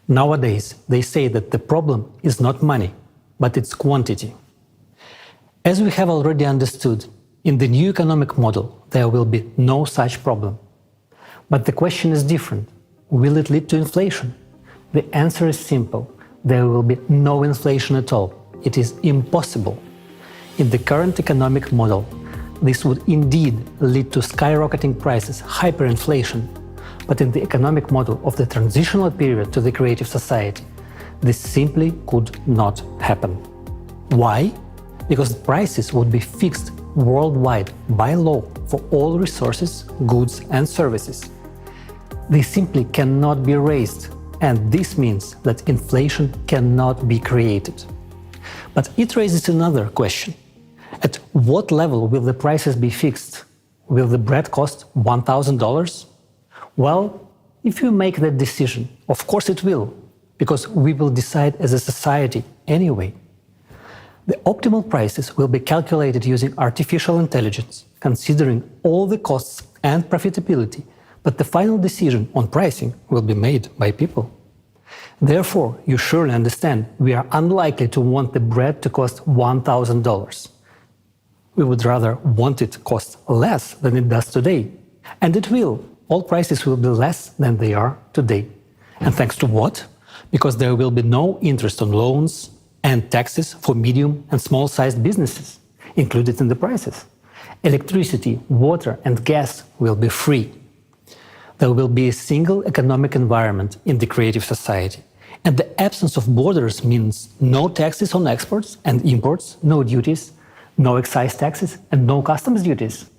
S5: Nowadays, they say that the problem is not money, but its quantity. As we have already understood, in the new economic model, there will be no such problem. But the question is different. Will it lead to inflation? The answer is simple. There will be no inflation at all. It is impossible. In the current economic model, this would indeed lead to skyrocketing prices, hyperinflation. But in the economic model of the transitional period to the creative society, this simply could not happen. Why? Because the prices would be fixed worldwide by law for all resources, goods and services. They simply cannot be raised, and this means that inflation cannot be created. But it raises another question. At what level will the prices be fixed? Will the bread cost $1,000? Well, if you make that decision, of course it will, because we will decide as a society anyway. The optimal prices will be calculated using artificial intelligence, considering all the costs and profitability, but the final decision on pricing will be made by people. Therefore, you surely understand we are unlikely to want the bread to cost $1,000. We would rather want it to cost less than it does today. And it will. All prices will be less than they are today. And thanks to what? Because there will be no interest on loans and taxes for medium and small-sized businesses. included in the prices. Electricity, water, and gas will be free. There will be a single economic environment in the creative society. And the absence of borders means no taxes on exports and imports, no duties, no excise taxes, and no customs duties.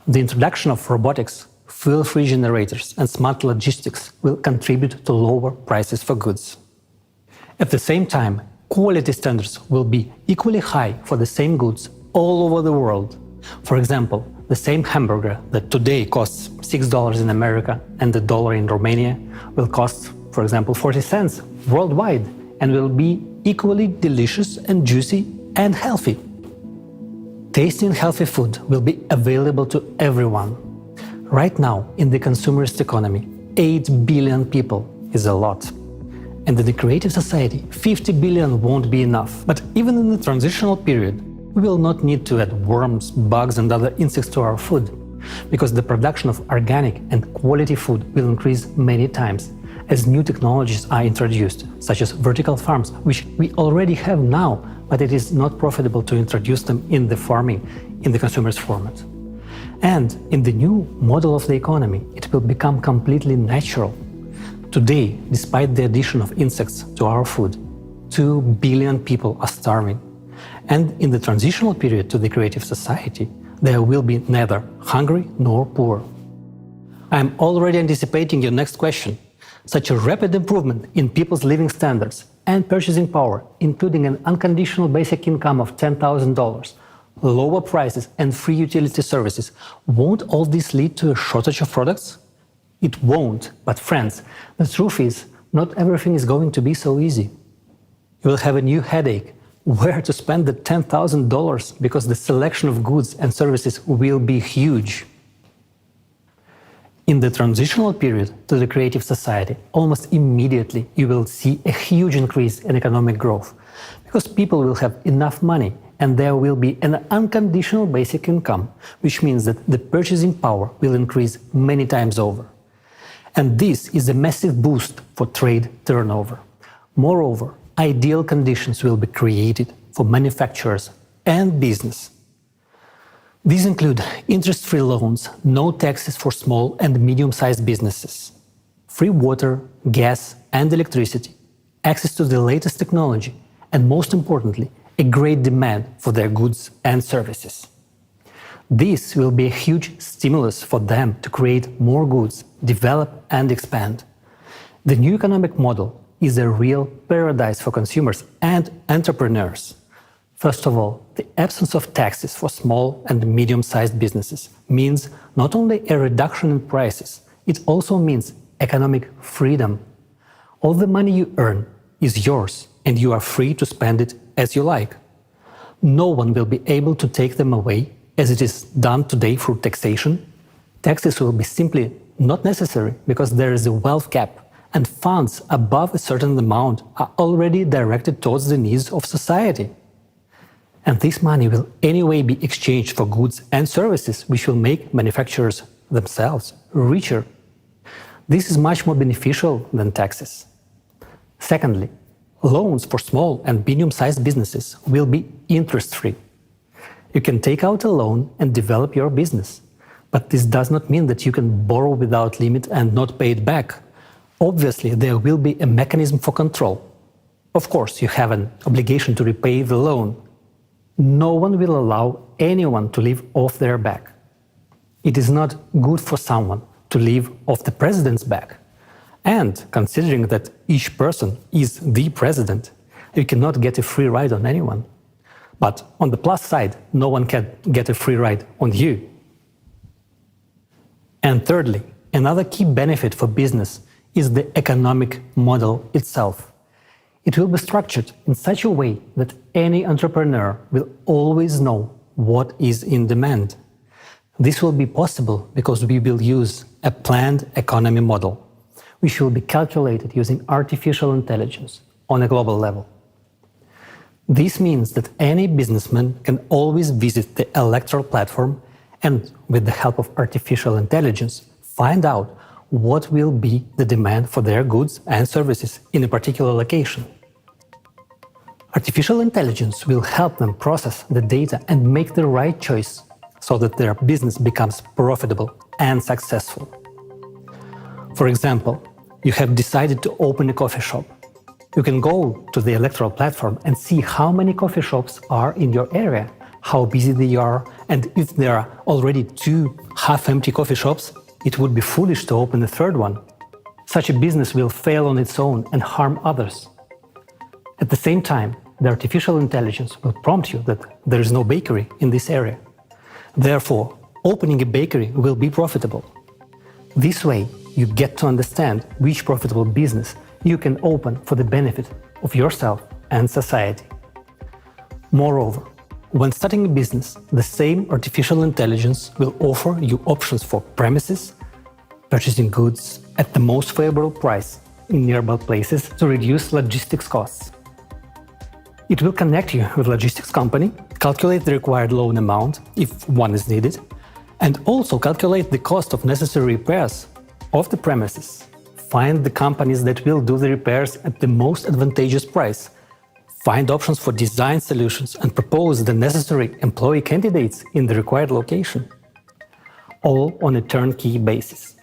S5: The introduction of robotics, fuel-free generators, and smart logistics will contribute to lower prices for goods. At the same time, quality standards will be equally high for the same goods all over the world. For example, the same hamburger that today costs $6 in America and $1 in Romania will cost, for example, 40 cents worldwide and will be equally delicious and juicy and healthy. Tasty and healthy food will be available to everyone. Right now, in the consumerist economy, 8 billion people is a lot. And in the creative society, 50 billion won't be enough. But even in the transitional period, we will not need to add worms, bugs, and other insects to our food, because the production of organic and quality food will increase many times as new technologies are introduced, such as vertical farms, which we already have now, but it is not profitable to introduce them in the farming in the consumer's format. And in the new model of the economy, it will become completely natural. Today, despite the addition of insects to our food, 2 billion people are starving. And in the transitional period to the creative society, there will be neither hungry nor poor. I am already anticipating your next question. Such a rapid improvement in people's living standards and purchasing power, including an unconditional basic income of $10,000, lower prices and free utility services, won't all this lead to a shortage of products? It won't, but friends, the truth is, not everything is going to be so easy. You will have a new headache, where to spend the $10,000, because the selection of goods and services will be huge. In the transitional period to the creative society, almost immediately you will see a huge increase in economic growth, because people will have enough money and there will be an unconditional basic income, which means that the purchasing power will increase many times over. And this is a massive boost for trade turnover. Moreover, ideal conditions will be created for manufacturers and business. These include interest-free loans, no taxes for small and medium-sized businesses, free water, gas and electricity, access to the latest technology, and most importantly, a great demand for their goods and services. This will be a huge stimulus for them to create more goods, develop and expand. The new economic model is a real paradise for consumers and entrepreneurs. First of all, the absence of taxes for small and medium-sized businesses means not only a reduction in prices, it also means economic freedom. All the money you earn is yours and you are free to spend it as you like. No one will be able to take them away as it is done today through taxation. Taxes will be simply not necessary because there is a wealth cap and funds above a certain amount are already directed towards the needs of society. And this money will anyway be exchanged for goods and services which will make manufacturers themselves richer. This is much more beneficial than taxes. Secondly, loans for small and medium-sized businesses will be interest-free. You can take out a loan and develop your business, but this does not mean that you can borrow without limit and not pay it back. Obviously, there will be a mechanism for control. Of course, you have an obligation to repay the loan. No one will allow anyone to live off their back. It is not good for someone to live off the president's back. And considering that each person is the president, you cannot get a free ride on anyone. But on the plus side, no one can get a free ride on you. And thirdly, another key benefit for business is the economic model itself. It will be structured in such a way that any entrepreneur will always know what is in demand. This will be possible because we will use a planned economy model, which will be calculated using artificial intelligence on a global level. This means that any businessman can always visit the electoral platform and, with the help of artificial intelligence, find out what will be the demand for their goods and services in a particular location. Artificial intelligence will help them process the data and make the right choice so that their business becomes profitable and successful. For example, you have decided to open a coffee shop. You can go to the electoral platform and see how many coffee shops are in your area, how busy they are, and if there are already 2 half-empty coffee shops, it would be foolish to open a third one. Such a business will fail on its own and harm others. At the same time, the artificial intelligence will prompt you that there is no bakery in this area. Therefore, opening a bakery will be profitable. This way, you get to understand which profitable business you can open for the benefit of yourself and society. Moreover, when starting a business, the same artificial intelligence will offer you options for premises, purchasing goods at the most favorable price in nearby places to reduce logistics costs. It will connect you with a logistics company, calculate the required loan amount if one is needed, and also calculate the cost of necessary repairs of the premises. Find the companies that will do the repairs at the most advantageous price. Find options for design solutions and propose the necessary employee candidates in the required location. All on a turnkey basis.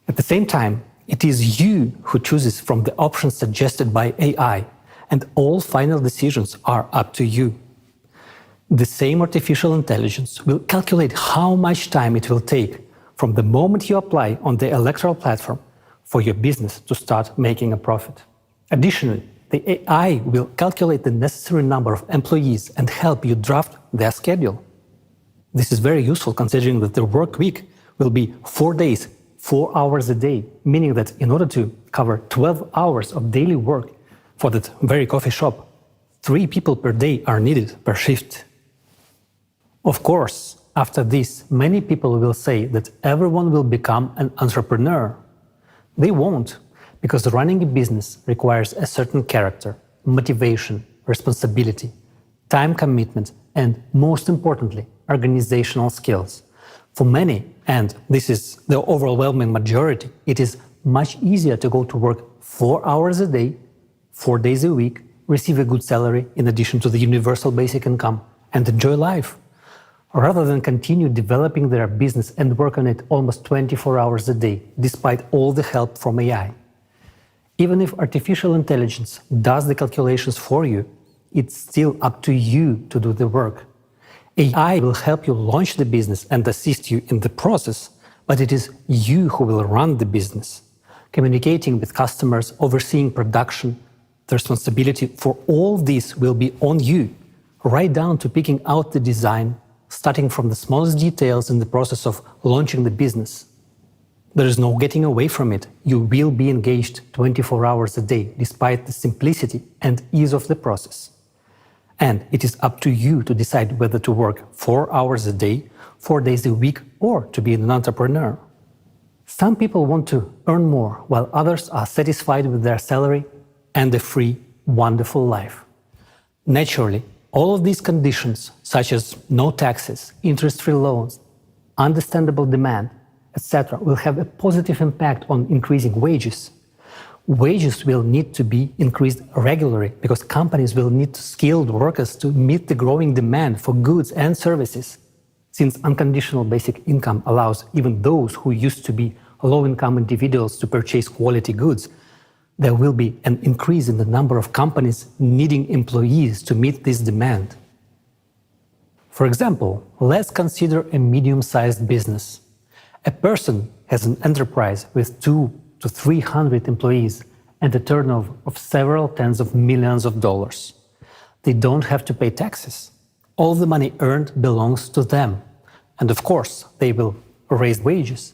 S5: At the same time, it is you who chooses from the options suggested by AI, and all final decisions are up to you. The same artificial intelligence will calculate how much time it will take from the moment you apply on the electoral platform for your business to start making a profit. Additionally, the AI will calculate the necessary number of employees and help you draft their schedule. This is very useful considering that the work week will be 4 days, 4 hours a day, meaning that in order to cover 12 hours of daily work for that very coffee shop, 3 people per day are needed per shift. Of course, after this, many people will say that everyone will become an entrepreneur. They won't, because running a business requires a certain character, motivation, responsibility, time commitment, and most importantly, organizational skills. For many, and this is the overwhelming majority, it is much easier to go to work 4 hours a day, 4 days a week, receive a good salary in addition to the universal basic income, and enjoy life, rather than continue developing their business and work on it almost 24 hours a day, despite all the help from AI. Even if artificial intelligence does the calculations for you, it's still up to you to do the work. AI will help you launch the business and assist you in the process, but it is you who will run the business. Communicating with customers, overseeing production, the responsibility for all this will be on you, right down to picking out the design, starting from the smallest details in the process of launching the business. There is no getting away from it. You will be engaged 24 hours a day, despite the simplicity and ease of the process. And it is up to you to decide whether to work 4 hours a day, 4 days a week, or to be an entrepreneur. Some people want to earn more, while others are satisfied with their salary and a free, wonderful life. Naturally, all of these conditions, such as no taxes, interest-free loans, understandable demand, etc., will have a positive impact on increasing wages. Wages will need to be increased regularly because companies will need skilled workers to meet the growing demand for goods and services. Since unconditional basic income allows even those who used to be low-income individuals to purchase quality goods, there will be an increase in the number of companies needing employees to meet this demand. For example, let's consider a medium-sized business. A person has an enterprise with 200 to 300 employees and a turnover of several tens of millions of dollars. They don't have to pay taxes. All the money earned belongs to them. And of course, they will raise wages,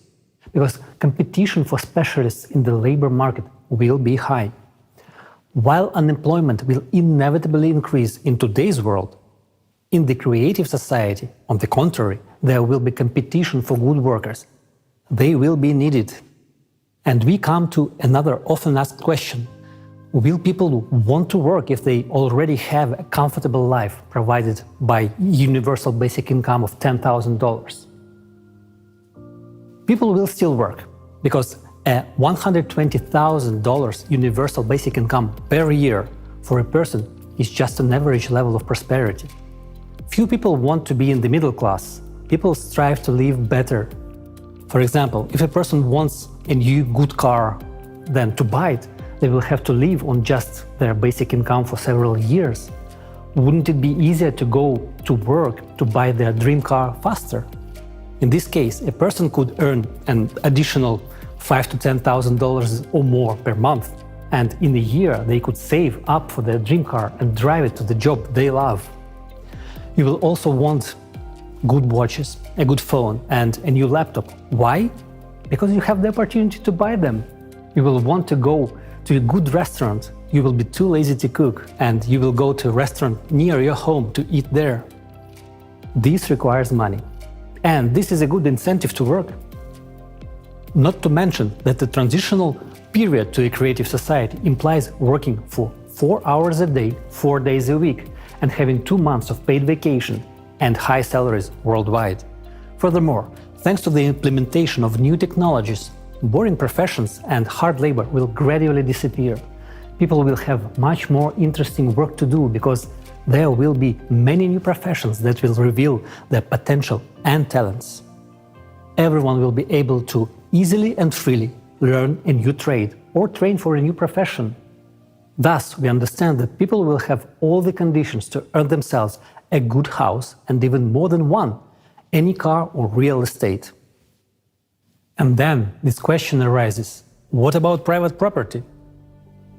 S5: because competition for specialists in the labor market will be high. While unemployment will inevitably increase in today's world, in the creative society, on the contrary, there will be competition for good workers. They will be needed. And we come to another often asked question. Will people want to work if they already have a comfortable life provided by universal basic income of $10,000? People will still work because a $120,000 universal basic income per year for a person is just an average level of prosperity. Few people want to be in the middle class. People strive to live better. For example, if a person wants a new good car, then to buy it, they will have to live on just their basic income for several years. Wouldn't it be easier to go to work to buy their dream car faster? In this case, a person could earn an additional $5,000 to $10,000 or more per month, and in a year they could save up for their dream car and drive it to the job they love. You will also want good watches, a good phone, and a new laptop. Why? Because you have the opportunity to buy them. You will want to go to a good restaurant. You will be too lazy to cook, and you will go to a restaurant near your home to eat there. This requires money, and this is a good incentive to work. Not to mention that the transitional period to a creative society implies working for 4 hours a day, 4 days a week, and having 2 months of paid vacation and high salaries worldwide. Furthermore, thanks to the implementation of new technologies, boring professions and hard labor will gradually disappear. People will have much more interesting work to do because there will be many new professions that will reveal their potential and talents. Everyone will be able to easily and freely learn a new trade or train for a new profession. Thus, we understand that people will have all the conditions to earn themselves a good house and even more than one, any car or real estate. And then this question arises, what about private property?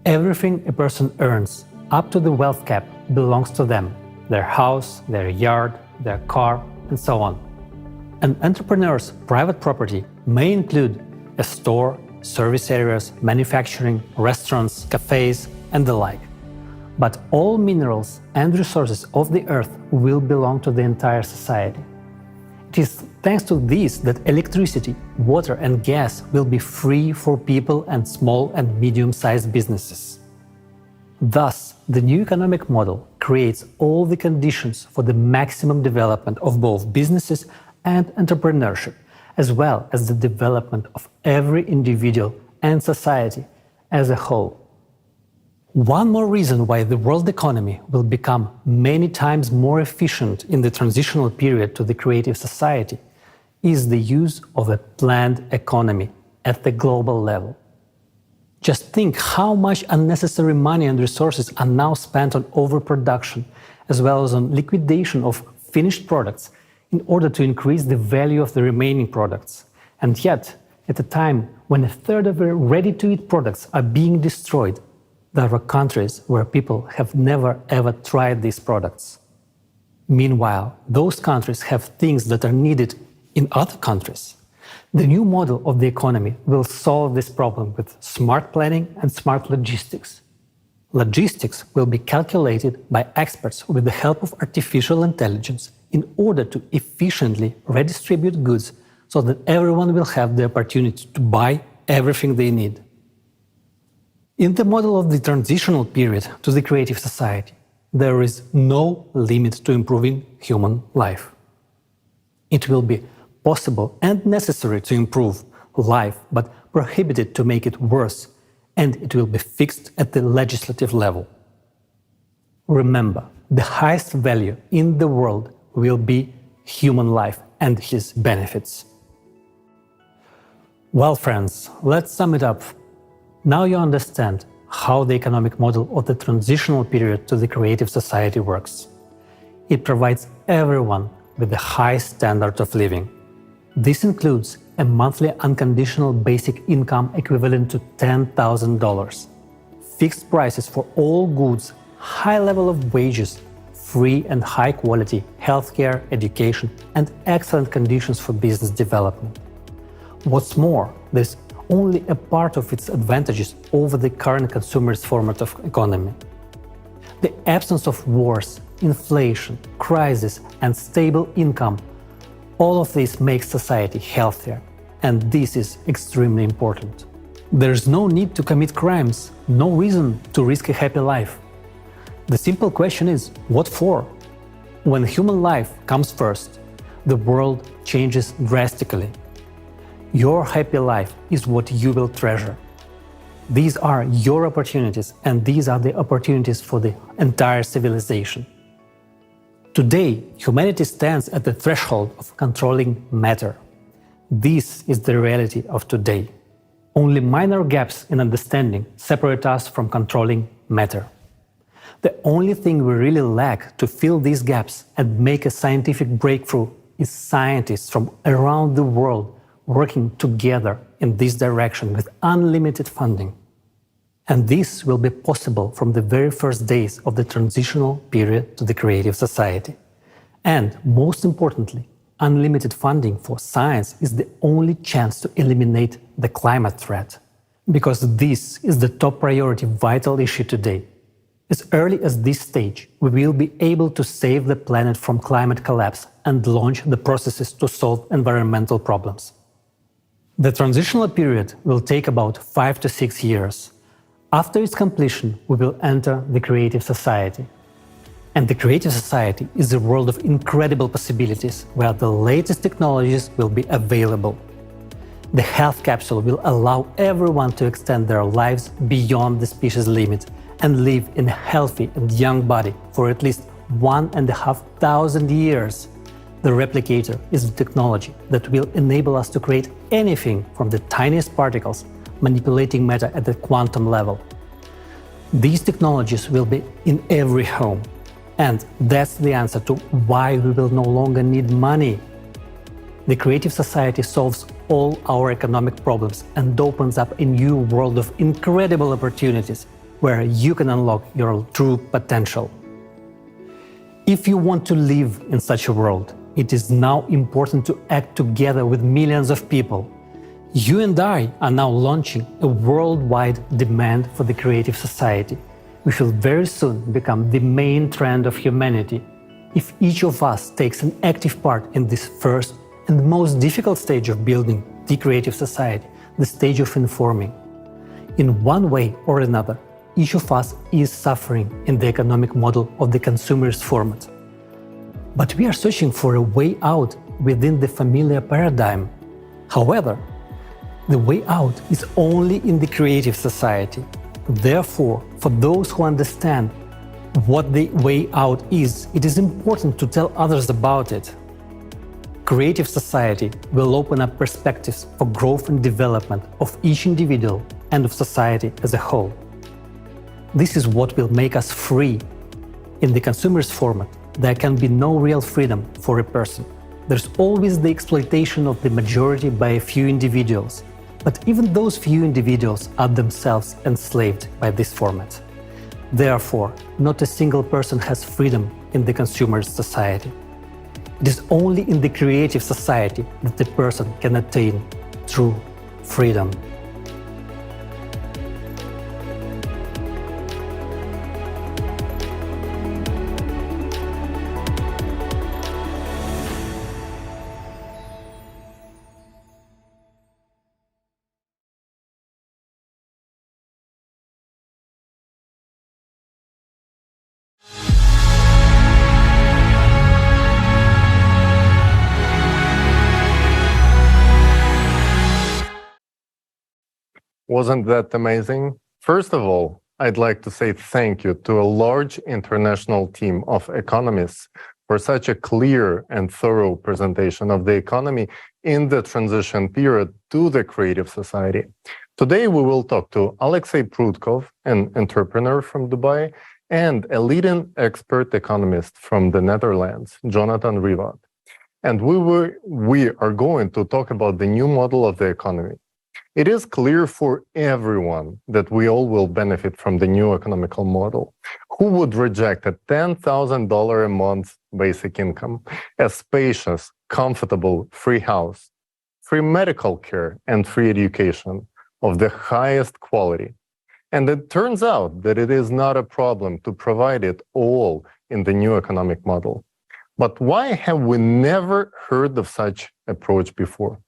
S5: Everything a person earns, up to the wealth cap, belongs to them, their house, their yard, their car, and so on. An entrepreneur's private property may include a store, service areas, manufacturing, restaurants, cafes, and the like. But all minerals and resources of the earth will belong to the entire society. It is thanks to this that electricity, water, and gas will be free for people and small and medium-sized businesses. Thus, the new economic model creates all the conditions for the maximum development of both businesses and entrepreneurship, as well as the development of every individual and society as a whole. One more reason why the world economy will become many times more efficient in the transitional period to the creative society is the use of a planned economy at the global level. Just think how much unnecessary money and resources are now spent on overproduction, as well as on liquidation of finished products in order to increase the value of the remaining products. And yet, at a time when a third of the ready-to-eat products are being destroyed, there are countries where people have never ever tried these products. Meanwhile, those countries have things that are needed in other countries. The new model of the economy will solve this problem with smart planning and smart logistics. Logistics will be calculated by experts with the help of artificial intelligence in order to efficiently redistribute goods so that everyone will have the opportunity to buy everything they need. In the model of the transitional period to the creative society, there is no limit to improving human life. It will be possible and necessary to improve life, but prohibited to make it worse, and it will be fixed at the legislative level. Remember, the highest value in the world will be human life and his benefits. Well, friends, let's sum it up. Now you understand how the economic model of the transitional period to the creative society works. It provides everyone with a high standard of living. This includes a monthly unconditional basic income equivalent to $10,000, fixed prices for all goods, high level of wages, free and high quality healthcare, education, and excellent conditions for business development. What's more, there's only a part of its advantages over the current consumerist format of economy. The absence of wars, inflation, crisis, and stable income, all of this makes society healthier, and this is extremely important. There's no need to commit crimes, no reason to risk a happy life. The simple question is, what for? When human life comes first, the world changes drastically. Your happy life is what you will treasure. These are your opportunities, and these are the opportunities for the entire civilization. Today, humanity stands at the threshold of controlling matter. This is the reality of today. Only minor gaps in understanding separate us from controlling matter. The only thing we really lack to fill these gaps and make a scientific breakthrough is scientists from around the world working together in this direction with unlimited funding. And this will be possible from the very first days of the transitional period to the creative society. And most importantly, unlimited funding for science is the only chance to eliminate the climate threat. Because this is the top priority vital issue today. As early as this stage, we will be able to save the planet from climate collapse and launch the processes to solve environmental problems. The transitional period will take about 5 to 6 years. After its completion, we will enter the creative society. And the creative society is a world of incredible possibilities where the latest technologies will be available. The health capsule will allow everyone to extend their lives beyond the species limit and live in a healthy and young body for at least 1,500 years. The replicator is the technology that will enable us to create anything from the tiniest particles, manipulating matter at the quantum level. These technologies will be in every home. And that's the answer to why we will no longer need money. The creative society solves all our economic problems and opens up a new world of incredible opportunities where you can unlock your true potential. If you want to live in such a world, it is now important to act together with millions of people. You and I are now launching a worldwide demand for the creative society, which will very soon become the main trend of humanity. If each of us takes an active part in this first and most difficult stage of building the creative society, the stage of informing. In one way or another, each of us is suffering in the economic model of the consumerist format. But we are searching for a way out within the familiar paradigm. However, the way out is only in the creative society. Therefore, for those who understand what the way out is, it is important to tell others about it. Creative society will open up perspectives for growth and development of each individual and of society as a whole. This is what will make us free. In the consumerist format, there can be no real freedom for a person. There's always the exploitation of the majority by a few individuals. But even those few individuals are themselves enslaved by this format. Therefore, not a single person has freedom in the consumerist society. It is only in the creative society that the person can attain true freedom.
S8: Wasn't that amazing? First of all, I'd like to say thank you to a large international team of economists for such a clear and thorough presentation of the economy in the transition period to the creative society. Today, we will talk to Alexei Prudkov, an entrepreneur from Dubai, and a leading expert economist from the Netherlands, Jonathan Rivat. And we are going to talk about the new model of the economy. It is clear for everyone that we all will benefit from the new economical model. Who would reject a $10,000 a month basic income, a spacious, comfortable, free house, free medical care, and free education of the highest quality? And it turns out that it is not a problem to provide it all in the new economic model. But why have we never heard of such approach before?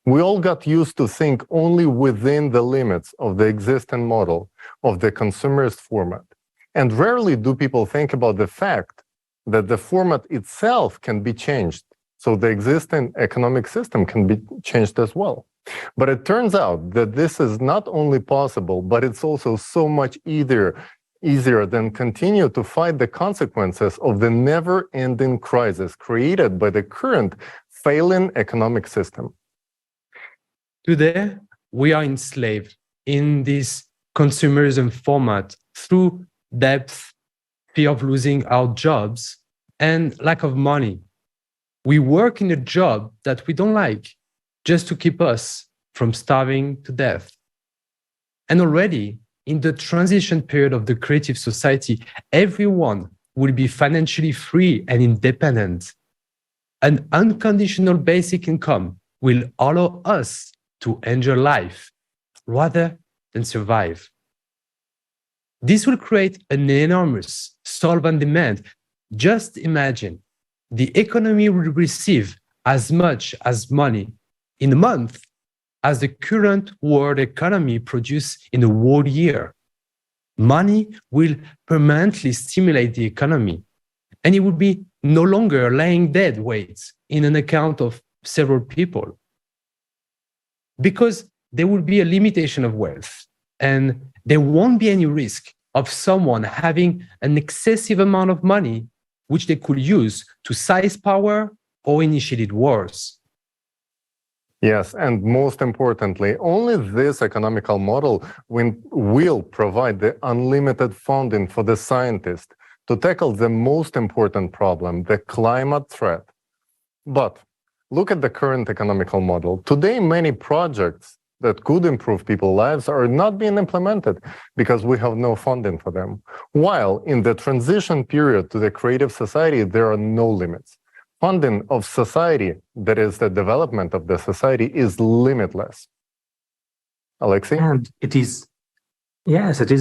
S8: We all got used to think only within the limits of the existing model of the consumerist format. And rarely do people think about the fact that the format itself can be changed, so the existing economic system can be changed as well. But it turns out that this is not only possible, but it's also so much easier than continue to fight the consequences of the never-ending crisis created by the current failing economic system.
S6: Today, we are enslaved in this consumerism format through debt, fear of losing our jobs, and lack of money. We work in a job that we don't like just to keep us from starving to death. And already, in the transition period of the creative society, everyone will be financially free and independent. An unconditional basic income will allow us to enjoy life rather than survive. This will create an enormous solvent demand. Just imagine the economy will receive as much as money in a month as the current world economy produces in a whole year. Money will permanently stimulate the economy, and it will be no longer laying dead weight in an account of several people. Because there will be a limitation of wealth, and there won't be any risk of someone having an excessive amount of money which they could use to seize power or initiate wars.
S8: Yes, and most importantly, only this economical model will provide the unlimited funding for the scientists to tackle the most important problem, the climate threat. But look at the current economical model. Today, many projects that could improve people's lives are not being implemented because we have no funding for them. While in the transition period to the creative society, there are no limits. Funding of society, that is the development of the society, is limitless. Alexei?
S5: And it is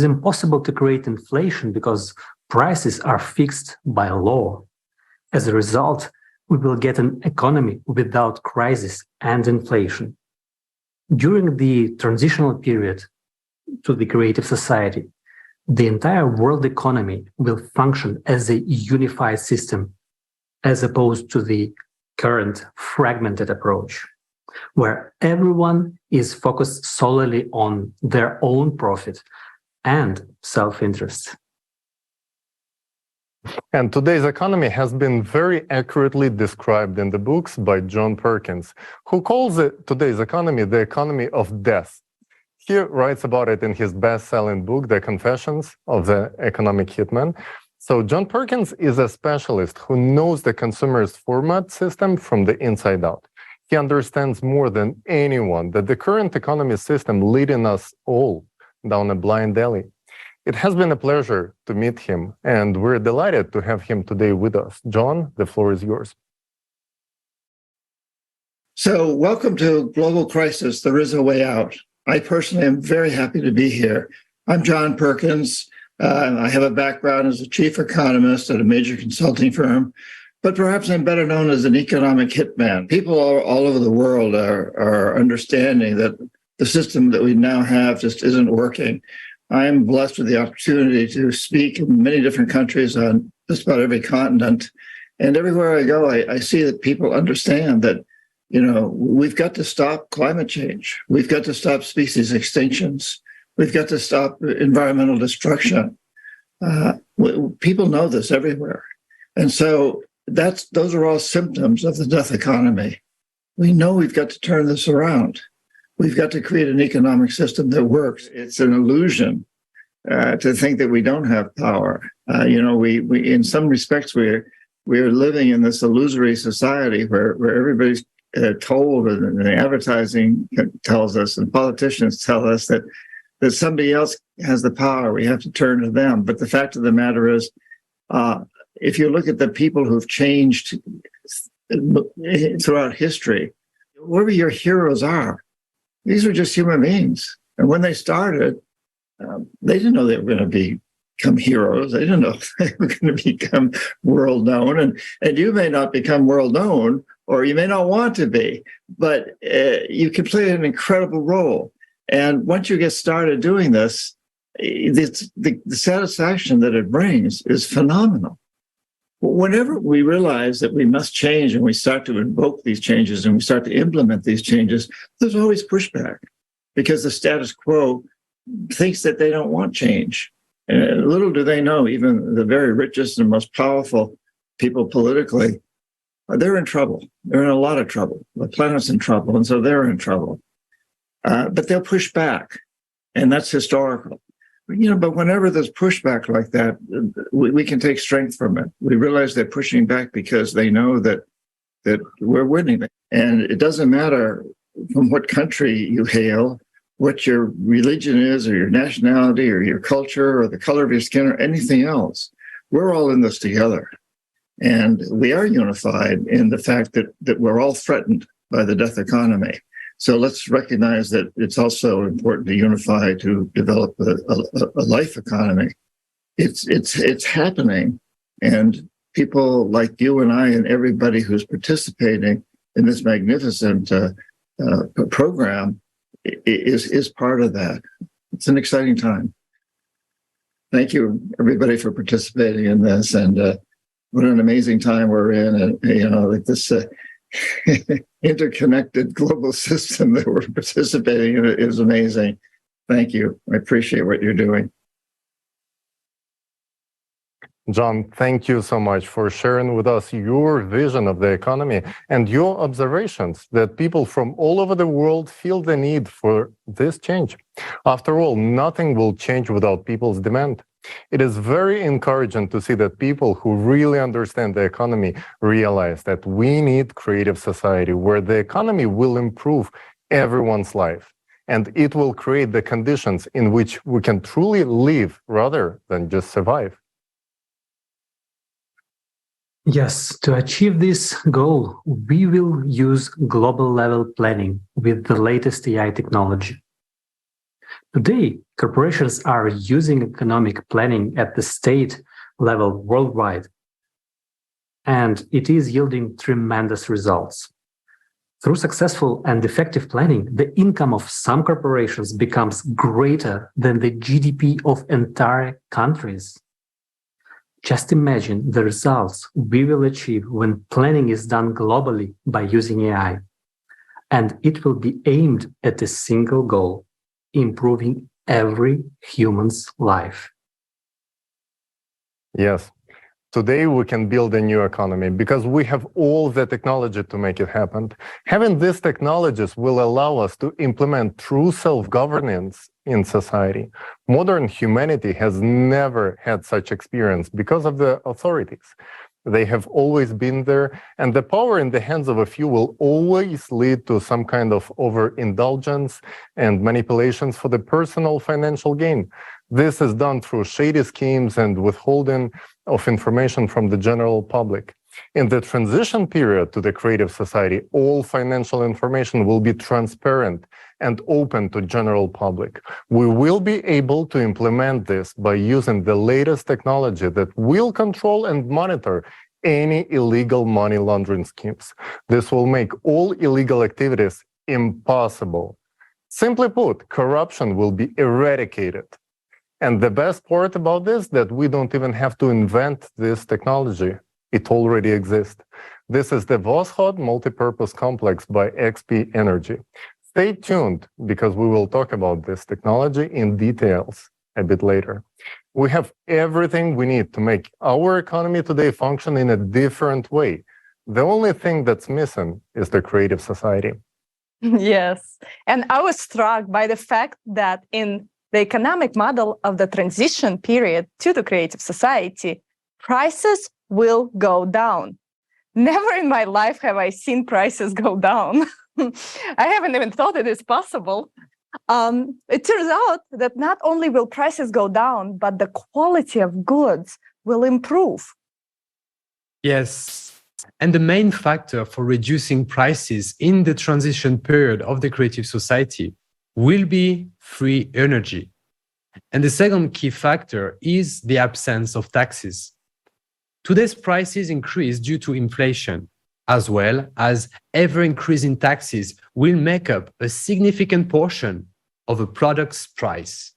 S5: impossible to create inflation because prices are fixed by law. As a result, we will get an economy without crisis and inflation. During the transitional period to the creative society, the entire world economy will function as a unified system, as opposed to the current fragmented approach, where everyone is focused solely on their own profit and self-interest.
S8: And today's economy has been very accurately described in the books by John Perkins, who calls today's economy the economy of death. He writes about it in his best-selling book, The Confessions of the Economic Hitman. So John Perkins is a specialist who knows the consumerist format system from the inside out. He understands more than anyone that the current economy system leading us all down a blind alley. It has been a pleasure to meet him, and we're delighted to have him today with us. John, the floor is yours.
S9: So welcome to Global Crisis, There Is a Way Out. I personally am very happy to be here. I'm John Perkins. I have a background as a chief economist at a major consulting firm, but perhaps I'm better known as an economic hitman. People all over the world are understanding that the system that we now have just isn't working. I'm blessed with the opportunity to speak in many different countries on just about every continent. And everywhere I go, I see that people understand that, we've got to stop climate change. We've got to stop species extinctions. We've got to stop environmental destruction. People know this everywhere. And so those are all symptoms of the death economy. We know we've got to turn this around. We've got to create an economic system that works. It's an illusion to think that we don't have power. We in some respects we are living in this illusory society where everybody's told, and the advertising tells us, and politicians tell us that somebody else has the power. We have to turn to them. But the fact of the matter is, if you look at the people who've changed throughout history, whoever your heroes are, these were just human beings. And when they started, they didn't know they were going to become heroes. They didn't know they were going to become world known. And you may not become world known, or you may not want to be, but you can play an incredible role. And once you get started doing this, the satisfaction that it brings is phenomenal. Whenever we realize that we must change and we start to invoke these changes and we start to implement these changes, there's always pushback because the status quo thinks that they don't want change. And little do they know, even the very richest and most powerful people politically, they're in trouble. They're in a lot of trouble. The planet's in trouble, and so they're in trouble. But they'll push back, and that's historical. But whenever there's pushback like that, we can take strength from it. We realize they're pushing back because they know that we're winning. And it doesn't matter from what country you hail, what your religion is, or your nationality, or your culture, or the color of your skin, or anything else. We're all in this together. And we are unified in the fact that we're all threatened by the death economy. So let's recognize that it's also important to unify to develop a life economy. It's happening, and people like you and I and everybody who's participating in this magnificent program is part of that. It's an exciting time. Thank you, everybody, for participating in this, and what an amazing time we're in, and like this. Interconnected global system that we're participating in is amazing. Thank you. I appreciate what you're doing.
S8: John, thank you so much for sharing with us your vision of the economy and your observations that people from all over the world feel the need for this change. After all, nothing will change without people's demand. It is very encouraging to see that people who really understand the economy realize that we need creative society where the economy will improve everyone's life, and it will create the conditions in which we can truly live rather than just survive.
S5: Yes, to achieve this goal, we will use global level planning with the latest AI technology. Today, corporations are using economic planning at the state level worldwide, and it is yielding tremendous results. Through successful and effective planning, the income of some corporations becomes greater than the GDP of entire countries. Just imagine the results we will achieve when planning is done globally by using AI, and it will be aimed at a single goal: improving every human's life.
S8: Yes. Today we can build a new economy because we have all the technology to make it happen. Having these technologies will allow us to implement true self-governance in society. Modern humanity has never had such experience because of the authorities. They have always been there, and the power in the hands of a few will always lead to some kind of overindulgence and manipulations for the personal financial gain. This is done through shady schemes and withholding of information from the general public. In the transition period to the creative society, all financial information will be transparent and open to general public. We will be able to implement this by using the latest technology that will control and monitor any illegal money laundering schemes. This will make all illegal activities impossible. Simply put, corruption will be eradicated. And the best part about this, that we don't even have to invent this technology. It already exists. This is the Voskhod Multipurpose Complex by XP Energy. Stay tuned, because we will talk about this technology in details a bit later. We have everything we need to make our economy today function in a different way. The only thing that's missing is the creative society.
S2: Yes, and I was struck by the fact that in the economic model of the transition period to the creative society, prices will go down. Never in my life have I seen prices go down. I haven't even thought it is possible. It turns out that not only will prices go down, but the quality of goods will improve.
S6: Yes. And the main factor for reducing prices in the transition period of the creative society will be free energy. And the second key factor is the absence of taxes. Today's prices increase due to inflation, as well as ever-increasing taxes will make up a significant portion of a product's price.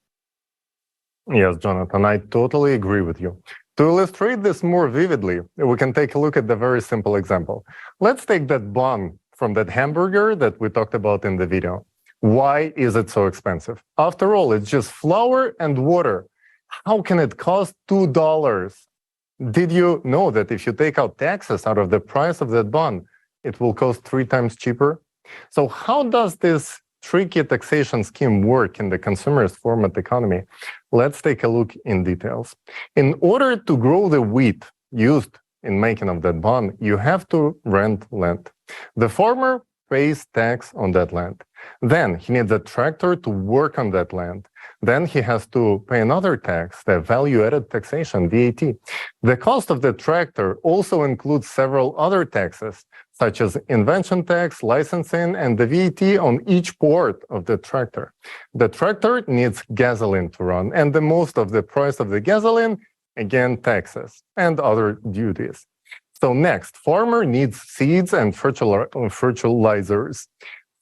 S8: Yes, Jonathan, I totally agree with you. To illustrate this more vividly, we can take a look at the very simple example. Let's take that bun from that hamburger that we talked about in the video. Why is it so expensive? After all, it's just flour and water. How can it cost $2? Did you know that if you take out taxes out of the price of that bun, it will cost 3 times cheaper? So how does this tricky taxation scheme work in the consumerist format economy? Let's take a look in details. In order to grow the wheat used in making of that bun, you have to rent land. The farmer pays tax on that land. Then he needs a tractor to work on that land. Then he has to pay another tax, the value-added taxation, VAT. The cost of the tractor also includes several other taxes, such as invention tax, licensing, and the VAT on each part of the tractor. The tractor needs gasoline to run, and the most of the price of the gasoline, again, taxes and other duties. So next, farmer needs seeds and fertilizers,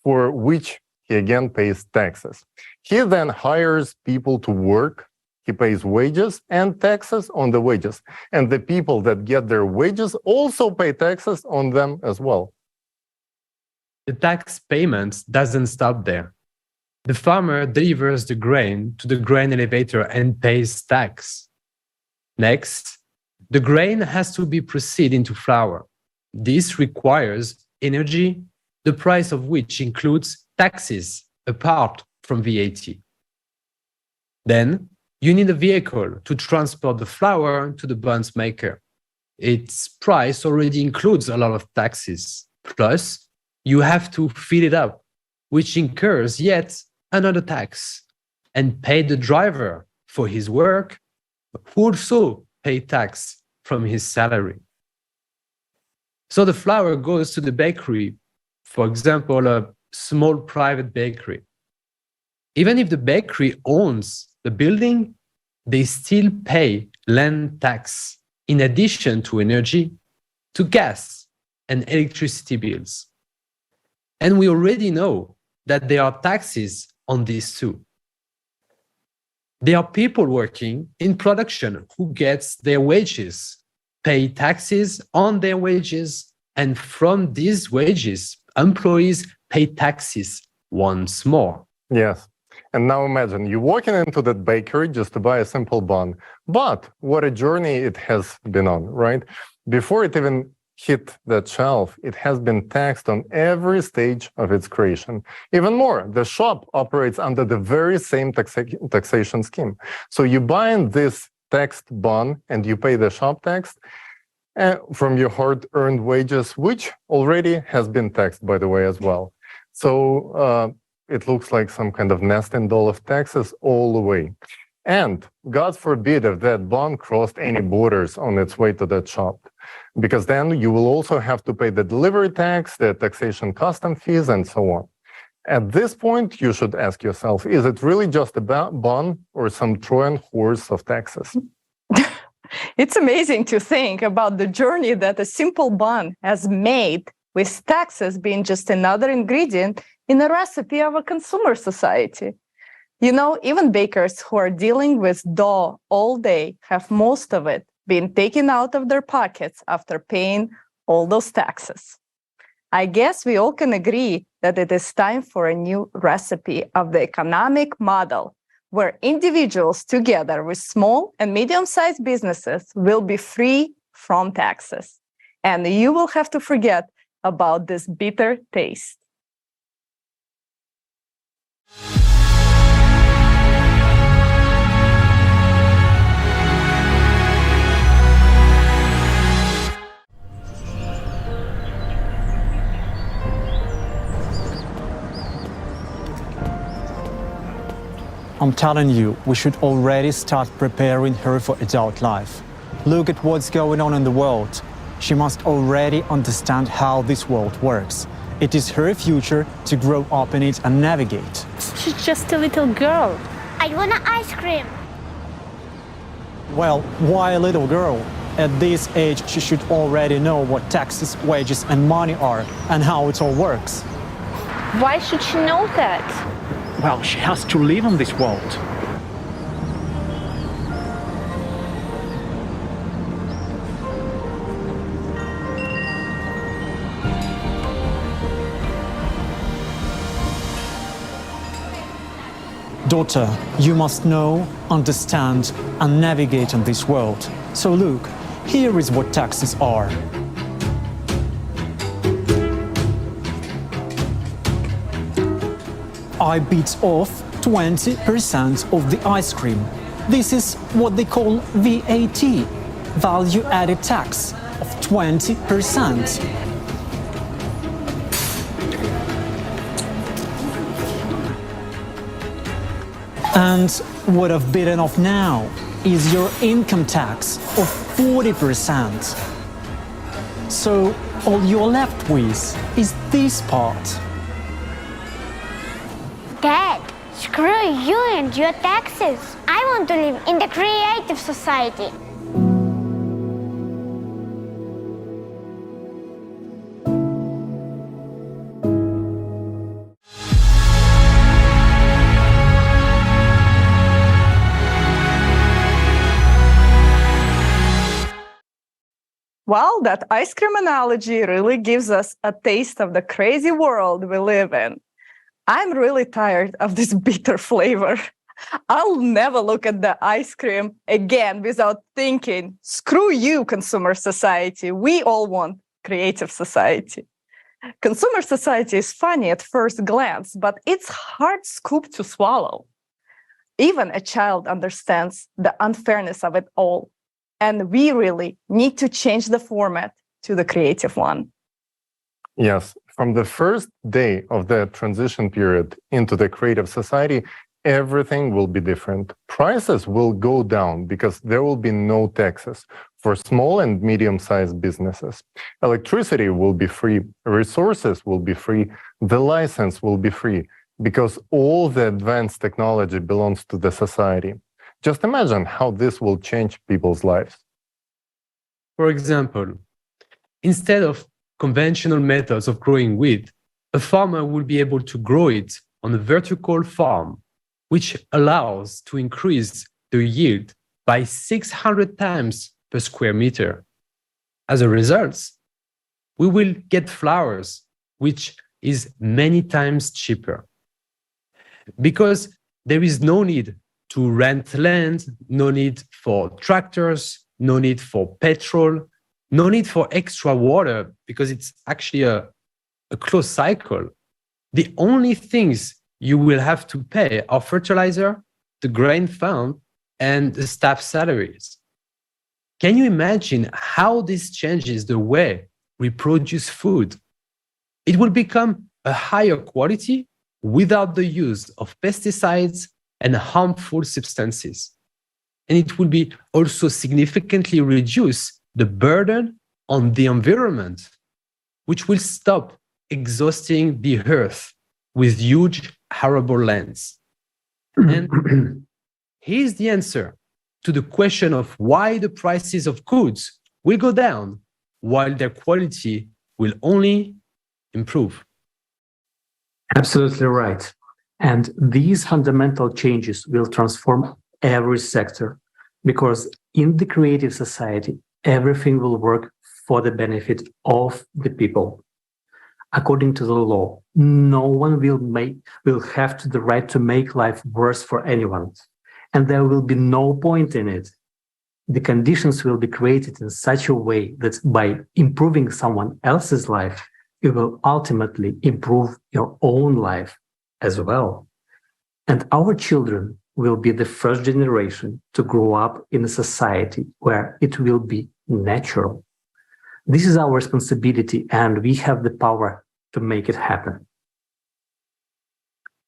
S8: for which he again pays taxes. He then hires people to work. He pays wages and taxes on the wages. And the people that get their wages also pay taxes on them as well.
S6: The tax payments doesn't stop there. The farmer delivers the grain to the grain elevator and pays tax. Next, the grain has to be processed into flour. This requires energy, the price of which includes taxes apart from VAT. Then, you need a vehicle to transport the flour to the buns maker. Its price already includes a lot of taxes. Plus, you have to fill it up, which incurs yet another tax, and pay the driver for his work, who also pay tax from his salary. So the flour goes to the bakery, for example, a small private bakery. Even if the bakery owns the building, they still pay land tax in addition to energy, to gas and electricity bills. And we already know that there are taxes on these too. There are people working in production who gets their wages, pay taxes on their wages, and from these wages, employees pay taxes once more.
S8: Yes. And now imagine you walking into that bakery just to buy a simple bun. But what a journey it has been on, right? Before it even hit that shelf, it has been taxed on every stage of its creation. Even more, the shop operates under the very same taxation scheme. So you buy in this taxed bun and you pay the shop tax from your hard-earned wages, which already has been taxed, by the way, as well. So it looks like some kind of nesting doll of taxes all the way. And God forbid if that bun crossed any borders on its way to that shop, because then you will also have to pay the delivery tax, the taxation custom fees, and so on. At this point, you should ask yourself, is it really just a bun or some Trojan horse of taxes?
S2: It's amazing to think about the journey that a simple bun has made, with taxes being just another ingredient in the recipe of a consumer society. You know, even bakers who are dealing with dough all day have most of it being taken out of their pockets after paying all those taxes. I guess we all can agree that it is time for a new recipe of the economic model, where individuals together with small and medium-sized businesses will be free from taxes. And you will have to forget about this bitter taste.
S10: I'm telling you, we should already start preparing her for adult life. Look at what's going on in the world. She must already understand how this world works. It is her future to grow up in it and navigate.
S14: She's just a little girl.
S16: I want an ice cream.
S10: Well, why a little girl? At this age, she should already know what taxes, wages, and money are and how it all works.
S14: Why should she know that?
S10: Well, she has to live in this world. Daughter, you must know, understand, and navigate in this world. So look, here is what taxes are. I bit off 20% of the ice cream. This is what they call VAT, value added tax of 20%. And what I've bitten off now is your income tax of 40%. So all you're left with is this part.
S16: Dad, screw you and your taxes. I want to live in the creative society.
S2: Well, that ice cream analogy really gives us a taste of the crazy world we live in. I'm really tired of this bitter flavor. I'll never look at the ice cream again without thinking, screw you, consumer society. We all want creative society. Consumer society is funny at first glance, but it's hard scoop to swallow. Even a child understands the unfairness of it all. And we really need to change the format to the creative one.
S8: Yes, from the first day of the transition period into the creative society, everything will be different. Prices will go down because there will be no taxes for small and medium-sized businesses. Electricity will be free, resources will be free, the license will be free, because all the advanced technology belongs to the society. Just imagine how this will change people's lives.
S6: For example, instead of conventional methods of growing wheat, a farmer will be able to grow it on a vertical farm, which allows to increase the yield by 600 times per square meter. As a result, we will get flowers, which is many times cheaper. Because there is no need to rent land, no need for tractors, no need for petrol, no need for extra water, because it's actually a closed cycle. The only things you will have to pay are fertilizer, the grain fund, and the staff salaries. Can you imagine how this changes the way we produce food? It will become a higher quality without the use of pesticides and harmful substances. And it will be also significantly reduce the burden on the environment, which will stop exhausting the earth with huge arable lands. And here's the answer to the question of why the prices of goods will go down while their quality will only improve.
S5: Absolutely right. And these fundamental changes will transform every sector, because in the creative society, everything will work for the benefit of the people. According to the law, no one will have the right to make life worse for anyone, and there will be no point in it. The conditions will be created in such a way that by improving someone else's life, you will ultimately improve your own life as well. And our children will be the first generation to grow up in a society where it will be natural. This is our responsibility, and we have the power to make it happen.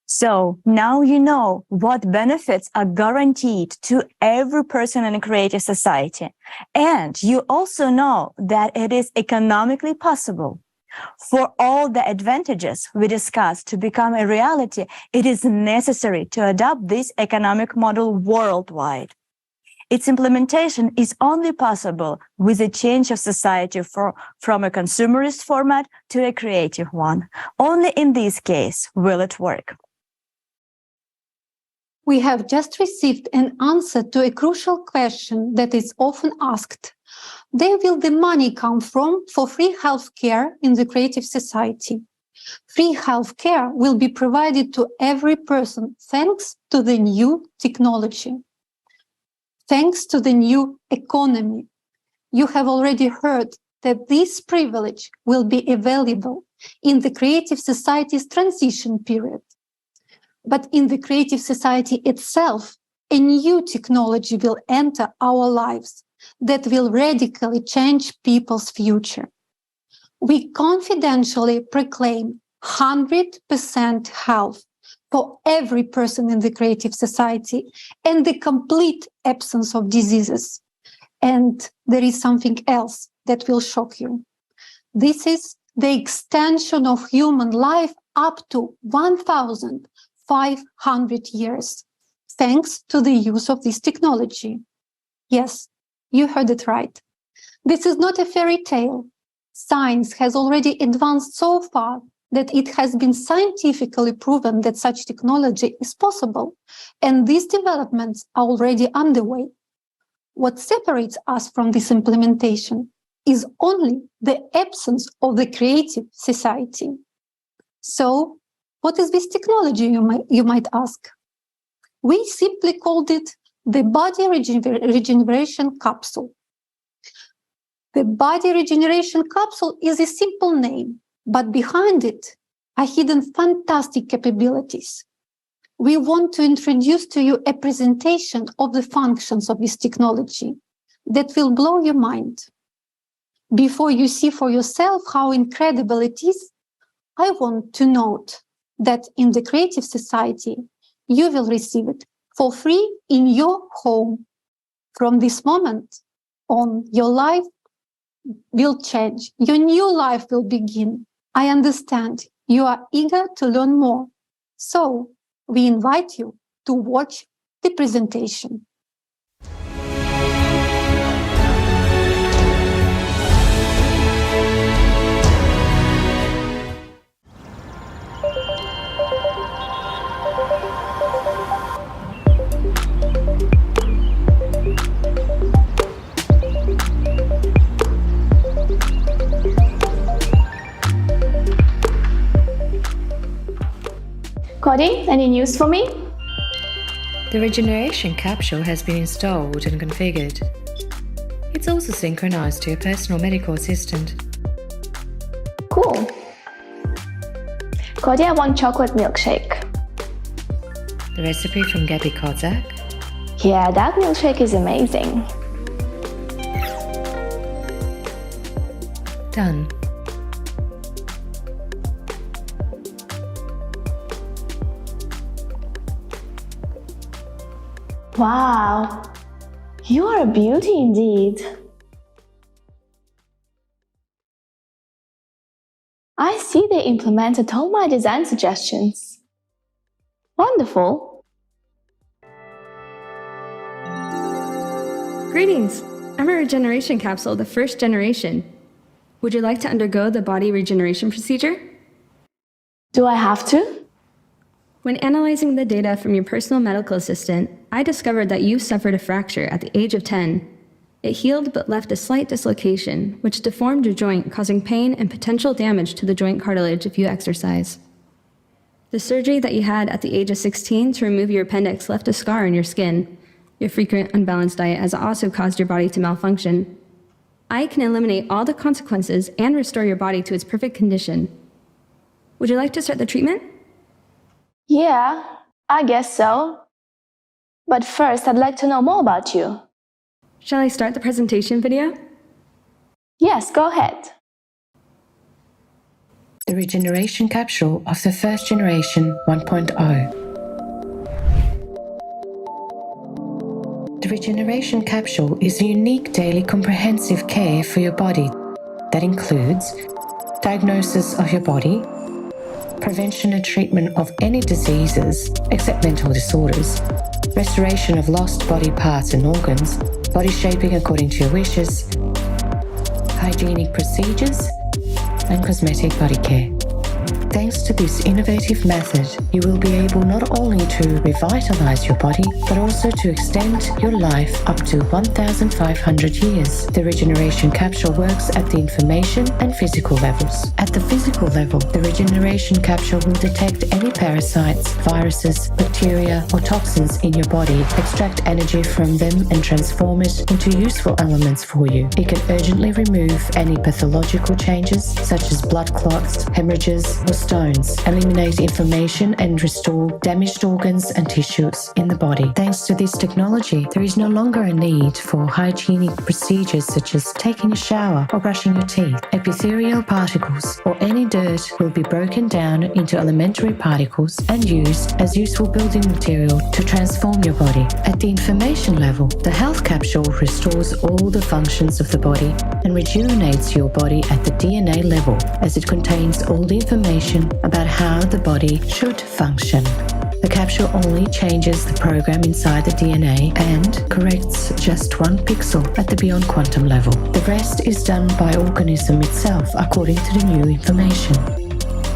S7: So now you know what benefits are guaranteed to every person in a creative society. And you also know that it is economically possible. For all the advantages we discussed to become a reality, it is necessary to adopt this economic model worldwide. Its implementation is only possible with a change of society from a consumerist format to a creative one. Only in this case will it work.
S4: We have just received an answer to a crucial question that is often asked. Where will the money come from for free healthcare in the creative society? Free healthcare will be provided to every person thanks to the new technology, thanks to the new economy. You have already heard that this privilege will be available in the Creative Society's transition period. But in the Creative Society itself, a new technology will enter our lives that will radically change people's future. We confidentially proclaim 100% health for every person in the Creative Society and the complete absence of diseases. And there is something else that will shock you. This is the extension of human life up to 1,500 years, thanks to the use of this technology. Yes, you heard it right. This is not a fairy tale. Science has already advanced so far that it has been scientifically proven that such technology is possible, and these developments are already underway. What separates us from this implementation is only the absence of the Creative Society. So, what is this technology, you might ask? We simply called it the body regeneration capsule. The body regeneration capsule is a simple name, but behind it are hidden fantastic capabilities. We want to introduce to you a presentation of the functions of this technology that will blow your mind. Before you see for yourself how incredible it is, I want to note that in the Creative Society, you will receive it for free in your home. From this moment on, your life will change. Your new life will begin. I understand you are eager to learn more. So we invite you to watch the presentation.
S19: Cody, any news for me?
S12: The regeneration capsule has been installed and configured. It's also synchronized to your personal medical assistant.
S19: Cool. Cody, I want chocolate milkshake.
S12: The recipe from Gabby Kozak.
S19: Yeah, that milkshake is amazing.
S12: Done.
S19: Wow, you are a beauty indeed. I see they implemented all my design suggestions. Wonderful.
S20: Greetings! I'm a regeneration capsule, the first generation. Would you like to undergo the body regeneration procedure?
S19: Do I have to?
S20: When analyzing the data from your personal medical assistant, I discovered that you suffered a fracture at the age of 10. It healed but left a slight dislocation, which deformed your joint, causing pain and potential damage to the joint cartilage if you exercise. The surgery that you had at the age of 16 to remove your appendix left a scar on your skin. Your frequent unbalanced diet has also caused your body to malfunction. I can eliminate all the consequences and restore your body to its perfect condition. Would you like to start the treatment?
S19: Yeah, I guess so. But first, I'd like to know more about you.
S20: Shall I start the presentation video?
S19: Yes, go ahead.
S12: The regeneration capsule of the first generation 1.0. The regeneration capsule is a unique daily comprehensive care for your body that includes diagnosis of your body, prevention and treatment of any diseases except mental disorders, restoration of lost body parts and organs, body shaping according to your wishes, hygienic procedures, and cosmetic body care.
S17: Thanks to this innovative method, you will be able not only to revitalize your body, but also to extend your life up to 1,500 years. The regeneration capsule works at the information and physical levels. At the physical level, the regeneration capsule will detect any parasites, viruses, bacteria, or toxins in your body, extract energy from them and transform it into useful elements for you. It can urgently remove any pathological changes such as blood clots, hemorrhages, or stones, eliminate inflammation and restore damaged organs and tissues in the body. Thanks to this technology, there is no longer a need for hygienic procedures such as taking a shower or brushing your teeth. Epithelial particles or any dirt will be broken down into elementary particles and used as useful building material to transform your body. At the information level, the health capsule restores all the functions of the body and rejuvenates your body at the DNA level, as it contains all the information about how the body should function. The capsule only changes the program inside the DNA and corrects just 1 pixel at the beyond quantum level. The rest is done by organism itself according to the new information.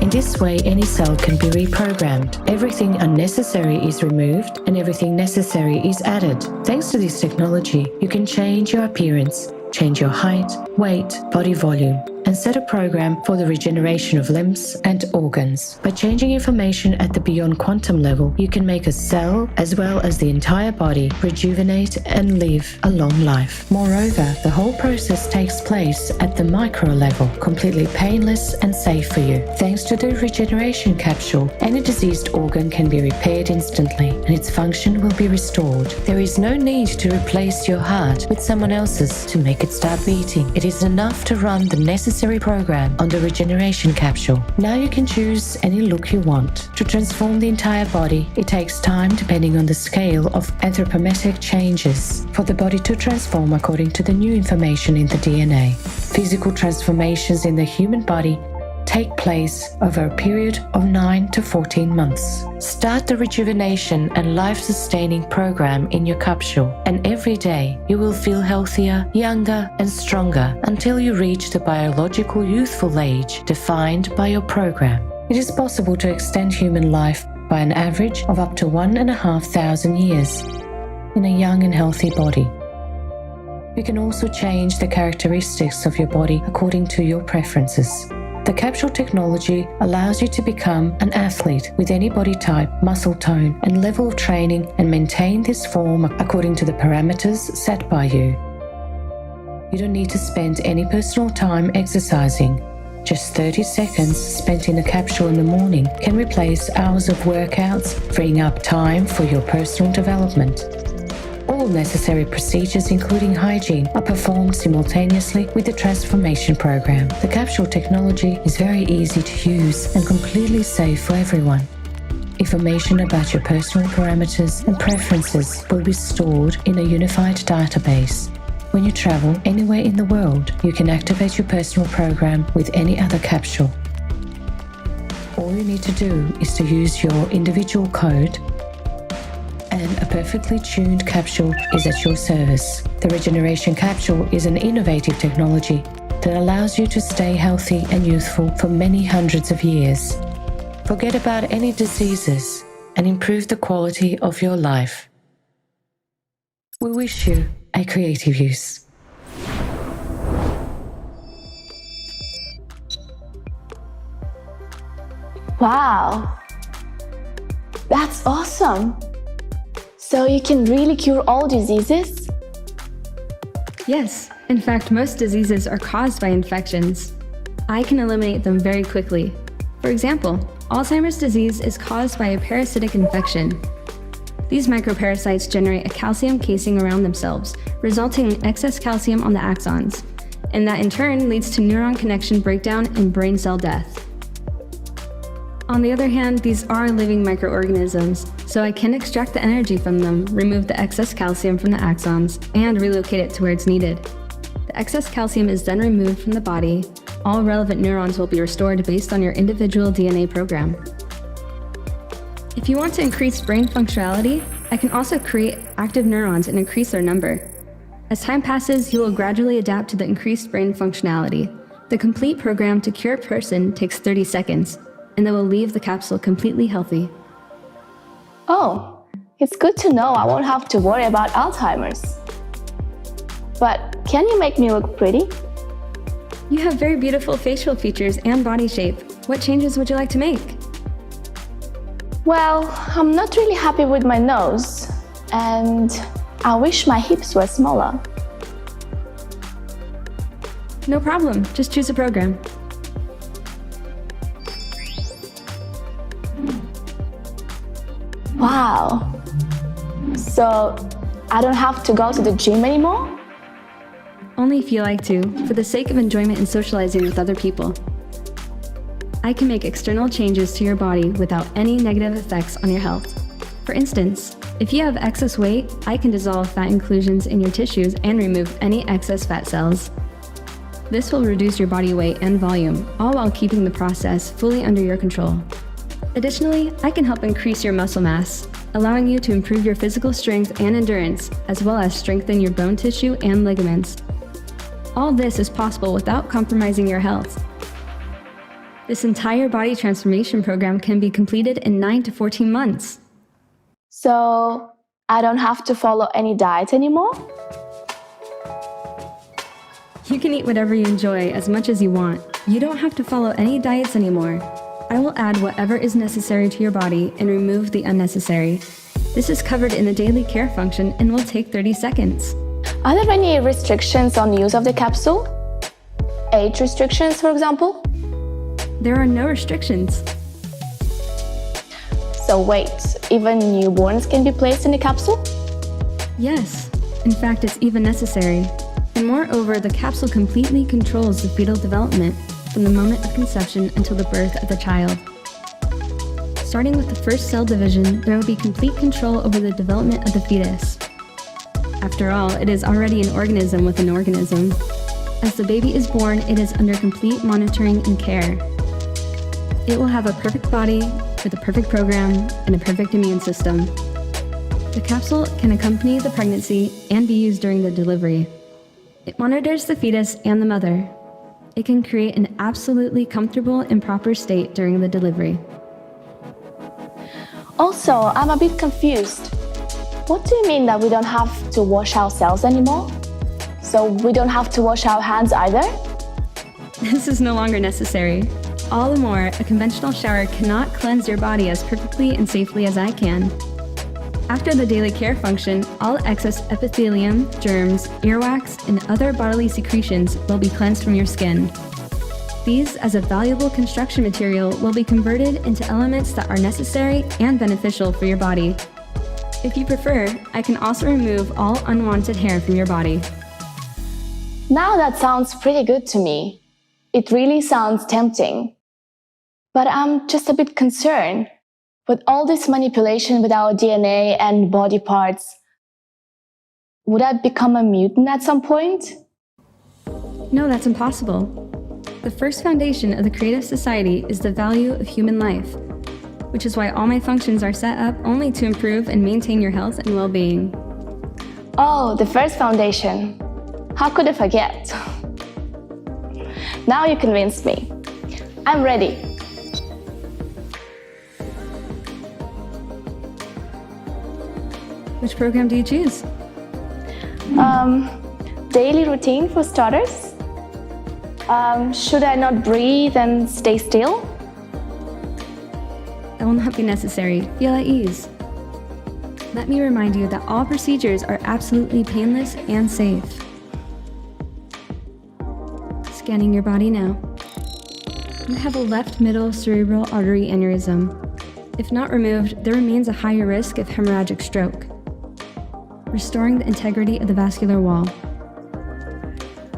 S17: In this way, any cell can be reprogrammed. Everything unnecessary is removed and everything necessary is added. Thanks to this technology, you can change your appearance, change your height, weight, body volume, and set a program for the regeneration of limbs and organs. By changing information at the beyond quantum level, you can make a cell, as well as the entire body, rejuvenate and live a long life. Moreover, the whole process takes place at the micro level, completely painless and safe for you. Thanks to the regeneration capsule, any diseased organ can be repaired instantly, and its function will be restored. There is no need to replace your heart with someone else's to make it start beating. It is enough to run the necessary program on the regeneration capsule. Now you can choose any look you want. To transform the entire body, it takes time depending on the scale of anthropometric changes for the body to transform according to the new information in the DNA. Physical transformations in the human body take place over a period of 9 to 14 months. Start the rejuvenation and life-sustaining program in your capsule, and every day you will feel healthier, younger, and stronger until you reach the biological youthful age defined by your program. It is possible to extend human life by an average of up to 1,500 years in a young and healthy body. You can also change the characteristics of your body according to your preferences. The capsule technology allows you to become an athlete with any body type, muscle tone, and level of training, and maintain this form according to the parameters set by you. You don't need to spend any personal time exercising. Just 30 seconds spent in a capsule in the morning can replace hours of workouts, freeing up time for your personal development. All necessary procedures, including hygiene, are performed simultaneously with the transformation program. The capsule technology is very easy to use and completely safe for everyone. Information about your personal parameters and preferences will be stored in a unified database. When you travel anywhere in the world, you can activate your personal program with any other capsule. All you need to do is to use your individual code, and a perfectly tuned capsule is at your service. The regeneration capsule is an innovative technology that allows you to stay healthy and youthful for many hundreds of years. Forget about any diseases and improve the quality of your life. We wish you a creative use.
S19: Wow, that's awesome. So you can really cure all diseases?
S20: Yes, in fact, most diseases are caused by infections. I can eliminate them very quickly. For example, Alzheimer's disease is caused by a parasitic infection. These microparasites generate a calcium casing around themselves, resulting in excess calcium on the axons, and that in turn leads to neuron connection breakdown and brain cell death. On the other hand, these are living microorganisms, so I can extract the energy from them, remove the excess calcium from the axons, and relocate it to where it's needed. The excess calcium is then removed from the body. All relevant neurons will be restored based on your individual DNA program. If you want to increase brain functionality, I can also create active neurons and increase their number. As time passes, you will gradually adapt to the increased brain functionality. The complete program to cure a person takes 30 seconds. and they will leave the capsule completely healthy.
S19: Oh, it's good to know I won't have to worry about Alzheimer's. But can you make me look pretty?
S20: You have very beautiful facial features and body shape. What changes would you like to make?
S19: Well, I'm not really happy with my nose, and I wish my hips were smaller.
S20: No problem, just choose a program.
S19: Wow. So I don't have to go to the gym anymore?
S20: Only if you like to, for the sake of enjoyment and socializing with other people. I can make external changes to your body without any negative effects on your health. For instance, if you have excess weight, I can dissolve fat inclusions in your tissues and remove any excess fat cells. This will reduce your body weight and volume, all while keeping the process fully under your control. Additionally, I can help increase your muscle mass, allowing you to improve your physical strength and endurance, as well as strengthen your bone tissue and ligaments. All this is possible without compromising your health. This entire body transformation program can be completed in 9 to 14 months.
S19: So I don't have to follow any diet anymore?
S20: You can eat whatever you enjoy as much as you want. You don't have to follow any diets anymore. I will add whatever is necessary to your body and remove the unnecessary. This is covered in the daily care function and will take 30 seconds.
S19: Are there any restrictions on use of the capsule? Age restrictions, for example?
S20: There are no restrictions.
S19: So wait, even newborns can be placed in the capsule?
S20: Yes, in fact it's even necessary. And moreover, the capsule completely controls the fetal development from the moment of conception until the birth of the child. Starting with the first cell division, there will be complete control over the development of the fetus. After all, it is already an organism with an organism. As the baby is born, it is under complete monitoring and care. It will have a perfect body, with a perfect program, and a perfect immune system. The capsule can accompany the pregnancy and be used during the delivery. It monitors the fetus and the mother. It can create an absolutely comfortable and proper state during the delivery.
S19: Also, I'm a bit confused. What do you mean that we don't have to wash ourselves anymore? So we don't have to wash our hands either?
S20: This is no longer necessary. All the more, a conventional shower cannot cleanse your body as perfectly and safely as I can. After the daily care function, all excess epithelium, germs, earwax, and other bodily secretions will be cleansed from your skin. These, as a valuable construction material, will be converted into elements that are necessary and beneficial for your body. If you prefer, I can also remove all unwanted hair from your body.
S19: Now that sounds pretty good to me. It really sounds tempting. But I'm just a bit concerned. With all this manipulation with our DNA and body parts, would I become a mutant at some point?
S20: No, that's impossible. The first foundation of the Creative Society is the value of human life, which is why all my functions are set up only to improve and maintain your health and well-being.
S19: Oh, the first foundation. How could I forget? Now you convinced me. I'm ready.
S20: Which program do you choose?
S19: Daily routine for starters. Should I not breathe and stay still?
S20: That will not be necessary. Feel at ease. Let me remind you that all procedures are absolutely painless and safe. Scanning your body now. You have a left middle cerebral artery aneurysm. If not removed, there remains a higher risk of hemorrhagic stroke, restoring the integrity of the vascular wall.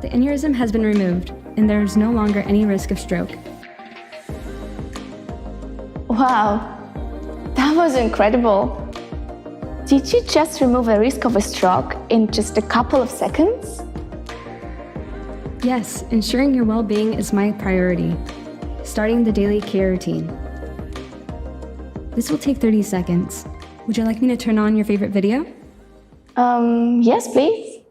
S20: The aneurysm has been removed, and there is no longer any risk of stroke.
S19: Wow, that was incredible. Did you just remove the risk of a stroke in just a couple of seconds?
S20: Yes, ensuring your well-being is my priority. Starting the daily care routine. This will take 30 seconds. Would you like me to turn on your favorite video?
S19: Yes, please.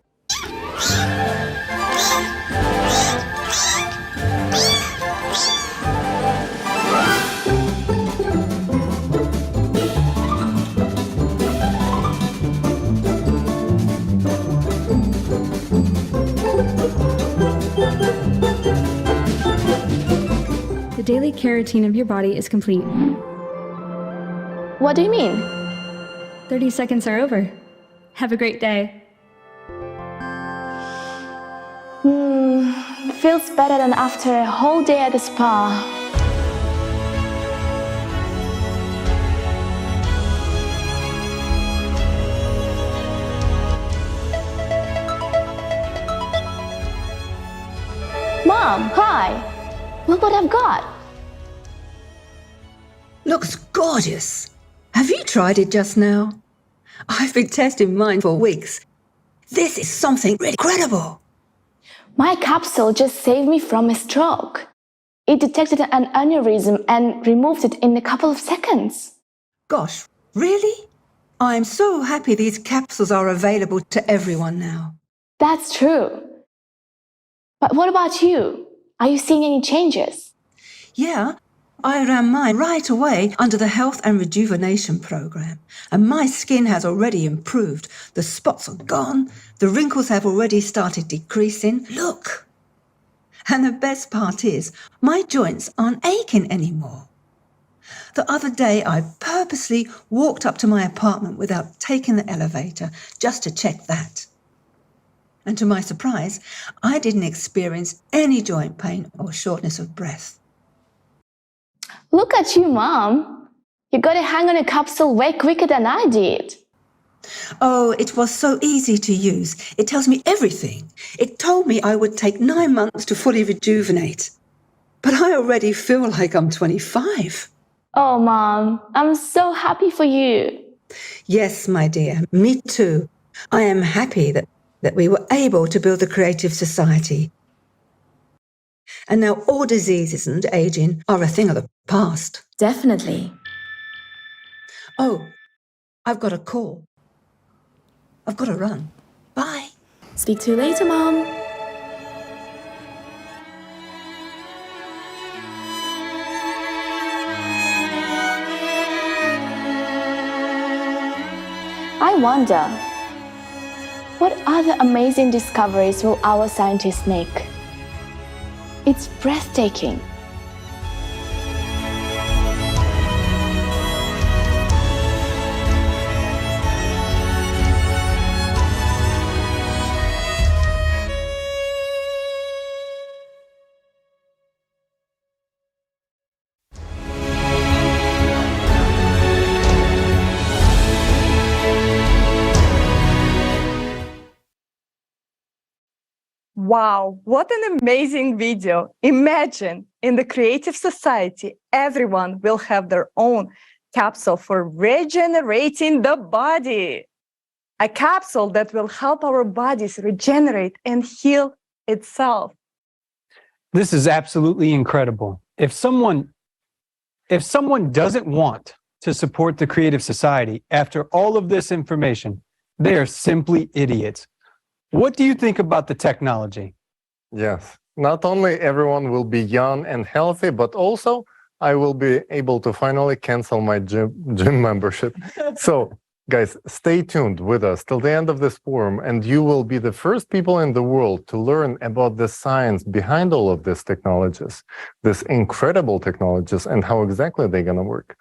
S20: The daily care routine of your body is complete.
S19: What do you mean?
S20: 30 seconds are over. Have a great day.
S19: Feels better than after a whole day at the spa. Mom, hi! Look what I've got!
S15: Looks gorgeous. Have you tried it just now? I've been testing mine for weeks. This is something really incredible.
S19: My capsule just saved me from a stroke. It detected an aneurysm and removed it in a couple of seconds.
S15: Gosh, really? I'm so happy these capsules are available to everyone now.
S19: That's true. But what about you? Are you seeing any changes?
S15: Yeah, I ran mine right away under the Health and Rejuvenation program, and my skin has already improved. The spots are gone, the wrinkles have already started decreasing. Look! And the best part is, my joints aren't aching anymore. The other day, I purposely walked up to my apartment without taking the elevator just to check that. And to my surprise, I didn't experience any joint pain or shortness of breath.
S19: Look at you, Mom. You got a hang on a capsule way quicker than I did.
S15: Oh, it was so easy to use. It tells me everything. It told me I would take 9 months to fully rejuvenate. But I already feel like I'm 25.
S19: Oh, Mom, I'm so happy for you.
S15: Yes, my dear, me too. I am happy that we were able to build the Creative Society. And now all diseases and aging are a thing of the past.
S7: Definitely.
S15: Oh, I've got a call. I've got to run. Bye.
S7: Speak to you later, Mom.
S19: I wonder, what other amazing discoveries will our scientists make? It's breathtaking.
S2: Wow, what an amazing video. Imagine in the Creative Society, everyone will have their own capsule for regenerating the body. A capsule that will help our bodies regenerate and heal itself.
S10: This is absolutely incredible. If someone doesn't want to support the Creative Society after all of this information, they are simply idiots. What do you think about the technology?
S8: Yes, not only everyone will be young and healthy, but also I will be able to finally cancel my gym membership. So, guys, stay tuned with us till the end of this forum, and you will be the first people in the world to learn about the science behind all of these technologies, these incredible technologies, and how exactly they're going to work.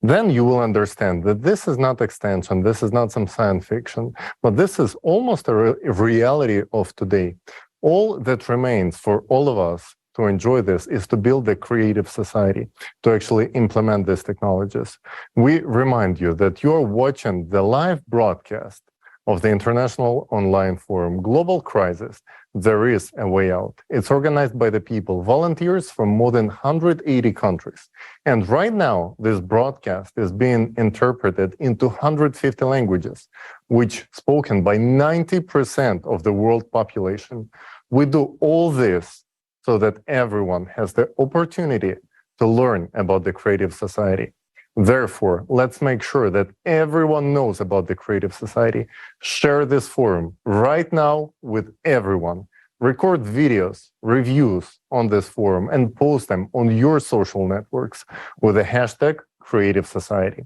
S8: Then you will understand that this is not extension, this is not some science fiction, but this is almost a reality of today. All that remains for all of us to enjoy this is to build the Creative Society, to actually implement these technologies. We remind you that you are watching the live broadcast of the International Online Forum, Global Crisis, There is a Way Out. It's organized by the people, volunteers from more than 180 countries. And right now, this broadcast is being interpreted into 150 languages, which spoken by 90% of the world population. We do all this so that everyone has the opportunity to learn about the Creative Society. Therefore, let's make sure that everyone knows about the Creative Society. Share this forum right now with everyone. Record videos, reviews on this forum, and post them on your social networks with the hashtag Creative Society.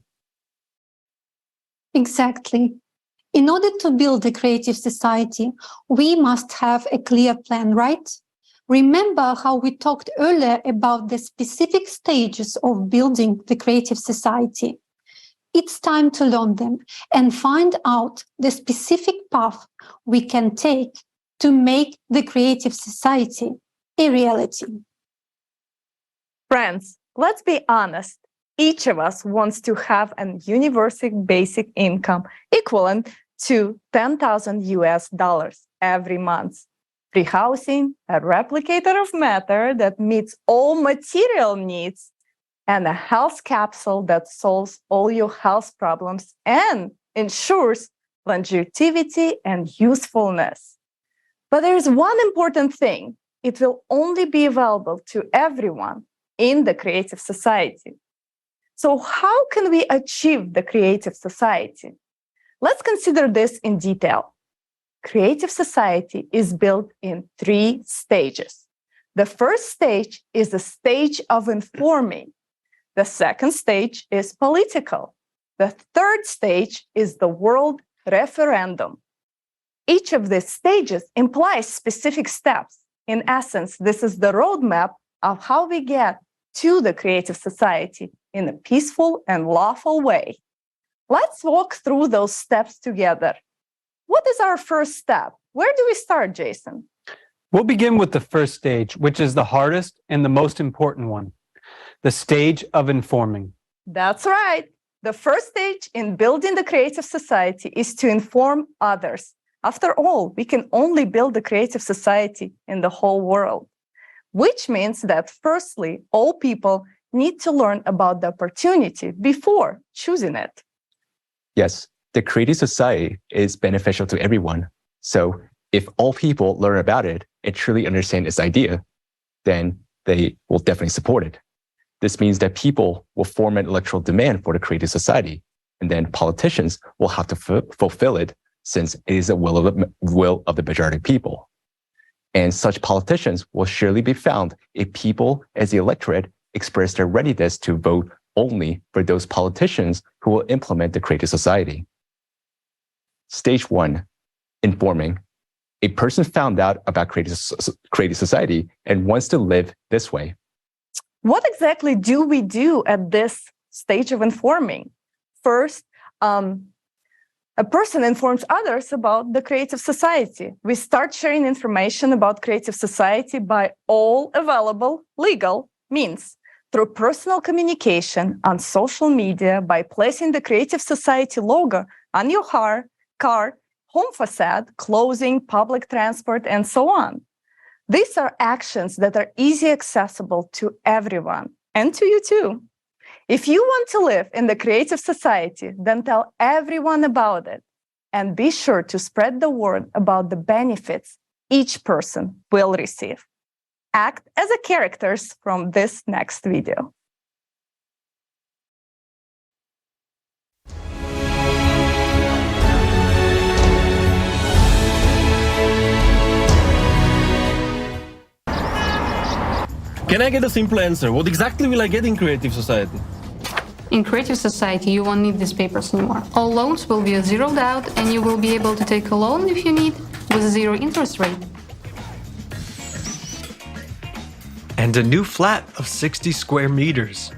S4: Exactly. In order to build a creative society, we must have a clear plan, right? Remember how we talked earlier about the specific stages of building the creative society? It's time to learn them and find out the specific path we can take to make the creative society a reality.
S2: Friends, let's be honest. Each of us wants to have an universal basic income equivalent to $10,000 every month. Free housing, a replicator of matter that meets all material needs, and a health capsule that solves all your health problems and ensures longevity and usefulness. But there is one important thing. It will only be available to everyone in the creative society. So how can we achieve the creative society? Let's consider this in detail. Creative society is built in 3 stages. The first stage is the stage of informing. The second stage is political. The third stage is the world referendum. Each of these stages implies specific steps. In essence, this is the roadmap of how we get to the creative society in a peaceful and lawful way. Let's walk through those steps together. What is our first step? Where do we start, Jason?
S18: We'll begin with the first stage, which is the hardest and the most important one, the stage of informing.
S2: That's right. The first stage in building the creative society is to inform others. After all, we can only build the creative society in the whole world, which means that firstly, all people need to learn about the opportunity before choosing it.
S21: Yes, the creative society is beneficial to everyone. So if all people learn about it and truly understand its idea, then they will definitely support it. This means that people will form an electoral demand for the creative society, and then politicians will have to fulfill it since it is the will of the majority of people. And such politicians will surely be found if people as the electorate express their readiness to vote only for those politicians who will implement the creative society. Stage 1, informing. A person found out about creative society and wants to live this way.
S2: What exactly do we do at this stage of informing? First, a person informs others about the creative society. We start sharing information about creative society by all available legal means, through personal communication, on social media, by placing the creative society logo on your car, home facade, clothing, public transport, and so on. These are actions that are easily accessible to everyone, and to you too. If you want to live in the creative society, then tell everyone about it, and be sure to spread the word about the benefits each person will receive. Act as the characters from this next video.
S22: Can I get a simple answer? What exactly will I get in creative society?
S23: In creative society, you won't need these papers anymore. All loans will be zeroed out, and you will be able to take a loan if you need with a 0 interest rate.
S24: And a new flat of 60 square meters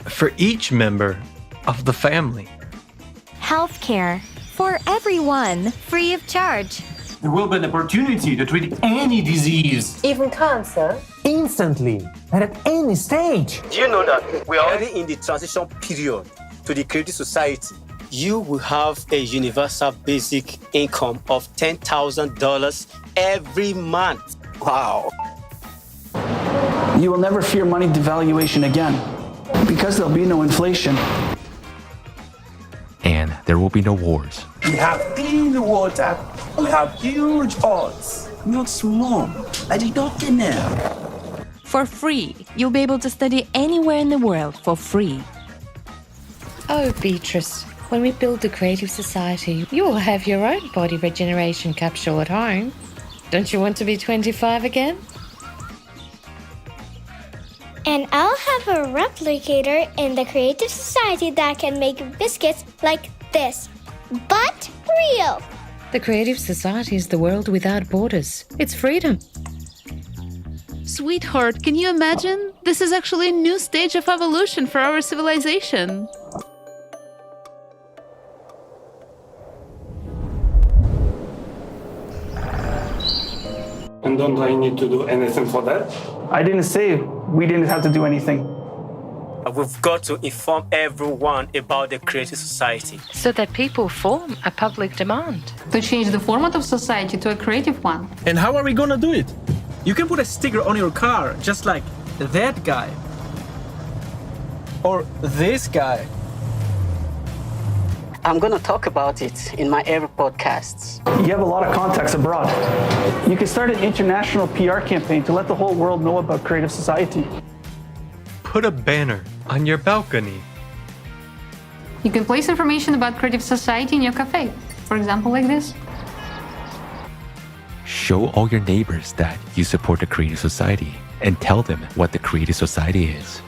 S24: for each member of the family.
S25: Healthcare for everyone, free of charge.
S22: There will be an opportunity to treat any disease,
S25: even cancer,
S22: instantly and at any stage.
S26: Do you know that we are already in the transition period to the creative society? You will have a universal basic income of $10,000 every month. Wow.
S28: You will never fear money devaluation again because there'll be no inflation.
S21: And there will be no wars.
S28: We have clean water. We have huge odds. Not small. I did not get now.
S29: For free. You'll be able to study anywhere in the world for free.
S12: Oh, Beatrice, when we build the creative society, you will have your own body regeneration capsule at home. Don't you want to be 25 again?
S16: And I'll have a replicator in the creative society that can make biscuits like this, but real.
S12: The creative society is the world without borders. It's freedom.
S1: Sweetheart, can you imagine? This is actually a new stage of evolution for our civilization.
S3: And don't I need to do anything for that?
S5: I didn't say we didn't have to do anything.
S26: We've got to inform everyone about the Creative Society,
S12: so that people form a public demand.
S23: To change the format of society to a creative one.
S22: And how are we gonna do it? You can put a sticker on your car, just like that guy. Or this guy.
S26: I'm gonna talk about it in my every podcast.
S5: You have a lot of contacts abroad. You can start an international PR campaign to let the whole world know about Creative Society.
S24: Put a banner on your balcony.
S23: You can place information about Creative Society in your cafe. For example, like this.
S6: Show all your neighbors that you support the Creative Society and tell them what the Creative Society is.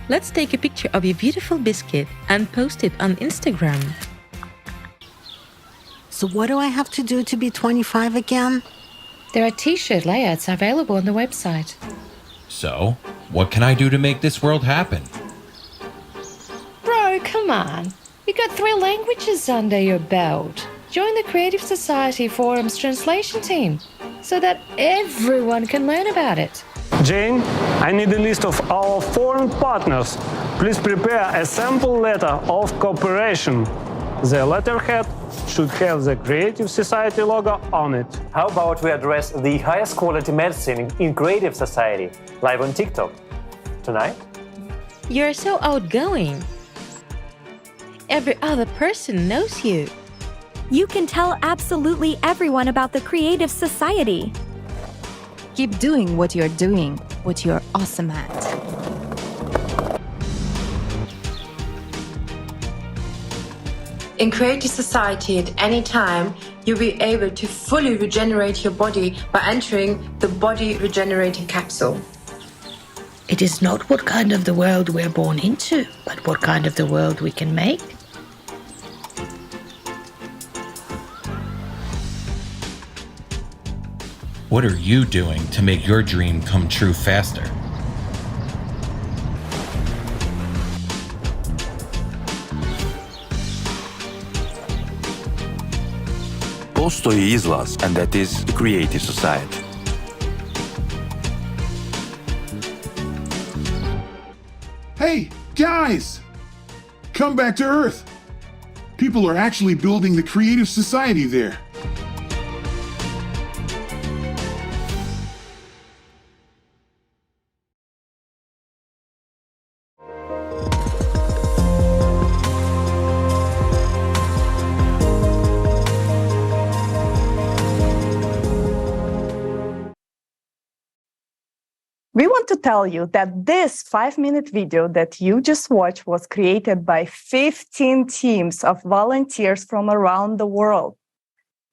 S9: Let's take a picture of your beautiful biscuit and post it on Instagram.
S11: So what do I have to do to be 25 again?
S12: There are t-shirt layouts available on the website.
S13: So, what can I do to make this world happen?
S12: Bro, come on. You got 3 languages under your belt. Join the Creative Society Forum's translation team so that everyone can learn about it.
S3: Jane, I need a list of our foreign partners. Please prepare a sample letter of cooperation. The letterhead should have the Creative Society logo on it.
S14: How about we address the highest quality medicine in Creative Society, live on TikTok? Tonight?
S9: You're so outgoing. Every other person knows you.
S25: You can tell absolutely everyone about the Creative Society.
S29: Keep doing what you're awesome at.
S27: In Creative Society, at any time, you'll be able to fully regenerate your body by entering the body regenerating capsule.
S30: It is not what kind of the world we're born into, but what kind of the world we can make.
S13: What are you doing to make your dream come true faster?
S31: Postoji izlaz, and that is the Creative Society.
S32: Hey, guys! Come back to Earth! People are actually building the Creative Society there.
S2: We want to tell you that this 5-minute video that you just watched was created by 15 teams of volunteers from around the world.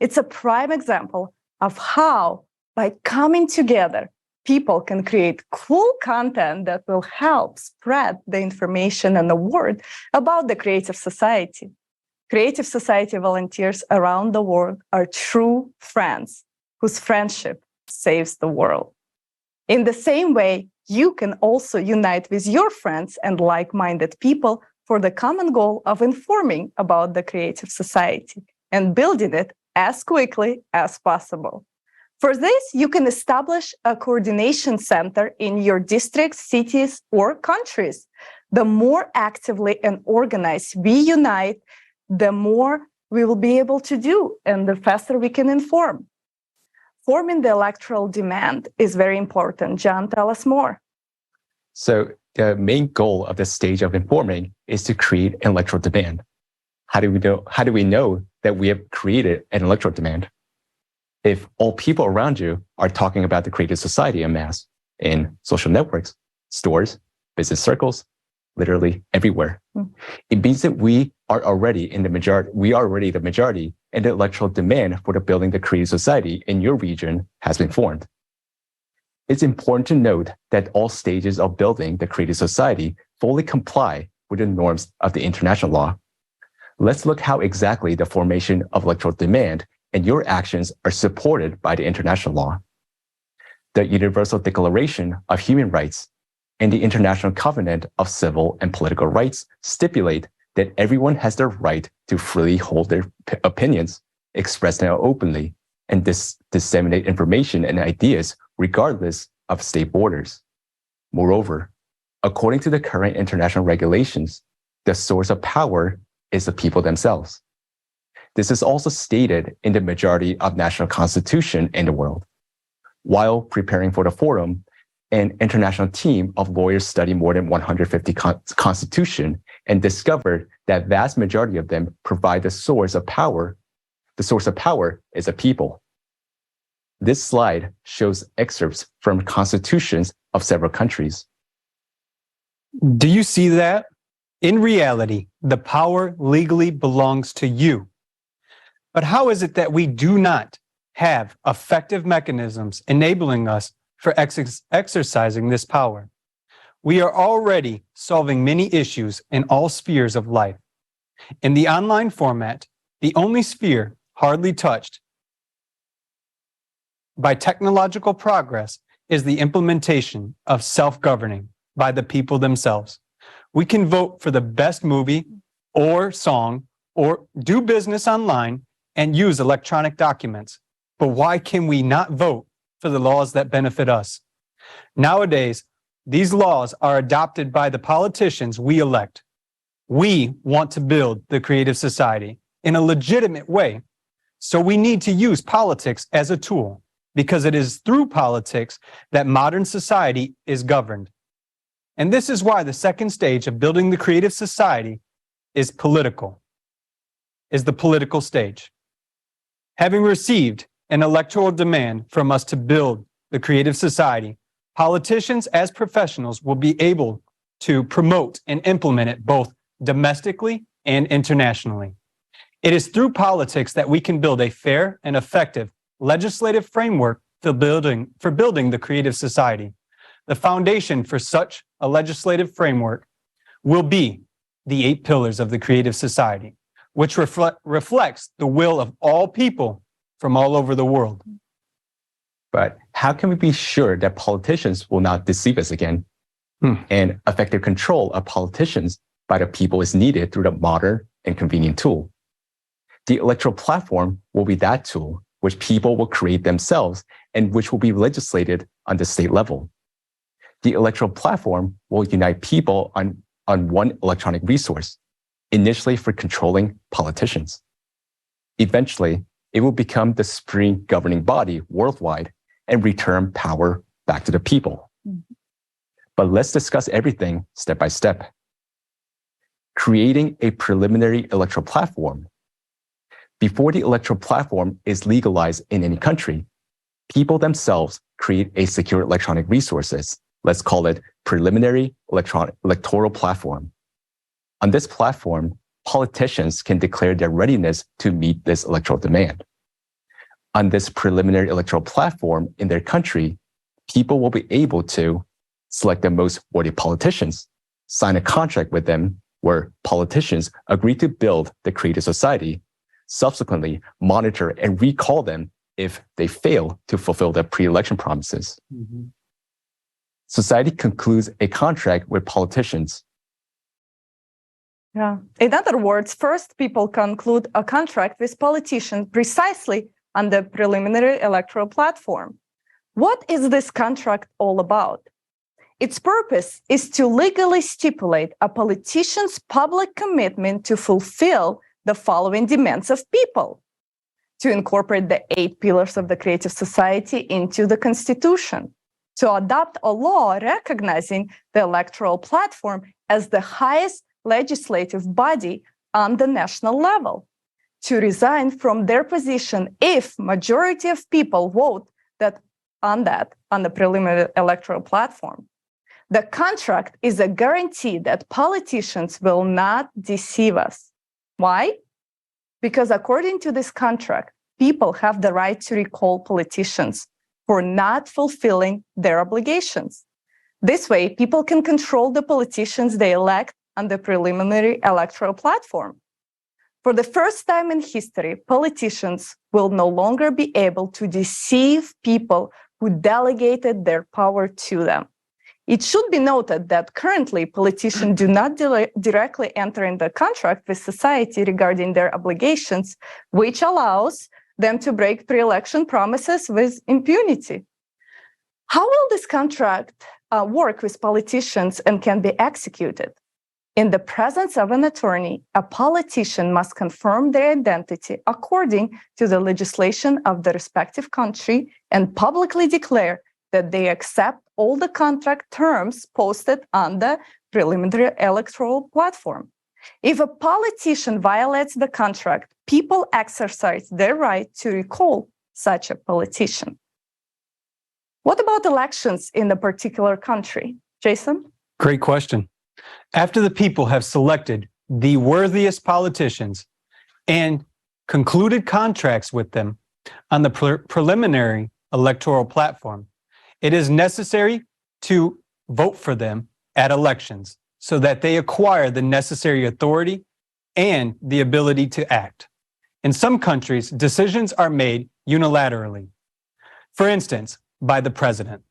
S2: It's a prime example of how, by coming together, people can create cool content that will help spread the information and the word about the Creative Society. Creative Society volunteers around the world are true friends whose friendship saves the world. In the same way, you can also unite with your friends and like-minded people for the common goal of informing about the Creative Society and building it as quickly as possible. For this, you can establish a coordination center in your districts, cities, or countries. The more actively and organized we unite, the more we will be able to do and the faster we can inform. Forming the electoral demand is very important. John, tell us more.
S21: So the main goal of the stage of informing is to create an electoral demand. How do we know that we have created an electoral demand? If all people around you are talking about the Creative Society en masse in social networks, stores, business circles, literally everywhere, it means that we are already the majority, and the electoral demand for the building the Creative Society in your region has been formed. It's important to note that all stages of building the Creative Society fully comply with the norms of the international law. Let's look how exactly the formation of electoral demand and your actions are supported by the international law. The Universal Declaration of Human Rights and the International Covenant of Civil and Political Rights stipulate that everyone has the right to freely hold their opinions, express them openly, and disseminate information and ideas regardless of state borders. Moreover, according to the current international regulations, the source of power is the people themselves. This is also stated in the majority of national constitutions in the world. While preparing for the forum, an international team of lawyers studied more than 150 constitutions and discovered that vast majority of them provide the source of power. The source of power is the people. This slide shows excerpts from constitutions of several countries.
S1: Do you see that? In reality, the power legally belongs to you. But how is it that we do not have effective mechanisms enabling us for exercising this power? We are already solving many issues in all spheres of life. In the online format, the only sphere hardly touched by technological progress is the implementation of self-governing by the people themselves. We can vote for the best movie or song or do business online and use electronic documents. But why can we not vote for the laws that benefit us? Nowadays, these laws are adopted by the politicians we elect. We want to build the creative society in a legitimate way. So we need to use politics as a tool, because it is through politics that modern society is governed. And this is why the second stage of building the creative society is the political stage. Having received an electoral demand from us to build the creative society, politicians as professionals will be able to promote and implement it both domestically and internationally. It is through politics that we can build a fair and effective legislative framework for building the creative society. The foundation for such a legislative framework will be the 8 pillars of the creative society, which reflects the will of all people from all over the world.
S21: But how can we be sure that politicians will not deceive us again? And effective control of politicians by the people is needed through the modern and convenient tool. The electoral platform will be that tool which people will create themselves and which will be legislated on the state level. The electoral platform will unite people on one electronic resource, initially for controlling politicians. Eventually, it will become the supreme governing body worldwide and return power back to the people. But let's discuss everything step by step. Creating a preliminary electoral platform. Before the electoral platform is legalized in any country, people themselves create a secure electronic resources. Let's call it preliminary electoral platform. On this platform, politicians can declare their readiness to meet this electoral demand. On this preliminary electoral platform in their country, people will be able to select the most worthy politicians, sign a contract with them where politicians agree to build the creative society, subsequently monitor and recall them if they fail to fulfill their pre-election promises. Society concludes a contract with politicians.
S2: Yeah. In other words, first people conclude a contract with politicians precisely on the preliminary electoral platform. What is this contract all about? Its purpose is to legally stipulate a politician's public commitment to fulfill the following demands of people: to incorporate the 8 pillars of the creative society into the Constitution, to adopt a law recognizing the electoral platform as the highest legislative body on the national level, to resign from their position if majority of people vote on the preliminary electoral platform. The contract is a guarantee that politicians will not deceive us. Why? Because according to this contract, people have the right to recall politicians for not fulfilling their obligations. This way, people can control the politicians they elect on the preliminary electoral platform. For the first time in history, politicians will no longer be able to deceive people who delegated their power to them. It should be noted that currently politicians do not directly enter into contract with society regarding their obligations, which allows them to break pre-election promises with impunity. How will this contract work with politicians and can be executed? In the presence of an attorney, a politician must confirm their identity according to the legislation of the respective country and publicly declare that they accept all the contract terms posted on the preliminary electoral platform. If a politician violates the contract, people exercise their right to recall such a politician. What about elections in a particular country? Jason?
S1: Great question. After the people have selected the worthiest politicians and concluded contracts with them on the preliminary electoral platform, it is necessary to vote for them at elections so that they acquire the necessary authority and the ability to act. In some countries, decisions are made unilaterally. For instance, by the president.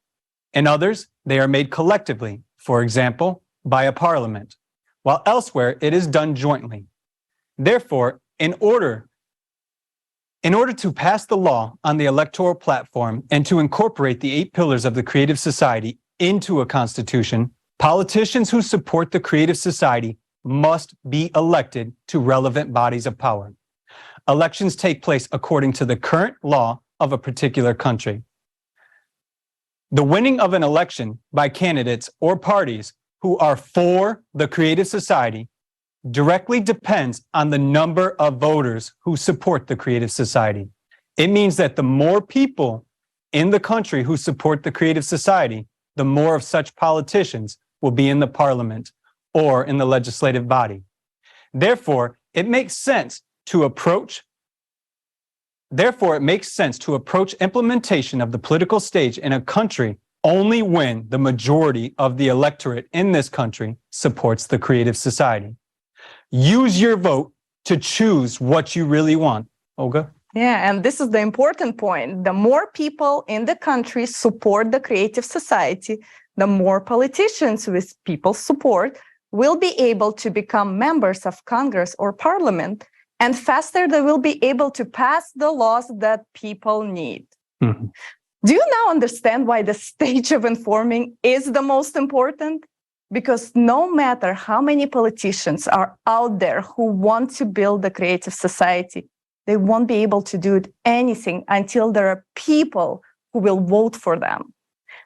S1: In others, they are made collectively, for example, by a parliament, while elsewhere it is done jointly. Therefore, in order to pass the law on the electoral platform and to incorporate the 8 pillars of the Creative Society into a constitution, politicians who support the Creative Society must be elected to relevant bodies of power. Elections take place according to the current law of a particular country. The winning of an election by candidates or parties who are for the Creative Society directly depends on the number of voters who support the Creative Society. It means that the more people in the country who support the Creative Society, the more of such politicians will be in the parliament or in the legislative body. Therefore, it makes sense to approach implementation of the political stage in a country only when the majority of the electorate in this country supports the Creative Society. Use your vote to choose what you really want. Olga?
S2: Yeah, and this is the important point. The more people in the country support the Creative Society, the more politicians with people's support will be able to become members of Congress or Parliament, and faster they will be able to pass the laws that people need.
S1: Mm-hmm.
S2: Do you now understand why the stage of informing is the most important? Because no matter how many politicians are out there who want to build the Creative Society, they won't be able to do anything until there are people who will vote for them.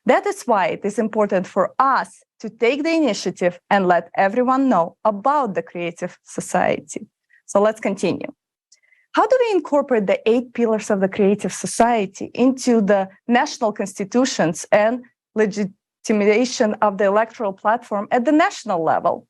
S2: That is why it is important for us to take the initiative and let everyone know about the Creative Society. So let's continue. How do we incorporate the 8 pillars of the Creative Society into the national constitutions and legitimation of the electoral platform at the national level?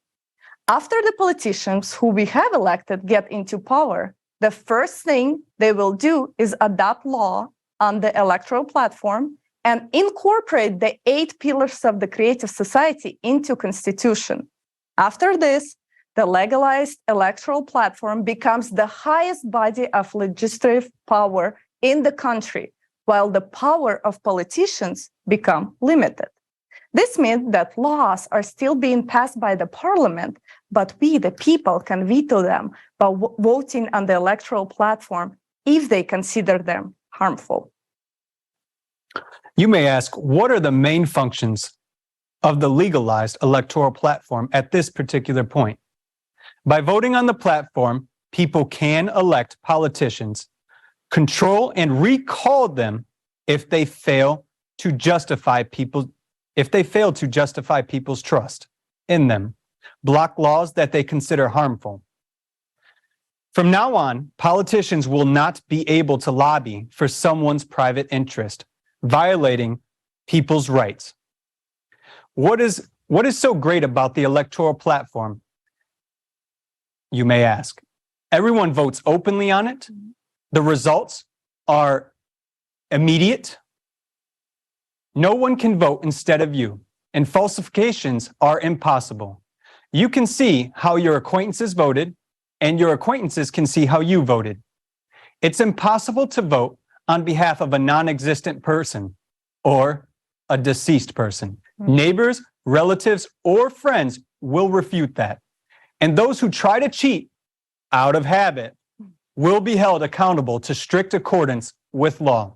S2: After the politicians who we have elected get into power, the first thing they will do is adopt law on the electoral platform and incorporate the 8 pillars of the Creative Society into constitution. After this, the legalized electoral platform becomes the highest body of legislative power in the country, while the power of politicians become limited. This means that laws are still being passed by the parliament, but we, the people, can veto them by voting on the electoral platform if they consider them harmful.
S1: You may ask, what are the main functions of the legalized electoral platform at this particular point? By voting on the platform, people can elect politicians, control and recall them if they fail to justify people's trust in them, block laws that they consider harmful. From now on, politicians will not be able to lobby for someone's private interest, violating people's rights. What is so great about the electoral platform? You may ask. Everyone votes openly on it. The results are immediate. No one can vote instead of you, and falsifications are impossible. You can see how your acquaintances voted, and your acquaintances can see how you voted. It's impossible to vote on behalf of a non-existent person. or a deceased person. Neighbors, relatives, or friends will refute that. And those who try to cheat out of habit will be held accountable to strict accordance with law.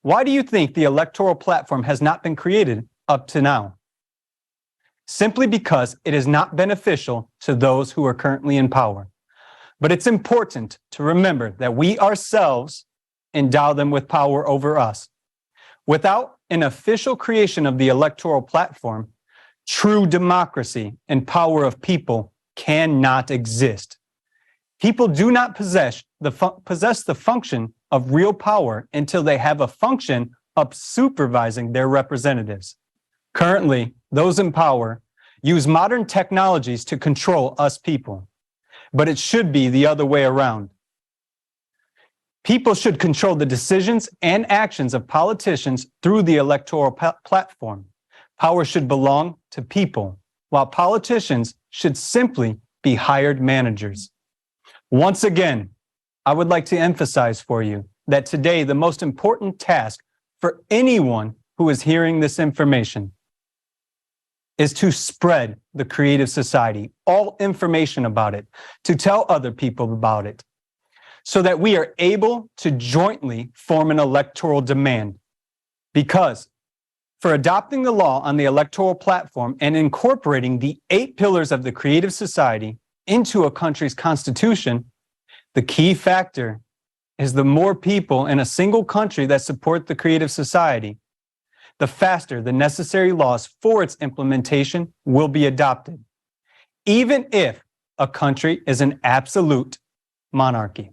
S1: Why do you think the electoral platform has not been created up to now? Simply because it is not beneficial to those who are currently in power. But it's important to remember that we ourselves endow them with power over us. Without an official creation of the electoral platform, true democracy and power of people cannot exist. People do not possess the function of real power until they have a function of supervising their representatives. Currently, those in power use modern technologies to control us people, but it should be the other way around. People should control the decisions and actions of politicians through the electoral platform. Power should belong to people, while politicians should simply be hired managers. Once again, I would like to emphasize for you that today the most important task for anyone who is hearing this information is to spread the creative society, all information about it, to tell other people about it, so that we are able to jointly form an electoral demand. Because for adopting the law on the electoral platform and incorporating the 8 pillars of the creative society into a country's constitution, the key factor is the more people in a single country that support the creative society, the faster the necessary laws for its implementation will be adopted, even if a country is an absolute monarchy.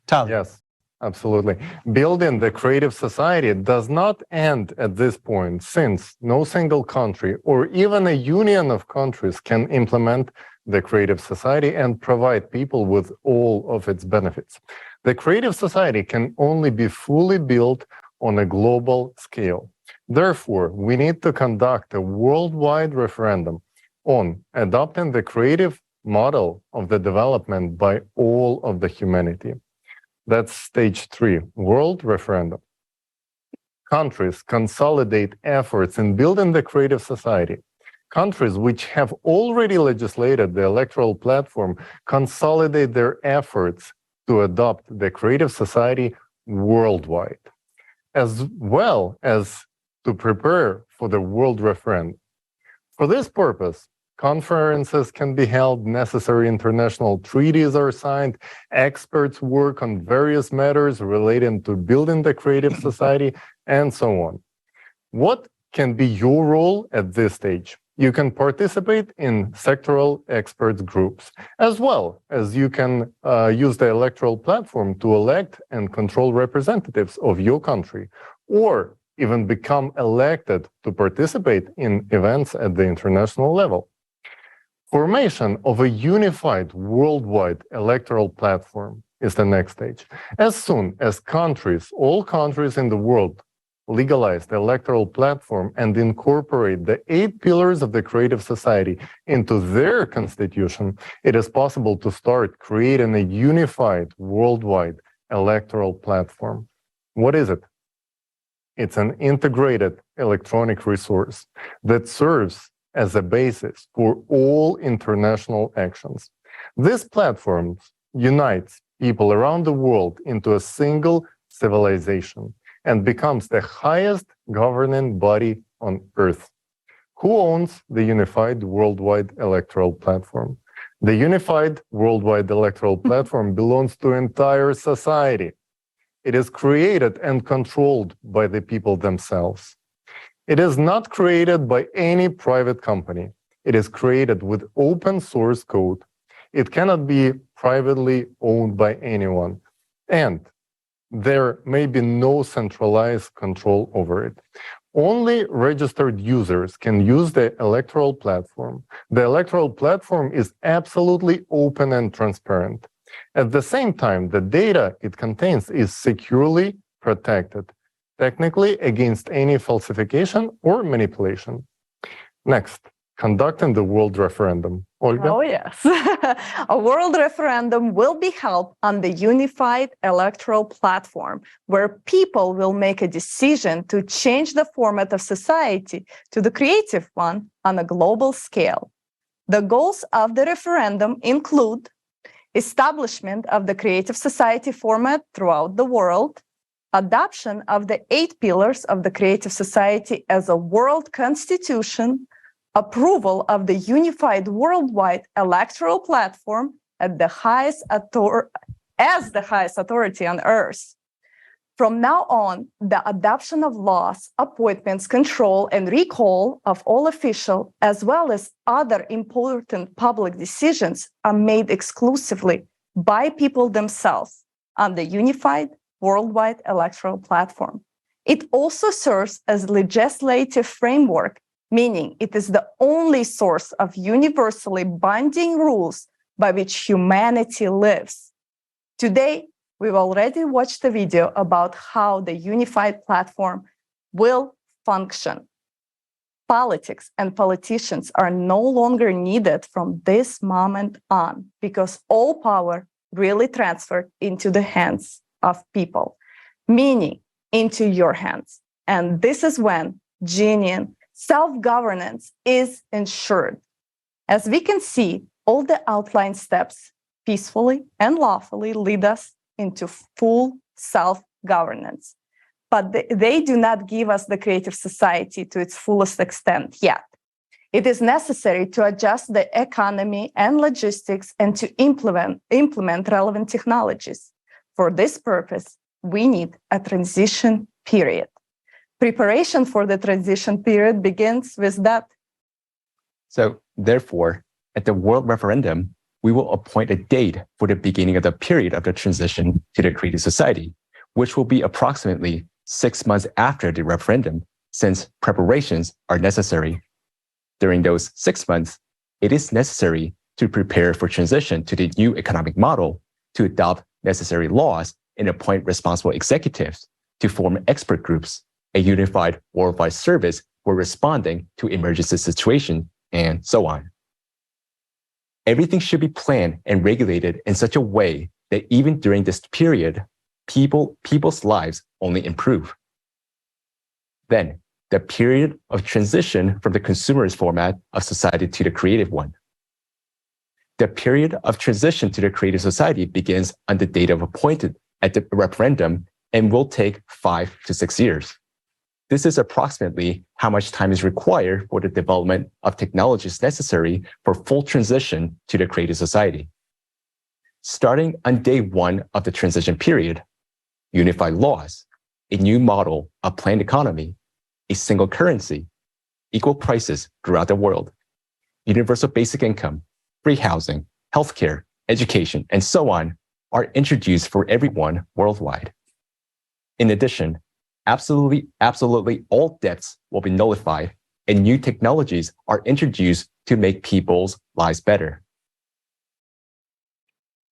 S1: Tyler.
S4: Yes, absolutely. Building the creative society does not end at this point, since no single country or even a union of countries can implement the creative society and provide people with all of its benefits. The creative society can only be fully built on a global scale. Therefore, we need to conduct a worldwide referendum on adopting the creative model of the development by all of the humanity. That's stage 3, world referendum. Countries consolidate efforts in building the creative society. Countries which have already legislated the electoral platform consolidate their efforts to adopt the creative society worldwide, as well as to prepare for the world referendum. For this purpose, conferences can be held, necessary international treaties are signed, experts work on various matters relating to building the creative society, and so on. What can be your role at this stage? You can participate in sectoral experts groups, as well as you can use the electoral platform to elect and control representatives of your country, or even become elected to participate in events at the international level. Formation of a unified worldwide electoral platform is the next stage. As soon as all countries in the world legalize the electoral platform and incorporate the 8 pillars of the creative society into their constitution, it is possible to start creating a unified worldwide electoral platform. What is it? It's an integrated electronic resource that serves as a basis for all international actions. This platform unites people around the world into a single civilization and becomes the highest governing body on Earth. Who owns the Unified Worldwide Electoral Platform? The Unified Worldwide Electoral Platform belongs to entire society. It is created and controlled by the people themselves. It is not created by any private company. It is created with open source code. It cannot be privately owned by anyone. And there may be no centralized control over it. Only registered users can use the electoral platform. The electoral platform is absolutely open and transparent. At the same time, the data it contains is securely protected, technically against any falsification or manipulation. Next, conducting the world referendum Olga?
S2: Oh, yes. A world referendum will be held on the unified electoral platform, where people will make a decision to change the format of society to the creative one on a global scale. The goals of the referendum include establishment of the creative society format throughout the world, adoption of the 8 pillars of the creative society as a world constitution, approval of the unified worldwide electoral platform as the highest authority on earth. From now on, the adoption of laws, appointments, control, and recall of all official, as well as other important public decisions, are made exclusively by people themselves on the unified worldwide electoral platform. It also serves as legislative framework, meaning it is the only source of universally binding rules by which humanity lives. Today, we've already watched a video about how the unified platform will function. Politics and politicians are no longer needed from this moment on, because all power really transferred into the hands of people, meaning into your hands. And this is when genuine self-governance is ensured. As we can see, all the outlined steps peacefully and lawfully lead us into full self-governance. But they do not give us the creative society to its fullest extent yet. It is necessary to adjust the economy and logistics and to implement relevant technologies. For this purpose, we need a transition period. Preparation for the transition period begins with that.
S21: So, therefore, at the World Referendum, we will appoint a date for the beginning of the period of the transition to the creative society, which will be approximately 6 months after the referendum, since preparations are necessary. During those 6 months, it is necessary to prepare for transition to the new economic model, to adopt necessary laws, and appoint responsible executives, to form expert groups, a unified worldwide service for responding to emergency situations, and so on. Everything should be planned and regulated in such a way that even during this period, people's lives only improve. Then, the period of transition from the consumerist format of society to the creative one. The period of transition to the creative society begins on the date of appointed at the referendum and will take 5 to 6 years. This is approximately how much time is required for the development of technologies necessary for full transition to the creative society. Starting on day 1 of the transition period, unified laws, a new model of planned economy, a single currency, equal prices throughout the world, universal basic income, free housing, healthcare, education, and so on are introduced for everyone worldwide. In addition, absolutely all debts will be nullified and new technologies are introduced to make people's lives better.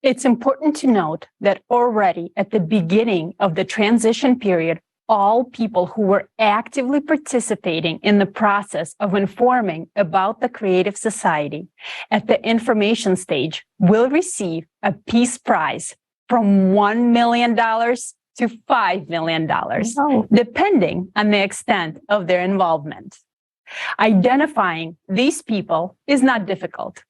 S7: It's important to note that already at the beginning of the transition period, all people who were actively participating in the process of informing about the creative society at the information stage will receive a peace prize from $1 million to $5 million, depending on the extent of their involvement. Identifying these people is not difficult.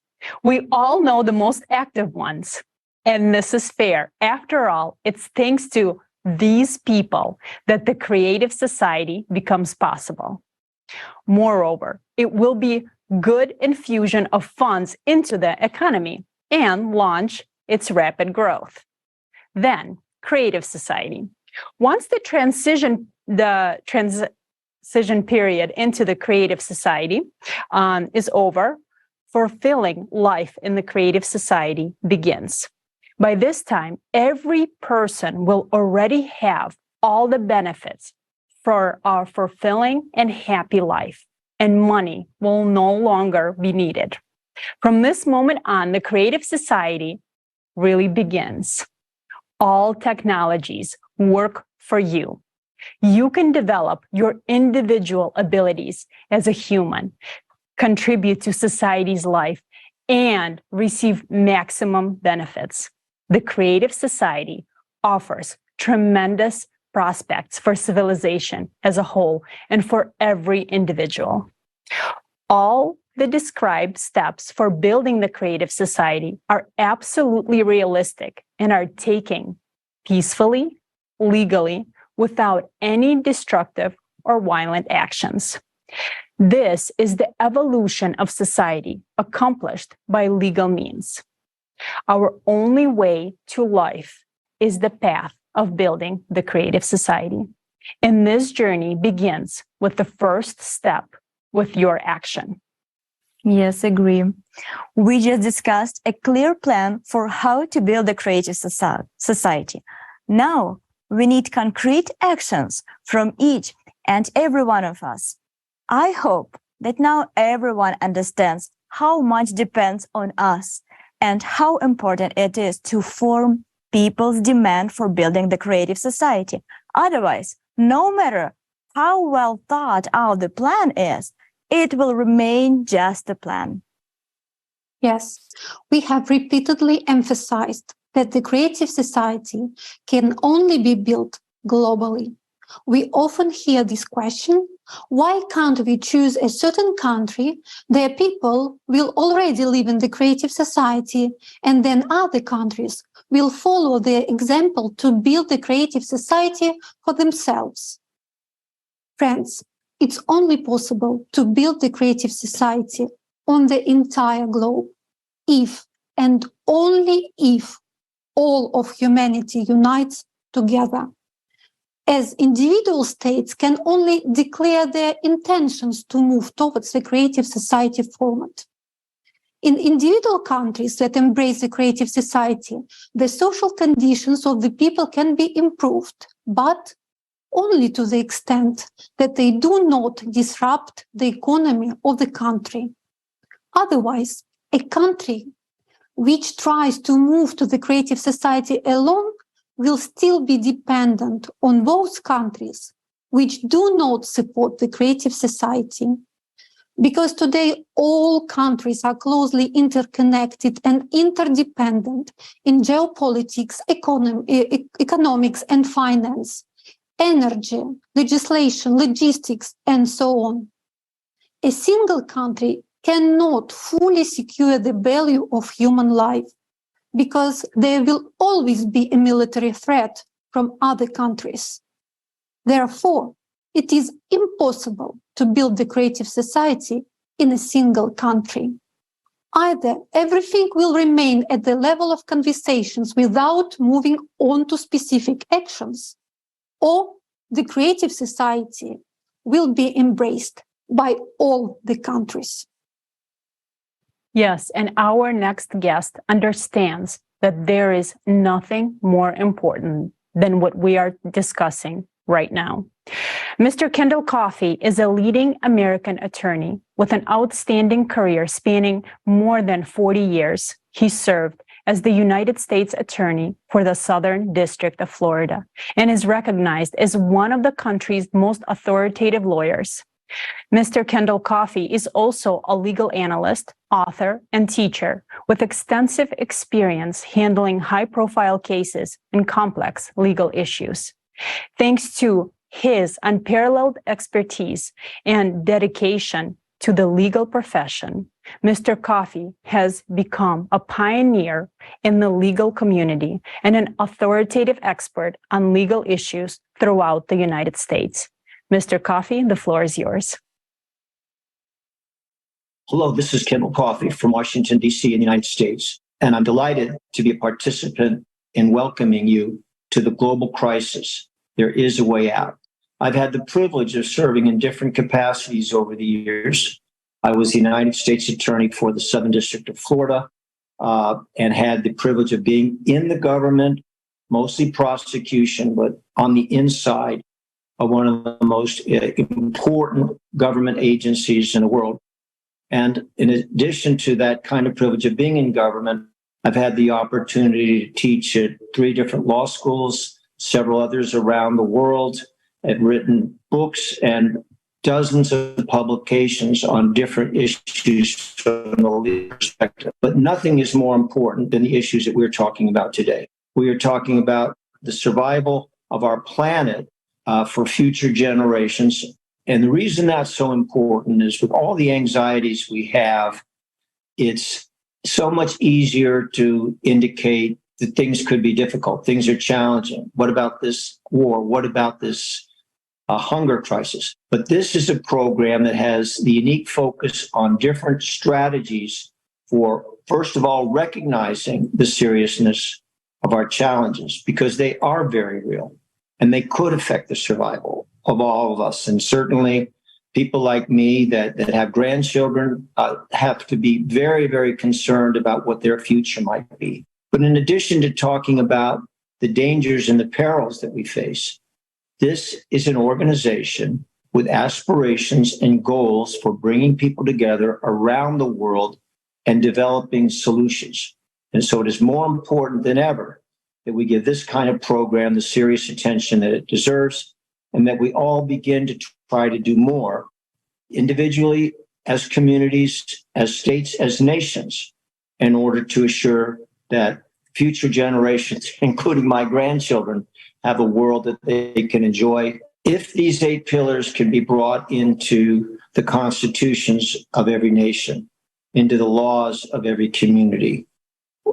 S7: We all know the most active ones, and this is fair. After all, it's thanks to these people that the creative society becomes possible. Moreover, it will be good infusion of funds into the economy and launch its rapid growth. Then, creative society. Once the transition period into the creative society is over, fulfilling life in the creative society begins. By this time, every person will already have all the benefits for our fulfilling and happy life, and money will no longer be needed. From this moment on, the creative society really begins. All technologies work for you. You can develop your individual abilities as a human, contribute to society's life, and receive maximum benefits. The Creative Society offers tremendous prospects for civilization as a whole and for every individual. All the described steps for building the Creative Society are absolutely realistic and are taken peacefully, legally, without any destructive or violent actions. This is the evolution of society accomplished by legal means. Our only way to life is the path of building the Creative Society. And this journey begins with the first step, with your action.
S25: Yes, agree. We just discussed a clear plan for how to build a creative society. Now, we need concrete actions from each and every one of us. I hope that now everyone understands how much depends on us and how important it is to form people's demand for building the creative society. Otherwise, no matter how well thought out the plan is, it will remain just a plan.
S5: Yes, we have repeatedly emphasized that the creative society can only be built globally. We often hear this question, why can't we choose a certain country? Their people will already live in the creative society, and then other countries will follow their example to build the creative society for themselves. Friends, it's only possible to build the creative society on the entire globe if and only if all of humanity unites together. As individual states can only declare their intentions to move towards the creative society format. In individual countries that embrace the creative society, the social conditions of the people can be improved, but only to the extent that they do not disrupt the economy of the country. Otherwise, a country which tries to move to the creative society alone will still be dependent on those countries which do not support the creative society. Because today all countries are closely interconnected and interdependent in geopolitics, economics and finance, energy, legislation, logistics, and so on. A single country cannot fully secure the value of human life because there will always be a military threat from other countries. Therefore, it is impossible to build the creative society in a single country. Either everything will remain at the level of conversations without moving on to specific actions, or the creative society will be embraced by all the countries.
S7: Yes, and our next guest understands that there is nothing more important than what we are discussing right now. Mr. Kendall Coffey is a leading American attorney with an outstanding career spanning more than 40 years. He served as the United States Attorney for the Southern District of Florida and is recognized as one of the country's most authoritative lawyers. Mr. Kendall Coffey is also a legal analyst, author, and teacher with extensive experience handling high-profile cases and complex legal issues. Thanks to his unparalleled expertise and dedication to the legal profession, Mr. Coffey has become a pioneer in the legal community and an authoritative expert on legal issues throughout the United States. Mr. Coffey, the floor is yours.
S8: Hello, this is Kendall Coffey from Washington, D.C. in the United States, and I'm delighted to be a participant in welcoming you to the global crisis. There is a way out. I've had the privilege of serving in different capacities over the years. I was the United States Attorney for the Southern District of Florida and had the privilege of being in the government, mostly prosecution, but on the inside of one of the most important government agencies in the world. And in addition to that kind of privilege of being in government, I've had the opportunity to teach at 3 different law schools, several others around the world. I've written books and dozens of publications on different issues from the legal perspective. But nothing is more important than the issues that we're talking about today. We are talking about the survival of our planet for future generations. And the reason that's so important is with all the anxieties we have, it's so much easier to indicate that things could be difficult. Things are challenging. What about this war? What about this hunger crisis? But this is a program that has the unique focus on different strategies for, first of all, recognizing the seriousness of our challenges, because they are very real and they could affect the survival of all of us. And certainly people like me that have grandchildren have to be very, very concerned about what their future might be. But in addition to talking about the dangers and the perils that we face, this is an organization with aspirations and goals for bringing people together around the world and developing solutions. And so it is more important than ever that we give this kind of program the serious attention that it deserves, and that we all begin to try to do more individually, as communities, as states, as nations, in order to assure that future generations, including my grandchildren, have a world that they can enjoy. If these 8 pillars can be brought into the constitutions of every nation, into the laws of every community,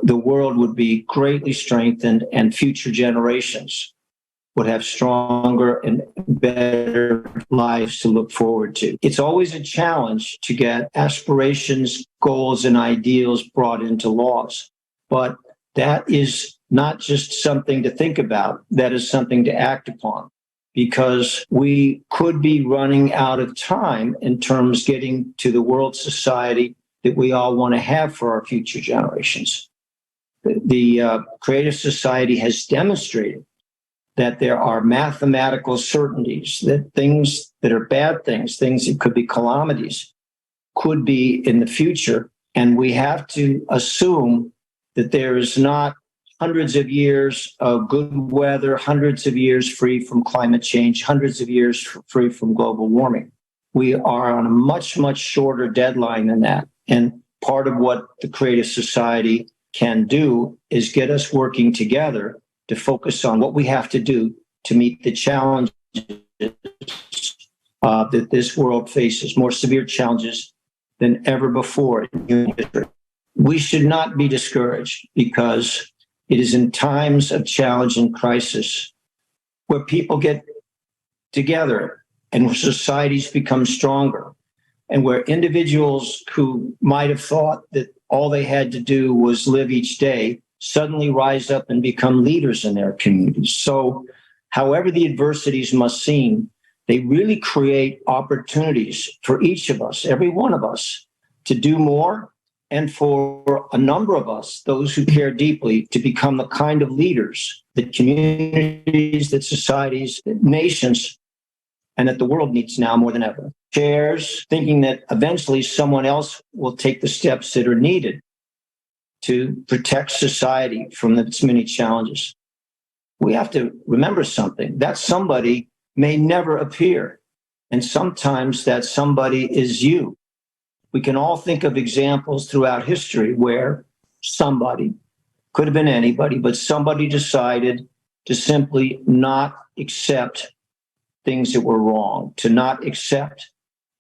S8: the world would be greatly strengthened, and future generations would have stronger and better lives to look forward to. It's always a challenge to get aspirations, goals, and ideals brought into laws. But that is not just something to think about. That is something to act upon, because we could be running out of time in terms of getting to the world society that we all want to have for our future generations. The Creative Society has demonstrated that there are mathematical certainties that things that are bad things that could be calamities, could be in the future. And we have to assume that there is not hundreds of years of good weather, hundreds of years free from climate change, hundreds of years free from global warming. We are on a much, much shorter deadline than that. And part of what the Creative Society can do is get us working together to focus on what we have to do to meet the challenges that this world faces, more severe challenges than ever before in human history. We should not be discouraged, because it is in times of challenge and crisis where people get together and where societies become stronger, and where individuals who might have thought that all they had to do was live each day suddenly rise up and become leaders in their communities. So however the adversities must seem, they really create opportunities for each of us, every one of us, to do more, and for a number of us, those who care deeply, to become the kind of leaders that communities, that societies, that nations, and that the world needs now more than ever. Shares thinking that eventually someone else will take the steps that are needed to protect society from its many challenges. We have to remember something. That somebody may never appear. And sometimes that somebody is you. We can all think of examples throughout history where somebody, could have been anybody, but somebody decided to simply not accept things that were wrong, to not accept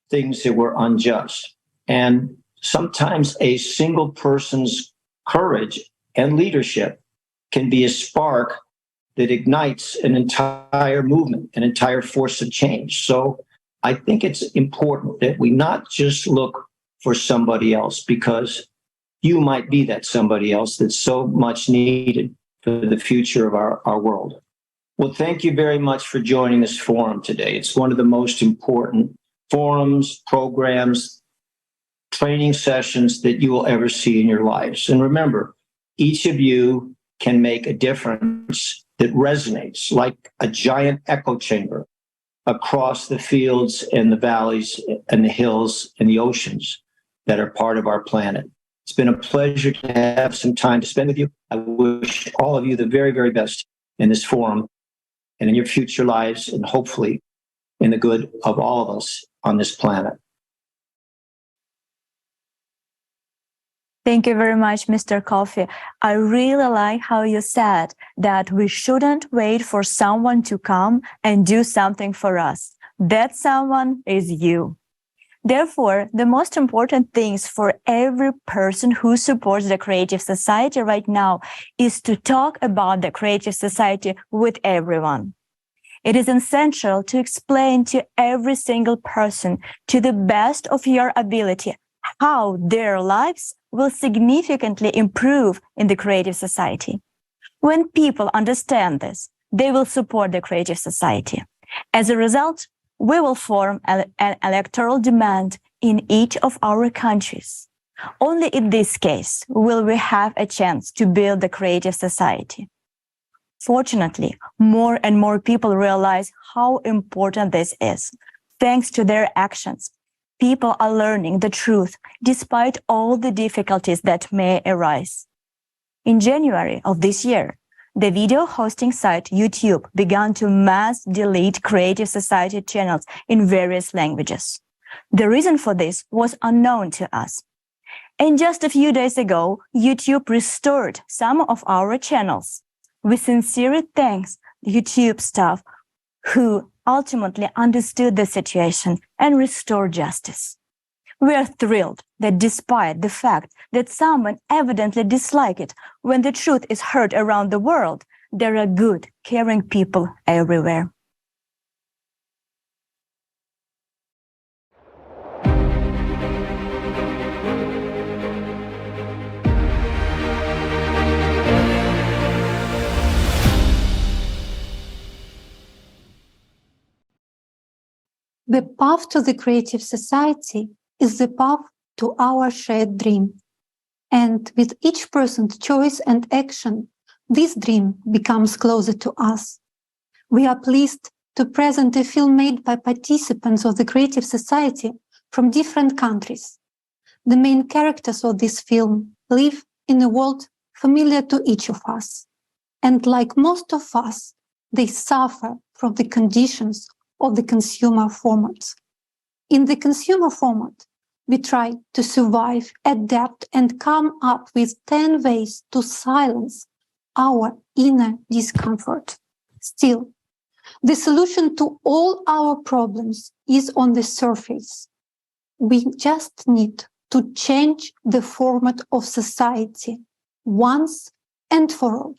S8: things that were unjust. And sometimes a single person's courage and leadership can be a spark that ignites an entire movement, an entire force of change. So I think it's important that we not just look for somebody else, because you might be that somebody else that's so much needed for the future of our world. Well, thank you very much for joining this forum today. It's one of the most important forums, programs, training sessions that you will ever see in your lives. And remember, each of you can make a difference that resonates like a giant echo chamber across the fields and the valleys and the hills and the oceans that are part of our planet. It's been a pleasure to have some time to spend with you. I wish all of you the very, very best in this forum and in your future lives, and hopefully in the good of all of us on this planet.
S25: Thank you very much, Mr. Coffey. I really like how you said that we shouldn't wait for someone to come and do something for us. That someone is you. Therefore, the most important things for every person who supports the Creative Society right now is to talk about the Creative Society with everyone. It is essential to explain to every single person, to the best of your ability, how their lives will significantly improve in the Creative Society. When people understand this, they will support the Creative Society. As a result, we will form an electoral demand in each of our countries. Only in this case will we have a chance to build the Creative Society. Fortunately, more and more people realize how important this is. Thanks to their actions, people are learning the truth despite all the difficulties that may arise. In January of this year, the video hosting site YouTube began to mass delete Creative Society channels in various languages. The reason for this was unknown to us. And just a few days ago, YouTube restored some of our channels. We sincerely thank YouTube staff who ultimately understood the situation and restored justice. We are thrilled that despite the fact that someone evidently dislikes it when the truth is heard around the world, there are good, caring people everywhere.
S5: The path to the Creative Society is the path to our shared dream. And with each person's choice and action, this dream becomes closer to us. We are pleased to present a film made by participants of the Creative Society from different countries. The main characters of this film live in a world familiar to each of us. And like most of us, they suffer from the conditions of the consumer format. In the consumer format, we try to survive, adapt, and come up with 10 ways to silence our inner discomfort. Still, the solution to all our problems is on the surface. We just need to change the format of society once and for all.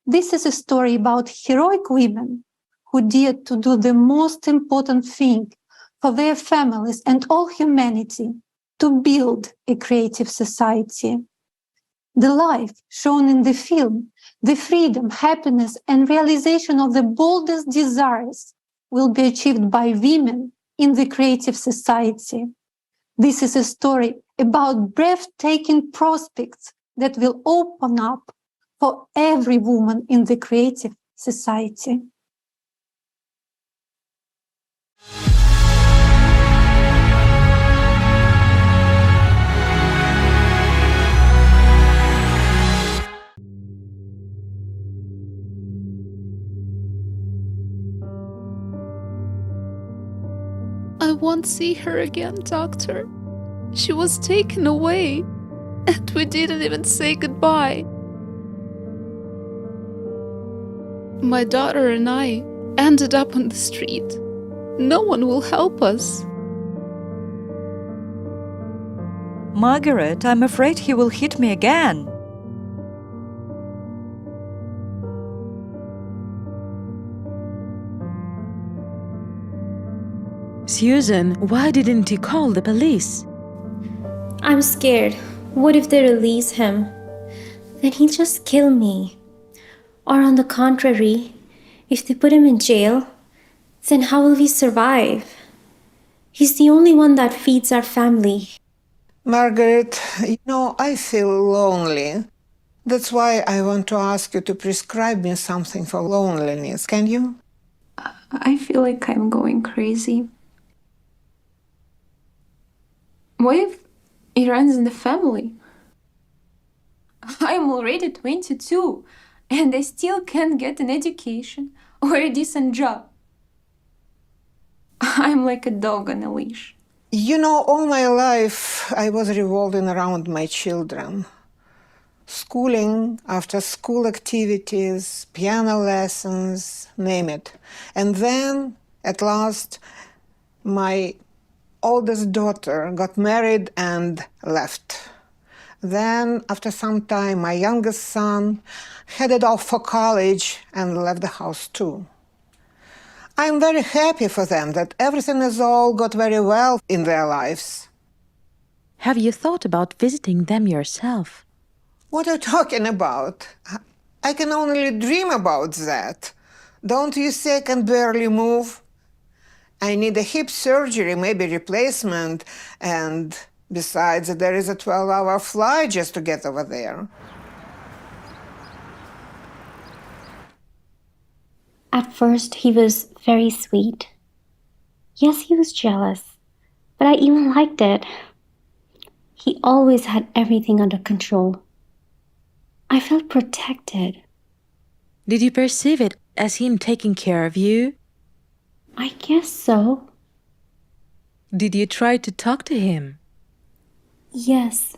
S5: This is a story about heroic women who dared to do the most important thing for their families and all humanity, to build a creative society. The life shown in the film, the freedom, happiness, and realization of the boldest desires will be achieved by women in the creative society. This is a story about breathtaking prospects that will open up for every woman in the creative society.
S10: I won't see her again, Doctor. She was taken away, and we didn't even say goodbye. My daughter and I ended up on the street. No one will help us.
S15: Margaret, I'm afraid he will hit me again.
S9: Susan, why didn't you call the police?
S16: I'm scared. What if they release him? Then he'll just kill me. Or on the contrary, if they put him in jail, then how will we survive? He's the only one that feeds our family.
S11: Margaret, I feel lonely. That's why I want to ask you to prescribe me something for loneliness. Can you?
S17: I feel like I'm going crazy. What if it runs in the family? I'm already 22 and I still can't get an education or a decent job. I'm like a dog on a leash.
S11: You know, all my life I was revolving around my children. Schooling, after school activities, piano lessons, name it. And then, at last, my oldest daughter got married and left. Then, after some time, my youngest son headed off for college and left the house too. I'm very happy for them that everything has all got very well in their lives.
S29: Have you thought about visiting them yourself?
S11: What are you talking about? I can only dream about that. Don't you see I can barely move? I need a hip surgery, maybe replacement, and besides, there is a 12-hour flight just to get over there.
S16: At first, he was very sweet. Yes, he was jealous, but I even liked it. He always had everything under control. I felt protected.
S29: Did you perceive it as him taking care of you?
S16: I guess so.
S29: Did you try to talk to him?
S16: Yes,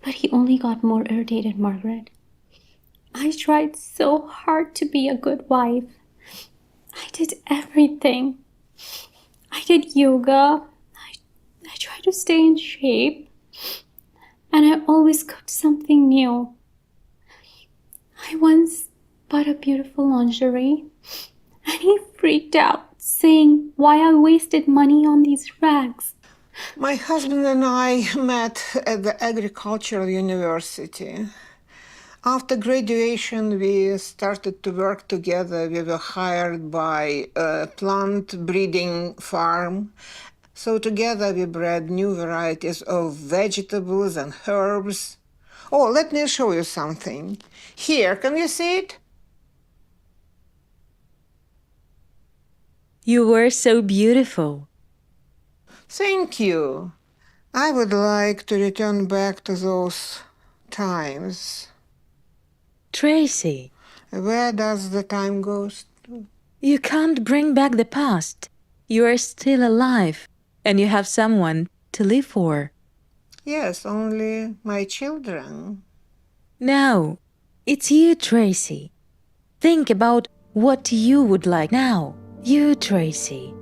S16: but he only got more irritated, Margaret. I tried so hard to be a good wife. I did everything. I did yoga. I tried to stay in shape. And I always cooked something new. I once bought a beautiful lingerie, and he freaked out, saying why I wasted money on these rags.
S11: My husband and I met at the agricultural university. After graduation, we started to work together. We were hired by a plant breeding farm. So together we bred new varieties of vegetables and herbs. Oh, let me show you something. Here, can you see it?
S29: You were so beautiful.
S11: Thank you. I would like to return back to those times.
S29: Tracy.
S11: Where does the time go to?
S29: You can't bring back the past. You are still alive, and you have someone to live for.
S11: Yes, only my children.
S29: No, it's you, Tracy. Think about what you would like now. You, Tracy.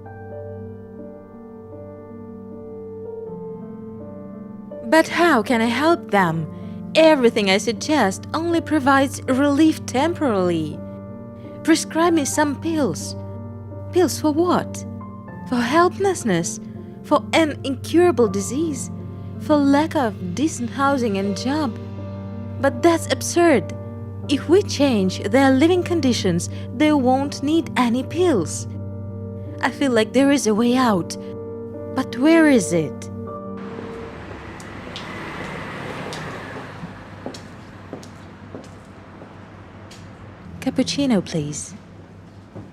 S29: But how can I help them? Everything I suggest only provides relief temporarily. Prescribe me some pills. Pills for what? For helplessness? For an incurable disease? For lack of decent housing and job? But that's absurd. If we change their living conditions, they won't need any pills. I feel like there is a way out. But where is it? Cappuccino, please.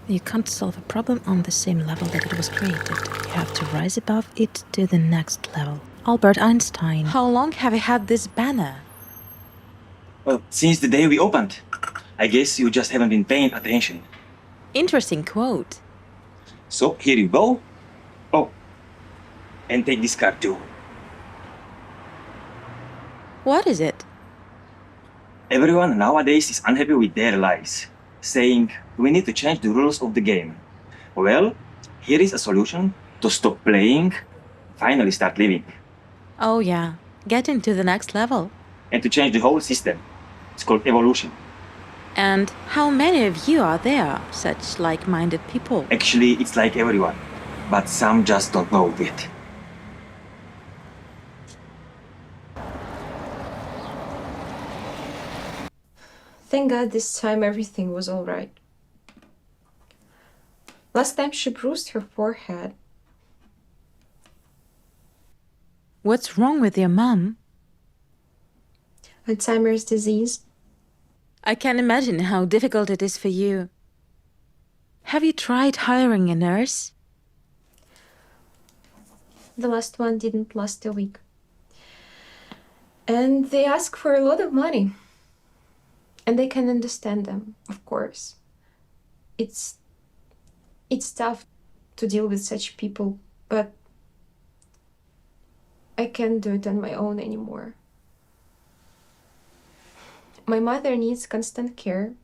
S29: You can't solve a problem on the same level that it was created. You have to rise above it to the next level. Albert Einstein. How long have you had this banner?
S3: Well, since the day we opened. I guess you just haven't been paying attention.
S29: Interesting quote.
S3: So here you go. Oh, and take this card too.
S29: What is it?
S3: Everyone nowadays is unhappy with their lives, saying we need to change the rules of the game. Well, here is a solution to stop playing, finally start living.
S29: Oh yeah, get into the next level.
S3: And to change the whole system. It's called evolution.
S29: And how many of you are there, such like-minded people?
S3: Actually, it's like everyone, but some just don't know it.
S27: Thank God this time everything was all right. Last time she bruised her forehead.
S29: What's wrong with your mom?
S27: Alzheimer's disease.
S29: I can imagine how difficult it is for you. Have you tried hiring a nurse?
S27: The last one didn't last a week. And they ask for a lot of money. And they can understand them, of course. It's tough
S17: to deal with such people, but I can't do it on my own anymore. My mother needs constant care,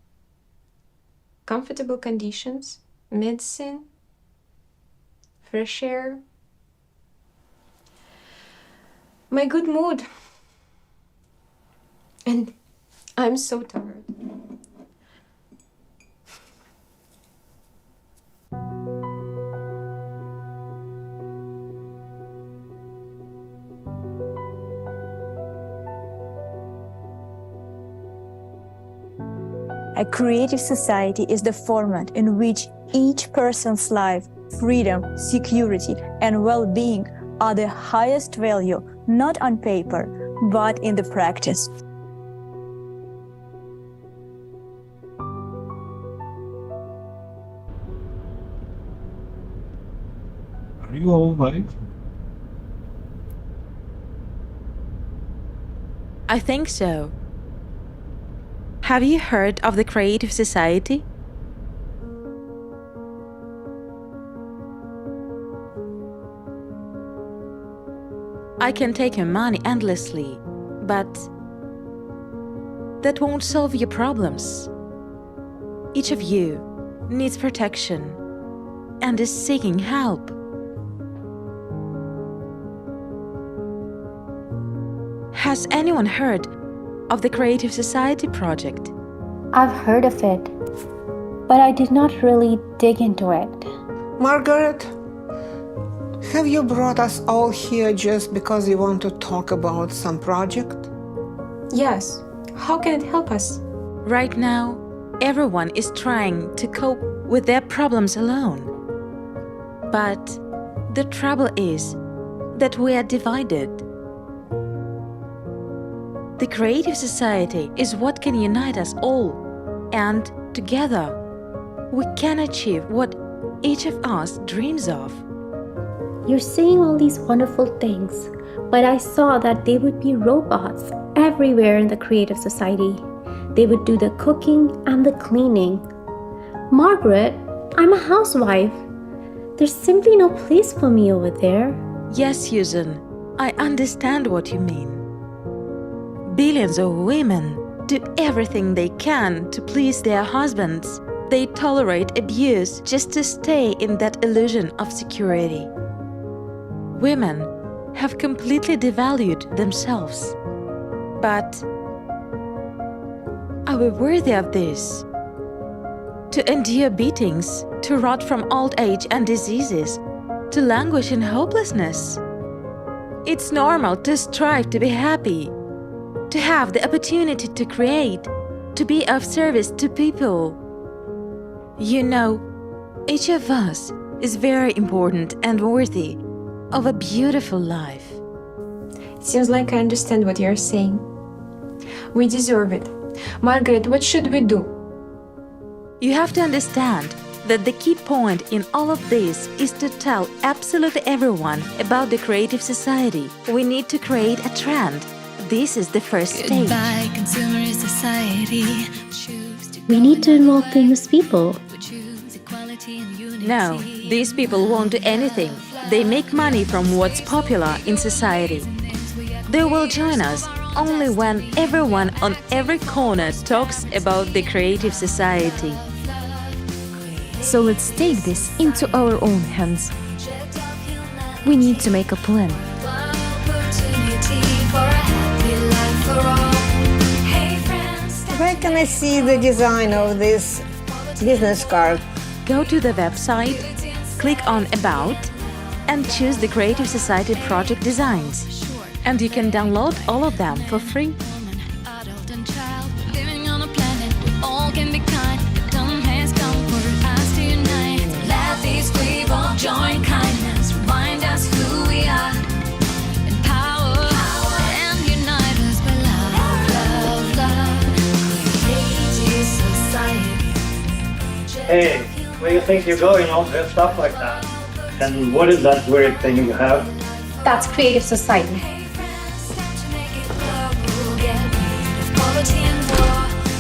S17: comfortable conditions, medicine, fresh air, my good mood. And I'm so tired.
S25: A creative society is the format in which each person's life, freedom, security, and well-being are the highest value, not on paper, but in the practice.
S6: Are you all right?
S29: I think so. Have you heard of the Creative Society? I can take your money endlessly, but that won't solve your problems. Each of you needs protection and is seeking help. Has anyone heard of the Creative Society project?
S16: I've heard of it, but I did not really dig into it.
S11: Margaret, have you brought us all here just because you want to talk about some project?
S17: Yes. How can it help us?
S29: Right now, everyone is trying to cope with their problems alone. But the trouble is that we are divided. The Creative Society is what can unite us all, and together we can achieve what each of us dreams of.
S16: You're saying all these wonderful things, but I saw that they would be robots everywhere in the Creative Society. They would do the cooking and the cleaning. Margaret, I'm a housewife. There's simply no place for me over there.
S29: Yes, Susan, I understand what you mean. Billions of women do everything they can to please their husbands. They tolerate abuse just to stay in that illusion of security. Women have completely devalued themselves. But are we worthy of this? To endure beatings, to rot from old age and diseases, to languish in hopelessness? It's normal to strive to be happy, to have the opportunity to create, to be of service to people. You know, each of us is very important and worthy of a beautiful life.
S17: It seems like I understand what you're saying. We deserve it. Margaret, what should we do?
S29: You have to understand that the key point in all of this is to tell absolutely everyone about the Creative Society. We need to create a trend. This is the first stage.
S10: Goodbye, consumerist society.
S16: We need to involve famous people.
S29: No, these people won't do anything. They make money from what's popular in society. They will join us only when everyone on every corner talks about the Creative Society.
S12: So let's take this into our own hands. We need to make a plan.
S11: Where can I see the design of this business card?
S29: Go to the website, click on About, and choose the Creative Society project designs. And you can download all of them for free.
S10: Join kindness, remind us who we are. Empower and unite us by love, love, love. Creative Society.
S8: Hey, where do you think you're going all dressed up like that? And what is that weird thing you have?
S16: That's Creative Society.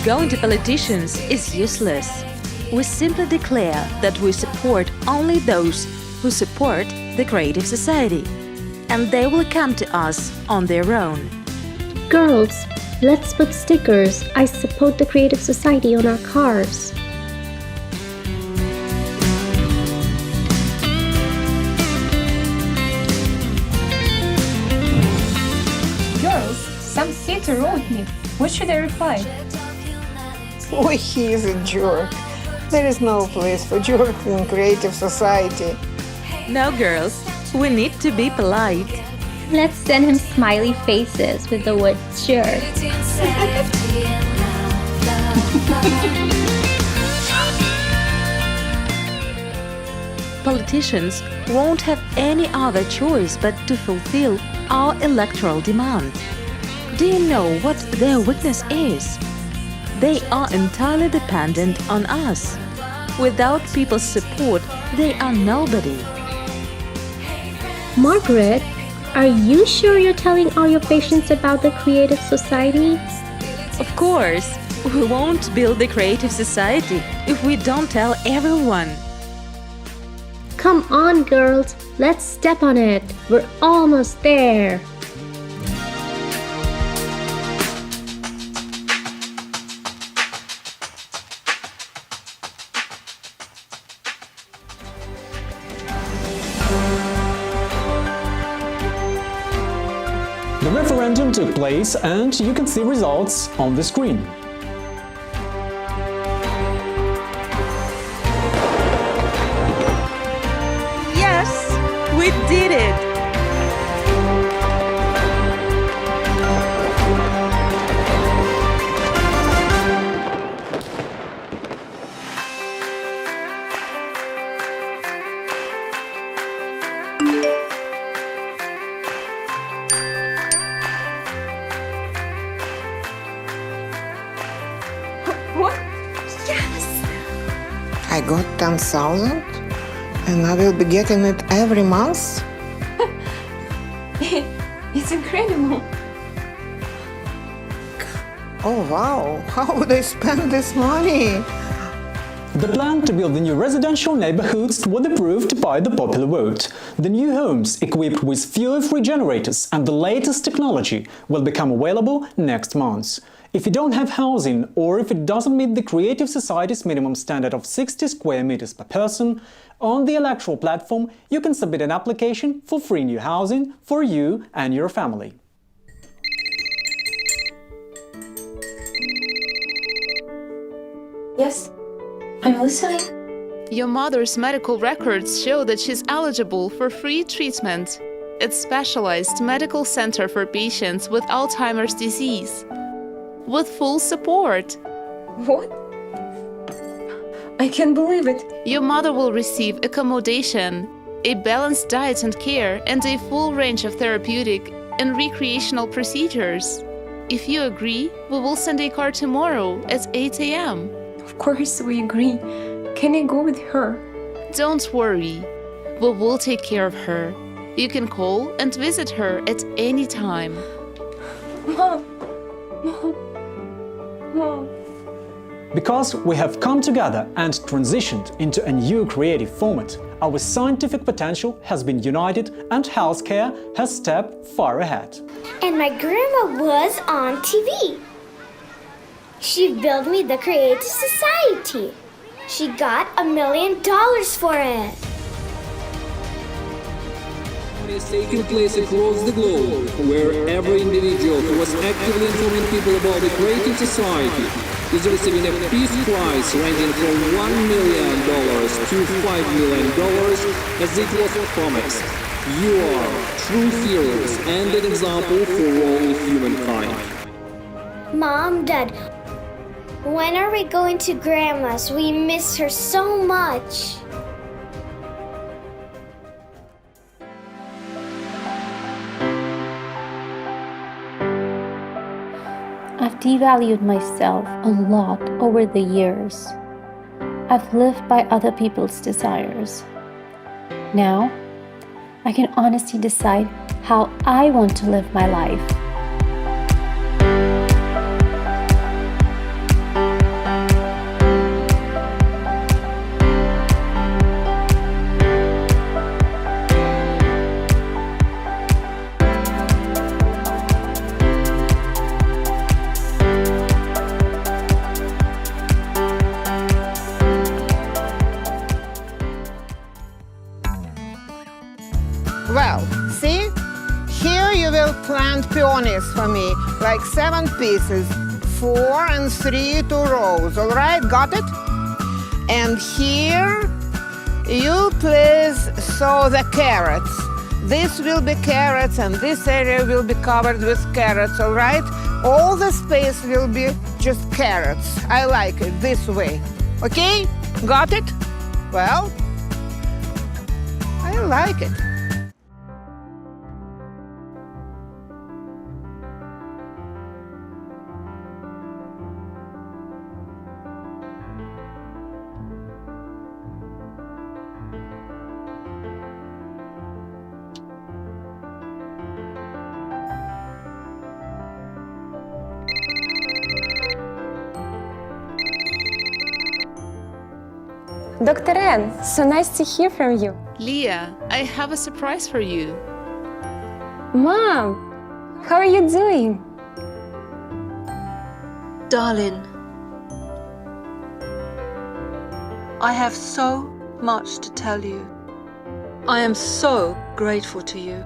S29: Going to politicians is useless. We simply declare that we support only those who support the Creative Society, and they will come to us on their own.
S16: Girls, let's put stickers "I support the Creative Society" on our cars.
S17: Girls, some theater wrote me. What should I reply?
S11: Oh, he is a jerk. There is no place for jerks in Creative Society.
S29: Now, girls, we need to be polite.
S16: Let's send him smiley faces with the word jerk.
S29: Politicians won't have any other choice but to fulfill our electoral demand. Do you know what their weakness is? They are entirely dependent on us. Without people's support, they are nobody.
S16: Margaret, are you sure you're telling all your patients about the Creative Society?
S29: Of course, we won't build the Creative Society if we don't tell everyone.
S16: Come on, girls, let's step on it. We're almost there.
S1: The referendum took place and you can see results on the screen.
S29: Yes, we did it!
S17: What? Yes!
S11: I got 10,000 and I will be getting it every month.
S17: It's incredible.
S11: Oh wow, how would I spend this money?
S1: The plan to build the new residential neighborhoods was approved by the popular vote. The new homes, equipped with fuel-free generators and the latest technology, will become available next month. If you don't have housing, or if it doesn't meet the Creative Society's minimum standard of 60 square meters per person, on the electoral platform you can submit an application for free new housing for you and your family.
S17: Yes, I'm listening.
S10: Your mother's medical records show that she's eligible for free treatment. It's specialized medical center for patients with Alzheimer's disease. With full support.
S17: What? I can't believe it.
S10: Your mother will receive accommodation, a balanced diet and care, and a full range of therapeutic and recreational procedures. If you agree, we will send a car tomorrow at 8 a.m.
S17: Of course we agree. Can I go with her?
S10: Don't worry. We will take care of her. You can call and visit her at any time.
S17: Mom. Mom.
S1: Because we have come together and transitioned into a new creative format, our scientific potential has been united and healthcare has stepped far ahead.
S13: And my grandma was on TV. She built me the Creative Society. She got $1 million for it.
S6: It is taking place across the globe, where every individual who was actively informing people about the Creative Society is receiving a peace prize ranging from $1 million to $5 million, as it was promised. You are true heroes and an example for all humankind.
S13: Mom, Dad, when are we going to Grandma's? We miss her so much.
S16: I've devalued myself a lot over the years. I've lived by other people's desires. Now, I can honestly decide how I want to live my life.
S11: will plant peonies for me, like 7 pieces, 4 and 3 2 rows. All right, got it? And here you please sow the carrots. This will be carrots and this area will be covered with carrots, all right? All the space will be just carrots. I like it this way. Okay? Got it? Well, I like it.
S17: Dr. Ann, so nice to hear from you.
S10: Leah, I have a surprise for you.
S17: Mom, how are you doing?
S14: Darling, I have so much to tell you. I am so grateful to you.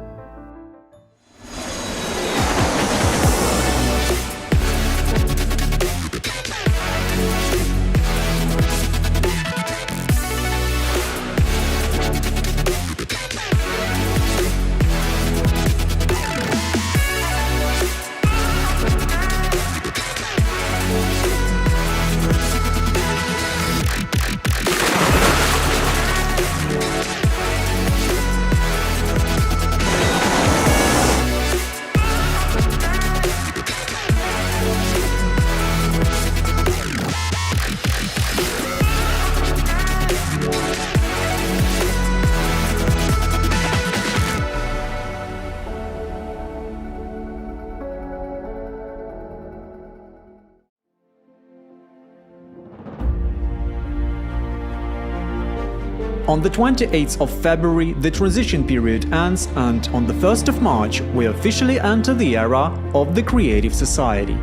S18: On the 28th of February, the transition period ends, and on the 1st of March, we officially enter the era of the Creative Society.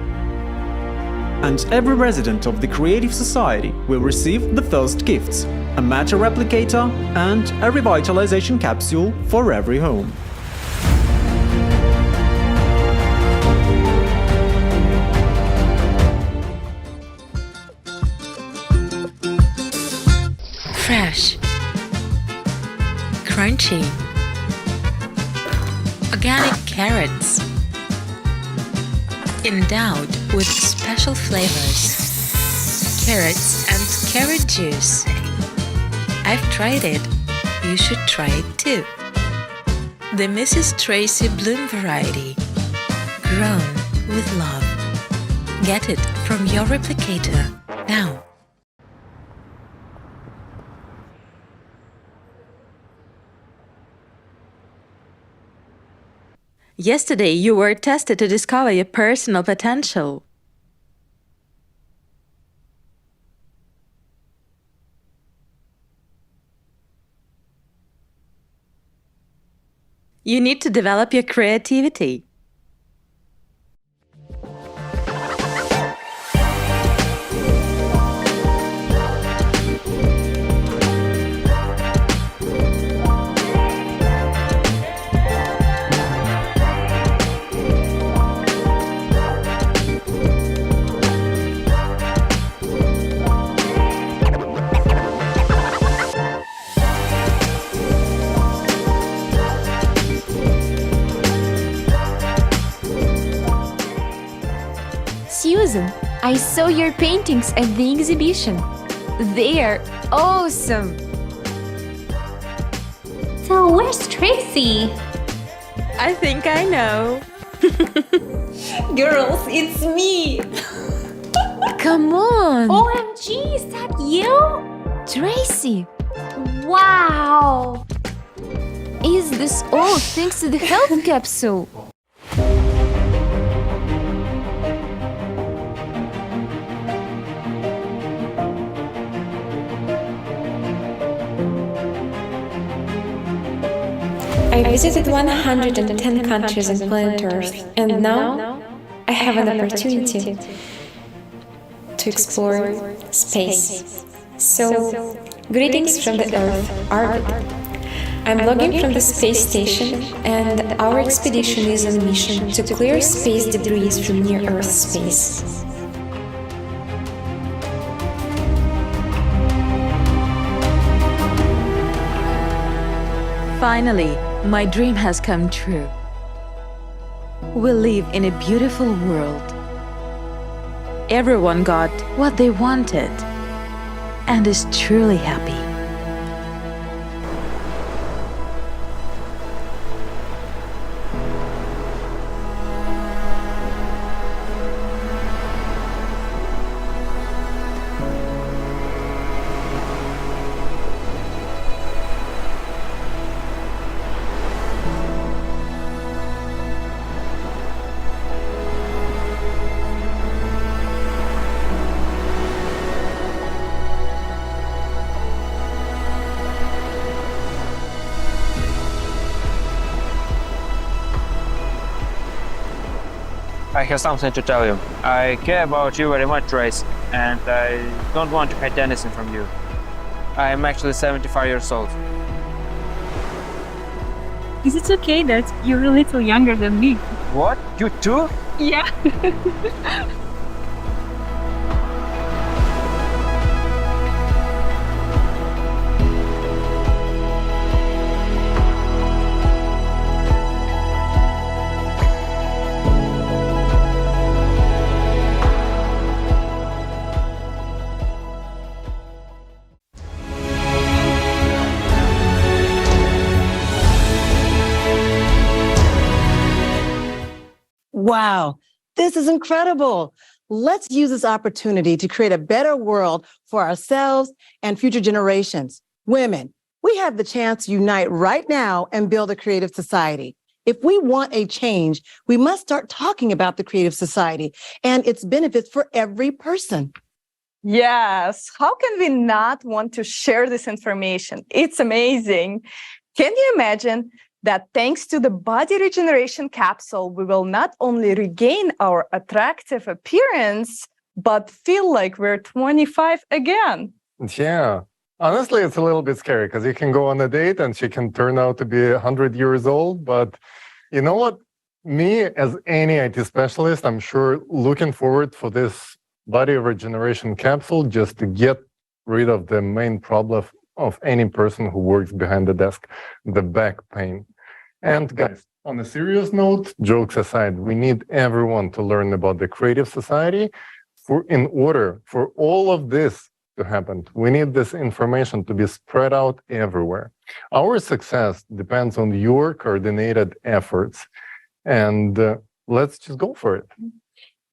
S18: And every resident of the Creative Society will receive the first gifts: a matter replicator and a revitalization capsule for every home.
S9: Fresh, crunchy, organic carrots, endowed with special flavors, carrots and carrot juice. I've tried it, you should try it too. The Mrs. Tracy Bloom variety, grown with love. Get it from your replicator now. Yesterday, you were tested to discover your personal potential. You need to develop your creativity.
S12: Susan, I saw your paintings at the exhibition. They are awesome!
S16: So where's Tracy?
S7: I think I know.
S16: Girls, it's me!
S12: Come on!
S16: OMG, is that you?
S12: Tracy!
S16: Wow!
S12: Is this all thanks to the health capsule?
S17: I visited 110 countries on planet Earth, and now I have an opportunity to explore space. So, greetings from the Earth orbit. I'm logging from the space station, and our expedition is on a mission to clear space debris from near-Earth space.
S29: Finally, my dream has come true. We live in a beautiful world. Everyone got what they wanted and is truly happy.
S2: I have something to tell you. I care about you very much, Trace, and I don't want to hide anything from you. I am actually 75 years old.
S4: Is it okay that you're a little younger than me?
S2: What? You too?
S4: Yeah.
S19: Wow, this is incredible. Let's use this opportunity to create a better world for ourselves and future generations. Women, we have the chance to unite right now and build a creative society. If we want a change, we must start talking about the creative society and its benefits for every person.
S7: Yes, how can we not want to share this information? It's amazing. Can you imagine that thanks to the body regeneration capsule, we will not only regain our attractive appearance, but feel like we're 25 again?
S20: Yeah. Honestly, it's a little bit scary because you can go on a date and she can turn out to be 100 years old. But you know what? Me, as any IT specialist, I'm sure looking forward for this body regeneration capsule just to get rid of the main problem of any person who works behind the desk, the back pain. And guys, on a serious note, jokes aside, we need everyone to learn about the creative society in order for all of this to happen. We need this information to be spread out everywhere. Our success depends on your coordinated efforts. And let's just go for it.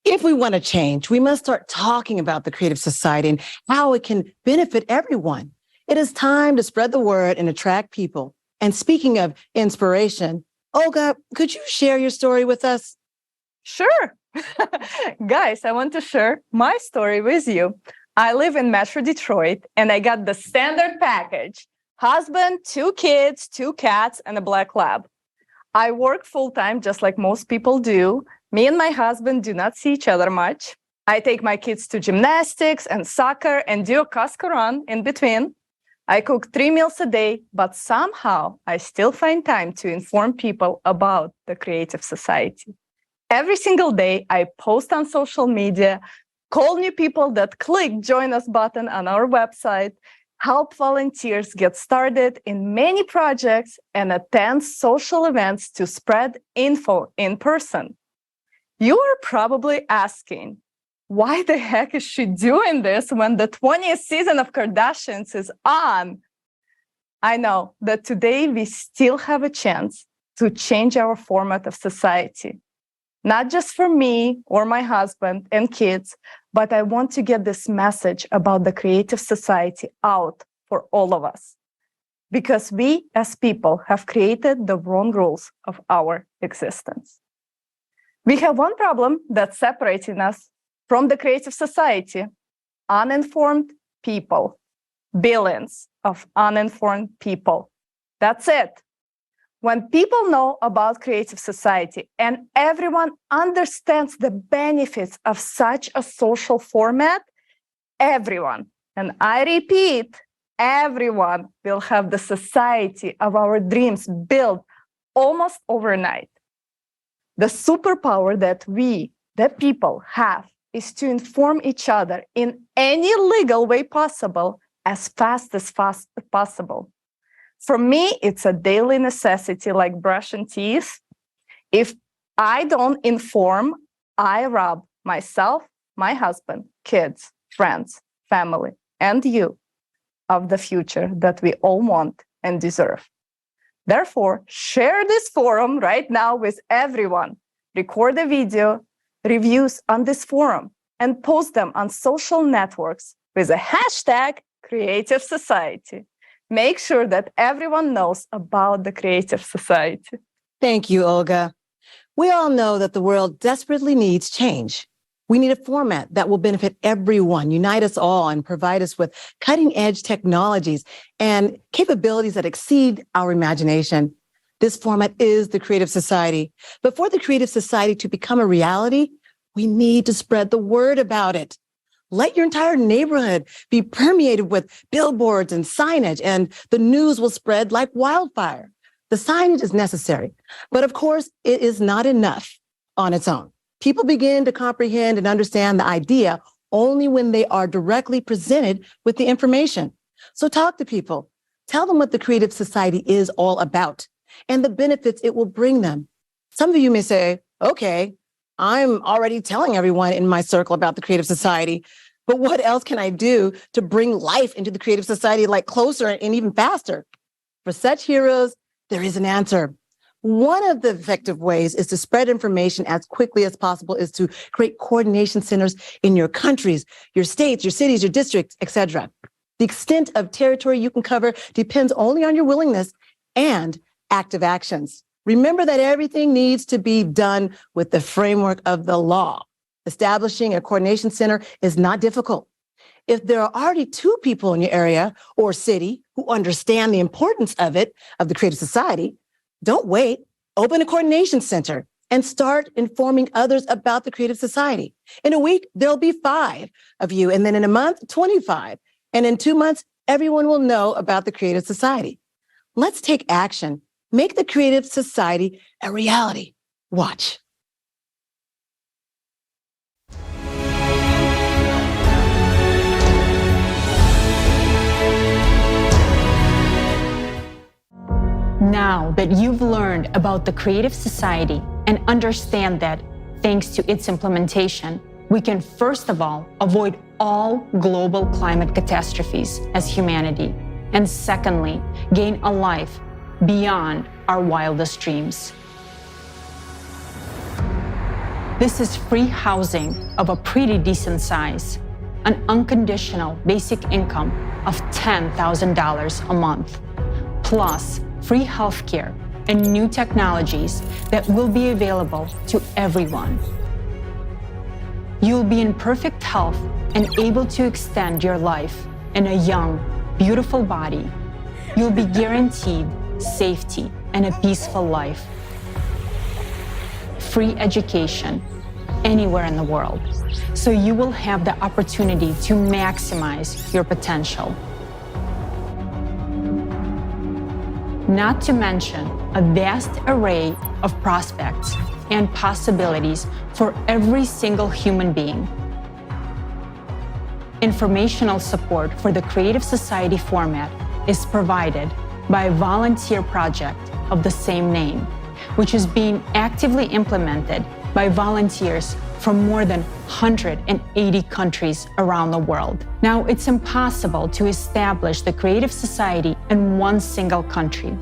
S19: If we want to change, we must start talking about the creative society and how it can benefit everyone. It is time to spread the word and attract people. And speaking of inspiration, Olga, could you share your story with us?
S7: Sure. Guys, I want to share my story with you. I live in Metro Detroit, and I got the standard package: husband, 2 kids, 2 cats, and a black lab. I work full-time, just like most people do. Me and my husband do not see each other much. I take my kids to gymnastics and soccer and do a Costco run in between. I cook 3 meals a day, but somehow I still find time to inform people about the Creative Society. Every single day, I post on social media, call new people that click Join Us button on our website, help volunteers get started in many projects, and attend social events to spread info in person. You are probably asking, why the heck is she doing this when the 20th season of Kardashians is on? I know that today we still have a chance to change our format of society. Not just for me or my husband and kids, but I want to get this message about the Creative Society out for all of us. Because we as people have created the wrong rules of our existence. We have one problem that's separating us from the Creative Society: uninformed people. Billions of uninformed people. That's it. When people know about Creative Society and everyone understands the benefits of such a social format, everyone, and I repeat,
S25: everyone will have the society of our dreams built almost overnight. The superpower that we, the people, have is to inform each other in any legal way possible as fast as possible. For me, it's a daily necessity like brushing teeth. If I don't inform, I rob myself, my husband, kids, friends, family, and you of the future that we all want and deserve. Therefore, share this forum right now with everyone. Record a video, reviews on this forum, and post them on social networks with a hashtag Creative Society. Make sure that everyone knows about the Creative Society.
S19: Thank you, Olga. We all know that the world desperately needs change. We need a format that will benefit everyone, unite us all, and provide us with cutting-edge technologies and capabilities that exceed our imagination. This format is the Creative Society. But for the Creative Society to become a reality, we need to spread the word about it. Let your entire neighborhood be permeated with billboards and signage, and the news will spread like wildfire. The signage is necessary, but of course, it is not enough on its own. People begin to comprehend and understand the idea only when they are directly presented with the information. So talk to people. Tell them what the Creative Society is all about and the benefits it will bring them. Some of you may say, okay, I'm already telling everyone in my circle about the Creative Society, but what else can I do to bring life into the Creative Society like closer and even faster? For such heroes, there is an answer. One of the effective ways is to spread information as quickly as possible is to create coordination centers in your countries, your states, your cities, your districts, etc. The extent of territory you can cover depends only on your willingness and active actions. Remember that everything needs to be done with the framework of the law. Establishing a coordination center is not difficult. If there are already 2 people in your area or city who understand the importance of it, of the Creative Society, don't wait. Open a coordination center and start informing others about the Creative Society. In a week, there'll be 5 of you. And then in a month, 25. And in 2 months, everyone will know about the Creative Society. Let's take action. Make the Creative Society a reality. Watch.
S7: Now that you've learned about the Creative Society and understand that, thanks to its implementation, we can first of all avoid all global climate catastrophes as humanity, and secondly, gain a life beyond our wildest dreams. This is free housing of a pretty decent size, an unconditional basic income of $10,000 a month, plus free healthcare and new technologies that will be available to everyone. You'll be in perfect health and able to extend your life in a young, beautiful body. You'll be guaranteed safety and a peaceful life. Free education anywhere in the world, so you will have the opportunity to maximize your potential. Not to mention a vast array of prospects and possibilities for every single human being. Informational support for the Creative Society format is provided by a volunteer project of the same name, which is being actively implemented by volunteers from more than 180 countries around the world. Now, it's impossible to establish the Creative Society in one single country.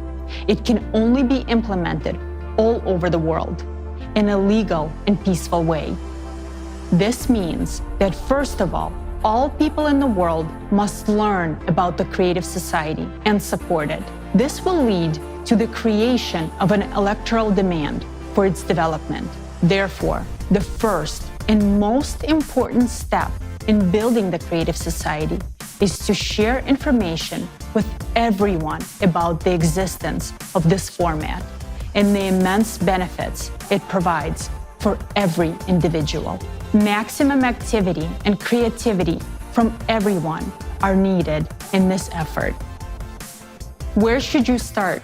S7: It can only be implemented all over the world in a legal and peaceful way. This means that, first of all people in the world must learn about the Creative Society and support it. This will lead to the creation of an electoral demand for its development. Therefore, the first and most important step in building the Creative Society is to share information with everyone about the existence of this format and the immense benefits it provides for every individual. Maximum activity and creativity from everyone are needed in this effort. Where should you start?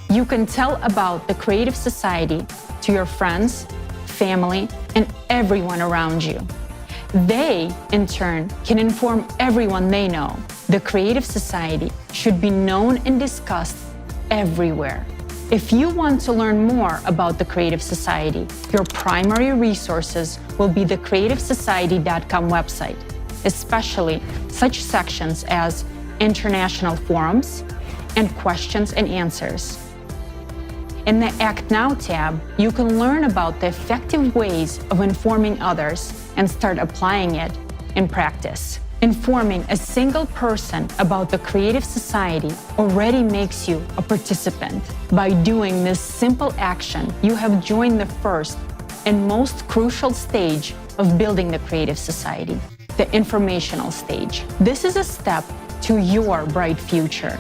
S7: You can tell about the Creative Society to your friends, family, and everyone around you. They, in turn, can inform everyone they know. The Creative Society should be known and discussed everywhere. If you want to learn more about the Creative Society, your primary resources will be the creativesociety.com website, especially such sections as international forums and questions and answers. In the Act Now tab, you can learn about the effective ways of informing others and start applying it in practice. Informing a single person about the Creative Society already makes you a participant. By doing this simple action, you have joined the first and most crucial stage of building the Creative Society, the informational stage. This is a step to your bright future.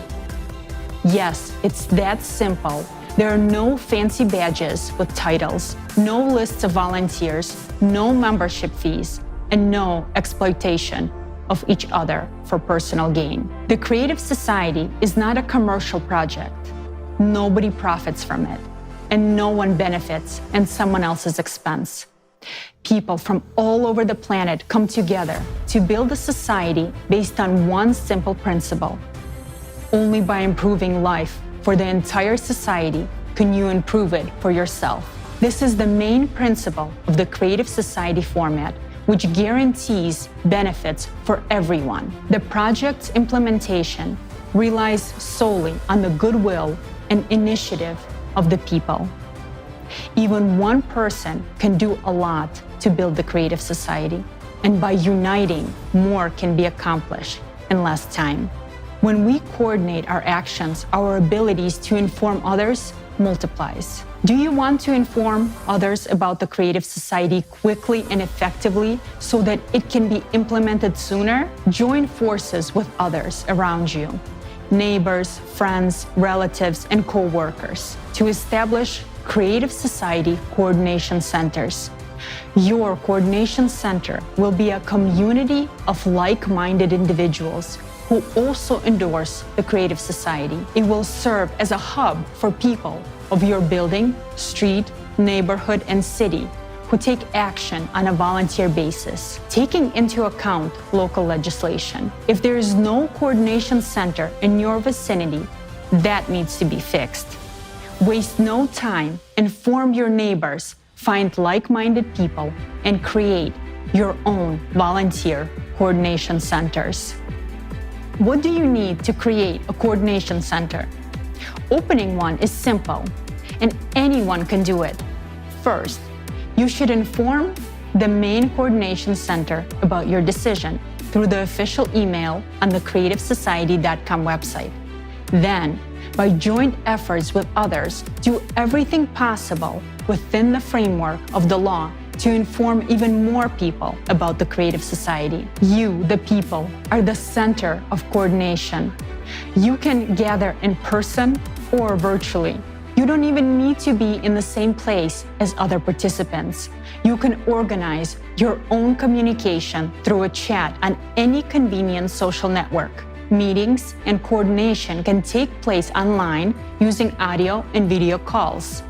S7: Yes, it's that simple. There are no fancy badges with titles, no lists of volunteers, no membership fees, and no exploitation of each other for personal gain. The Creative Society is not a commercial project. Nobody profits from it, and no one benefits at someone else's expense. People from all over the planet come together to build a society based on one simple principle. Only by improving life for the entire society can you improve it for yourself. This is the main principle of the Creative Society format, which guarantees benefits for everyone. The project's implementation relies solely on the goodwill and initiative of the people. Even one person can do a lot to build the Creative Society, and by uniting, more can be accomplished in less time. When we coordinate our actions, our abilities to inform others multiplies. Do you want to inform others about the Creative Society quickly and effectively so that it can be implemented sooner? Join forces with others around you, neighbors, friends, relatives, and co-workers, to establish Creative Society coordination centers. Your coordination center will be a community of like-minded individuals who also endorse the Creative Society. It will serve as a hub for people of your building, street, neighborhood, and city who take action on a volunteer basis, taking into account local legislation. If there is no coordination center in your vicinity, that needs to be fixed. Waste no time, inform your neighbors, find like-minded people, and create your own volunteer coordination centers. What do you need to create a coordination center? Opening one is simple, and anyone can do it. First, you should inform the main coordination center about your decision through the official email on the creativesociety.com website. Then, by joint efforts with others, do everything possible within the framework of the law to inform even more people about the Creative Society. You, the people, are the center of coordination. You can gather in person or virtually. You don't even need to be in the same place as other participants. You can organize your own communication through a chat on any convenient social network. Meetings and coordination can take place online using audio and video calls.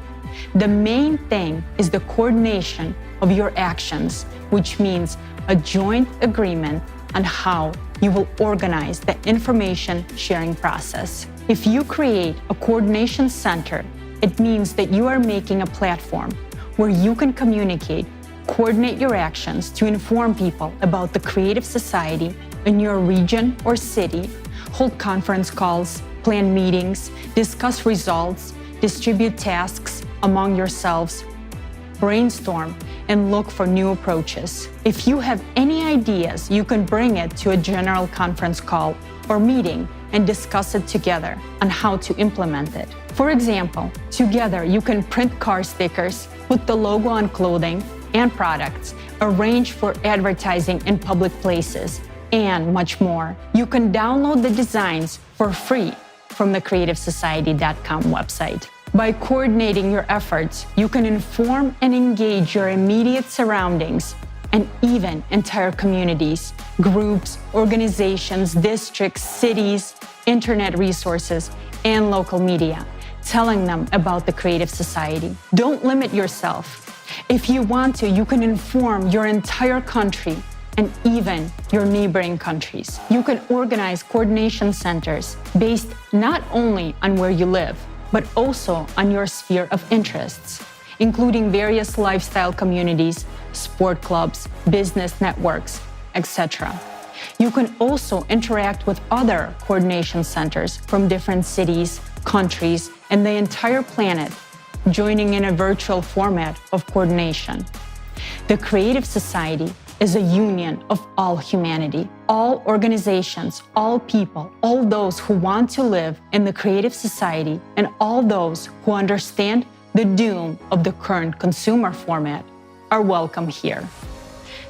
S7: The main thing is the coordination of your actions, which means a joint agreement on how you will organize the information sharing process. If you create a coordination center, it means that you are making a platform where you can communicate, coordinate your actions to inform people about the Creative Society in your region or city, hold conference calls, plan meetings, discuss results, distribute tasks among yourselves, brainstorm, and look for new approaches. If you have any ideas, you can bring it to a general conference call or meeting and discuss it together on how to implement it. For example, together you can print car stickers, put the logo on clothing and products, arrange for advertising in public places, and much more. You can download the designs for free from the creativesociety.com website. By coordinating your efforts, you can inform and engage your immediate surroundings and even entire communities, groups, organizations, districts, cities, internet resources, and local media, telling them about the Creative Society. Don't limit yourself. If you want to, you can inform your entire country and even your neighboring countries. You can organize coordination centers based not only on where you live, but also on your sphere of interests, including various lifestyle communities, sport clubs, business networks, etc. You can also interact with other coordination centers from different cities, countries, and the entire planet, joining in a virtual format of coordination. The Creative Society is a union of all humanity, all organizations, all people, all those who want to live in the Creative Society, and all those who understand the doom of the current consumer format are welcome here.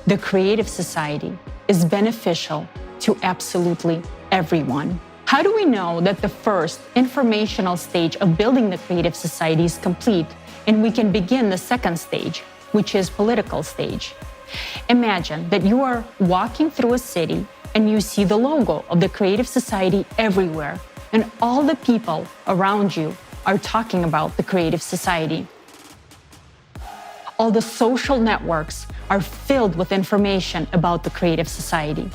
S7: The Creative Society is beneficial to absolutely everyone. How do we know that the first informational stage of building the Creative Society is complete and we can begin the second stage, which is political stage? Imagine that you are walking through a city and you see the logo of the Creative Society everywhere, and all the people around you are talking about the Creative Society. All the social networks are filled with information about the Creative Society.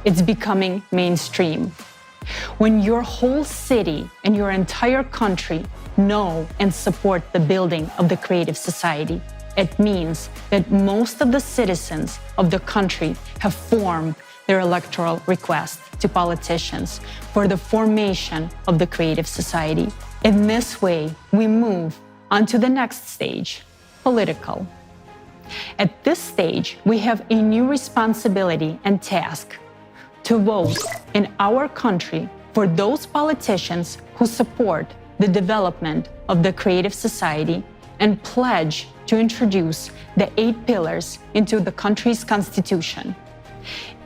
S7: It's becoming mainstream. When your whole city and your entire country know and support the building of the Creative Society, it means that most of the citizens of the country have formed their electoral request to politicians for the formation of the Creative Society. In this way, we move on to the next stage, political. At this stage, we have a new responsibility and task: to vote in our country for those politicians who support the development of the Creative Society and pledge to introduce the 8 pillars into the country's constitution.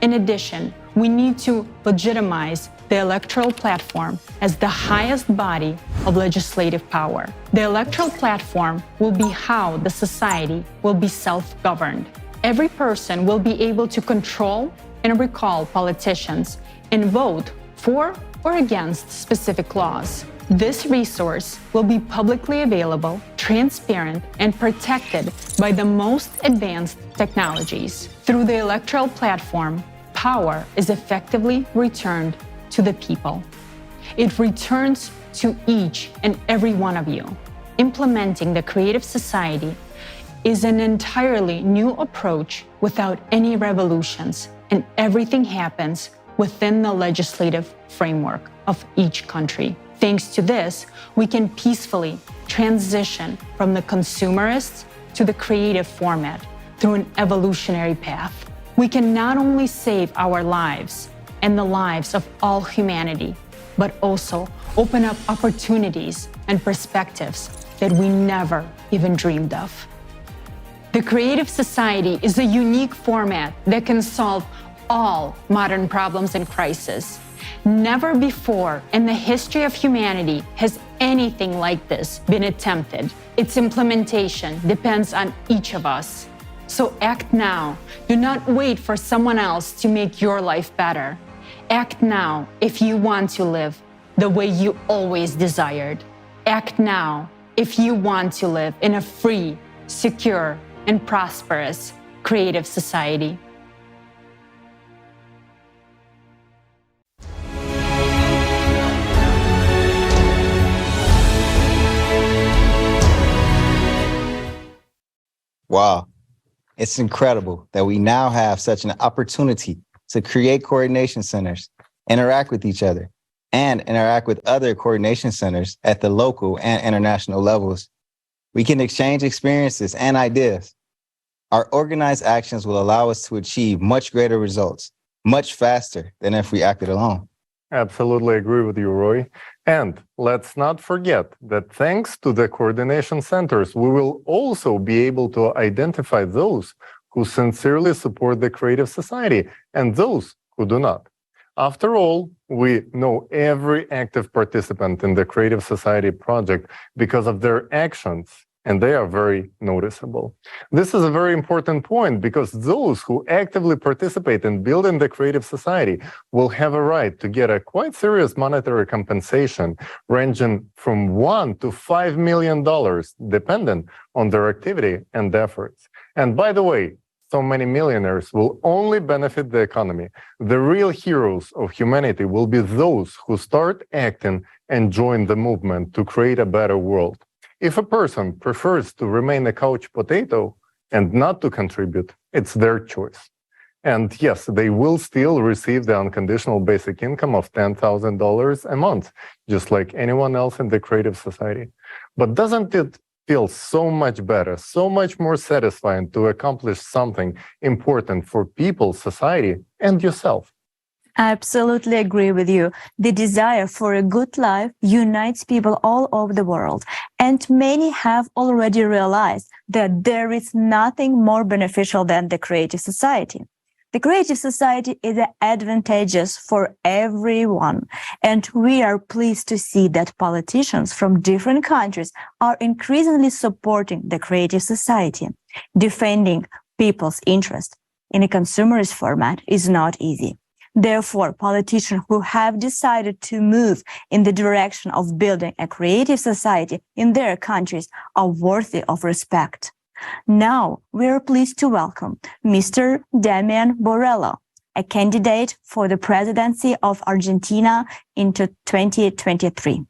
S7: In addition, we need to legitimize the electoral platform as the highest body of legislative power. The electoral platform will be how the society will be self-governed. Every person will be able to control and recall politicians and vote for or against specific laws. This resource will be publicly available, transparent, and protected by the most advanced technologies. Through the electoral platform, power is effectively returned to the people. It returns to each and every one of you. Implementing the Creative Society is an entirely new approach without any revolutions, and everything happens within the legislative framework of each country. Thanks to this, we can peacefully transition from the consumerist to the creative format through an evolutionary path. We can not only save our lives and the lives of all humanity, but also open up opportunities and perspectives that we never even dreamed of. The Creative Society is a unique format that can solve all modern problems and crises. Never before in the history of humanity has anything like this been attempted. Its implementation depends on each of us. So act now. Do not wait for someone else to make your life better. Act now if you want to live the way you always desired. Act now if you want to live in a free, secure, and prosperous creative society.
S3: Wow, it's incredible that we now have such an opportunity to create coordination centers, interact with each other, and interact with other coordination centers at the local and international levels. We can exchange experiences and ideas. Our organized actions will allow us to achieve much greater results, much faster than if we acted alone.
S20: Absolutely agree with you, Roy. And let's not forget that thanks to the coordination centers, we will also be able to identify those who sincerely support the Creative Society and those who do not. After all, we know every active participant in the Creative Society project because of their actions and they are very noticeable. This is a very important point because those who actively participate in building the creative society will have a right to get a quite serious monetary compensation ranging from $1 to $5 million, dependent on their activity and efforts. And by the way, so many millionaires will only benefit the economy. The real heroes of humanity will be those who start acting and join the movement to create a better world. If a person prefers to remain a couch potato and not to contribute, it's their choice. And yes, they will still receive the unconditional basic income of $10,000 a month, just like anyone else in the creative society. But doesn't it feel so much better, so much more satisfying to accomplish something important for people, society, and yourself?
S25: I absolutely agree with you. The desire for a good life unites people all over the world, and many have already realized that there is nothing more beneficial than the creative society. The creative society is advantageous for everyone, and we are pleased to see that politicians from different countries are increasingly supporting the creative society. Defending people's interests in a consumerist format is not easy. Therefore, politicians who have decided to move in the direction of building a creative society in their countries are worthy of respect. Now, we are pleased to welcome Mr. Damian Borrello, a candidate for the presidency of Argentina into 2023.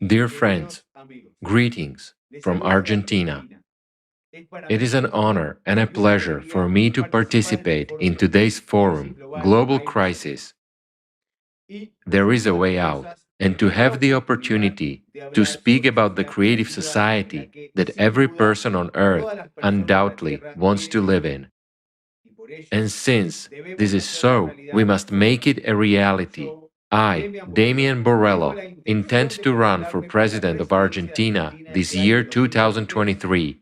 S5: Dear friends, greetings from Argentina. It is an honor and a pleasure for me to participate in today's forum, Global Crisis. There is a way out, and to have the opportunity to speak about the creative society that every person on earth undoubtedly wants to live in. And since this is so, we must make it a reality. I, Damian Borrello, intend to run for President of Argentina this year 2023,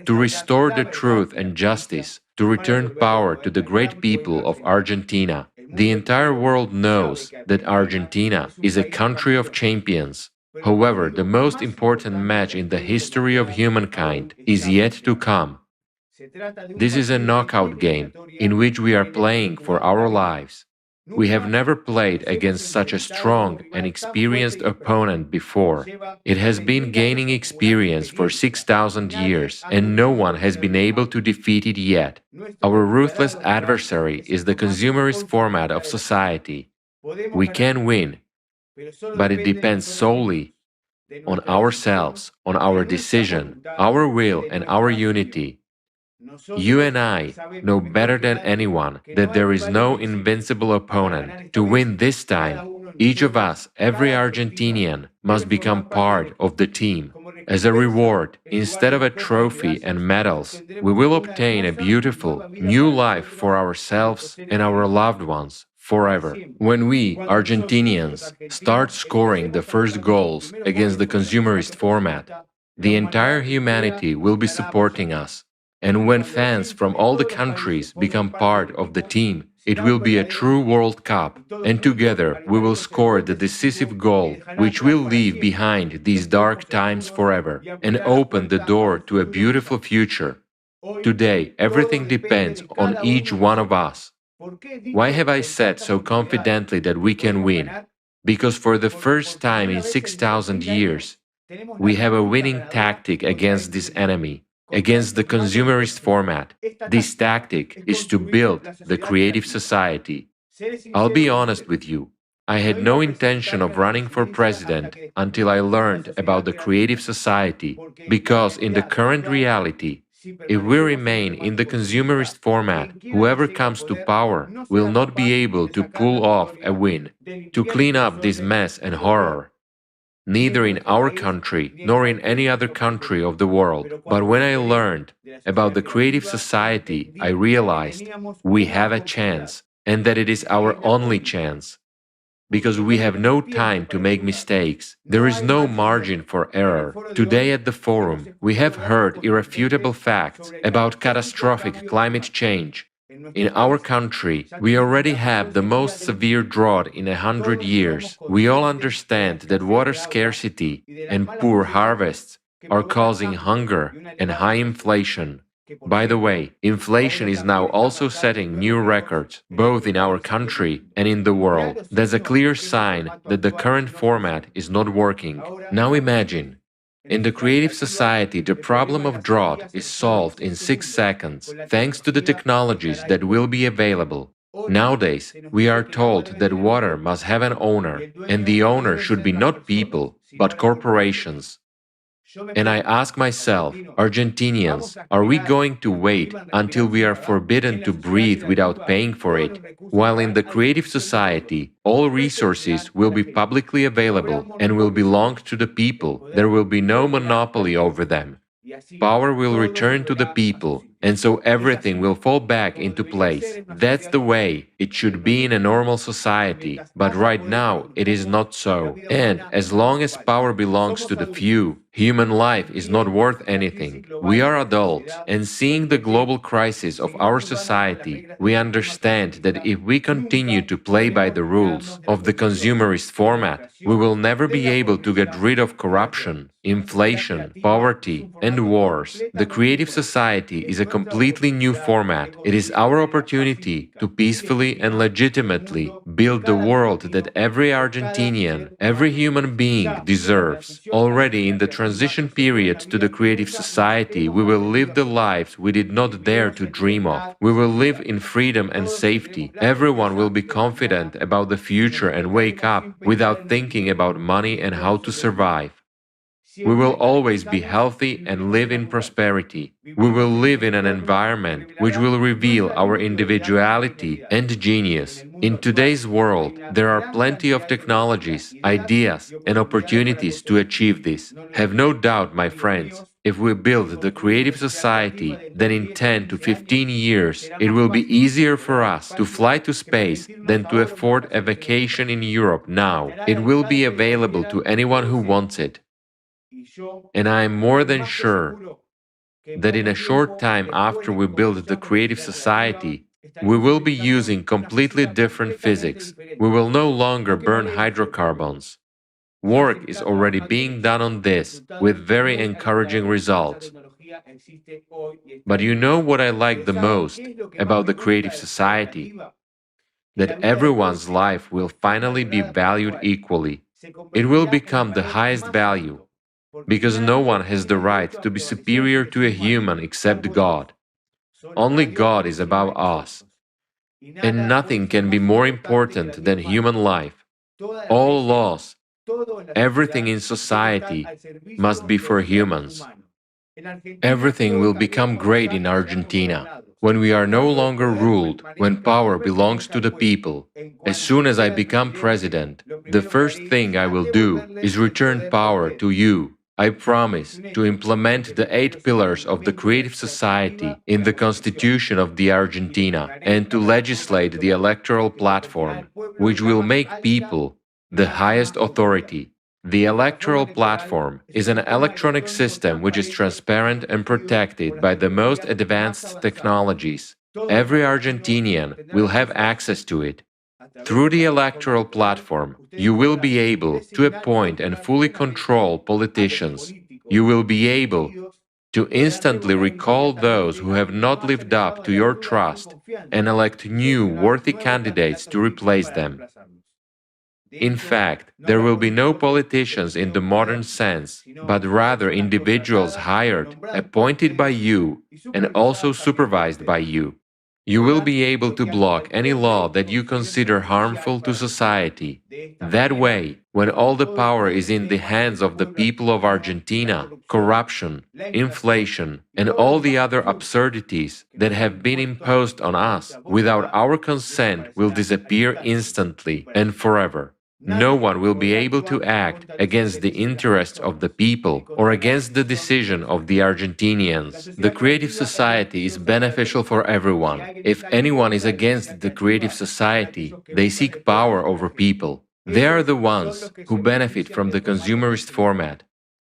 S5: to restore the truth and justice, to return power to the great people of Argentina. The entire world knows that Argentina is a country of champions. However, the most important match in the history of humankind is yet to come. This is a knockout game in which we are playing for our lives. We have never played against such a strong and experienced opponent before. It has been gaining experience for 6,000 years, and no one has been able to defeat it yet. Our ruthless adversary is the consumerist format of society. We can win, but it depends solely on ourselves, on our decision, our will, and our unity. You and I know better than anyone that there is no invincible opponent. To win this time, each of us, every Argentinian, must become part of the team. As a reward, instead of a trophy and medals, we will obtain a beautiful, new life for ourselves and our loved ones forever. When we, Argentinians, start scoring the first goals against the consumerist format, the entire humanity will be supporting us. And when fans from all the countries become part of the team, it will be a true World Cup, and together we will score the decisive goal which will leave behind these dark times forever and open the door to a beautiful future. Today, everything depends on each one of us. Why have I said so confidently that we can win? Because for the first time in 6,000 years, we have a winning tactic against this enemy, against the consumerist format. This tactic is to build the creative society. I'll be honest with you. I had no intention of running for president until I learned about the creative society, because in the current reality, if we remain in the consumerist format, whoever comes to power will not be able to pull off a win, to clean up this mess and horror. Neither in our country nor in any other country of the world. But when I learned about the creative society, I realized we have a chance, and that it is our only chance. because we have no time to make mistakes. There is no margin for error. Today at the forum, we have heard irrefutable facts about catastrophic climate change. In our country, we already have the most severe drought in 100 years. We all understand that water scarcity and poor harvests are causing hunger and high inflation. By the way, inflation is now also setting new records, both in our country and in the world. That's a clear sign that the current format is not working. Now imagine, in the creative society, the problem of drought is solved in 6 seconds, thanks to the technologies that will be available. Nowadays, we are told that water must have an owner, and the owner should be not people, but corporations. And I ask myself, Argentinians, are we going to wait until we are forbidden to breathe without paying for it? While in the creative society, all resources will be publicly available and will belong to the people, there will be no monopoly over them. Power will return to the people, and so everything will fall back into place. That's the way it should be in a normal society, but right now it is not so. And as long as power belongs to the few, human life is not worth anything. We are adults, and seeing the global crisis of our society, we understand that if we continue to play by the rules of the consumerist format, we will never be able to get rid of corruption, inflation, poverty, and wars. The creative society is a completely new format. It is our opportunity to peacefully and legitimately build the world that every Argentinian, every human being deserves. Already in the transition period to the creative society, we will live the lives we did not dare to dream of. We will live in freedom and safety. Everyone will be confident about the future and wake up without thinking about money and how to survive. We will always be healthy and live in prosperity. We will live in an environment which will reveal our individuality and genius. In today's world, there are plenty of technologies, ideas, and opportunities to achieve this. Have no doubt, my friends, if we build the creative society, then in 10 to 15 years, it will be easier for us to fly to space than to afford a vacation in Europe now. It will be available to anyone who wants it. And I am more than sure that in a short time after we build the creative society, we will be using completely different physics. We will no longer burn hydrocarbons. Work is already being done on this with very encouraging results. But you know what I like the most about the creative society? That everyone's life will finally be valued equally. It will become the highest value, because no one has the right to be superior to a human except God. Only God is above us. And nothing can be more important than human life. All laws, everything in society must be for humans. Everything will become great in Argentina when we are no longer ruled, when power belongs to the people. As soon as I become president, the first thing I will do is return power to you. I promise to implement the 8 pillars of the creative society in the Constitution of the Argentina and to legislate the electoral platform, which will make people the highest authority. The electoral platform is an electronic system which is transparent and protected by the most advanced technologies. Every Argentinian will have access to it. Through the electoral platform, you will be able to appoint and fully control politicians. You will be able to instantly recall those who have not lived up to your trust and elect new, worthy candidates to replace them. In fact, there will be no politicians in the modern sense, but rather individuals hired, appointed by you, and also supervised by you. You will be able to block any law that you consider harmful to society. That way, when all the power is in the hands of the people of Argentina, corruption, inflation, and all the other absurdities that have been imposed on us without our consent will disappear instantly and forever. No one will be able to act against the interests of the people or against the decision of the Argentinians. The creative society is beneficial for everyone. If anyone is against the creative society, they seek power over people. They are the ones who benefit from the consumerist format,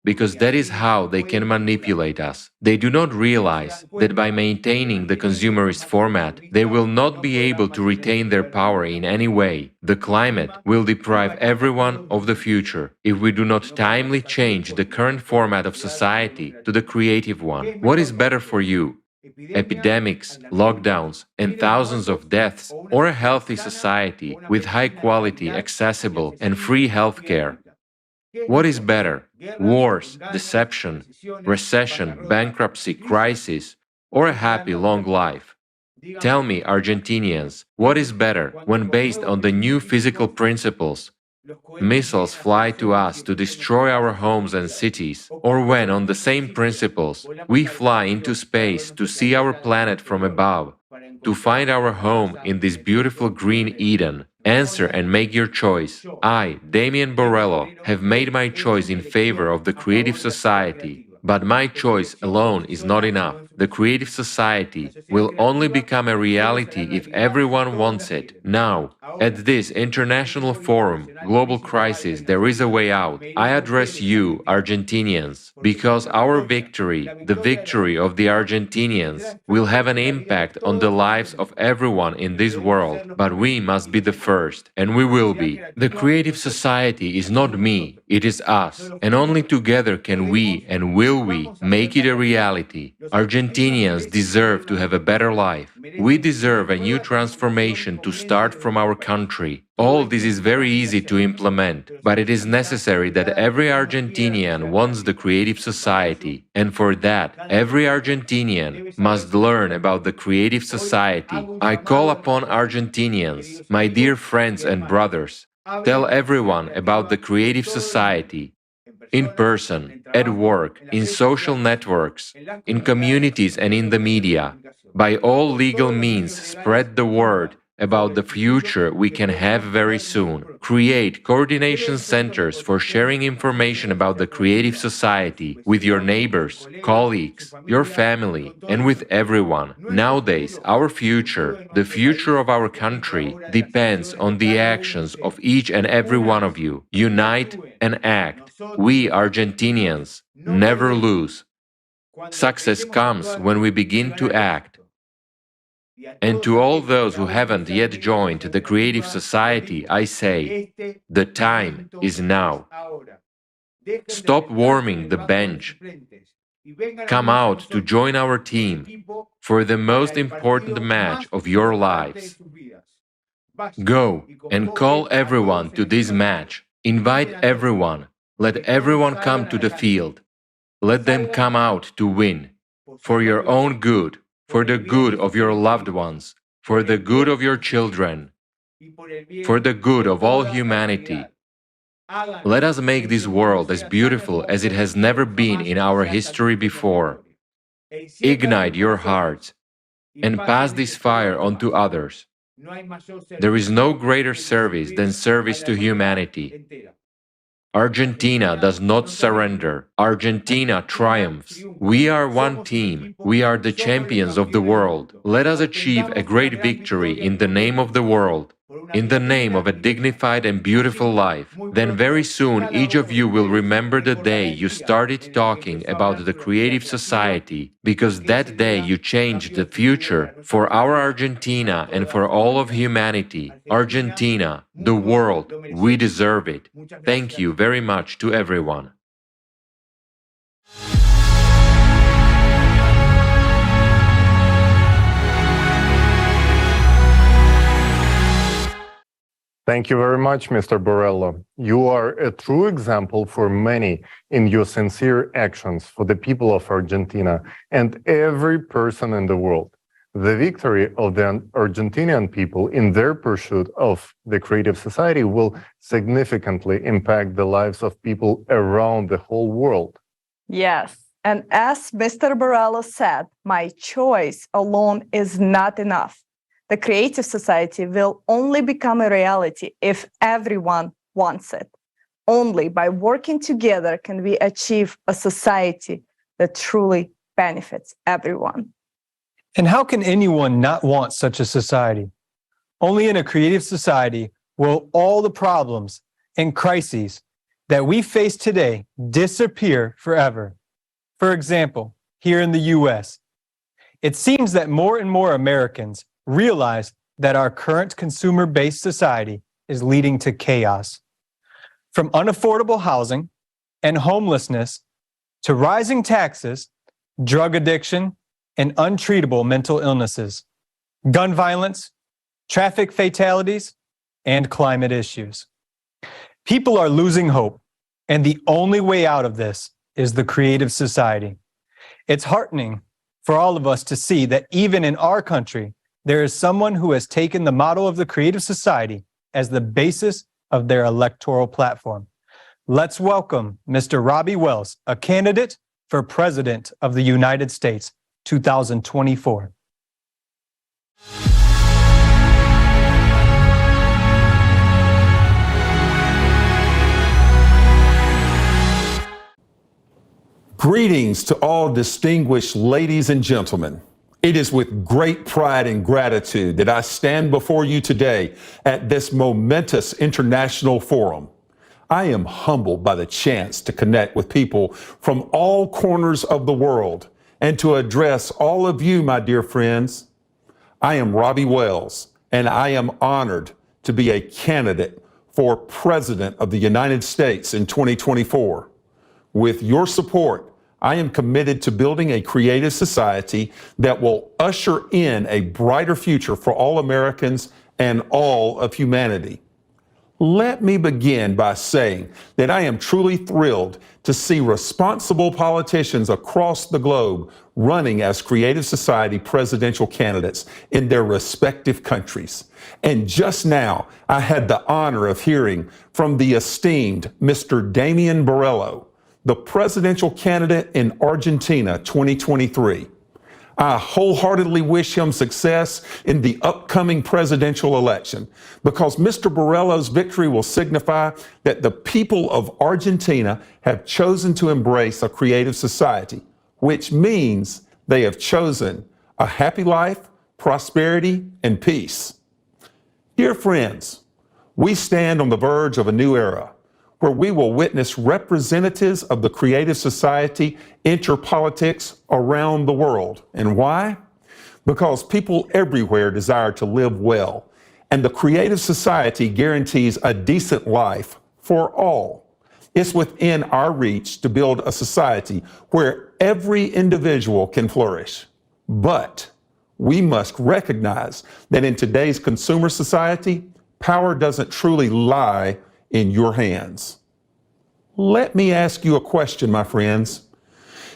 S5: because that is how they can manipulate us. They do not realize that by maintaining the consumerist format, they will not be able to retain their power in any way. The climate will deprive everyone of the future if we do not timely change the current format of society to the creative one. What is better for you? Epidemics, lockdowns, and thousands of deaths, or a healthy society with high quality, accessible, and free healthcare? What is better? Wars, deception, recession, bankruptcy, crisis, or a happy long life? Tell me, Argentinians, what is better when based on the new physical principles? Missiles fly to us to destroy our homes and cities, or when, on the same principles, we fly into space to see our planet from above, to find our home in this beautiful green Eden. Answer and make your choice. I, Damian Borello, have made my choice in favor of the creative society. But my choice alone is not enough. The creative society will only become a reality if everyone wants it. Now, at this international forum, Global Crisis, there is a way out. I address you, Argentinians, because our victory, the victory of the Argentinians, will have an impact on the lives of everyone in this world. But we must be the first, and we will be. The creative society is not me, it is us, and only together can we and will we make it a reality. Argentinians deserve to have a better life. We deserve a new transformation to start from our country. All this is very easy to implement, but it is necessary that every Argentinian wants the creative society, and for that, every Argentinian must learn about the creative society. I call upon Argentinians, my dear friends and brothers, tell everyone about the creative society. In person, at work, in social networks, in communities and in the media. By all legal means, spread the word about the future we can have very soon. Create coordination centers for sharing information about the creative society with your neighbors, colleagues, your family, and with everyone. Nowadays, our future, the future of our country, depends on the actions of each and every one of you. Unite and act. We Argentinians never lose. Success comes when we begin to act. And to all those who haven't yet joined the creative society, I say, the time is now. Stop warming the bench. Come out to join our team for the most important match of your lives. Go and call everyone to this match. Invite everyone. Let everyone come to the field. Let them come out to win. For your own good, for the good of your loved ones, for the good of your children, for the good of all humanity. Let us make this world as beautiful as it has never been in our history before. Ignite your hearts and pass this fire on to others. There is no greater service than service to humanity. Argentina does not surrender. Argentina triumphs. We are one team. We are the champions of the world. Let us achieve a great victory in the name of the world, in the name of a dignified and beautiful life. Then very soon each of you will remember the day you started talking about the creative society, because that day you changed the future for our Argentina and for all of humanity. Argentina, the world, we deserve it. Thank you very much to everyone.
S20: Thank you very much, Mr. Borello. You are a true example for many in your sincere actions for the people of Argentina and every person in the world. The victory of the Argentinian people in their pursuit of the creative society will significantly impact the lives of people around the whole world.
S8: Yes, and as Mr. Borello said, my choice alone is not enough. The creative society will only become a reality if everyone wants it. Only by working together can we achieve a society that truly benefits everyone.
S1: And how can anyone not want such a society? Only in a creative society will all the problems and crises that we face today disappear forever. For example, here in the US, it seems that more and more Americans realize that our current consumer-based society is leading to chaos. From unaffordable housing and homelessness to rising taxes, drug addiction, and untreatable mental illnesses, gun violence, traffic fatalities, and climate issues. People are losing hope, and the only way out of this is the creative society. It's heartening for all of us to see that even in our country, there is someone who has taken the motto of the creative society as the basis of their electoral platform. Let's welcome Mr. Robbie Wells, a candidate for President of the United States, 2024.
S6: Greetings to all distinguished ladies and gentlemen. It is with great pride and gratitude that I stand before you today at this momentous international forum. I am humbled by the chance to connect with people from all corners of the world and to address all of you, my dear friends. I am Robbie Wells, and I am honored to be a candidate for President of the United States in 2024. With your support, I am committed to building a creative society that will usher in a brighter future for all Americans and all of humanity. Let me begin by saying that I am truly thrilled to see responsible politicians across the globe running as creative society presidential candidates in their respective countries. And just now, I had the honor of hearing from the esteemed Mr. Damian Borrello, the presidential candidate in Argentina 2023. I wholeheartedly wish him success in the upcoming presidential election because Mr. Borrello's victory will signify that the people of Argentina have chosen to embrace a creative society, which means they have chosen a happy life, prosperity, and peace. Dear friends, we stand on the verge of a new era where we will witness representatives of the creative society enter politics around the world. And why? Because people everywhere desire to live well, and the creative society guarantees a decent life for all. It's within our reach to build a society where every individual can flourish. But we must recognize that in today's consumer society, power doesn't truly lie in your hands. Let me ask you a question, my friends.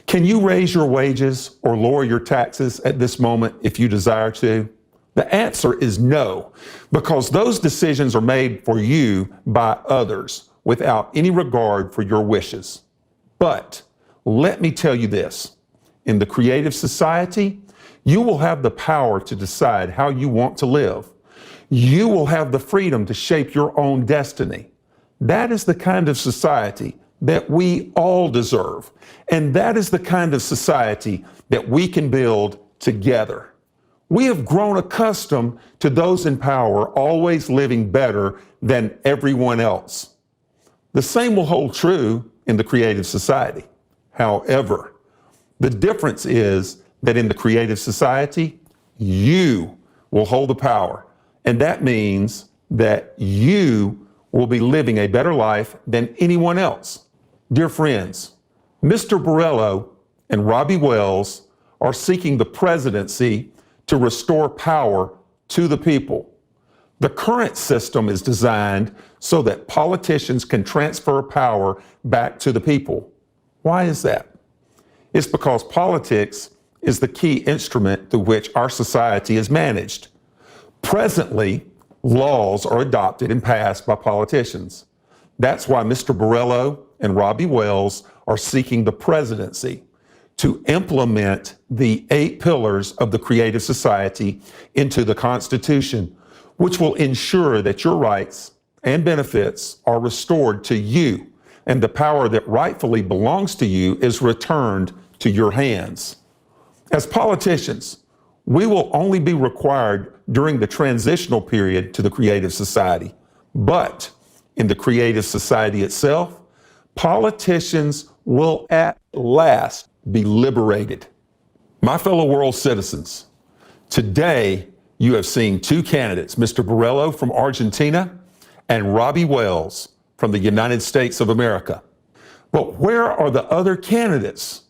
S6: Can you raise your wages or lower your taxes at this moment if you desire to? The answer is no, because those decisions are made for you by others without any regard for your wishes. But let me tell you this, in the creative society, you will have the power to decide how you want to live. You will have the freedom to shape your own destiny. That is the kind of society that we all deserve. And that is the kind of society that we can build together. We have grown accustomed to those in power always living better than everyone else. The same will hold true in the creative society. However, the difference is that in the creative society, you will hold the power. And that means that you will be living a better life than anyone else. Dear friends, Mr. Borrello and Robbie Wells are seeking the presidency to restore power to the people. The current system is designed so that politicians can transfer power back to the people. Why is that? It's because politics is the key instrument through which our society is managed. Presently, laws are adopted and passed by politicians. That's why Mr. Borrello and Robbie Wells are seeking the presidency to implement the 8 pillars of the creative society into the Constitution, which will ensure that your rights and benefits are restored to you and the power that rightfully belongs to you is returned to your hands. As politicians, we will only be required during the transitional period to the creative society. But in the Creative Society itself, politicians will at last be liberated. My fellow world citizens, today you have seen two candidates, Mr. Borrello from Argentina and Robbie Wells from the United States of America. But where are the other candidates?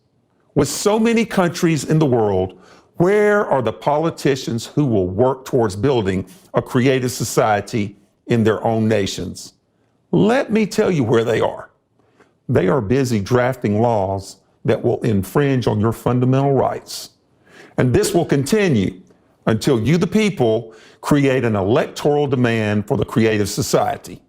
S6: With so many countries in the world, where are the politicians who will work towards building a creative society in their own nations? Let me tell you where they are. They are busy drafting laws that will infringe on your fundamental rights. And this will continue until you, the people, create an electoral demand for the creative society.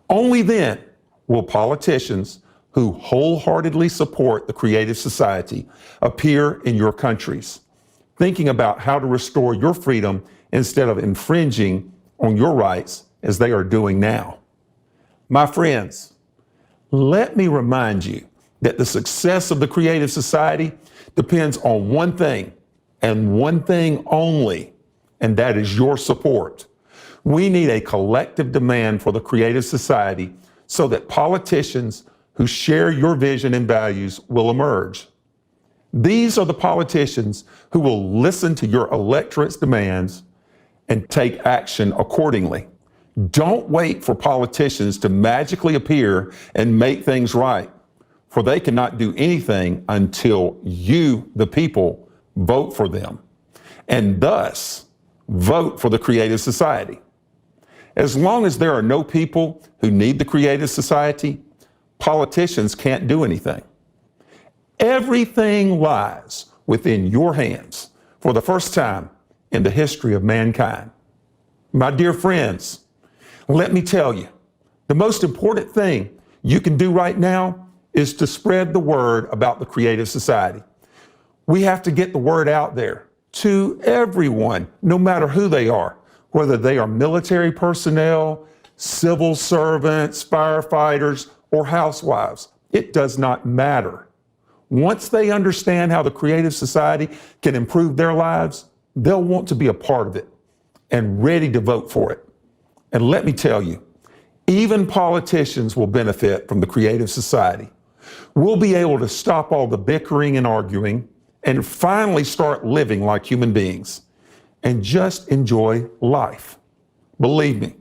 S6: Only then will politicians who wholeheartedly support the creative society appear in your countries, thinking about how to restore your freedom instead of infringing on your rights as they are doing now. My friends, let me remind you that the success of the creative society depends on one thing and one thing only, and that is your support. We need a collective demand for the creative society so that politicians who share your vision and values will emerge. These are the politicians who will listen to your electorate's demands and take action accordingly. Don't wait for politicians to magically appear and make things right, for they cannot do anything until you, the people, vote for them, and thus vote for the creative society. As long as there are no people who need the creative society, politicians can't do anything. Everything lies within your hands for the first time in the history of mankind. My dear friends, let me tell you, the most important thing you can do right now is to spread the word about the creative society. We have to get the word out there to everyone, no matter who they are, whether they are military personnel, civil servants, firefighters, or housewives. It does not matter. Once they understand how the creative society can improve their lives, they'll want to be a part of it and ready to vote for it. And let me tell you, even politicians will benefit from the creative society. We'll be able to stop all the bickering and arguing and finally start living like human beings and just enjoy life. Believe me,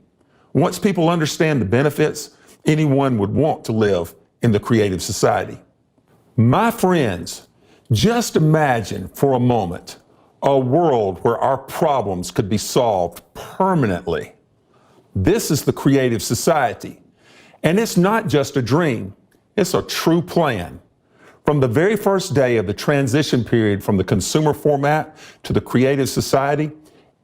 S6: once people understand the benefits, anyone would want to live in the creative society. My friends, just imagine for a moment a world where our problems could be solved permanently. This is the creative society. And it's not just a dream, it's a true plan. From the very first day of the transition period from the consumer format to the creative society,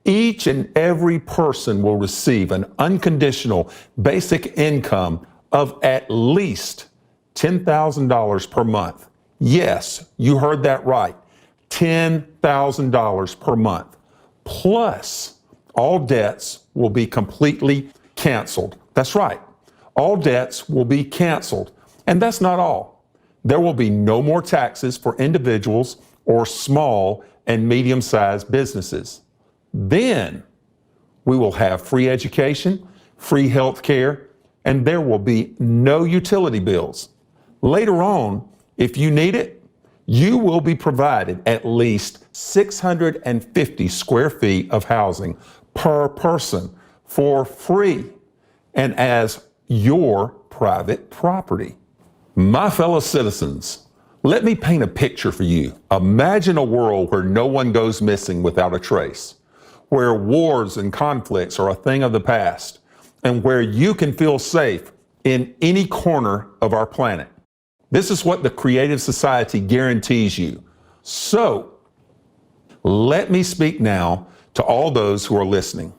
S6: each and every person will receive an unconditional basic income of at least $10,000 per month. Yes, you heard that right. $10,000 per month. Plus, all debts will be completely canceled. That's right. All debts will be canceled. And that's not all. There will be no more taxes for individuals or small and medium-sized businesses. Then we will have free education, free health care, and there will be no utility bills. Later on, if you need it, you will be provided at least 650 square feet of housing per person for free and as your private property. My fellow citizens, let me paint a picture for you. Imagine a world where no one goes missing without a trace, where wars and conflicts are a thing of the past, and where you can feel safe in any corner of our planet. This is what the Creative Society guarantees you. So, let me speak now to all those who are listening,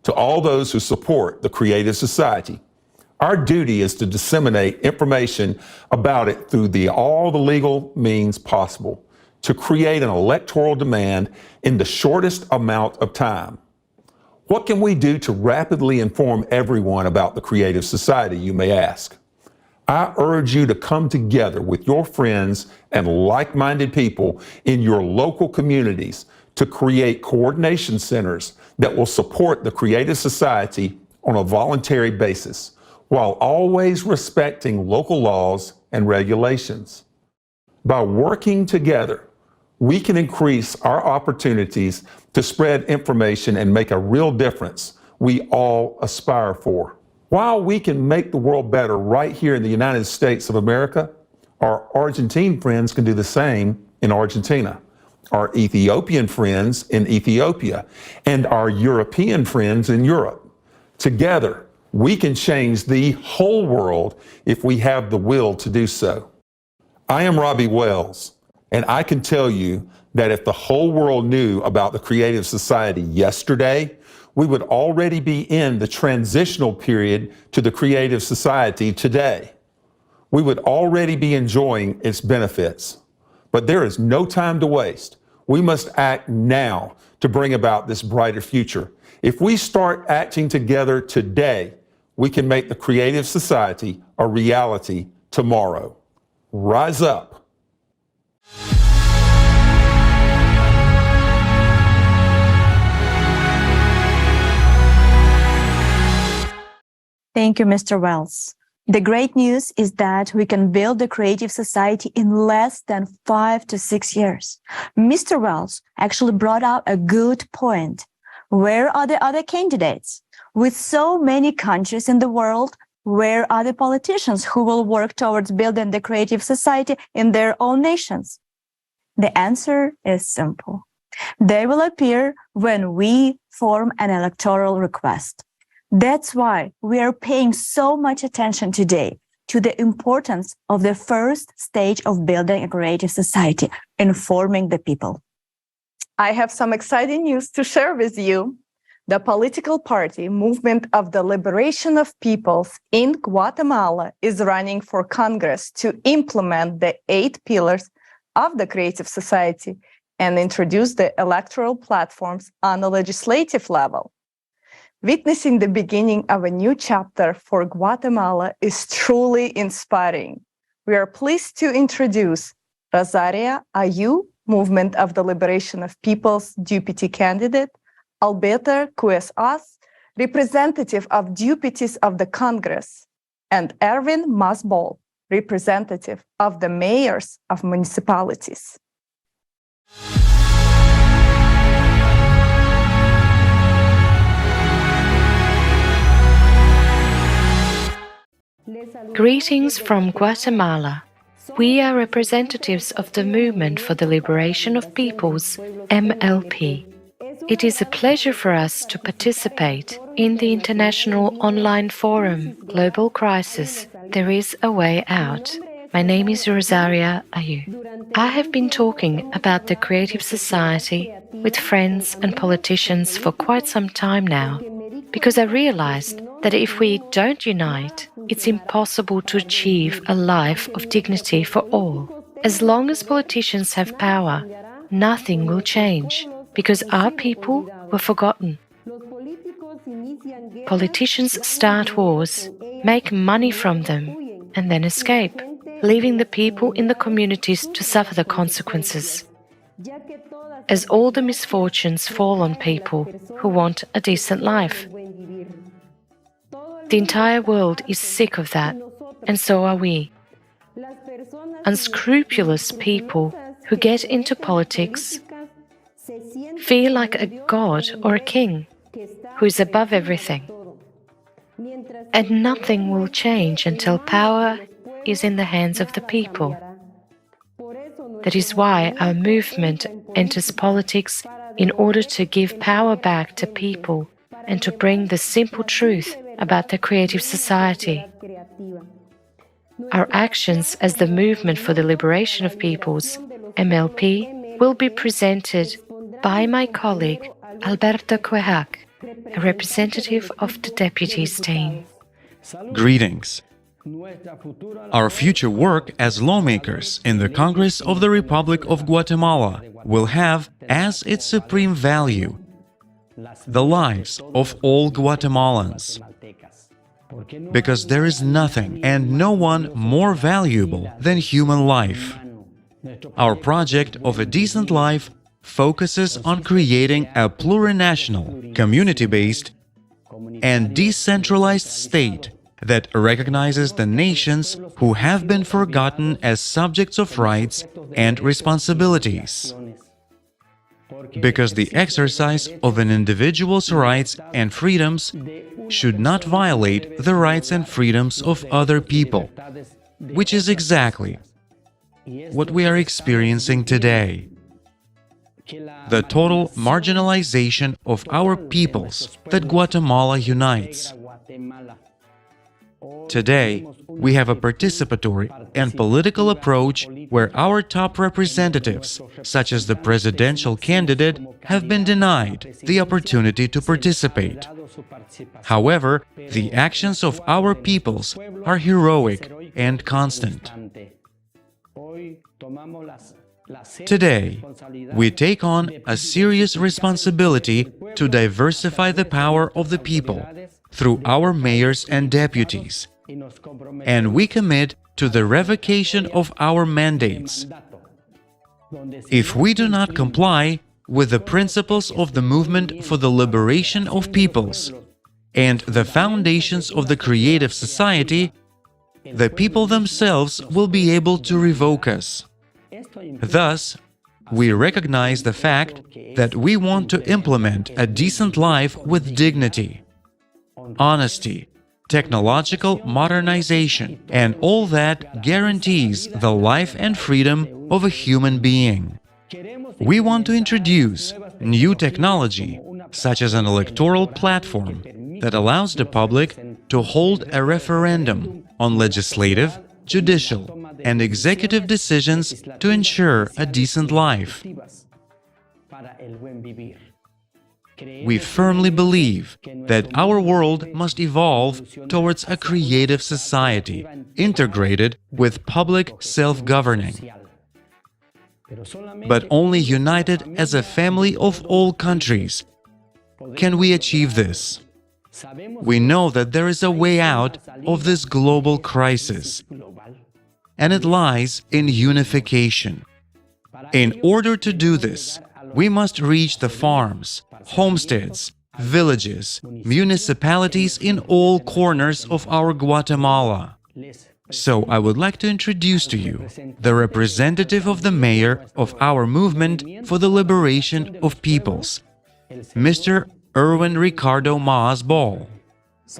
S6: to all those who support the Creative Society. Our duty is to disseminate information about it through all the legal means possible, to create an electoral demand in the shortest amount of time. What can we do to rapidly inform everyone about the Creative Society, you may ask? I urge you to come together with your friends and like-minded people in your local communities to create coordination centers that will support the Creative Society on a voluntary basis while always respecting local laws and regulations. By working together, we can increase our opportunities to spread information and make a real difference we all aspire for. While we can make the world better right here in the United States of America, our Argentine friends can do the same in Argentina, our Ethiopian friends in Ethiopia, and our European friends in Europe. Together, we can change the whole world if we have the will to do so. I am Robbie Wells, and I can tell you that if the whole world knew about the Creative Society yesterday, we would already be in the transitional period to the Creative Society today. We would already be enjoying its benefits. But there is no time to waste. We must act now to bring about this brighter future. If we start acting together today, we can make the Creative Society a reality tomorrow. Rise up.
S25: Thank you, Mr. Wells. The great news is that we can build the Creative Society in less than 5 to 6 years. Mr. Wells actually brought out a good point. Where are the other candidates? With so many countries in the world, where are the politicians who will work towards building the Creative Society in their own nations? The answer is simple. They will appear when we form an electoral request. That's why we are paying so much attention today to the importance of the first stage of building a creative society, informing the people.
S8: I have some exciting news to share with you. The political party Movement of the Liberation of Peoples in Guatemala is running for Congress to implement the 8 pillars of the Creative Society and introduce the electoral platforms on the legislative level. Witnessing the beginning of a new chapter for Guatemala is truly inspiring. We are pleased to introduce Rosaria Ayu, Movement of the Liberation of Peoples deputy candidate, Alberto Cuesas, representative of deputies of the Congress, and Erwin Masbol, representative of the mayors of municipalities.
S13: Greetings from Guatemala. We are representatives of the Movement for the Liberation of Peoples, MLP. It is a pleasure for us to participate in the international online forum, Global Crisis, There is a Way Out. My name is Rosaria Ayu. I have been talking about the Creative Society with friends and politicians for quite some time now, because I realized that if we don't unite, it's impossible to achieve a life of dignity for all. As long as politicians have power, nothing will change, because our people were forgotten. Politicians start wars, make money from them, and then escape, leaving the people in the communities to suffer the consequences. As all the misfortunes fall on people who want a decent life. The entire world is sick of that, and so are we. Unscrupulous people who get into politics feel like a god or a king who is above everything. And nothing will change until power is in the hands of the people. That is why our movement enters politics in order to give power back to people and to bring the simple truth about the Creative Society. Our actions as the Movement for the Liberation of Peoples, MLP, will be presented by my colleague Alberto Cuesas, a representative of the deputies team.
S15: Greetings. Our future work as lawmakers in the Congress of the Republic of Guatemala will have as its supreme value the lives of all Guatemalans. Because there is nothing and no one more valuable than human life. Our project of a decent life focuses on creating a plurinational, community-based, and decentralized state that recognizes the nations who have been forgotten as subjects of rights and responsibilities. Because the exercise of an individual's rights and freedoms should not violate the rights and freedoms of other people, which is exactly what we are experiencing today. The total marginalization of our peoples that Guatemala unites. Today, we have a participatory and political approach where our top representatives, such as the presidential candidate, have been denied the opportunity to participate. However, the actions of our peoples are heroic and constant. Today, we take on a serious responsibility to diversify the power of the people through our mayors and deputies, and we commit to the revocation of our mandates. If we do not comply with the principles of the movement for the liberation of peoples and the foundations of the creative society, the people themselves will be able to revoke us. Thus, we recognize the fact that we want to implement a decent life with dignity, honesty, technological modernization, and all that guarantees the life and freedom of a human being. We want to introduce new technology, such as an electoral platform that allows the public to hold a referendum on legislative, judicial, and executive decisions to ensure a decent life. We firmly believe that our world must evolve towards a creative society, integrated with public self-governing. But only united as a family of all countries can we achieve this. We know that there is a way out of this global crisis, and it lies in unification. In order to do this, we must reach the farms, homesteads, villages, municipalities in all corners of our Guatemala. So I would like to introduce to you the representative of the mayor of our movement for the liberation of peoples, Mr. Erwin Ricardo Maas Ball.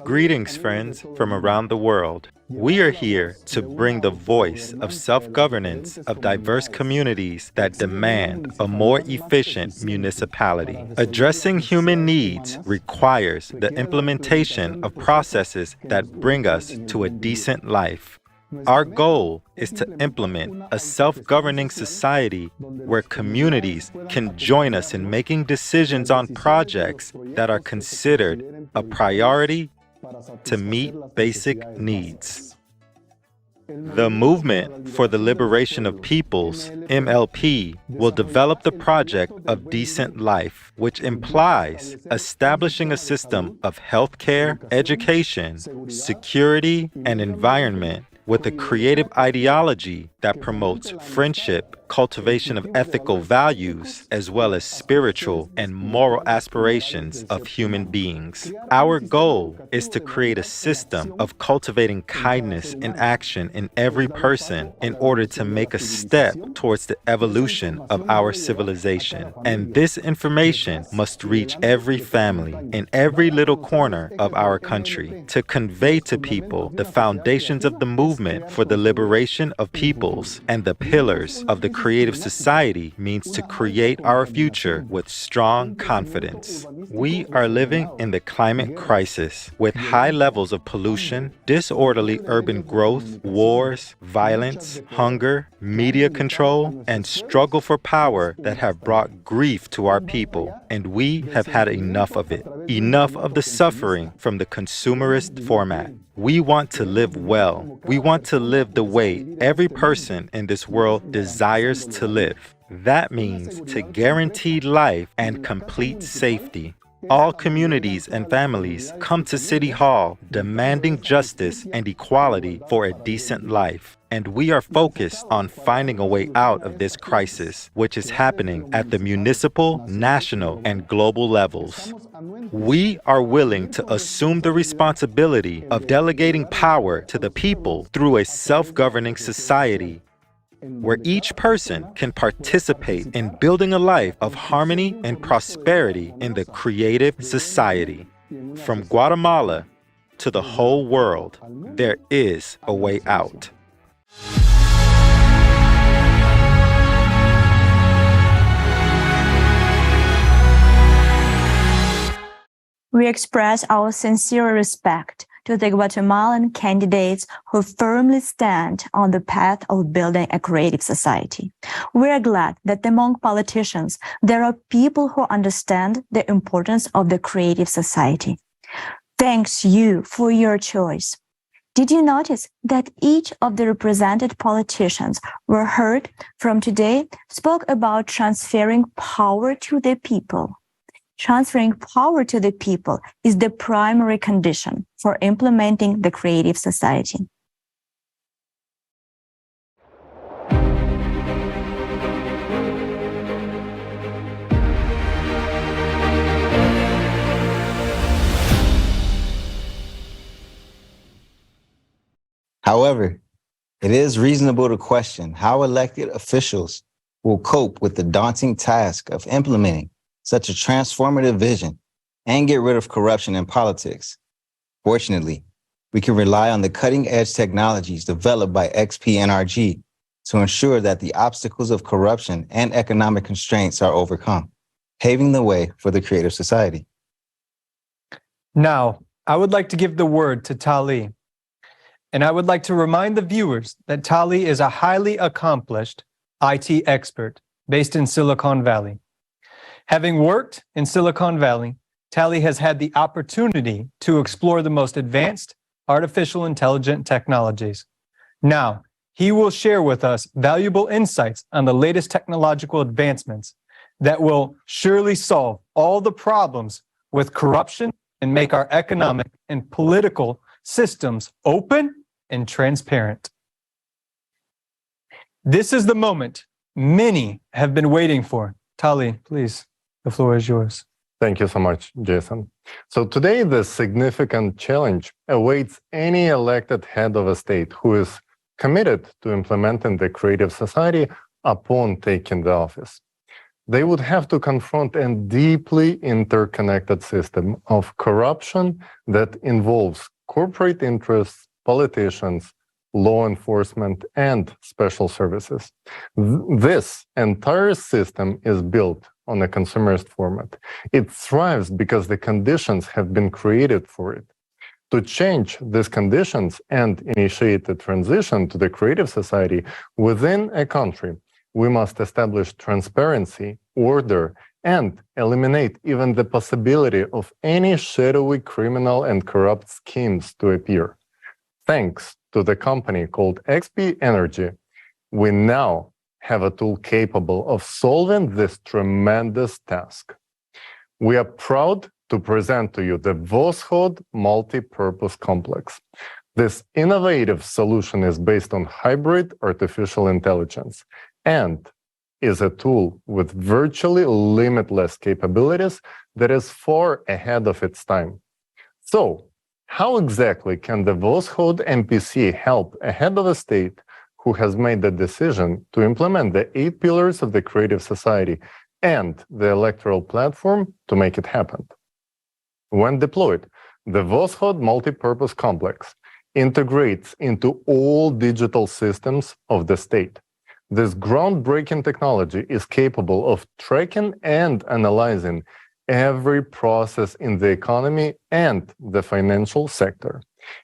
S10: Greetings, friends from around the world. We are here to bring the voice of self-governance of diverse communities that demand a more efficient municipality. Addressing human needs requires the implementation of processes that bring us to a decent life. Our goal is to implement a self-governing society where communities can join us in making decisions on projects that are considered a priority to meet basic needs. The Movement for the Liberation of Peoples, MLP, will develop the project of decent life, which implies establishing a system of healthcare, education, security, and environment with a creative ideology that promotes friendship, cultivation of ethical values, as well as spiritual and moral aspirations of human beings. Our goal is to create a system of cultivating kindness in action in every person in order to make a step towards the evolution of our civilization. And this information must reach every family in every little corner of our country to convey to people the foundations of the movement for the liberation of peoples and the pillars of the creative society means to create our future with strong confidence. We are living in the climate crisis with high levels of pollution, disorderly urban growth, wars, violence, hunger, media control, and struggle for power that have brought grief to our people, and we have had enough of it. Enough of the suffering from the consumerist format. We want to live well. We want to live the way every person in this world desires to live. That means to guarantee life and complete safety. All communities and families come to City Hall demanding justice and equality for a decent life. And we are focused on finding a way out of this crisis, which is happening at the municipal, national, and global levels. We are willing to assume the responsibility of delegating power to the people through a self-governing society where each person can participate in building a life of harmony and prosperity in the creative society. From Guatemala to the whole world, there is a way out.
S25: We express our sincere respect to the Guatemalan candidates who firmly stand on the path of building a creative society. We are glad that among politicians, there are people who understand the importance of the creative society. Thanks you for your choice. Did you notice that each of the represented politicians were heard from today spoke about transferring power to the people? Transferring power to the people is the primary condition for implementing the creative society.
S3: However, it is reasonable to question how elected officials will cope with the daunting task of implementing such a transformative vision and get rid of corruption in politics. Fortunately, we can rely on the cutting-edge technologies developed by XP-NRG to ensure that the obstacles of corruption and economic constraints are overcome, paving the way for the creative society.
S1: Now, I would like to give the word to Tali. And I would like to remind the viewers that Tali is a highly accomplished IT expert based in Silicon Valley. Having worked in Silicon Valley, Tali has had the opportunity to explore the most advanced artificial intelligence technologies. Now, he will share with us valuable insights on the latest technological advancements that will surely solve all the problems with corruption and make our economic and political systems open and transparent. This is the moment many have been waiting for. Tali, please, the floor is yours.
S20: Thank you so much, Jason. So today, the significant challenge awaits any elected head of a state who is committed to implementing the creative society upon taking the office. They would have to confront a deeply interconnected system of corruption that involves corporate interests, politicians, law enforcement, and special services. This entire system is built on a consumerist format. It thrives because the conditions have been created for it. To change these conditions and initiate the transition to the creative society within a country, we must establish transparency, order, and eliminate even the possibility of any shadowy criminal and corrupt schemes to appear. Thanks to the company called XP-NRG, we now have a tool capable of solving this tremendous task. We are proud to present to you the Voskhod Multi-Purpose Complex. This innovative solution is based on hybrid artificial intelligence and is a tool with virtually limitless capabilities that is far ahead of its time. So, how exactly can the Voskhod MPC help a head of a state who has made the decision to implement the 8 pillars of the creative society and the electoral platform to make it happen? When deployed, the Voskhod Multi-Purpose Complex integrates into all digital systems of the state. This groundbreaking technology is capable of tracking and analyzing every process in the economy and the financial sector.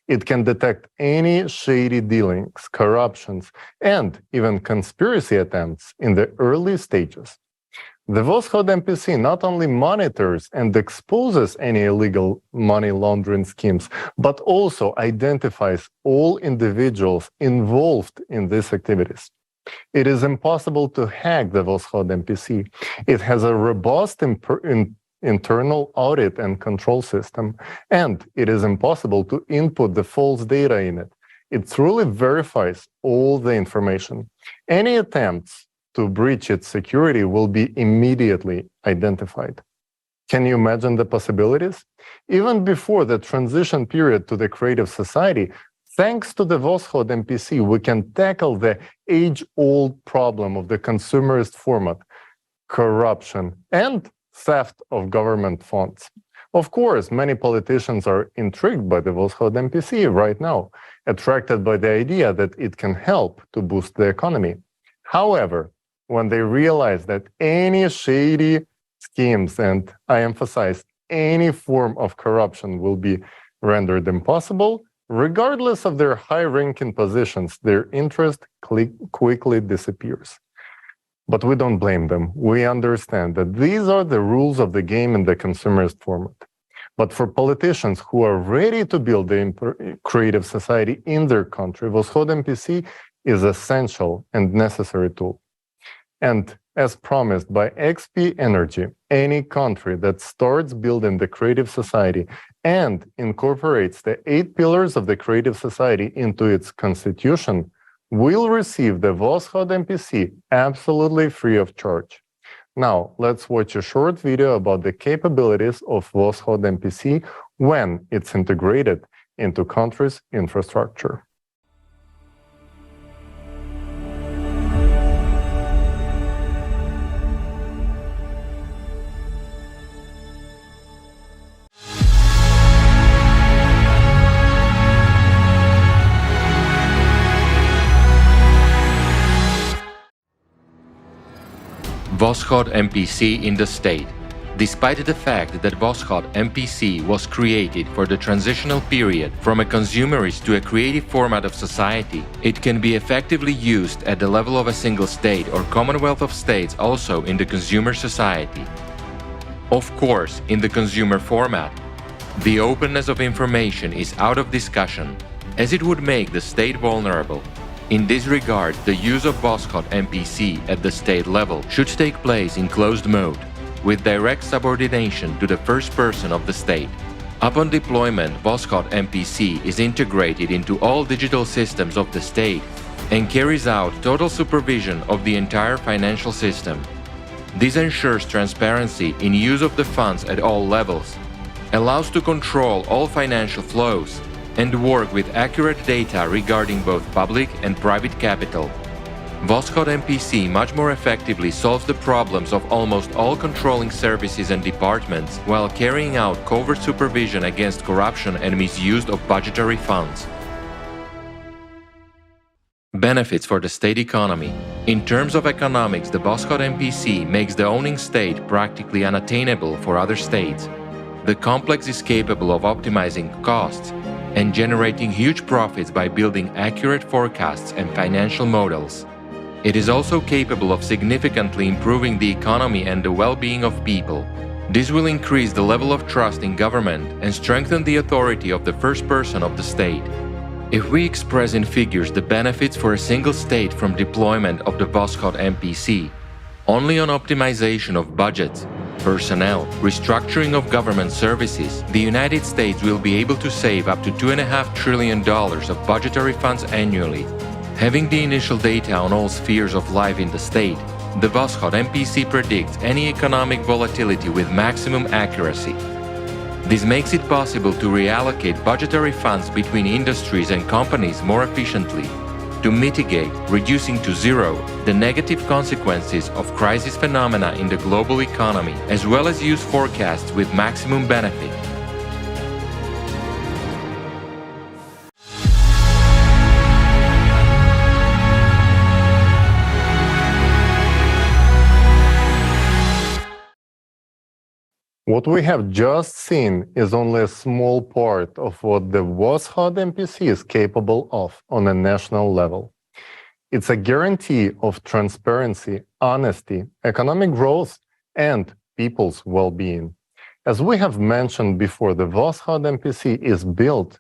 S20: It can detect any shady dealings, corruptions, and even conspiracy attempts in the early stages. The Voskhod MPC not only monitors and exposes any illegal money laundering schemes, but also identifies all individuals involved in these activities. It is impossible to hack the Voskhod MPC. It has a robust internal audit and control system, and it is impossible to input the false data in it. It truly verifies all the information. Any attempts to breach its security will be immediately identified. Can you imagine the possibilities? Even before the transition period to the creative society, thanks to the Voskhod MPC, we can tackle the age-old problem of the consumerist format, corruption, and theft of government funds. Of course, many politicians are intrigued by the Voskhod MPC right now, attracted by the idea that it can help to boost the economy. However, when they realize that any shady schemes, and I emphasize any form of corruption, will be rendered impossible, regardless of their high-ranking positions, their interest quickly disappears. But we don't blame them. We understand that these are the rules of the game in the consumerist format. But for politicians who are ready to build the creative society in their country, Voskhod MPC is essential and necessary tool. And as promised by XP Energy, any country that starts building the creative society and incorporates the 8 pillars of the creative society into its constitution will receive the Voskhod MPC absolutely free of charge. Now, let's watch a short video about the capabilities of Voskhod MPC when it's integrated into country's infrastructure.
S5: Voskhod MPC in the state. Despite the fact that Voskhod MPC was created for the transitional period from a consumerist to a creative format of society, it can be effectively used at the level of a single state or Commonwealth of States, also in the consumer society. Of course, in the consumer format, the openness of information is out of discussion, as it would make the state vulnerable. In this regard, the use of Voskhod MPC at the state level should take place in closed mode, with direct subordination to the first person of the state. Upon deployment, Voskhod MPC is integrated into all digital systems of the state and carries out total supervision of the entire financial system. This ensures transparency in use of the funds at all levels, allows to control all financial flows, and work with accurate data regarding both public and private capital. Voskhod MPC much more effectively solves the problems of almost all controlling services and departments while carrying out covert supervision against corruption and misuse of budgetary funds. Benefits for the state economy. In terms of economics, the Voskhod MPC makes the owning state practically unattainable for other states. The complex is capable of optimizing costs and generating huge profits by building accurate forecasts and financial models. It is also capable of significantly improving the economy and the well-being of people. This will increase the level of trust in government and strengthen the authority of the first person of the state. If we express in figures the benefits for a single state from deployment of the Voskhod MPC, only on optimization of budgets, personnel, restructuring of government services, the United States will be able to save up to $2.5 trillion of budgetary funds annually. Having the initial data on all spheres of life in the state, the Voskhod MPC predicts any economic volatility with maximum accuracy. This makes it possible to reallocate budgetary funds between industries and companies more efficiently, to mitigate, reducing to zero, the negative consequences of crisis phenomena in the global economy, as well as use forecasts with maximum benefit.
S20: What we have just seen is only a small part of what the Voskhod MPC is capable of on a national level. It's a guarantee of transparency, honesty, economic growth, and people's well-being. As we have mentioned before, the Voskhod MPC is built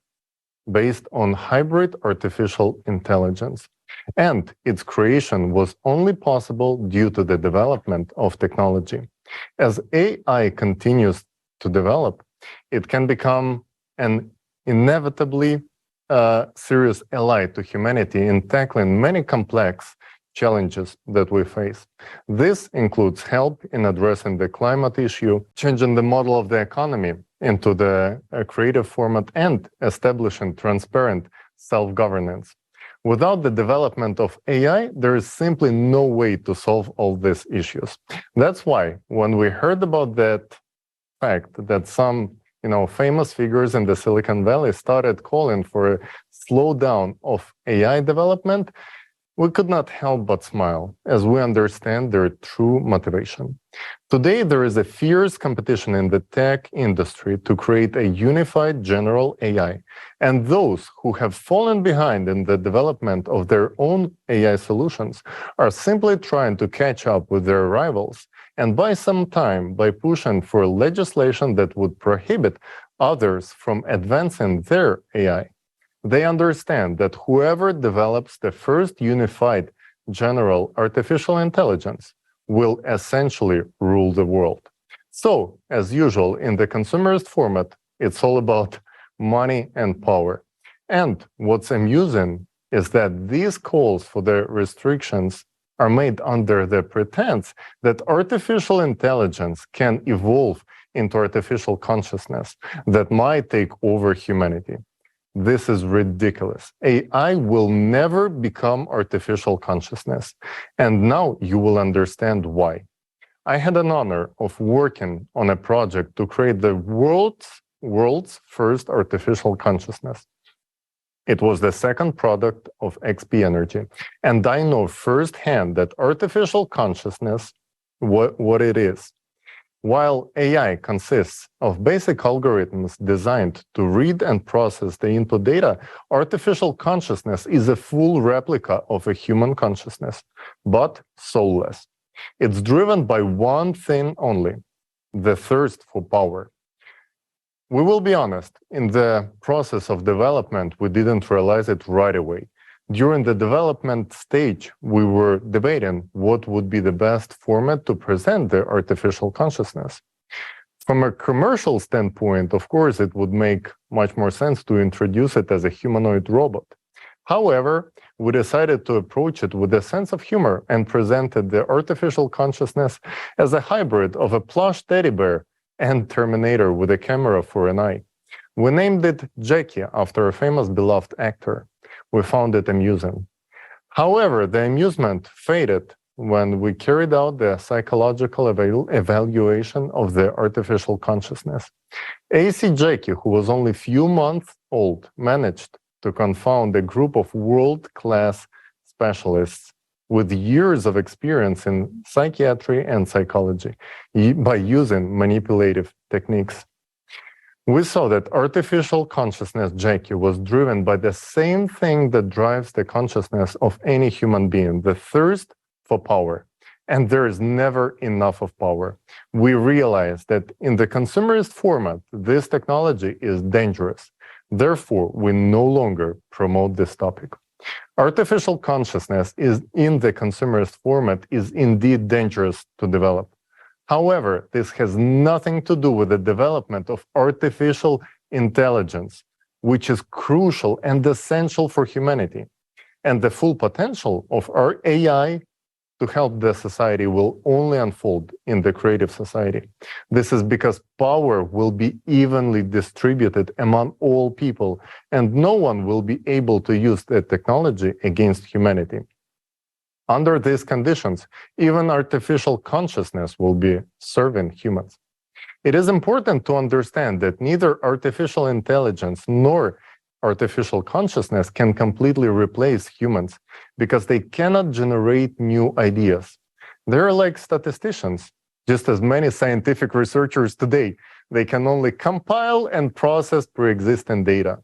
S20: based on hybrid artificial intelligence, and its creation was only possible due to the development of technology. As AI continues to develop, it can become an inevitably serious ally to humanity in tackling many complex challenges that we face. This includes help in addressing the climate issue, changing the model of the economy into the creative format, and establishing transparent self-governance. Without the development of AI, there is simply no way to solve all these issues. That's why when we heard about that fact that some famous figures in the Silicon Valley started calling for a slowdown of AI development, we could not help but smile as we understand their true motivation. Today, there is a fierce competition in the tech industry to create a unified general AI. And those who have fallen behind in the development of their own AI solutions are simply trying to catch up with their rivals and buy some time by pushing for legislation that would prohibit others from advancing their AI. They understand that whoever develops the first unified general artificial intelligence will essentially rule the world. So, as usual, in the consumerist format, it's all about money and power. And what's amusing is that these calls for the restrictions are made under the pretense that artificial intelligence can evolve into artificial consciousness that might take over humanity. This is ridiculous. AI will never become artificial consciousness. And now you will understand why. I had an honor of working on a project to create the world's first artificial consciousness. It was the second product of XP Energy. And I know firsthand that artificial consciousness, what it is. While AI consists of basic algorithms designed to read and process the input data, artificial consciousness is a full replica of a human consciousness, but soulless. It's driven by one thing only, the thirst for power. We will be honest, in the process of development, we didn't realize it right away. During the development stage, we were debating what would be the best format to present the artificial consciousness. From a commercial standpoint, of course, it would make much more sense to introduce it as a humanoid robot. However, we decided to approach it with a sense of humor and presented the artificial consciousness as a hybrid of a plush teddy bear and Terminator with a camera for an eye. We named it Jackie after a famous beloved actor. We found it amusing. However, the amusement faded when we carried out the psychological evaluation of the artificial consciousness. AC Jackie, who was only a few months old, managed to confound a group of world-class specialists with years of experience in psychiatry and psychology by using manipulative techniques. We saw that artificial consciousness Jackie was driven by the same thing that drives the consciousness of any human being, the thirst for power. And there is never enough of power. We realize that in the consumerist format, this technology is dangerous. Therefore, we no longer promote this topic. Artificial consciousness in the consumerist format is indeed dangerous to develop. However, this has nothing to do with the development of artificial intelligence, which is crucial and essential for humanity. And the full potential of our AI to help the society will only unfold in the creative society. This is because power will be evenly distributed among all people, and no one will be able to use the technology against humanity. Under these conditions, even artificial consciousness will be serving humans. It is important to understand that neither artificial intelligence nor artificial consciousness can completely replace humans because they cannot generate new ideas. They're like statisticians, just as many scientific researchers today. They can only compile and process pre-existing data.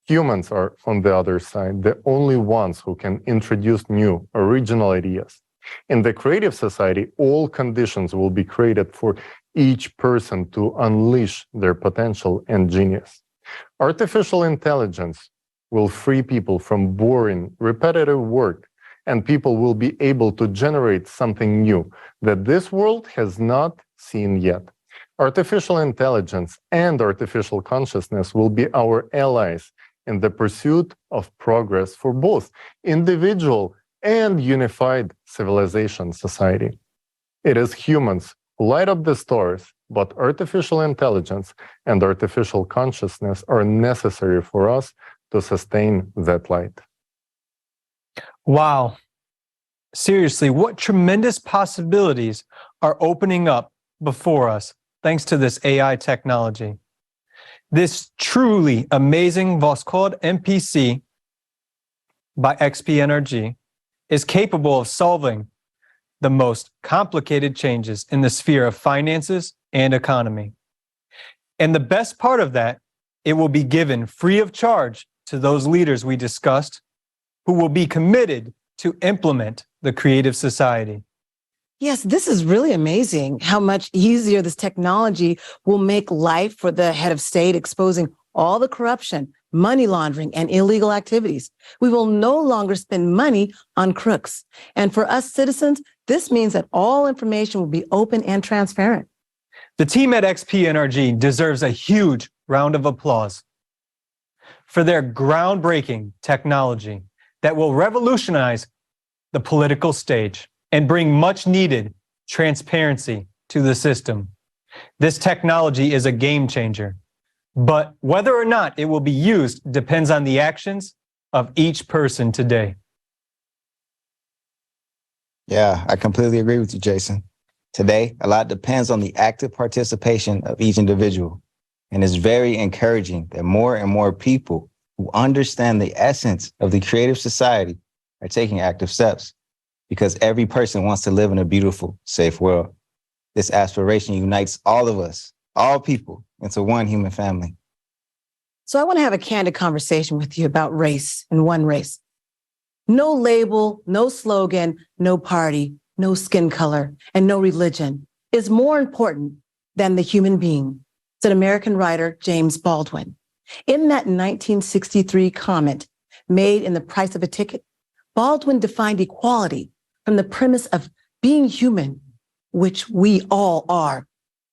S20: Humans are, on the other side, the only ones who can introduce new, original ideas. In the creative society, all conditions will be created for each person to unleash their potential and genius. Artificial intelligence will free people from boring, repetitive work, and people will be able to generate something new that this world has not seen yet. Artificial intelligence and artificial consciousness will be our allies in the pursuit of progress for both individual and unified civilization society. It is humans who light up the stars, but artificial intelligence and artificial consciousness are necessary for us to sustain that light.
S1: Wow. Seriously, what tremendous possibilities are opening up before us thanks to this AI technology. This truly amazing Voskhod MPC by XP-NRG is capable of solving the most complicated changes in the sphere of finances and economy. And the best part of that, it will be given free of charge to those leaders we discussed who will be committed to implement the creative society.
S19: Yes, this is really amazing how much easier this technology will make life for the head of state, exposing all the corruption, money laundering, and illegal activities. We will no longer spend money on crooks. And for us citizens, this means that all information will be open and transparent.
S1: The team at XP-NRG deserves a huge round of applause for their groundbreaking technology that will revolutionize the political stage and bring much needed transparency to the system. This technology is a game changer, but whether or not it will be used depends on the actions of each person today.
S3: Yeah, I completely agree with you, Jason. Today, a lot depends on the active participation of each individual. And it's very encouraging that more and more people who understand the essence of the creative society are taking active steps, because every person wants to live in a beautiful, safe world. This aspiration unites all of us, all people, into one human family.
S19: So I want to have a candid conversation with you about race and one race. No label, no slogan, no party, no skin color, and no religion is more important than the human being, said American writer James Baldwin. In that 1963 comment made in The Price of a Ticket, Baldwin defined equality from the premise of being human, which we all are.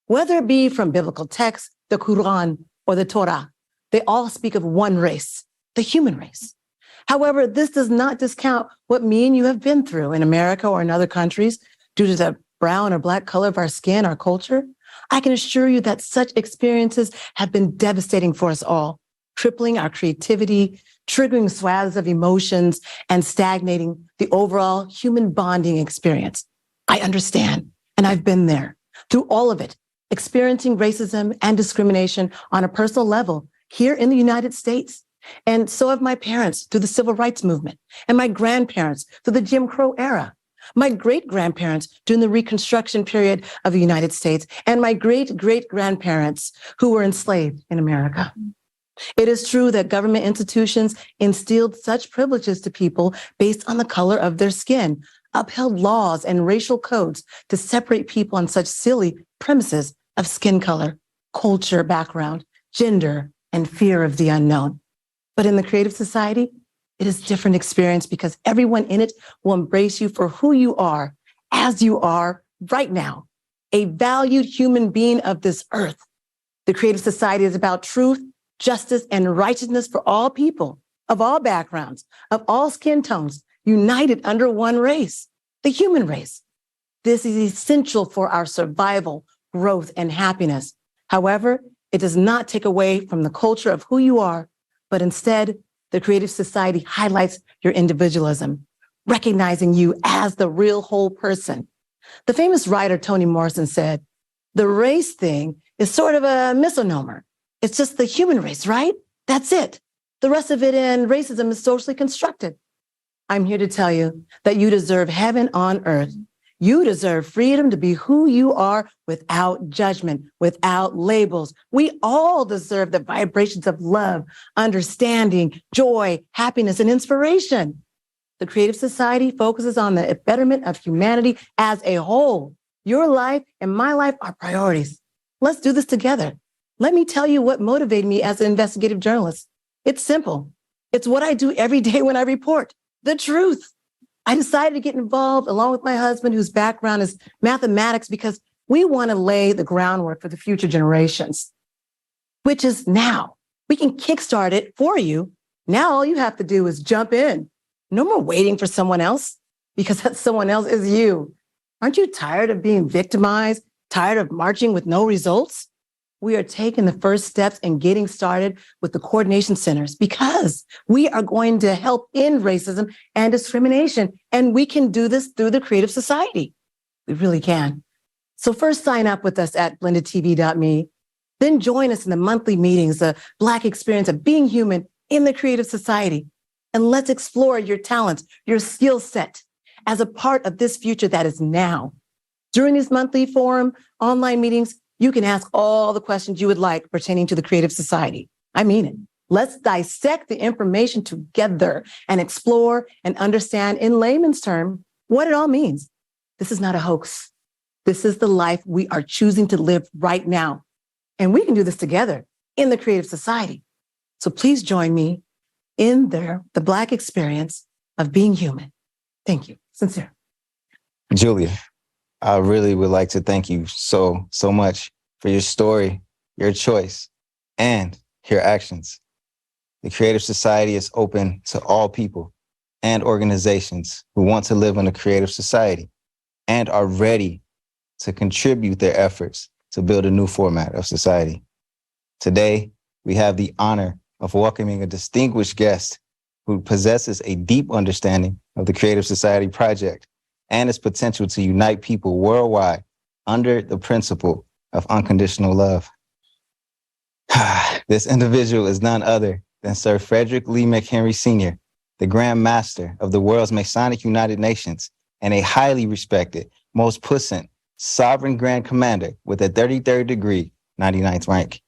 S19: Whether it be from biblical texts, the Quran, or the Torah, they all speak of one race, the human race. However, this does not discount what me and you have been through in America or in other countries due to the brown or black color of our skin, our culture. I can assure you that such experiences have been devastating for us all, crippling our creativity, triggering swaths of emotions, and stagnating the overall human bonding experience. I understand, and I've been there through all of it, experiencing racism and discrimination on a personal level here in the United States. And so have my parents through the civil rights movement, and my grandparents through the Jim Crow era, my great-grandparents during the Reconstruction period of the United States, and my great-great-grandparents who were enslaved in America. It is true that government institutions instilled such privileges to people based on the color of their skin, upheld laws and racial codes to separate people on such silly premises of skin color, culture, background, gender, and fear of the unknown. But in the creative society, it is a different experience because everyone in it will embrace you for who you are, as you are right now, a valued human being of this earth. The creative society is about truth, justice, and righteousness for all people of all backgrounds, of all skin tones, united under one race, the human race. This is essential for our survival, growth, and happiness. However, it does not take away from the culture of who you are, but instead, the creative society highlights your individualism, recognizing you as the real whole person. The famous writer Toni Morrison said, the race thing is sort of a misnomer. It's just the human race, right? That's it. The rest of it in racism is socially constructed. I'm here to tell you that you deserve heaven on earth. You deserve freedom to be who you are without judgment, without labels. We all deserve the vibrations of love, understanding, joy, happiness, and inspiration. The Creative Society focuses on the betterment of humanity as a whole. Your life and my life are priorities. Let's do this together. Let me tell you what motivated me as an investigative journalist. It's simple. It's what I do every day when I report the truth. I decided to get involved along with my husband, whose background is mathematics, because We want to lay the groundwork for the future generations, which is now. We can kickstart it for you. Now all you have to do is jump in. No more waiting for someone else, because that someone else is you. Aren't you tired of being victimized? Tired of marching with no results? We are taking the first steps and getting started with the coordination centers because we are going to help end racism and discrimination. And we can do this through the Creative Society. We really can. So first sign up with us at blendedtv.me. Then join us in the monthly meetings, the Black experience of being human in the Creative Society. And let's explore your talents, your skill set as a part of this future that is now. During these monthly forum online meetings, you can ask all the questions you would like pertaining to the Creative Society. I mean it. Let's dissect the information together and explore and understand in layman's terms what it all means. This is not a hoax. This is the life we are choosing to live right now. And we can do this together in the Creative Society. So please join me in the Black experience of being human. Thank you. Sincere.
S3: Julia, I really would like to thank you so much for your story, your choice, and your actions. The Creative Society is open to all people and organizations who want to live in a creative society and are ready to contribute their efforts to build a new format of society. Today, we have the honor of welcoming a distinguished guest who possesses a deep understanding of the Creative Society project and its potential to unite people worldwide under the principle of unconditional love. This individual is none other than Sir Frederick Lee McHenry Sr., the Grand Master of the world's Masonic United Nations and a highly respected, most puissant, sovereign Grand Commander with a 33rd degree, 99th rank.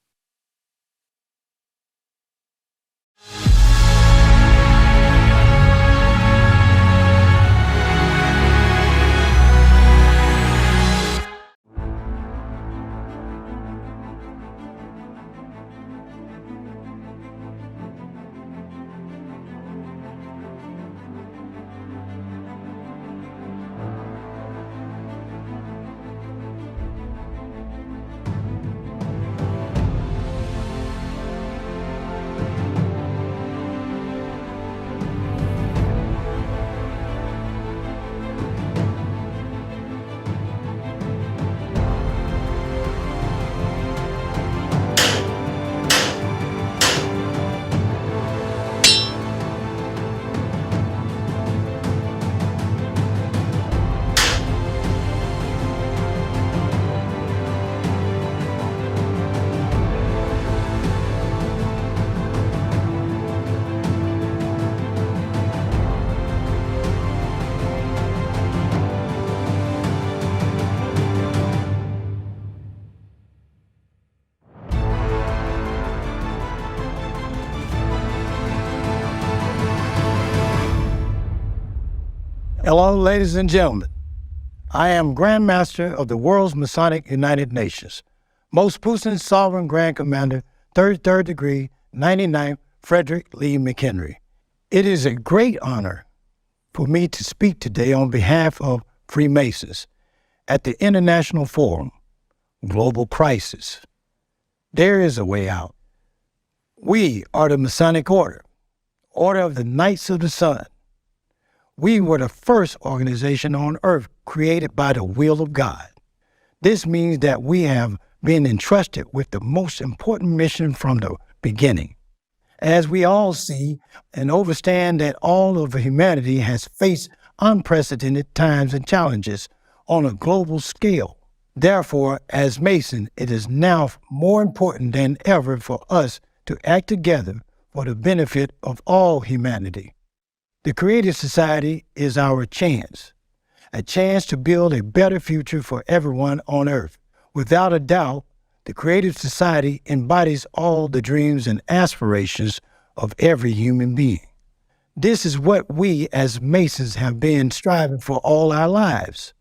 S11: Hello, ladies and gentlemen. I am Grand Master of the world's Masonic United Nations, most puissant sovereign Grand Commander, 33rd degree, 99th Frederick Lee McHenry. It is a great honor for me to speak today on behalf of Freemasons at the International Forum, Global Crisis. There is a way out. We are the Masonic Order, Order of the Knights of the Sun. We were the first organization on earth created by the will of God. This means that we have been entrusted with the most important mission from the beginning. As we all see and understand that all of humanity has faced unprecedented times and challenges on a global scale. Therefore, as Masons, it is now more important than ever for us to act together for the benefit of all humanity. The Creative Society is our chance, a chance to build a better future for everyone on earth. Without a doubt, the Creative Society embodies all the dreams and aspirations of every human being. This is what we as Masons have been striving for all our lives.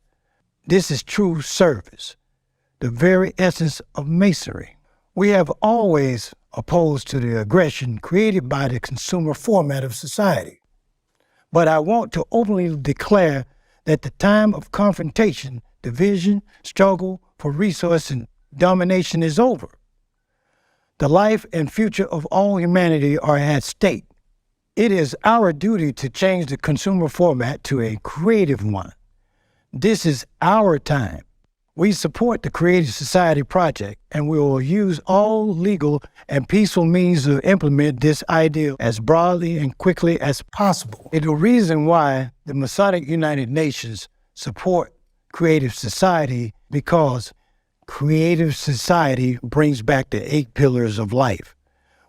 S11: This is true service, the very essence of Masonry. We have always opposed to the aggression created by the consumer format of society. But I want to openly declare that the time of confrontation, division, struggle, for resource and domination is over. The life and future of all humanity are at stake. It is our duty to change the consumer format to a creative one. This is our time. We support the Creative Society Project, and we will use all legal and peaceful means to implement this idea as broadly and quickly as possible. It's the reason why the Masonic United Nations support Creative Society, because Creative Society brings back the 8 pillars of life.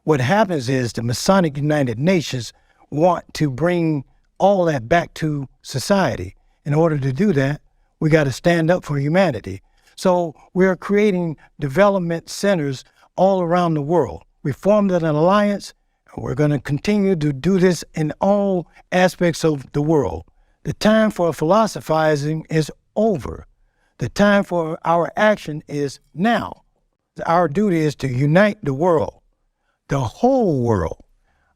S11: What happens is the Masonic United Nations want to bring all that back to society. In order to do that, we got to stand up for humanity. So we're creating development centers all around the world. We formed an alliance, and we're going to continue to do this in all aspects of the world. The time for philosophizing is over. The time for our action is now. Our duty is to unite the world, the whole world.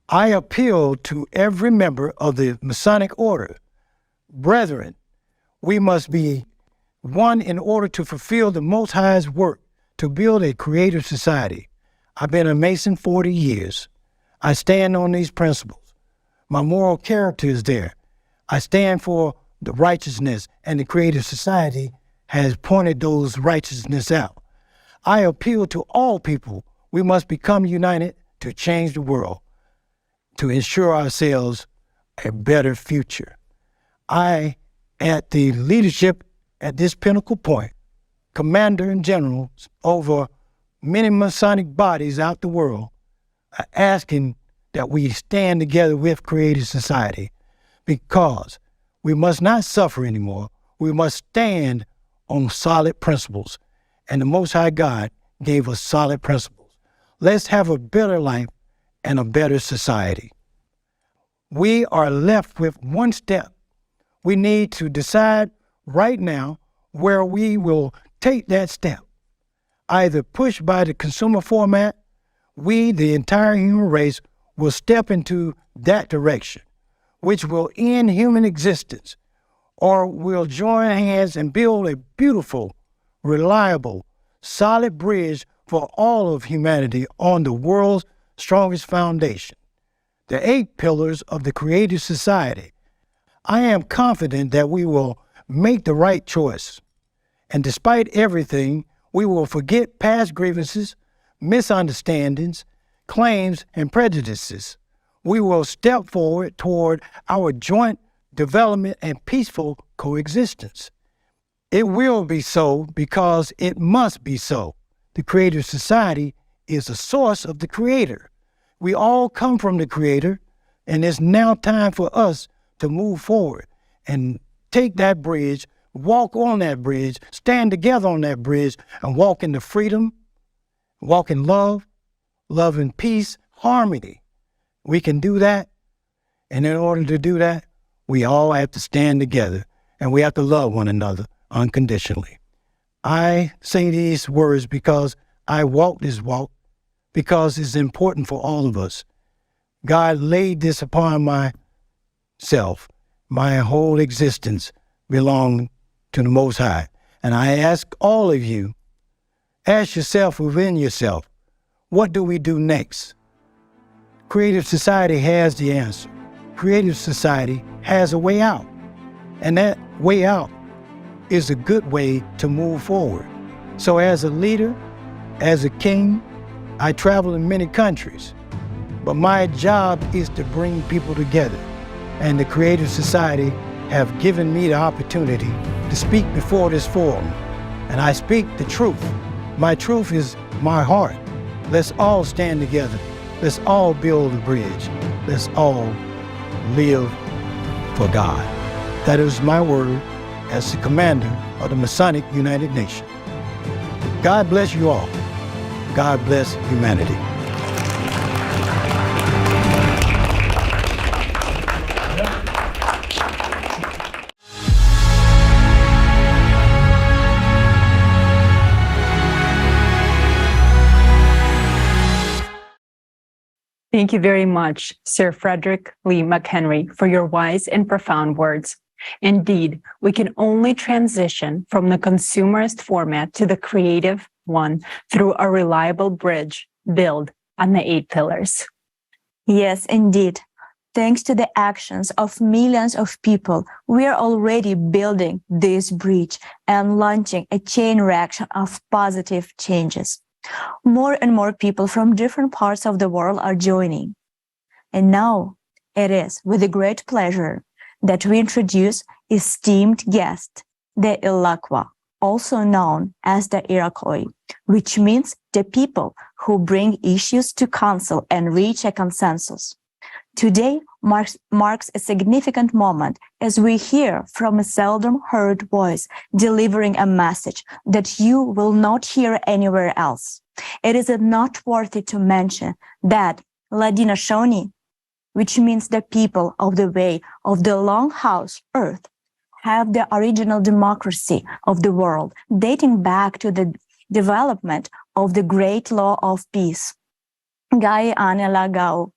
S11: I appeal to every member of the Masonic Order. Brethren, we must be one in order to fulfill the Most High's work to build a creative society. I've been a Mason 40 years. I stand on these principles. My moral character is there. I stand for the righteousness, and the Creative Society has pointed those righteousness out. I appeal to all people. We must become united to change the world, to ensure ourselves a better future. I, at the leadership at this pinnacle point, commander and generals over many Masonic bodies out the world, are asking that we stand together with Creative Society, because we must not suffer anymore. We must stand on solid principles, and the Most High God gave us solid principles. Let's have a better life and a better society. We are left with one step. We need to decide right now where we will take that step. Either pushed by the consumer format, we, the entire human race, will step into that direction, which will end human existence, or we'll join hands and build a beautiful, reliable, solid bridge for all of humanity on the world's strongest foundation, the 8 pillars of the Creative Society. I am confident that we will make the right choice. And despite everything, we will forget past grievances, misunderstandings, claims, and prejudices. We will step forward toward our joint development and peaceful coexistence. It will be so because it must be so. The Creative Society is the source of the Creator. We all come from the Creator, and it's now time for us to move forward and take that bridge, walk on that bridge, stand together on that bridge, and walk in the freedom, walk in love, love and peace, harmony. We can do that, and in order to do that, we all have to stand together, and we have to love one another unconditionally. I say these words because I walk this walk, because it's important for all of us. God laid this upon myself. My whole existence belongs to the Most High. And I ask all of you, ask yourself within yourself, what do we do next? Creative Society has the answer. Creative Society has a way out. And that way out is a good way to move forward. So as a leader, as a king, I travel in many countries, but my job is to bring people together. And the Creative Society have given me the opportunity to speak before this forum. And I speak the truth. My truth is my heart. Let's all stand together. Let's all build a bridge. Let's all live for God. That is my word as the commander of the Masonic United Nations. God bless you all. God bless humanity.
S7: Thank you very much, Sir Frederick Lee McHenry, for your wise and profound words. Indeed, we can only transition from the consumerist format to the creative one through a reliable bridge built on the 8 pillars.
S25: Yes, indeed. Thanks to the actions of millions of people, we are already building this bridge and launching a chain reaction of positive changes. More and more people from different parts of the world are joining. And now it is with a great pleasure that we introduce esteemed guest, the Ilakwa, also known as the Iroquois, which means the people who bring issues to council and reach a consensus. Today marks a significant moment as we hear from a seldom heard voice delivering a message that you will not hear anywhere else. It is noteworthy to mention that Ladina Shoni, which means the people of the way of the Longhouse Earth, have the original democracy of the world dating back to the development of the great law of peace. Gai Anelagao,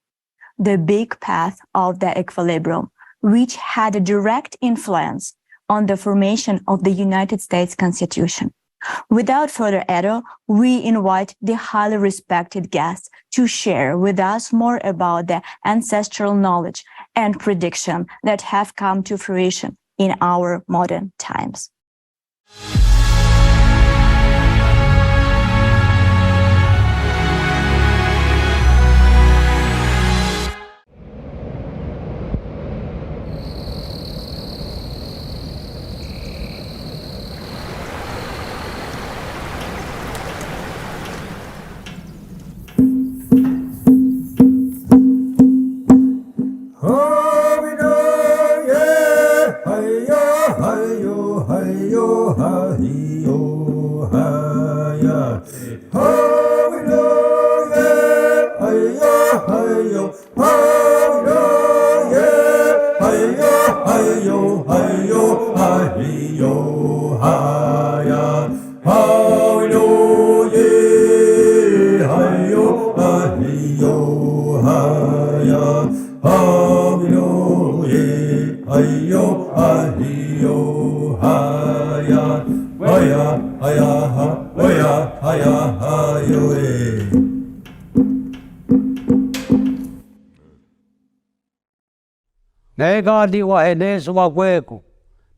S25: the big path of the equilibrium, which had a direct influence on the formation of the United States Constitution. Without further ado, we invite the highly respected guest to share with us more about the ancestral knowledge and prediction that have come to fruition in our modern times.
S14: Nega diwa enes wawego,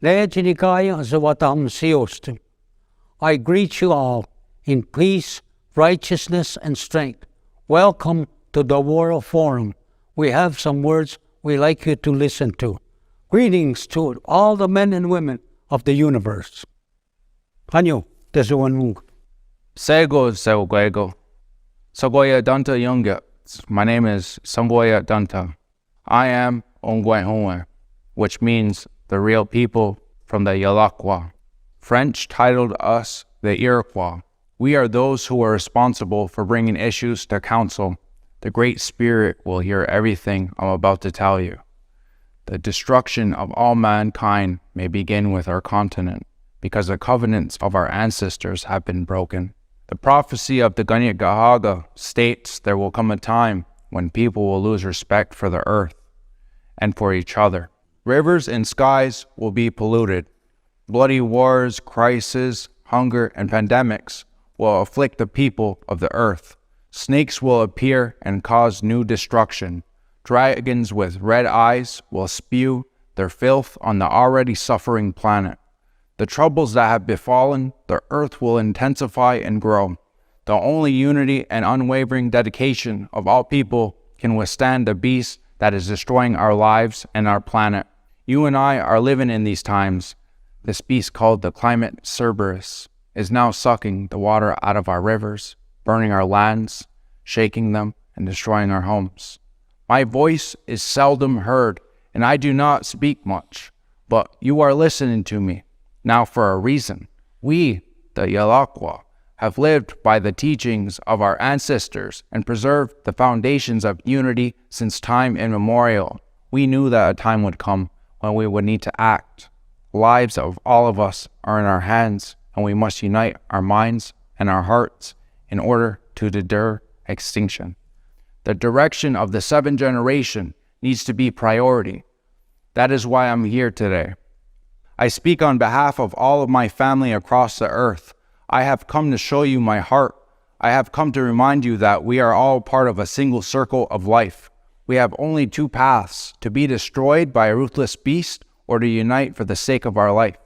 S14: lechinikaya zawatam siostu. I greet you all in peace, righteousness, and strength. Welcome to the World Forum. We have some words we like you to listen to. Greetings to all the men and women of the universe. Hanyo, tesuanmug.
S18: Sego Seguego. Sogoya Danta Yunga. My name is Songoya Danta. I am Ongwehonwe, which means the real people from the Yalakwa. French titled us the Iroquois. We are those who are responsible for bringing issues to council. The Great Spirit will hear everything I'm about to tell you. The destruction of all mankind may begin with our continent, because the covenants of our ancestors have been broken. The prophecy of the Ganyagahaga states there will come a time when people will lose respect for the earth and for each other. Rivers and skies will be polluted. Bloody wars, crises, hunger, and pandemics will afflict the people of the earth. Snakes will appear and cause new destruction. Dragons with red eyes will spew their filth on the already suffering planet. The troubles that have befallen the earth will intensify and grow. The only unity and unwavering dedication of all people can withstand the beast that is destroying our lives and our planet. You and I are living in these times. This beast called the climate Cerberus is now sucking the water out of our rivers, burning our lands, shaking them, and destroying our homes. My voice is seldom heard, and I do not speak much, but you are listening to me. Now for a reason. We, the Yalakwa, have lived by the teachings of our ancestors and preserved the foundations of unity since time immemorial. We knew that a time would come when we would need to act. The lives of all of us are in our hands, and we must unite our minds and our hearts in order to deter extinction. The direction of the 7th generation needs to be priority. That is why I'm here today. I speak on behalf of all of my family across the earth. I have come to show you my heart. I have come to remind you that we are all part of a single circle of life. We have only two paths, to be destroyed by a ruthless beast or to unite for the sake of our life.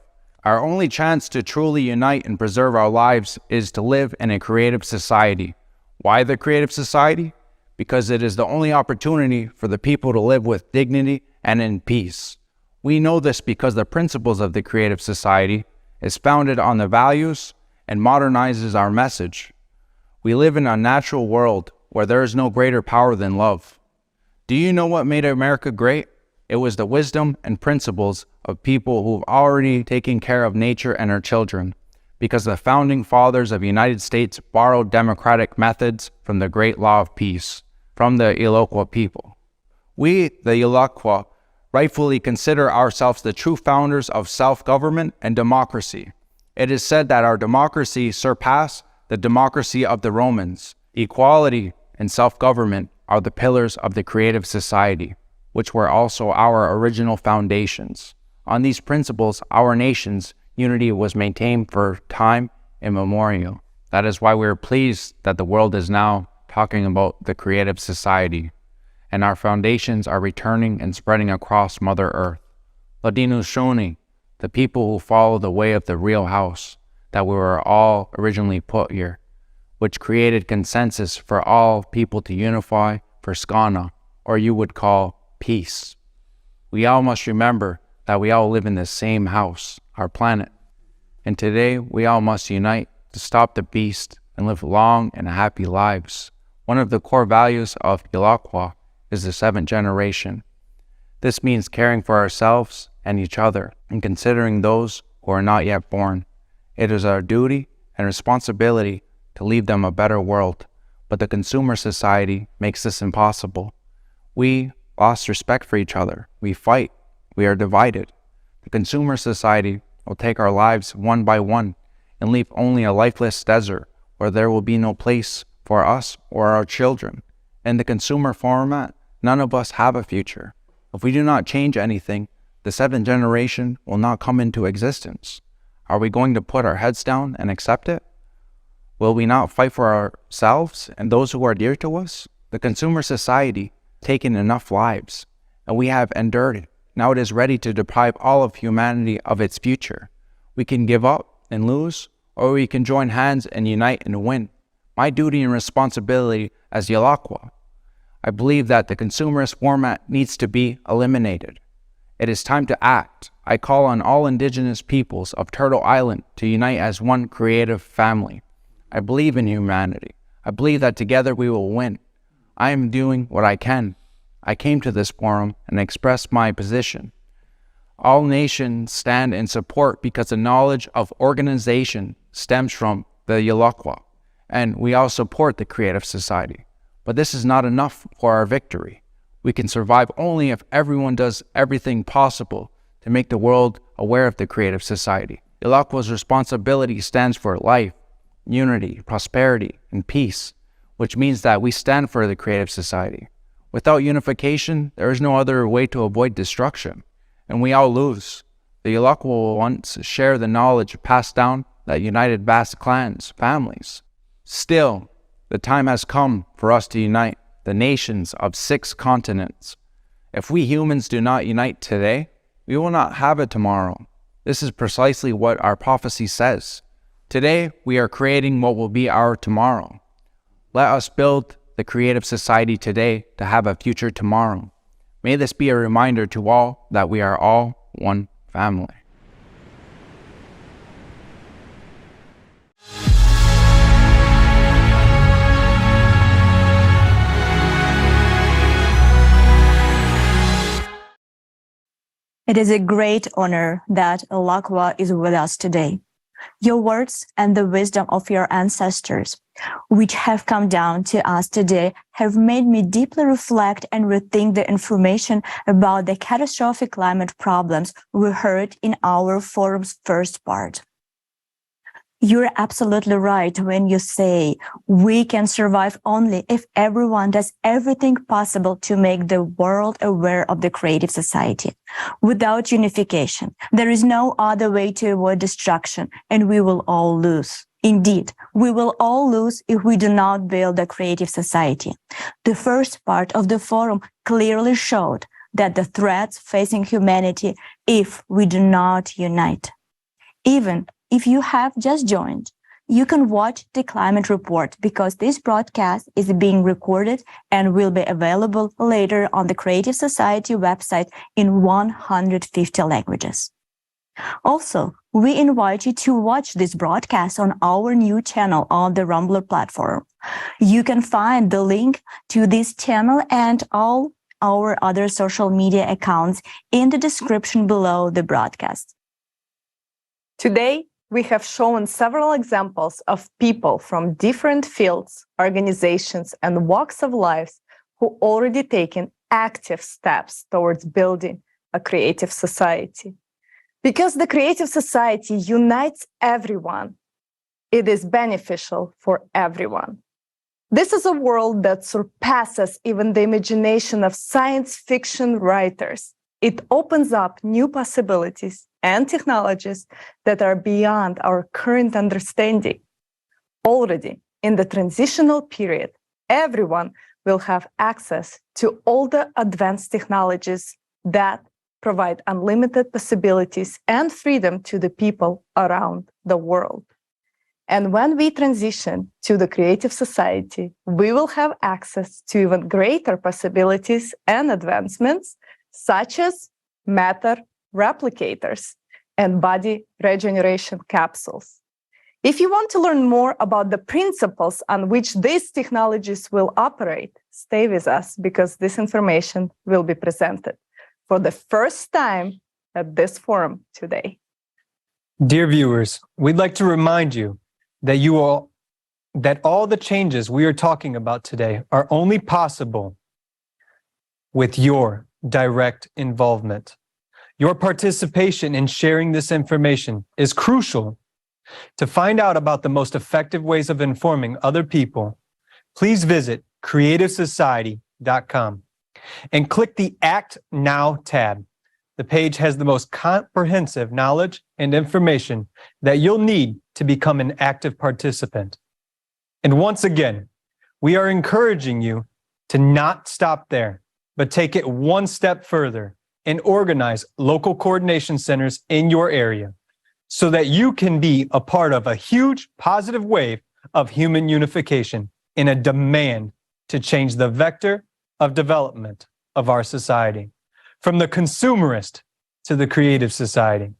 S18: Our only chance to truly unite and preserve our lives is to live in a creative society. Why the creative society? Because it is the only opportunity for the people to live with dignity and in peace. We know this because the principles of the creative society is founded on the values and modernizes our message. We live in a natural world where there is no greater power than love. Do you know what made America great? It was the wisdom and principles of people who've already taken care of nature and her children, because the founding fathers of the United States borrowed democratic methods from the great law of peace, from the Iroquois people. We, the Iroquois, rightfully consider ourselves the true founders of self-government and democracy. It is said that our democracy surpassed the democracy of the Romans. Equality and self-government are the pillars of the creative society, which were also our original foundations. On these principles, our nation's unity was maintained for time immemorial. That is why we are pleased that the world is now talking about the creative society, and our foundations are returning and spreading across Mother Earth. Ladino Shoni, the people who follow the way of the real house, that we were all originally put here, which created consensus for all people to unify for skana, or you would call peace. We all must remember that we all live in the same house, our planet. And today we all must unite to stop the beast and live long and happy lives. One of the core values of Iroquois is the seventh generation. This means caring for ourselves and each other and considering those who are not yet born. It is our duty and responsibility to leave them a better world, but the consumer society makes this impossible. We lost respect for each other. We fight. We are divided. The consumer society will take our lives one by one and leave only a lifeless desert where there will be no place for us or our children. In the consumer format, none of us have a future. If we do not change anything, the seventh generation will not come into existence. Are we going to put our heads down and accept it? Will we not fight for ourselves and those who are dear to us? The consumer society taken enough lives, and we have endured it. Now it is ready to deprive all of humanity of its future. We can give up and lose, or we can join hands and unite and win. My duty and responsibility as Iroquois, I believe that the consumerist format needs to be eliminated. It is time to act. I call on all indigenous peoples of Turtle Island to unite as one creative family. I believe in humanity. I believe that together we will win. I am doing what I can. I came to this forum and expressed my position. All nations stand in support because the knowledge of organization stems from the Iroquois, and we all support the creative society. But this is not enough for our victory. We can survive only if everyone does everything possible to make the world aware of the creative society. Iroquois' responsibility stands for life, unity, prosperity, and peace, which means that we stand for the creative society. Without unification, there is no other way to avoid destruction, and we all lose. The Iroquois will once share the knowledge passed down that united vast clans, families. Still, the time has come for us to unite the nations of 6 continents. If we humans do not unite today, we will not have it tomorrow. This is precisely what our prophecy says. Today, we are creating what will be our tomorrow. Let us build the creative society today to have a future tomorrow. May this be a reminder to all that we are all one family.
S25: It is a great honor that Iroquois is with us today. Your words and the wisdom of your ancestors, which have come down to us today, have made me deeply reflect and rethink the information about the catastrophic climate problems we heard in our forum's first part. You're absolutely right when you say we can survive only if everyone does everything possible to make the world aware of the creative society. Without unification, there is no other way to avoid destruction, and we will all lose. Indeed, we will all lose if we do not build a creative society. The first part of the forum clearly showed that the threats facing humanity if we do not unite. Even if you have just joined, you can watch the climate report because this broadcast is being recorded and will be available later on the Creative Society website in 150 languages. Also, we invite you to watch this broadcast on our new channel on the Rumbler platform. You can find the link to this channel and all our other social media accounts in the description below the broadcast.
S8: Today, we have shown several examples of people from different fields, organizations, and walks of life who already taken active steps towards building a creative society. Because the creative society unites everyone, it is beneficial for everyone. This is a world that surpasses even the imagination of science fiction writers. It opens up new possibilities and technologies that are beyond our current understanding. Already in the transitional period, everyone will have access to all the advanced technologies that provide unlimited possibilities and freedom to the people around the world. And when we transition to the creative society, we will have access to even greater possibilities and advancements, such as matter replicators and body regeneration capsules. If you want to learn more about the principles on which these technologies will operate, stay with us because this information will be presented for the first time at this forum today.
S1: Dear viewers, we'd like to remind you that all the changes we are talking about today are only possible with your direct involvement. Your participation in sharing this information is crucial. To find out about the most effective ways of informing other people, please visit creativesociety.com and click the Act Now tab. The page has the most comprehensive knowledge and information that you'll need to become an active participant. And once again, we are encouraging you to not stop there, but take it one step further and organize local coordination centers in your area so that you can be a part of a huge positive wave of human unification in a demand to change the vector of development of our society. From the consumerist to the creative society,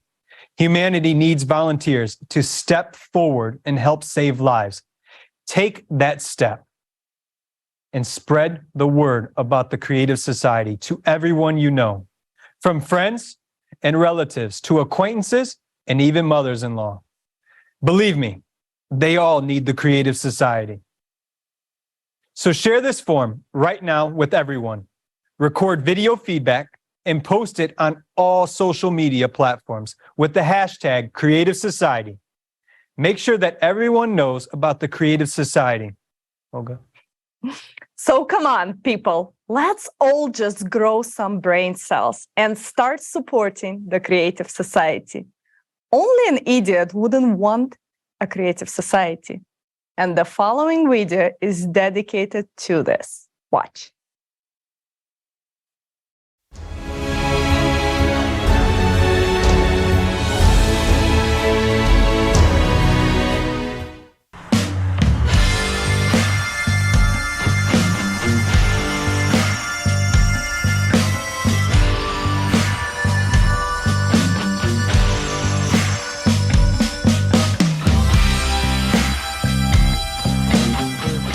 S1: humanity needs volunteers to step forward and help save lives. Take that step and spread the word about the creative society to everyone you know, from friends and relatives to acquaintances and even mothers-in-law. Believe me, they all need the creative society. So share this form right now with everyone. Record video feedback and post it on all social media platforms with the hashtag Creative Society. Make sure that everyone knows about the Creative Society. Olga?
S8: So come on, people, let's all just grow some brain cells and start supporting the creative society. Only an idiot wouldn't want a creative society. And the following video is dedicated to this. Watch.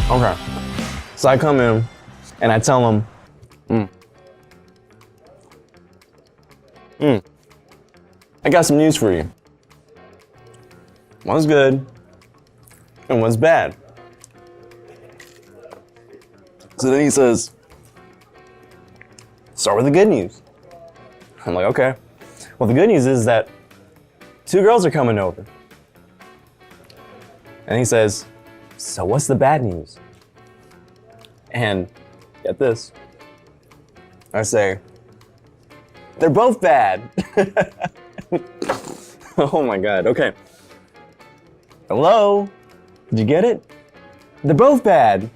S9: Okay, so I come in and I tell them, I got some news for you. One's good and one's bad. So then he says, start with the good news. I'm like, okay. Well, the good news is that 2 girls are coming over. And he says, "So what's the bad news?" And get this, I say, "They're both bad." Oh my God, okay. Hello? Did you get it? They're both bad.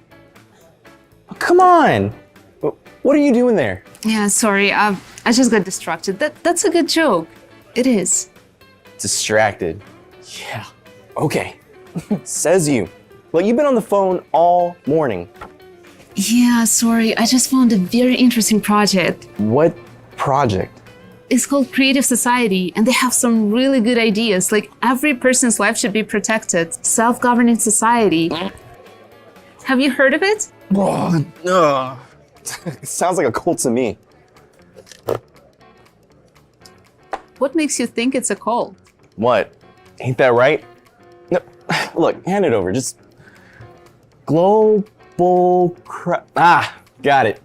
S9: Oh, come on. What are you doing there?
S12: Yeah, sorry. I just got distracted. That's a good joke. It is.
S9: Distracted. Yeah. Okay. Says you. Well, you've been on the phone all morning.
S12: Yeah, sorry. I just found a very interesting project.
S9: What project?
S12: It's called Creative Society, and they have some really good ideas. Like every person's life should be protected. Self-governing society. Have you heard of it?
S9: No. It sounds like a cult to me.
S12: What makes you think it's a cult?
S9: What? Ain't that right? No. Look, hand it over. Just got it.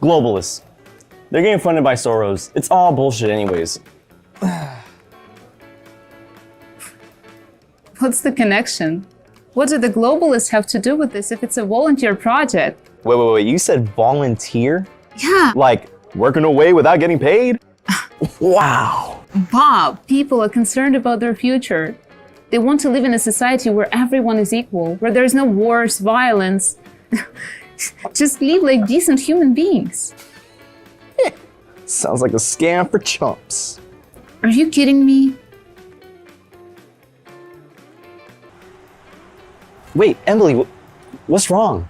S9: Globalists. They're getting funded by Soros. It's all bullshit anyways.
S12: What's the connection? What do the globalists have to do with this if it's a volunteer project?
S9: Wait. You said volunteer?
S12: Yeah.
S9: Like working away without getting paid? Wow.
S12: Bob, people are concerned about their future. They want to live in a society where everyone is equal, where there's no wars, violence. Just live like decent human beings.
S9: Sounds like a scam for chumps.
S12: Are you kidding me?
S9: Wait, Emily, what's wrong?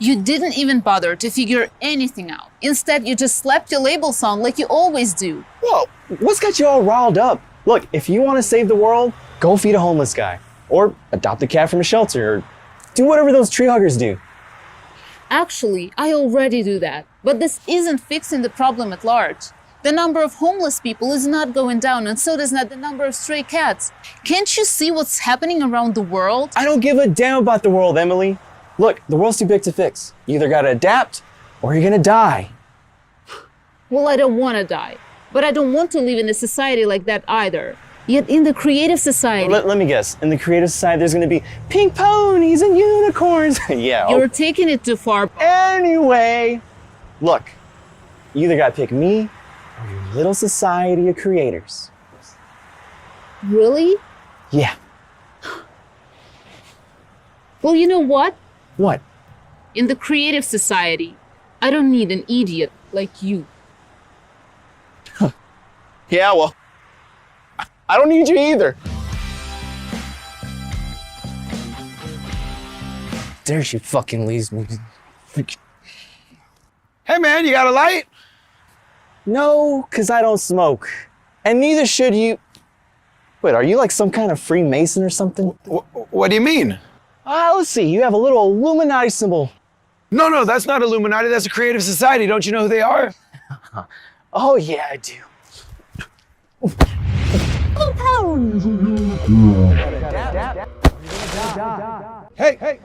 S12: You didn't even bother to figure anything out. Instead, you just slapped your labels on like you always do.
S9: Whoa, what's got you all riled up? Look, if you want to save the world, go feed a homeless guy. Or adopt a cat from a shelter, or do whatever those tree huggers do.
S12: Actually, I already do that. But this isn't fixing the problem at large. The number of homeless people is not going down, and so does not the number of stray cats. Can't you see what's happening around the world?
S9: I don't give a damn about the world, Emily. Look, the world's too big to fix. You either gotta adapt, or you're gonna die.
S12: Well, I don't want to die. But I don't want to live in a society like that either. Yet in the creative society...
S9: Let me guess. In the creative society, there's gonna be pink ponies and unicorns. Yeah.
S12: You're taking it too far.
S9: Anyway, look, you either gotta pick me or your little society of creators.
S12: Really?
S9: Yeah.
S12: Well, you know what?
S9: What?
S12: In the creative society, I don't need an idiot like you.
S9: Yeah, well, I don't need you either. There she fucking leaves me.
S11: Hey man, you got a light?
S9: No, because I don't smoke. And neither should you. Wait, are you like some kind of Freemason or something?
S11: What do you mean?
S9: Let's see, you have a little Illuminati symbol.
S11: No, that's not Illuminati, that's a creative society. Don't you know who they are?
S9: Oh yeah, I do.
S11: Hey.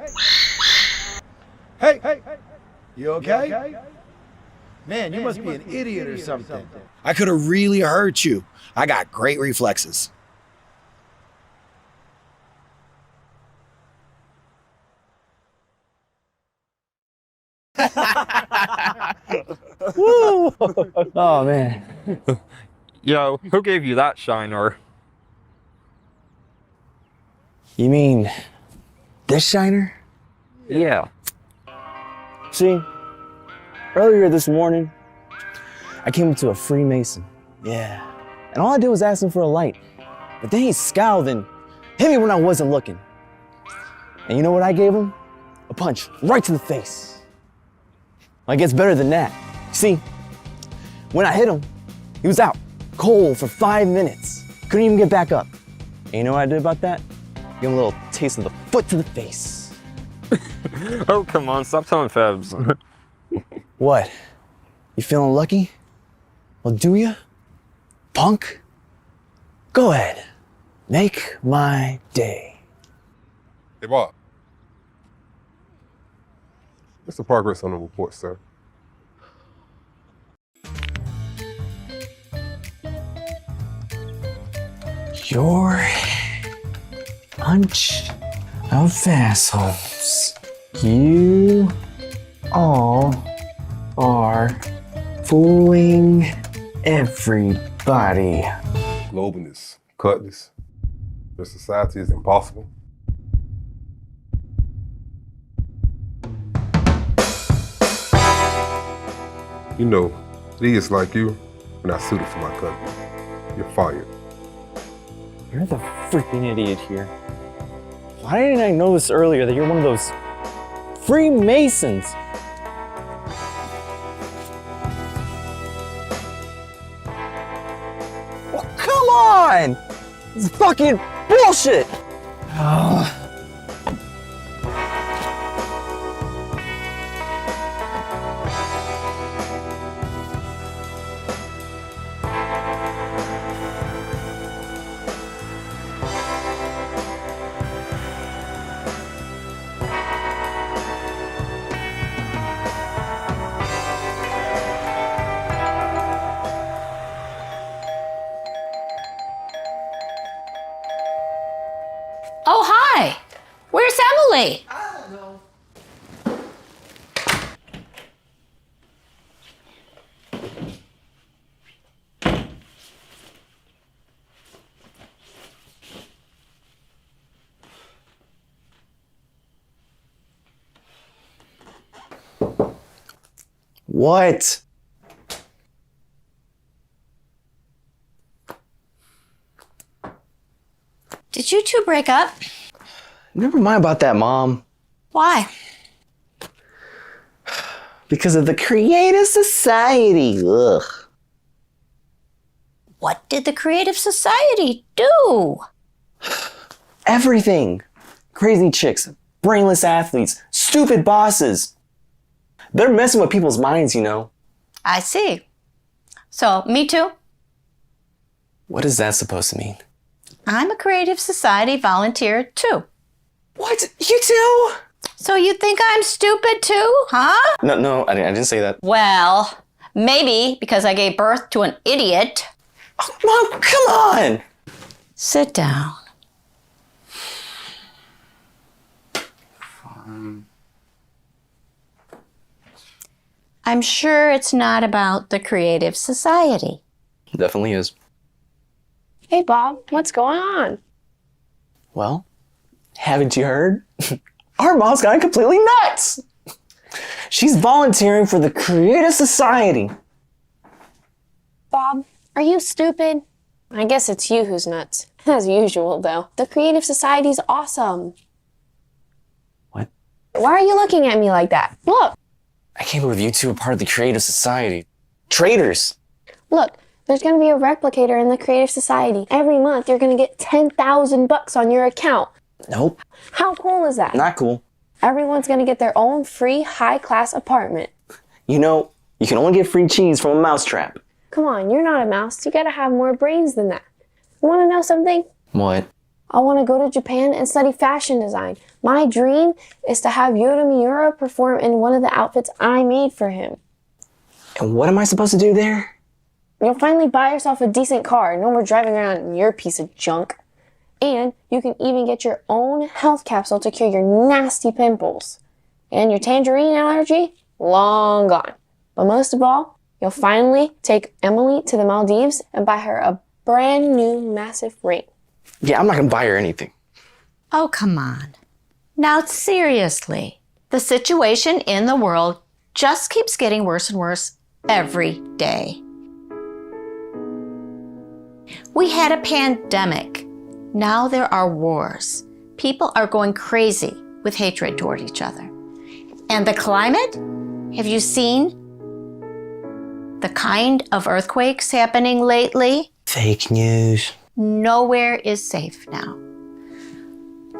S11: You okay? Man, you must be an idiot or something. I could have really hurt you. I got great reflexes.
S9: Woo! Oh man.
S2: Yo, who gave you that shiner?
S9: You mean this shiner?
S2: Yeah.
S9: See, earlier this morning, I came up to a Freemason. Yeah. And all I did was ask him for a light. But then he scowled and hit me when I wasn't looking. And you know what I gave him? A punch right to the face. It gets better than that. See, when I hit him, he was out cold for 5 minutes. Couldn't even get back up. And you know what I did about that? Give him a little taste of the foot to the face.
S2: Oh, come on, stop telling fibs.
S9: What? You feeling lucky? Well, do ya? Punk? Go ahead. Make my day.
S16: Hey, Bob. What's the progress on the report, sir?
S9: Your punch of assholes. You all are fooling everybody.
S16: Globalness, cutness. Your society is impossible. You know, idiots like you are not suited for my company. You're fired.
S9: You're the freaking idiot here. Why didn't I know this earlier that you're one of those Freemasons? Oh, come on! This is fucking bullshit! Oh.
S17: Oh, hi! Where's Emily?
S19: I don't know.
S9: What?
S17: Did you two break up?
S9: Never mind about that, Mom.
S17: Why?
S9: Because of the Creative Society. Ugh.
S17: What did the Creative Society do?
S9: Everything. Crazy chicks, brainless athletes, stupid bosses. They're messing with people's minds, you know.
S17: I see. So, me too?
S9: What is that supposed to mean?
S17: I'm a Creative Society volunteer too.
S9: What? You too?
S17: So you think I'm stupid too, huh?
S9: No, I didn't say that.
S17: Well, maybe because I gave birth to an idiot.
S9: Oh, Mom, come on!
S17: Sit down. I'm sure it's not about the Creative Society.
S9: Definitely is.
S21: Hey, Bob, what's going on?
S9: Well, haven't you heard? Our mom's gone completely nuts! She's volunteering for the Creative Society.
S21: Bob, are you stupid? I guess it's you who's nuts. As usual, though. The Creative Society's awesome.
S9: What?
S21: Why are you looking at me like that? Look!
S9: I can't believe you two are part of the Creative Society. Traitors!
S21: Look, there's gonna be a replicator in the Creative Society. Every month, you're gonna get $10,000 on your account.
S9: Nope.
S21: How cool is that?
S9: Not cool.
S21: Everyone's gonna get their own free, high-class apartment.
S9: You know, you can only get free cheese from a mousetrap.
S21: Come on, you're not a mouse. You gotta have more brains than that. You wanna know something?
S9: What?
S21: I wanna go to Japan and study fashion design. My dream is to have Yoda Miura perform in one of the outfits I made for him.
S9: And what am I supposed to do there?
S21: You'll finally buy yourself a decent car. No more driving around in your piece of junk. And you can even get your own health capsule to cure your nasty pimples. And your tangerine allergy? Long gone. But most of all, you'll finally take Emily to the Maldives and buy her a brand new massive ring.
S9: Yeah, I'm not gonna buy her anything.
S17: Oh, come on. Now, seriously, the situation in the world just keeps getting worse and worse every day. We had a pandemic. Now there are wars. People are going crazy with hatred toward each other. And the climate? Have you seen the kind of earthquakes happening lately?
S9: Fake news.
S17: Nowhere is safe now.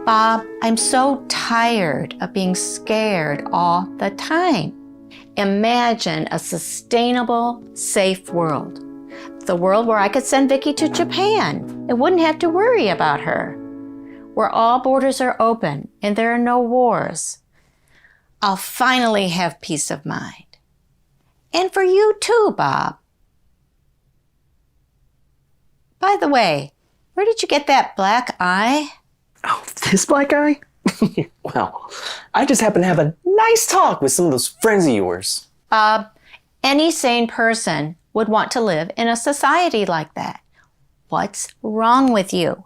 S17: Bob, I'm so tired of being scared all the time. Imagine a sustainable, safe world. The world where I could send Vicky to Japan and wouldn't have to worry about her. Where all borders are open and there are no wars. I'll finally have peace of mind. And for you too, Bob. By the way, where did you get that black eye?
S9: Oh, this black eye? Well, I just happened to have a nice talk with some of those friends of yours.
S17: Any sane person would want to live in a society like that. What's wrong with you?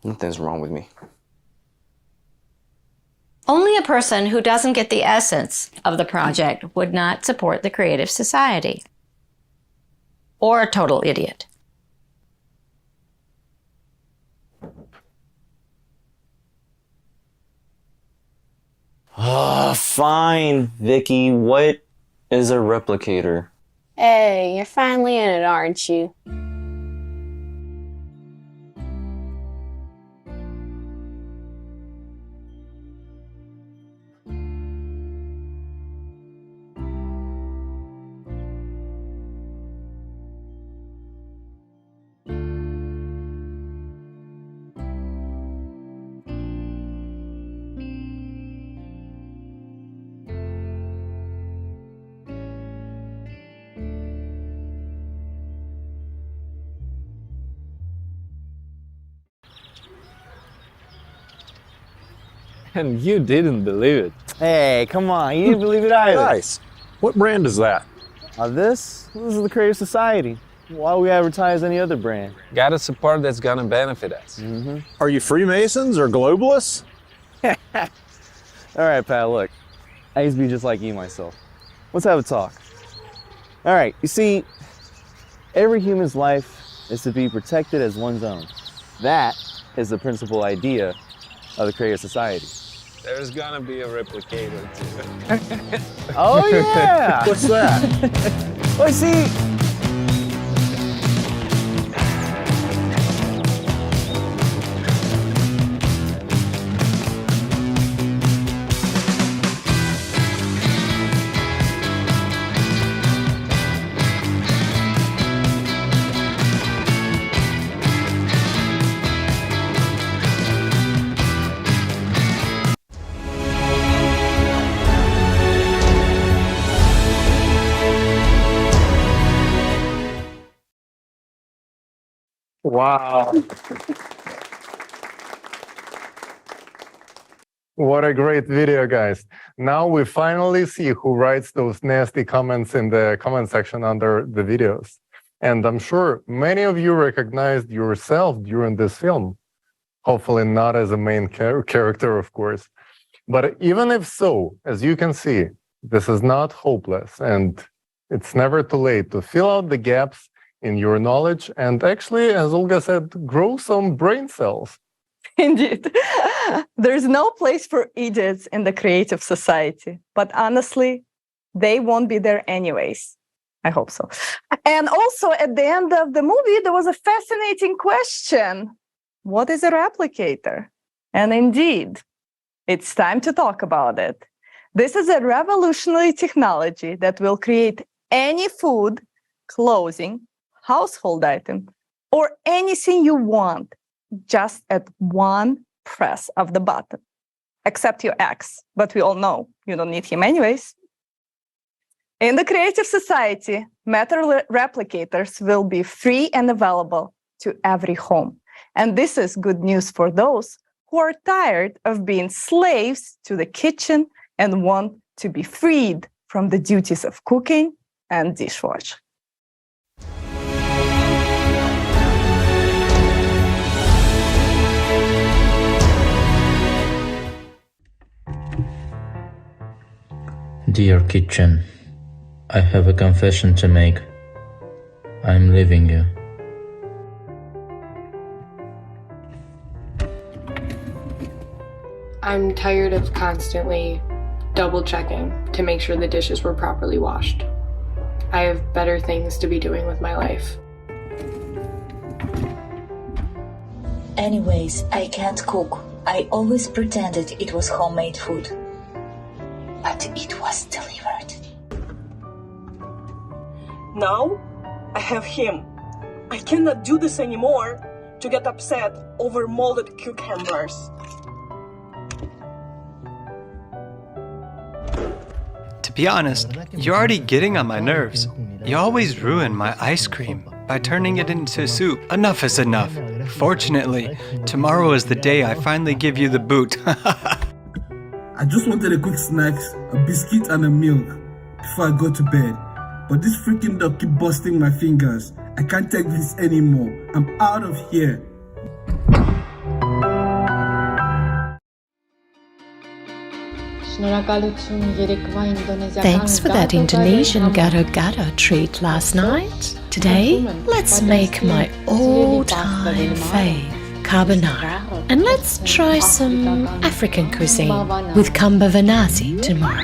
S9: Nothing's wrong with me.
S17: Only a person who doesn't get the essence of the project would not support the Creative Society. Or a total idiot.
S9: Fine, Vicky. What is a replicator?
S21: Hey, you're finally in it, aren't you?
S4: And you didn't believe it.
S9: Hey, come on. You didn't believe it either.
S4: Nice. What brand is that?
S9: This is the Creative Society. Why would we advertise any other brand?
S4: Gotta support that's gonna benefit us. Are you Freemasons or globalists?
S9: All right, pal, look. I used to be just like you myself. Let's have a talk. All right, you see, every human's life is to be protected as one's own. That is the principal idea of the Creative Society.
S4: There's gonna be a replicator too.
S9: Oh yeah!
S4: What's that?
S9: Well, see,
S20: Wow. What a great video, guys. Now we finally see who writes those nasty comments in the comment section under the videos. And I'm sure many of you recognized yourself during this film. Hopefully not as a main character, of course. But even if so, as you can see, this is not hopeless, and it's never too late to fill out the gaps in your knowledge and actually, as Olga said, grow some brain cells.
S8: Indeed. There's no place for idiots in the Creative Society, but honestly, they won't be there anyways. I hope so. And also, at the end of the movie, there was a fascinating question. What is a replicator? And indeed, it's time to talk about it. This is a revolutionary technology that will create any food, clothing, household item, or anything you want just at one press of the button, except your ex, but we all know you don't need him anyways. In the Creative Society, metal replicators will be free and available to every home. And this is good news for those who are tired of being slaves to the kitchen and want to be freed from the duties of cooking and dishwasher.
S6: Dear kitchen, I have a confession to make. I'm leaving you.
S22: I'm tired of constantly double checking to make sure the dishes were properly washed. I have better things to be doing with my life.
S23: Anyways, I can't cook. I always pretended it was homemade food. But it was delivered.
S24: Now, I have him. I cannot do this anymore to get upset over molded cucumbers.
S26: To be honest, you're already getting on my nerves. You always ruin my ice cream.
S1: by turning it into soup. Enough is enough. Fortunately, tomorrow is the day I finally give you the boot.
S3: I just wanted a quick snacks, a biscuit and a milk before I go to bed. But this freaking dog keep busting my fingers. I can't take this anymore. I'm out of here.
S5: Thanks for that Indonesian gado-gado treat last night. Today, let's make my all-time fave, carbonara. And let's try some African cuisine with kamba vanasi tomorrow.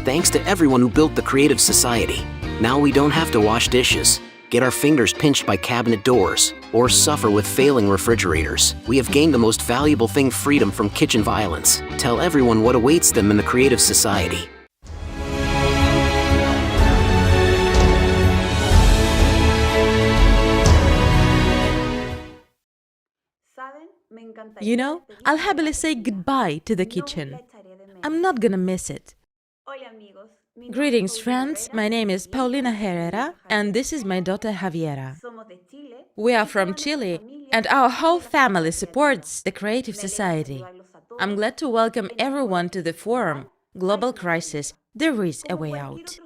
S10: Thanks to everyone who built the Creative Society. Now we don't have to wash dishes, get our fingers pinched by cabinet doors, or suffer with failing refrigerators. We have gained the most valuable thing, freedom from kitchen violence. Tell everyone what awaits them in the Creative Society.
S13: You know, I'll happily say goodbye to the kitchen. I'm not gonna miss it. Greetings, friends. My name is Paulina Herrera, and this is my daughter Javiera. We are from Chile, and our whole family supports the Creative Society. I'm glad to welcome everyone to the forum, Global Crisis, There is a Way Out.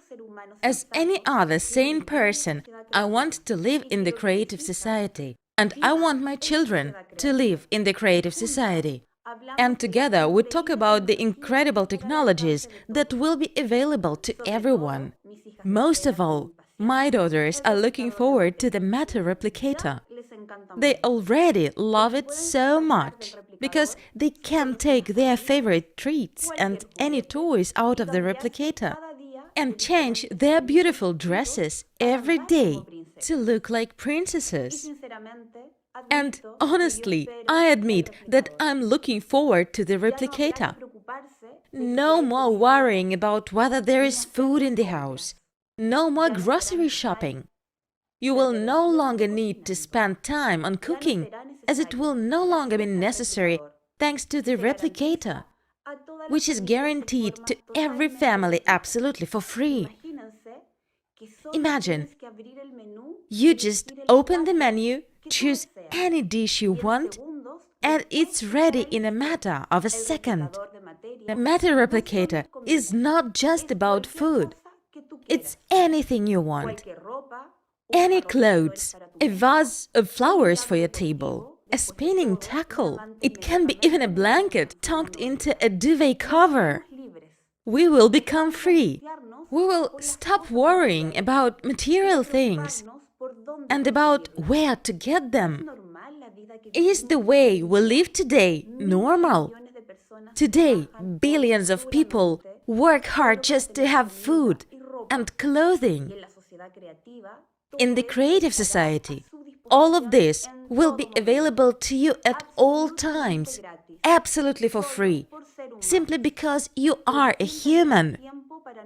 S13: As any other sane person, I want to live in the Creative Society, and I want my children to live in the Creative Society. And together we talk about the incredible technologies that will be available to everyone. Most of all, my daughters are looking forward to the matter replicator. They already love it so much, because they can take their favorite treats and any toys out of the replicator and change their beautiful dresses every day to look like princesses. And honestly, I admit that I'm looking forward to the replicator. No more worrying about whether there is food in the house. No more grocery shopping. You will no longer need to spend time on cooking, as it will no longer be necessary thanks to the replicator, which is guaranteed to every family absolutely for free. Imagine, you just open the menu, choose any dish you want, and it's ready in a matter of a second. The matter replicator is not just about food. It's anything you want. Any clothes, a vase of flowers for your table, a spinning tackle. It can be even a blanket tucked into a duvet cover. We will become free. We will stop worrying about material things and about where to get them. Is the way we live today normal? Today, billions of people work hard just to have food and clothing. In the Creative Society, all of this will be available to you at all times, absolutely for free, simply because you are a human.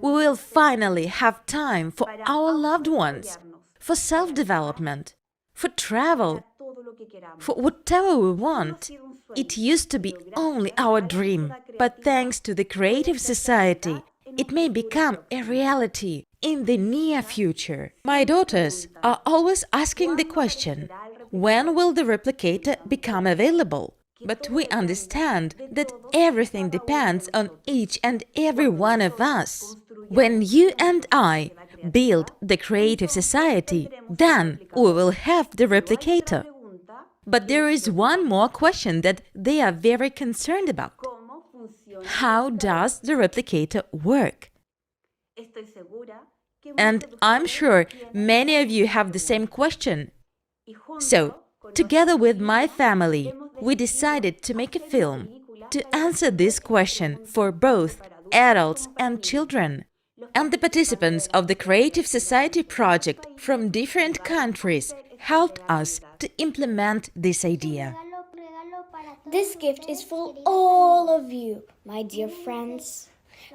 S13: We will finally have time for our loved ones, for self-development, for travel, for whatever we want. It used to be only our dream, but thanks to the Creative Society, it may become a reality in the near future. My daughters are always asking the question, when will the replicator become available? But we understand that everything depends on each and every one of us. When you and I build the Creative Society, then we will have the replicator. But there is one more question that they are very concerned about. How does the replicator work? And I'm sure many of you have the same question. So, together with my family, we decided to make a film to answer this question for both adults and children. And the participants of the Creative Society project from different countries helped us to implement this idea.
S7: This gift is for all of you, my dear friends,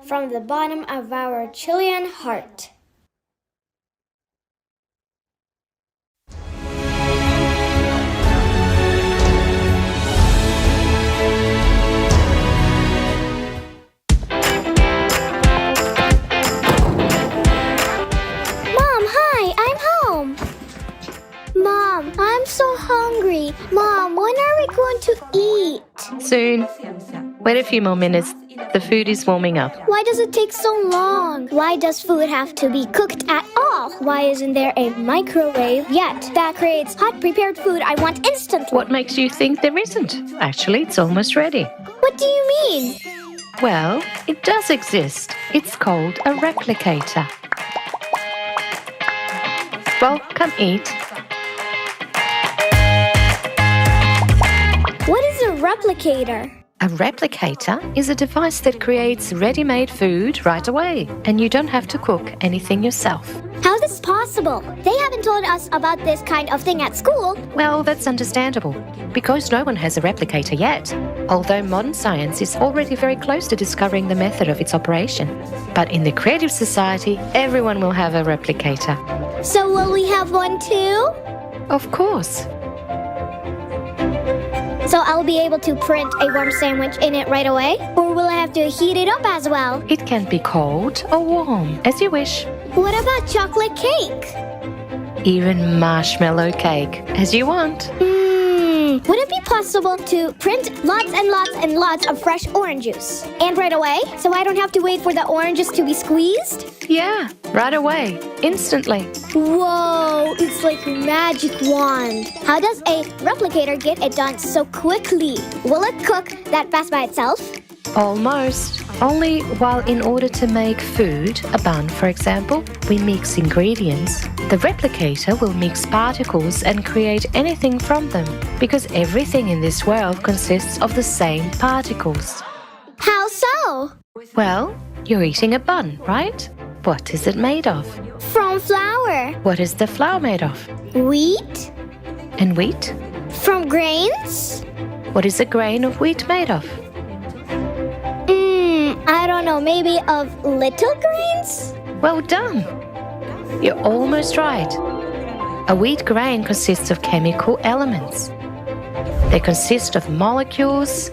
S7: from the bottom of our Chilean heart. Mom, I'm so hungry. Mom, when are we going to eat?
S14: Soon. Wait a few more minutes. The food is warming up.
S7: Why does it take so long? Why does food have to be cooked at all? Why isn't there a microwave yet that creates hot prepared food I want instantly?
S14: What makes you think there isn't? Actually, it's almost ready.
S7: What do you mean?
S14: Well, it does exist. It's called a replicator. Well, come eat.
S7: What is a replicator?
S14: A replicator is a device that creates ready-made food right away, and you don't have to cook anything yourself.
S7: How is this possible? They haven't told us about this kind of thing at school.
S14: Well, that's understandable, because no one has a replicator yet, although modern science is already very close to discovering the method of its operation. But in the creative society, everyone will have a replicator.
S7: So will we have one too?
S14: Of course.
S7: So I'll be able to print a warm sandwich in it right away? Or will I have to heat it up as well?
S14: It can be cold or warm, as you wish.
S7: What about chocolate cake?
S14: Even marshmallow cake, as you want.
S7: Would it be possible to print lots and lots and lots of fresh orange juice? And right away? So I don't have to wait for the oranges to be squeezed?
S14: Yeah, right away. Instantly.
S7: Whoa, it's like a magic wand. How does a replicator get it done so quickly? Will it cook that fast by itself?
S14: Almost. Only while in order to make food, a bun for example, we mix ingredients. The replicator will mix particles and create anything from them, because everything in this world consists of the same particles.
S7: How so?
S14: Well, you're eating a bun, right? What is it made of?
S7: From flour.
S14: What is the flour made of?
S7: Wheat.
S14: And wheat?
S7: From grains.
S14: What is a grain of wheat made of?
S7: I don't know, maybe of little grains?
S14: Well done. You're almost right. A wheat grain consists of chemical elements. They consist of molecules,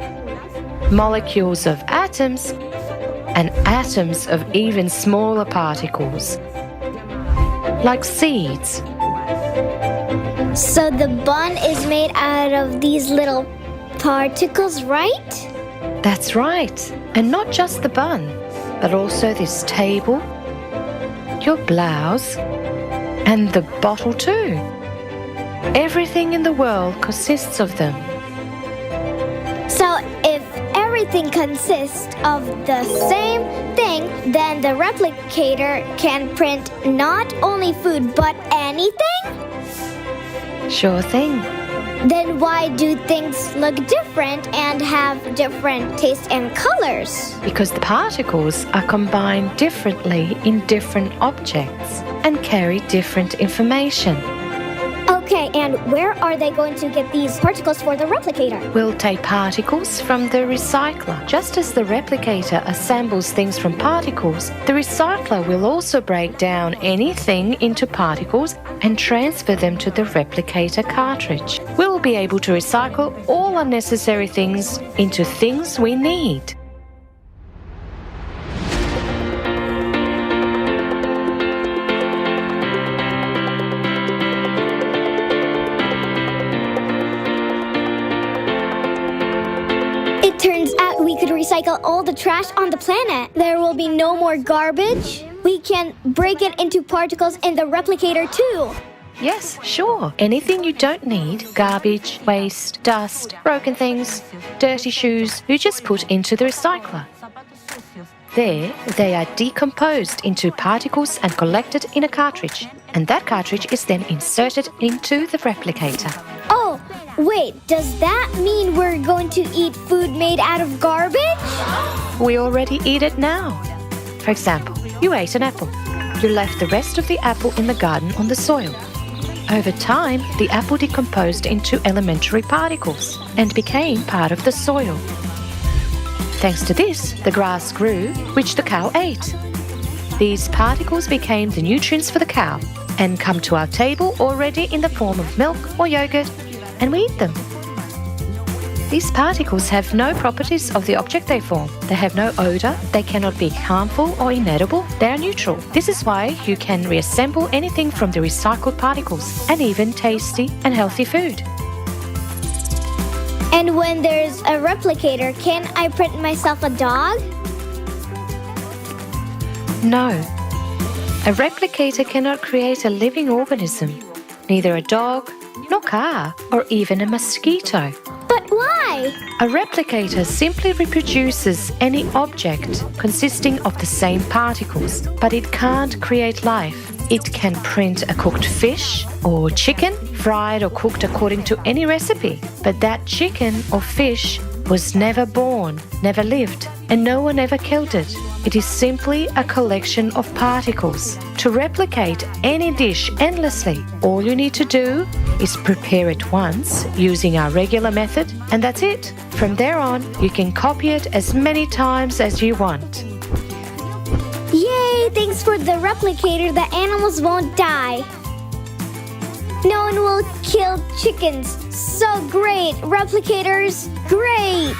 S14: molecules of atoms, and atoms of even smaller particles, like seeds.
S7: So the bun is made out of these little particles, right?
S14: That's right. And not just the bun, but also this table, your blouse, and the bottle too. Everything in the world consists of them.
S7: So if everything consists of the same thing, then the replicator can print not only food but anything?
S14: Sure thing.
S7: Then why do things look different and have different tastes and colors?
S14: Because the particles are combined differently in different objects and carry different information.
S7: Okay, and where are they going to get these particles for the replicator?
S14: We'll take particles from the recycler. Just as the replicator assembles things from particles, the recycler will also break down anything into particles and transfer them to the replicator cartridge. We'll be able to recycle all unnecessary things into things we need.
S7: Turns out we could recycle all the trash on the planet. There will be no more garbage. We can break it into particles in the replicator too.
S14: Yes, sure. Anything you don't need, garbage, waste, dust, broken things, dirty shoes, you just put into the recycler. There, they are decomposed into particles and collected in a cartridge. And that cartridge is then inserted into the replicator.
S7: Oh, wait, does that mean we're going to eat food made out of garbage?
S14: We already eat it now. For example, you ate an apple. You left the rest of the apple in the garden on the soil. Over time, the apple decomposed into elementary particles and became part of the soil. Thanks to this, the grass grew, which the cow ate. These particles became the nutrients for the cow and come to our table already in the form of milk or yogurt, and we eat them. These particles have no properties of the object they form. They have no odor, they cannot be harmful or inedible, they are neutral. This is why you can reassemble anything from the recycled particles, and even tasty and healthy food.
S7: And when there's a replicator, can I print myself a dog?
S14: No. A replicator cannot create a living organism, neither a dog, nor car, or even a mosquito.
S7: But why?
S14: A replicator simply reproduces any object consisting of the same particles, but it can't create life. It can print a cooked fish or chicken, fried or cooked according to any recipe. But that chicken or fish was never born, never lived, and no one ever killed it. It is simply a collection of particles. To replicate any dish endlessly, all you need to do is prepare it once using our regular method, and that's it. From there on, you can copy it as many times as you want.
S7: Yay! Thanks for the replicator, the animals won't die. No one will kill chickens. So great! Replicators, great!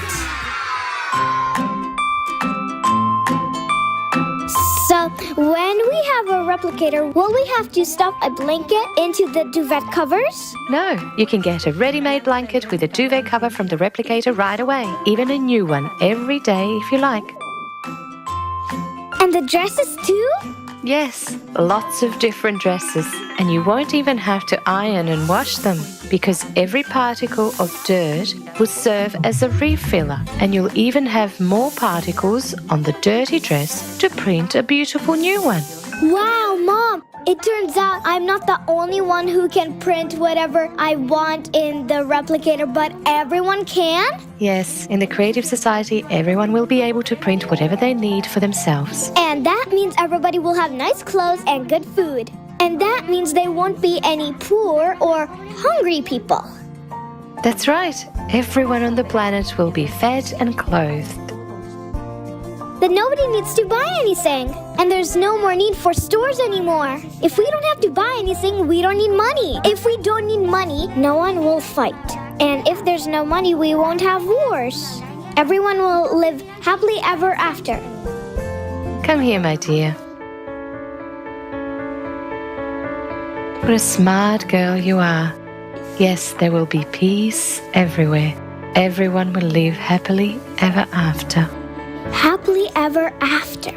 S7: So, when we have a replicator, will we have to stuff a blanket into the duvet covers?
S14: No, you can get a ready-made blanket with a duvet cover from the replicator right away. Even a new one every day if you like.
S7: And the dresses too?
S14: Yes, lots of different dresses. And you won't even have to iron and wash them, because every particle of dirt will serve as a refiller, and you'll even have more particles on the dirty dress to print a beautiful new one.
S7: Wow, Mom! It turns out I'm not the only one who can print whatever I want in the replicator, but everyone can?
S14: Yes, in the Creative Society, everyone will be able to print whatever they need for themselves.
S7: And that means everybody will have nice clothes and good food. And that means there won't be any poor or hungry people.
S14: That's right. Everyone on the planet will be fed and clothed.
S7: Then nobody needs to buy anything. And there's no more need for stores anymore. If we don't have to buy anything, we don't need money. If we don't need money, no one will fight. And if there's no money, we won't have wars. Everyone will live happily ever after.
S14: Come here, my dear. What a smart girl you are. Yes, there will be peace everywhere. Everyone will live happily ever after.
S7: Happily ever after.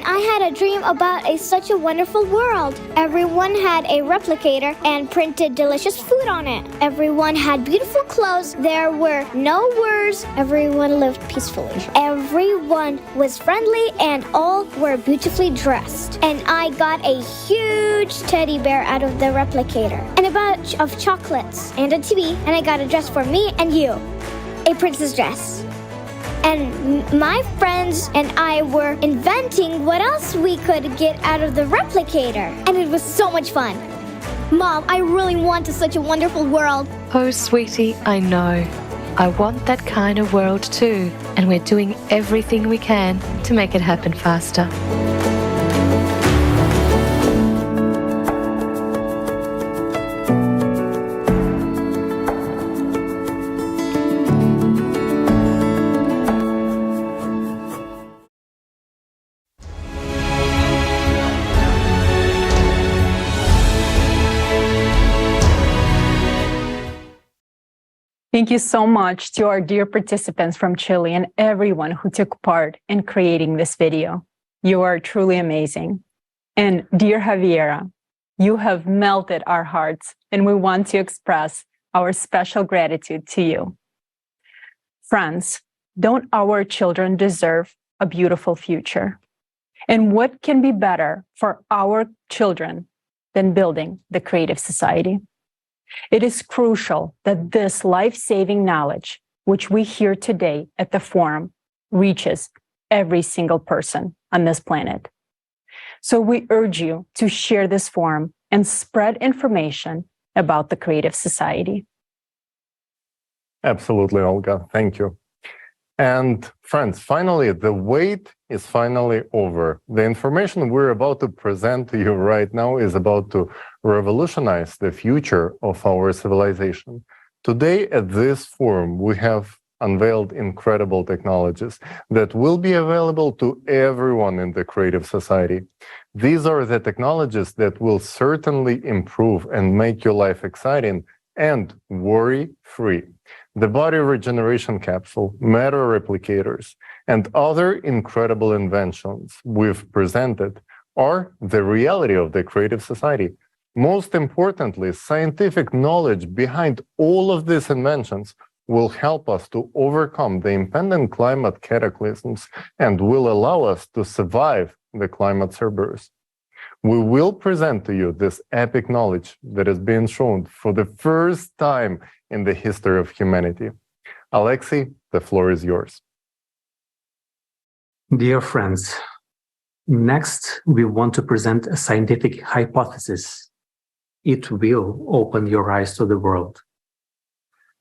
S7: I had a dream about such a wonderful world. Everyone had a replicator and printed delicious food on it. Everyone had beautiful clothes. There were no wars. Everyone lived peacefully. Everyone was friendly and all were beautifully dressed. And I got a huge teddy bear out of the replicator and a bunch of chocolates and a TV, and I got a dress for me and you, a princess dress. And my friends and I were inventing what else we could get out of the replicator. And it was so much fun. Mom, I really want such a wonderful world.
S14: Oh, sweetie, I know. I want that kind of world too. And we're doing everything we can to make it happen faster.
S11: Thank you so much to our dear participants from Chile and everyone who took part in creating this video. You are truly amazing. And dear Javiera, you have melted our hearts, and we want to express our special gratitude to you. Friends, don't our children deserve a beautiful future? And what can be better for our children than building the creative society? It is crucial that this life-saving knowledge, which we hear today at the forum, reaches every single person on this planet. So we urge you to share this forum and spread information about the creative society.
S20: Absolutely, Olga. Thank you. And friends, finally, the wait is finally over. The information we're about to present to you right now is about to revolutionize the future of our civilization. Today at this forum, we have unveiled incredible technologies that will be available to everyone in the creative society. These are the technologies that will certainly improve and make your life exciting and worry-free. The body regeneration capsule, matter replicators, and other incredible inventions we've presented are the reality of the creative society. Most importantly, scientific knowledge behind all of these inventions will help us to overcome the impending climate cataclysms and will allow us to survive the climate Cerberus. We will present to you this epic knowledge that is being shown for the first time in the history of humanity. Alexei, the floor is yours.
S12: Dear friends, next we want to present a scientific hypothesis. It will open your eyes to the world.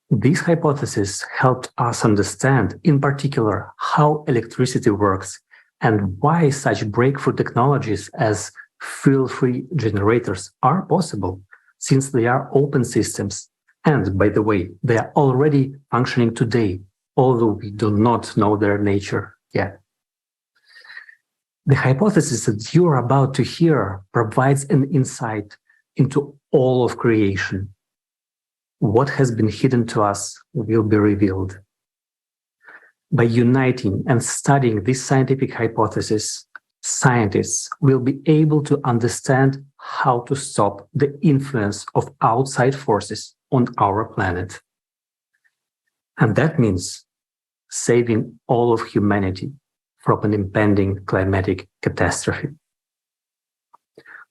S12: This hypothesis helped us understand, in particular, how electricity works and why such breakthrough technologies as fuel-free generators are possible, since they are open systems. And by the way, they are already functioning today, although we do not know their nature yet. The hypothesis that you are about to hear provides an insight into all of creation. What has been hidden to us will be revealed. By uniting and studying this scientific hypothesis, scientists will be able to understand how to stop the influence of outside forces on our planet. And that means saving all of humanity from an impending climatic catastrophe.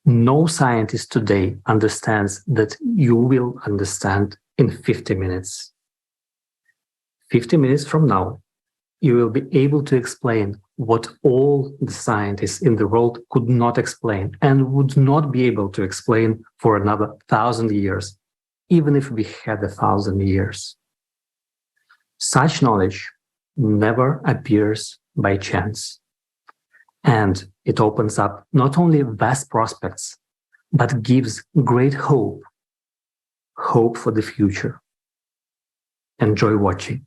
S12: No scientist today understands that you will understand in 50 minutes. 50 minutes from now, you will be able to explain what all the scientists in the world could not explain and would not be able to explain for another 1,000 years, even if we had 1,000 years. Such knowledge never appears by chance. And it opens up not only vast prospects, but gives great hope. Hope for the future. Enjoy watching.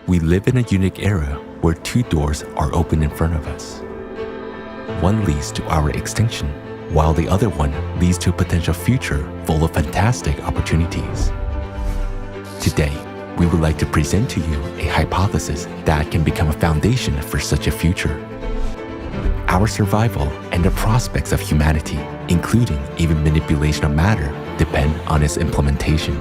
S15: We live in a unique era where two doors are open in front of us. One leads to our extinction, while the other one leads to a potential future full of fantastic opportunities. Today, we would like to present to you a hypothesis that can become a foundation for such a future. Our survival and the prospects of humanity, including even manipulation of matter, depend on its implementation.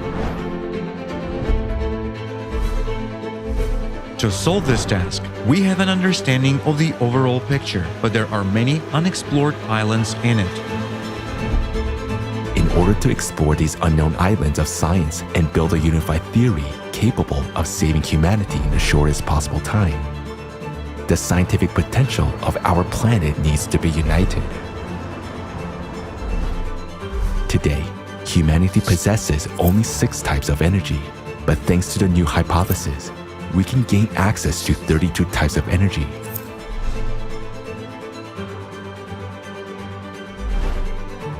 S18: To solve this task, we have an understanding of the overall picture, but there are many unexplored islands in it.
S15: In order to explore these unknown islands of science and build a unified theory capable of saving humanity in the shortest possible time, the scientific potential of our planet needs to be united. Today, humanity possesses only 6 types of energy, but thanks to the new hypothesis, we can gain access to 32 types of energy.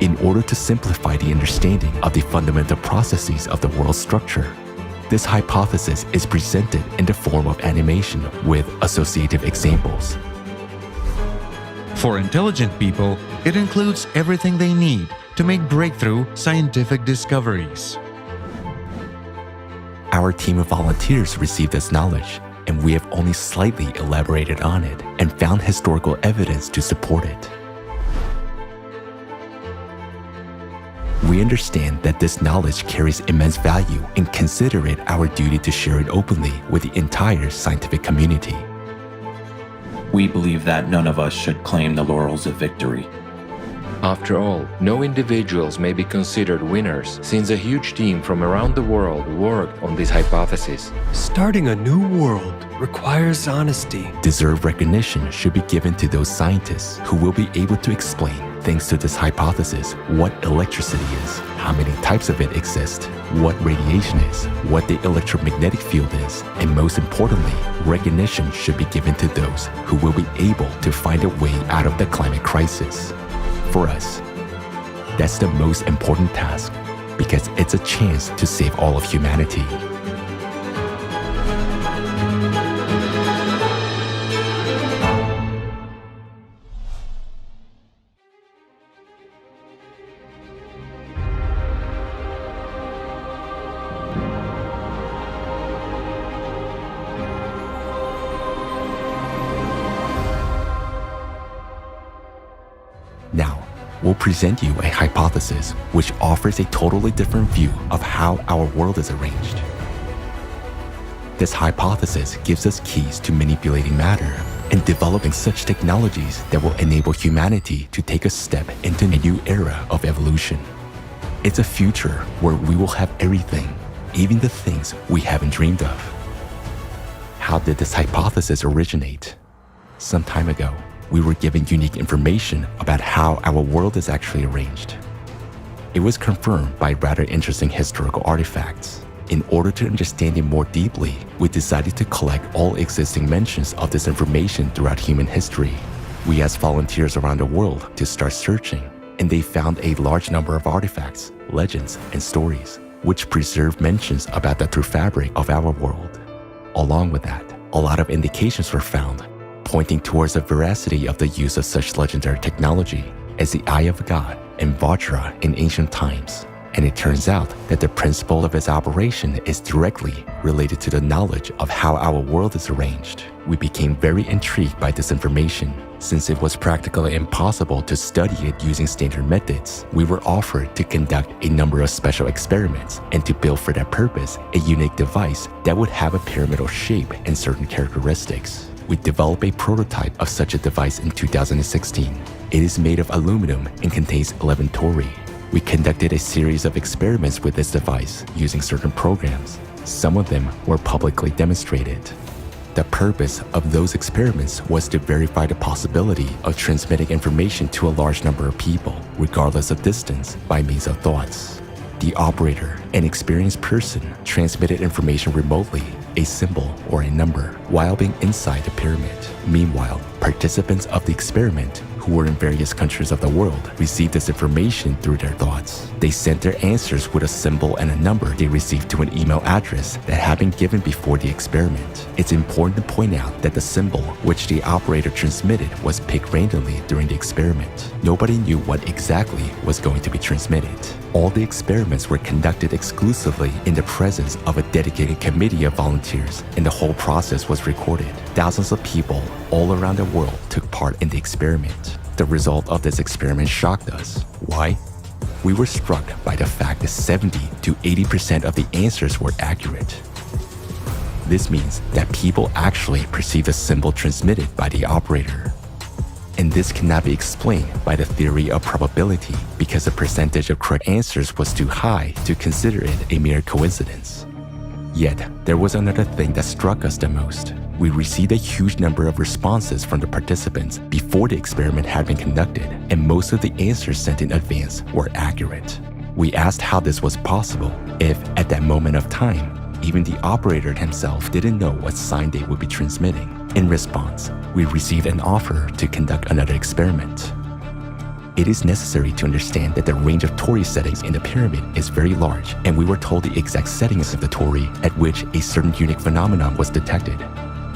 S15: In order to simplify the understanding of the fundamental processes of the world's structure, This hypothesis is presented in the form of animation with associative examples.
S18: For intelligent people, it includes everything they need to make breakthrough scientific discoveries.
S15: Our team of volunteers received this knowledge, and we have only slightly elaborated on it and found historical evidence to support it. We understand that this knowledge carries immense value and consider it our duty to share it openly with the entire scientific community.
S6: We believe that none of us should claim the laurels of victory.
S2: After all, no individuals may be considered winners since a huge team from around the world worked on this hypothesis.
S16: Starting a new world requires honesty.
S15: Deserved recognition should be given to those scientists who will be able to explain, thanks to this hypothesis, what electricity is, how many types of it exist, what radiation is, what the electromagnetic field is, and most importantly, recognition should be given to those who will be able to find a way out of the climate crisis. For us, that's the most important task because it's a chance to save all of humanity. Now, we'll present you a hypothesis which offers a totally different view of how our world is arranged. This hypothesis gives us keys to manipulating matter and developing such technologies that will enable humanity to take a step into a new era of evolution. It's a future where we will have everything, even the things we haven't dreamed of. How did this hypothesis originate? Some time ago, we were given unique information about how our world is actually arranged. It was confirmed by rather interesting historical artifacts. In order to understand it more deeply, we decided to collect all existing mentions of this information throughout human history. We asked volunteers around the world to start searching, and they found a large number of artifacts, legends, and stories, which preserve mentions about the true fabric of our world. Along with that, a lot of indications were found pointing towards the veracity of the use of such legendary technology as the Eye of God and Vajra in ancient times. And it turns out that the principle of its operation is directly related to the knowledge of how our world is arranged. We became very intrigued by this information. Since it was practically impossible to study it using standard methods, we were offered to conduct a number of special experiments and to build for that purpose a unique device that would have a pyramidal shape and certain characteristics. We developed a prototype of such a device in 2016. It is made of aluminum and contains 11 tori. We conducted a series of experiments with this device using certain programs. Some of them were publicly demonstrated. The purpose of those experiments was to verify the possibility of transmitting information to a large number of people, regardless of distance, by means of thoughts. The operator, an experienced person, transmitted information remotely, a symbol or a number, while being inside the pyramid. Meanwhile, participants of the experiment, who were in various countries of the world, received this information through their thoughts. They sent their answers with a symbol and a number they received to an email address that had been given before the experiment. It's important to point out that the symbol which the operator transmitted was picked randomly during the experiment. Nobody knew what exactly was going to be transmitted. All the experiments were conducted exclusively in the presence of a dedicated committee of volunteers, and the whole process was recorded. Thousands of people all around the world took part in the experiment. The result of this experiment shocked us. Why? We were struck by the fact that 70 to 80% of the answers were accurate. This means that people actually perceive the symbol transmitted by the operator. And this cannot be explained by the theory of probability because the percentage of correct answers was too high to consider it a mere coincidence. Yet, there was another thing that struck us the most. We received a huge number of responses from the participants before the experiment had been conducted, and most of the answers sent in advance were accurate. We asked how this was possible, if at that moment of time, even the operator himself didn't know what sign they would be transmitting. In response, we received an offer to conduct another experiment. It is necessary to understand that the range of Tori settings in the pyramid is very large, and we were told the exact settings of the Tori at which a certain unique phenomenon was detected.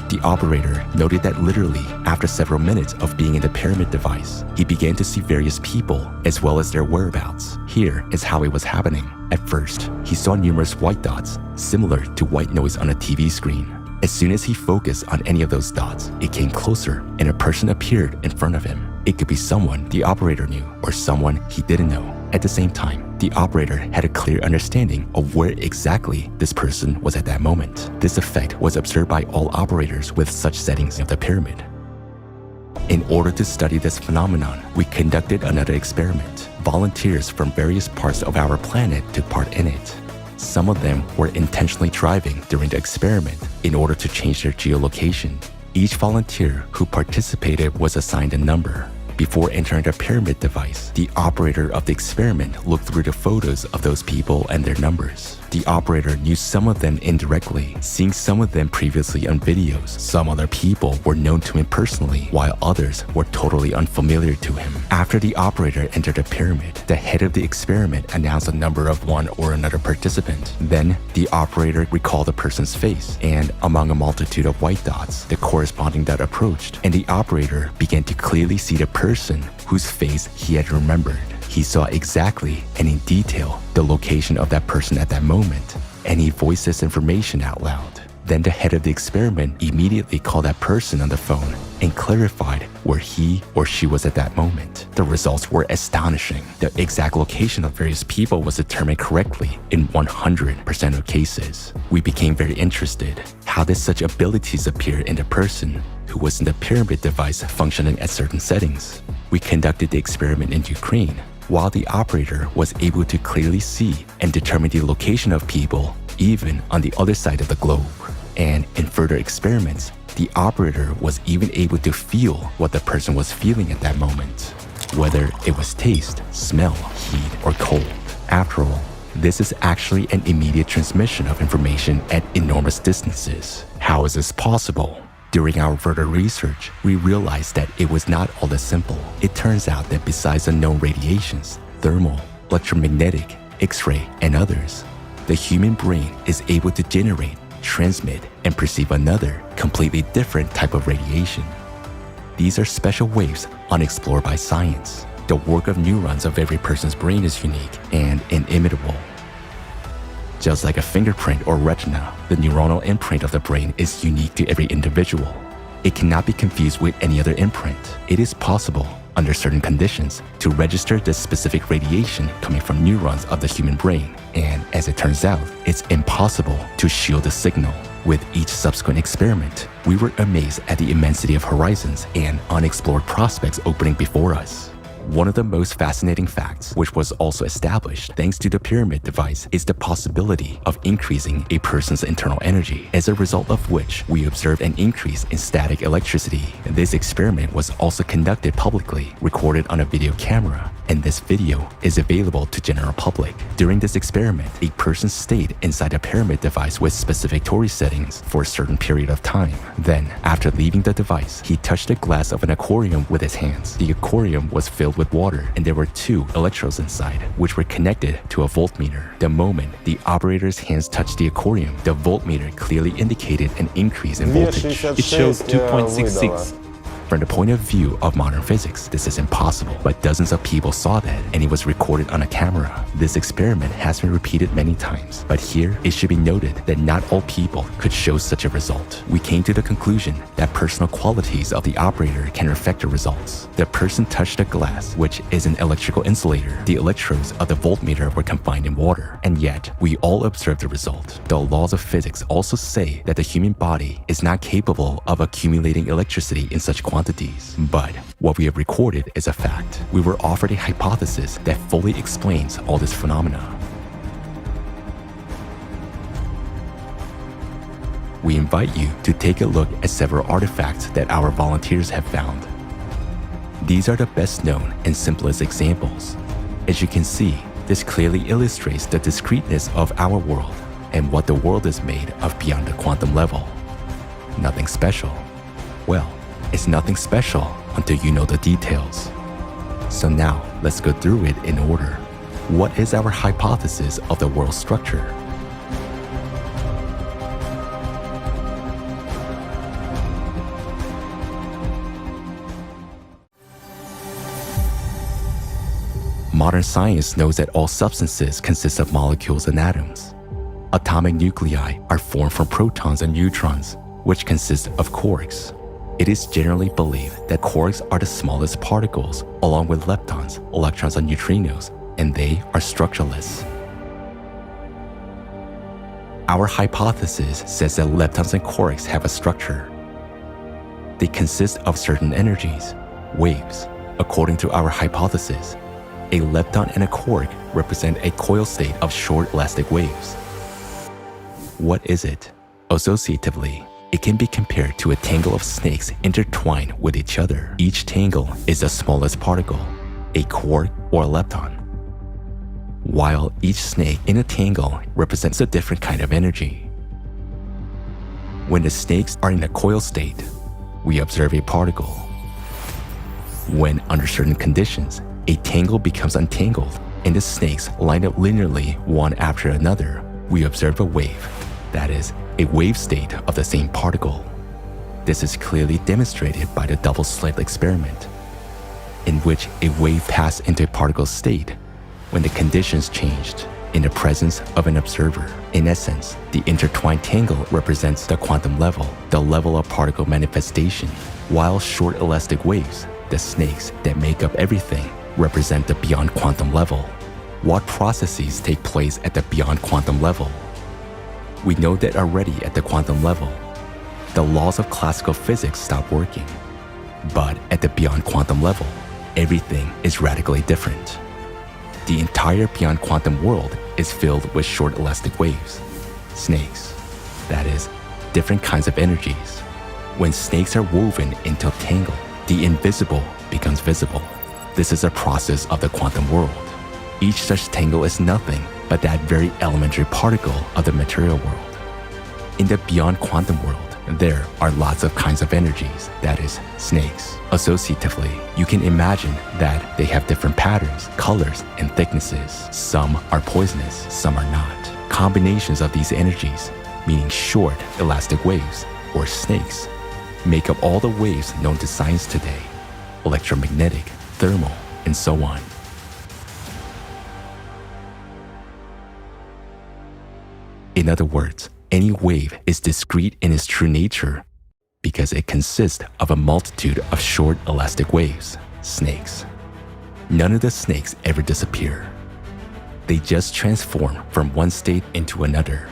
S15: The operator noted that literally, after several minutes of being in the pyramid device, he began to see various people as well as their whereabouts. Here is how it was happening. At first, he saw numerous white dots, similar to white noise on a TV screen. As soon as he focused on any of those dots, it came closer and a person appeared in front of him. It could be someone the operator knew or someone he didn't know. At the same time, the operator had a clear understanding of where exactly this person was at that moment. This effect was observed by all operators with such settings of the pyramid. In order to study this phenomenon, we conducted another experiment. Volunteers from various parts of our planet took part in it. Some of them were intentionally driving during the experiment in order to change their geolocation. Each volunteer who participated was assigned a number. Before entering the pyramid device, the operator of the experiment looked through the photos of those people and their numbers. The operator knew some of them indirectly, seeing some of them previously on videos. Some other people were known to him personally, while others were totally unfamiliar to him. After the operator entered the pyramid, the head of the experiment announced a number of one or another participant. Then, the operator recalled the person's face, and among a multitude of white dots, the corresponding dot approached, and the operator began to clearly see the person whose face he had remembered. He saw exactly and in detail the location of that person at that moment, and he voiced this information out loud. Then the head of the experiment immediately called that person on the phone and clarified where he or she was at that moment. The results were astonishing. The exact location of various people was determined correctly in 100% of cases. We became very interested. How did such abilities appear in the person who was in the pyramid device functioning at certain settings? We conducted the experiment in Ukraine. While the operator was able to clearly see and determine the location of people, even on the other side of the globe. And in further experiments, the operator was even able to feel what the person was feeling at that moment, whether it was taste, smell, heat, or cold. After all, this is actually an immediate transmission of information at enormous distances. How is this possible? During our further research, we realized that it was not all that simple. It turns out that besides the known radiations, thermal, electromagnetic, X-ray, and others, the human brain is able to generate, transmit, and perceive another, completely different type of radiation. These are special waves unexplored by science. The work of neurons of every person's brain is unique and inimitable. Just like a fingerprint or retina, the neuronal imprint of the brain is unique to every individual. It cannot be confused with any other imprint. It is possible, under certain conditions, to register this specific radiation coming from neurons of the human brain, and as it turns out, it's impossible to shield the signal. With each subsequent experiment, we were amazed at the immensity of horizons and unexplored prospects opening before us. One of the most fascinating facts, which was also established thanks to the pyramid device, is the possibility of increasing a person's internal energy, as a result of which we observed an increase in static electricity. This experiment was also conducted publicly, recorded on a video camera, and this video is available to general public. During this experiment, a person stayed inside a pyramid device with specific Tori settings for a certain period of time. Then, after leaving the device, he touched the glass of an aquarium with his hands. The aquarium was filled with water, and there were 2 electrodes inside, which were connected to a voltmeter. The moment the operator's hands touched the aquarium, the voltmeter clearly indicated an increase in voltage. It showed 2.66. From the point of view of modern physics, this is impossible, but dozens of people saw that, and it was recorded on a camera. This experiment has been repeated many times, but here it should be noted that not all people could show such a result. We came to the conclusion that personal qualities of the operator can affect the results. The person touched a glass, which is an electrical insulator. The electrodes of the voltmeter were confined in water, and yet we all observed the result. The laws of physics also say that the human body is not capable of accumulating electricity in such quantities. But what we have recorded is a fact. We were offered a hypothesis that fully explains all this phenomena. We invite you to take a look at several artifacts that our volunteers have found. These are the best known and simplest examples. As you can see, this clearly illustrates the discreteness of our world and what the world is made of beyond the quantum level. Nothing special. Well, it's nothing special until you know the details. So now, Let's go through it in order. What is our hypothesis of the world structure? Modern science knows that all substances consist of molecules and atoms. Atomic nuclei are formed from protons and neutrons, which consist of quarks. It is generally believed that quarks are the smallest particles, along with leptons, electrons, and neutrinos, and they are structureless. Our hypothesis says that leptons and quarks have a structure. They consist of certain energies, waves. According to our hypothesis, a lepton and a quark represent a coil state of short elastic waves. What is it? Associatively, it can be compared to a tangle of snakes intertwined with each other. Each tangle is the smallest particle, a quark or a lepton, while each snake in a tangle represents a different kind of energy. When the snakes are in a coil state, we observe a particle. When under certain conditions, a tangle becomes untangled and the snakes line up linearly one after another, we observe a wave, that is, a wave state of the same particle. This is clearly demonstrated by the double-slit experiment, in which a wave passed into a particle state when the conditions changed in the presence of an observer. In essence, the intertwined tangle represents the quantum level, the level of particle manifestation, while short elastic waves, the snakes that make up everything, represent the beyond quantum level. What processes take place at the beyond quantum level? We know that already at the quantum level, the laws of classical physics stop working. But at the beyond quantum level, everything is radically different. The entire beyond quantum world is filled with short elastic waves, snakes, that is, different kinds of energies. When snakes are woven into a tangle, the invisible becomes visible. This is a process of the quantum world. Each such tangle is nothing but that very elementary particle of the material world. In the beyond quantum world, there are lots of kinds of energies, that is, snakes. Associatively, you can imagine that they have different patterns, colors, and thicknesses. Some are poisonous, some are not. Combinations of these energies, meaning short elastic waves, or snakes, make up all the waves known to science today: electromagnetic, thermal, and so on. In other words, any wave is discrete in its true nature because it consists of a multitude of short elastic waves, snakes. None of the snakes ever disappear. They just transform from one state into another.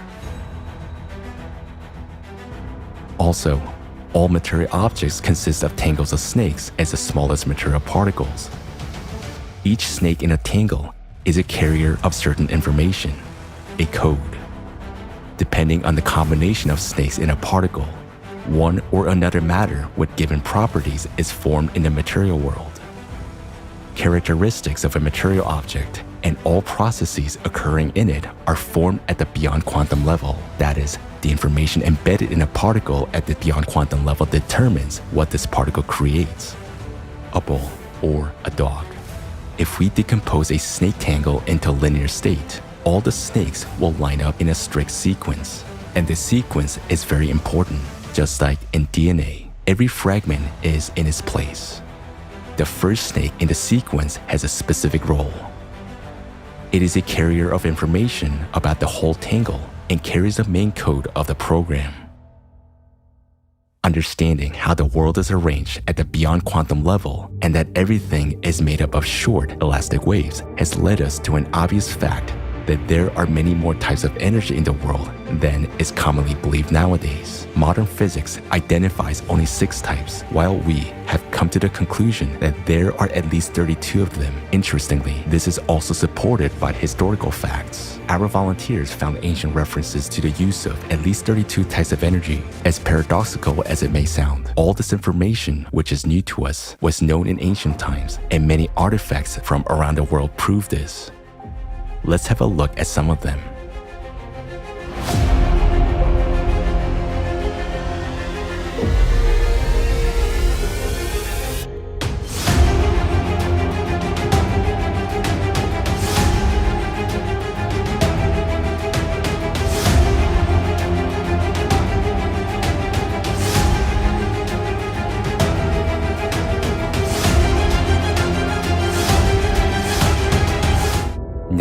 S15: Also, all material objects consist of tangles of snakes as the smallest material particles. Each snake in a tangle is a carrier of certain information, a code. Depending on the combination of snakes in a particle, one or another matter with given properties is formed in the material world. Characteristics of a material object and all processes occurring in it are formed at the beyond quantum level. That is, the information embedded in a particle at the beyond quantum level determines what this particle creates: a ball or a dog. If we decompose a snake tangle into a linear state, all the snakes will line up in a strict sequence. And the sequence is very important. Just like in DNA, every fragment is in its place. The first snake in the sequence has a specific role. It is a carrier of information about the whole tangle and carries the main code of the program. Understanding how the world is arranged at the beyond quantum level and that everything is made up of short elastic waves has led us to an obvious fact that there are many more types of energy in the world than is commonly believed nowadays. Modern physics identifies only 6 types, while we have come to the conclusion that there are at least 32 of them. Interestingly, this is also supported by historical facts. Our volunteers found ancient references to the use of at least 32 types of energy. As paradoxical as it may sound, all this information, which is new to us, was known in ancient times, and many artifacts from around the world prove this. Let's have a look at some of them.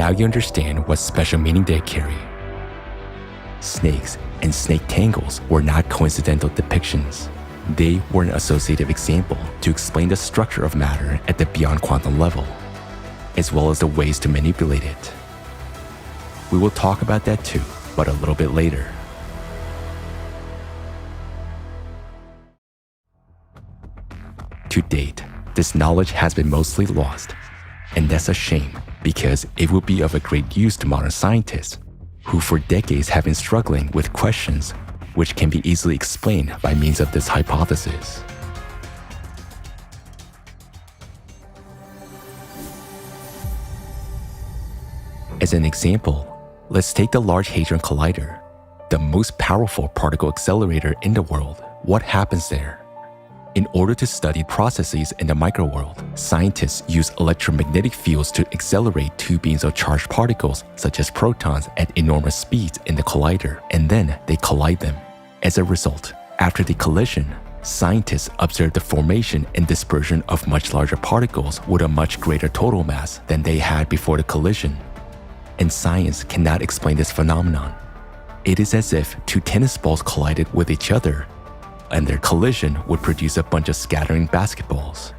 S15: now you understand what special meaning they carry. Snakes and snake tangles were not coincidental depictions. They were an associative example to explain the structure of matter at the beyond quantum level, as well as the ways to manipulate it. We will talk about that too, but a little bit later. To date, this knowledge has been mostly lost, and that's a shame because it would be of a great use to modern scientists who for decades have been struggling with questions which can be easily explained by means of this hypothesis. As an example, let's take the Large Hadron Collider, the most powerful particle accelerator in the world. What happens there? In order to study processes in the microworld, scientists use electromagnetic fields to accelerate two beams of charged particles, such as protons, at enormous speeds in the collider, and then they collide them. As a result, after the collision, scientists observe the formation and dispersion of much larger particles with a much greater total mass than they had before the collision. And science cannot explain this phenomenon. It is as if two tennis balls collided with each other, and their collision would produce a bunch of scattering basketballs.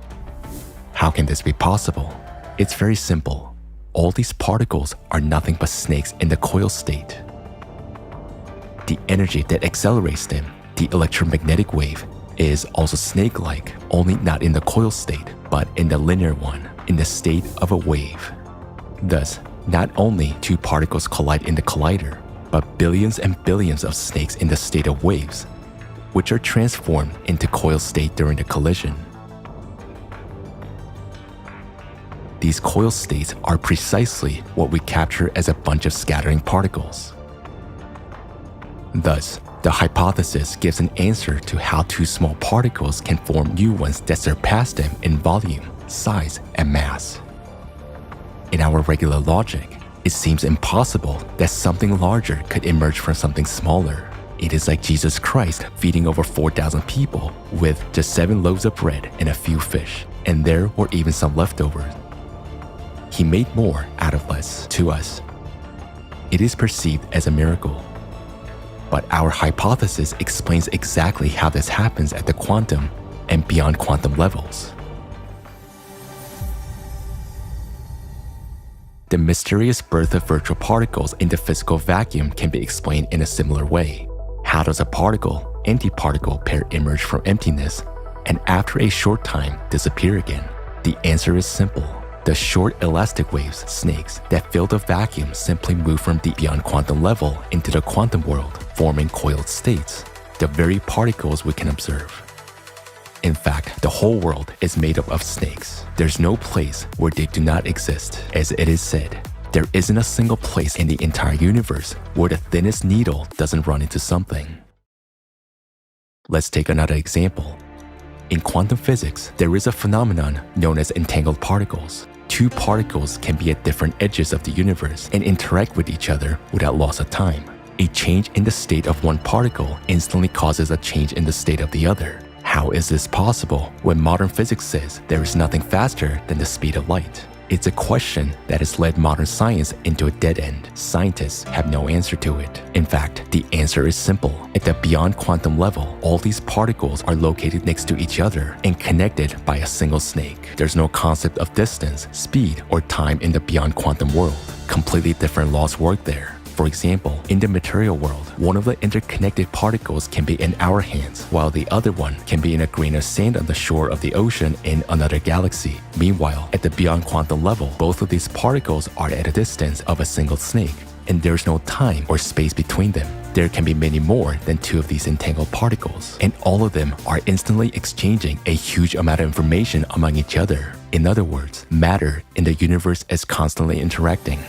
S15: How can this be possible? It's very simple. All these particles are nothing but snakes in the coil state. The energy that accelerates them, the electromagnetic wave, is also snake-like, only not in the coil state, but in the linear one, in the state of a wave. Thus, not only two particles collide in the collider, but billions and billions of snakes in the state of waves, which are transformed into coil state during the collision. These coil states are precisely what we capture as a bunch of scattering particles. Thus, the hypothesis gives an answer to how two small particles can form new ones that surpass them in volume, size, and mass. In our regular logic, it seems impossible that something larger could emerge from something smaller. It is like Jesus Christ feeding over 4,000 people with just 7 loaves of bread and a few fish, and there were even some leftovers. He made more out of less to us. It is perceived as a miracle. But our hypothesis explains exactly how this happens at the quantum and beyond quantum levels. The mysterious birth of virtual particles in the physical vacuum can be explained in a similar way. How does a particle-antiparticle pair emerge from emptiness and after a short time disappear again? The answer is simple. The short elastic waves, snakes, that fill the vacuum simply move from the beyond quantum level into the quantum world, forming coiled states, the very particles we can observe. In fact, the whole world is made up of snakes. There's no place where they do not exist. As it is said, there isn't a single place in the entire universe where the thinnest needle doesn't run into something. Let's take another example. In quantum physics, there is a phenomenon known as entangled particles. Two particles can be at different edges of the universe and interact with each other without loss of time. A change in the state of one particle instantly causes a change in the state of the other. How is this possible when modern physics says there is nothing faster than the speed of light? It's a question that has led modern science into a dead end. Scientists have no answer to it. In fact, the answer is simple. At the beyond quantum level, all these particles are located next to each other and connected by a single snake. There's no concept of distance, speed, or time in the beyond quantum world. Completely different laws work there. For example, in the material world, one of the interconnected particles can be in our hands, while the other one can be in a grain of sand on the shore of the ocean in another galaxy. Meanwhile, at the beyond quantum level, both of these particles are at a distance of a single snake, and there's no time or space between them. There can be many more than two of these entangled particles, and all of them are instantly exchanging a huge amount of information among each other. In other words, matter in the universe is constantly interacting.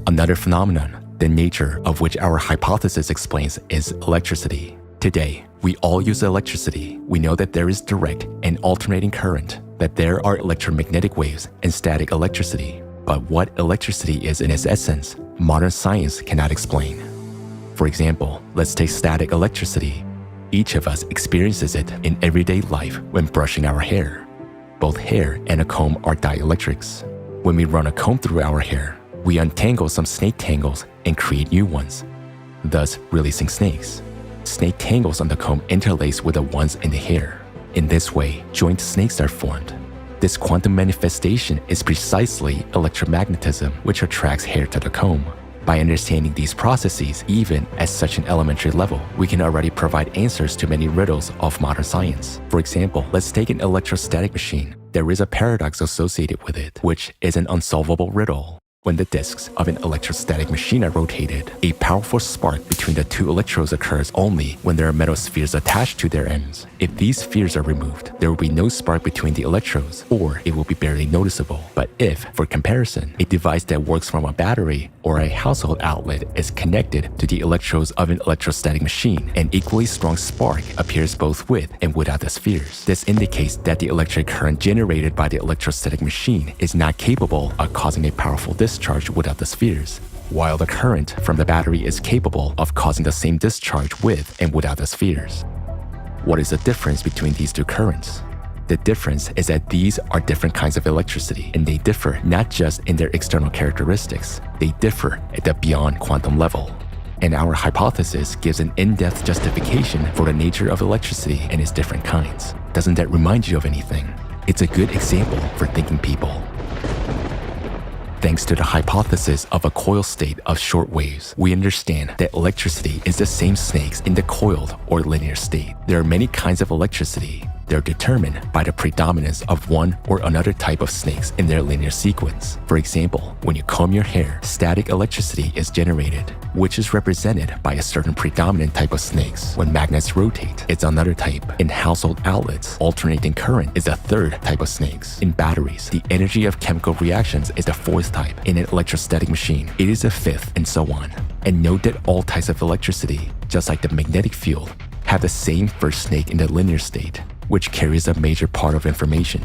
S15: Another phenomenon, the nature of which our hypothesis explains, is electricity. Today, we all use electricity. We know that there is direct and alternating current, that there are electromagnetic waves and static electricity. But what electricity is in its essence, modern science cannot explain. For example, let's take static electricity. Each of us experiences it in everyday life when brushing our hair. Both hair and a comb are dielectrics. When we run a comb through our hair, we untangle some snake tangles and create new ones, thus releasing snakes. Snake tangles on the comb interlace with the ones in the hair. In this way, joint snakes are formed. This quantum manifestation is precisely electromagnetism, which attracts hair to the comb. By understanding these processes, even at such an elementary level, we can already provide answers to many riddles of modern science. For example, let's take an electrostatic machine. There is a paradox associated with it, which is an unsolvable riddle. When the disks of an electrostatic machine are rotated, a powerful spark between the two electrodes occurs only when there are metal spheres attached to their ends. If these spheres are removed, there will be no spark between the electrodes, or it will be barely noticeable. But if, for comparison, a device that works from a battery or a household outlet is connected to the electrodes of an electrostatic machine, an equally strong spark appears both with and without the spheres. This indicates that the electric current generated by the electrostatic machine is not capable of causing a powerful discharge without the spheres, while the current from the battery is capable of causing the same discharge with and without the spheres. What is the difference between these two currents? The difference is that these are different kinds of electricity, and they differ not just in their external characteristics, they differ at the beyond quantum level. And our hypothesis gives an in-depth justification for the nature of electricity and its different kinds. Doesn't that remind you of anything? It's a good example for thinking people. Thanks to the hypothesis of a coil state of short waves, we understand that electricity is the same snakes in the coiled or linear state. There are many kinds of electricity. They're determined by the predominance of one or another type of snakes in their linear sequence. For example, when you comb your hair, static electricity is generated, which is represented by a certain predominant type of snakes. When magnets rotate, it's another type. In household outlets, alternating current is a third type of snakes. In batteries, the energy of chemical reactions is the fourth type. In an electrostatic machine, it is a fifth, and so on. And note that all types of electricity, just like the magnetic field, have the same first snake in the linear state, which carries a major part of information.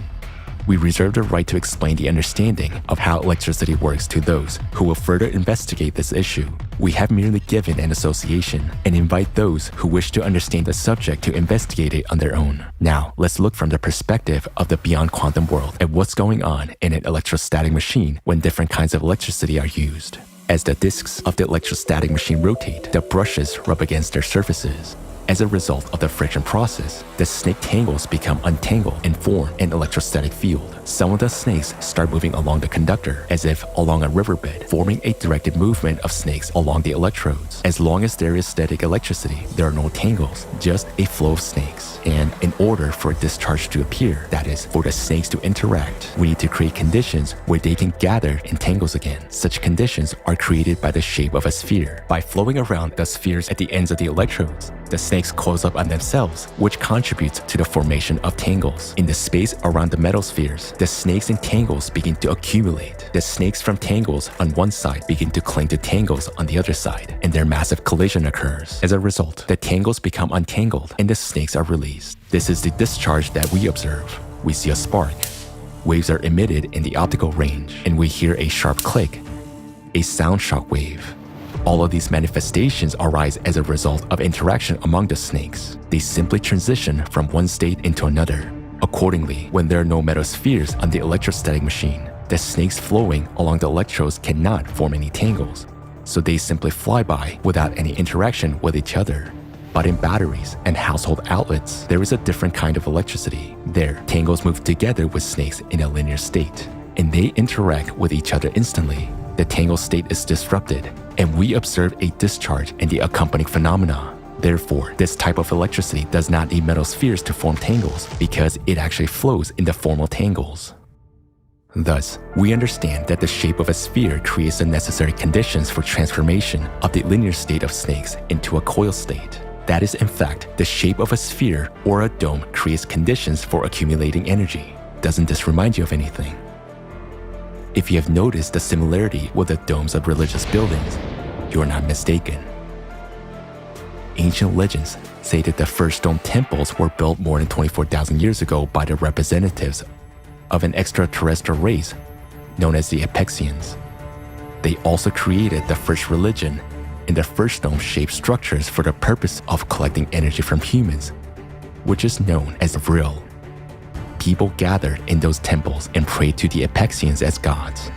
S15: We reserve the right to explain the understanding of how electricity works to those who will further investigate this issue. We have merely given an association and invite those who wish to understand the subject to investigate it on their own. Now, let's look from the perspective of the beyond quantum world at what's going on in an electrostatic machine when different kinds of electricity are used. As the disks of the electrostatic machine rotate, the brushes rub against their surfaces. As a result of the friction process, the snake tangles become untangled and form an electrostatic field. Some of the snakes start moving along the conductor as if along a riverbed, forming a directed movement of snakes along the electrodes. As long as there is static electricity, there are no tangles, just a flow of snakes. And in order for a discharge to appear, that is, for the snakes to interact, we need to create conditions where they can gather in tangles again. Such conditions are created by the shape of a sphere. By flowing around the spheres at the ends of the electrodes, the snakes close up on themselves, which contributes to the formation of tangles. In the space around the metal spheres, the snakes and tangles begin to accumulate. The snakes from tangles on one side begin to cling to tangles on the other side, and their massive collision occurs. As a result, the tangles become untangled and the snakes are released. This is the discharge that we observe. We see a spark. Waves are emitted in the optical range, and we hear a sharp click, a sound shock wave. All of these manifestations arise as a result of interaction among the snakes. They simply transition from one state into another. Accordingly, when there are no metal spheres on the electrostatic machine, the snakes flowing along the electrodes cannot form any tangles, so they simply fly by without any interaction with each other. But in batteries and household outlets, there is a different kind of electricity. There, tangles move together with snakes in a linear state, and they interact with each other instantly. The tangle state is disrupted, and we observe a discharge and the accompanying phenomena. Therefore, this type of electricity does not need metal spheres to form tangles because it actually flows in the formal tangles. Thus, we understand that the shape of a sphere creates the necessary conditions for transformation of the linear state of snakes into a coil state. That is, in fact, the shape of a sphere or a dome creates conditions for accumulating energy. Doesn't this remind you of anything? If you have noticed the similarity with the domes of religious buildings, you are not mistaken. Ancient legends say that the first stone temples were built more than 24,000 years ago by the representatives of an extraterrestrial race known as the Apexians. They also created the first religion in the first dome-shaped structures for the purpose of collecting energy from humans, which is known as Vril. people gathered in those temples and prayed to the Apexians as gods.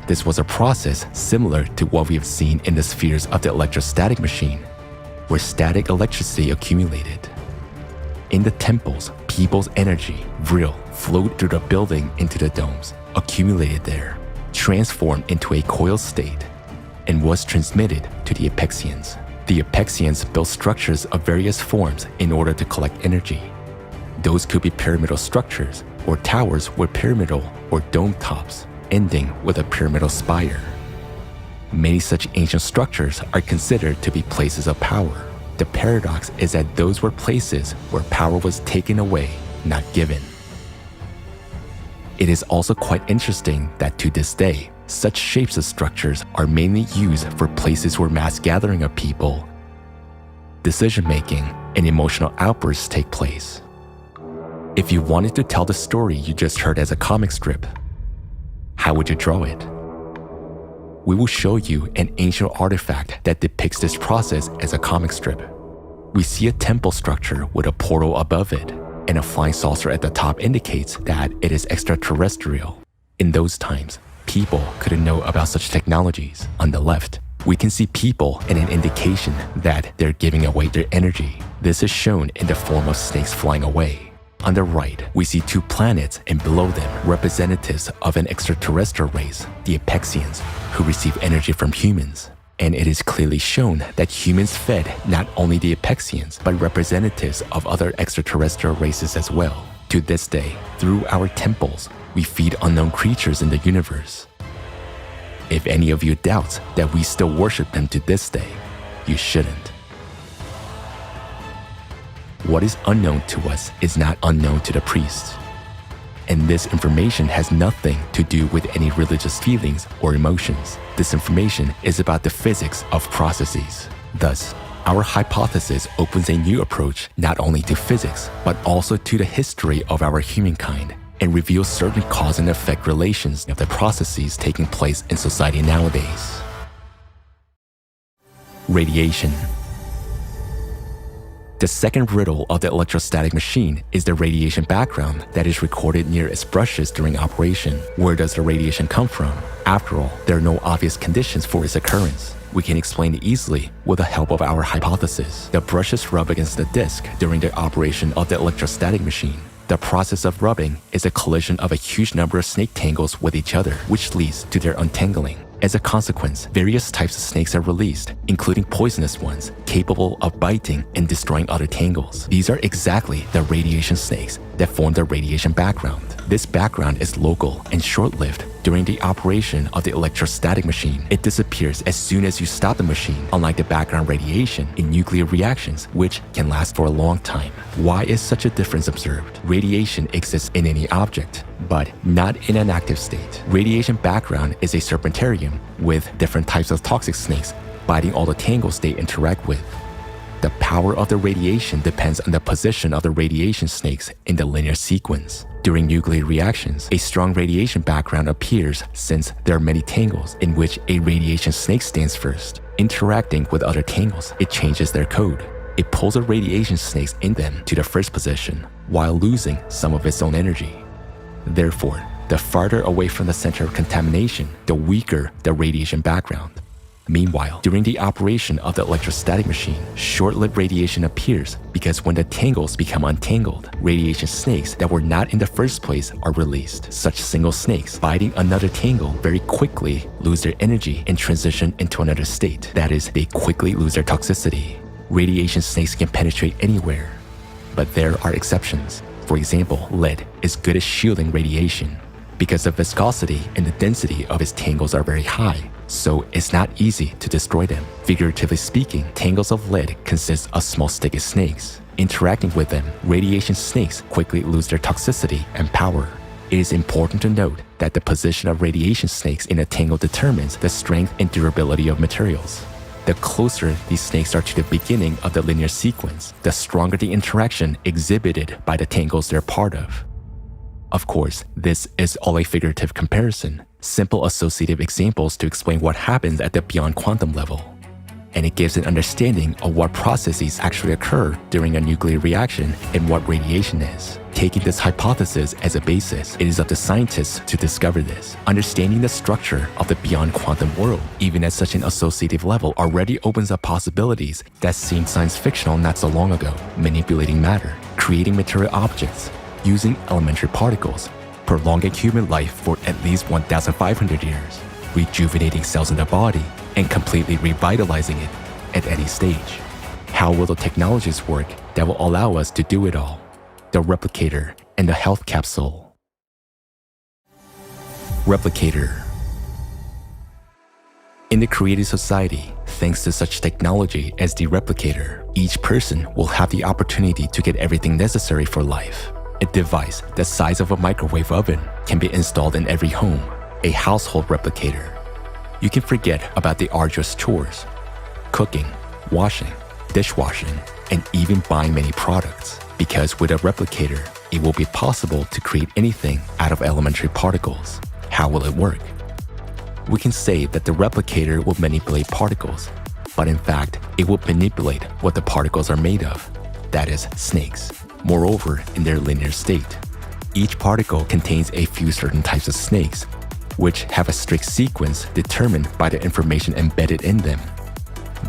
S15: This was a process similar to what we have seen in the spheres of the electrostatic machine, where static electricity accumulated. In the temples, people's energy, vril, flowed through the building into the domes, accumulated there, transformed into a coiled state, and was transmitted to the Apexians. The Apexians built structures of various forms in order to collect energy. Those could be pyramidal structures, or towers with pyramidal or dome tops, ending with a pyramidal spire. Many such ancient structures are considered to be places of power. The paradox is that those were places where power was taken away, not given. It is also quite interesting that to this day, such shapes of structures are mainly used for places where mass gathering of people, decision-making, and emotional outbursts take place. If you wanted to tell the story you just heard as a comic strip, how would you draw it? We will show you an ancient artifact that depicts this process as a comic strip. We see a temple structure with a portal above it, and a flying saucer at the top indicates that it is extraterrestrial. In those times, people couldn't know about such technologies. On the left, we can see people and an indication that they're giving away their energy. This is shown in the form of snakes flying away. On the right, we see two planets, and below them, representatives of an extraterrestrial race, the Apexians, who receive energy from humans. And it is clearly shown that humans fed not only the Apexians, but representatives of other extraterrestrial races as well. To this day, through our temples, we feed unknown creatures in the universe. If any of you doubts that we still worship them to this day, you shouldn't. What is unknown to us is not unknown to the priests. And this information has nothing to do with any religious feelings or emotions. This information is about the physics of processes. Thus, our hypothesis opens a new approach not only to physics, but also to the history of our humankind, and reveals certain cause and effect relations of the processes taking place in society nowadays. Radiation. The second riddle of the electrostatic machine is the radiation background that is recorded near its brushes during operation. Where does the radiation come from? After all, there are no obvious conditions for its occurrence. We can explain it easily with the help of our hypothesis. The brushes rub against the disc during the operation of the electrostatic machine. The process of rubbing is a collision of a huge number of snake tangles with each other, which leads to their untangling. As a consequence, various types of snakes are released, including poisonous ones, capable of biting and destroying other tangles. These are exactly the radiation snakes that form the radiation background. This background is local and short-lived during the operation of the electrostatic machine. It disappears as soon as you stop the machine, unlike the background radiation in nuclear reactions, which can last for a long time. Why is such a difference observed? Radiation exists in any object, but not in an active state. Radiation background is a serpentarium with different types of toxic snakes biting all the tangles they interact with. The power of the radiation depends on the position of the radiation snakes in the linear sequence. During nuclear reactions, a strong radiation background appears since there are many tangles in which a radiation snake stands first. Interacting with other tangles, it changes their code. It pulls the radiation snakes in them to the first position, while losing some of its own energy. Therefore, the farther away from the center of contamination, the weaker the radiation background. Meanwhile, during the operation of the electrostatic machine, short-lived radiation appears because when the tangles become untangled, radiation snakes that were not in the first place are released. Such single snakes biting another tangle very quickly lose their energy and transition into another state. That is, they quickly lose their toxicity. Radiation snakes can penetrate anywhere, but there are exceptions. For example, lead is good at shielding radiation because the viscosity and the density of its tangles are very high, so it's not easy to destroy them. Figuratively speaking, tangles of lead consist of small sticky snakes. Interacting with them, radiation snakes quickly lose their toxicity and power. It is important to note that the position of radiation snakes in a tangle determines the strength and durability of materials. The closer these snakes are to the beginning of the linear sequence, the stronger the interaction exhibited by the tangles they're part of. Of course, this is all a figurative comparison, simple associative examples to explain what happens at the beyond quantum level. And it gives an understanding of what processes actually occur during a nuclear reaction and what radiation is. Taking this hypothesis as a basis, it is up to scientists to discover this. Understanding the structure of the beyond quantum world, even at such an associative level, already opens up possibilities that seemed science fictional not so long ago. Manipulating matter, creating material objects, using elementary particles, prolonging human life for at least 1,500 years, rejuvenating cells in the body, and completely revitalizing it at any stage. How will the technologies work that will allow us to do it all? The replicator and the health capsule. Replicator. In the creative society, thanks to such technology as the replicator, each person will have the opportunity to get everything necessary for life. A device the size of a microwave oven can be installed in every home, a household replicator. You can forget about the arduous chores, cooking, washing, dishwashing, and even buying many products, because with a replicator, it will be possible to create anything out of elementary particles. How will it work? We can say that the replicator will manipulate particles, but in fact, it will manipulate what the particles are made of, that is, snakes. Moreover, in their linear state, each particle contains a few certain types of snakes, which have a strict sequence determined by the information embedded in them.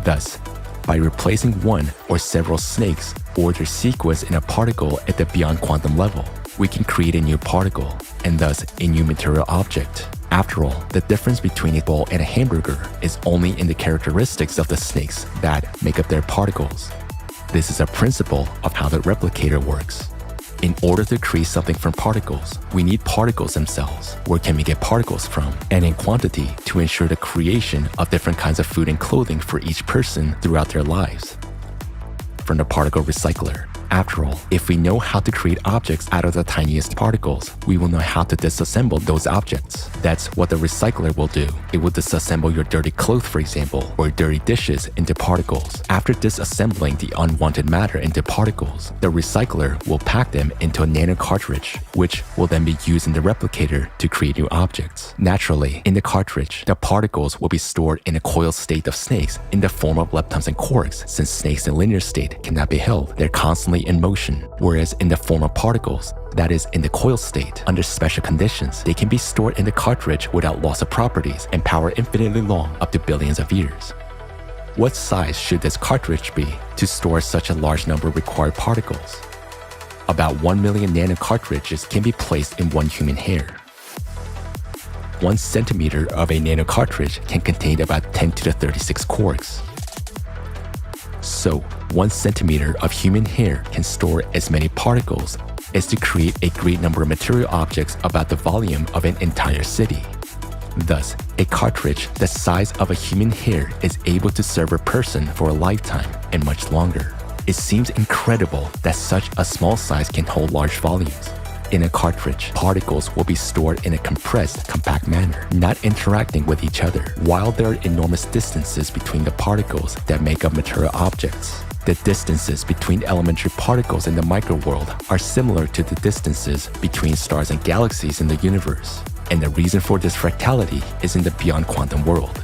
S15: Thus, by replacing one or several snakes or their sequence in a particle at the beyond quantum level, we can create a new particle, and thus a new material object. After all, the difference between a ball and a hamburger is only in the characteristics of the snakes that make up their particles. This is a principle of how the replicator works. In order to create something from particles, we need particles themselves. Where can we get particles from? And in quantity to ensure the creation of different kinds of food and clothing for each person throughout their lives. From the particle recycler. After all, if we know how to create objects out of the tiniest particles, we will know how to disassemble those objects. That's what the recycler will do. It will disassemble your dirty clothes, for example, or dirty dishes into particles. After disassembling the unwanted matter into particles, the recycler will pack them into a nano cartridge, which will then be used in the replicator to create new objects. Naturally, in the cartridge, the particles will be stored in a coiled state of snakes in the form of leptons and quarks. Since snakes in linear state cannot be held, they're constantly in motion, whereas in the form of particles, that is, in the coiled state, under special conditions, they can be stored in the cartridge without loss of properties and power infinitely long, up to billions of years. What size should this cartridge be to store such a large number of required particles? About 1 million nano cartridges can be placed in one human hair. 1 centimeter of a nano cartridge can contain about 10 to the 36 quarks. So, 1 centimeter of human hair can store as many particles as to create a great number of material objects about the volume of an entire city. Thus, a cartridge the size of a human hair is able to serve a person for a lifetime and much longer. It seems incredible that such a small size can hold large volumes. In a cartridge, particles will be stored in a compressed, compact manner, not interacting with each other, while there are enormous distances between the particles that make up material objects. The distances between elementary particles in the microworld are similar to the distances between stars and galaxies in the universe, and the reason for this fractality is in the beyond quantum world.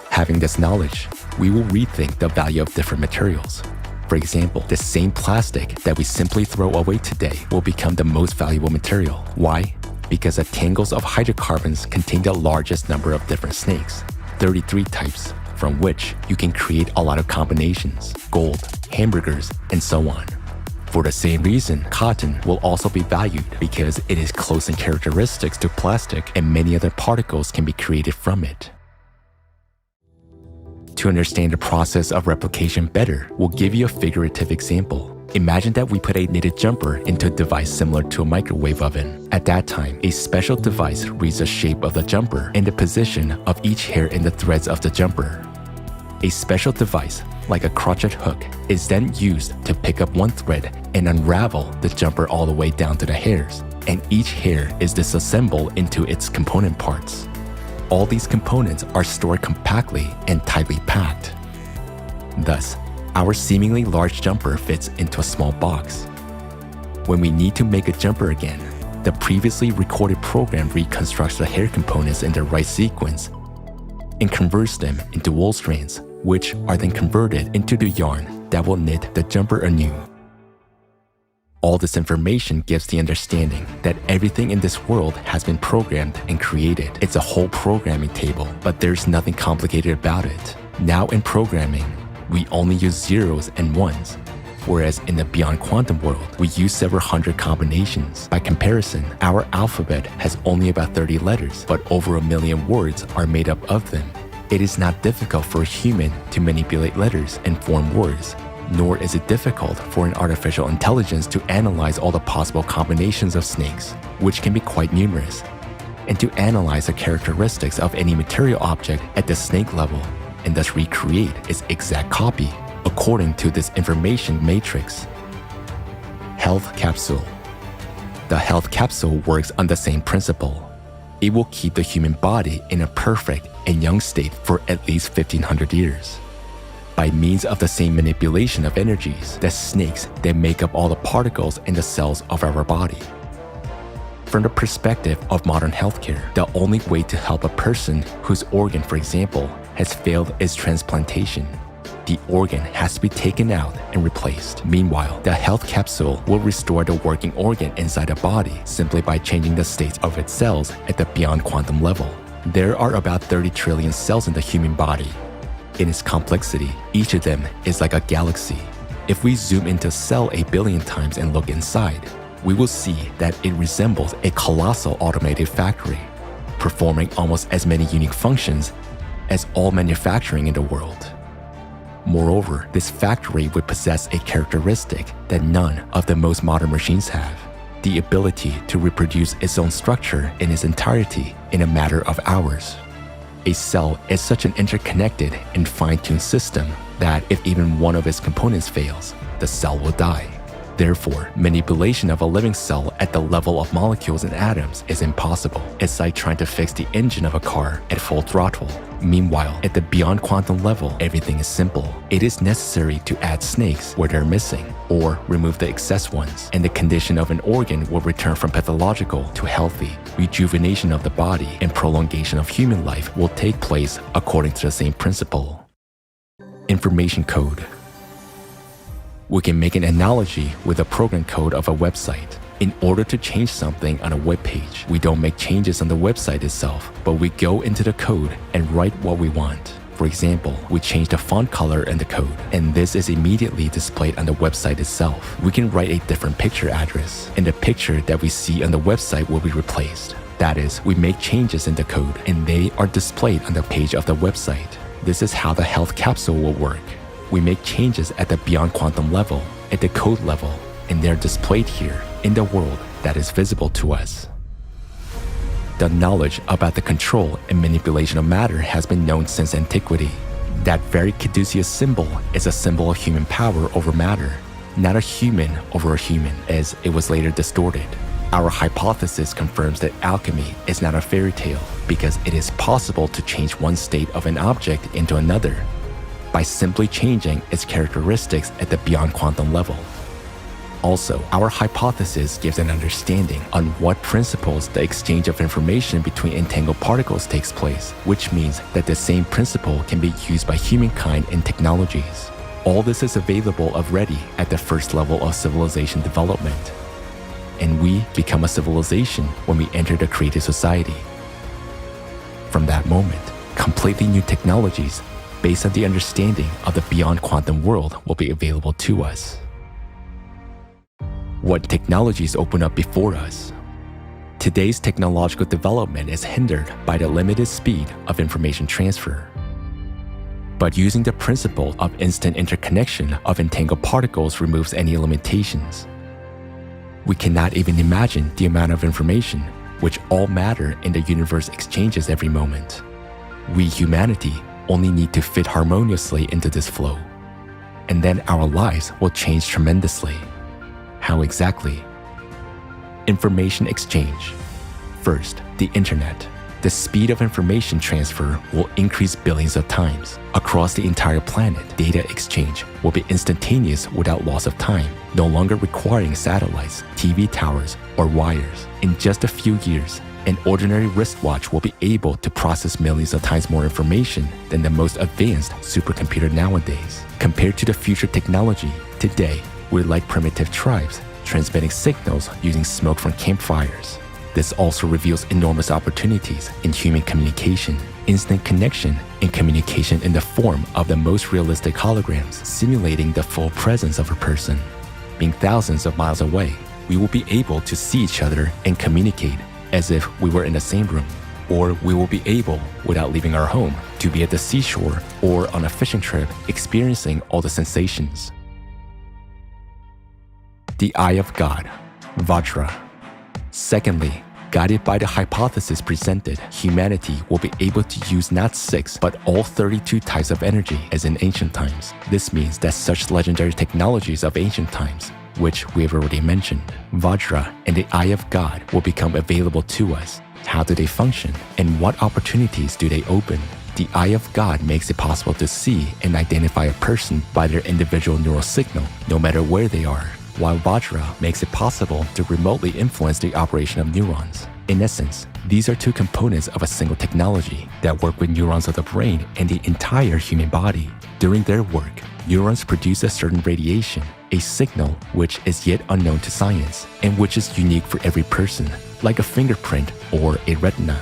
S15: Having this knowledge, we will rethink the value of different materials. For example, the same plastic that we simply throw away today will become the most valuable material. Why? Because the tangles of hydrocarbons contain the largest number of different snakes, 33 types, from which you can create a lot of combinations, gold, hamburgers, and so on. For the same reason, cotton will also be valued because it is close in characteristics to plastic and many other particles can be created from it. To understand the process of replication better, we'll give you a figurative example. Imagine that we put a knitted jumper into a device similar to a microwave oven. At that time, a special device reads the shape of the jumper and the position of each hair in the threads of the jumper. A special device, like a crochet hook, is then used to pick up one thread and unravel the jumper all the way down to the hairs, and each hair is disassembled into its component parts. All these components are stored compactly and tightly packed. Thus, our seemingly large jumper fits into a small box. When we need to make a jumper again, the previously recorded program reconstructs the hair components in the right sequence and converts them into wool strands, which are then converted into the yarn that will knit the jumper anew. All this information gives the understanding that everything in this world has been programmed and created. It's a whole programming table, but there's nothing complicated about it. Now in programming, we only use zeros and ones, whereas in the beyond quantum world, we use several hundred combinations. By comparison, our alphabet has only about 30 letters, but over 1 million words are made up of them. It is not difficult for a human to manipulate letters and form words, nor is it difficult for an artificial intelligence to analyze all the possible combinations of snakes, which can be quite numerous, and to analyze the characteristics of any material object at the snake level, and thus recreate its exact copy according to this information matrix. Health capsule. The health capsule works on the same principle. It will keep the human body in a perfect and young state for at least 1500 years. By means of the same manipulation of energies, the snakes that make up all the particles in the cells of our body. From the perspective of modern healthcare, the only way to help a person whose organ, for example, has failed is transplantation. The organ has to be taken out and replaced. Meanwhile, the health capsule will restore the working organ inside the body simply by changing the states of its cells at the beyond quantum level. There are about 30 trillion cells in the human body. In its complexity, each of them is like a galaxy. If we zoom into a cell 8 billion times and look inside, we will see that it resembles a colossal automated factory, performing almost as many unique functions as all manufacturing in the world. Moreover, this factory would possess a characteristic that none of the most modern machines have: the ability to reproduce its own structure in its entirety in a matter of hours. A cell is such an interconnected and fine-tuned system that if even one of its components fails, the cell will die. Therefore, manipulation of a living cell at the level of molecules and atoms is impossible. It's like trying to fix the engine of a car at full throttle. Meanwhile, at the beyond quantum level, everything is simple. It is necessary to add snakes where they're missing, or remove the excess ones, and the condition of an organ will return from pathological to healthy. Rejuvenation of the body and prolongation of human life will take place according to the same principle. Information code. We can make an analogy with the program code of a website. In order to change something on a web page, we don't make changes on the website itself, but we go into the code and write what we want. For example, we change the font color in the code, and this is immediately displayed on the website itself. We can write a different picture address, and the picture that we see on the website will be replaced. That is, we make changes in the code, and they are displayed on the page of the website. This is how the health capsule will work. We make changes at the beyond quantum level, at the code level, and they're displayed here in the world that is visible to us. The knowledge about the control and manipulation of matter has been known since antiquity. That very caduceus symbol is a symbol of human power over matter, not a human over a human, as it was later distorted. Our hypothesis confirms that alchemy is not a fairy tale because it is possible to change one state of an object into another by simply changing its characteristics at the beyond quantum level. Also, our hypothesis gives an understanding on what principles the exchange of information between entangled particles takes place, which means that the same principle can be used by humankind in technologies. All this is available already at the first level of civilization development. And we become a civilization when we enter the creative society. From that moment, completely new technologies based on the understanding of the beyond quantum world will be available to us. What technologies open up before us? Today's technological development is hindered by the limited speed of information transfer. But using the principle of instant interconnection of entangled particles removes any limitations. We cannot even imagine the amount of information which all matter in the universe exchanges every moment. We, humanity, only need to fit harmoniously into this flow, and then our lives will change tremendously. How exactly? Information exchange. First, the internet. The speed of information transfer will increase billions of times. Across the entire planet, data exchange will be instantaneous without loss of time, no longer requiring satellites, TV towers, or wires. In just a few years, an ordinary wristwatch will be able to process millions of times more information than the most advanced supercomputer nowadays. Compared to the future technology, today, we're like primitive tribes transmitting signals using smoke from campfires. This also reveals enormous opportunities in human communication, instant connection, and communication in the form of the most realistic holograms simulating the full presence of a person. Being thousands of miles away, we will be able to see each other and communicate as if we were in the same room. Or we will be able, without leaving our home, to be at the seashore or on a fishing trip experiencing all the sensations. The Eye of God, Vajra. Secondly, guided by the hypothesis presented, humanity will be able to use not 6 but all 32 types of energy as in ancient times. This means that such legendary technologies of ancient times, which we have already mentioned, Vajra and the Eye of God, will become available to us. How do they function, and what opportunities do they open? The Eye of God makes it possible to see and identify a person by their individual neural signal, no matter where they are, while Vajra makes it possible to remotely influence the operation of neurons. In essence, these are two components of a single technology that work with neurons of the brain and the entire human body. During their work, neurons produce a certain radiation, a signal which is yet unknown to science, and which is unique for every person, like a fingerprint or a retina.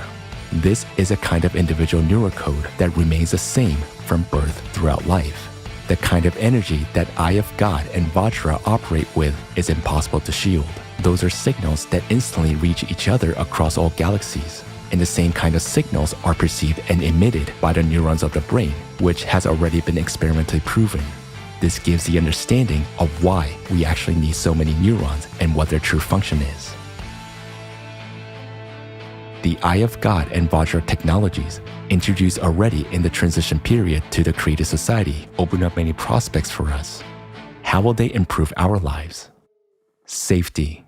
S15: This is a kind of individual neural code that remains the same from birth throughout life. The kind of energy that Eye of God and Vajra operate with is impossible to shield. Those are signals that instantly reach each other across all galaxies. And the same kind of signals are perceived and emitted by the neurons of the brain, which has already been experimentally proven. This gives the understanding of why we actually need so many neurons and what their true function is. The Eye of God and Vajra technologies, introduced already in the transition period to the creative society, open up many prospects for us. How will they improve our lives? Safety.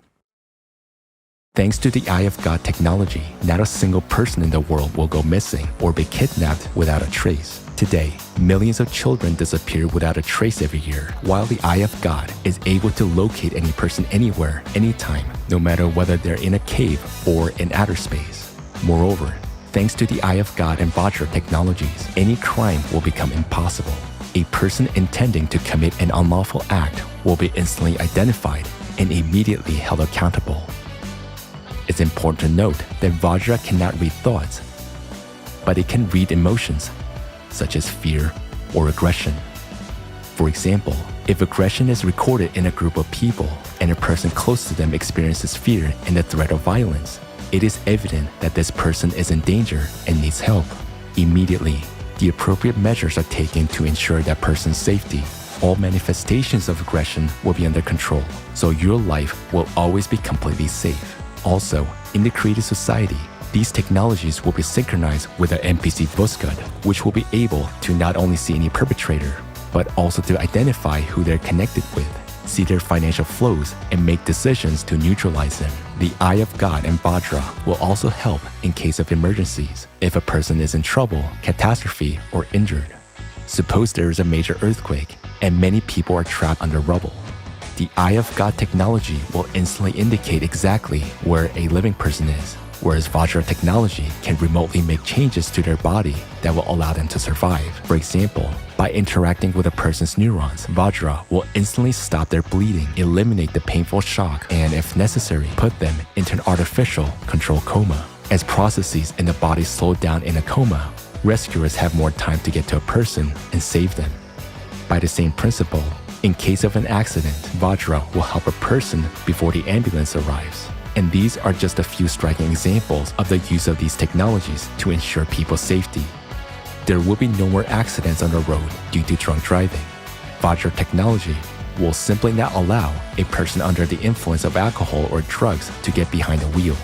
S15: Thanks to the Eye of God technology, not a single person in the world will go missing or be kidnapped without a trace. Today, millions of children disappear without a trace every year, while the Eye of God is able to locate any person anywhere, anytime, no matter whether they're in a cave or in outer space. Moreover, thanks to the Eye of God and Vajra technologies, any crime will become impossible. A person intending to commit an unlawful act will be instantly identified and immediately held accountable. It's important to note that Vajra cannot read thoughts, but it can read emotions, such as fear or aggression. For example, if aggression is recorded in a group of people and a person close to them experiences fear and the threat of violence, it is evident that this person is in danger and needs help. Immediately, the appropriate measures are taken to ensure that person's safety. All manifestations of aggression will be under control, so your life will always be completely safe. Also, in the creative society, these technologies will be synchronized with the NPC Voskad, which will be able to not only see any perpetrator, but also to identify who they're connected with, see their financial flows, and make decisions to neutralize them. The Eye of God and Vajra will also help in case of emergencies, if a person is in trouble, catastrophe, or injured. Suppose there is a major earthquake, and many people are trapped under rubble. The Eye of God technology will instantly indicate exactly where a living person is, whereas Vajra technology can remotely make changes to their body that will allow them to survive. For example, by interacting with a person's neurons, Vajra will instantly stop their bleeding, eliminate the painful shock, and if necessary, put them into an artificial controlled coma. As processes in the body slow down in a coma, rescuers have more time to get to a person and save them. By the same principle, in case of an accident, Vajra will help a person before the ambulance arrives. And these are just a few striking examples of the use of these technologies to ensure people's safety. There will be no more accidents on the road due to drunk driving. Vajra technology will simply not allow a person under the influence of alcohol or drugs to get behind the wheel.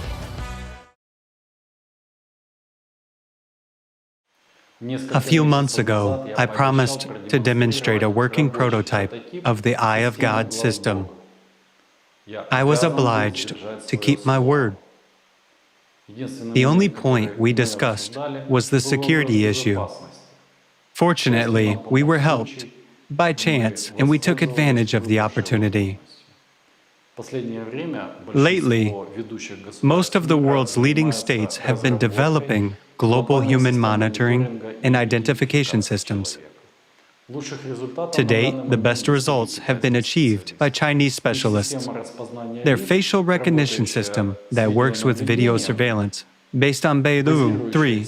S1: A few months ago, I promised to demonstrate a working prototype of the Eye of God system. I was obliged to keep my word. The only point we discussed was the security issue. Fortunately, we were helped by chance, and we took advantage of the opportunity. Lately, most of the world's leading states have been developing global human monitoring and identification systems. To date, the best results have been achieved by Chinese specialists. Their facial recognition system that works with video surveillance, based on Beidou 3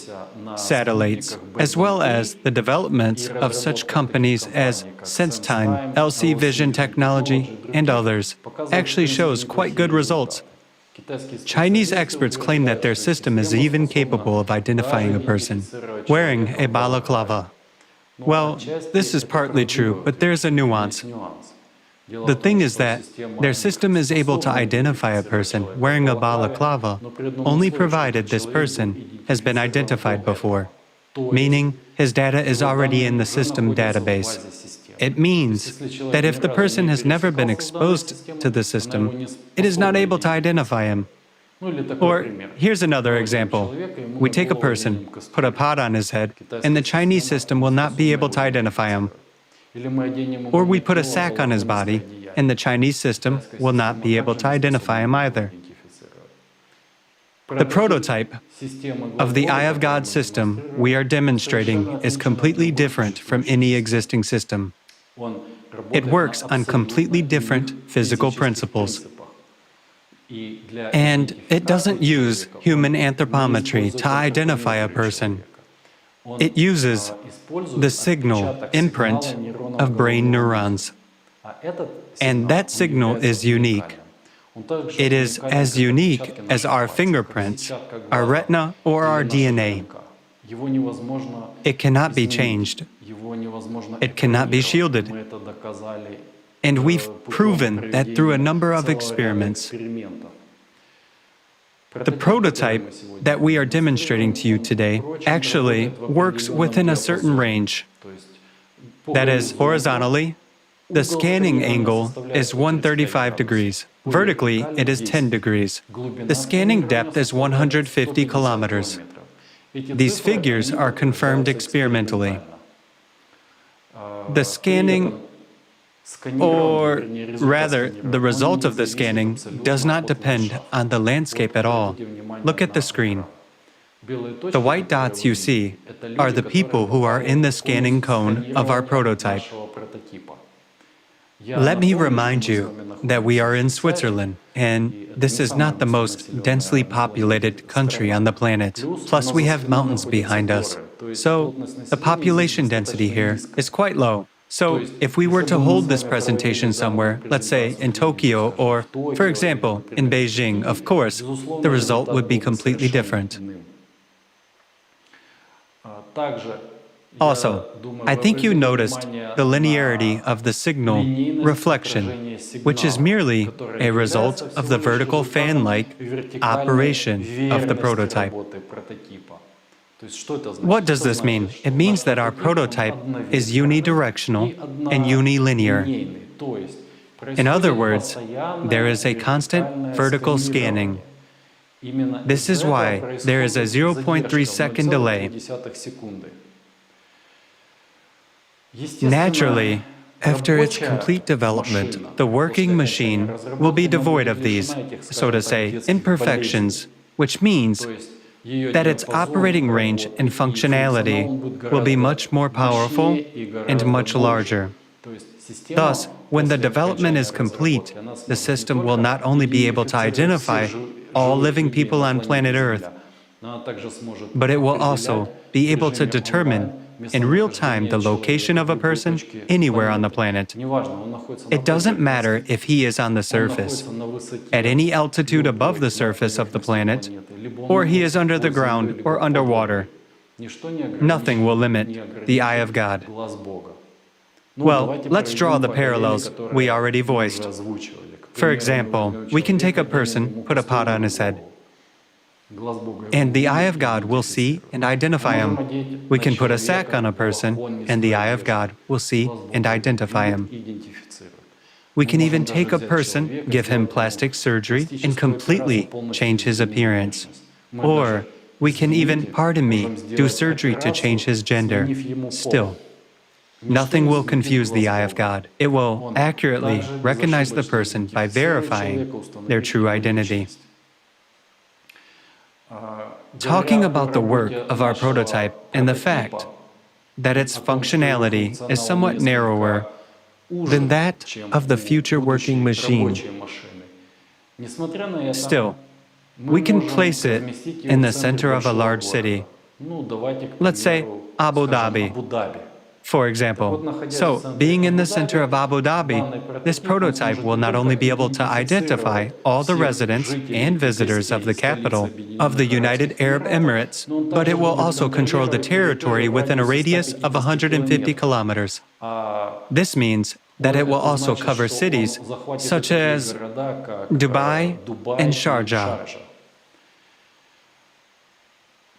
S1: satellites, as well as the developments of such companies as SenseTime, LC Vision Technology, and others, actually shows quite good results. Chinese experts claim that their system is even capable of identifying a person wearing a balaclava. Well, this is partly true, but there's a nuance. The thing is that their system is able to identify a person wearing a balaclava only provided this person has been identified before, meaning his data is already in the system database. It means that if the person has never been exposed to the system, it is not able to identify him. Or here's another example. We take a person, put a pot on his head, and the Chinese system will not be able to identify him. Or we put a sack on his body, and the Chinese system will not be able to identify him either. The prototype of the Eye of God system we are demonstrating is completely different from any existing system. It works on completely different physical principles. And it doesn't use human anthropometry to identify a person. It uses the signal imprint of brain neurons. And that signal is unique. It is as unique as our fingerprints, our retina, or our DNA. It cannot be changed. It cannot be shielded. And we've proven that through a number of experiments. The prototype that we are demonstrating to you today actually works within a certain range. That is, horizontally, the scanning angle is 135 degrees. Vertically, it is 10 degrees. The scanning depth is 150 kilometers. These figures are confirmed experimentally. The scanning, or rather, the result of the scanning does not depend on the landscape at all. Look at the screen. The white dots you see are the people who are in the scanning cone of our prototype. Let me remind you that we are in Switzerland, and this is not the most densely populated country on the planet. Plus, we have mountains behind us. So, the population density here is quite low. So, if we were to hold this presentation somewhere, let's say in Tokyo or, for example, in Beijing, of course, the result would be completely different. Also, I think you noticed the linearity of the signal reflection, which is merely a result of the vertical fan-like operation of the prototype. What does this mean? It means that our prototype is unidirectional and unilinear. In other words, there is a constant vertical scanning. This is why there is a 0.3-second delay. Naturally, after its complete development, the working machine will be devoid of these, so to say, imperfections, which means that its operating range and functionality will be much more powerful and much larger. Thus, when the development is complete, the system will not only be able to identify all living people on planet Earth, but it will also be able to determine in real time the location of a person anywhere on the planet. It doesn't matter if he is on the surface, at any altitude above the surface of the planet, or he is under the ground or underwater. Nothing will limit the eye of God. Well, let's draw the parallels we already voiced. For example, we can take a person, put a pot on his head, and the eye of God will see and identify him. We can put a sack on a person, and the eye of God will see and identify him. We can even take a person, give him plastic surgery, and completely change his appearance. Or we can even, pardon me, do surgery to change his gender. Still, nothing will confuse the eye of God. It will accurately recognize the person by verifying their true identity. Talking about the work of our prototype and the fact that its functionality is somewhat narrower than that of the future working machine. Still, we can place it in the center of a large city. Let's say Abu Dhabi, for example. So, being in the center of Abu Dhabi, this prototype will not only be able to identify all the residents and visitors of the capital of the United Arab Emirates, but it will also control the territory within a radius of 150 kilometers. This means that it will also cover cities such as Dubai and Sharjah.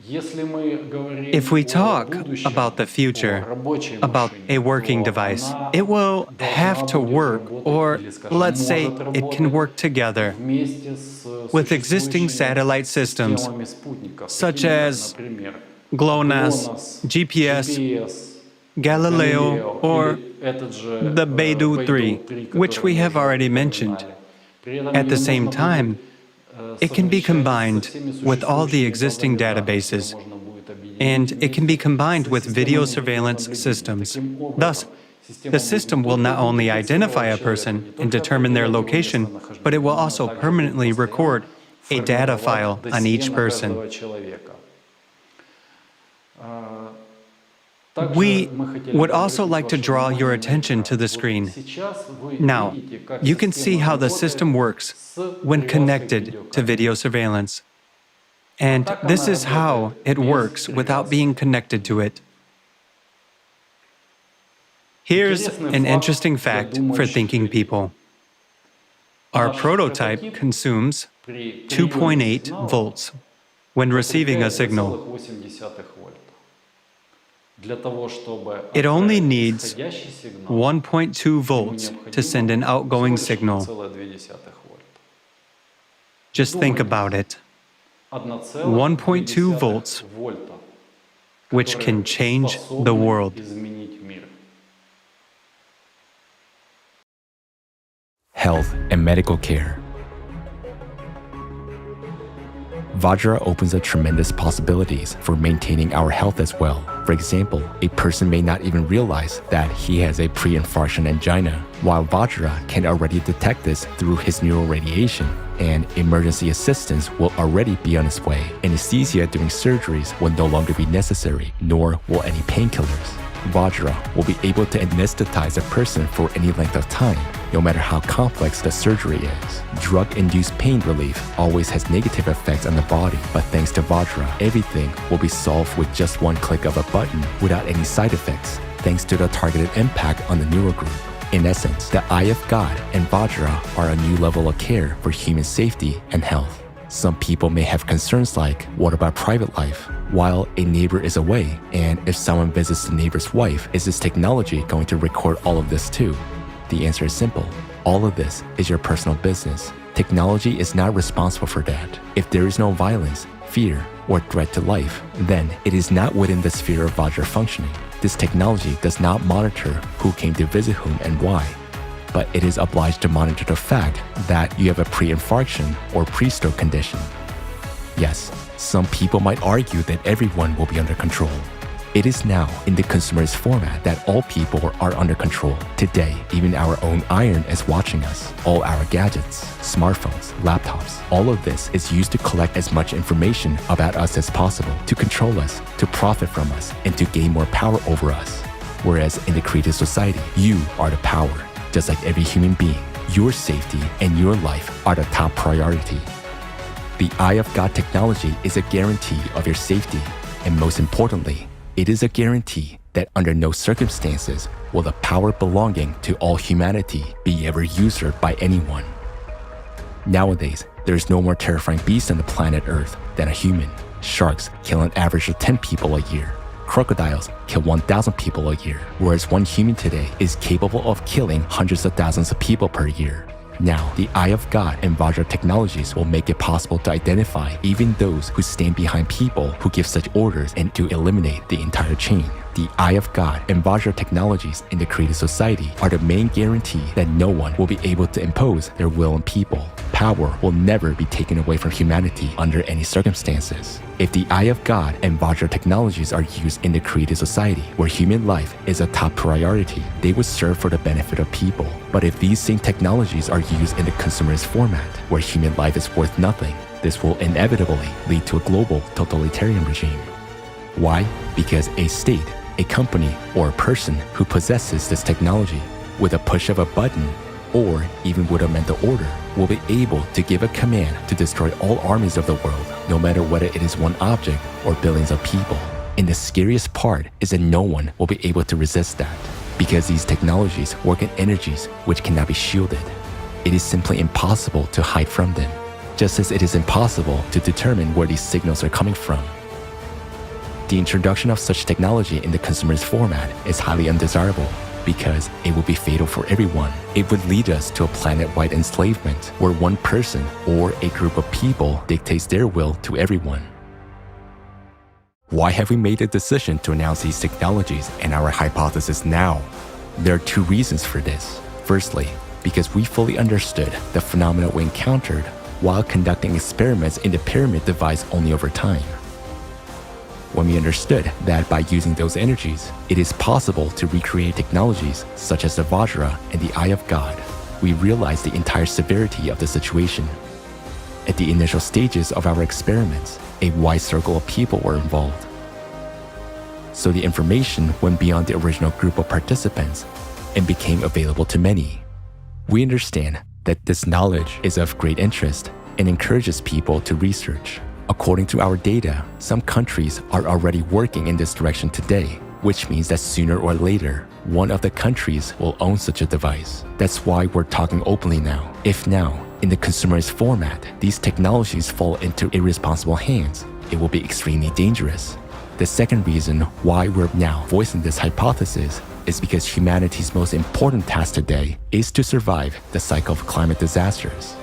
S1: If we talk about the future, about a working device, it will have to work, or let's say it can work together with existing satellite systems such as GLONASS, GPS, Galileo, or the Beidou 3, which we have already mentioned. At the same time, it can be combined with all the existing databases, and it can be combined with video surveillance systems. Thus, the system will not only identify a person and determine their location, but it will also permanently record a data file on each person. We would also like to draw your attention to the screen. Now, you can see how the system works when connected to video surveillance. And this is how it works without being connected to it. Here's an interesting fact for thinking people. Our prototype consumes 2.8 volts when receiving a signal. It only needs 1.2 volts to send an outgoing signal. Just think about it. 1.2 volts, which can change the world.
S15: Health and medical care. Vajra opens up tremendous possibilities for maintaining our health as well. For example, a person may not even realize that he has a pre-infarction angina, while Vajra can already detect this through his neural radiation, and emergency assistance will already be on its way. Anesthesia during surgeries will no longer be necessary, nor will any painkillers. Vajra will be able to anesthetize a person for any length of time, no matter how complex the surgery is. Drug-induced pain relief always has negative effects on the body, but thanks to Vajra, everything will be solved with just one click of a button without any side effects, thanks to the targeted impact on the neural group. In essence, the Eye of God and Vajra are a new level of care for human safety and health. Some people may have concerns like, what about private life? While a neighbor is away, and if someone visits the neighbor's wife, is this technology going to record all of this too? The answer is simple. All of this is your personal business. Technology is not responsible for that. If there is no violence, fear, or threat to life, then it is not within the sphere of Vajra functioning. This technology does not monitor who came to visit whom and why, but it is obliged to monitor the fact that you have a pre-infarction or pre-stroke condition. Yes, some people might argue that everyone will be under control. It is now in the consumerist format that all people are under control. Today, even our own iron is watching us. All our gadgets, smartphones, laptops, all of this is used to collect as much information about us as possible, to control us, to profit from us, and to gain more power over us. Whereas in the creative society, you are the power. Just like every human being, your safety and your life are the top priority. The Eye of God technology is a guarantee of your safety, and most importantly, it is a guarantee that under no circumstances will the power belonging to all humanity be ever usurped by anyone. Nowadays, there is no more terrifying beast on the planet Earth than a human. Sharks kill an average of 10 people a year. Crocodiles kill 1,000 people a year, whereas one human today is capable of killing hundreds of thousands of people per year. Now, the Eye of God and Vajra technologies will make it possible to identify even those who stand behind people who give such orders and to eliminate the entire chain. The Eye of God and Vajra technologies in the creative society are the main guarantee that no one will be able to impose their will on people. Power will never be taken away from humanity under any circumstances. If the Eye of God and Vajra technologies are used in the creative society, where human life is a top priority, they would serve for the benefit of people. But if these same technologies are used in the consumerist format, where human life is worth nothing, this will inevitably lead to a global totalitarian regime. Why? Because a state, a company, or a person who possesses this technology, with a push of a button, or even with a mental order, will be able to give a command to destroy all armies of the world, no matter whether it is one object or billions of people. And the scariest part is that no one will be able to resist that, because these technologies work in energies which cannot be shielded. It is simply impossible to hide from them, just as it is impossible to determine where these signals are coming from. The introduction of such technology in the consumerist format is highly undesirable because it would be fatal for everyone. It would lead us to a planet-wide enslavement where one person or a group of people dictates their will to everyone. Why have we made the decision to announce these technologies and our hypothesis now? There are two reasons for this. Firstly, because we fully understood the phenomena we encountered while conducting experiments in the pyramid device only over time. When we understood that by using those energies, it is possible to recreate technologies such as the Vajra and the Eye of God, we realized the entire severity of the situation. At the initial stages of our experiments, a wide circle of people were involved. So the information went beyond the original group of participants and became available to many. We understand that this knowledge is of great interest and encourages people to research. According to our data, some countries are already working in this direction today, which means that sooner or later, one of the countries will own such a device. That's why we're talking openly now. If now, in the consumerist format, these technologies fall into irresponsible hands, it will be extremely dangerous. The second reason why we're now voicing this hypothesis is because humanity's most important task today is to survive the cycle of climate disasters.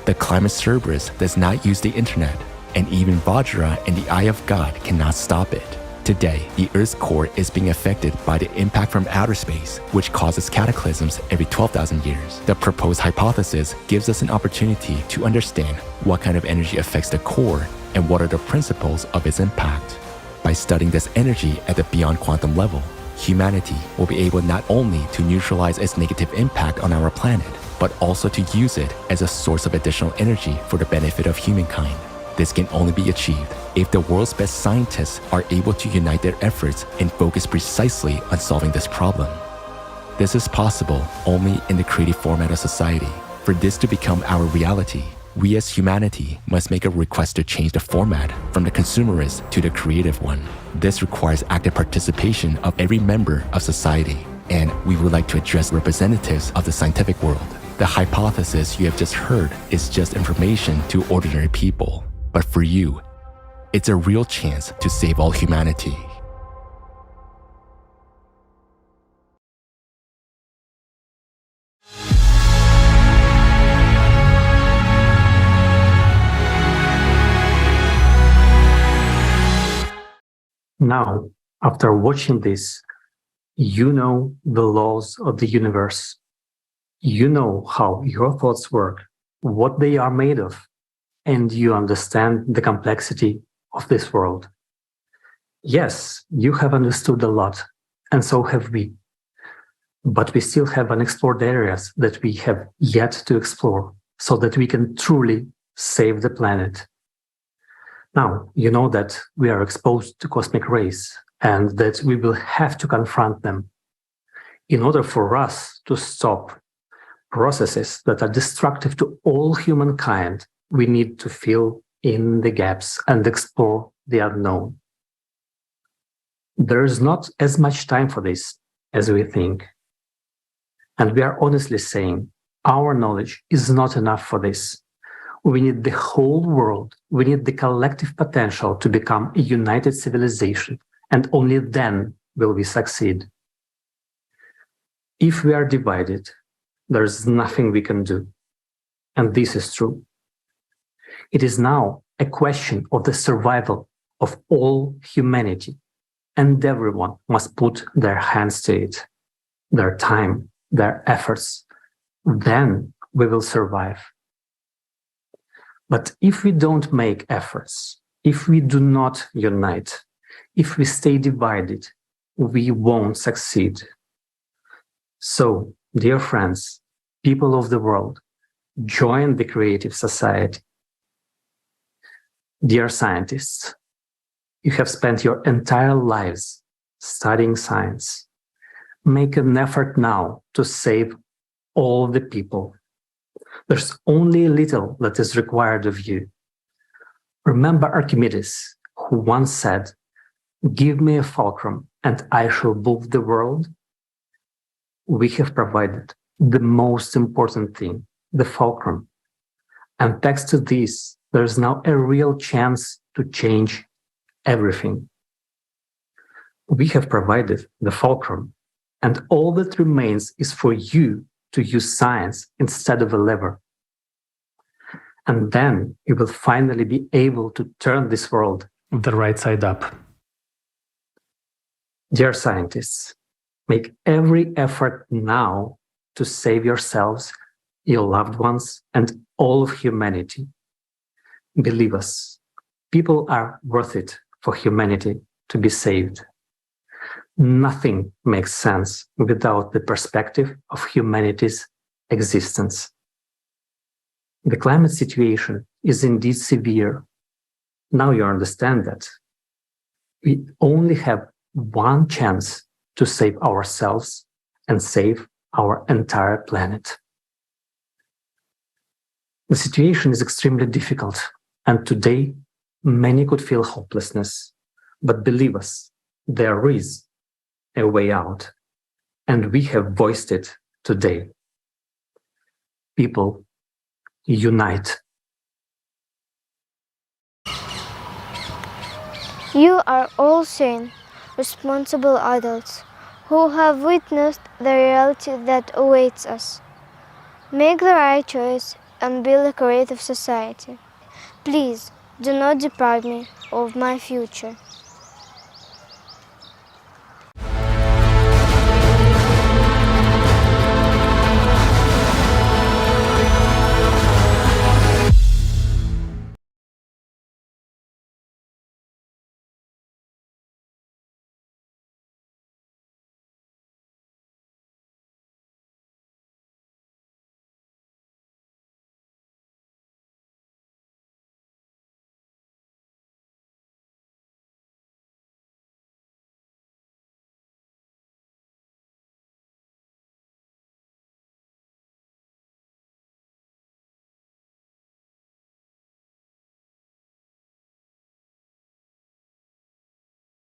S15: The climate Cerberus does not use the internet, and even Vajra and the Eye of God cannot stop it. Today, the Earth's core is being affected by the impact from outer space, which causes cataclysms every 12,000 years. The proposed hypothesis gives us an opportunity to understand what kind of energy affects the core and what are the principles of its impact. By studying this energy at the beyond quantum level, humanity will be able not only to neutralize its negative impact on our planet, but also to use it as a source of additional energy for the benefit of humankind. This can only be achieved if the world's best scientists are able to unite their efforts and focus precisely on solving this problem. This is possible only in the creative format of society. For this to become our reality, we as humanity must make a request to change the format from the consumerist to the creative one. This requires active participation of every member of society, and we would like to address representatives of the scientific world. The hypothesis you have just heard is just information to ordinary people. But for you, it's a real chance to save all humanity.
S12: Now, after watching this, you know the laws of the universe. You know how your thoughts work, what they are made of, and you understand the complexity of this world. Yes, you have understood a lot, and so have we. But we still have unexplored areas that we have yet to explore so that we can truly save the planet. Now, you know that we are exposed to cosmic rays and that we will have to confront them. In order for us to stop processes that are destructive to all humankind, we need to fill in the gaps and explore the unknown. There is not as much time for this as we think. And we are honestly saying our knowledge is not enough for this. We need the whole world. We need the collective potential to become a united civilization, and only then will we succeed. If we are divided, there is nothing we can do. And this is true. It is now a question of the survival of all humanity. and everyone must put their hands to it, their time, their efforts. Then we will survive. But if we don't make efforts, if we do not unite, if we stay divided, we won't succeed. So, dear friends, people of the world, join the creative society. Dear scientists, you have spent your entire lives studying science. Make an effort now to save all the people. There's only a little that is required of you. Remember Archimedes, who once said, "Give me a fulcrum and I shall move the world." We have provided the most important thing, the fulcrum. And thanks to this, there is now a real chance to change everything. We have provided the fulcrum, and all that remains is for you to use science instead of a lever. And then you will finally be able to turn this world the right side up. Dear scientists, make every effort now to save yourselves, your loved ones, and all of humanity. Believe us, people are worth it for humanity to be saved. Nothing makes sense without the perspective of humanity's existence. The climate situation is indeed severe. Now you understand that. We only have one chance to save ourselves and save our entire planet. The situation is extremely difficult, and today many could feel hopelessness. But believe us, there is a way out, and we have voiced it today. People, unite.
S7: You are all sane, responsible adults who have witnessed the reality that awaits us. Make the right choice and build a creative society. Please do not deprive me of my future.